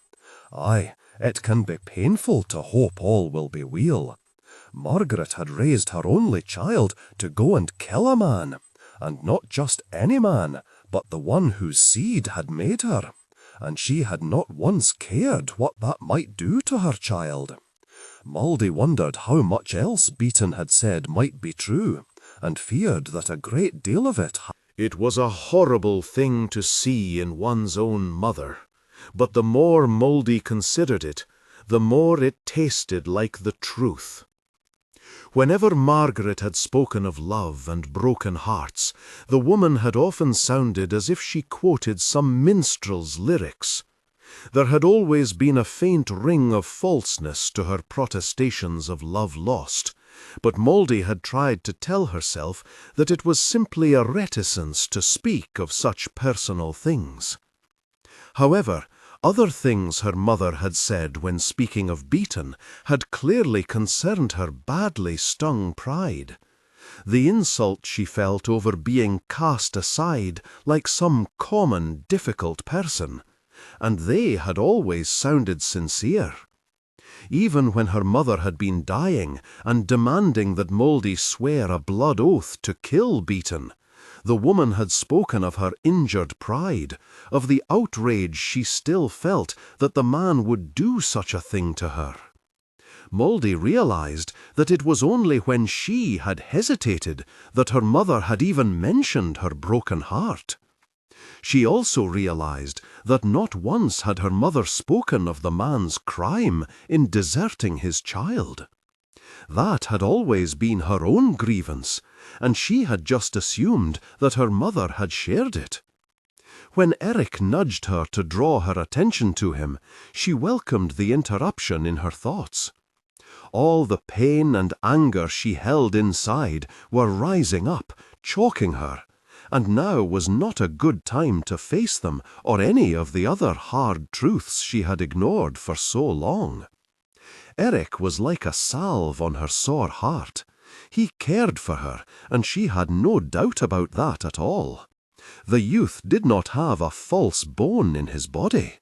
S2: Aye, it can be painful to hope all will be well. Margaret had raised her only child to go and kill a man, and not just any man, but the one whose seed had made her, and she had not once cared what that might do to her child. Mouldy wondered how much else Beaton had said might be true, and feared that a great deal of it.
S1: It was a horrible thing to see in one's own mother, but the more Mouldy considered it, the more it tasted like the truth. Whenever Margaret had spoken of love and broken hearts, the woman had often sounded as if she quoted some minstrel's lyrics. There had always been a faint ring of falseness to her protestations of love lost, but Mouldy had tried to tell herself that it was simply a reticence to speak of such personal things. However, other things her mother had said when speaking of Beaton had clearly concerned her badly stung pride. The insult she felt over being cast aside like some common difficult person, and they had always sounded sincere. Even when her mother had been dying and demanding that Mouldy swear a blood oath to kill Beaton, the woman had spoken of her injured pride, of the outrage she still felt that the man would do such a thing to her. Mouldy realized that it was only when she had hesitated that her mother had even mentioned her broken heart. She also realized that not once had her mother spoken of the man's crime in deserting his child. That had always been her own grievance, and she had just assumed that her mother had shared it. When Eric nudged her to draw her attention to him, she welcomed the interruption in her thoughts. All the pain and anger she held inside were rising up, choking her, and now was not a good time to face them or any of the other hard truths she had ignored for so long. Eric was like a salve on her sore heart. He cared for her, and she had no doubt about that at all. The youth did not have a false bone in his body.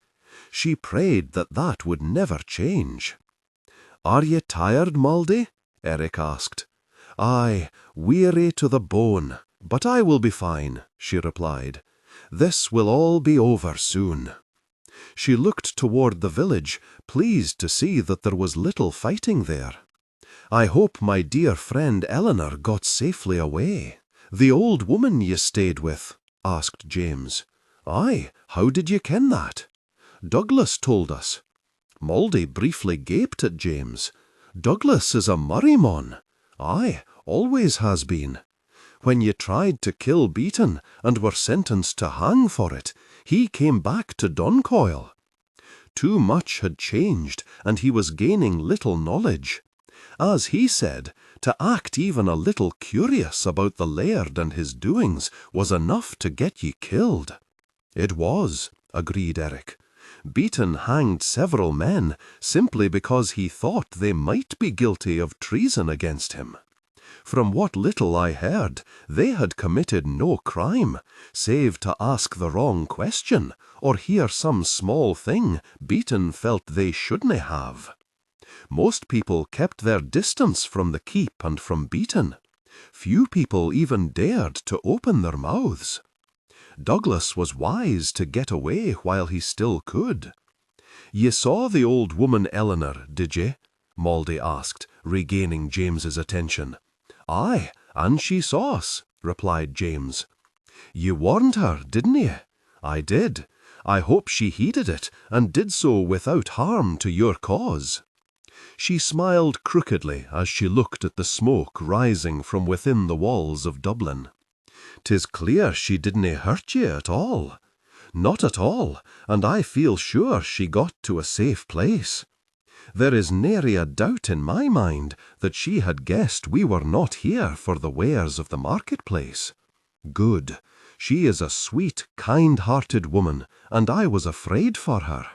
S1: She prayed that that would never change. "Are ye tired, Mouldy?" Eric asked. "Aye, weary to the bone, but I will be fine," she replied. "This will all be over soon." She looked toward the village, pleased to see that there was little fighting there. "I hope my dear friend Eleanor got safely away." "The old woman ye stayed with?" asked James. "Aye, how did ye ken that?" "Douglas told us." Mouldy briefly gaped at James. "Douglas is a Murray mon." "Aye, always has been. When ye tried to kill Beaton and were sentenced to hang for it, he came back to Doncoil." Too much had changed, and he was gaining little knowledge. As he said, to act even a little curious about the laird and his doings was enough to get ye killed. "It was," agreed Eric. "Beaton hanged several men simply because he thought they might be guilty of treason against him. From what little I heard, they had committed no crime, save to ask the wrong question or hear some small thing Beaton felt they shouldn't have. Most people kept their distance from the keep and from Beaton. Few people even dared to open their mouths. Douglas was wise to get away while he still could." "Ye saw the old woman Eleanor, did ye?" Mouldy asked, regaining James's attention. "Aye, and she saw us," replied James. "Ye warned her, didn't ye?" "I did. I hope she heeded it, and did so without harm to your cause." She smiled crookedly as she looked at the smoke rising from within the walls of Dublin. "'Tis clear she didn't hurt ye at all." "Not at all, and I feel sure she got to a safe place. There is nary a doubt in my mind that she had guessed we were not here for the wares of the marketplace." "Good. She is a sweet, kind-hearted woman, and I was afraid for her."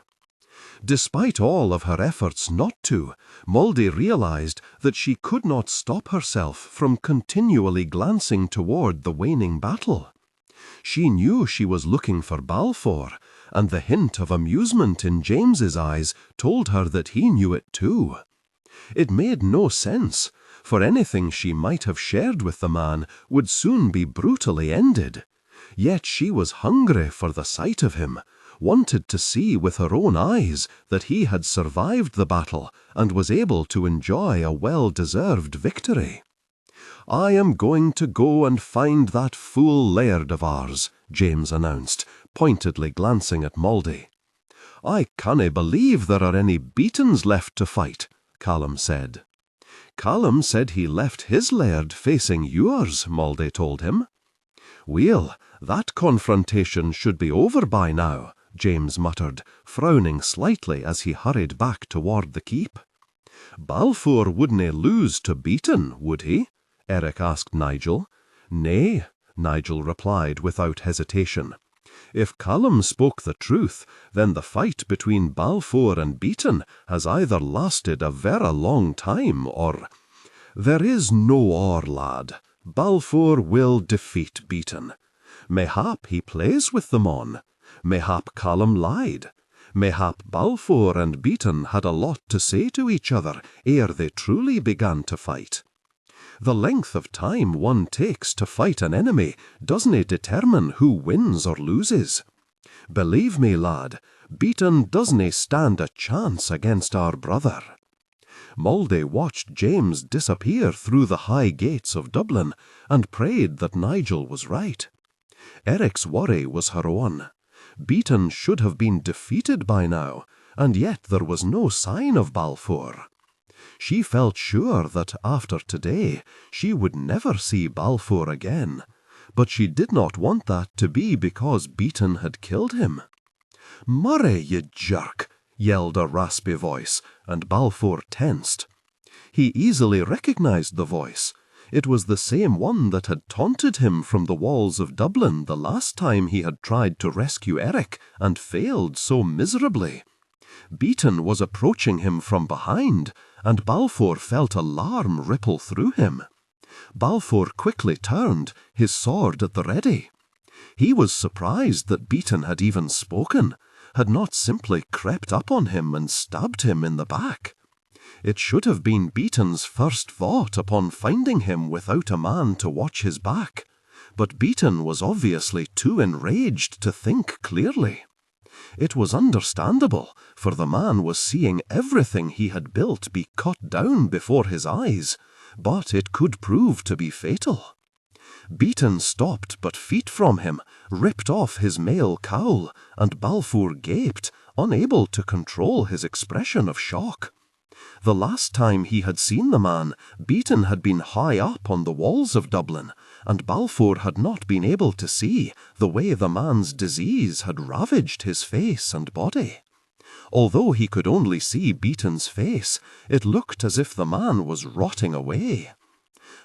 S1: Despite all of her efforts not to, Mouldy realized that she could not stop herself from continually glancing toward the waning battle. She knew she was looking for Balfour, and the hint of amusement in James's eyes told her that he knew it too. It made no sense, for anything she might have shared with the man would soon be brutally ended. Yet she was hungry for the sight of him, wanted to see with her own eyes that he had survived the battle and was able to enjoy a well-deserved victory. "I am going to go and find that fool laird of ours," James announced, pointedly glancing at Mouldy. "I cannae believe there are any Beatons left to fight," Callum said. "Callum said he left his laird facing yours," Mouldy told him. "Weel, that confrontation should be over by now," James muttered, frowning slightly as he hurried back toward the keep. "Balfour wouldn't lose to Beaton, would he?" Eric asked Nigel. "Nay," Nigel replied without hesitation. "If Callum spoke the truth, then the fight between Balfour and Beaton has either lasted a vera long time or—" "There is no or, lad. Balfour will defeat Beaton. Mayhap he plays with them on. Mayhap Callum lied.
S2: Mayhap Balfour and Beaton had a lot to say to each other ere they truly began to fight. The length of time one takes to fight an enemy doesn't determine who wins or loses. Believe me, lad, Beaton doesn't stand a chance against our brother. Mouldy watched James disappear through the high gates of Dublin and prayed that Nigel was right. Eric's worry was her own. Beaton should have been defeated by now, and yet there was no sign of Balfour. She felt sure that after today she would never see Balfour again, but she did not want that to be because Beaton had killed him. "Murray, you jerk!" yelled a raspy voice, and Balfour tensed. He easily recognized the voice. It was the same one that had taunted him from the walls of Dublin the last time he had tried to rescue Eric and failed so miserably. Beaton was approaching him from behind, and Balfour felt alarm ripple through him. Balfour quickly turned, his sword at the ready. He was surprised that Beaton had even spoken, had not simply crept up on him and stabbed him in the back. It should have been Beaton's first thought upon finding him without a man to watch his back, but Beaton was obviously too enraged to think clearly. It was understandable, for the man was seeing everything he had built be cut down before his eyes, but it could prove to be fatal. Beaton stopped but feet from him, ripped off his mail cowl, and Balfour gaped, unable to control his expression of shock. The last time he had seen the man, Beaton had been high up on the walls of Dublin, and Balfour had not been able to see the way the man's disease had ravaged his face and body. Although he could only see Beaton's face, it looked as if the man was rotting away.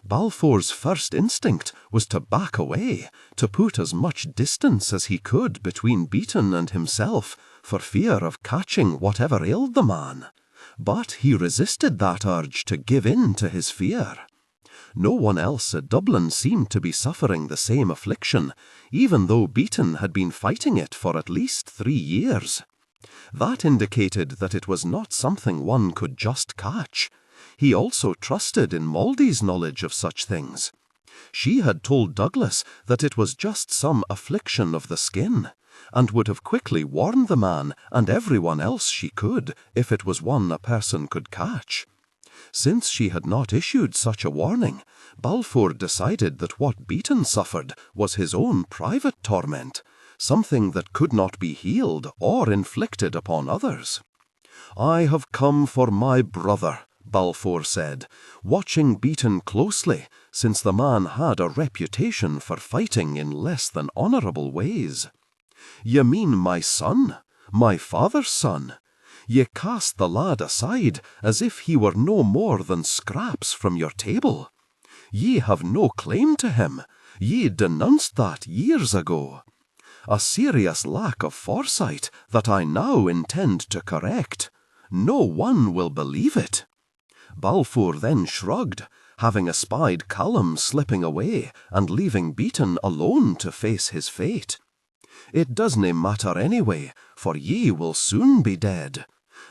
S2: Balfour's first instinct was to back away, to put as much distance as he could between Beaton and himself, for fear of catching whatever ailed the man. But he resisted that urge to give in to his fear. No one else at Dublin seemed to be suffering the same affliction, even though Beaton had been fighting it for at least 3 years. That indicated that it was not something one could just catch. He also trusted in Mouldy's knowledge of such things. She had told Douglas that it was just some affliction of the skin, and would have quickly warned the man and everyone else she could if it was one a person could catch. Since she had not issued such a warning, Balfour decided that what Beaton suffered was his own private torment, something that could not be healed or inflicted upon others. "I have come for my brother," Balfour said, watching Beaton closely, since the man had a reputation for fighting in less than honourable ways. "Ye mean my son, my father's son. Ye cast the lad aside as if he were no more than scraps from your table. Ye have no claim to him. Ye denounced that years ago. A serious lack of foresight that I now intend to correct. No one will believe it." Balfour then shrugged, having espied Callum slipping away and leaving Beaton alone to face his fate. "It doesna matter anyway, for ye will soon be dead.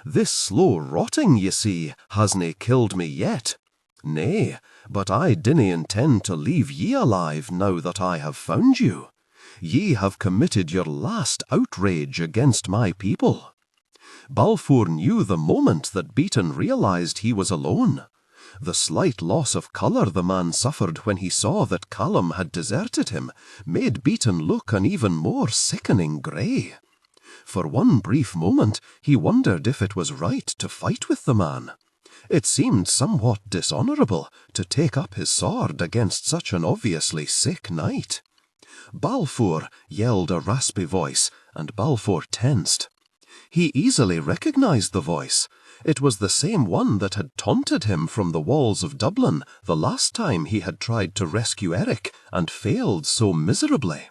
S2: This slow rotting, ye see, hasna killed me yet. Nay, but I dinna intend to leave ye alive now that I have found you. Ye have committed your last outrage against my people." Balfour knew the moment that Beaton realized he was alone. The slight loss of colour the man suffered when he saw that Callum had deserted him made Beaton look an even more sickening grey. For one brief moment he wondered if it was right to fight with the man. It seemed somewhat dishonourable to take up his sword against such an obviously sick knight. "Balfour!" yelled a raspy voice, and Balfour tensed. He easily recognised the voice. It was the same one that had taunted him from the walls of Dublin the last time he had tried to rescue Eric and failed so miserably.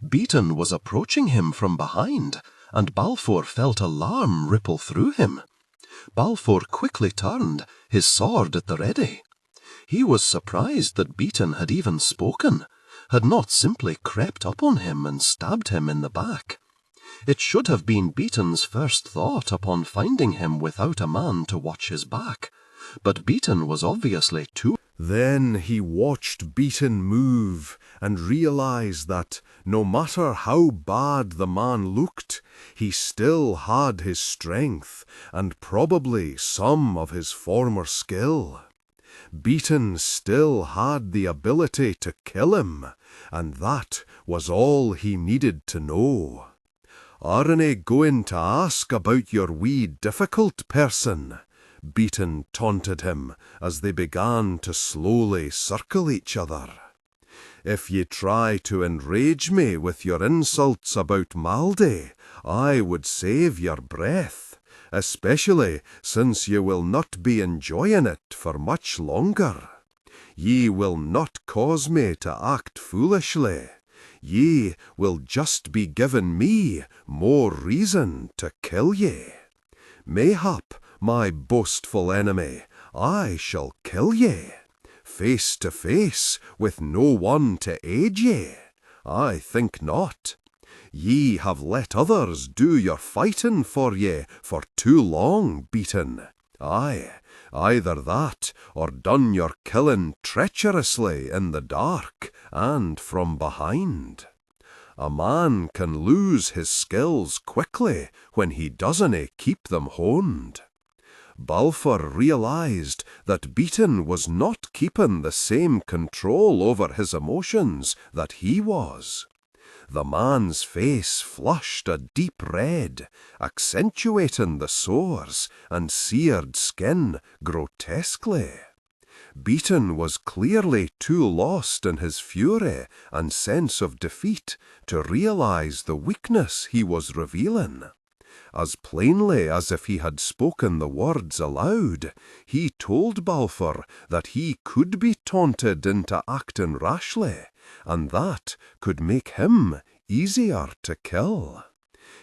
S2: Beaton was approaching him from behind, and Balfour felt alarm ripple through him. Balfour quickly turned, his sword at the ready. He was surprised that Beaton had even spoken, had not simply crept up on him and stabbed him in the back. It should have been Beaton's first thought upon finding him without a man to watch his back, but Beaton was obviously too.
S1: Then he watched Beaton move and realized that no matter how bad the man looked, he still had his strength and probably some of his former skill. Beaton still had the ability to kill him, and that was all he needed to know. "Aren't I going to ask about your wee difficult person?" Beaton taunted him as they began to slowly circle each other. "If ye try to enrage me with your insults about Maldy, I would save your breath, especially since ye will not be enjoying it for much longer. Ye will not cause me to act foolishly. Ye will just be giving me more reason to kill ye. Mayhap, my boastful enemy, I shall kill ye, face to face with no one to aid ye. I think not. Ye have let others do your fighting for ye for too long, Beaton. Aye, either that, or done your killing treacherously in the dark and from behind. A man can lose his skills quickly when he doesn't keep them honed." Balfour realized that Beaton was not keeping the same control over his emotions that he was. The man's face flushed a deep red, accentuating the sores and seared skin grotesquely. Beaton was clearly too lost in his fury and sense of defeat to realize the weakness he was revealing. As plainly as if he had spoken the words aloud, he told Balfour that he could be taunted into acting rashly, and that could make him easier to kill.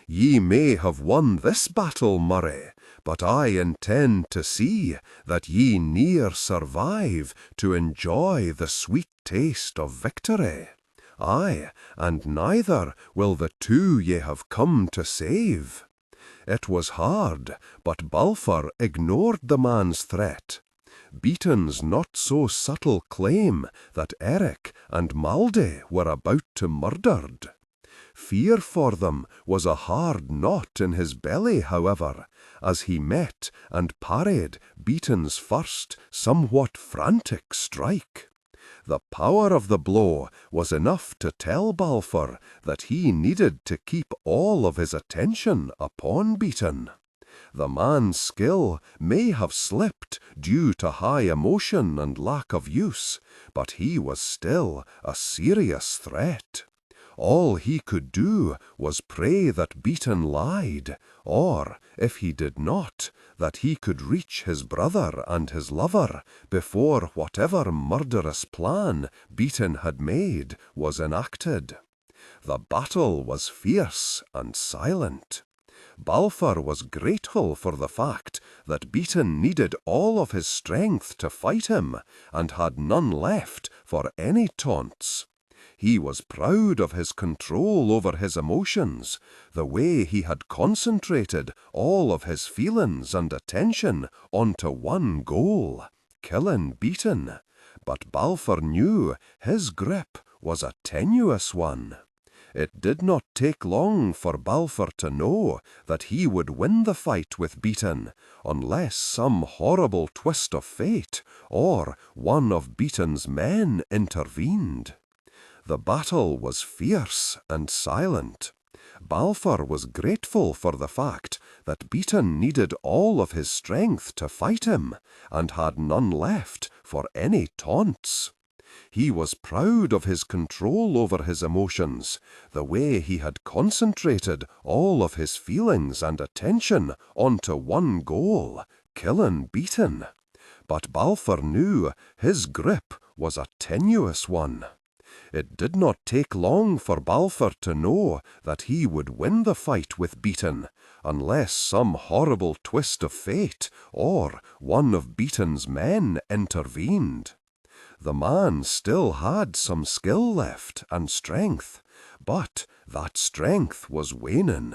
S1: "Ye may have won this battle, Murray, but I intend to see that ye ne'er survive to enjoy the sweet taste of victory. Aye, and neither will the two ye have come to save." It was hard, but Balfour ignored the man's threat. Beaton's not-so-subtle claim that Eric and Maldy were about to murdered. Fear for them was a hard knot in his belly, however, as he met and parried Beaton's first, somewhat frantic strike. The power of the blow was enough to tell Balfour that he needed to keep all of his attention upon Beaton. The man's skill may have slipped due to high emotion and lack of use, but he was still a serious threat. All he could do was pray that Beaton lied, or, if he did not, that he could reach his brother and his lover before whatever murderous plan Beaton had made was enacted. The battle was fierce and silent. Balfour was grateful for the fact that Beaton needed all of his strength to fight him and had none left for any taunts. He was proud of his control over his emotions, the way he had concentrated all of his feelings and attention onto one goal, killing Beaton. But Balfour knew his grip was a tenuous one. It did not take long for Balfour to know that he would win the fight with Beaton, unless some horrible twist of fate or one of Beaton's men intervened. The battle was fierce and silent. Balfour was grateful for the fact that Beaton needed all of his strength to fight him, and had none left for any taunts. He was proud of his control over his emotions, the way he had concentrated all of his feelings and attention onto one goal, killing Beaton. But Balfour knew his grip was a tenuous one. It did not take long for Balfour to know that he would win the fight with Beaton, unless some horrible twist of fate or one of Beaton's men intervened. The man still had some skill left and strength, but that strength was waning.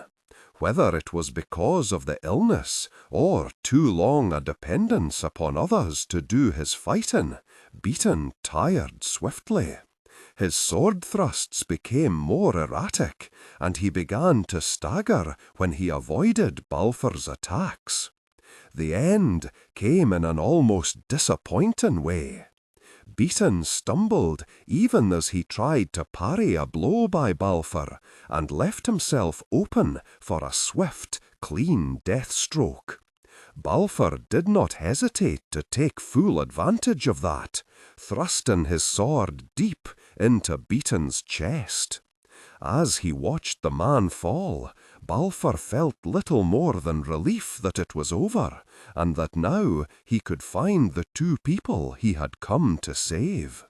S2: whether it was because of the illness or too long a dependence upon others to do his fighting, Beaton tired swiftly. His sword thrusts became more erratic, and he began to stagger when he avoided Balfour's attacks. The end came in an almost disappointing way. Beaton stumbled even as he tried to parry a blow by Balfour, and left himself open for a swift, clean death stroke. Balfour did not hesitate to take full advantage of that, thrusting his sword deep into Beaton's chest. As he watched the man fall, Balfour felt little more than relief that it was over, and that now he could find the two people he had come to save.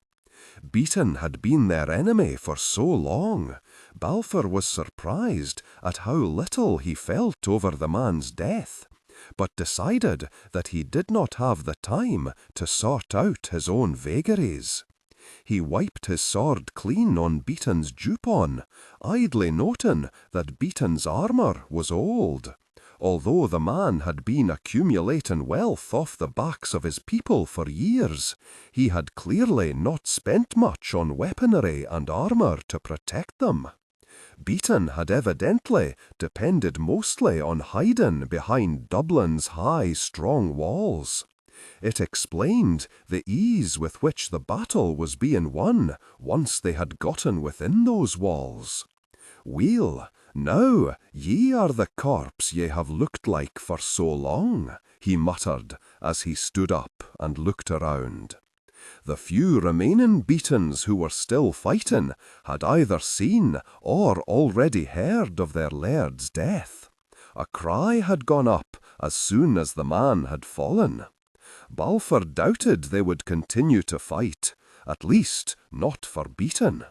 S2: Beaton had been their enemy for so long. Balfour was surprised at how little he felt over the man's death, but decided that he did not have the time to sort out his own vagaries. He wiped his sword clean on Beaton's jupon, idly noting that Beaton's armour was old. Although the man had been accumulating wealth off the backs of his people for years, he had clearly not spent much on weaponry and armour to protect them. Beaton had evidently depended mostly on hiding behind Dublin's high, strong walls. It explained the ease with which the battle was being won once they had gotten within those walls. "Weel, now ye are the corpse ye have looked like for so long," he muttered as he stood up and looked around. The few remaining Beatons who were still fighting had either seen or already heard of their laird's death. A cry had gone up as soon as the man had fallen. Balfour doubted they would continue to fight, at least not for Beaton.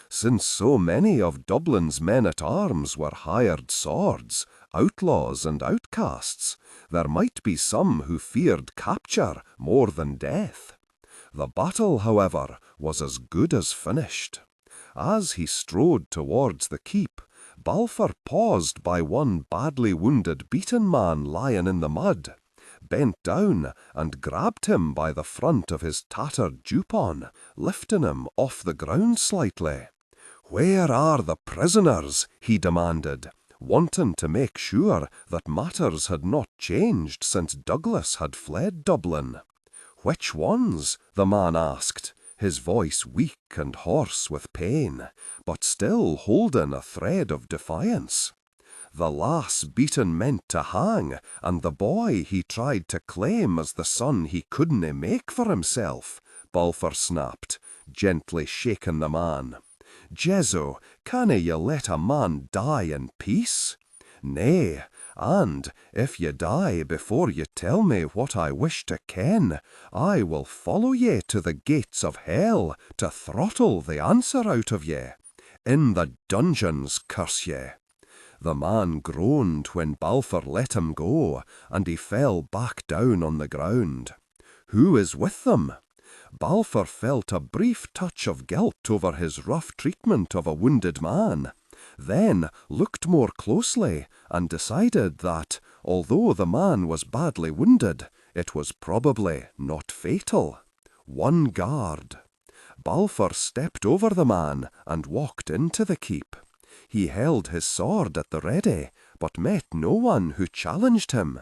S2: Since so many of Dublin's men-at-arms were hired swords, outlaws and outcasts, there might be some who feared capture more than death. The battle, however, was as good as finished. As he strode towards the keep, Balfour paused by one badly wounded Beaton man lying in the mud, bent down and grabbed him by the front of his tattered jupon, lifting him off the ground slightly. "Where are the prisoners?" he demanded, wanting to make sure that matters had not changed since Douglas had fled Dublin. "Which ones?" the man asked, his voice weak and hoarse with pain, but still holding a thread of defiance. "The lass Beaton meant to hang, and the boy he tried to claim as the son he couldna make for himself," Balfour snapped, gently shaking the man. "Jesu, canna ye let a man die in peace? Nay, and if ye die before ye tell me what I wish to ken, I will follow ye to the gates of hell to throttle the answer out of ye. In the dungeons, curse ye." The man groaned when Balfour let him go, and he fell back down on the ground. "Who is with them?" Balfour felt a brief touch of guilt over his rough treatment of a wounded man, then looked more closely and decided that, although the man was badly wounded, it was probably not fatal. One guard. Balfour stepped over the man and walked into the keep. He held his sword at the ready, but met no one who challenged him.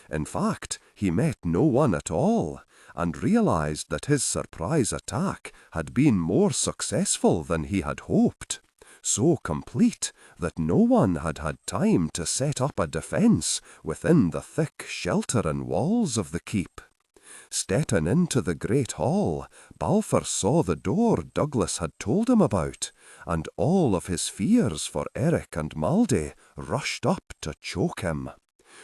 S2: In fact, he met no one at all, and realized that his surprise attack had been more successful than he had hoped, so complete that no one had had time to set up a defence within the thick sheltering walls of the keep. Stepping into the great hall, Balfour saw the door Douglas had told him about, and all of his fears for Eric and Maldie rushed up to choke him.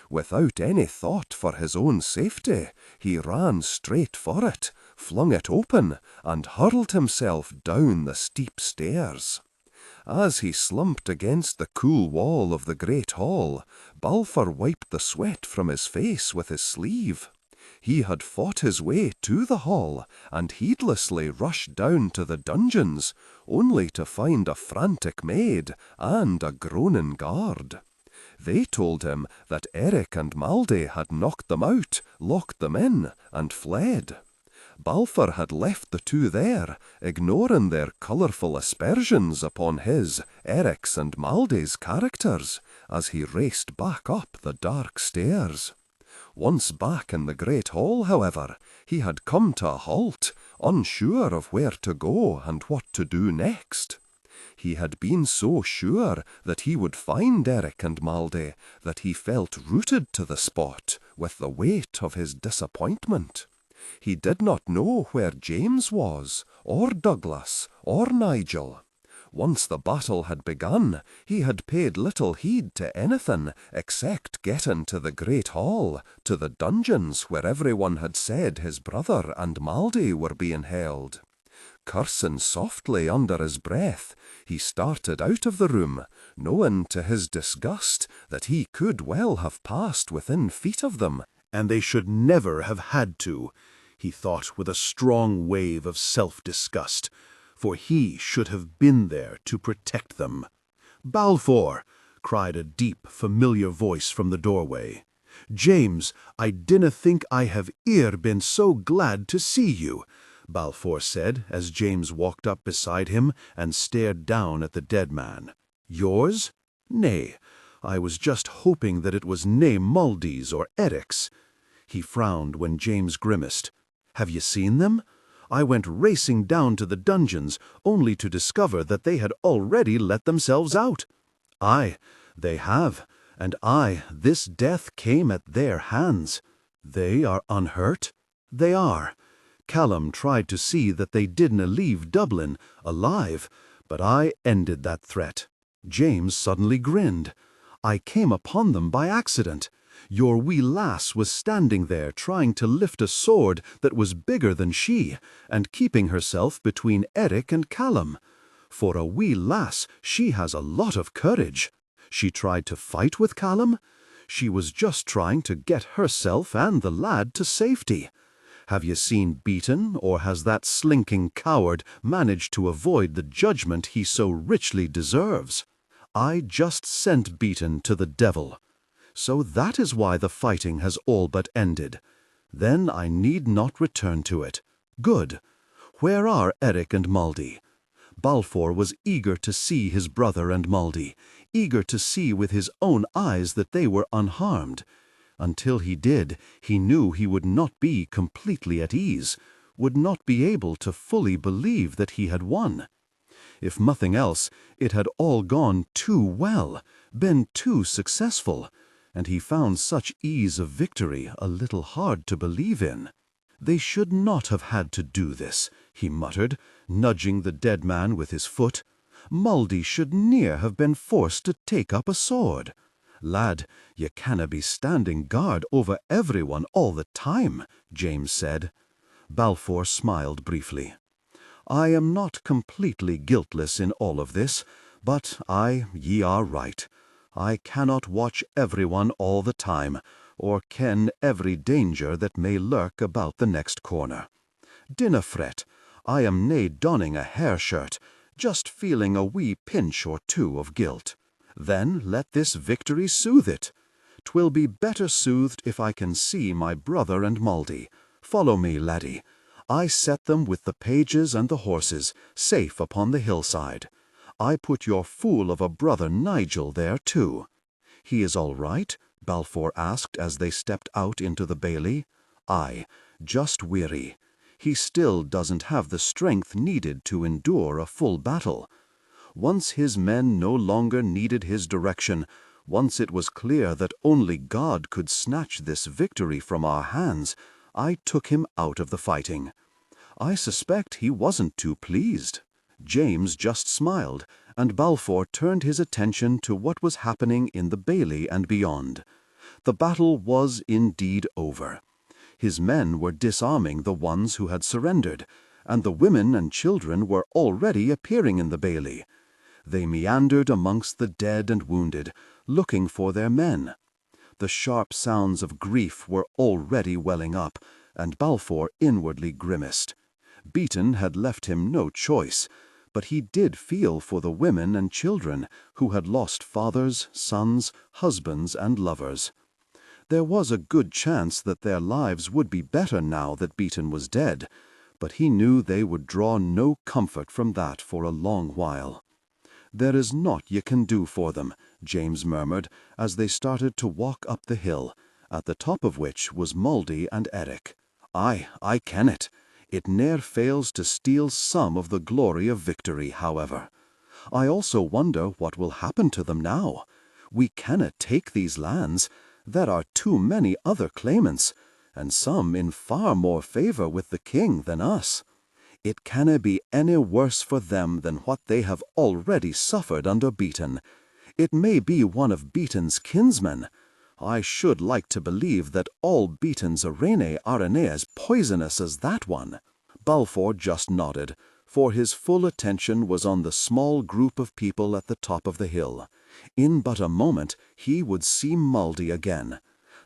S2: Without any thought for his own safety, he ran straight for it, flung it open, and hurled himself down the steep stairs. As he slumped against the cool wall of the great hall, Balfour wiped the sweat from his face with his sleeve. He had fought his way to the hall and heedlessly rushed down to the dungeons, only to find a frantic maid and a groaning guard. They told him that Eric and Maldy had knocked them out, locked them in, and fled. Balfour had left the two there, ignoring their colourful aspersions upon his, Eric's and Maldy's characters, as he raced back up the dark stairs. Once back in the great hall, however, he had come to a halt, unsure of where to go and what to do next. He had been so sure that he would find Eric and Maldy that he felt rooted to the spot with the weight of his disappointment. He did not know where James was, or Douglas, or Nigel. Once the battle had begun, he had paid little heed to anything except getting to the great hall, to the dungeons where everyone had said his brother and Maldy were being held. Cursing softly under his breath, he started out of the room, knowing to his disgust that he could well have passed within feet of them,
S1: and they should never have had to, he thought with a strong wave of self-disgust, for he should have been there to protect them. "Balfour!" cried a deep, familiar voice from the doorway. "James, I dinna think I have e'er been so glad to see you," Balfour said as James walked up beside him and stared down at the dead man. "Yours? Nay, I was just hoping that it was nae Maldy's or Eric's." He frowned when James grimaced. "Have you seen them? I went racing down to the dungeons, only to discover that they had already let themselves out." "Aye, they have, and this death came at their hands." "They are unhurt?" "They are. Callum tried to see that they didna leave Dublin alive, but I ended that threat." James suddenly grinned. "I came upon them by accident. Your wee lass was standing there trying to lift a sword that was bigger than she, and keeping herself between Eric and Callum. For a wee lass, she has a lot of courage. She tried to fight with Callum. She was just trying to get herself and the lad to safety. Have you seen Beaton, or has that slinking coward managed to avoid the judgment he so richly deserves? I just sent Beaton to the devil. So that is why the fighting has all but ended. Then I need not return to it. Good. Where are Eric and Maldy?" Balfour was eager to see his brother and Maldy, eager to see with his own eyes that they were unharmed. Until he did, he knew he would not be completely at ease, would not be able to fully believe that he had won. If nothing else, it had all gone too well, been too successful, and he found such ease of victory a little hard to believe in. "They should not have had to do this," he muttered, nudging the dead man with his foot. "Maldy should ne'er have been forced to take up a sword. Lad, ye canna be standing guard over everyone all the time," James said. Balfour smiled briefly. "I am not completely guiltless in all of this, but ye are right. I cannot watch everyone all the time, or ken every danger that may lurk about the next corner. Dinna fret, I am nae donning a hair shirt, just feeling a wee pinch or two of guilt. Then let this victory soothe it. 'Twill be better soothed if I can see my brother and Maldy. Follow me, laddie. I set them with the pages and the horses, safe upon the hillside. I put your fool of a brother Nigel there too." "He is all right?" Balfour asked as they stepped out into the bailey. "Aye, just weary. He still doesn't have the strength needed to endure a full battle. Once his men no longer needed his direction, once it was clear that only God could snatch this victory from our hands, I took him out of the fighting. I suspect he wasn't too pleased." James just smiled, and Balfour turned his attention to what was happening in the bailey and beyond. The battle was indeed over. His men were disarming the ones who had surrendered, and the women and children were already appearing in the bailey. They meandered amongst the dead and wounded, looking for their men. The sharp sounds of grief were already welling up, and Balfour inwardly grimaced. Beaton had left him no choice,
S3: but he did feel for the women and children who had lost fathers, sons, husbands, and lovers. There was a good chance that their lives would be better now that Beaton was dead, but he knew they would draw no comfort from that for a long while. "There is naught ye can do for them," James murmured as they started to walk up the hill, at the top of which was Mouldy and Eric. "Aye, I ken it. It ne'er fails to steal some of the glory of victory, however. I also wonder what will happen to them now. We cannot take these lands. There are too many other claimants, and some in far more favour with the king than us. It canna be any worse for them than what they have already suffered under Beaton. It may be one of Beaton's kinsmen. I should like to believe that all Beaton's Arene are as poisonous as that one." Balfour just nodded, for his full attention was on the small group of people at the top of the hill. In but a moment he would see Mouldy again.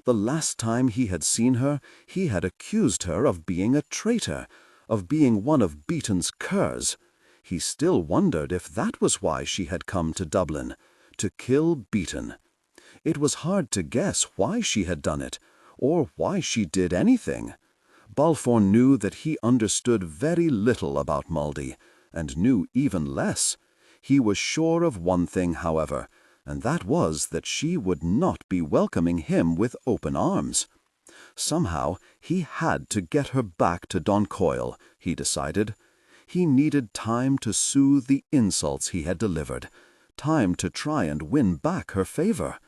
S3: The last time he had seen her, he had accused her of being a traitor, of being one of Beaton's curs. He still wondered if that was why she had come to Dublin, to kill Beaton. It was hard to guess why she had done it, or why she did anything. Balfour knew that he understood very little about Mouldy, and knew even less. He was sure of one thing, however, and that was that she would not be welcoming him with open arms. Somehow he had to get her back to Doncoil, he decided. He needed time to soothe the insults he had delivered, time to try and win back her favour.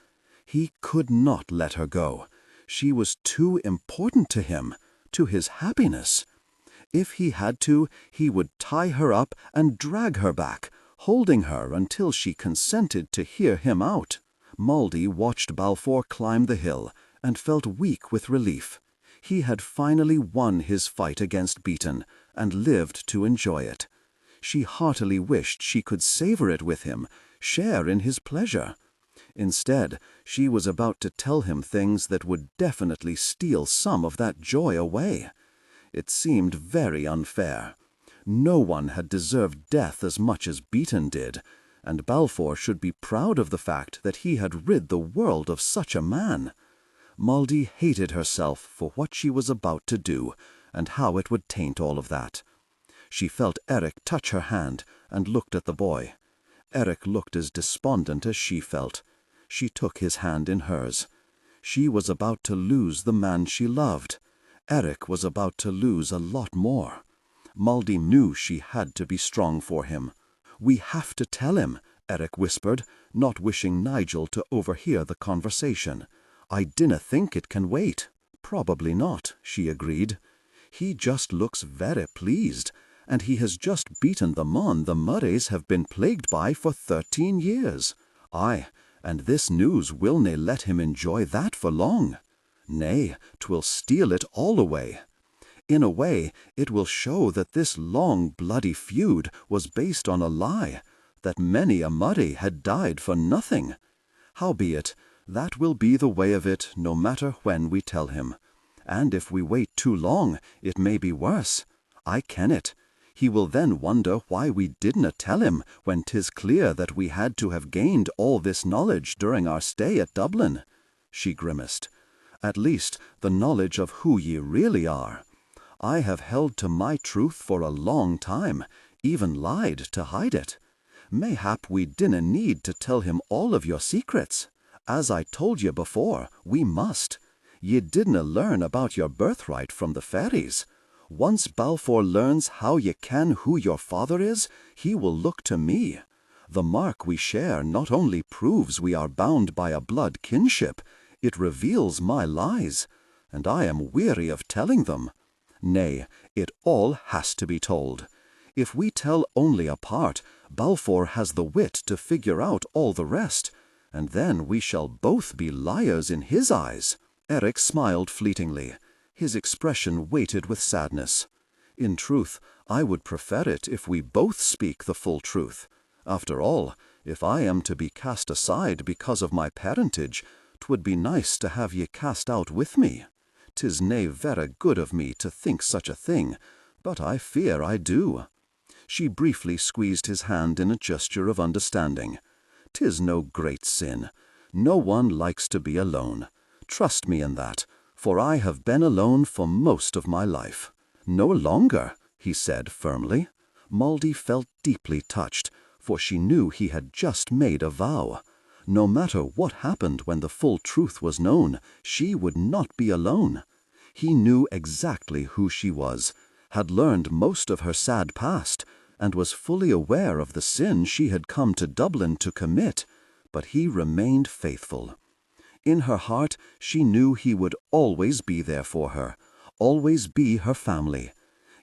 S3: He could not let her go. She was too important to him, to his happiness. If he had to, he would tie her up and drag her back, holding her until she consented to hear him out. Mouldy watched Balfour climb the hill and felt weak with relief. He had finally won his fight against Beaton and lived to enjoy it. She heartily wished she could savour it with him, share in his pleasure. Instead, she was about to tell him things that would definitely steal some of that joy away. It seemed very unfair. No one had deserved death as much as Beaton did, and Balfour should be proud of the fact that he had rid the world of such a man. Mouldy hated herself for what she was about to do, and how it would taint all of that. She felt Eric touch her hand and looked at the boy. Eric looked as despondent as she felt. She took his hand in hers. She was about to lose the man she loved. Eric was about to lose a lot more. Mouldy knew she had to be strong for him. "We have to tell him," Eric whispered, not wishing Nigel to overhear the conversation. "I dinna think it can wait." "Probably not," she agreed. "He just looks very pleased, and he has just beaten the mon the Murrays have been plagued by for 13 years. Aye, and this news will nae let him enjoy that for long. Nay, 'twill steal it all away. In a way, it will show that this long, bloody feud was based on a lie, that many a Murray had died for nothing. Howbeit, that will be the way of it no matter when we tell him. And if we wait too long, it may be worse. I ken it. He will then wonder why we didna tell him when 'tis clear that we had to have gained all this knowledge during our stay at Dublin." She grimaced. "At least, the knowledge of who ye really are. I have held to my truth for a long time, even lied to hide it. Mayhap we dinna need to tell him all of your secrets. As I told ye before, we must. Ye didna learn about your birthright from the fairies. Once Balfour learns how ye ken who your father is, he will look to me. The mark we share not only proves we are bound by a blood kinship, it reveals my lies, and I am weary of telling them. Nay, it all has to be told. If we tell only a part, Balfour has the wit to figure out all the rest, and then we shall both be liars in his eyes." Eric smiled fleetingly. His expression weighted with sadness. "In truth, I would prefer it if we both speak the full truth. After all, if I am to be cast aside because of my parentage, 'twould be nice to have ye cast out with me. 'Tis nae verra good of me to think such a thing, but I fear I do." She briefly squeezed his hand in a gesture of understanding. "'Tis no great sin. No one likes to be alone. Trust me in that, for I have been alone for most of my life." "No longer," he said firmly. Moldy felt deeply touched, for she knew he had just made a vow. No matter what happened when the full truth was known, she would not be alone. He knew exactly who she was, had learned most of her sad past, and was fully aware of the sin she had come to Dublin to commit, but he remained faithful. In her heart, she knew he would always be there for her, always be her family.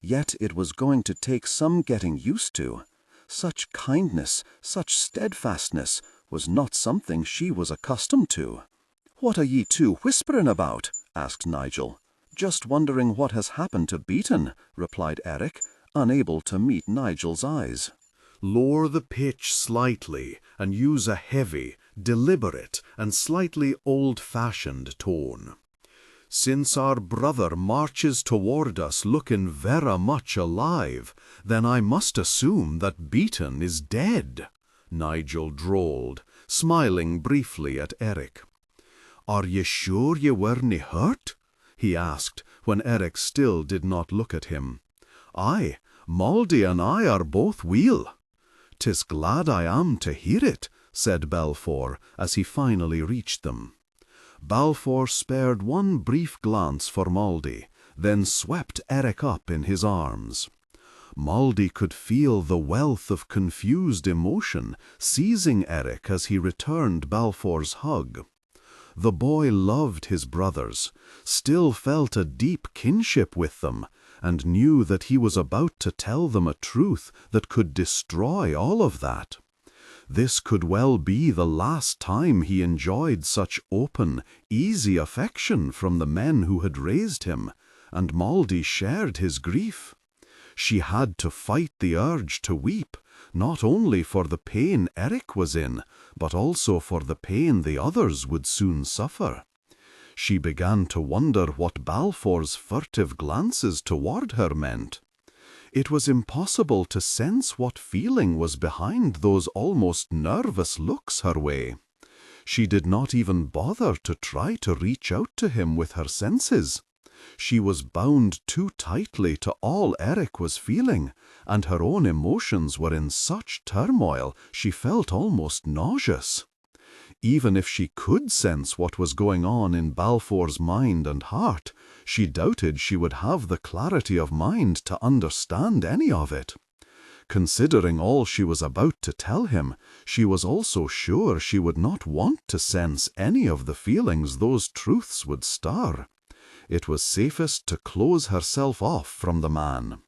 S3: Yet it was going to take some getting used to. Such kindness, such steadfastness, was not something she was accustomed to. "What are ye two whispering about?" asked Nigel. "Just wondering what has happened to Beaton," replied Eric, unable to meet Nigel's eyes.
S1: Lower the pitch slightly and use a heavy, deliberate, and slightly old-fashioned tone. "Since our brother marches toward us looking very much alive, then I must assume that Beaton is dead," Nigel drawled, smiling briefly at Eric. "Are ye sure ye weren't hurt?" he asked, when Eric still did not look at him. "Aye, Moldy and I are both weel." "'Tis glad I am to hear it," said Balfour, as he finally reached them. Balfour spared one brief glance for Moldy, then swept Eric up in his arms. Moldy could feel the wealth of confused emotion seizing Eric as he returned Balfour's hug. The boy loved his brothers, still felt a deep kinship with them, and knew that he was about to tell them a truth that could destroy all of that. This could well be the last time he enjoyed such open, easy affection from the men who had raised him, and Moldy shared his grief. She had to fight the urge to weep, not only for the pain Eric was in, but also for the pain the others would soon suffer. She began to wonder what Balfour's furtive glances toward her meant. It was impossible to sense what feeling was behind those almost nervous looks her way. She did not even bother to try to reach out to him with her senses. She was bound too tightly to all Eric was feeling, and her own emotions were in such turmoil she felt almost nauseous. Even if she could sense what was going on in Balfour's mind and heart, she doubted she would have the clarity of mind to understand any of it. Considering all she was about to tell him, she was also sure she would not want to sense any of the feelings those truths would stir. It was safest to close herself off from the man.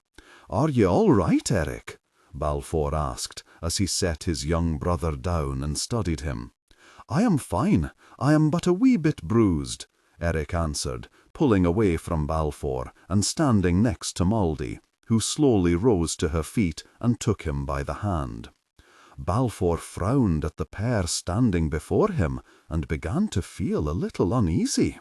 S1: "Are you all right, Eric?" Balfour asked, as he set his young brother down and studied him. "I am fine. I am but a wee bit bruised," Eric answered, pulling away from Balfour and standing next to Moldy, who slowly rose to her feet and took him by the hand. Balfour frowned at the pair standing before him and began to feel a little uneasy.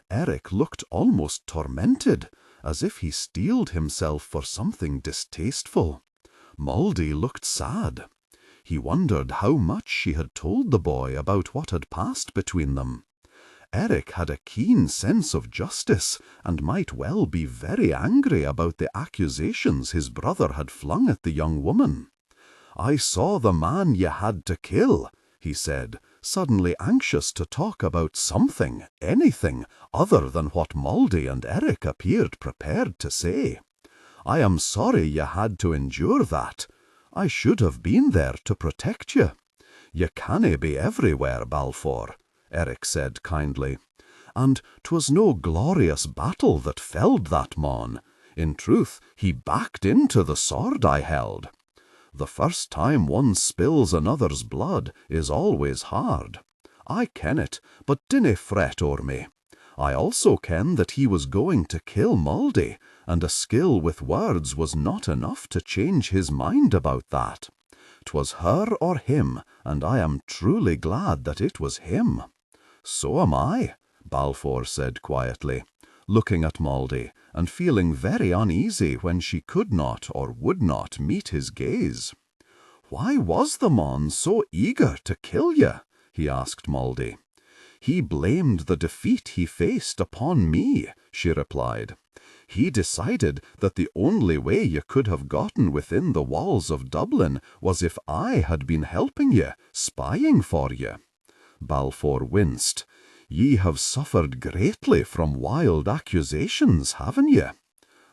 S1: Eric looked almost tormented, as if he steeled himself for something distasteful. Moldy looked sad. He wondered how much she had told the boy about what had passed between them. Eric had a keen sense of justice, and might well be very angry about the accusations his brother had flung at the young woman. "I saw the man ye had to kill," he said, suddenly anxious to talk about something, anything, other than what Moldy and Eric appeared prepared to say. "I am sorry ye had to endure that. I should have been there to protect you. Ye canna be everywhere, Balfour," Eric said kindly. "And 'twas no glorious battle that felled that mon. In truth, he backed into the sword I held. The first time one spills another's blood is always hard. I ken it, but dinna fret o'er me. I also ken that he was going to kill Moldy, and a skill with words was not enough to change his mind about that. 'Twas her or him, and I am truly glad that it was him." "So am I," Balfour said quietly.
S3: looking at Mouldy and feeling very uneasy when she could not or would not meet his gaze. "Why was the mon so eager to kill ye?" he asked Mouldy. "He blamed the defeat he faced upon me," she replied. "He decided that the only way ye could have gotten within the walls of Dublin was if I had been helping ye, spying for ye." Balfour winced. "Ye have suffered greatly from wild accusations, haven't ye?"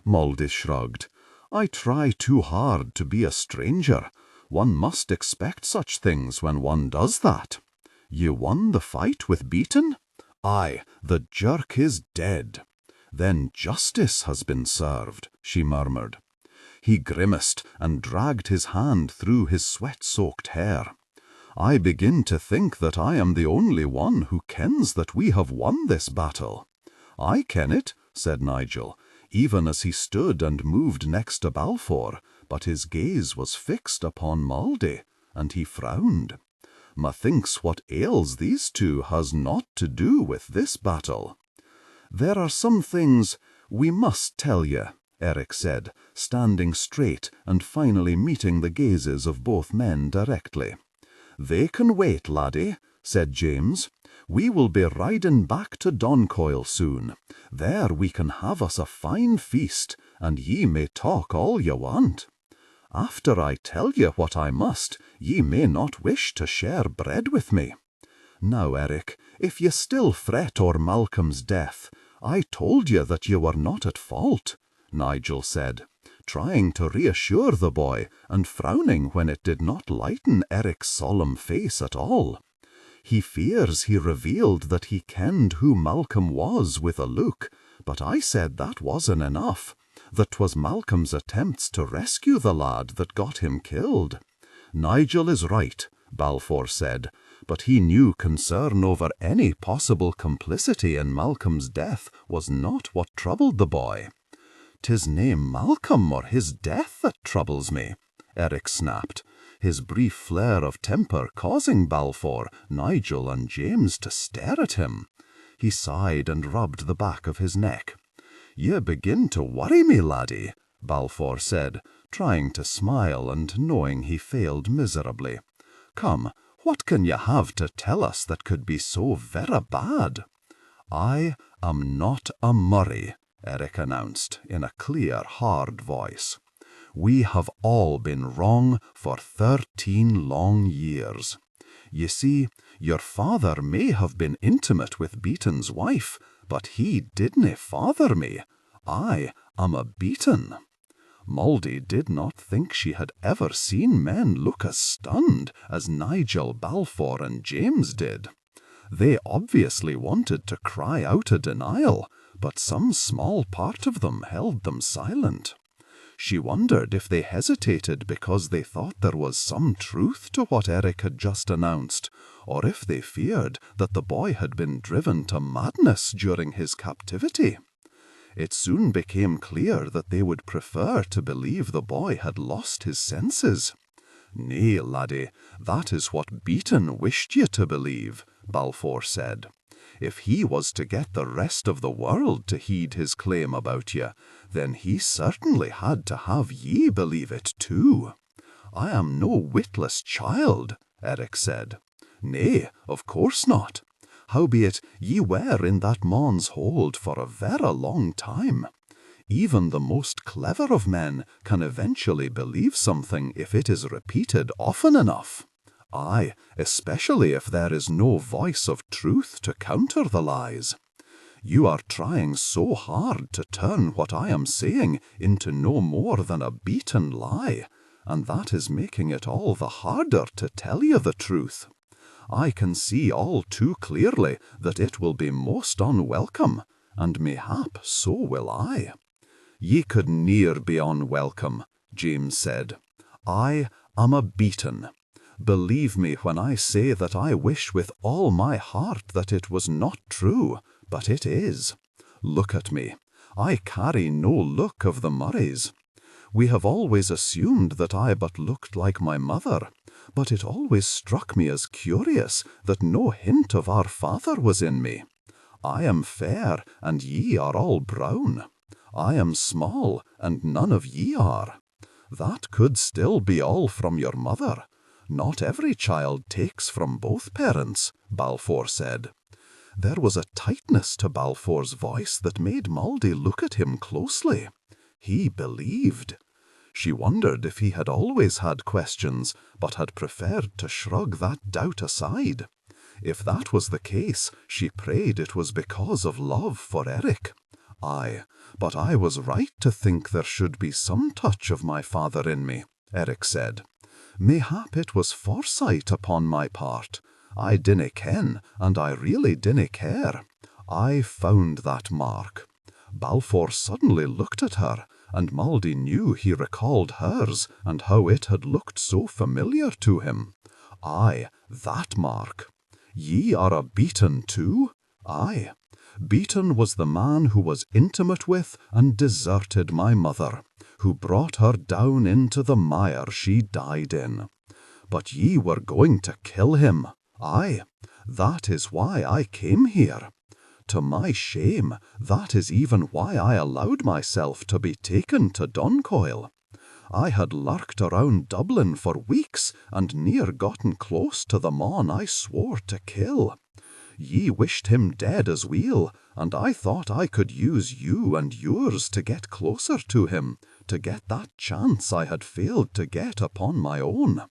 S3: Mouldy shrugged. "I try too hard to be a stranger. One must expect such things when one does that." "Ye won the fight with Beaton?" "Aye, the jerk is dead." "Then justice has been served," she murmured. He grimaced and dragged his hand through his sweat-soaked hair. "I begin to think that I am the only one who kens that we have won this battle." "I ken it," said Nigel, even as he stood and moved next to Balfour, but his gaze was fixed upon Mouldy, and he frowned. "Methinks what ails these two has naught to do with this battle." "There are some things we must tell ye," Eric said, standing straight and finally meeting the gazes of both men directly. "They can wait, laddie," said James. "We will be riding back to Doncoil soon. There we can have us a fine feast, and ye may talk all ye want. After I tell ye what I must, ye may not wish to share bread with me. Now, Eric, if ye still fret o'er Malcolm's death, I told ye that ye were not at fault," Nigel said, trying to reassure the boy and frowning when it did not lighten Eric's solemn face at all. "He fears he revealed that he kenned who Malcolm was with a look, but I said that wasn't enough, that 'twas Malcolm's attempts to rescue the lad that got him killed." "Nigel is right," Balfour said, but he knew concern over any possible complicity in Malcolm's death was not what troubled the boy. "'Tis nae Malcolm or his death that troubles me," Eric snapped, his brief flare of temper causing Balfour, Nigel and James to stare at him. He sighed and rubbed the back of his neck. "Ye begin to worry me, laddie," Balfour said, trying to smile and knowing he failed miserably. "Come, what can ye have to tell us that could be so verra bad?" "I am not a Murray," Eric announced in a clear, hard voice. "We have all been wrong for 13 long years. Ye see, your father may have been intimate with Beaton's wife, but he didna father me. I am a Beaton." Mouldy did not think she had ever seen men look as stunned as Nigel, Balfour and James did. They obviously wanted to cry out a denial, but some small part of them held them silent. She wondered if they hesitated because they thought there was some truth to what Eric had just announced, or if they feared that the boy had been driven to madness during his captivity. It soon became clear that they would prefer to believe the boy had lost his senses. "Nay, laddie, that is what Beaton wished ye to believe," Balfour said. "If he was to get the rest of the world to heed his claim about ye, then he certainly had to have ye believe it too." "I am no witless child," Eric said. "Nay, of course not. Howbeit ye were in that mon's hold for a verra long time. Even the most clever of men can eventually believe something if it is repeated often enough. Aye, especially if there is no voice of truth to counter the lies. You are trying so hard to turn what I am saying into no more than a beaten lie, and that is making it all the harder to tell you the truth. I can see all too clearly that it will be most unwelcome, and mayhap so will I." "Ye could ne'er be unwelcome," James said. "I am a Beaton. Believe me when I say that I wish with all my heart that it was not true, but it is. Look at me. I carry no look of the Murrays. We have always assumed that I but looked like my mother, but it always struck me as curious that no hint of our father was in me.
S2: I am fair, and ye are all brown. I am small, and none of ye are. That could still be all from your mother. Not every child takes from both parents, Balfour said. There was a tightness to Balfour's voice that made Mouldy look at him closely. He believed. She wondered if he had always had questions, but had preferred to shrug that doubt aside. If that was the case, she prayed it was because of love for Eric. Aye, but I was right to think there should be some touch of my father in me, Eric said. Mayhap it was foresight upon my part. I dinna ken, and I really dinna care. I found that mark. Balfour suddenly looked at her, and Mouldy knew he recalled hers, and how it had looked so familiar to him. Aye, that mark. Ye are a Beaton too? Aye. Beaton was the man who was intimate with and deserted my mother, who brought her down into the mire she died in. But ye were going to kill him. Aye, that is why I came here. To my shame, that is even why I allowed myself to be taken to Doncoil. I had lurked around Dublin for weeks and near gotten close to the mon I swore to kill. Ye wished him dead as weel, and I thought I could use you and yours to get closer to him, to get that chance I had failed to get upon my own.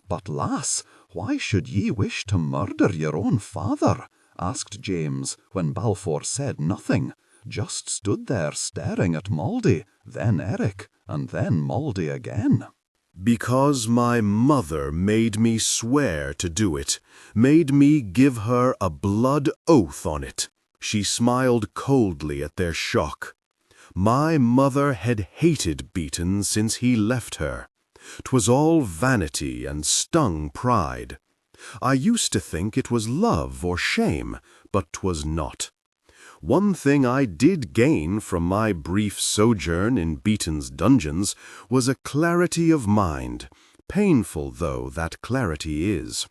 S2: But lass, why should ye wish to murder your own father? Asked James, when Balfour said nothing, just stood there staring at Mouldy, then Eric, and then Mouldy again.
S1: Because my mother made me swear to do it, made me give her a blood oath on it. She smiled coldly at their shock. My mother had hated Beaton since he left her. 'Twas all vanity and stung pride. I used to think it was love or shame, but 'twas not. One thing I did gain from my brief sojourn in Beaton's dungeons was a clarity of mind, painful though that clarity is.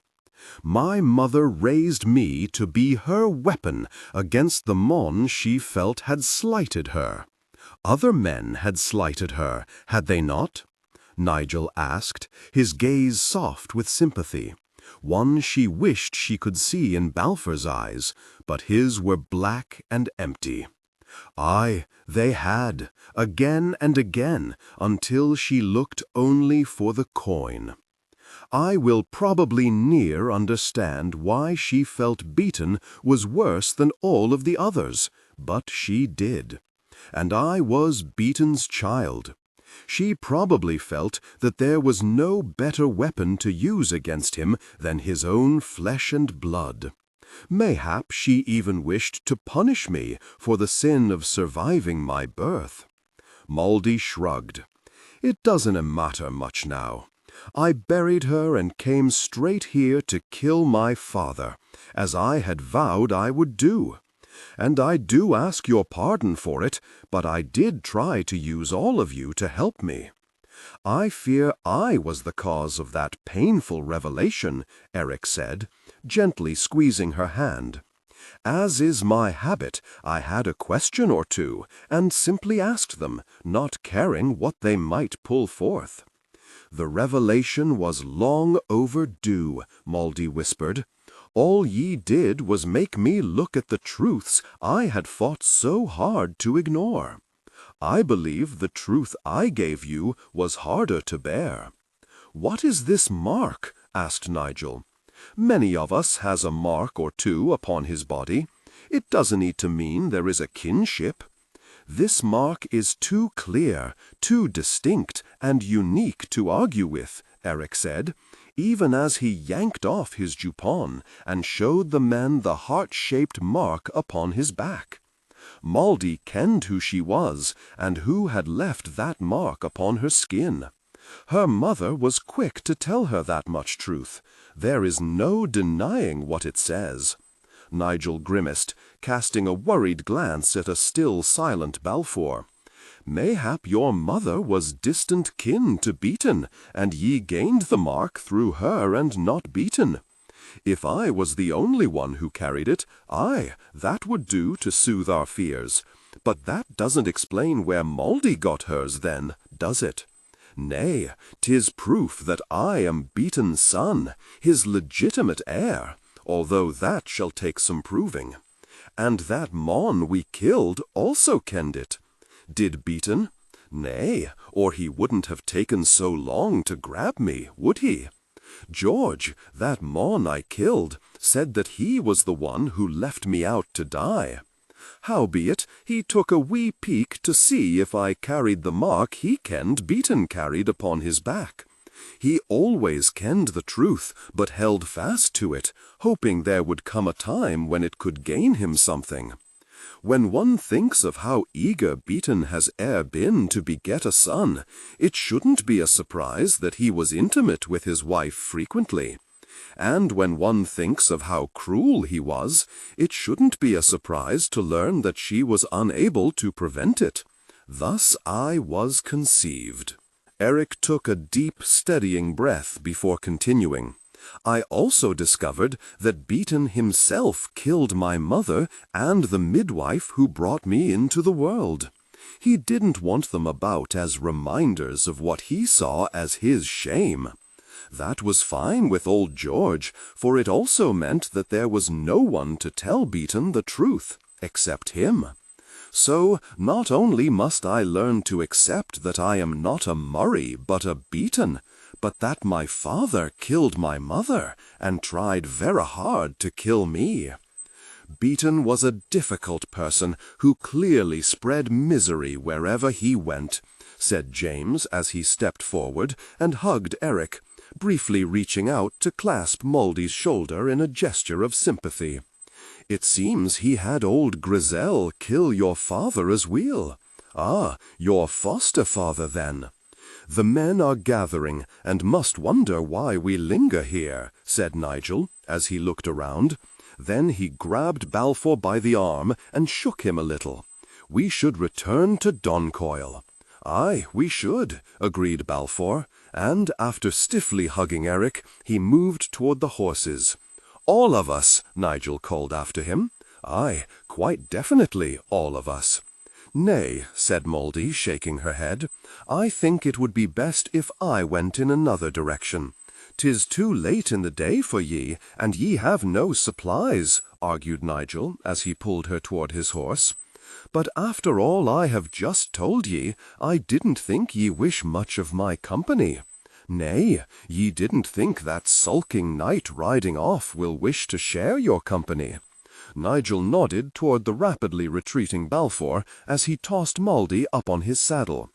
S1: My mother raised me to be her weapon against the mon she felt had slighted her. Other men had slighted her, had they not? Nigel asked, his gaze soft with sympathy. One she wished she could see in Balfour's eyes, but his were black and empty. Aye, they had, again and again, until she looked only for the coin. I will probably ne'er understand why she felt Beaton was worse than all of the others, but she did. And I was Beaton's child. She probably felt that there was no better weapon to use against him than his own flesh and blood. Mayhap she even wished to punish me for the sin of surviving my birth. Mouldy shrugged. It doesn't matter much now. I buried her and came straight here to kill my father, as I had vowed I would do. And I do ask your pardon for it, but I did try to use all of you to help me. I fear I was the cause of that painful revelation, Eric said, gently squeezing her hand. As is my habit, I had a question or two, and simply asked them, not caring what they might pull forth. The revelation was long overdue, Mouldy whispered. All ye did was make me look at the truths I had fought so hard to ignore. I believe the truth I gave you was harder to bear. What is this mark? Asked Nigel. Many of us has a mark or two upon his body. It doesn't need to mean there is a kinship. This mark is too clear, too distinct, and unique to argue with, Eric said, even as he yanked off his jupon and showed the men the heart-shaped mark upon his back. Mouldy kenned who she was, and who had left that mark upon her skin. Her mother was quick to tell her that much truth. There is no denying what it says. Nigel grimaced, casting a worried glance at a still silent Balfour. Mayhap your mother was distant kin to Beaton, and ye gained the mark through her and not Beaton.
S3: If I was the only one who carried it, that would do to soothe our fears. But that doesn't explain where Moldy got hers then, does it? Nay, 'tis proof that I am Beaton's son, his legitimate heir, although that shall take some proving. And that mon we killed also kenned it. Did Beaton? Nay, or he wouldn't have taken so long to grab me, would he? George, that mon I killed, said that he was the one who left me out to die. Howbeit, he took a wee peek to see if I carried the mark he kenned Beaton carried upon his back. He always kenned the truth, but held fast to it, hoping there would come a time when it could gain him something. When one thinks of how eager Beaton has e'er been to beget a son, it shouldn't be a surprise that he was intimate with his wife frequently. And when one thinks of how cruel he was, it shouldn't be a surprise to learn that she was unable to prevent it. Thus I was conceived. Eric took a deep, steadying breath before continuing. I also discovered that Beaton himself killed my mother and the midwife who brought me into the world. He didn't want them about as reminders of what he saw as his shame. That was fine with old George, for it also meant that there was no one to tell Beaton the truth, except him. So, not only must I learn to accept that I am not a Murray but a Beaton, but that my father killed my mother and tried very hard to kill me. Beaton was a difficult person who clearly spread misery wherever he went, said James as he stepped forward and hugged Eric, briefly reaching out to clasp Moldy's shoulder in a gesture of sympathy. It seems he had old Grisel kill your father as well. Ah, your foster father then. The men are gathering, and must wonder why we linger here, said Nigel, as he looked around. Then he grabbed Balfour by the arm and shook him a little. We should return to Doncoil. Aye, we should, agreed Balfour, and after stiffly hugging Eric, he moved toward the horses. All of us, Nigel called after him. Aye, quite definitely all of us. Nay, said Moldy, shaking her head, I think it would be best if I went in another direction. 'Tis too late in the day for ye, and ye have no supplies, argued Nigel, as he pulled her toward his horse. But after all I have just told ye, I didn't think ye wish much of my company. Nay, ye didn't think that sulking knight riding off will wish to share your company. Nigel nodded toward the rapidly retreating Balfour as he tossed Moldy up on his saddle.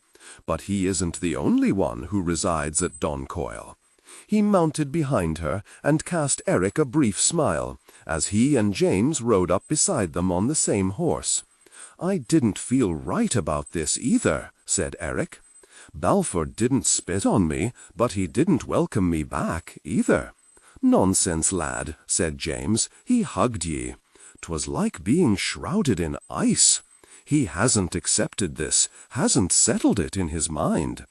S3: But he isn't the only one who resides at Doncoil. He mounted behind her and cast Eric a brief smile, as he and James rode up beside them on the same horse. I didn't feel right about this either, said Eric. Balfour didn't spit on me, but he didn't welcome me back either. Nonsense, lad, said James. He hugged ye. 'Twas like being shrouded in ice. He hasn't accepted this, hasn't settled it in his mind.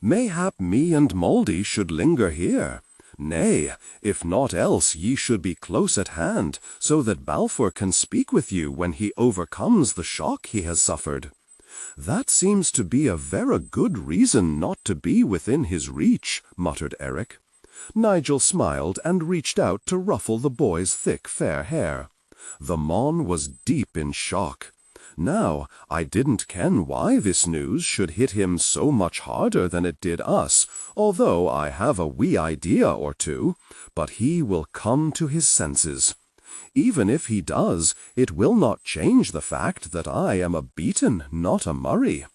S3: Mayhap me and Moldy should linger here. Nay, if naught else ye should be close at hand, so that Balfour can speak with you when he overcomes the shock he has suffered. That seems to be a very good reason not to be within his reach, muttered Eric. Nigel smiled and reached out to ruffle the boy's thick fair hair. The mon was deep in shock. Now, I didn't ken why this news should hit him so much harder than it did us, although I have a wee idea or two, but he will come to his senses. Even if he does, it will not change the fact that I am a Beaton, not a Murray.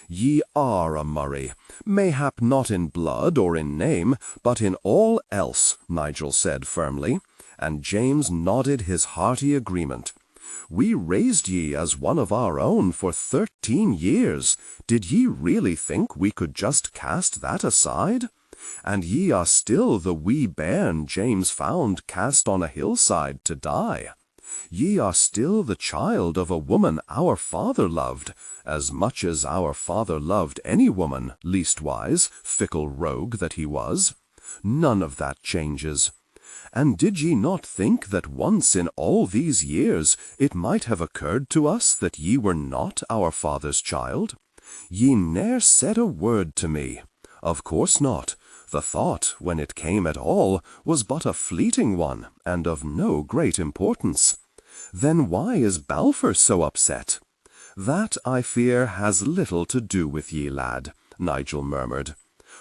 S3: Ye are a Murray, mayhap not in blood or in name, but in all else, Nigel said firmly, and James nodded his hearty agreement. We raised ye as one of our own for 13 years. Did ye really think we could just cast that aside? And ye are still the wee bairn James found cast on a hillside to die. Ye are still the child of a woman our father loved, as much as our father loved any woman, leastwise, fickle rogue that he was. None of that changes.
S2: And did ye not think that once in all these years it might have occurred to us that ye were not our father's child? Ye ne'er said a word to me. Of course not. The thought, when it came at all, was but a fleeting one, and of no great importance. Then why is Balfour so upset? That, I fear, has little to do with ye, lad, Nigel murmured.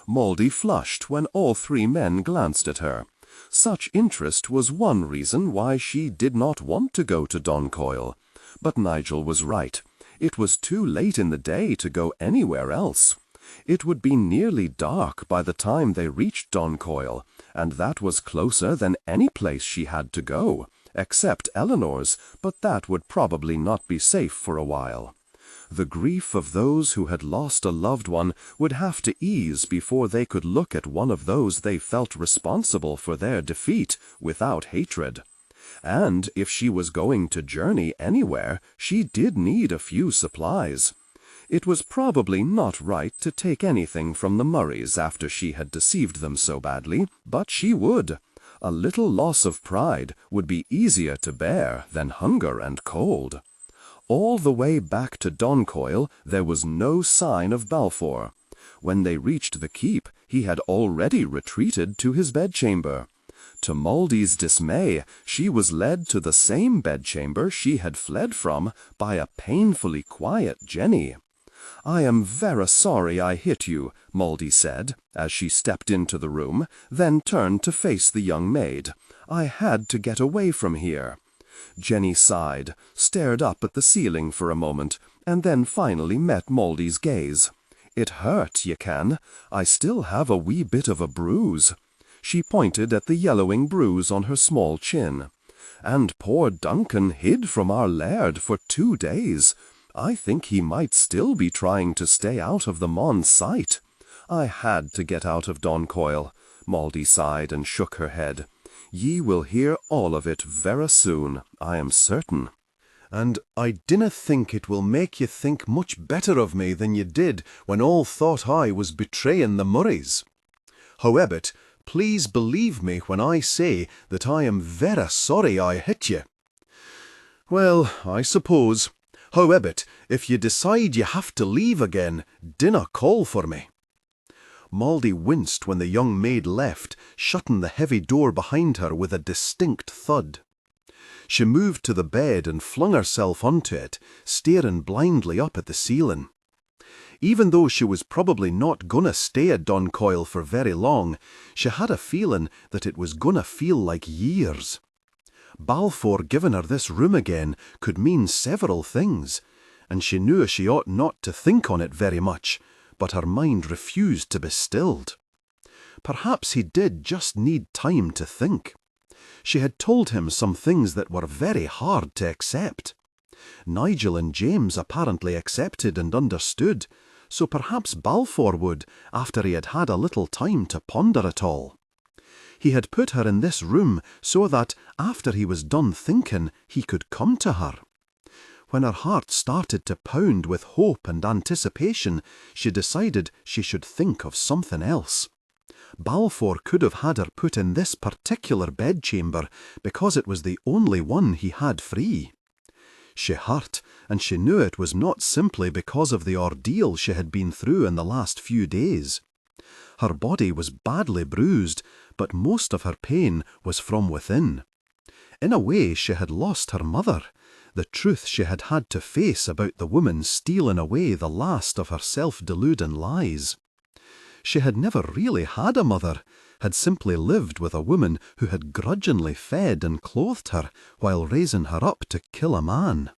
S2: Mouldy flushed when all three men glanced at her. Such interest was one reason why she did not want to go to Doncoil. But Nigel was right. It was too late in the day to go anywhere else. It would be nearly dark by the time they reached Doncoil, and that was closer than any place she had to go, except Eleanor's, but that would probably not be safe for a while. The grief of those who had lost a loved one would have to ease before they could look at one of those they felt responsible for their defeat without hatred. And if she was going to journey anywhere, she did need a few supplies. It was probably not right to take anything from the Murrays after she had deceived them so badly, but she would. A little loss of pride would be easier to bear than hunger and cold. All the way back to Doncoil there was no sign of Balfour. When they reached the keep, he had already retreated to his bedchamber. To Mouldy's dismay, she was led to the same bedchamber she had fled from by a painfully quiet Jenny. "I am very sorry I hit you," Mouldy said, as she stepped into the room, then turned to face the young maid. "I had to get away from here." Jenny sighed, stared up at the ceiling for a moment, and then finally met Mouldy's gaze. "It hurt, ye can. I still have a wee bit of a bruise." She pointed at the yellowing bruise on her small chin. "And poor Duncan hid from our laird for 2 days. I think he might still be trying to stay out of the Mon's sight. I had to get out of Doncoil." Mouldy sighed and shook her head. "Ye will hear all of it very soon, I am certain."
S1: "And I dinna think it will make ye think much better of me than ye did when all thought I was betraying the Murrays. However, please believe me when I say that I am very sorry I hit ye. Well, I suppose. However, if you decide you have to leave again, dinna call for me." Mouldy winced when the young maid left, shutting the heavy door behind her with a distinct thud. She moved to the bed and flung herself onto it, staring blindly up at the ceiling. Even though she was probably not gonna stay at Doncoil for very long, she had a feeling that it was gonna feel like years. Balfour giving her this room again could mean several things, and she knew she ought not to think on it very much, but her mind refused to be stilled. Perhaps he did just need time to think. She had told him some things that were very hard to accept. Nigel and James apparently accepted and understood, so perhaps Balfour would after he had had a little time to ponder it all. He had put her in this room so that, after he was done thinking, he could come to her. When her heart started to pound with hope and anticipation, she decided she should think of something else. Balfour could have had her put in this particular bedchamber because it was the only one he had free. She hurt, and she knew it was not simply because of the ordeal she had been through in the last few days. Her body was badly bruised, but most of her pain was from within. In a way, she had lost her mother, the truth she had had to face about the woman stealing away the last of her self-deluding lies. She had never really had a mother, had simply lived with a woman who had grudgingly fed and clothed her while raising her up to kill a man.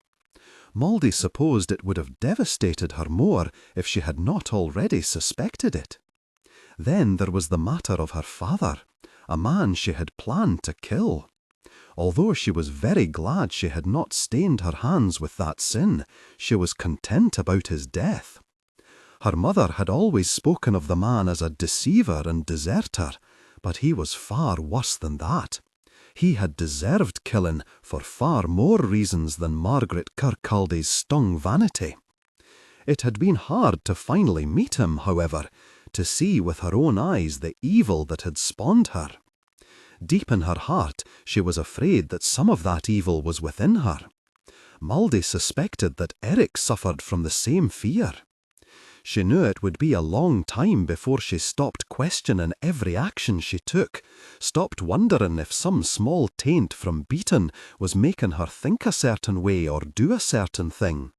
S1: Mouldy supposed it would have devastated her more if she had not already suspected it. Then there was the matter of her father, a man she had planned to kill. Although she was very glad she had not stained her hands with that sin, she was content about his death. Her mother had always spoken of the man as a deceiver and deserter, but he was far worse than that. He had deserved killing for far more reasons than Margaret Kirkcaldy's stung vanity. It had been hard to finally meet him, however, to see with her own eyes the evil that had spawned her.
S2: Deep in her heart, she was afraid that some of that evil was within her. Maldy suspected that Eric suffered from the same fear. She knew it would be a long time before she stopped questioning every action she took, stopped wondering if some small taint from Beaton was making her think a certain way or do a certain thing.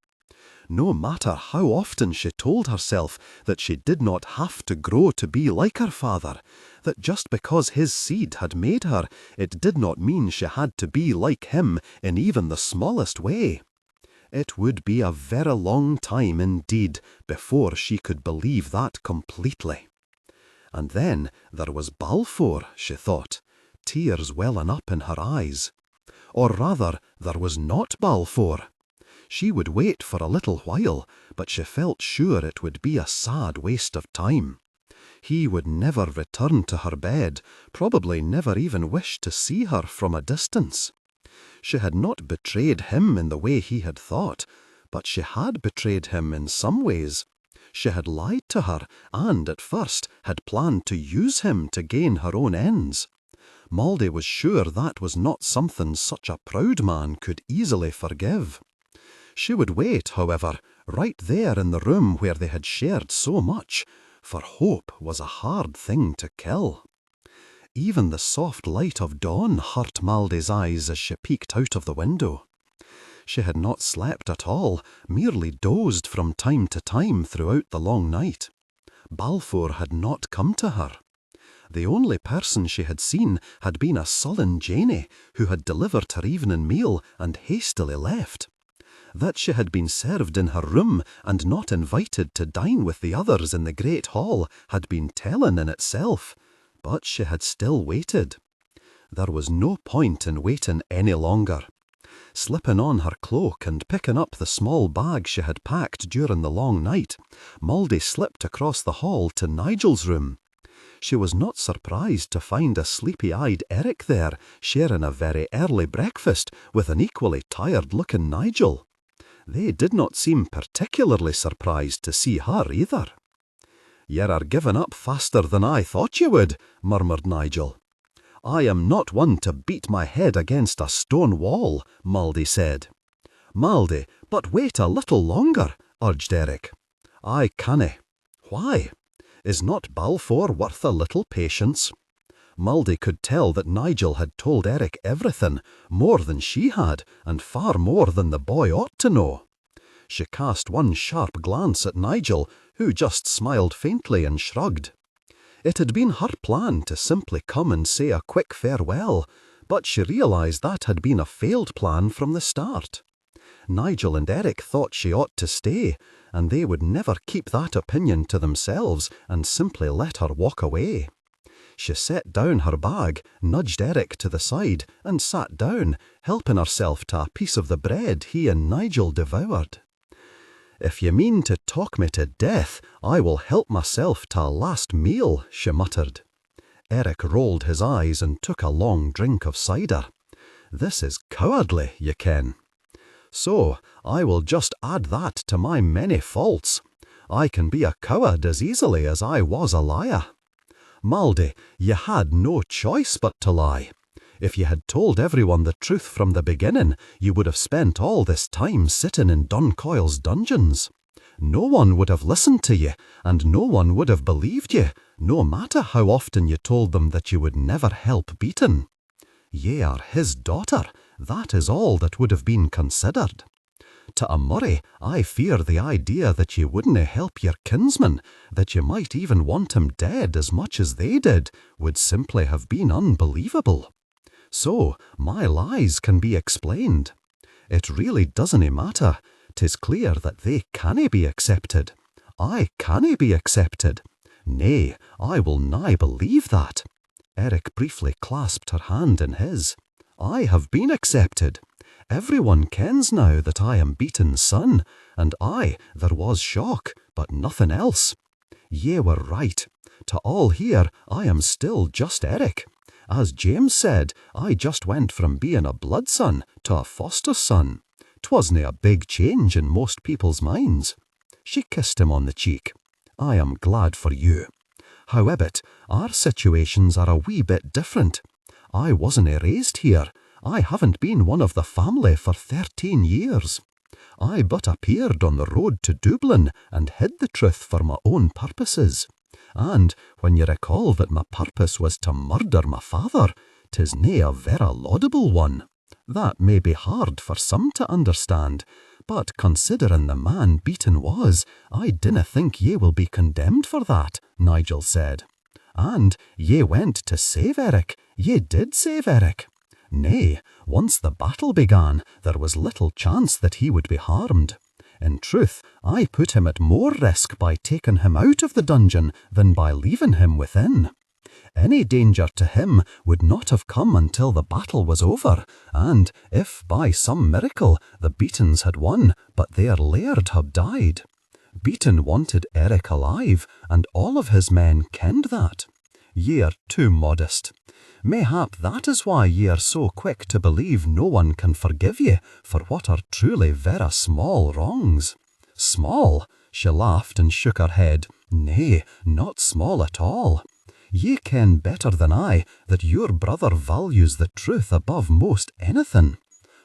S2: No matter how often she told herself that she did not have to grow to be like her father, that just because his seed had made her, it did not mean she had to be like him in even the smallest way. It would be a very long time indeed before she could believe that completely. And then there was Balfour, she thought, tears welling up in her eyes. Or rather, there was not Balfour. She would wait for a little while, but she felt sure it would be a sad waste of time. He would never return to her bed, probably never even wish to see her from a distance. She had not betrayed him in the way he had thought, but she had betrayed him in some ways. She had lied to her, and at first had planned to use him to gain her own ends. Maldy was sure that was not something such a proud man could easily forgive. She would wait, however, right there in the room where they had shared so much, for hope was a hard thing to kill. Even the soft light of dawn hurt Maldy's eyes as she peeked out of the window. She had not slept at all, merely dozed from time to time throughout the long night. Balfour had not come to her. The only person she had seen had been a sullen Janey, who had delivered her evening meal and hastily left. That she had been served in her room and not invited to dine with the others in the great hall had been telling in itself, but she had still waited. There was no point in waiting any longer. Slipping on her cloak and picking up the small bag she had packed during the long night, Maldy slipped across the hall to Nigel's room. She was not surprised to find a sleepy-eyed Eric there, sharing a very early breakfast with an equally tired-looking Nigel. They did not seem particularly surprised to see her either. "You are giving up faster than I thought you would," murmured Nigel. "I am not one to beat my head against a stone wall," Maldy said. "Maldy, but wait a little longer," urged Eric. "I canna." "Why? Is not Balfour worth a little patience?" Maldy could tell that Nigel had told Eric everything, more than she had, and far more than the boy ought to know. She cast one sharp glance at Nigel, who just smiled faintly and shrugged. It had been her plan to simply come and say a quick farewell, but she realised that had been a failed plan from the start. Nigel and Eric thought she ought to stay, and they would never keep that opinion to themselves and simply let her walk away. She set down her bag, nudged Eric to the side, and sat down, helping herself to a piece of the bread he and Nigel devoured. "If you mean to talk me to death, I will help myself to a last meal," she muttered. Eric rolled his eyes and took a long drink of cider. "This is cowardly, you ken." "So, I will just add that to my many faults. I can be a coward as easily as I was a liar." "Maldy, you had no choice but to lie. If you had told everyone the truth from the beginning, you would have spent all this time sitting in Duncoyle's dungeons. No one would have listened to you, and no one would have believed you, no matter how often you told them that you would never help Beaton. Ye are his daughter, that is all that would have been considered. To a Murray, I fear the idea that you wouldn't help your kinsman, that you might even want him dead as much as they did, would simply have been unbelievable. So, my lies can be explained. It really doesn't matter. 'Tis clear that they canna be accepted. I canna be accepted. Nay, I will nigh believe that." Eric briefly clasped her hand in his. "I have been accepted. Everyone kens now that I am Beaton's son, and there was shock, but nothing else. Ye were right. To all here, I am still just Eric. As James said, I just went from being a blood son to a foster son. 'Twasna a big change in most people's minds." She kissed him on the cheek. "I am glad for you. However, our situations are a wee bit different. I wasn't raised here. I haven't been one of the family for 13 years. I but appeared on the road to Dublin and hid the truth for my own purposes. And when you recall that my purpose was to murder my father, 'tis nae a vera laudable one. That may be hard for some to understand, but considering the man Beaton was, I dinna think ye will be condemned for that, Nigel said. And ye went to save Eric. Ye did save Eric. Nay, once the battle began, there was little chance that he would be harmed. In truth, I put him at more risk by taking him out of the dungeon than by leaving him within. Any danger to him would not have come until the battle was over, and if by some miracle the Beatons had won, but their laird had died. Beaton wanted Eric alive, and all of his men kenned that. Ye are too modest. Mayhap that is why ye are so quick to believe no one can forgive ye for what are truly vera small wrongs. Small? She laughed and shook her head. Nay, not small at all. Ye ken better than I that your brother values the truth above most anything.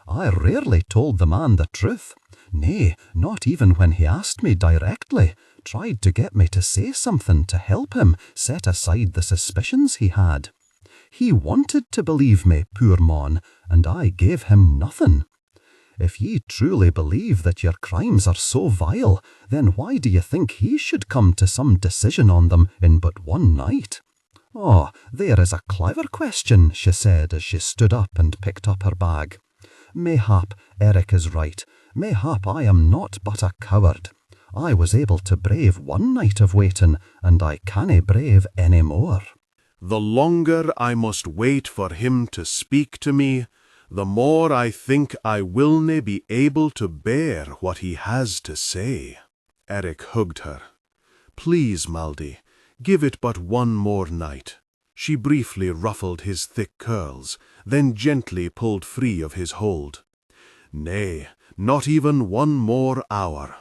S2: I rarely told the man the truth. Nay, not even when he asked me directly, tried to get me to say something to help him set aside the suspicions he had. He wanted to believe me, poor mon, and I gave him nothing. If ye truly believe that your crimes are so vile, then why do ye think he should come to some decision on them in but one night? Oh, there is a clever question, she said as she stood up and picked up her bag. Mayhap Eric is right. Mayhap I am not but a coward. I was able to brave one night of waiting, and I cannae brave any more.
S1: The longer I must wait for him to speak to me, the more I think I will nae be able to bear what he has to say. Eric hugged her. Please, Maldy, give it but one more night. She briefly ruffled his thick curls, then gently pulled free of his hold. Nay, not even one more hour.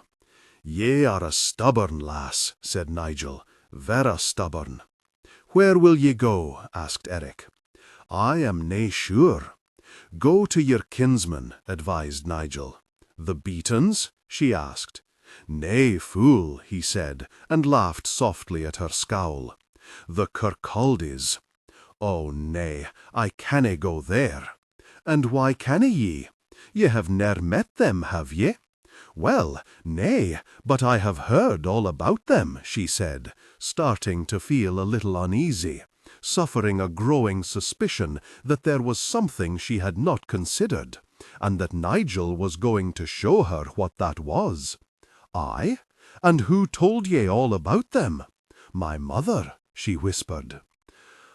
S1: Ye are a stubborn lass, said Nigel, vera stubborn. Where will ye go? Asked Eric. I am nae sure. Go to your kinsman, advised Nigel. The Beatons? She asked. Nay, fool, he said, and laughed softly at her scowl. The Kirkcaldies. Oh, nay, I cannae go there. And why cannae ye? Ye have ne'er met them, have ye? Well, nay, but I have heard all about them, she said, starting to feel a little uneasy, suffering a growing suspicion that there was something she had not considered, and that Nigel was going to show her what that was. I? And who told ye all about them? My mother, she whispered.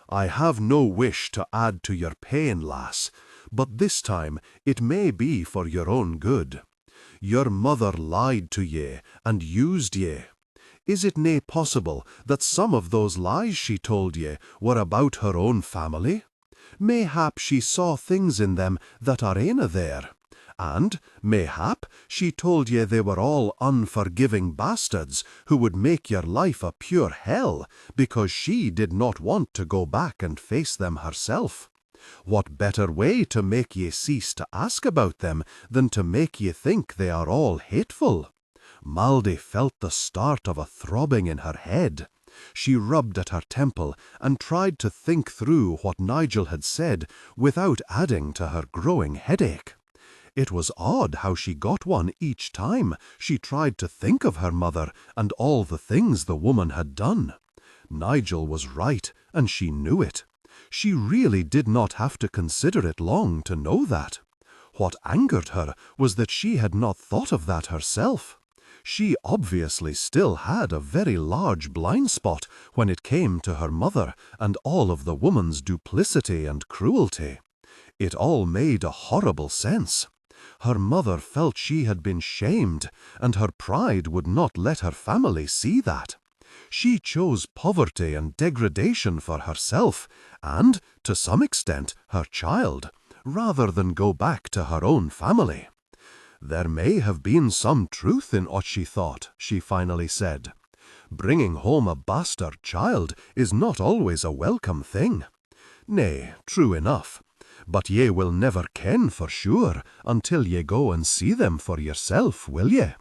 S1: I have no wish to add to your pain, lass, but this time it may be for your own good. Your mother lied to ye and used ye. Is it nae possible that some of those lies she told ye were about her own family? Mayhap she saw things in them that are aina there, and mayhap she told ye they were all unforgiving bastards who would make your life a pure hell because she did not want to go back and face them herself. What better way to make ye cease to ask about them than to make ye think they are all hateful? Maldy felt the start of a throbbing in her head. She rubbed at her temple and tried to think through what Nigel had said without adding to her growing headache. It was odd how she got one each time she tried to think of her mother and all the things the woman had done. Nigel was right, and she knew it. She really did not have to consider it long to know that. What angered her was that she had not thought of that herself. She obviously still had a very large blind spot when it came to her mother and all of the woman's duplicity and cruelty. It all made a horrible sense. Her mother felt she had been shamed, and her pride would not let her family see that. She chose poverty and degradation for herself, and, to some extent, her child, rather than go back to her own family. There may have been some truth in what she thought, she finally said. Bringing home a bastard child is not always a welcome thing. Nay, true enough. But ye will never ken for sure until ye go and see them for yourself, will ye?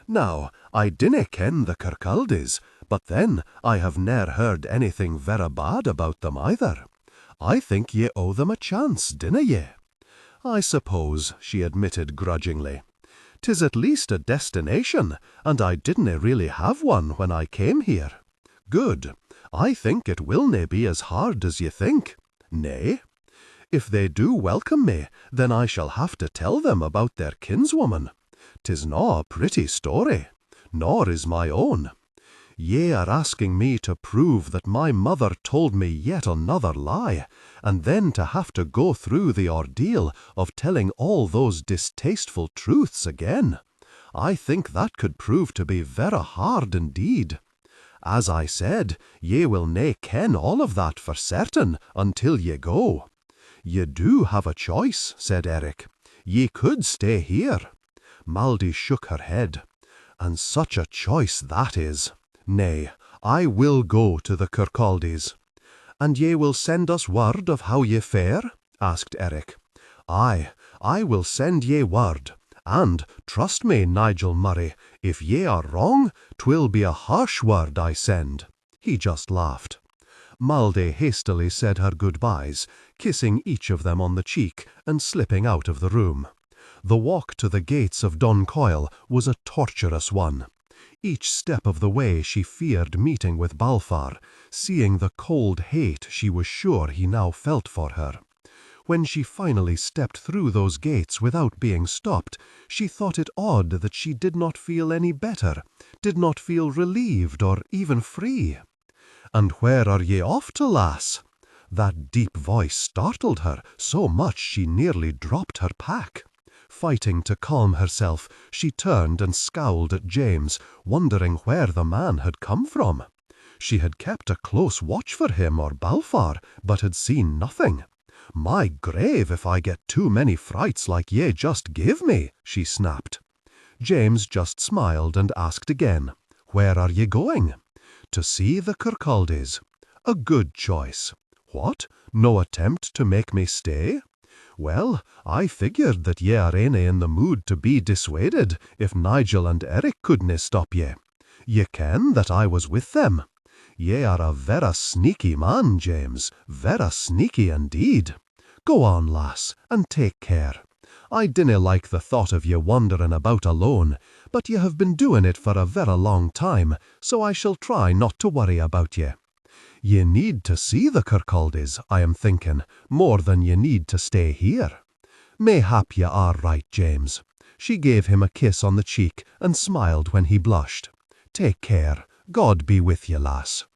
S1: Now, I dinna ken the Kirkcaldies, but then I have ne'er heard anything verra bad about them either. I think ye owe them a chance, dinna ye? I suppose, she admitted grudgingly. 'Tis at least a destination, and I didn't really have one when I came here. Good. I think it will nae be as hard as ye think. Nay? If they do welcome me, then I shall have to tell them about their kinswoman. 'Tis no a pretty story, nor is my own. Ye are asking me to prove that my mother told me yet another lie, and then to have to go through the ordeal of telling all those distasteful truths again. I think that could prove to be verra hard indeed. As I said, ye will nae ken all of that for certain until ye go. Ye do have a choice, said Eric. Ye could stay here. Maldy shook her head. And such a choice that is. Nay, I will go to the Kirkcaldies. And ye will send us word of how ye fare? Asked Eric. Aye, I will send ye word. And, trust me, Nigel Murray, if ye are wrong, 'twill be a harsh word I send. He just laughed. Maldy hastily said her goodbyes, kissing each of them on the cheek and slipping out of the room. The walk to the gates of Doncoil was a torturous one. Each step of the way she feared meeting with Balfour, seeing the cold hate she was sure he now felt for her. When she finally stepped through those gates without being stopped, she thought it odd that she did not feel any better, did not feel relieved or even free. "And where are ye off to, lass?" That deep voice startled her so much she nearly dropped her pack. Fighting to calm herself, she turned and scowled at James, wondering where the man had come from. She had kept a close watch for him or Balfour, but had seen nothing. "My grave if I get too many frights like ye just give me," she snapped. James just smiled and asked again, "Where are ye going?" "To see the Kirkcaldies." "A good choice. What? No attempt to make me stay?" "Well, I figured that ye are aine in the mood to be dissuaded if Nigel and Eric couldnae stop ye. Ye ken that I was with them. Ye are a verra sneaky man, James, verra sneaky indeed. Go on, lass, and take care. I dinna like the thought of ye wandering about alone, but ye have been doing it for a verra long time, so I shall try not to worry about ye. Ye need to see the Kirkcaldies, I am thinking, more than ye need to stay here. Mayhap ye are right, James." She gave him a kiss on the cheek and smiled when he blushed. "Take care. God be with ye, lass."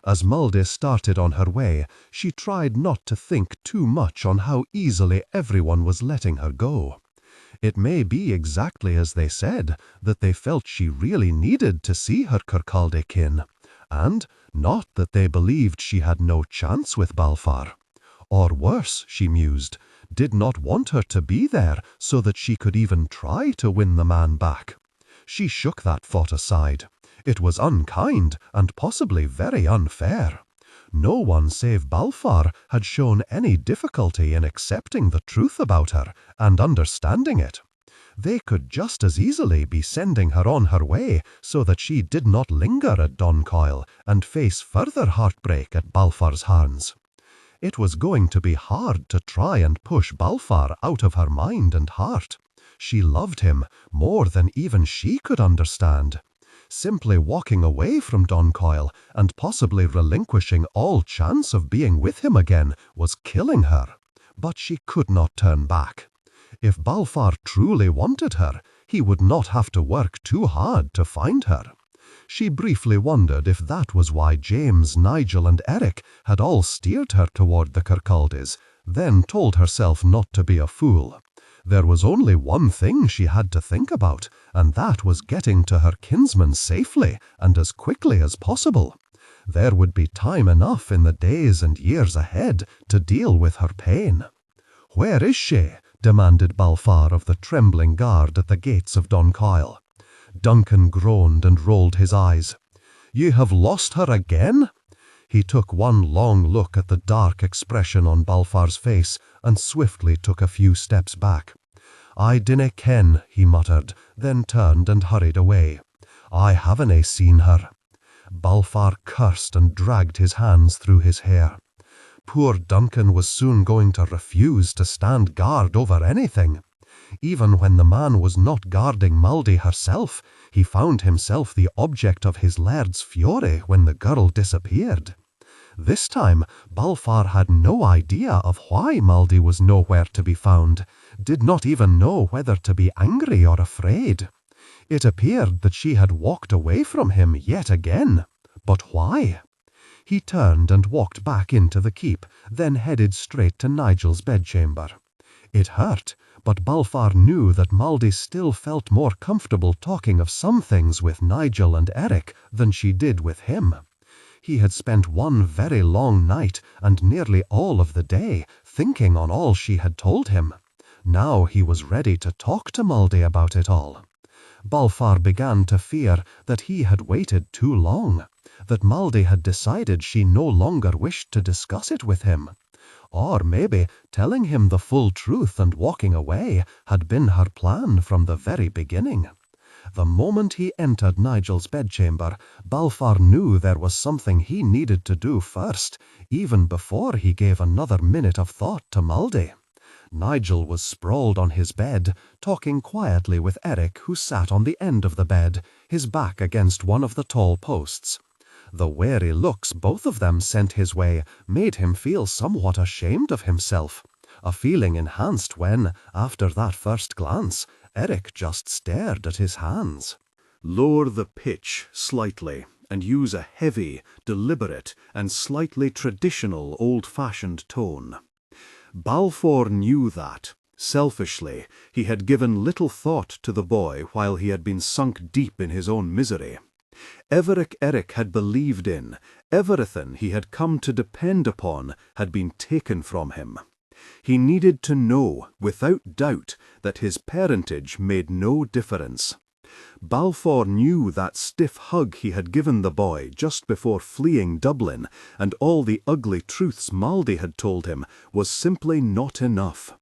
S1: As Maldy started on her way, she tried not to think too much on how easily everyone was letting her go. It may be exactly as they said, that they felt she really needed to see her Kirkcaldy kin, and not that they believed she had no chance with Balfour. Or worse, she mused, did not want her to be there so that she could even try to win the man back. She shook that thought aside. It was unkind and possibly very unfair. No one save Balfour had shown any difficulty in accepting the truth about her and understanding it. They could just as easily be sending her on her way so that she did not linger at Doncoil and face further heartbreak at Balfour's hands. It was going to be hard to try and push Balfour out of her mind and heart. She loved him more than even she could understand. Simply walking away from Doncoil and possibly relinquishing all chance of being with him again was killing her. But she could not turn back. If Balfour truly wanted her, he would not have to work too hard to find her. She briefly wondered if that was why James, Nigel and Eric had all steered her toward the Kirkcaldies, then told herself not to be a fool. There was only one thing she had to think about, and that was getting to her kinsman safely and as quickly as possible. There would be time enough in the days and years ahead to deal with her pain. "Where is she?" demanded Balfour of the trembling guard at the gates of Doncoil. Duncan groaned and rolled his eyes. "You have lost her again?"
S2: He took one long look at the dark expression on Balfour's face and swiftly took a few steps back. "I dinna ken," he muttered, then turned and hurried away. "I haven't seen her." Balfour cursed and dragged his hands through his hair. Poor Duncan was soon going to refuse to stand guard over anything. Even when the man was not guarding Maldie herself, he found himself the object of his laird's fury when the girl disappeared. This time, Balfour had no idea of why Maldie was nowhere to be found, did not even know whether to be angry or afraid. It appeared that she had walked away from him yet again. But why? He turned and walked back into the keep, then headed straight to Nigel's bedchamber. It hurt, but Balfour knew that Maldie still felt more comfortable talking of some things with Nigel and Eric than she did with him. He had spent one very long night and nearly all of the day thinking on all she had told him. Now he was ready to talk to Maldie about it all. Balfour began to fear that he had waited too long, that Maldie had decided she no longer wished to discuss it with him. Or maybe telling him the full truth and walking away had been her plan from the very beginning. The moment he entered Nigel's bedchamber, Balfour knew there was something he needed to do first, even before he gave another minute of thought to Maldie. Nigel was sprawled on his bed, talking quietly with Eric, who sat on the end of the bed, his back against one of the tall posts. The wary looks both of them sent his way made him feel somewhat ashamed of himself, a feeling enhanced when, after that first glance, Eric just stared at his hands.
S1: Lower the pitch slightly and use a heavy, deliberate, and slightly traditional old-fashioned tone. Balfour knew that, selfishly, he had given little thought to the boy while he had been sunk deep in his own misery. Everything Eric had believed in, everything he had come to depend upon, had been taken from him. He needed to know, without doubt, that his parentage made no difference. Balfour knew that stiff hug he had given the boy just before fleeing Dublin, and all the ugly truths Maldie had told him, was simply not enough.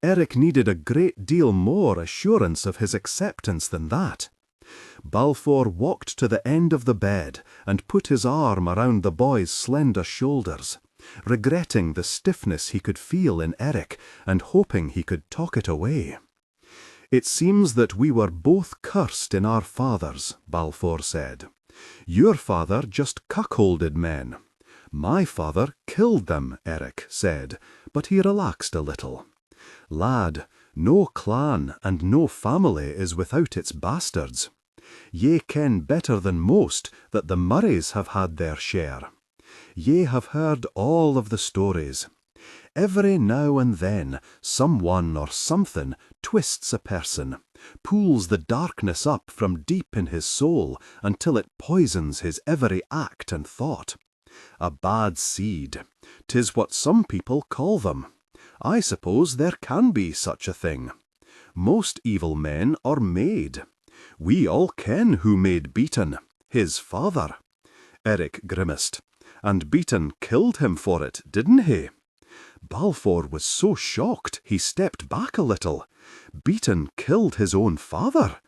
S1: Eric needed a great deal more assurance of his acceptance than that. Balfour walked to the end of the bed and put his arm around the boy's slender shoulders, regretting the stiffness he could feel in Eric and hoping he could talk it away. "It seems that we were both cursed in our fathers," Balfour said. "Your father just cuckolded men. My father killed them," Eric said, but he relaxed a little. "Lad, no clan and no family is without its bastards. Ye ken better than most that the Murrays have had their share. Ye have heard all of the stories. Every now and then, someone or something twists a person, pulls the darkness up from deep in his soul until it poisons his every act and thought. A bad seed, 'tis what some people call them. I suppose there can be such a thing. Most evil men are made. We all ken who made Beaton, his father." Eric grimaced. "And Beaton killed him for it, didn't he?" Balfour was so shocked he stepped back a little. Beaton killed his own father?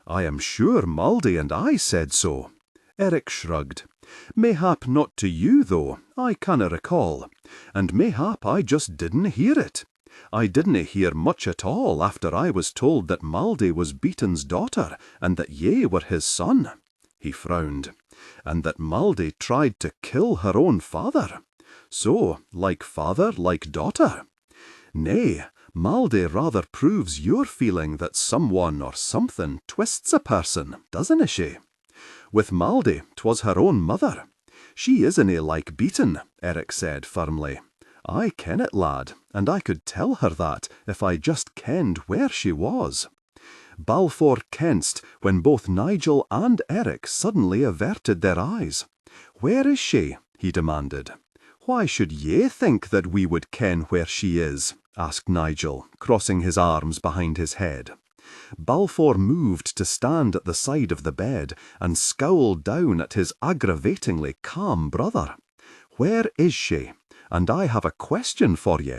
S1: I am sure Maldie and I said so. Eric shrugged. "Mayhap not to you, though, I canna recall, and mayhap I just didn't hear it. I didn't hear much at all after I was told that Maldie was Beaton's daughter and that ye were his son." He frowned. "And that Maldie tried to kill her own father. So, like father, like daughter. Nay, Maldie rather proves your feeling that someone or something twists a person, doesn't she? With Maldie, 'twas her own mother. She isn't like Beaton," Eric said firmly. "I ken it, lad, and I could tell her that if I just kenned where she was." Balfour kensed when both Nigel and Eric suddenly averted their eyes. "Where is she?" he demanded. "Why should ye think that we would ken where she is?" asked Nigel, crossing his arms behind his head. Balfour moved to stand at the side of the bed and scowled down at his aggravatingly calm brother.
S3: Where is she? And I have a question for ye.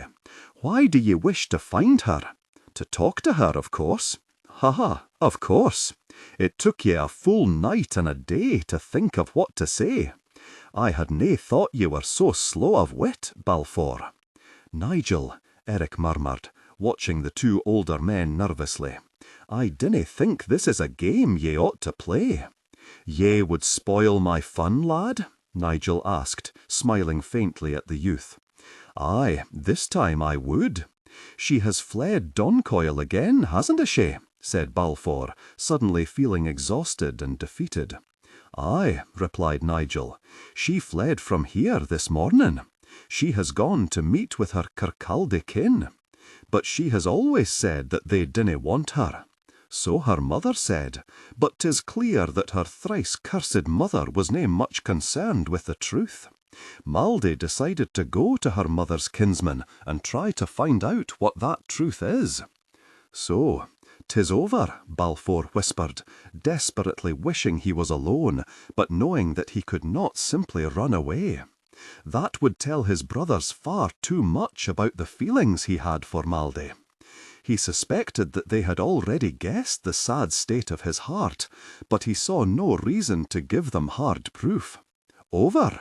S3: Why do ye wish to find her? To talk to her, of course. Ha, of course. It took ye a full night and a day to think of what to say. I had nae thought ye were so slow of wit, Balfour. Nigel, Eric murmured, watching the two older men nervously, I dinna think this is a game ye ought to play. Ye would spoil my fun, lad? Nigel asked, smiling faintly at the youth. Aye, this time I would. She has fled Doncoil again, hasn't she? Said Balfour, suddenly feeling exhausted and defeated. Aye, replied Nigel. She fled from here this morning. She has gone to meet with her Kirkcaldy kin. But she has always said that they dinna want her. So her mother said, but 'tis clear that her thrice cursed mother was nae much concerned with the truth. Maldy decided to go to her mother's kinsman and try to find out what that truth is. So, 'tis over, Balfour whispered, desperately wishing he was alone, but knowing that he could not simply run away. That would tell his brothers far too much about the feelings he had for Maldy. He suspected that they had already guessed the sad state of his heart, but he saw no reason to give them hard proof. Over!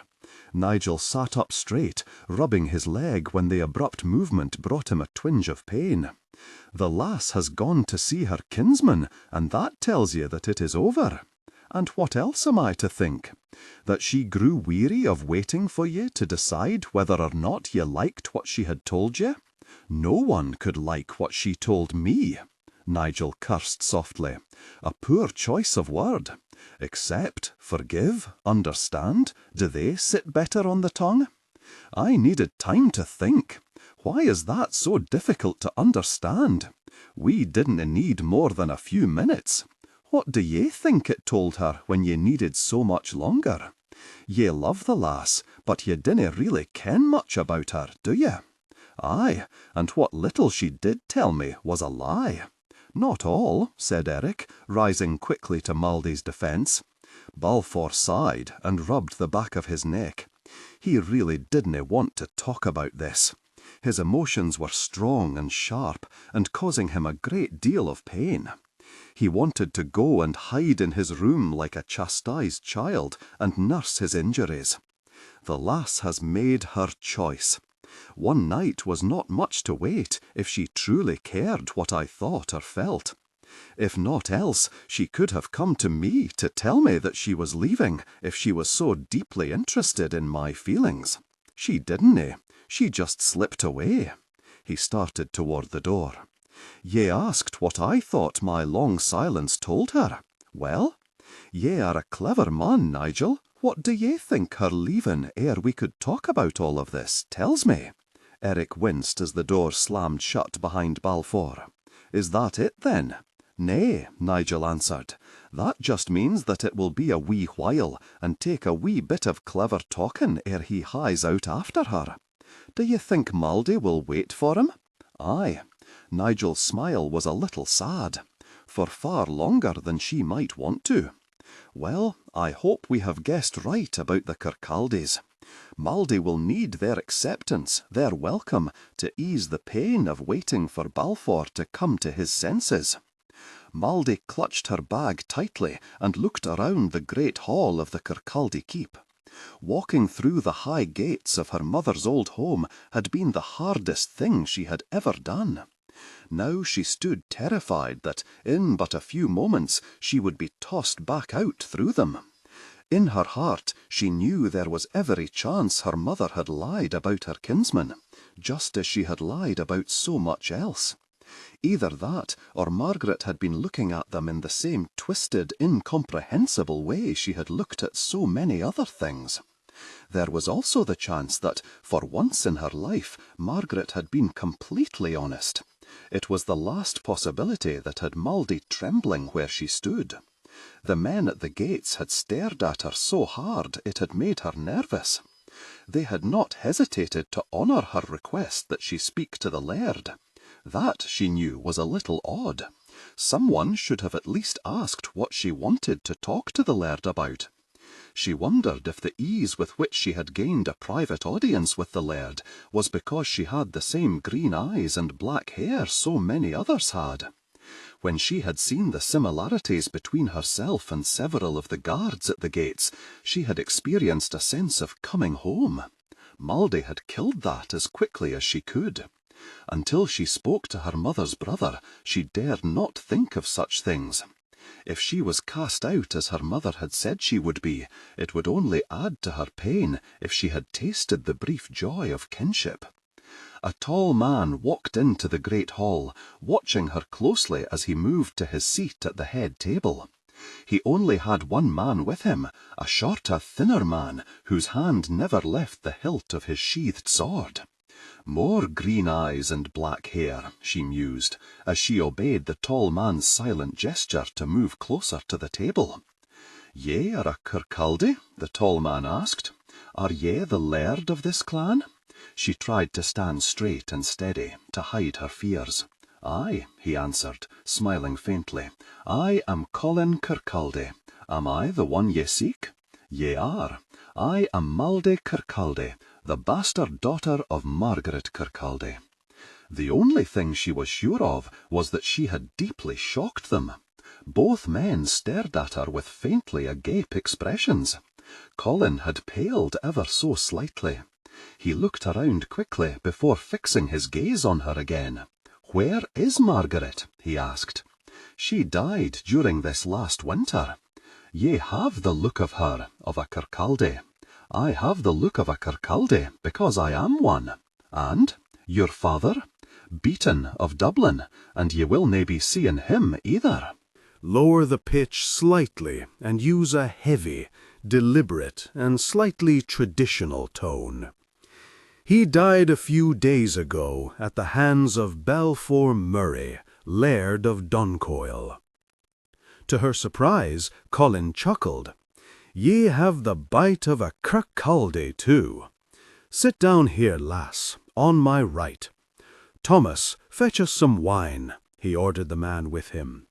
S3: Nigel sat up straight, rubbing his leg when the abrupt movement brought him a twinge of pain. The lass has gone to see her kinsman, and that tells you that it is over. And what else am I to think? That she grew weary of waiting for ye to decide whether or not ye liked what she had told ye? No one could like what she told me. Nigel cursed softly. A poor choice of word. Accept, forgive, understand, do they sit better on the tongue? I needed time to think. Why is that so difficult to understand? We didn't need more than a few minutes. What do ye think it told her when ye needed so much longer? Ye love the lass, but ye dinna really ken much about her, do ye? Aye, and what little she did tell me was a lie. Not all, said Eric, rising quickly to Maldy's defence. Balfour sighed and rubbed the back of his neck. He really didn't want to talk about this. His emotions were strong and sharp, and causing him a great deal of pain. He wanted to go and hide in his room like a chastised child and nurse his injuries. The lass has made her choice. One night was not much to wait if she truly cared what I thought or felt. If not else, she could have come to me to tell me that she was leaving if she was so deeply interested in my feelings. She didn't. She just slipped away. He started toward the door. Ye asked what I thought my long silence told her. Well, ye are a clever man, Nigel. What do ye think her leaving ere we could talk about all of this tells me? Eric winced as the door slammed shut behind Balfour. Is that it then? Nay, Nigel answered. That just means that it will be a wee while and take a wee bit of clever talking ere he hies out after her. Do ye think Maldy will wait for him? Aye. Nigel's smile was a little sad. For far longer than she might want to. Well, I hope we have guessed right about the Kirkcaldys. Maldy will need their acceptance, their welcome, to ease the pain of waiting for Balfour to come to his senses. Maldy clutched her bag tightly and looked around the great hall of the Kirkcaldy keep. Walking through the high gates of her mother's old home had been the hardest thing she had ever done. Now she stood terrified that in but a few moments she would be tossed back out through them. In her heart she knew there was every chance her mother had lied about her kinsman, just as she had lied about so much else. Either that, or Margaret had been looking at them in the same twisted, incomprehensible way she had looked at so many other things. There was also the chance that, for once in her life, Margaret had been completely honest. It was the last possibility that had Maldy trembling where she stood. The men at the gates had stared at her so hard it had made her nervous. They had not hesitated to honour her request that she speak to the laird. That, she knew, was a little odd. Someone should have at least asked what she wanted to talk to the laird about.
S4: She wondered if the ease with which she had gained a private audience with the laird was because she had the same green eyes and black hair so many others had. When she had seen the similarities between herself and several of the guards at the gates, she had experienced a sense of coming home. Maldy had killed that as quickly as she could. Until she spoke to her mother's brother, she dared not think of such things. If she was cast out as her mother had said she would be, it would only add to her pain if she had tasted the brief joy of kinship. A tall man walked into the great hall, watching her closely as he moved to his seat at the head table. He only had one man with him, a shorter, thinner man, whose hand never left the hilt of his sheathed sword. More green eyes and black hair, she mused, as she obeyed the tall man's silent gesture to move closer to the table. "Ye are a Kirkcaldy?" the tall man asked. "Are ye the laird of this clan?" She tried to stand straight and steady, to hide her fears. "Aye," he answered, smiling faintly. "I am Colin Kirkcaldy. Am I the one ye seek?" "Ye are. I am Maldy Kirkcaldy, the bastard daughter of Margaret Kirkcaldy." The only thing she was sure of was that she had deeply shocked them. Both men stared at her with faintly agape expressions. Colin had paled ever so slightly. He looked around quickly before fixing his gaze on her again. "Where is Margaret?" he asked. "She died during this last winter. Ye have the look of her, of a Kirkcaldy. I have the look of a Kirkcaldy because I am one. And your father? Beaton of Dublin, and ye will nae be seeing him either."
S1: Lower the pitch slightly and use a heavy, deliberate, and slightly traditional tone. He died a few days ago at the hands of Balfour Murray, Laird of Duncoyle. To her surprise, Colin chuckled. "Ye have the bite of a Kirkcaldy too. Sit down here, lass, on my right. Thomas, fetch us some wine," he ordered the man with him.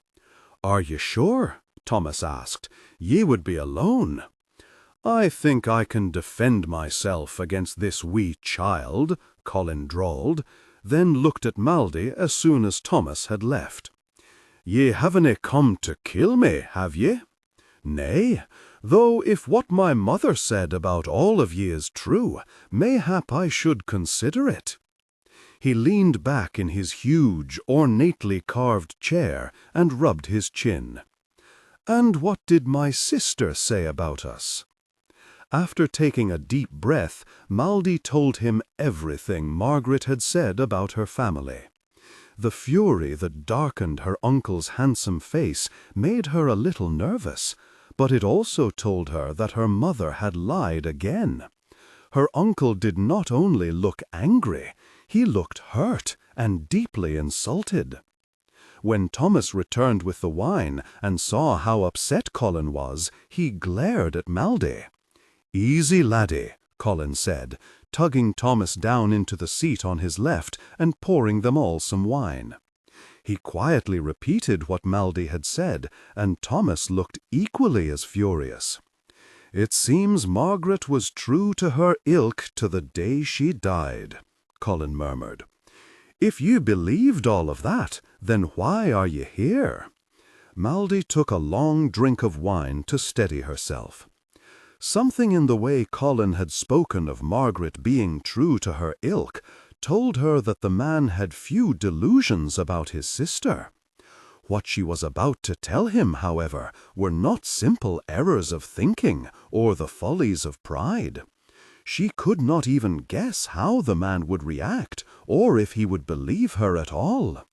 S1: "Are you sure?" Thomas asked. "Ye would be alone." "I think I can defend myself against this wee child," Colin drawled, then looked at Maldy as soon as Thomas had left. "Ye haven't come to kill me, have ye?" "Nay, though if what my mother said about all of ye is true, mayhap I should consider it." He leaned back in his huge, ornately carved chair and rubbed his chin. "And what did my sister say about us?" After taking a deep breath, Maldy told him everything Margaret had said about her family. The fury that darkened her uncle's handsome face made her a little nervous, but it also told her that her mother had lied again. Her uncle did not only look angry, he looked hurt and deeply insulted. When Thomas returned with the wine and saw how upset Colin was, he glared at Maldy. "Easy, laddie," Colin said, tugging Thomas down into the seat on his left and pouring them all some wine. He quietly repeated what Maldy had said, and Thomas looked equally as furious. "It seems Margaret was true to her ilk to the day she died," Colin murmured. "If you believed all of that, then why are you here?" Maldy took a long drink of wine to steady herself. Something in the way Colin had spoken of Margaret being true to her ilk told her that the man had few delusions about his sister. What she was about to tell him, however, were not simple errors of thinking or the follies of pride. She could not even guess how the man would react or if he would believe her at all.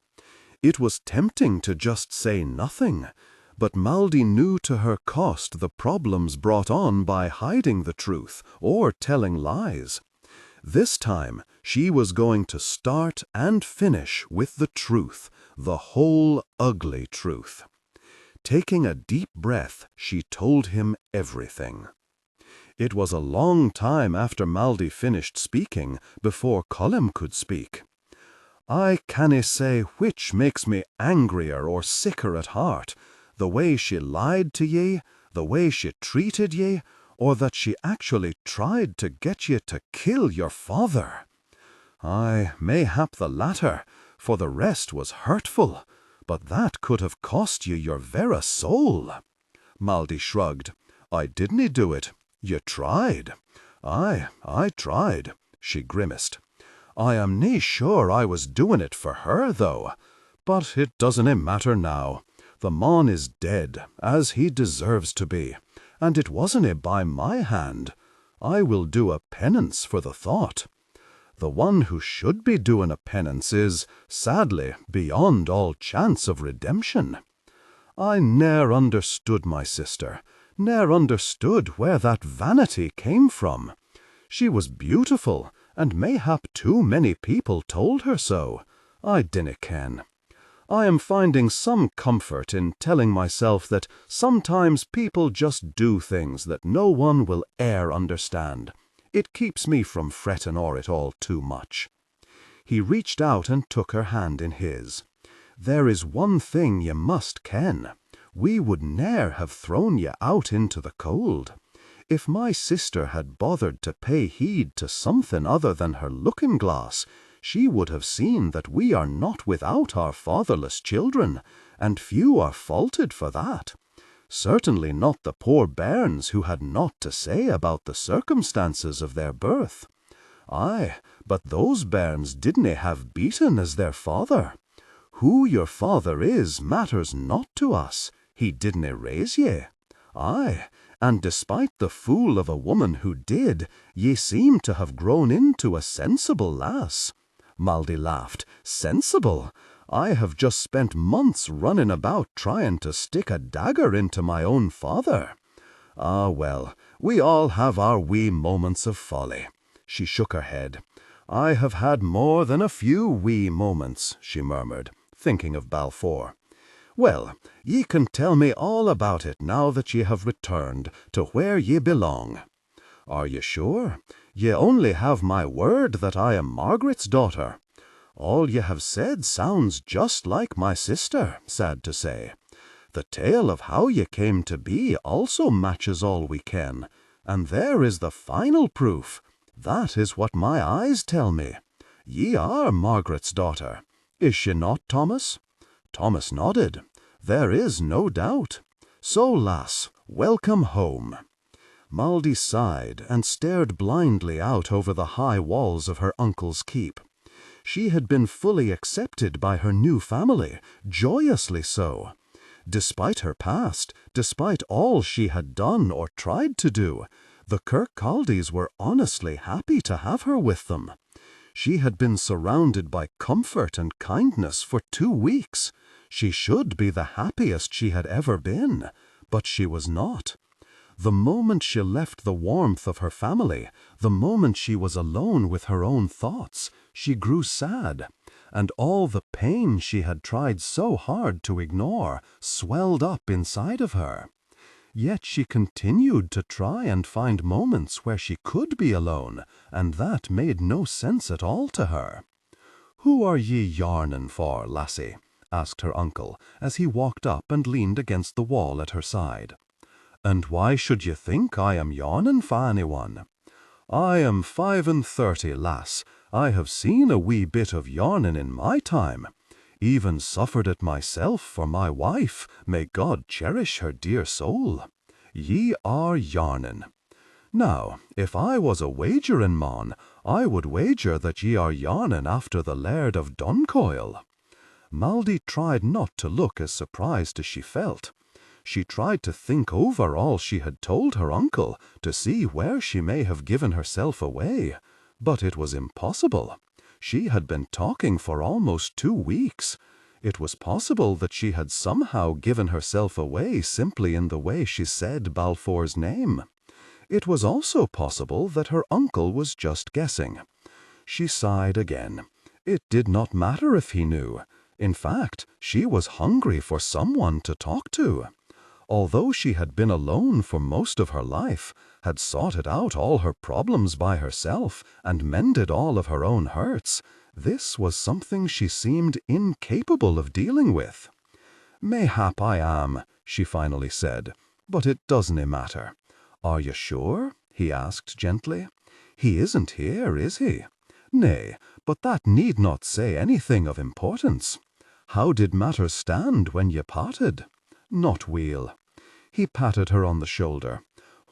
S1: It was tempting to just say nothing, but Maldy knew to her cost the problems brought on by hiding the truth or telling lies. This time she was going to start and finish with the truth, the whole ugly truth. Taking a deep breath, she told him everything. It was a long time after Maldy finished speaking before Colin could speak. "I canna say which makes me angrier or sicker at heart, the way she lied to ye, the way she treated ye, or that she actually tried to get ye to kill your father? Aye, mayhap the latter, for the rest was hurtful, but that could have cost you your vera soul. Maldy shrugged. I didn't do it. You tried. Aye, I tried. She grimaced. I am nae sure I was doing it for her, though. But it doesn't matter now. The mon is dead, as he deserves to be, and it wasn't by my hand. I will do a penance for the thought. The one who should be doing a penance is, sadly, beyond all chance of redemption. I ne'er understood my sister, ne'er understood where that vanity came from. She was beautiful, and mayhap too many people told her so. I dinna ken. I am finding some comfort in telling myself that sometimes people just do things that no one will e'er understand. It keeps me from fretting o'er it all too much. He reached out and took her hand in his. There is one thing ye must ken. We would ne'er have thrown ye out into the cold. If my sister had bothered to pay heed to something other than her looking-glass, she would have seen that we are not without our fatherless children, and few are faulted for that. Certainly not the poor bairns who had naught to say about the circumstances of their birth. Aye, but those bairns didna have Beaton as their father. Who your father is matters not to us. He didna raise ye. Aye, and despite the fool of a woman who did, ye seem to have grown into a sensible lass. Maldy laughed. Sensible? I have just spent months running about trying to stick a dagger into my own father. Ah, well, we all have our wee moments of folly. She shook her head. I have had more than a few wee moments, she murmured, thinking of Balfour. Well, ye can tell me all about it now that ye have returned to where ye belong. Are ye sure? Ye only have my word that I am Margaret's daughter. All ye have said sounds just like my sister, sad to say. The tale of how ye came to be also matches all we ken, and there is the final proof. That is what my eyes tell me. Ye are Margaret's daughter. Is she not, Thomas? Thomas nodded. There is no doubt. So, lass, welcome home. Maldy sighed and stared blindly out over the high walls of her uncle's keep. She had been fully accepted by her new family, joyously so. Despite her past, despite all she had done or tried to do, the Kirkcaldies were honestly happy to have her with them. She had been surrounded by comfort and kindness for 2 weeks. She should be the happiest she had ever been, but she was not. The moment she left the warmth of her family, the moment she was alone with her own thoughts, she grew sad, and all the pain she had tried so hard to ignore swelled up inside of her. Yet she continued to try and find moments where she could be alone, and that made no sense at all to her. "Who are ye yarning for, lassie?" asked her uncle, as he walked up and leaned against the wall at her side. "And why should ye think I am yarning for anyone? I am 35, lass. I have seen a wee bit of yarning in my time. Even suffered it myself for my wife, may God cherish her dear soul. Ye are yarning. Now, if I was a wagering mon, I would wager that ye are yarning after the Laird of Duncoyle." Maldy tried not to look as surprised as she felt. She tried to think over all she had told her uncle, to see where she may have given herself away. But it was impossible. She had been talking for almost 2 weeks. It was possible that she had somehow given herself away simply in the way she said Balfour's name. It was also possible that her uncle was just guessing. She sighed again. It did not matter if he knew. In fact, she was hungry for someone to talk to. Although she had been alone for most of her life, had sorted out all her problems by herself, and mended all of her own hurts, this was something she seemed incapable of dealing with. "Mayhap I am," she finally said, "but it doesna matter.
S2: "Are you sure?" he asked gently. "He isn't here, is he? Nay, but that need not say anything of importance. How did matters stand when ye parted?" "Not weel." He patted her on the shoulder.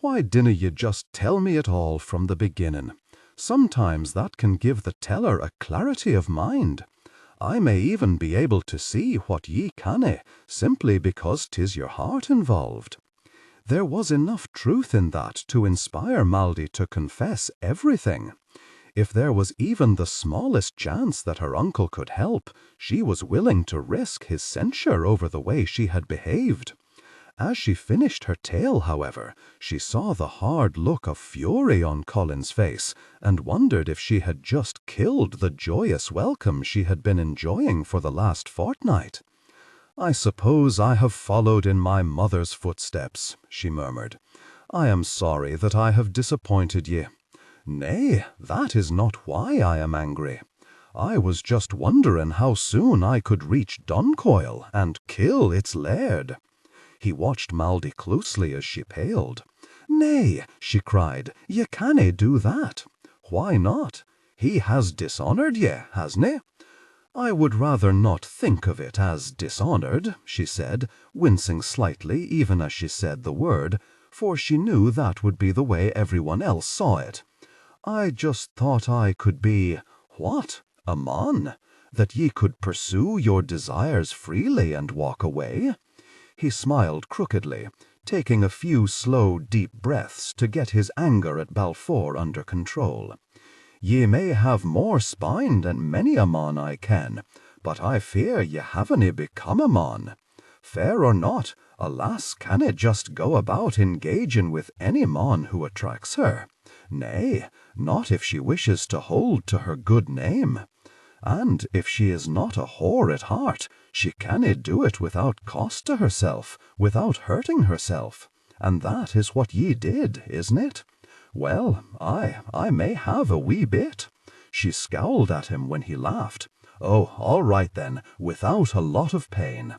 S2: "Why dinna ye just tell me it all from the beginning? Sometimes that can give the teller a clarity of mind. I may even be able to see what ye canna, simply because 'tis your heart involved." There was enough truth in that to inspire Maldy to confess everything. If there was even the smallest chance that her uncle could help, she was willing to risk his censure over the way she had behaved. As she finished her tale, however, she saw the hard look of fury on Colin's face, and wondered if she had just killed the joyous welcome she had been enjoying for the last fortnight. "I suppose I have followed in my mother's footsteps," she murmured. "I am sorry that I have disappointed ye." "Nay, that is not why I am angry. I was just wondering how soon I could reach Duncoil and kill its laird." He watched Maldy closely as she paled. "Nay," she cried, "ye canna do that." "Why not? He has dishonoured ye, hasn't he?" "I would rather not think of it as dishonoured," she said, wincing slightly even as she said the word, for she knew that would be the way everyone else saw it. "I just thought I could be—" "What? A mon? That ye could pursue your desires freely and walk away?" He smiled crookedly, taking a few slow, deep breaths to get his anger at Balfour under control. "Ye may have more spine than many a mon I ken, but I fear ye haven't become a mon. Fair or not, a lass canna just go about engaging with any mon who attracts her. Nay, not if she wishes to hold to her good name. And if she is not a whore at heart, she canna do it without cost to herself, without hurting herself. And that is what ye did, isn't it? Well, I may have a wee bit." She scowled at him when he laughed. "Oh, all right then, without a lot of pain.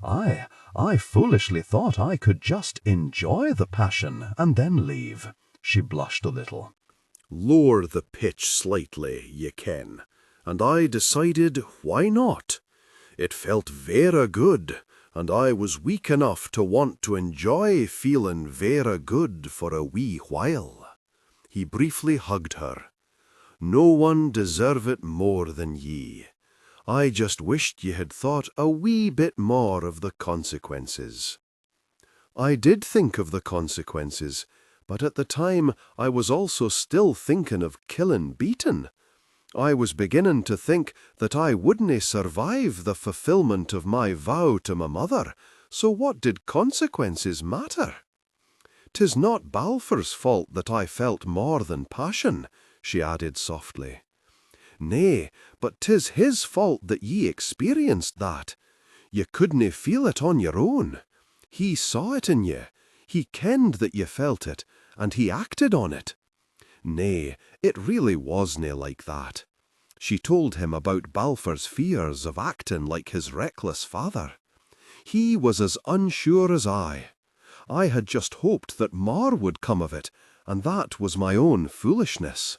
S2: I foolishly thought I could just enjoy the passion and then leave." She blushed a little.
S1: Lower the pitch slightly, ye ken, and I decided why not. It felt vera good, and I was weak enough to want to enjoy feeling vera good for a wee while. He briefly hugged her. "No one deserve it more than ye. I just wished ye had thought a wee bit more of the consequences." I did think of the consequences, but at the time I was also still thinking of killing Beaton. I was beginning to think that I wouldn't survive the fulfillment of my vow to my mother, so what did consequences matter? "'Tis not Balfour's fault that I felt more than passion," she added softly. "Nay, but 'tis his fault that ye experienced that. Ye couldn't feel it on your own. He saw it in ye. He kenned that ye felt it, and he acted on it. Nay, it really wasna like that." She told him about Balfour's fears of acting like his reckless father. He was as unsure as I. I had just hoped that more would come of it, and that was my own foolishness.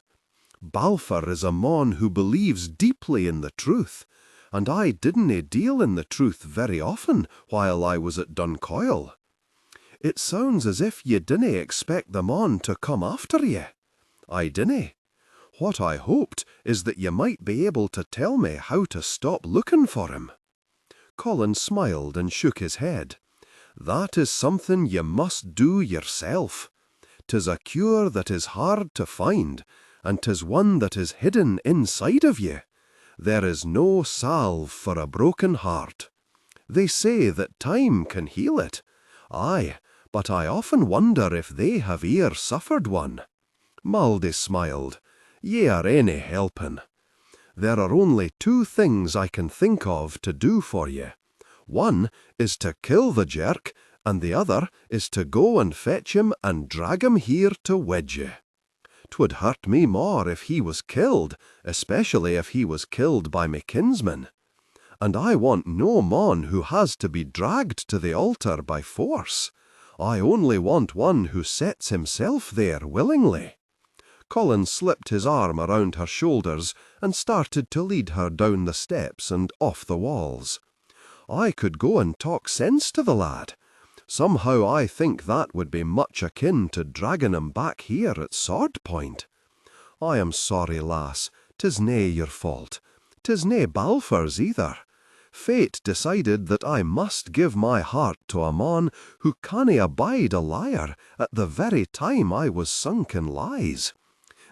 S1: Balfour is a mon who believes deeply in the truth, and I didn't deal in the truth very often while I was at Duncoil. "It sounds as if ye dinna expect the mon to come after ye." "I dinna. What I hoped is that ye might be able to tell me how to stop looking for him." Colin smiled and shook his head. "That is something ye must do yourself. 'Tis a cure that is hard to find, and 'tis one that is hidden inside of ye. There is no salve for a broken heart. They say that time can heal it. Aye, but I often wonder if they have e'er suffered one." Maldy smiled. "Ye are any helping. There are only two things I can think of to do for ye. One is to kill the jerk, and the other is to go and fetch him and drag him here to wed ye. 'Twould hurt me more if he was killed, especially if he was killed by me kinsman. And I want no mon who has to be dragged to the altar by force.
S2: I only want one who sets himself there willingly." Colin slipped his arm around her shoulders and started to lead her down the steps and off the walls. "I could go and talk sense to the lad. Somehow I think that would be much akin to dragging him back here at sword point. I am sorry, lass, 'tis nae your fault. 'Tis nae Balfour's either. Fate decided that I must give my heart to a mon who cannae abide a liar at the very time I was sunk in lies.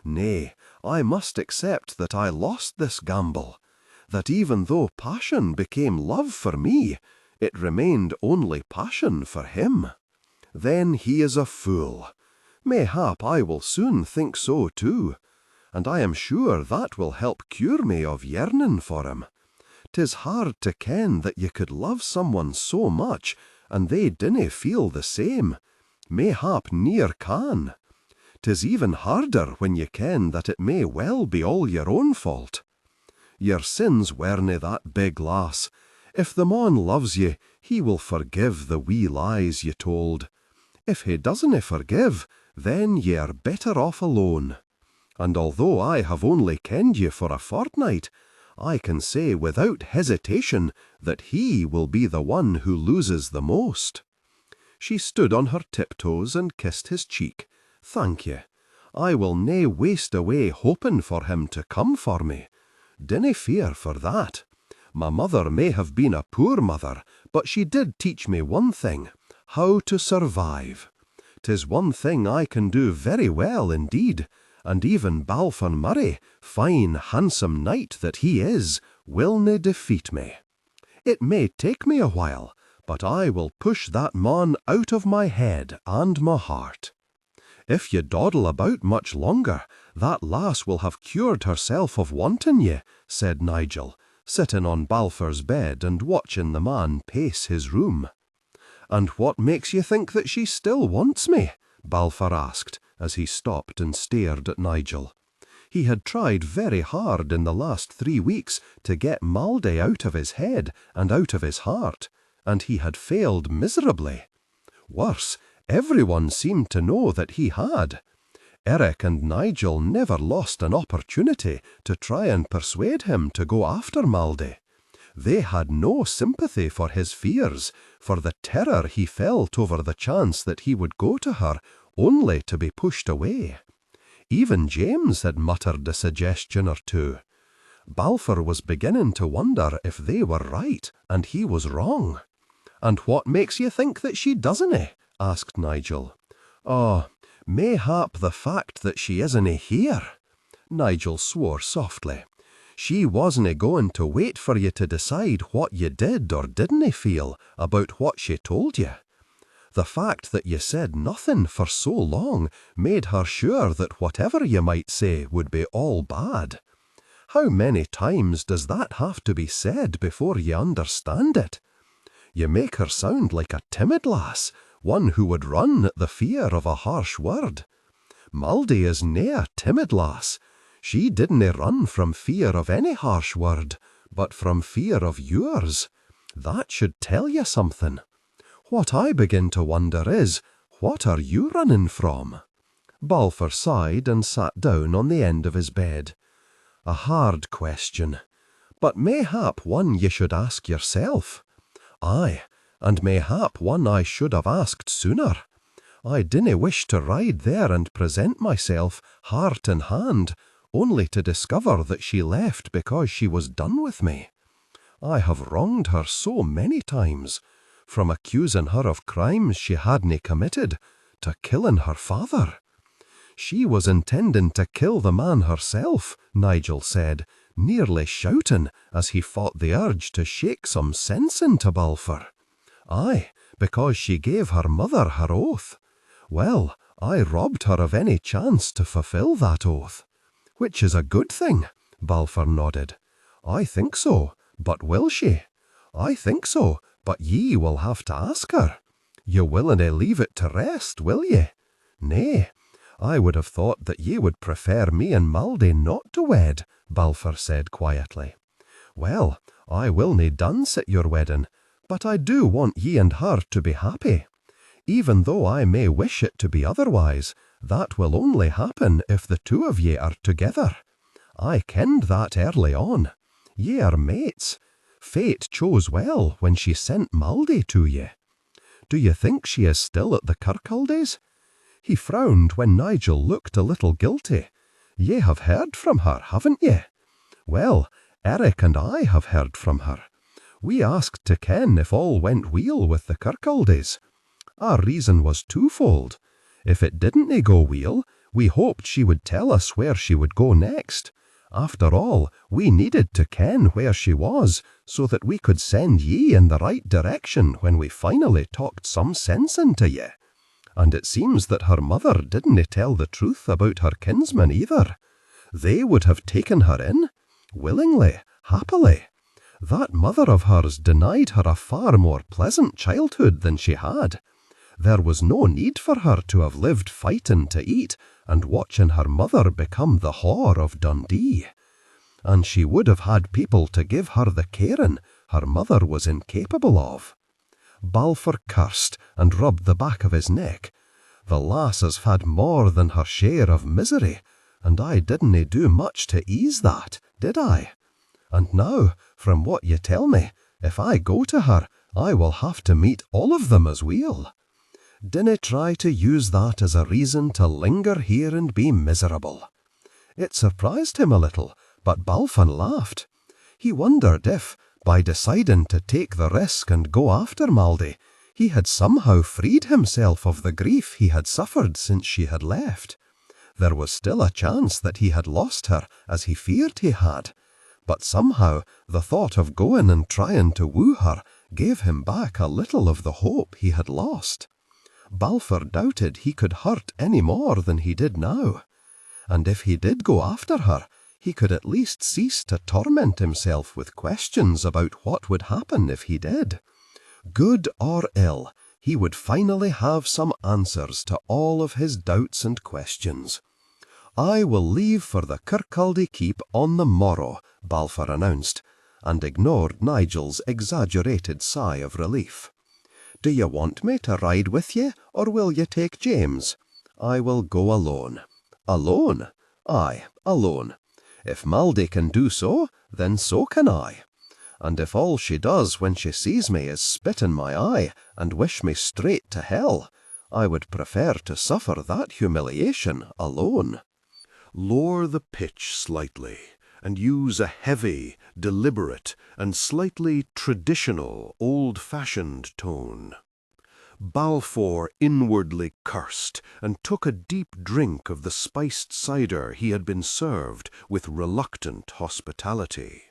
S2: Nay, I must accept that I lost this gamble, that even though passion became love for me, it remained only passion for him. Then he is a fool. Mayhap I will soon think so too, and I am sure that will help cure me of yearning for him. 'Tis hard to ken that ye could love someone so much, and they dinna feel the same. Mayhap near can. 'Tis even harder when ye ken that it may well be all your own fault. Your sins werena that big, lass. If the mon loves ye, he will forgive the wee lies ye told. If he doesn't forgive, then ye are better off alone. And although I have only kenned ye for a fortnight, I can say without hesitation that he will be the one who loses the most." She stood on her tiptoes and kissed his cheek. "Thank ye. I will nae waste away hoping for him to come for me. Dinna fear for that. My mother may have been a poor mother, but she did teach me one thing, how to survive. 'Tis one thing I can do very well indeed, and even Balfour Murray, fine handsome knight that he is, will nae defeat me. It may take me a while, but I will push that mon out of my head and my heart. If ye dawdle about much longer, that lass will have cured herself of wanting ye," said Nigel, sitting on Balfour's bed and watching the man pace his room. "And what makes ye think that she still wants me?" Balfour asked, as he stopped and stared at Nigel. He had tried very hard in the last 3 weeks to get Maldey out of his head and out of his heart, and he had failed miserably. Worse, everyone seemed to know that he had. Eric and Nigel never lost an opportunity to try and persuade him to go after Maldey. They had no sympathy for his fears, for the terror he felt over the chance that he would go to her, only to be pushed away. Even James had muttered a suggestion or two. Balfour was beginning to wonder if they were right and he was wrong. "And what makes you think that she doesn't?" asked Nigel. "Oh, mayhap the fact that she isn't here." Nigel swore softly. "She wasn't going to wait for you to decide what you did or didn't feel about what she told you. The fact that you said nothing for so long made her sure that whatever you might say would be all bad. How many times does that have to be said before you understand it? You make her sound like a timid lass, one who would run at the fear of a harsh word. Maldey is nae a timid lass. She didn't run from fear of any harsh word, but from fear of yours. That should tell you something. What I begin to wonder is, what are you running from?" Balfour sighed and sat down on the end of his bed. "A hard question, but mayhap one ye should ask yourself. Aye, and mayhap one I should have asked sooner. I dinna wish to ride there and present myself, heart in hand, only to discover that she left because she was done with me. I have wronged her so many times, from accusing her of crimes she hadn't committed, to killing her father. She was intending to kill the man herself, Nigel said, nearly shouting as he fought the urge to shake some sense into Balfour. Aye, because she gave her mother her oath. Well, I robbed her of any chance to fulfill that oath. Which is a good thing, Balfour nodded. I think so, but will she? I think so, but ye will have to ask her. You willna leave it to rest, will ye? Nay, I would have thought that ye would prefer me and Maldey not to wed, Balfour said quietly. Well, I will nae dance at your wedding, but I do want ye and her to be happy. Even though I may wish it to be otherwise, that will only happen if the two of ye are together. I kenned that early on. Ye are mates. Fate chose well when she sent Maldy to ye. Do you think she is still at the Kirkcaldies? He frowned when Nigel looked a little guilty. Ye have heard from her, haven't ye? Well, Eric and I have heard from her. We asked to ken if all went weel with the Kirkcaldies. Our reason was twofold. If it didn't go weel, we hoped she would tell us where she would go next. After all, we needed to ken where she was, so that we could send ye in the right direction when we finally talked some sense into ye. And it seems that her mother didn't tell the truth about her kinsmen either. They would have taken her in, willingly, happily. That mother of hers denied her a far more pleasant childhood than she had. There was no need for her to have lived fighting to eat and watching her mother become the whore of Dundee. And she would have had people to give her the caring her mother was incapable of. Balfour cursed and rubbed the back of his neck. The lass has had more than her share of misery, and I didn't do much to ease that, did I? And now, from what you tell me, if I go to her, I will have to meet all of them as weel. Dinna try to use that as a reason to linger here and be miserable. It surprised him a little, but Balfour laughed. He wondered if, by deciding to take the risk and go after Maldy, he had somehow freed himself of the grief he had suffered since she had left. There was still a chance that he had lost her, as he feared he had, but somehow the thought of going and trying to woo her gave him back a little of the hope he had lost. Balfour doubted he could hurt any more than he did now, and if he did go after her, he could at least cease to torment himself with questions about what would happen if he did. Good or ill, he would finally have some answers to all of his doubts and questions. I will leave for the Kirkcaldy Keep on the morrow, Balfour announced, and ignored Nigel's exaggerated sigh of relief. Do you want me to ride with ye, or will ye take James? I will go alone. Alone? Aye, alone. If Maldy can do so, then so can I. And if all she does when she sees me is spit in my eye and wish me straight to hell, I would prefer to suffer that humiliation alone.
S1: Lower the pitch slightly, and use a heavy, deliberate, and slightly traditional, old-fashioned tone. Balfour inwardly cursed and took a deep drink of the spiced cider he had been served with reluctant hospitality.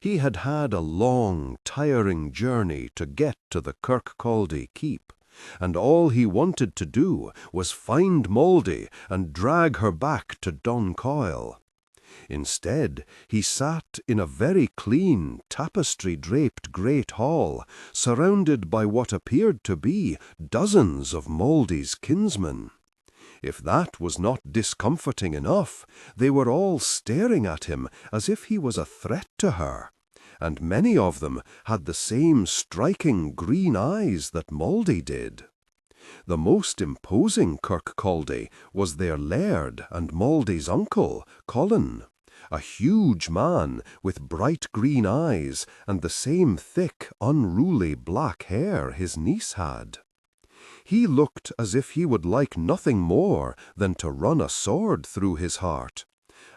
S1: He had had a long, tiring journey to get to the Kirkcaldy Keep, and all he wanted to do was find Maldy and drag her back to Doncoil. Instead, he sat in a very clean, tapestry-draped great hall, surrounded by what appeared to be dozens of Maldy's kinsmen. If that was not discomforting enough, they were all staring at him as if he was a threat to her, and many of them had the same striking green eyes that Maldy did. The most imposing Kirkcaldy was their laird and Maldy's uncle, Colin, a huge man with bright green eyes and the same thick, unruly black hair his niece had. He looked as if he would like nothing more than to run a sword through his heart,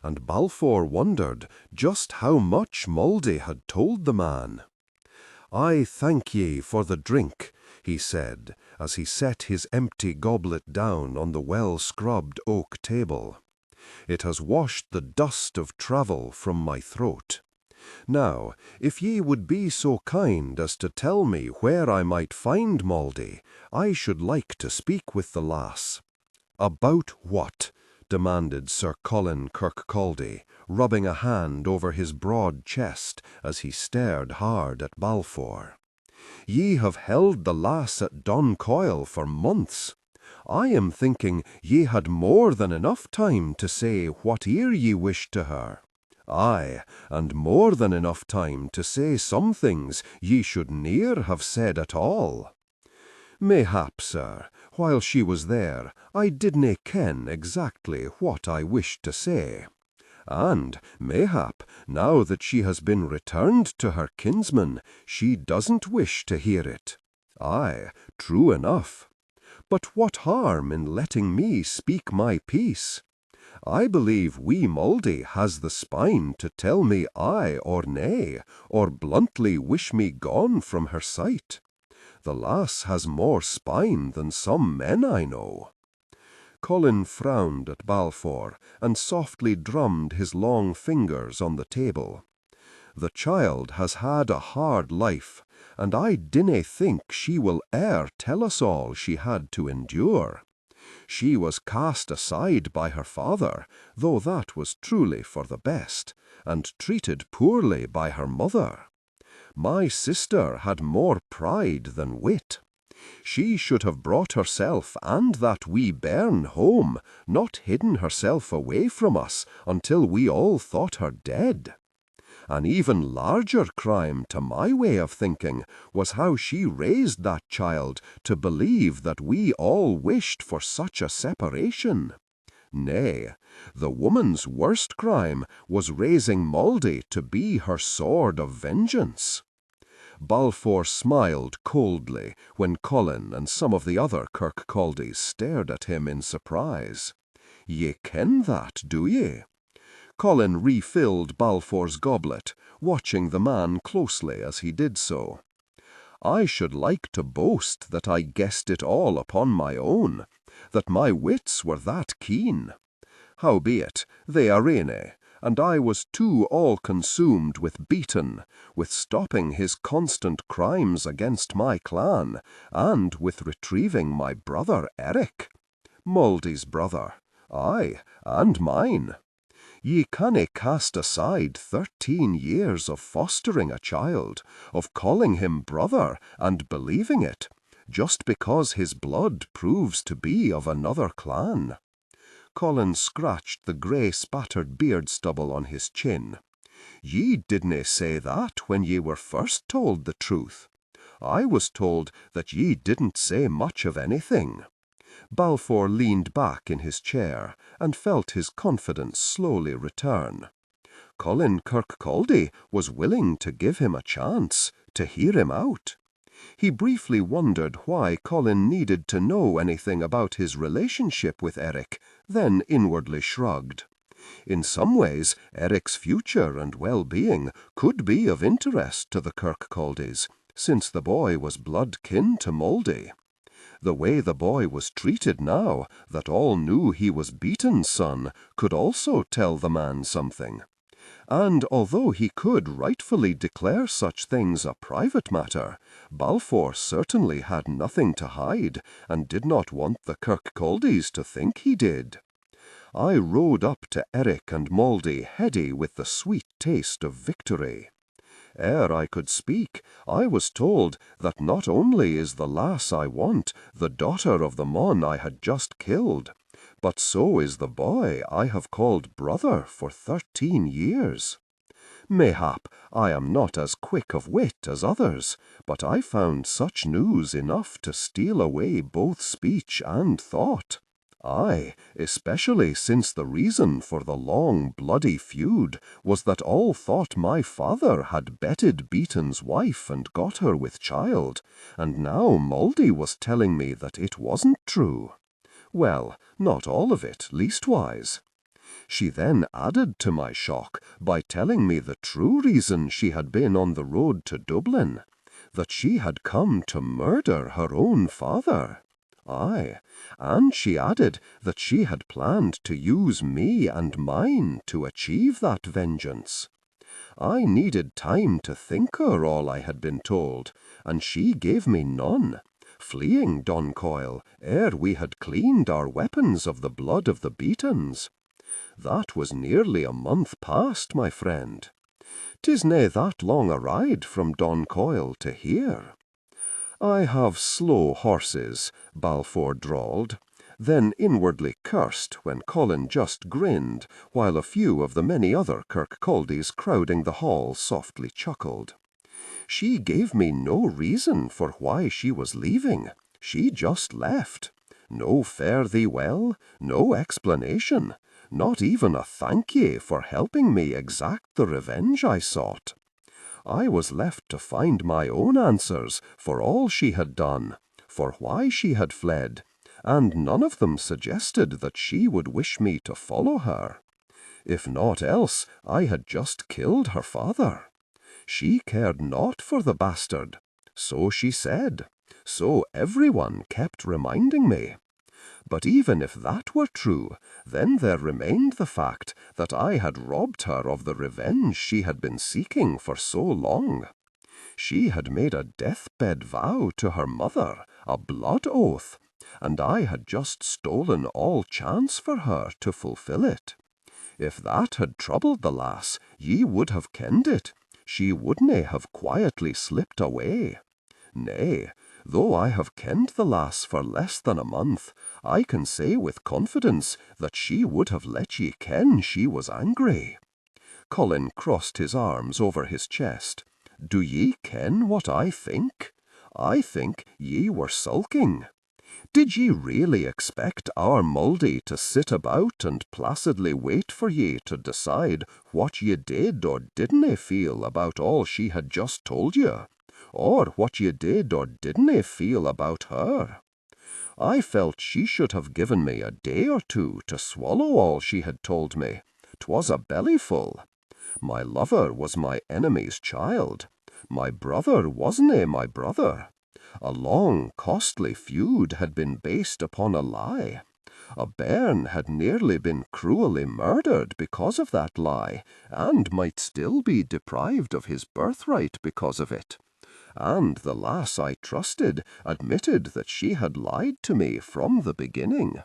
S1: and Balfour wondered just how much Maldy had told the man. I thank ye for the drink, he said, as he set his empty goblet down on the well-scrubbed oak table. It has washed the dust of travel from my throat. Now, if ye would be so kind as to tell me where I might find Maldy, I should like to speak with the lass. About what? Demanded Sir Colin Kirkcaldy, rubbing a hand over his broad chest as he stared hard at Balfour. Ye have held the lass at Doncoil for months. I am thinking ye had more than enough time to say whate'er ye wished to her. Aye, and more than enough time to say some things ye should ne'er have said at all.
S3: Mayhap, sir, while she was there, I didna ken exactly what I wished to say. And, mayhap, now that she has been returned to her kinsman, she doesn't wish to hear it. Aye, true enough. But what harm in letting me speak my piece? I believe wee Mouldy has the spine to tell me aye or nay, or bluntly wish me gone from her sight. The lass has more spine than some men I know. Colin frowned at Balfour and softly drummed his long fingers on the table. The child has had a hard life, and I dinna think she will e'er tell us all she had to endure. She was cast aside by her father, though that was truly for the best, and treated poorly by her mother. My sister had more pride than wit. She should have brought herself and that wee bairn home, not hidden herself away from us until we all thought her dead. An even larger crime, to my way of thinking, was how she raised that child to believe that we all wished for such a separation. Nay, the woman's worst crime was raising Mouldy to be her sword of vengeance. Balfour smiled coldly when Colin and some of the other Kirkcaldies stared at him in surprise. Ye ken that, do ye? Colin refilled Balfour's goblet, watching the man closely as he did so. I should like to boast that I guessed it all upon my own, that my wits were that keen. Howbeit, they arene, and I was too all-consumed with Beaton, with stopping his constant crimes against my clan, and with retrieving my brother Eric. Mouldy's brother, aye, and mine. Ye canna cast aside 13 years of fostering a child, of calling him brother and believing it, just because his blood proves to be of another clan. Colin scratched the grey spattered beard stubble on his chin. Ye didna say that when ye were first told the truth. I was told that ye didn't say much of anything. Balfour leaned back in his chair and felt his confidence slowly return. Colin Kirkcaldy was willing to give him a chance, to hear him out. He briefly wondered why Colin needed to know anything about his relationship with Eric, then inwardly shrugged. In some ways, Eric's future and well-being could be of interest to the Kirkcaldies, since the boy was blood kin to Mouldy. The way the boy was treated now, that all knew he was Beaton's son, could also tell the man something. And although he could rightfully declare such things a private matter, Balfour certainly had nothing to hide, and did not want the Kirkcaldies to think he did. I rode up to Eric and Mouldy heady with the sweet taste of victory. Ere I could speak, I was told that not only is the lass I want the daughter of the mon I had just killed, but so is the boy I have called brother for 13 years. Mayhap I am not as quick of wit as others, but I found such news enough to steal away both speech and thought. Aye, especially since the reason for the long bloody feud was that all thought my father had betted Beaton's wife and got her with child, and now Mouldy was telling me that it wasn't true. Well, not all of it, leastwise. She then added to my shock by telling me the true reason she had been on the road to Dublin, that she had come to murder her own father. Aye, and she added that she had planned to use me and mine to achieve that vengeance. I needed time to think o'er all I had been told, and she gave me none, fleeing Doncoil ere we had cleaned our weapons of the blood of the Beatons. That was nearly a month past, my friend. 'Tis nae that long a ride from Doncoil to here. I have slow horses, Balfour drawled, then inwardly cursed when Colin just grinned, while a few of the many other Kirkcaldies crowding the hall softly chuckled. She gave me no reason for why she was leaving. She just left. No fare thee well, no explanation, not even a thank ye for helping me exact the revenge I sought. I was left to find my own answers for all she had done, for why she had fled, and none of them suggested that she would wish me to follow her. If naught else, I had just killed her father. She cared not for the bastard. So she said. So everyone kept reminding me. But even if that were true, then there remained the fact that I had robbed her of the revenge she had been seeking for so long. She had made a deathbed vow to her mother, a blood oath, and I had just stolen all chance for her to fulfill it. If that had troubled the lass, ye would have kenned it. She wouldna have quietly slipped away. Nay, though I have kenned the lass for less than a month, I can say with confidence that she would have let ye ken she was angry. Colin crossed his arms over his chest. Do ye ken what I think? I think ye were sulking. Did ye really expect our Mouldy to sit about and placidly wait for ye to decide what ye did or didn't feel about all she had just told you, or what ye did or didn't feel about her? I felt she should have given me a day or two to swallow all she had told me. 'Twas a bellyful. My lover was my enemy's child. My brother wasn't my brother. A long, costly feud had been based upon a lie. A bairn had nearly been cruelly murdered because of that lie, and might still be deprived of his birthright because of it. And the lass I trusted admitted that she had lied to me from the beginning.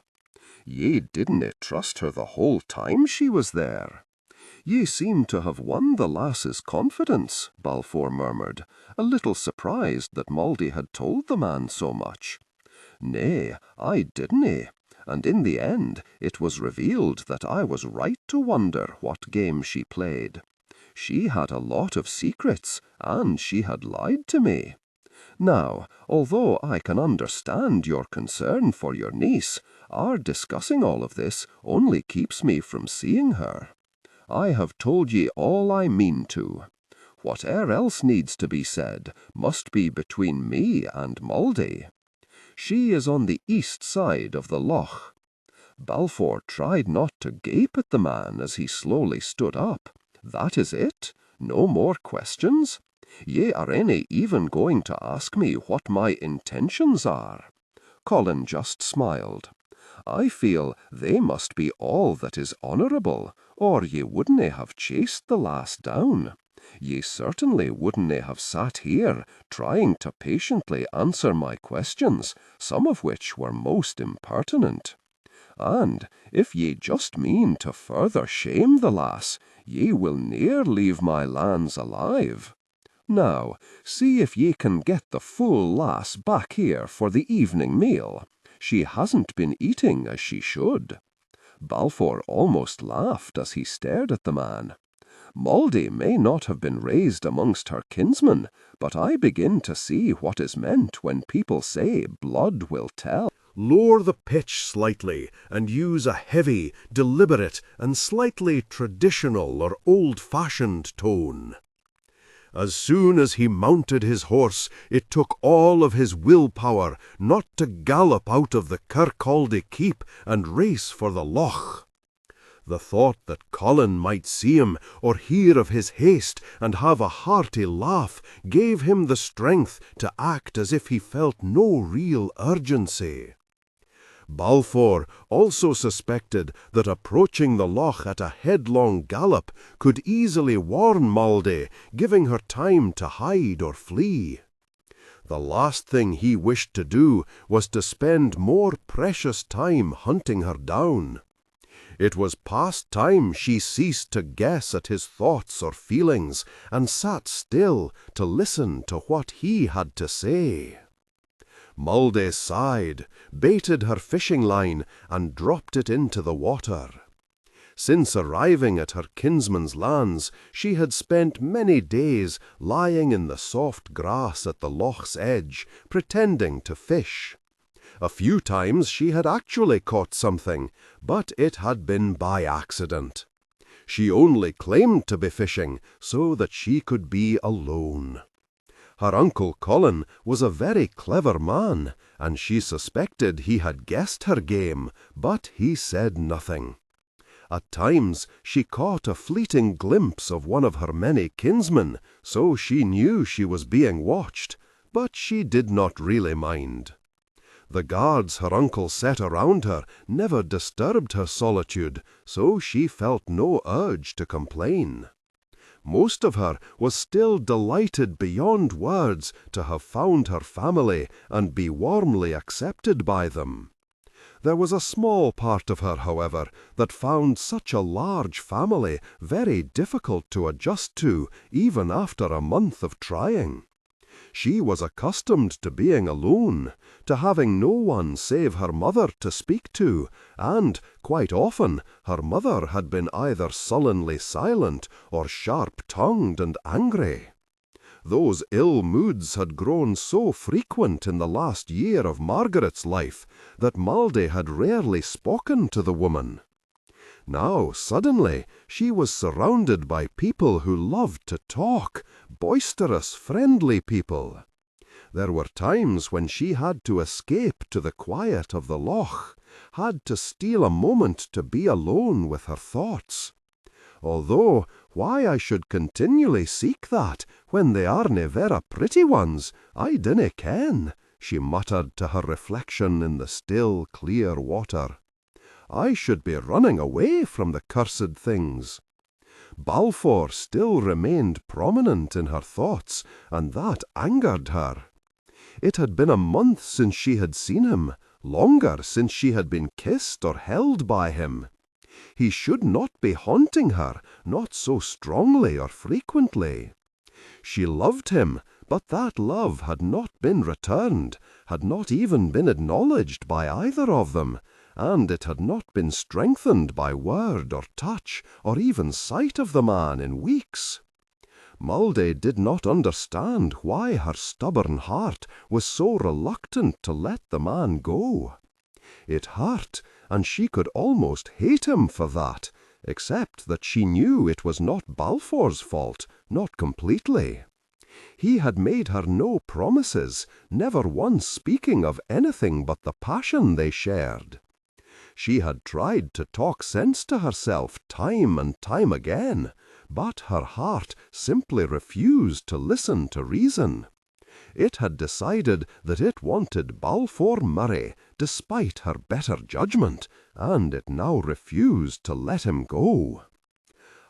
S3: Ye didn't trust her the whole time she was there. Ye seem to have won the lass's confidence, Balfour murmured, a little surprised that Mouldy had told the man so much. Nay, I didn't, and in the end it was revealed that I was right to wonder what game she played. She had a lot of secrets, and she had lied to me. Now, although I can understand your concern for your niece, our discussing all of this only keeps me from seeing her. I have told ye all I mean to. Whate'er else needs to be said must be between me and Mouldy. She is on the east side of the loch. Balfour tried not to gape at the man as he slowly stood up. That is it? No more questions? Ye are any even going to ask me what my intentions are? Colin just smiled. I feel they must be all that is honourable, or ye wouldn't have chased the lass down. Ye certainly wouldn't have sat here trying to patiently answer my questions, some of which were most impertinent. And if ye just mean to further shame the lass, ye will ne'er leave my lands alive. Now, see if ye can get the full lass back here for the evening meal. She hasn't been eating as she should. Balfour almost laughed as he stared at the man. Mouldy may not have been raised amongst her kinsmen, but I begin to see what is meant when people say blood will tell.
S1: Lower the pitch slightly and use a heavy, deliberate, and slightly traditional or old-fashioned tone. As soon as he mounted his horse, it took all of his willpower not to gallop out of the Kirkcaldy keep and race for the loch. The thought that Colin might see him or hear of his haste and have a hearty laugh gave him the strength to act as if he felt no real urgency. Balfour also suspected that approaching the loch at a headlong gallop could easily warn Mouldy, giving her time to hide or flee. The last thing he wished to do was to spend more precious time hunting her down. It was past time she ceased to guess at his thoughts or feelings and sat still to listen to what he had to say. Mouldy sighed, baited her fishing line, and dropped it into the water. Since arriving at her kinsman's lands, she had spent many days lying in the soft grass at the loch's edge, pretending to fish. A few times she had actually caught something, but it had been by accident. She only claimed to be fishing so that she could be alone. Her uncle Colin was a very clever man, and she suspected he had guessed her game, but he said nothing. At times she caught a fleeting glimpse of one of her many kinsmen, so she knew she was being watched, but she did not really mind. The guards her uncle set around her never disturbed her solitude, so she felt no urge to complain. Most of her was still delighted beyond words to have found her family and be warmly accepted by them. There was a small part of her, however, that found such a large family very difficult to adjust to, even after a month of trying. She was accustomed to being alone, to having no one save her mother to speak to, and, quite often, her mother had been either sullenly silent or sharp-tongued and angry. Those ill moods had grown so frequent in the last year of Margaret's life that Maldy had rarely spoken to the woman. Now, suddenly, she was surrounded by people who loved to talk, boisterous, friendly people. There were times when she had to escape to the quiet of the loch, had to steal a moment to be alone with her thoughts. Although, why I should continually seek that, when they arena vera pretty ones, I dinna ken, she muttered to her reflection in the still, clear water. I should be running away from the cursed things. Balfour still remained prominent in her thoughts, and that angered her. It had been a month since she had seen him, longer since she had been kissed or held by him. He should not be haunting her, not so strongly or frequently. She loved him, but that love had not been returned, had not even been acknowledged by either of them, and it had not been strengthened by word or touch or even sight of the man in weeks. Maldy did not understand why her stubborn heart was so reluctant to let the man go. It hurt, and she could almost hate him for that, except that she knew it was not Balfour's fault, not completely. He had made her no promises, never once speaking of anything but the passion they shared. She had tried to talk sense to herself time and time again, but her heart simply refused to listen to reason. It had decided that it wanted Balfour Murray, despite her better judgment, and it now refused to let him go.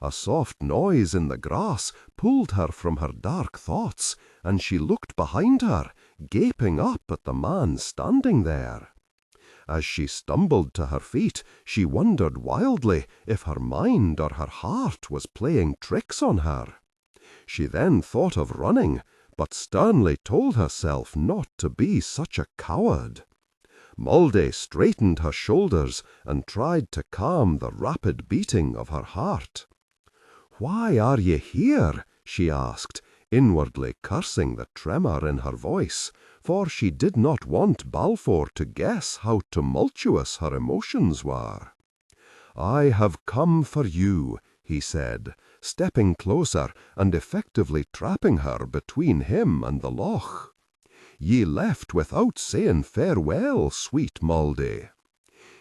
S1: A soft noise in the grass pulled her from her dark thoughts, and she looked behind her, gaping up at the man standing there. As she stumbled to her feet, she wondered wildly if her mind or her heart was playing tricks on her. She then thought of running, but sternly told herself not to be such a coward. Maldy straightened her shoulders and tried to calm the rapid beating of her heart. "Why are ye here?" she asked, inwardly cursing the tremor in her voice, for she did not want Balfour to guess how tumultuous her emotions were. "I have come for you," he said, stepping closer and effectively trapping her between him and the loch. "Ye left without saying farewell, sweet Maldy."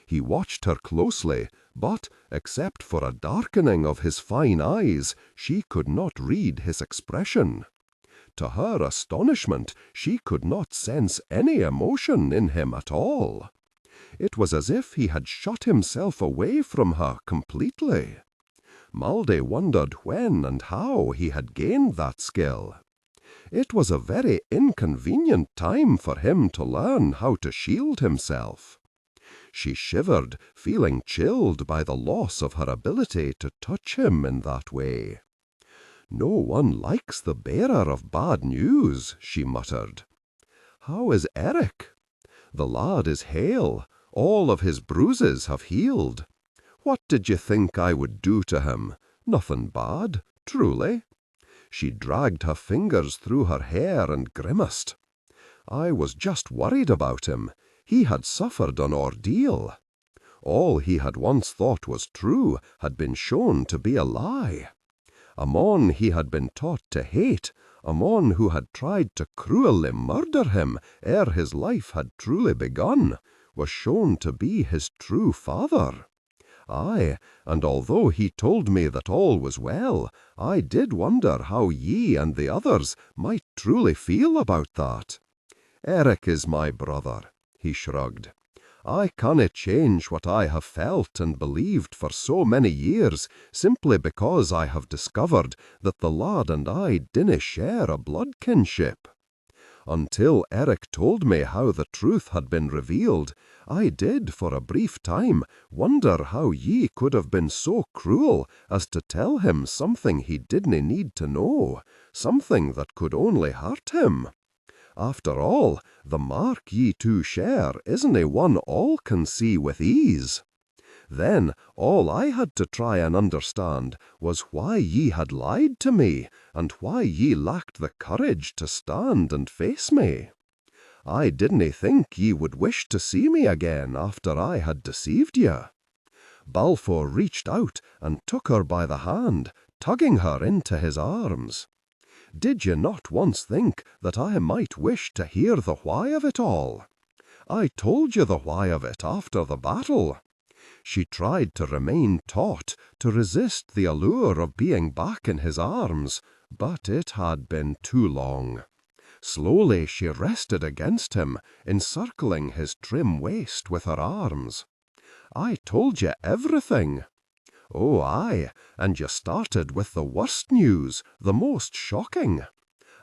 S1: He watched her closely, but, except for a darkening of his fine eyes, she could not read his expression. To her astonishment, she could not sense any emotion in him at all. It was as if he had shut himself away from her completely. Maldy wondered when and how he had gained that skill. It was a very inconvenient time for him to learn how to shield himself. She shivered, feeling chilled by the loss of her ability to touch him in that way. "No one likes the bearer of bad news," she muttered. "How is Eric?" "The lad is hale. All of his bruises have healed. What did you think I would do to him? Nothing bad, truly." She dragged her fingers through her hair and grimaced. "I was just worried about him.
S3: He had suffered an ordeal. All he had once thought was true had been shown to be a lie. A man he had been taught to hate, a man who had tried to cruelly murder him ere his life had truly begun, was shown to be his true father. Aye, and although he told me that all was well, I did wonder how ye and the others might truly feel about that. Eric is my brother, he shrugged. I canna change what I have felt and believed for so many years, simply because I have discovered that the lad and I dinna share a blood kinship. Until Eric told me how the truth had been revealed, I did, for a brief time, wonder how ye could have been so cruel as to tell him something he didn't need to know, something that could only hurt him. After all, the mark ye two share isn't one all can see with ease. Then all I had to try and understand was why ye had lied to me, and why ye lacked the courage to stand and face me. I didn't think ye would wish to see me again after I had deceived ye. Balfour reached out and took her by the hand, tugging her into his arms. Did ye not once think that I might wish to hear the why of it all? I told you the why of it after the battle. She tried to remain taut, to resist the allure of being back in his arms, but it had been too long. Slowly she rested against him, encircling his trim waist with her arms. I told you everything. Oh, aye, and you started with the worst news, the most shocking.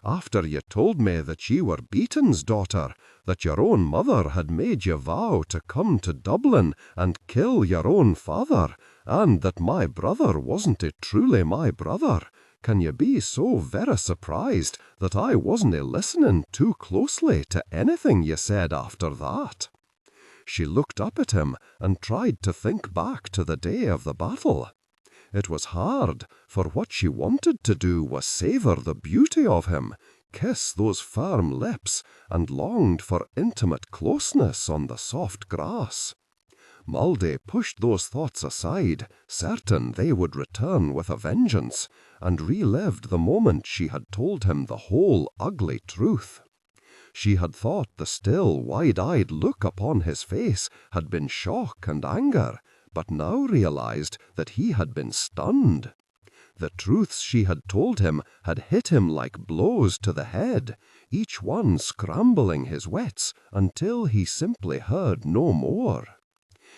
S3: After you told me that ye were Beaton's daughter, that your own mother had made you vow to come to Dublin and kill your own father, and that my brother wasn't truly my brother, can you be so very surprised that I wasn't listening too closely to anything you said after that? She looked up at him and tried to think back to the day of the battle. It was hard, for what she wanted to do was savour the beauty of him, kiss those firm lips, and longed for intimate closeness on the soft grass. Maldy pushed those thoughts aside, certain they would return with a vengeance, and relived the moment she had told him the whole ugly truth. She had thought the still, wide-eyed look upon his face had been shock and anger, but now realized that he had been stunned. The truths she had told him had hit him like blows to the head, each one scrambling his wits until he simply heard no more.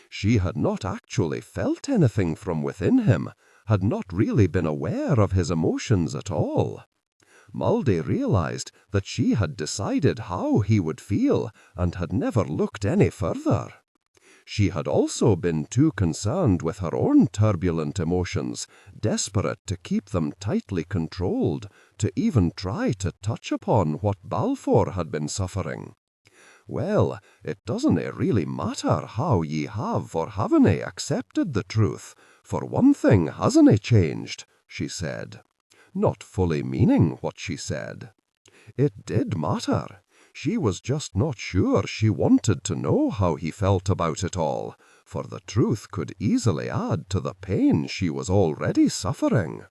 S3: She had not actually felt anything from within him, had not really been aware of his emotions at all. Maldy realized that she had decided how he would feel and had never looked any further. She had also been too concerned with her own turbulent emotions, desperate to keep them tightly controlled, to even try to touch upon what Balfour had been suffering. Well, it doesn't really matter how ye have or haven't accepted the truth, for one thing hasn't changed, she said. Not fully meaning what she said. It did matter. She was just not sure she wanted to know how he felt about it all, for the truth could easily add to the pain she was already suffering.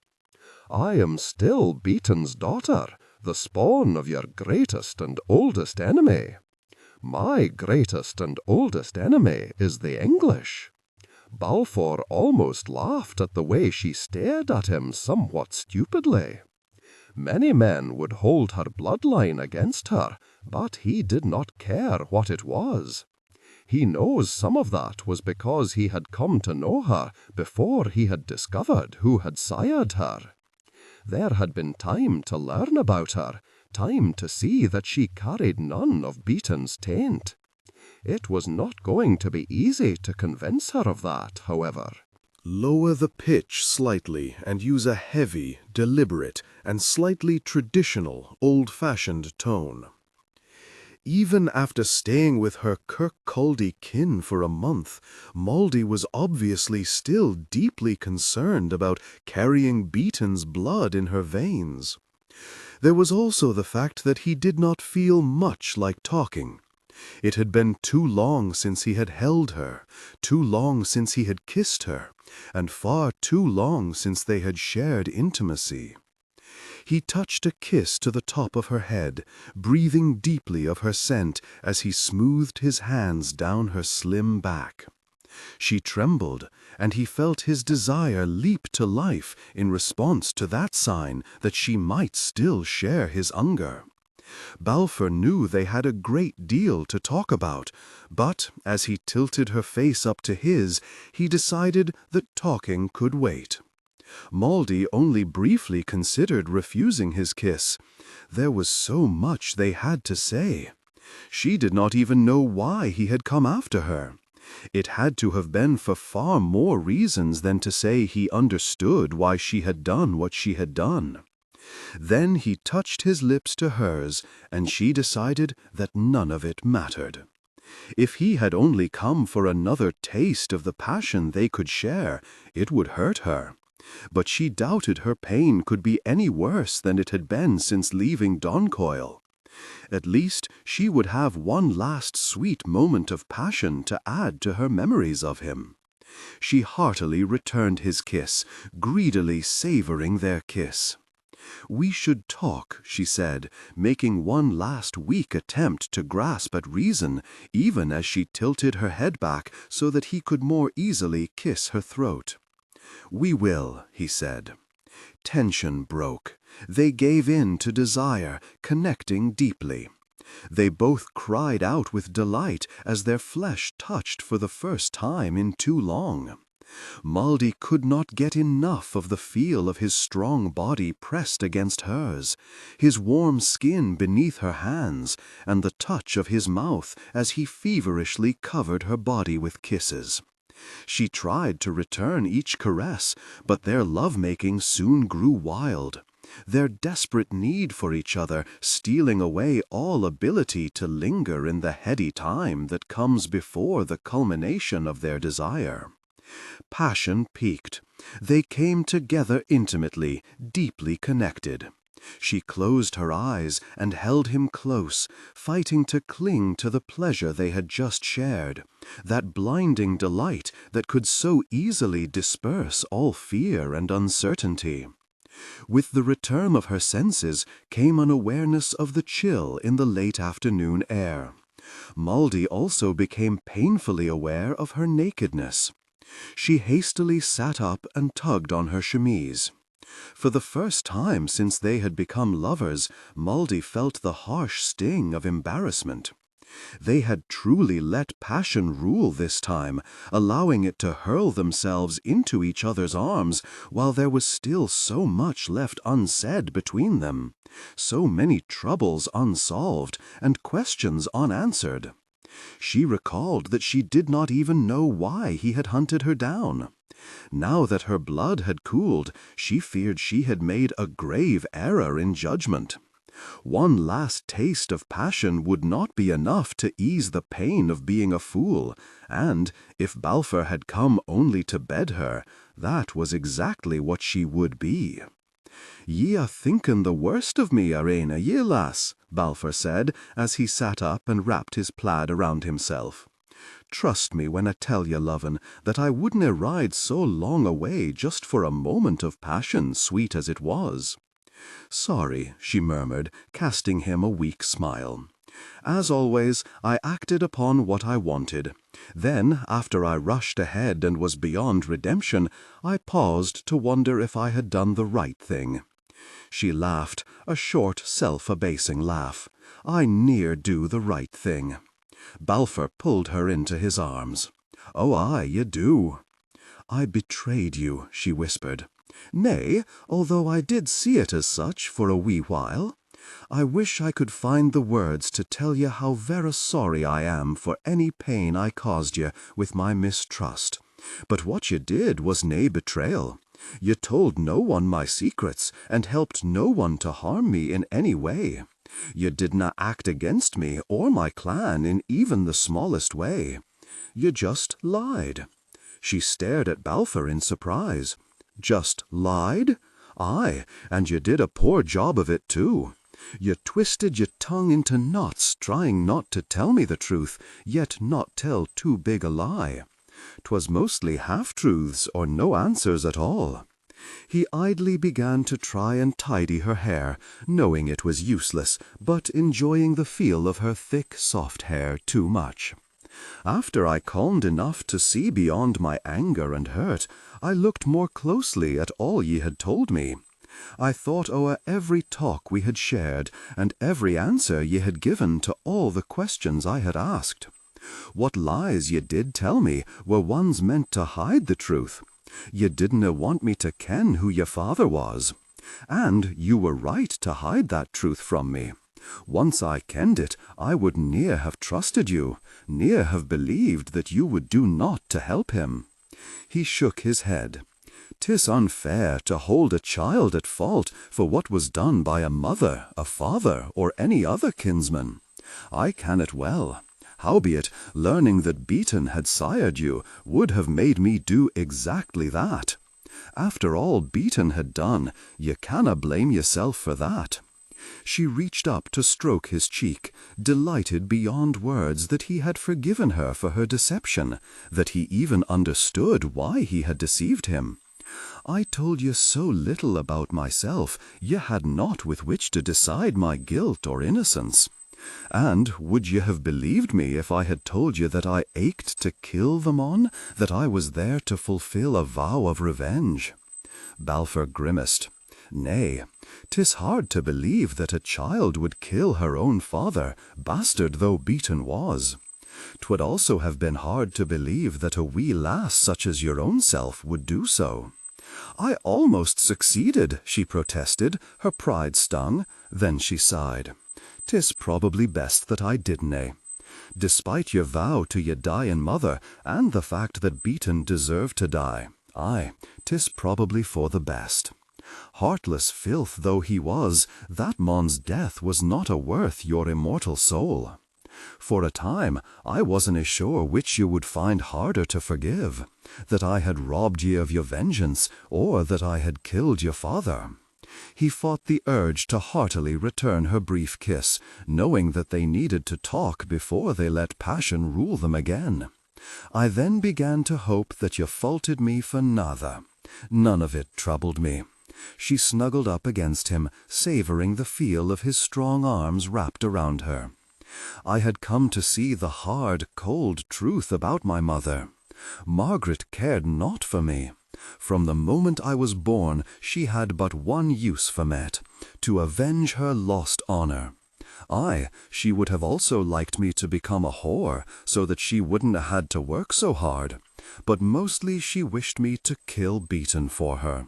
S3: I am still Beaton's daughter, the spawn of your greatest and oldest enemy. My greatest and oldest enemy is the English. Balfour almost laughed at the way she stared at him somewhat stupidly. Many men would hold her bloodline against her, but he did not care what it was. He knows some of that was because he had come to know her before he had discovered who had sired her. There had been time to learn about her, time to see that she carried none of Beaton's taint. It was not going to be easy to convince her of that, however.
S1: Lower the pitch slightly and use a heavy, deliberate, and slightly traditional, old-fashioned tone. Even after staying with her Kirkcaldy kin for a month, Maldy was obviously still deeply concerned about carrying Beaton's blood in her veins. There was also the fact that he did not feel much like talking. It had been too long since he had held her, too long since he had kissed her, and far too long since they had shared intimacy. He touched a kiss to the top of her head, breathing deeply of her scent as he smoothed his hands down her slim back. She trembled, and he felt his desire leap to life in response to that sign that she might still share his hunger. Balfour knew they had a great deal to talk about, but as he tilted her face up to his, he decided that talking could wait. Mauldy only briefly considered refusing his kiss. There was so much they had to say. She did not even know why he had come after her. It had to have been for far more reasons than to say he understood why she had done what she had done. Then he touched his lips to hers, and she decided that none of it mattered. If he had only come for another taste of the passion they could share, it would hurt her. But she doubted her pain could be any worse than it had been since leaving Doncoil. At least she would have one last sweet moment of passion to add to her memories of him. She heartily returned his kiss, greedily savoring their kiss. "We should talk," she said, making one last weak attempt to grasp at reason, even as she tilted her head back so that he could more easily kiss her throat. "We will," he said. Tension broke. They gave in to desire, connecting deeply. They both cried out with delight as their flesh touched for the first time in too long. Mauldy could not get enough of the feel of his strong body pressed against hers, his warm skin beneath her hands, and the touch of his mouth as he feverishly covered her body with kisses. She tried to return each caress, but their love-making soon grew wild, their desperate need for each other stealing away all ability to linger in the heady time that comes before the culmination of their desire. Passion peaked. They came together intimately, deeply connected. She closed her eyes and held him close, fighting to cling to the pleasure they had just shared, that blinding delight that could so easily disperse all fear and uncertainty. With the return of her senses came an awareness of the chill in the late afternoon air. Mauldy also became painfully aware of her nakedness. She hastily sat up and tugged on her chemise. For the first time since they had become lovers, Mauldy felt the harsh sting of embarrassment. They had truly let passion rule this time, allowing it to hurl themselves into each other's arms while there was still so much left unsaid between them, so many troubles unsolved and questions unanswered. She recalled that she did not even know why he had hunted her down. Now that her blood had cooled, she feared she had made a grave error in judgment. One last taste of passion would not be enough to ease the pain of being a fool, and, if Balfour had come only to bed her, that was exactly what she would be. "Ye are thinking the worst of me, Arena, ye lass," Balfour said, as he sat up and wrapped his plaid around himself. "Trust me when I tell ye, lovin', that I wouldna ride so long away just for a moment of passion, sweet as it was." "Sorry," she murmured, casting him a weak smile. "As always, I acted upon what I wanted. Then, after I rushed ahead and was beyond redemption, I paused to wonder if I had done the right thing." She laughed, a short, self-abasing laugh. "I near do the right thing." Balfour pulled her into his arms. "Oh, aye, you do." "I betrayed you," she whispered. "Nay, although I did see it as such for a wee while. I wish I could find the words to tell you how very sorry I am for any pain I caused you with my mistrust. But what you did was nae betrayal. You told no one my secrets, and helped no one to harm me in any way. You didna act against me or my clan in even the smallest way. You just lied." She stared at Balfour in surprise. "Just lied? Aye, and you did a poor job of it too.
S3: You twisted your tongue into knots, trying not to tell me the truth, yet not tell too big a lie. 'Twas mostly half-truths or no answers at all. He idly began to try and tidy her hair, knowing it was useless, but enjoying the feel of her thick, soft hair too much. After I calmed enough to see beyond my anger and hurt, I looked more closely at all ye had told me. I thought o'er every talk we had shared, and every answer ye had given to all the questions I had asked. What lies ye did tell me were ones meant to hide the truth. Ye didna want me to ken who your father was. And you were right to hide that truth from me. Once I kenned it, I would ne'er have trusted you, ne'er have believed that you would do naught to help him. He shook his head. 'Tis unfair to hold a child at fault for what was done by a mother, a father, or any other kinsman. I can it well. Howbeit, learning that Beaton had sired you would have made me do exactly that. After all Beaton had done, ye canna blame yourself for that. She reached up to stroke his cheek, delighted beyond words that he had forgiven her for her deception, that he even understood why he had deceived him. I told you so little about myself, ye had naught with which to decide my guilt or innocence. And would ye have believed me if I had told you that I ached to kill the mon, that I was there to fulfill a vow of revenge? Balfour grimaced. Nay, 'tis hard to believe that a child would kill her own father, bastard though Beaton was. 'Twould also have been hard to believe that a wee lass such as your own self would do so. I almost succeeded, she protested, her pride stung. Then she sighed. 'Tis probably best that I didn't. Despite your vow to your dying mother, and the fact that Beaton deserved to die, 'tis probably for the best. Heartless filth though he was, that mon's death was not a worth your immortal soul. For a time, I wasn't sure which you would find harder to forgive, that I had robbed ye of your vengeance, or that I had killed your father. He fought the urge to heartily return her brief kiss, knowing that they needed to talk before they let passion rule them again. I then began to hope that you faulted me for nather. None of it troubled me. She snuggled up against him, savouring the feel of his strong arms wrapped around her. I had come to see the hard, cold truth about my mother. Margaret cared not for me. From the moment I was born, she had but one use for me, to avenge her lost honour. She would have also liked me to become a whore, so that she wouldn't have had to work so hard. But mostly she wished me to kill Beaton for her.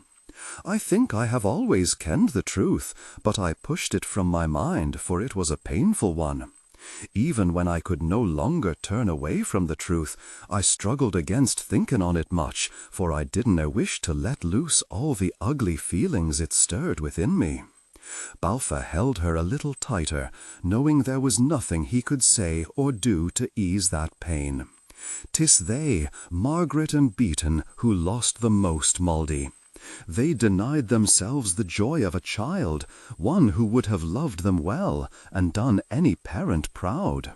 S3: I think I have always kenned the truth, but I pushed it from my mind, for it was a painful one. Even when I could no longer turn away from the truth, I struggled against thinking on it much, for I didn't wish to let loose all the ugly feelings it stirred within me. Balfour held her a little tighter, knowing there was nothing he could say or do to ease that pain. 'Tis they, Margaret and Beaton, who lost the most, Mouldy. They denied themselves the joy of a child, one who would have loved them well, and done any parent proud.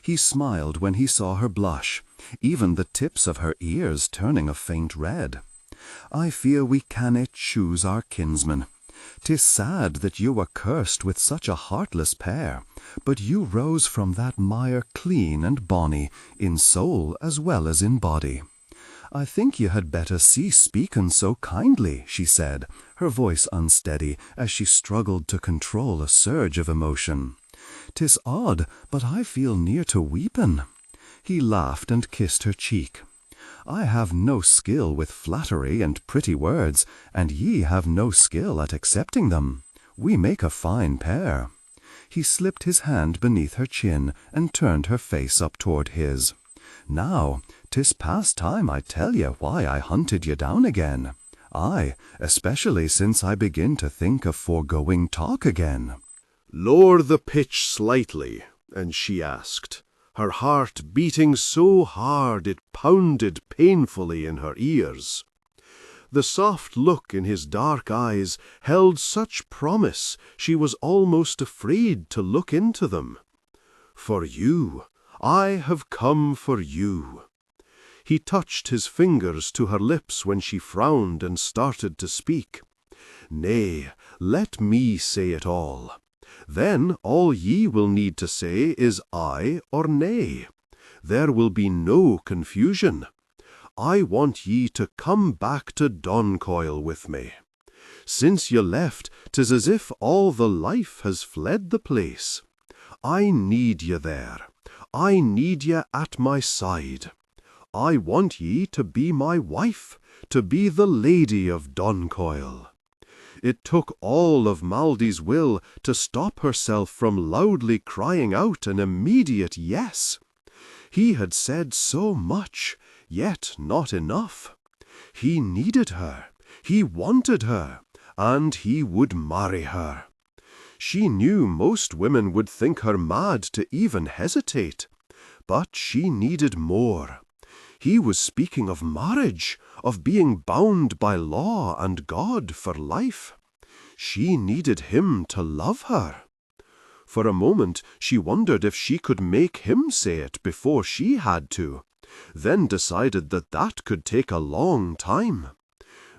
S3: He smiled when he saw her blush, even the tips of her ears turning a faint red. I fear we cannot choose our kinsman. 'Tis sad that you were cursed with such a heartless pair, but you rose from that mire clean and bonny, in soul as well as in body. I think you had better cease speaking so kindly, she said, her voice unsteady as she struggled to control a surge of emotion. 'Tis odd, but I feel near to weeping. He laughed and kissed her cheek. I have no skill with flattery and pretty words, and ye have no skill at accepting them. We make a fine pair. He slipped his hand beneath her chin and turned her face up toward his. Now, 'tis past time I tell ye why I hunted ye down again. Especially since I begin to think of foregoing talk again.
S1: Lower the pitch slightly, and she asked, her heart beating so hard it pounded painfully in her ears. The soft look in his dark eyes held such promise she was almost afraid to look into them. For you, I have come for you. He touched his fingers to her lips when she frowned and started to speak. Nay, let me say it all. Then all ye will need to say is aye or nay. There will be no confusion. I want ye to come back to Doncoil with me. Since ye left, 'tis as if all the life has fled the place. I need ye there. I need ye at my side. I want ye to be my wife, to be the lady of Doncoil. It took all of Maldy's will to stop herself from loudly crying out an immediate yes. He had said so much, yet not enough. He needed her, he wanted her, and he would marry her. She knew most women would think her mad to even hesitate, but she needed more. He was speaking of marriage, of being bound by law and God for life. She needed him to love her. For a moment she wondered if she could make him say it before she had to, then decided that that could take a long time.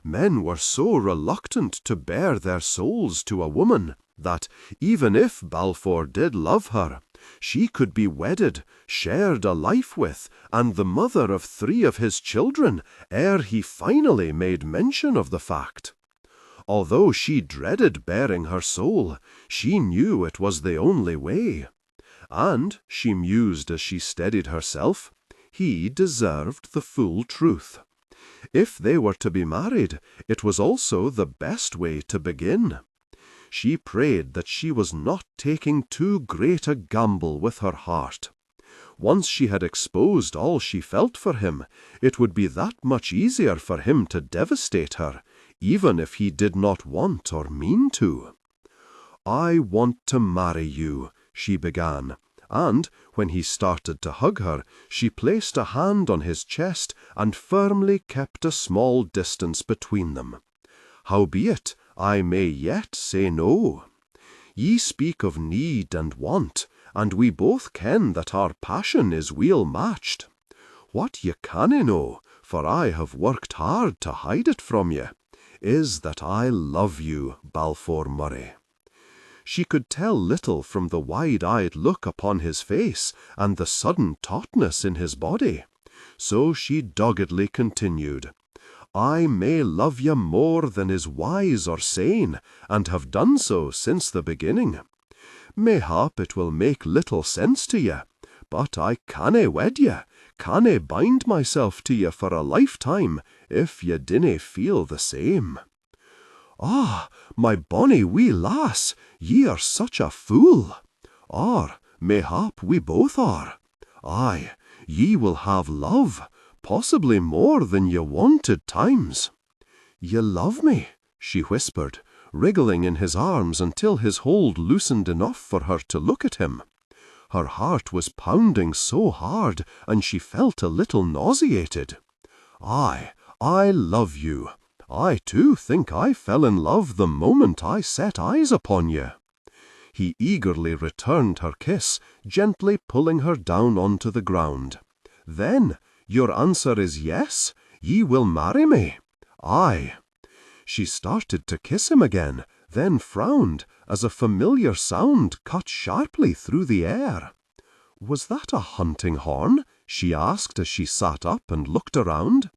S1: Men were so reluctant to bare their souls to a woman that, even if Balfour did love her, she could be wedded, shared a life with, and the mother of 3 of his children, ere he finally made mention of the fact. Although she dreaded baring her soul, she knew it was the only way. And, she mused as she steadied herself, he deserved the full truth. If they were to be married, it was also the best way to begin. She prayed that she was not taking too great a gamble with her heart. Once she had exposed all she felt for him, it would be that much easier for him to devastate her, even if he did not want or mean to. I want to marry you, she began, and, when he started to hug her, she placed a hand on his chest and firmly kept a small distance between them. Howbeit, I may yet say no. Ye speak of need and want, and we both ken that our passion is weel matched. What ye canna know, for I have worked hard to hide it from ye, is that I love you, Balfour Murray. She could tell little from the wide-eyed look upon his face and the sudden tautness in his body, so she doggedly continued, I may love ye more than is wise or sane, and have done so since the beginning. Mayhap it will make little sense to ye, but I canna wed ye, canna bind myself to ye for a lifetime, if ye dinna feel the same. Ah, my bonny wee lass, ye are such a fool. Or, mayhap we both are. Aye, ye will have love, possibly more than ye wanted times. Ye love me, she whispered, wriggling in his arms until his hold loosened enough for her to look at him. Her heart was pounding so hard, and she felt a little nauseated. Aye, I love you. I too think I fell in love the moment I set eyes upon ye. He eagerly returned her kiss, gently pulling her down onto the ground. Then, your answer is yes? Ye will marry me? Aye. She started to kiss him again, then frowned, as a familiar sound cut sharply through the air. Was that a hunting horn? She asked as she sat up and looked around.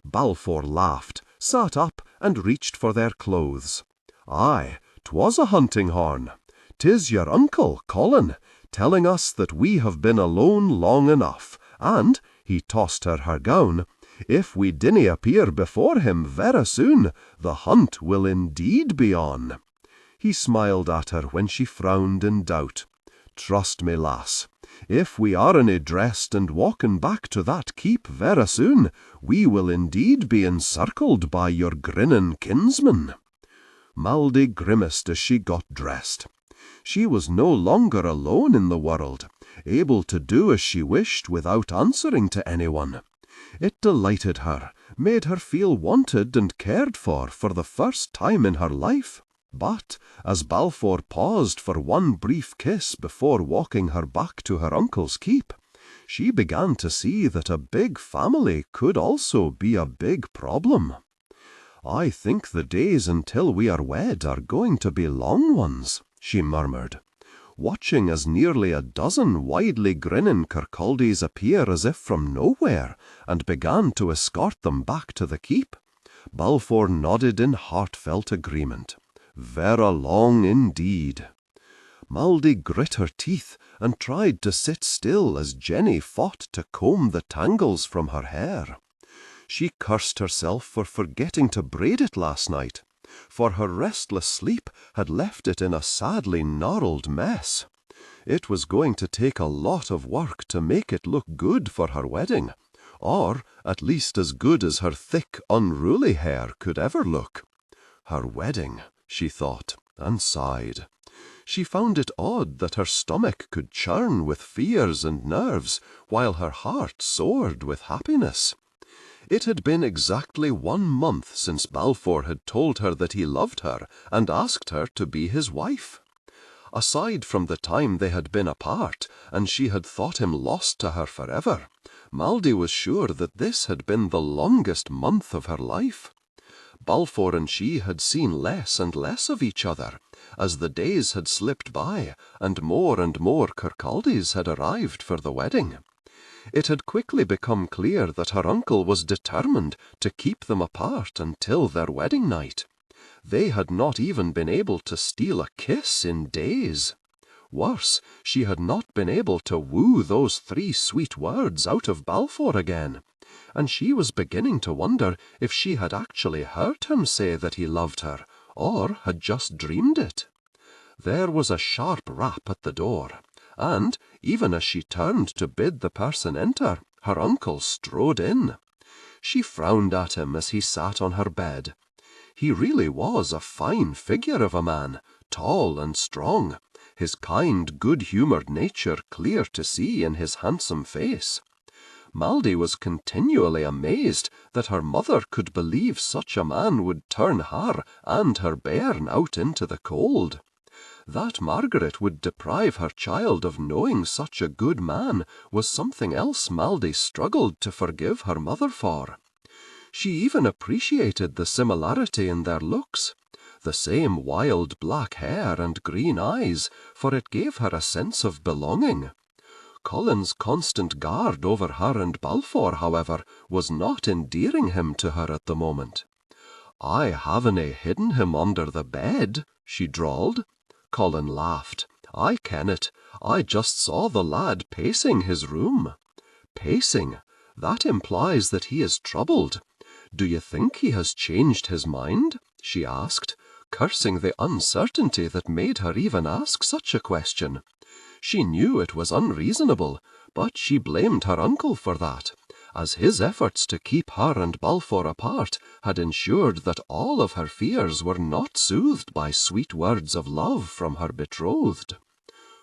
S1: Balfour laughed, sat up, and reached for their clothes. Aye, 'twas a hunting horn. 'Tis your uncle, Colin, telling us that we have been alone long enough, and, he tossed her gown, if we dinna appear before him vera soon, the hunt will indeed be on. He smiled at her when she frowned in doubt. Trust me, lass, if we aren't dressed and walking back to that keep vera soon, we will indeed be encircled by your grinning kinsman. Maldy grimaced as she got dressed. She was no longer alone in the world, able to do as she wished without answering to anyone.
S3: It delighted her, made her feel wanted and cared for the first time in her life. But as Balfour paused for one brief kiss before walking her back to her uncle's keep, she began to see that a big family could also be a big problem. "I think the days until we are wed are going to be long ones," she murmured, watching as nearly a dozen widely grinning Kirkcaldies appear as if from nowhere, and began to escort them back to the keep. Balfour nodded in heartfelt agreement. "Vera long indeed." Maldy grit her teeth and tried to sit still as Jenny fought to comb the tangles from her hair. She cursed herself for forgetting to braid it last night, for her restless sleep had left it in a sadly gnarled mess. It was going to take a lot of work to make it look good for her wedding, or at least as good as her thick, unruly hair could ever look. Her wedding, she thought, and sighed. She found it odd that her stomach could churn with fears and nerves, while her heart soared with happiness. It had been exactly 1 month since Balfour had told her that he loved her and asked her to be his wife. Aside from the time they had been apart, and she had thought him lost to her forever, Maldy was sure that this had been the longest month of her life. Balfour and she had seen less and less of each other, as the days had slipped by and more Kirkcaldies had arrived for the wedding. It had quickly become clear that her uncle was determined to keep them apart until their wedding night. They had not even been able to steal a kiss in days. Worse, she had not been able to woo those 3 sweet words out of Balfour again, and she was beginning to wonder if she had actually heard him say that he loved her, or had just dreamed it. There was a sharp rap at the door, and, even as she turned to bid the person enter, her uncle strode in. She frowned at him as he sat on her bed. He really was a fine figure of a man, tall and strong, his kind, good-humoured nature clear to see in his handsome face. Maldy was continually amazed that her mother could believe such a man would turn her and her bairn out into the cold. That Margaret would deprive her child of knowing such a good man was something else Maldy struggled to forgive her mother for. She even appreciated the similarity in their looks, the same wild black hair and green eyes, for it gave her a sense of belonging. Colin's constant guard over her and Balfour, however, was not endearing him to her at the moment. "I haven't hidden him under the bed," she drawled. Colin laughed. "I ken it. I just saw the lad pacing his room." "Pacing? That implies that he is troubled. Do you think he has changed his mind?" she asked, cursing the uncertainty that made her even ask such a question. She knew it was unreasonable, but she blamed her uncle for that, as his efforts to keep her and Balfour apart had ensured that all of her fears were not soothed by sweet words of love from her betrothed.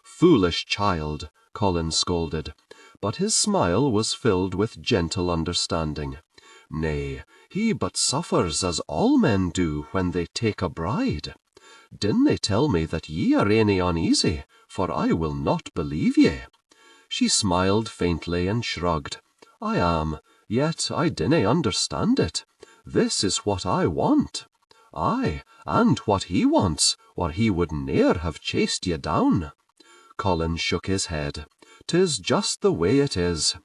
S3: "Foolish child," Colin scolded, but his smile was filled with gentle understanding. "Nay, he but suffers as all men do when they take a bride. Dinna they tell me that ye are any uneasy, for I will not believe ye." She smiled faintly and shrugged. "I am, yet I dinna understand it. This is what I want. Aye, and what he wants, or he would ne'er have chased ye down." Colin shook his head. "'Tis just the way it is.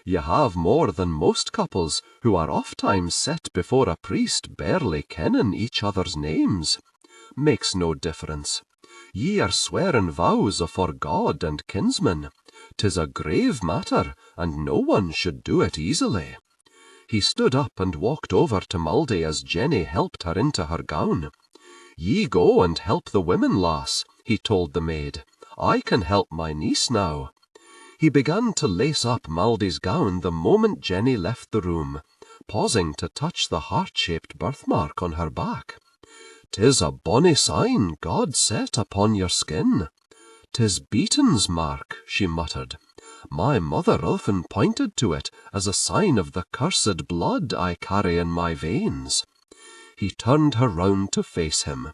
S3: Ye have more than most couples, who are ofttimes set before a priest barely kenning each other's names. Makes no difference. Ye are swearing vows afore God and kinsmen. 'Tis a grave matter, and no one should do it easily." He stood up and walked over to Maldy as Jenny helped her into her gown. "Ye go and help the women, lass," he told the maid. "I can help my niece now." He began to lace up Maldy's gown the moment Jenny left the room, pausing to touch the heart-shaped birthmark on her back. "'Tis a bonny sign God set upon your skin." "'Tis Beaton's mark," she muttered.
S2: My mother often pointed to it as a sign of the cursed blood I carry in my veins. He turned her round to face him.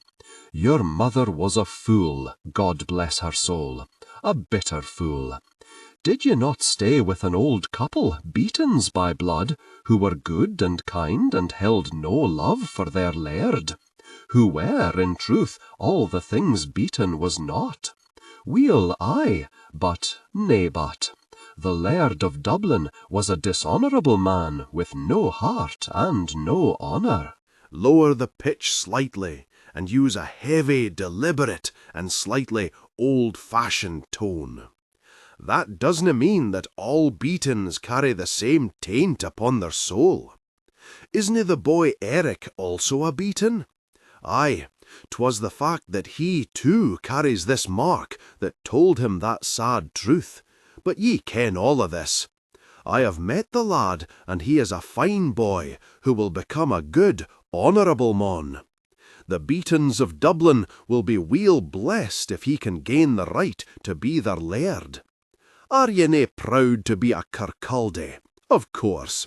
S2: Your mother was a fool, God bless her soul, a bitter fool. Did you not stay with an old couple, Beatons by blood, who were good and kind and held no love for their laird? Who were, in truth, all the things Beaton was not? Weel, aye, but, nay but. The Laird of Dublin was a dishonourable man with no heart and no honour.
S1: Lower the pitch slightly, and use a heavy, deliberate, and slightly old-fashioned tone. That doesna mean that all Beatons carry the same taint upon their soul. Isna the boy Eric also a Beaton? Aye, 'twas the fact that he too carries this mark that told him that sad truth. But ye ken all o' this. I have met the lad, and he is a fine boy, who will become a good, honourable mon. The Beatons of Dublin will be weel blessed if he can gain the right to be their laird. Are ye nae proud to be a Kirkcaldy? Of course.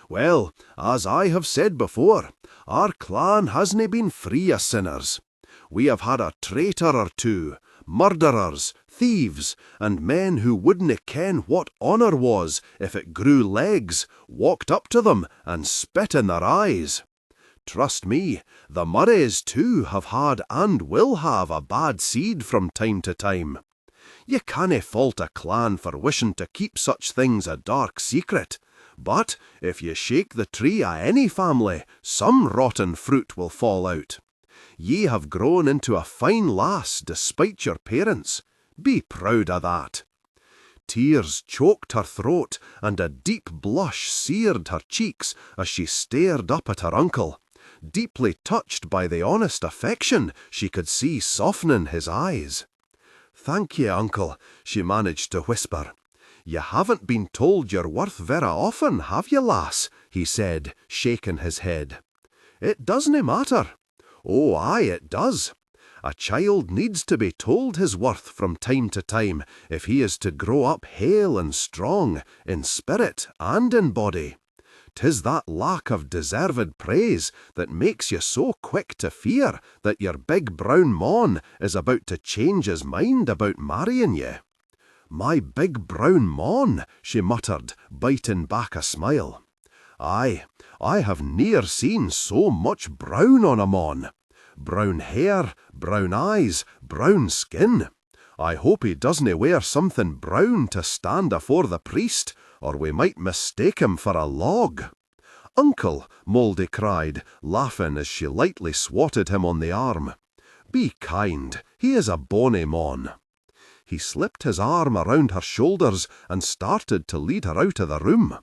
S1: Well, as I have said before, our clan hasna been free of sinners. We have had a traitor or two, murderers, thieves, and men who wouldna ken what honour was if it grew legs, walked up to them and spit in their eyes. Trust me, the Murrays too have had and will have a bad seed from time to time. Ye canna fault a clan for wishing to keep such things a dark secret, but if ye shake the tree o' any family, some rotten fruit will fall out. Ye have grown into a fine lass despite your parents. Be proud o' that. Tears choked her throat, and a deep blush seared her cheeks as she stared up at her uncle, deeply touched by the honest affection she could see softening his eyes. "Thank ye, uncle," she managed to whisper. "Ye haven't been told your worth vera often, have ye, lass?" he said, shaking his head. "It doesna matter." "Oh, aye, it does. A child needs to be told his worth from time to time if he is to grow up hale and strong, in spirit and in body. 'Tis that lack of deserved praise that makes you so quick to fear that your big brown mon is about to change his mind about marrying ye." "My big brown mon," she muttered, biting back a smile. "Aye, I have ne'er seen so much brown on a mon. Brown hair, brown eyes, brown skin. I hope he doesna wear something brown to stand afore the priest, or we might mistake him for a log." "Uncle," Mouldy cried, laughing as she lightly swatted him on the arm. "Be kind, he is a bonny mon." He slipped his arm around her shoulders and started to lead her out of the room.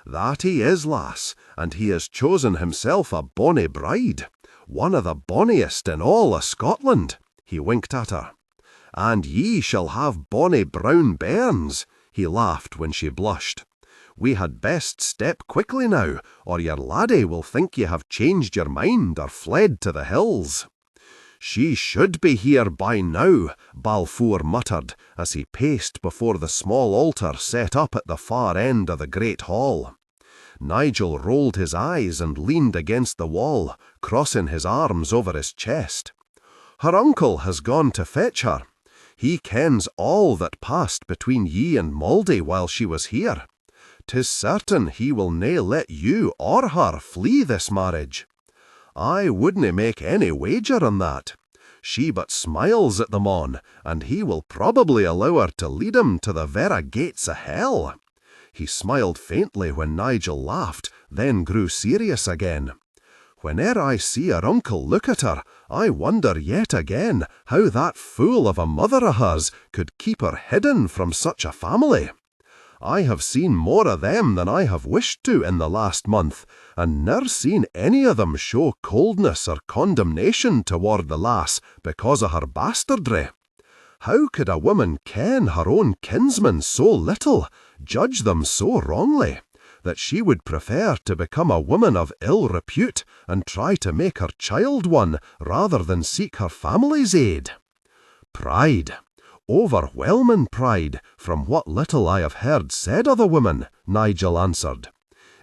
S1: "That he is, lass, and he has chosen himself a bonny bride. One of the bonniest in all o' Scotland," he winked at her. "And ye shall have bonny brown bairns," he laughed when she blushed. "We had best step quickly now, or your laddie will think ye have changed your mind or fled to the hills." "She should be here by now," Balfour muttered as he paced before the small altar set up at the far end of the great hall. Nigel rolled his eyes and leaned against the wall, crossing his arms over his chest. "Her uncle has gone to fetch her. He kens all that passed between ye and Mouldy while she was here. 'Tis certain he will nae let you or her flee this marriage. I wouldna make any wager on that. She but smiles at the mon, and he will probably allow her to lead him to the vera gates o' hell." He smiled faintly when Nigel laughed, then grew serious again. "Whene'er I see her uncle look at her, I wonder yet again how that fool of a mother o' hers could keep her hidden from such a family. I have seen more o' them than I have wished to in the last month, and ne'er seen any o' them show coldness or condemnation toward the lass because o' her bastardry. How could a woman ken her own kinsmen so little, judge them so wrongly, that she would prefer to become a woman of ill repute and try to make her child one rather than seek her family's aid? Pride.
S3: overwhelming pride, from what little I have heard said of the woman," Nigel answered.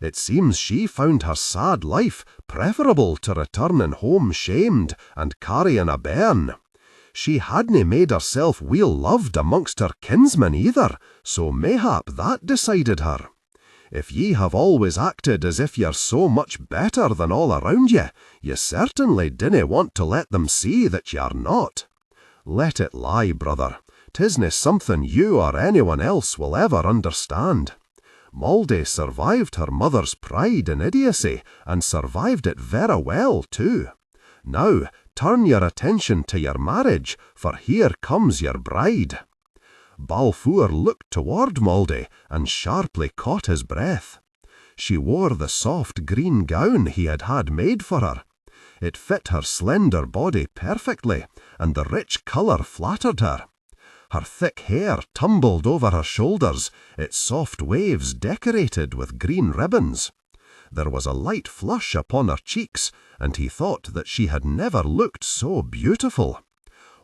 S3: "It seems she found her sad life preferable to returning home shamed and carrying a bairn. She hadna made herself weel loved amongst her kinsmen either, so mayhap that decided her. If ye have always acted as if ye're so much better than all around ye certainly dinna want to let them see that ye're not. Let it lie, brother. 'Tisna something you or anyone else will ever understand. Moldy survived her mother's pride and idiocy, and survived it vera well too. Now, turn your attention to your marriage, for here comes your bride." Balfour looked toward Moldy and sharply caught his breath. She wore the soft green gown he had had made for her. It fit her slender body perfectly, and the rich colour flattered her. Her thick hair tumbled over her shoulders, its soft waves decorated with green ribbons. There was a light flush upon her cheeks, and he thought that she had never looked so beautiful.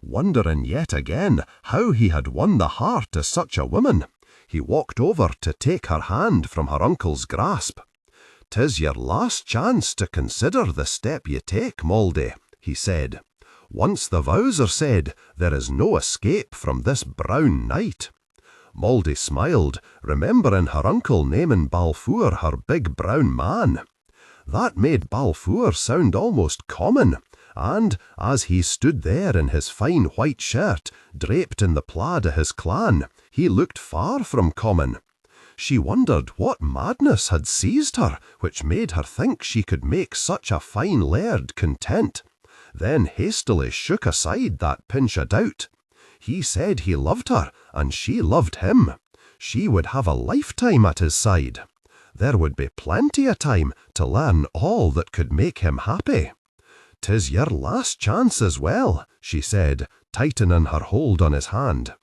S3: Wondering yet again how he had won the heart of such a woman, he walked over to take her hand from her uncle's grasp. "'Tis your last chance to consider the step ye take, Moldy," he said. "Once the vows are said, there is no escape from this brown night." Moldy smiled, remembering her uncle naming Balfour her big brown man. That made Balfour sound almost common, and as he stood there in his fine white shirt, draped in the plaid of his clan, he looked far from common. She wondered what madness had seized her, which made her think she could make such a fine laird content, then hastily shook aside that pinch of doubt. He said he loved her, and she loved him. She would have a lifetime at his side. There would be plenty of time to learn all that could make him happy. "'Tis your last chance as well," she said, tightening her hold on his hand.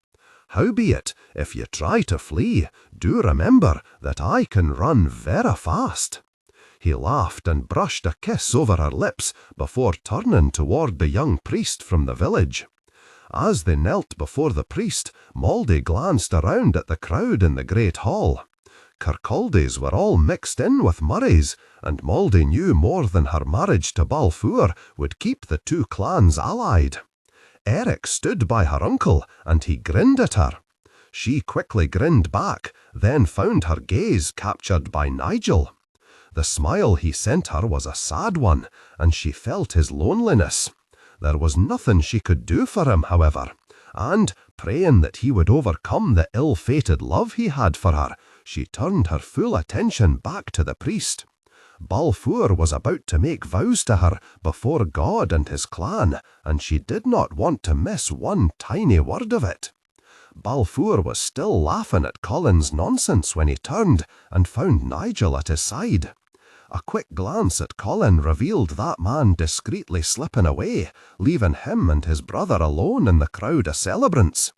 S3: "Howbeit, if you try to flee, do remember that I can run vera fast." He laughed and brushed a kiss over her lips before turning toward the young priest from the village. As they knelt before the priest, Moldy glanced around at the crowd in the great hall. Kirkcaldies were all mixed in with Murrays, and Moldy knew more than her marriage to Balfour would keep the two clans allied. Eric stood by her uncle, and he grinned at her. She quickly grinned back, then found her gaze captured by Nigel. The smile he sent her was a sad one, and she felt his loneliness. There was nothing she could do for him, however, and, praying that he would overcome the ill-fated love he had for her, she turned her full attention back to the priest. Balfour was about to make vows to her before God and his clan, and she did not want to miss one tiny word of it. Balfour was still laughing at Colin's nonsense when he turned and found Nigel at his side. A quick glance at Colin revealed that man discreetly slipping away, leaving him and his brother alone in the crowd of celebrants.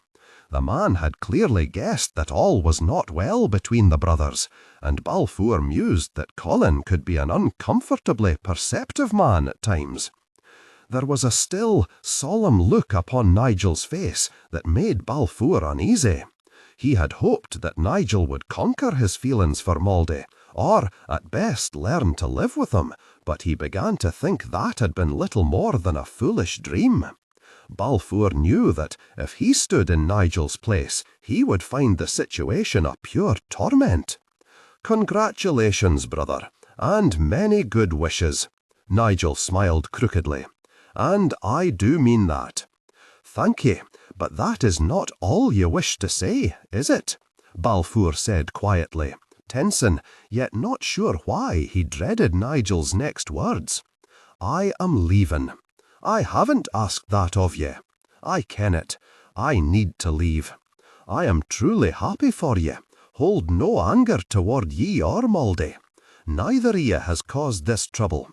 S3: The man had clearly guessed that all was not well between the brothers, and Balfour mused that Colin could be an uncomfortably perceptive man at times. There was a still, solemn look upon Nigel's face that made Balfour uneasy. He had hoped that Nigel would conquer his feelings for Moldy, or, at best, learn to live with them, but he began to think that had been little more than a foolish dream. Balfour knew that if he stood in Nigel's place, he would find the situation a pure torment. "Congratulations, brother, and many good wishes." Nigel smiled crookedly. "And I do mean that." "Thank ye, but that is not all you wish to say, is it?" Balfour said quietly, tensing, yet not sure why he dreaded Nigel's next words. "I am leaving. I haven't asked that of ye. I ken it. I need to leave. I am truly happy for ye. Hold no anger toward ye or Moldy. Neither of ye has caused this trouble.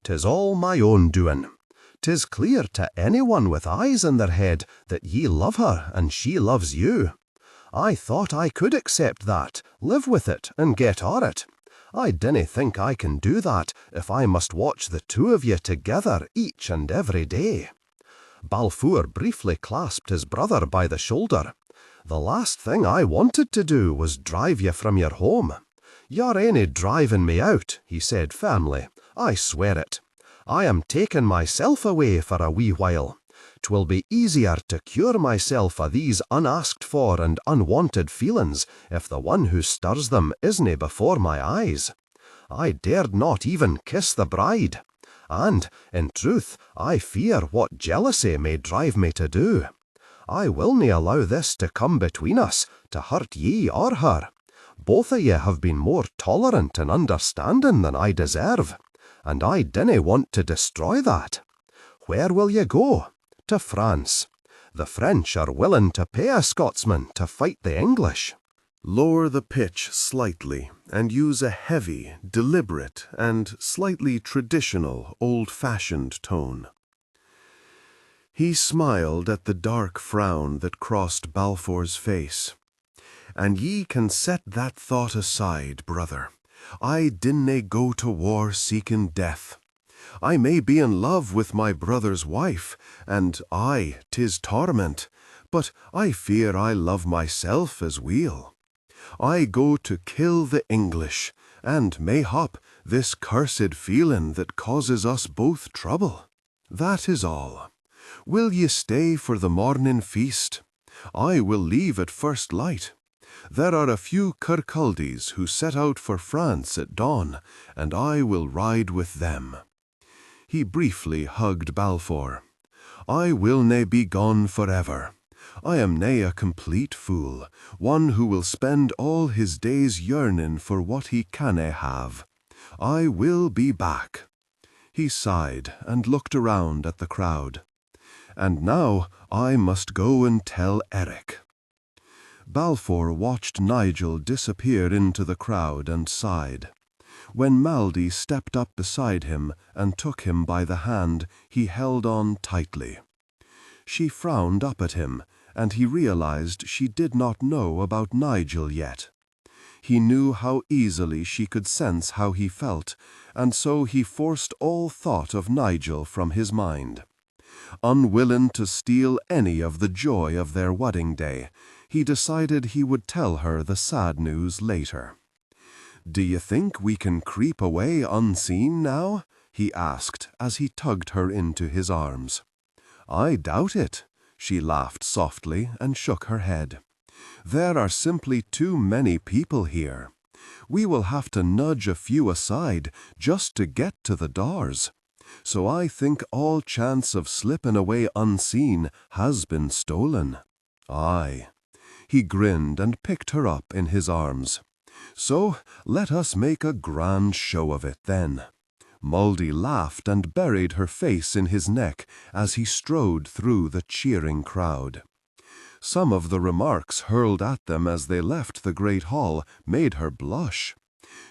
S3: 'Tis all my own doing. 'Tis clear to anyone with eyes in their head that ye love her and she loves you. I thought I could accept that, live with it, and get o'er it. I dinna think I can do that if I must watch the two of ye together each and every day.
S2: Balfour briefly clasped his brother by the shoulder. "The last thing I wanted to do was drive you from your home. You're ain't driving me out," he said firmly. "I swear it. I am taking myself away for a wee while. 'Twill be easier to cure myself of these unasked for and unwanted feelings if the one who stirs them isna before my eyes. I dared not even kiss the bride, and, in truth, I fear what jealousy may drive me to do. I willna allow this to come between us, to hurt ye or her. Both of ye have been more tolerant and understanding than I deserve, and I dinna want to destroy that. Where will ye go? To France. The French are willing to pay a Scotsman to fight the English."
S1: Lower the pitch slightly and use a heavy, deliberate, and slightly traditional, old-fashioned tone. He smiled at the dark frown that crossed Balfour's face. "And ye can set that thought aside, brother. I dinna go to war seeking death. I may be in love with my brother's wife, and aye, 'tis torment, but I fear I love myself as weel. I go to kill the English, and mayhap this cursed feeling that causes us both trouble. That is all. Will ye stay for the morning feast? I will leave at first light. There are a few Kirkcaldies who set out for France at dawn, and I will ride with them." He briefly hugged Balfour. "I will nae be gone forever. I am nae a complete fool, one who will spend all his days yearning for what he canna have. I will be back." He sighed and looked around at the crowd. "And now I must go and tell Eric." Balfour watched Nigel disappear into the crowd and sighed. When Maldie stepped up beside him and took him by the hand, he held on tightly. She frowned up at him, and he realized she did not know about Nigel yet. He knew how easily she could sense how he felt, and so he forced all thought of Nigel from his mind. Unwilling to steal any of the joy of their wedding day, he decided he would tell her the sad news later. "Do you think we can creep away unseen now?" he asked as he tugged her into his arms. "I doubt it." She laughed softly and shook her head. "There are simply too many people here. We will have to nudge a few aside just to get to the doors. So I think all chance of slipping away unseen has been stolen." "Aye." He grinned and picked her up in his arms. "So let us make a grand show of it, then." Maldie laughed and buried her face in his neck as he strode through the cheering crowd. Some of the remarks hurled at them as they left the great hall made her blush.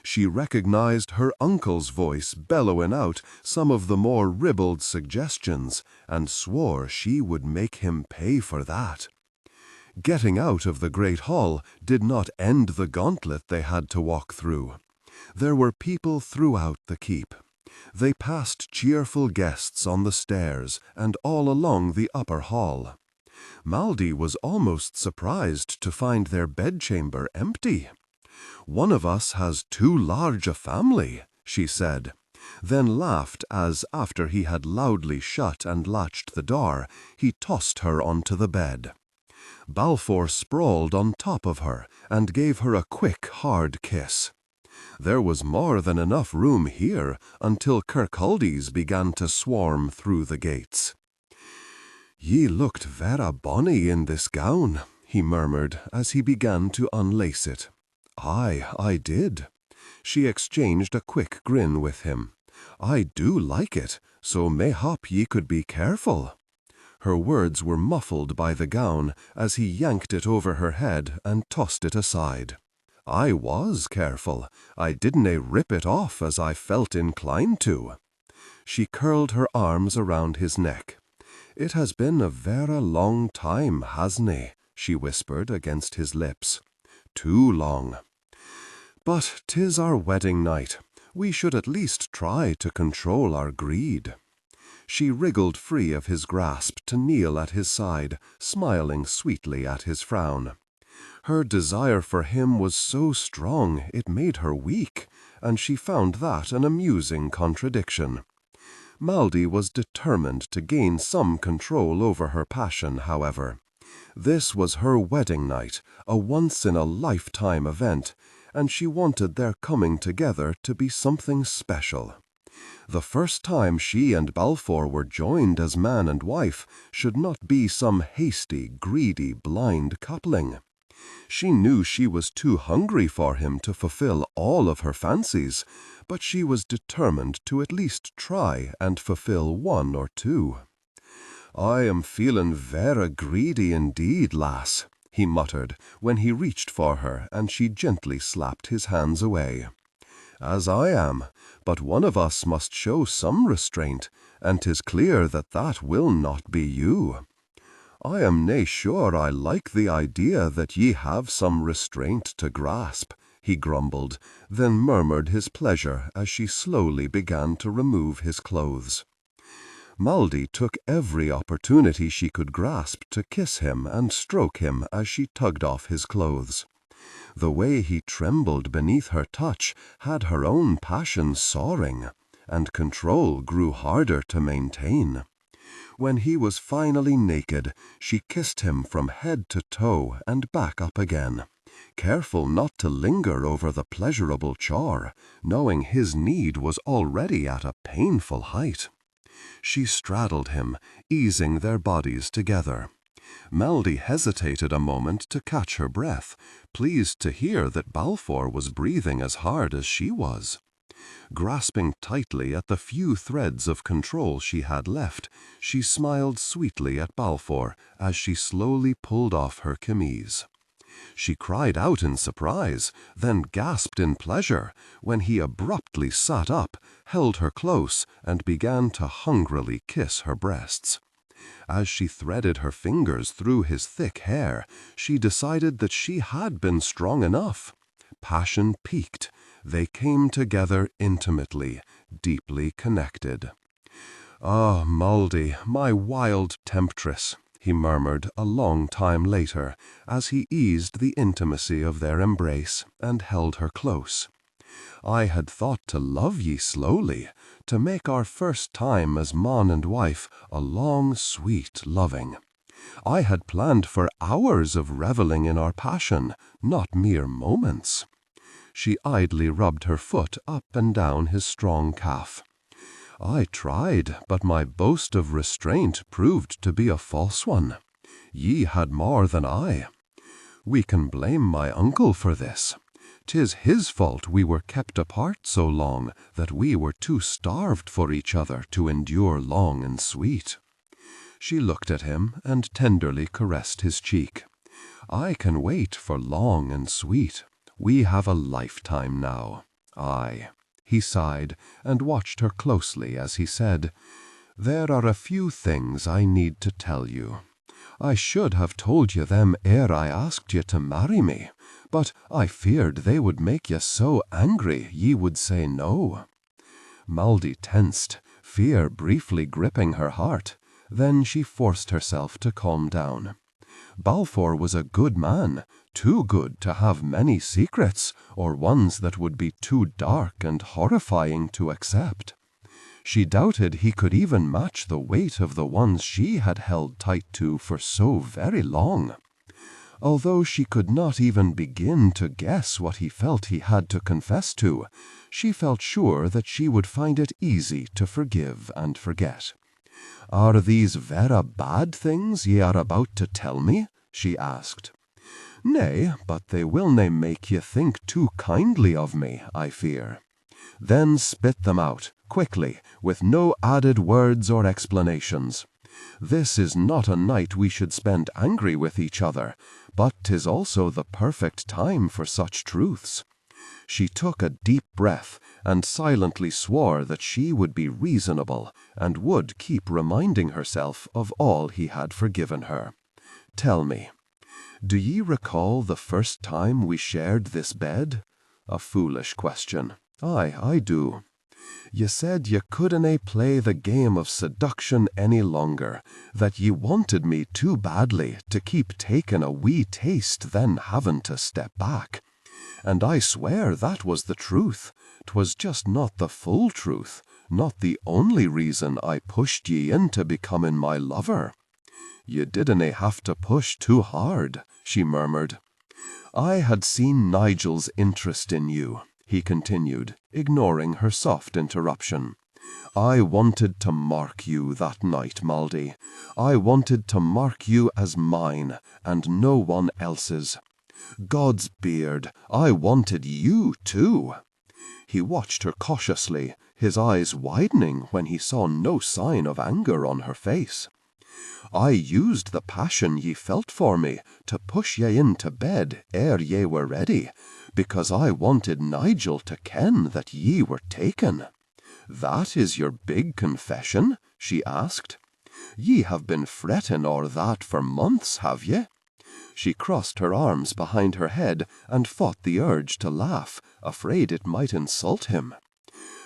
S1: She recognized her uncle's voice bellowing out some of the more ribald suggestions, and swore she would make him pay for that. Getting out of the great hall did not end the gauntlet they had to walk through. There were people throughout the keep. They passed cheerful guests on the stairs and all along the upper hall. Maldie was almost surprised to find their bedchamber empty. "One of us has too large a family," she said, then laughed as, after he had loudly shut and latched the door, he tossed her onto the bed. Balfour sprawled on top of her and gave her a quick, hard kiss. There was more than enough room here until Kirkcaldies began to swarm through the gates. "Ye looked vera bonny in this gown," he murmured as he began to unlace it. "Aye, I did." She exchanged a quick grin with him. "I do like it, so mayhap ye could be careful." Her words were muffled by the gown as he yanked it over her head and tossed it aside. "I was careful. I didna rip it off as I felt inclined to." She curled her arms around his neck. "It has been a vera long time, hasna?" she whispered against his lips. "Too long. But 'tis our wedding night. We should at least try to control our greed."
S3: She wriggled free of his grasp to kneel at his side, smiling sweetly at his frown. Her desire for him was so strong it made her weak, and she found that an amusing contradiction. Maldy was determined to gain some control over her passion, however. This was her wedding night, a once-in-a-lifetime event, and she wanted their coming together to be something special. The first time she and Balfour were joined as man and wife should not be some hasty, greedy, blind coupling. She knew she was too hungry for him to fulfill all of her fancies, but she was determined to at least try and fulfill one or two. "I am feeling vera greedy indeed, lass," he muttered when he reached for her and she gently slapped his hands away. "As I am, but one of us must show some restraint, and 'tis clear that that will not be you. I am nae sure I like the idea that ye have some restraint to grasp," he grumbled, then murmured his pleasure as she slowly began to remove his clothes. Maldy took every opportunity she could grasp to kiss him and stroke him as she tugged off his clothes. The way he trembled beneath her touch had her own passion soaring, and control grew harder to maintain. When he was finally naked, she kissed him from head to toe and back up again, careful not to linger over the pleasurable chore, knowing his need was already at a painful height. She straddled him, easing their bodies together. Maldy hesitated a moment to catch her breath, pleased to hear that Balfour was breathing as hard as she was. Grasping tightly at the few threads of control she had left, she smiled sweetly at Balfour as she slowly pulled off her chemise. She cried out in surprise, then gasped in pleasure, when he abruptly sat up, held her close, and began to hungrily kiss her breasts. As she threaded her fingers through his thick hair, she decided that she had been strong enough. Passion peaked. They came together intimately, deeply connected. "Ah, Maldy, my wild temptress," he murmured a long time later, as he eased the intimacy of their embrace and held her close. "I had thought to love ye slowly, to make our first time as man and wife a long, sweet loving. I had planned for hours of reveling in our passion, not mere moments." She idly rubbed her foot up and down his strong calf. "I tried, but my boast of restraint proved to be a false one. Ye had more than I. We can blame my uncle for this. 'Tis his fault we were kept apart so long that we were too starved for each other to endure long and sweet." She looked at him and tenderly caressed his cheek. "I can wait for long and sweet. We have a lifetime now." "Aye." He sighed and watched her closely as he said, "There are a few things I need to tell you. I should have told you them ere I asked you to marry me, but I feared they would make you so angry ye would say no." Maldy tensed, fear briefly gripping her heart. Then she forced herself to calm down. Balfour was a good man, too good to have many secrets, or ones that would be too dark and horrifying to accept. She doubted he could even match the weight of the ones she had held tight to for so very long. Although she could not even begin to guess what he felt he had to confess to, she felt sure that she would find it easy to forgive and forget. "Are these vera bad things ye are about to tell me?" she asked. "Nay, but they will nae make ye think too kindly of me, I fear." "Then spit them out, quickly, with no added words or explanations. This is not a night we should spend angry with each other, but 'tis also the perfect time for such truths." She took a deep breath and silently swore that she would be reasonable and would keep reminding herself of all he had forgiven her. "Tell me, do ye recall the first time we shared this bed?" A foolish question. "Aye, I do."
S2: Ye said ye couldnae play the game of seduction any longer, that ye wanted me too badly to keep taking a wee taste, then having to step back. And I swear that was the truth. 'Twas just not the full truth, not the only reason I pushed ye into becoming my lover. Ye didnae have to push too hard, she murmured. I had seen Nigel's interest in you, he continued, ignoring her soft interruption. I wanted to mark you that night, Maldy. I wanted to mark you as mine, and no one else's. God's beard, I wanted you too. He watched her cautiously, his eyes widening when he saw no sign of anger on her face. I used the passion ye felt for me to push ye into bed ere ye were ready, because I wanted Nigel to ken that ye were taken. That is your big confession? She asked. Ye have been fretting o'er that for months, have ye? She crossed her arms behind her head and fought the urge to laugh, afraid it might insult him.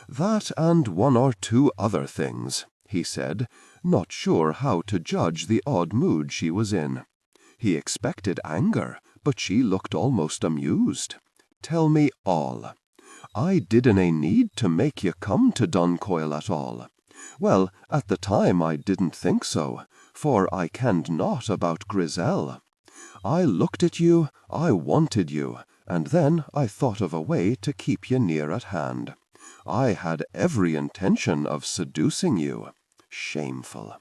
S2: That and one or two other things, he said, not sure how to judge the odd mood she was in. He expected anger, but she looked almost amused. Tell me all. I didnae need to make ye come to Duncoyle at all. Well, at the time I didn't think so, for I kenned naught about Grisel. I looked at you, I wanted you, and then I thought of a way to keep you near at hand. I had every intention of seducing you. Shameful.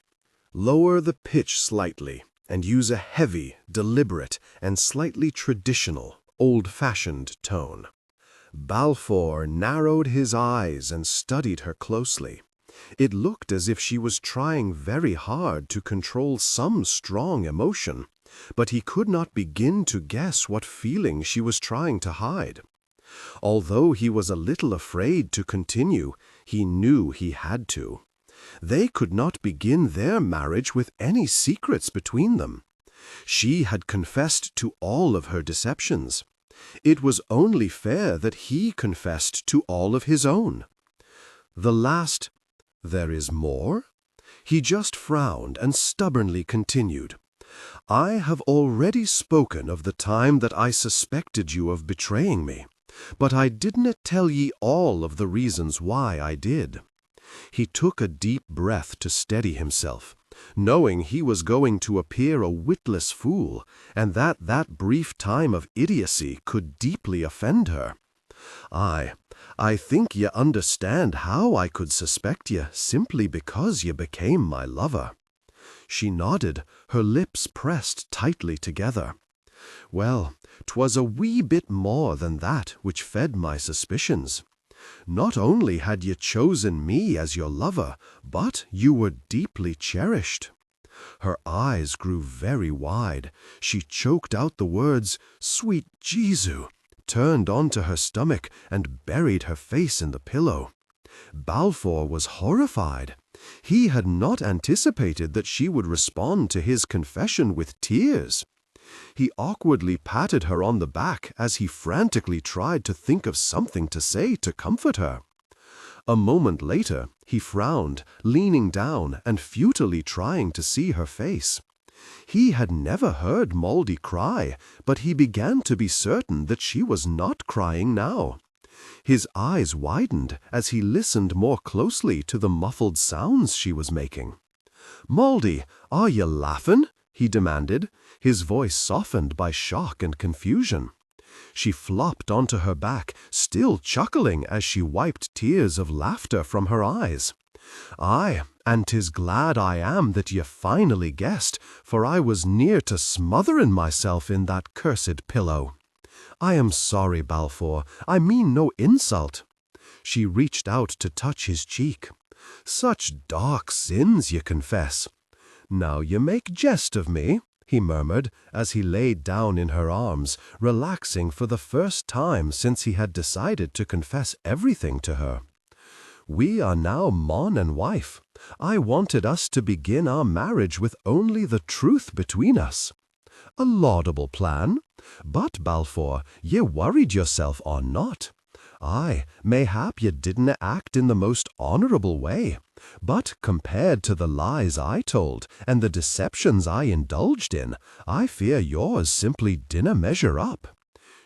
S1: Lower the pitch slightly and use a heavy, deliberate, and slightly traditional, old-fashioned tone. Balfour narrowed his eyes and studied her closely. It looked as if she was trying very hard to control some strong emotion, but he could not begin to guess what feeling she was trying to hide. Although he was a little afraid to continue, he knew he had to. They could not begin their marriage with any secrets between them. She had confessed to all of her deceptions. It was only fair that he confessed to all of his own. The last, "There is more?" He just frowned and stubbornly continued. "I have already spoken of the time that I suspected you of betraying me, but I didn't tell ye all of the reasons why I did." He took a deep breath to steady himself, knowing he was going to appear a witless fool, and that brief time of idiocy could deeply offend her. I think ye understand how I could suspect ye simply because ye became my lover." She nodded, her lips pressed tightly together. "Well, 'twas a wee bit more than that which fed my suspicions. Not only had ye chosen me as your lover, but you were deeply cherished." Her eyes grew very wide. She choked out the words, "Sweet Jesu," turned onto her stomach, and buried her face in the pillow. Balfour was horrified. He had not anticipated that she would respond to his confession with tears. He awkwardly patted her on the back as he frantically tried to think of something to say to comfort her. A moment later, he frowned, leaning down and futilely trying to see her face. He had never heard Maldy cry, but he began to be certain that she was not crying now. His eyes widened as he listened more closely to the muffled sounds she was making. "Maldy, are you laughing?" he demanded, his voice softened by shock and confusion. She flopped onto her back, still chuckling as she wiped tears of laughter from her eyes. "Aye, and 'tis glad I am that ye finally guessed, for I was near to smothering myself in that cursed pillow. I am sorry, Balfour, I mean no insult." She reached out to touch his cheek. "Such dark sins ye confess. Now ye make jest of me," he murmured as he laid down in her arms, relaxing for the first time since he had decided to confess everything to her. "We are now man and wife. I wanted us to begin our marriage with only the truth between us. A laudable plan. But, Balfour, ye worried yourself or not.
S3: Aye, mayhap ye didna act in the most honourable way, but compared to the lies I told and the deceptions I indulged in, I fear yours simply dinna measure up."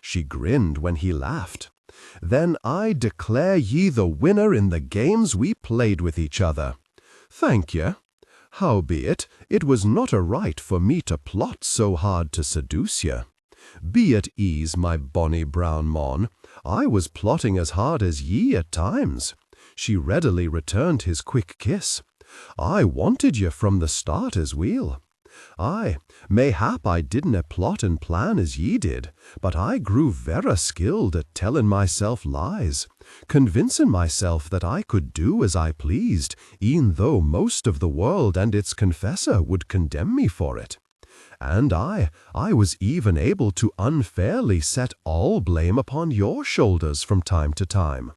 S3: She grinned when he laughed. "Then I declare ye the winner in the games we played with each other." "Thank ye. Howbeit, it was not a right for me to plot so hard to seduce ye. Be at ease, my bonny brown mon. I was plotting as hard as ye at times." She readily returned his quick kiss. "I wanted ye from the start as weel. Aye, mayhap I didna plot and plan as ye did, but I grew verra skilled at telling myself lies, convincing myself that I could do as I pleased, e'en though most of the world and its confessor would condemn me for it. And I was even able to unfairly set all blame upon your shoulders from time to time.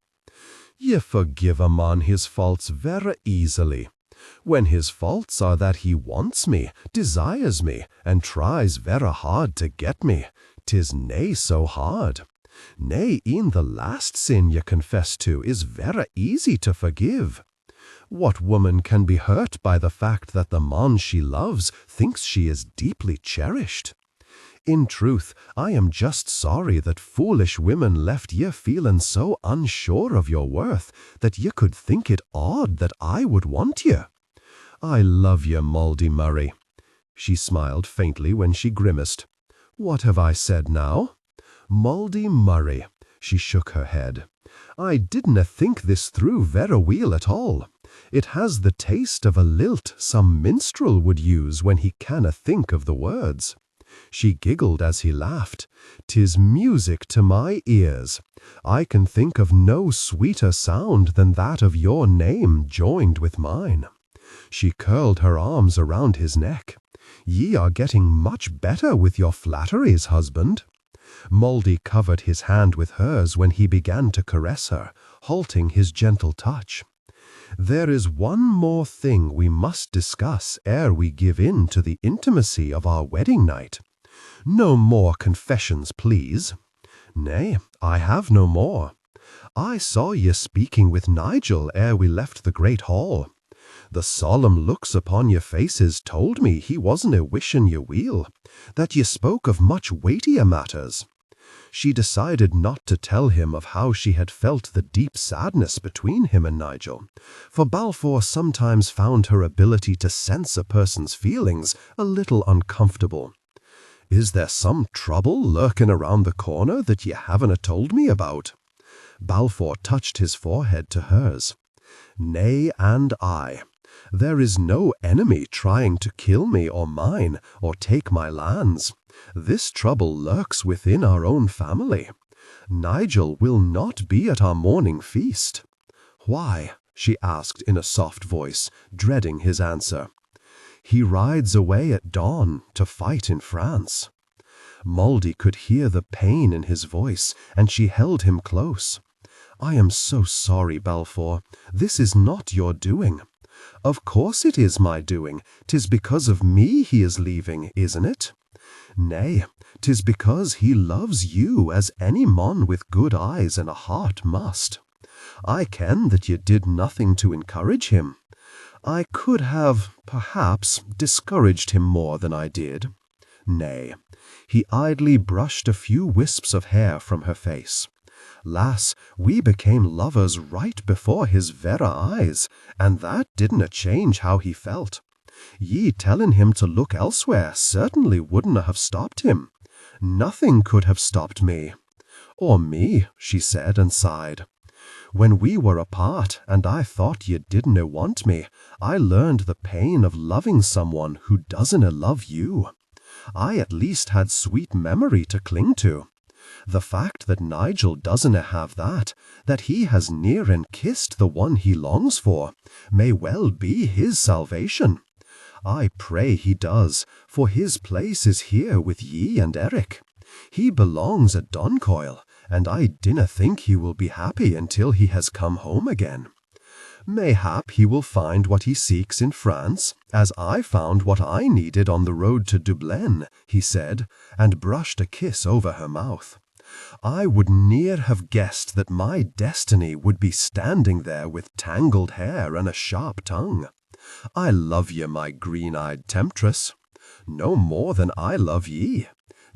S3: Ye forgive a man his faults verra easily. When his faults are that he wants me, desires me, and tries verra hard to get me, 'tis nae so hard. Nay, e'en the last sin ye confess to is verra easy to forgive. What woman can be hurt by the fact that the man she loves thinks she is deeply cherished? In truth, I am just sorry that foolish women left ye feeling so unsure of your worth that ye could think it odd that I would want ye. I love ye, Mouldy Murray." She smiled faintly when she grimaced. "What have I said now?" "Mouldy Murray." She shook her head. "I didna think this through verra weel at all. It has the taste of a lilt some minstrel would use when he canna think of the words." She giggled as he laughed. "'Tis music to my ears. I can think of no sweeter sound than that of your name joined with mine." She curled her arms around his neck. "Ye are getting much better with your flatteries, husband." Mouldy covered his hand with hers when he began to caress her, halting his gentle touch. "There is one more thing we must discuss ere we give in to the intimacy of our wedding night. No more confessions, please." "Nay, I have no more. I saw ye speaking with Nigel ere we left the great hall. The solemn looks upon your faces told me he wasn't wishing ye weel, that ye spoke of much weightier matters." She decided not to tell him of how she had felt the deep sadness between him and Nigel, for Balfour sometimes found her ability to sense a person's feelings a little uncomfortable. "Is there some trouble lurking around the corner that ye haven't told me about?" Balfour touched his forehead to hers. "Nay and I. There is no enemy trying to kill me or mine, or take my lands. This trouble lurks within our own family. Nigel will not be at our morning feast." "Why?" she asked in a soft voice, dreading his answer. "He rides away at dawn to fight in France." Mouldy could hear the pain in his voice, and she held him close. "I am so sorry, Balfour. This is not your doing." "Of course it is my doing. 'Tis because of me he is leaving, isn't it?" "Nay, 'tis because he loves you as any mon with good eyes and a heart must. I ken that ye did nothing to encourage him. I could have, perhaps, discouraged him more than I did." "Nay." He idly brushed a few wisps of hair from her face. "Lass, we became lovers right before his verra eyes, and that didna change how he felt. Ye telling him to look elsewhere certainly wouldna have stopped him. Nothing could have stopped me." "Or me," she said and sighed. "When we were apart, and I thought ye didna want me, I learned the pain of loving someone who doesn't love you. I at least had sweet memory to cling to. The fact that Nigel doesn't have that he has near and kissed the one he longs for, may well be his salvation. I pray he does, for his place is here with ye and Eric. He belongs at Doncoil, and I dinna think he will be happy until he has come home again. Mayhap he will find what he seeks in France, as I found what I needed on the road to Dublin," he said, and brushed a kiss over her mouth.
S2: I would ne'er have guessed that my destiny would be standing there with tangled hair and a sharp tongue. I love ye, my green-eyed temptress, no more than I love ye.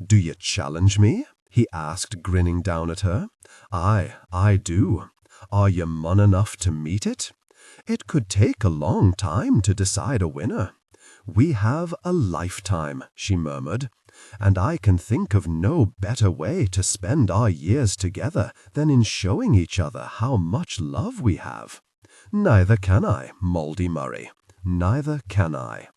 S2: Do ye challenge me? He asked, grinning down at her. Aye, I do. Are ye mon enough to meet it? It could take a long time to decide a winner. We have a lifetime, she murmured, and I can think of no better way to spend our years together than in showing each other how much love we have. Neither can I, Mouldy Murray, neither can I.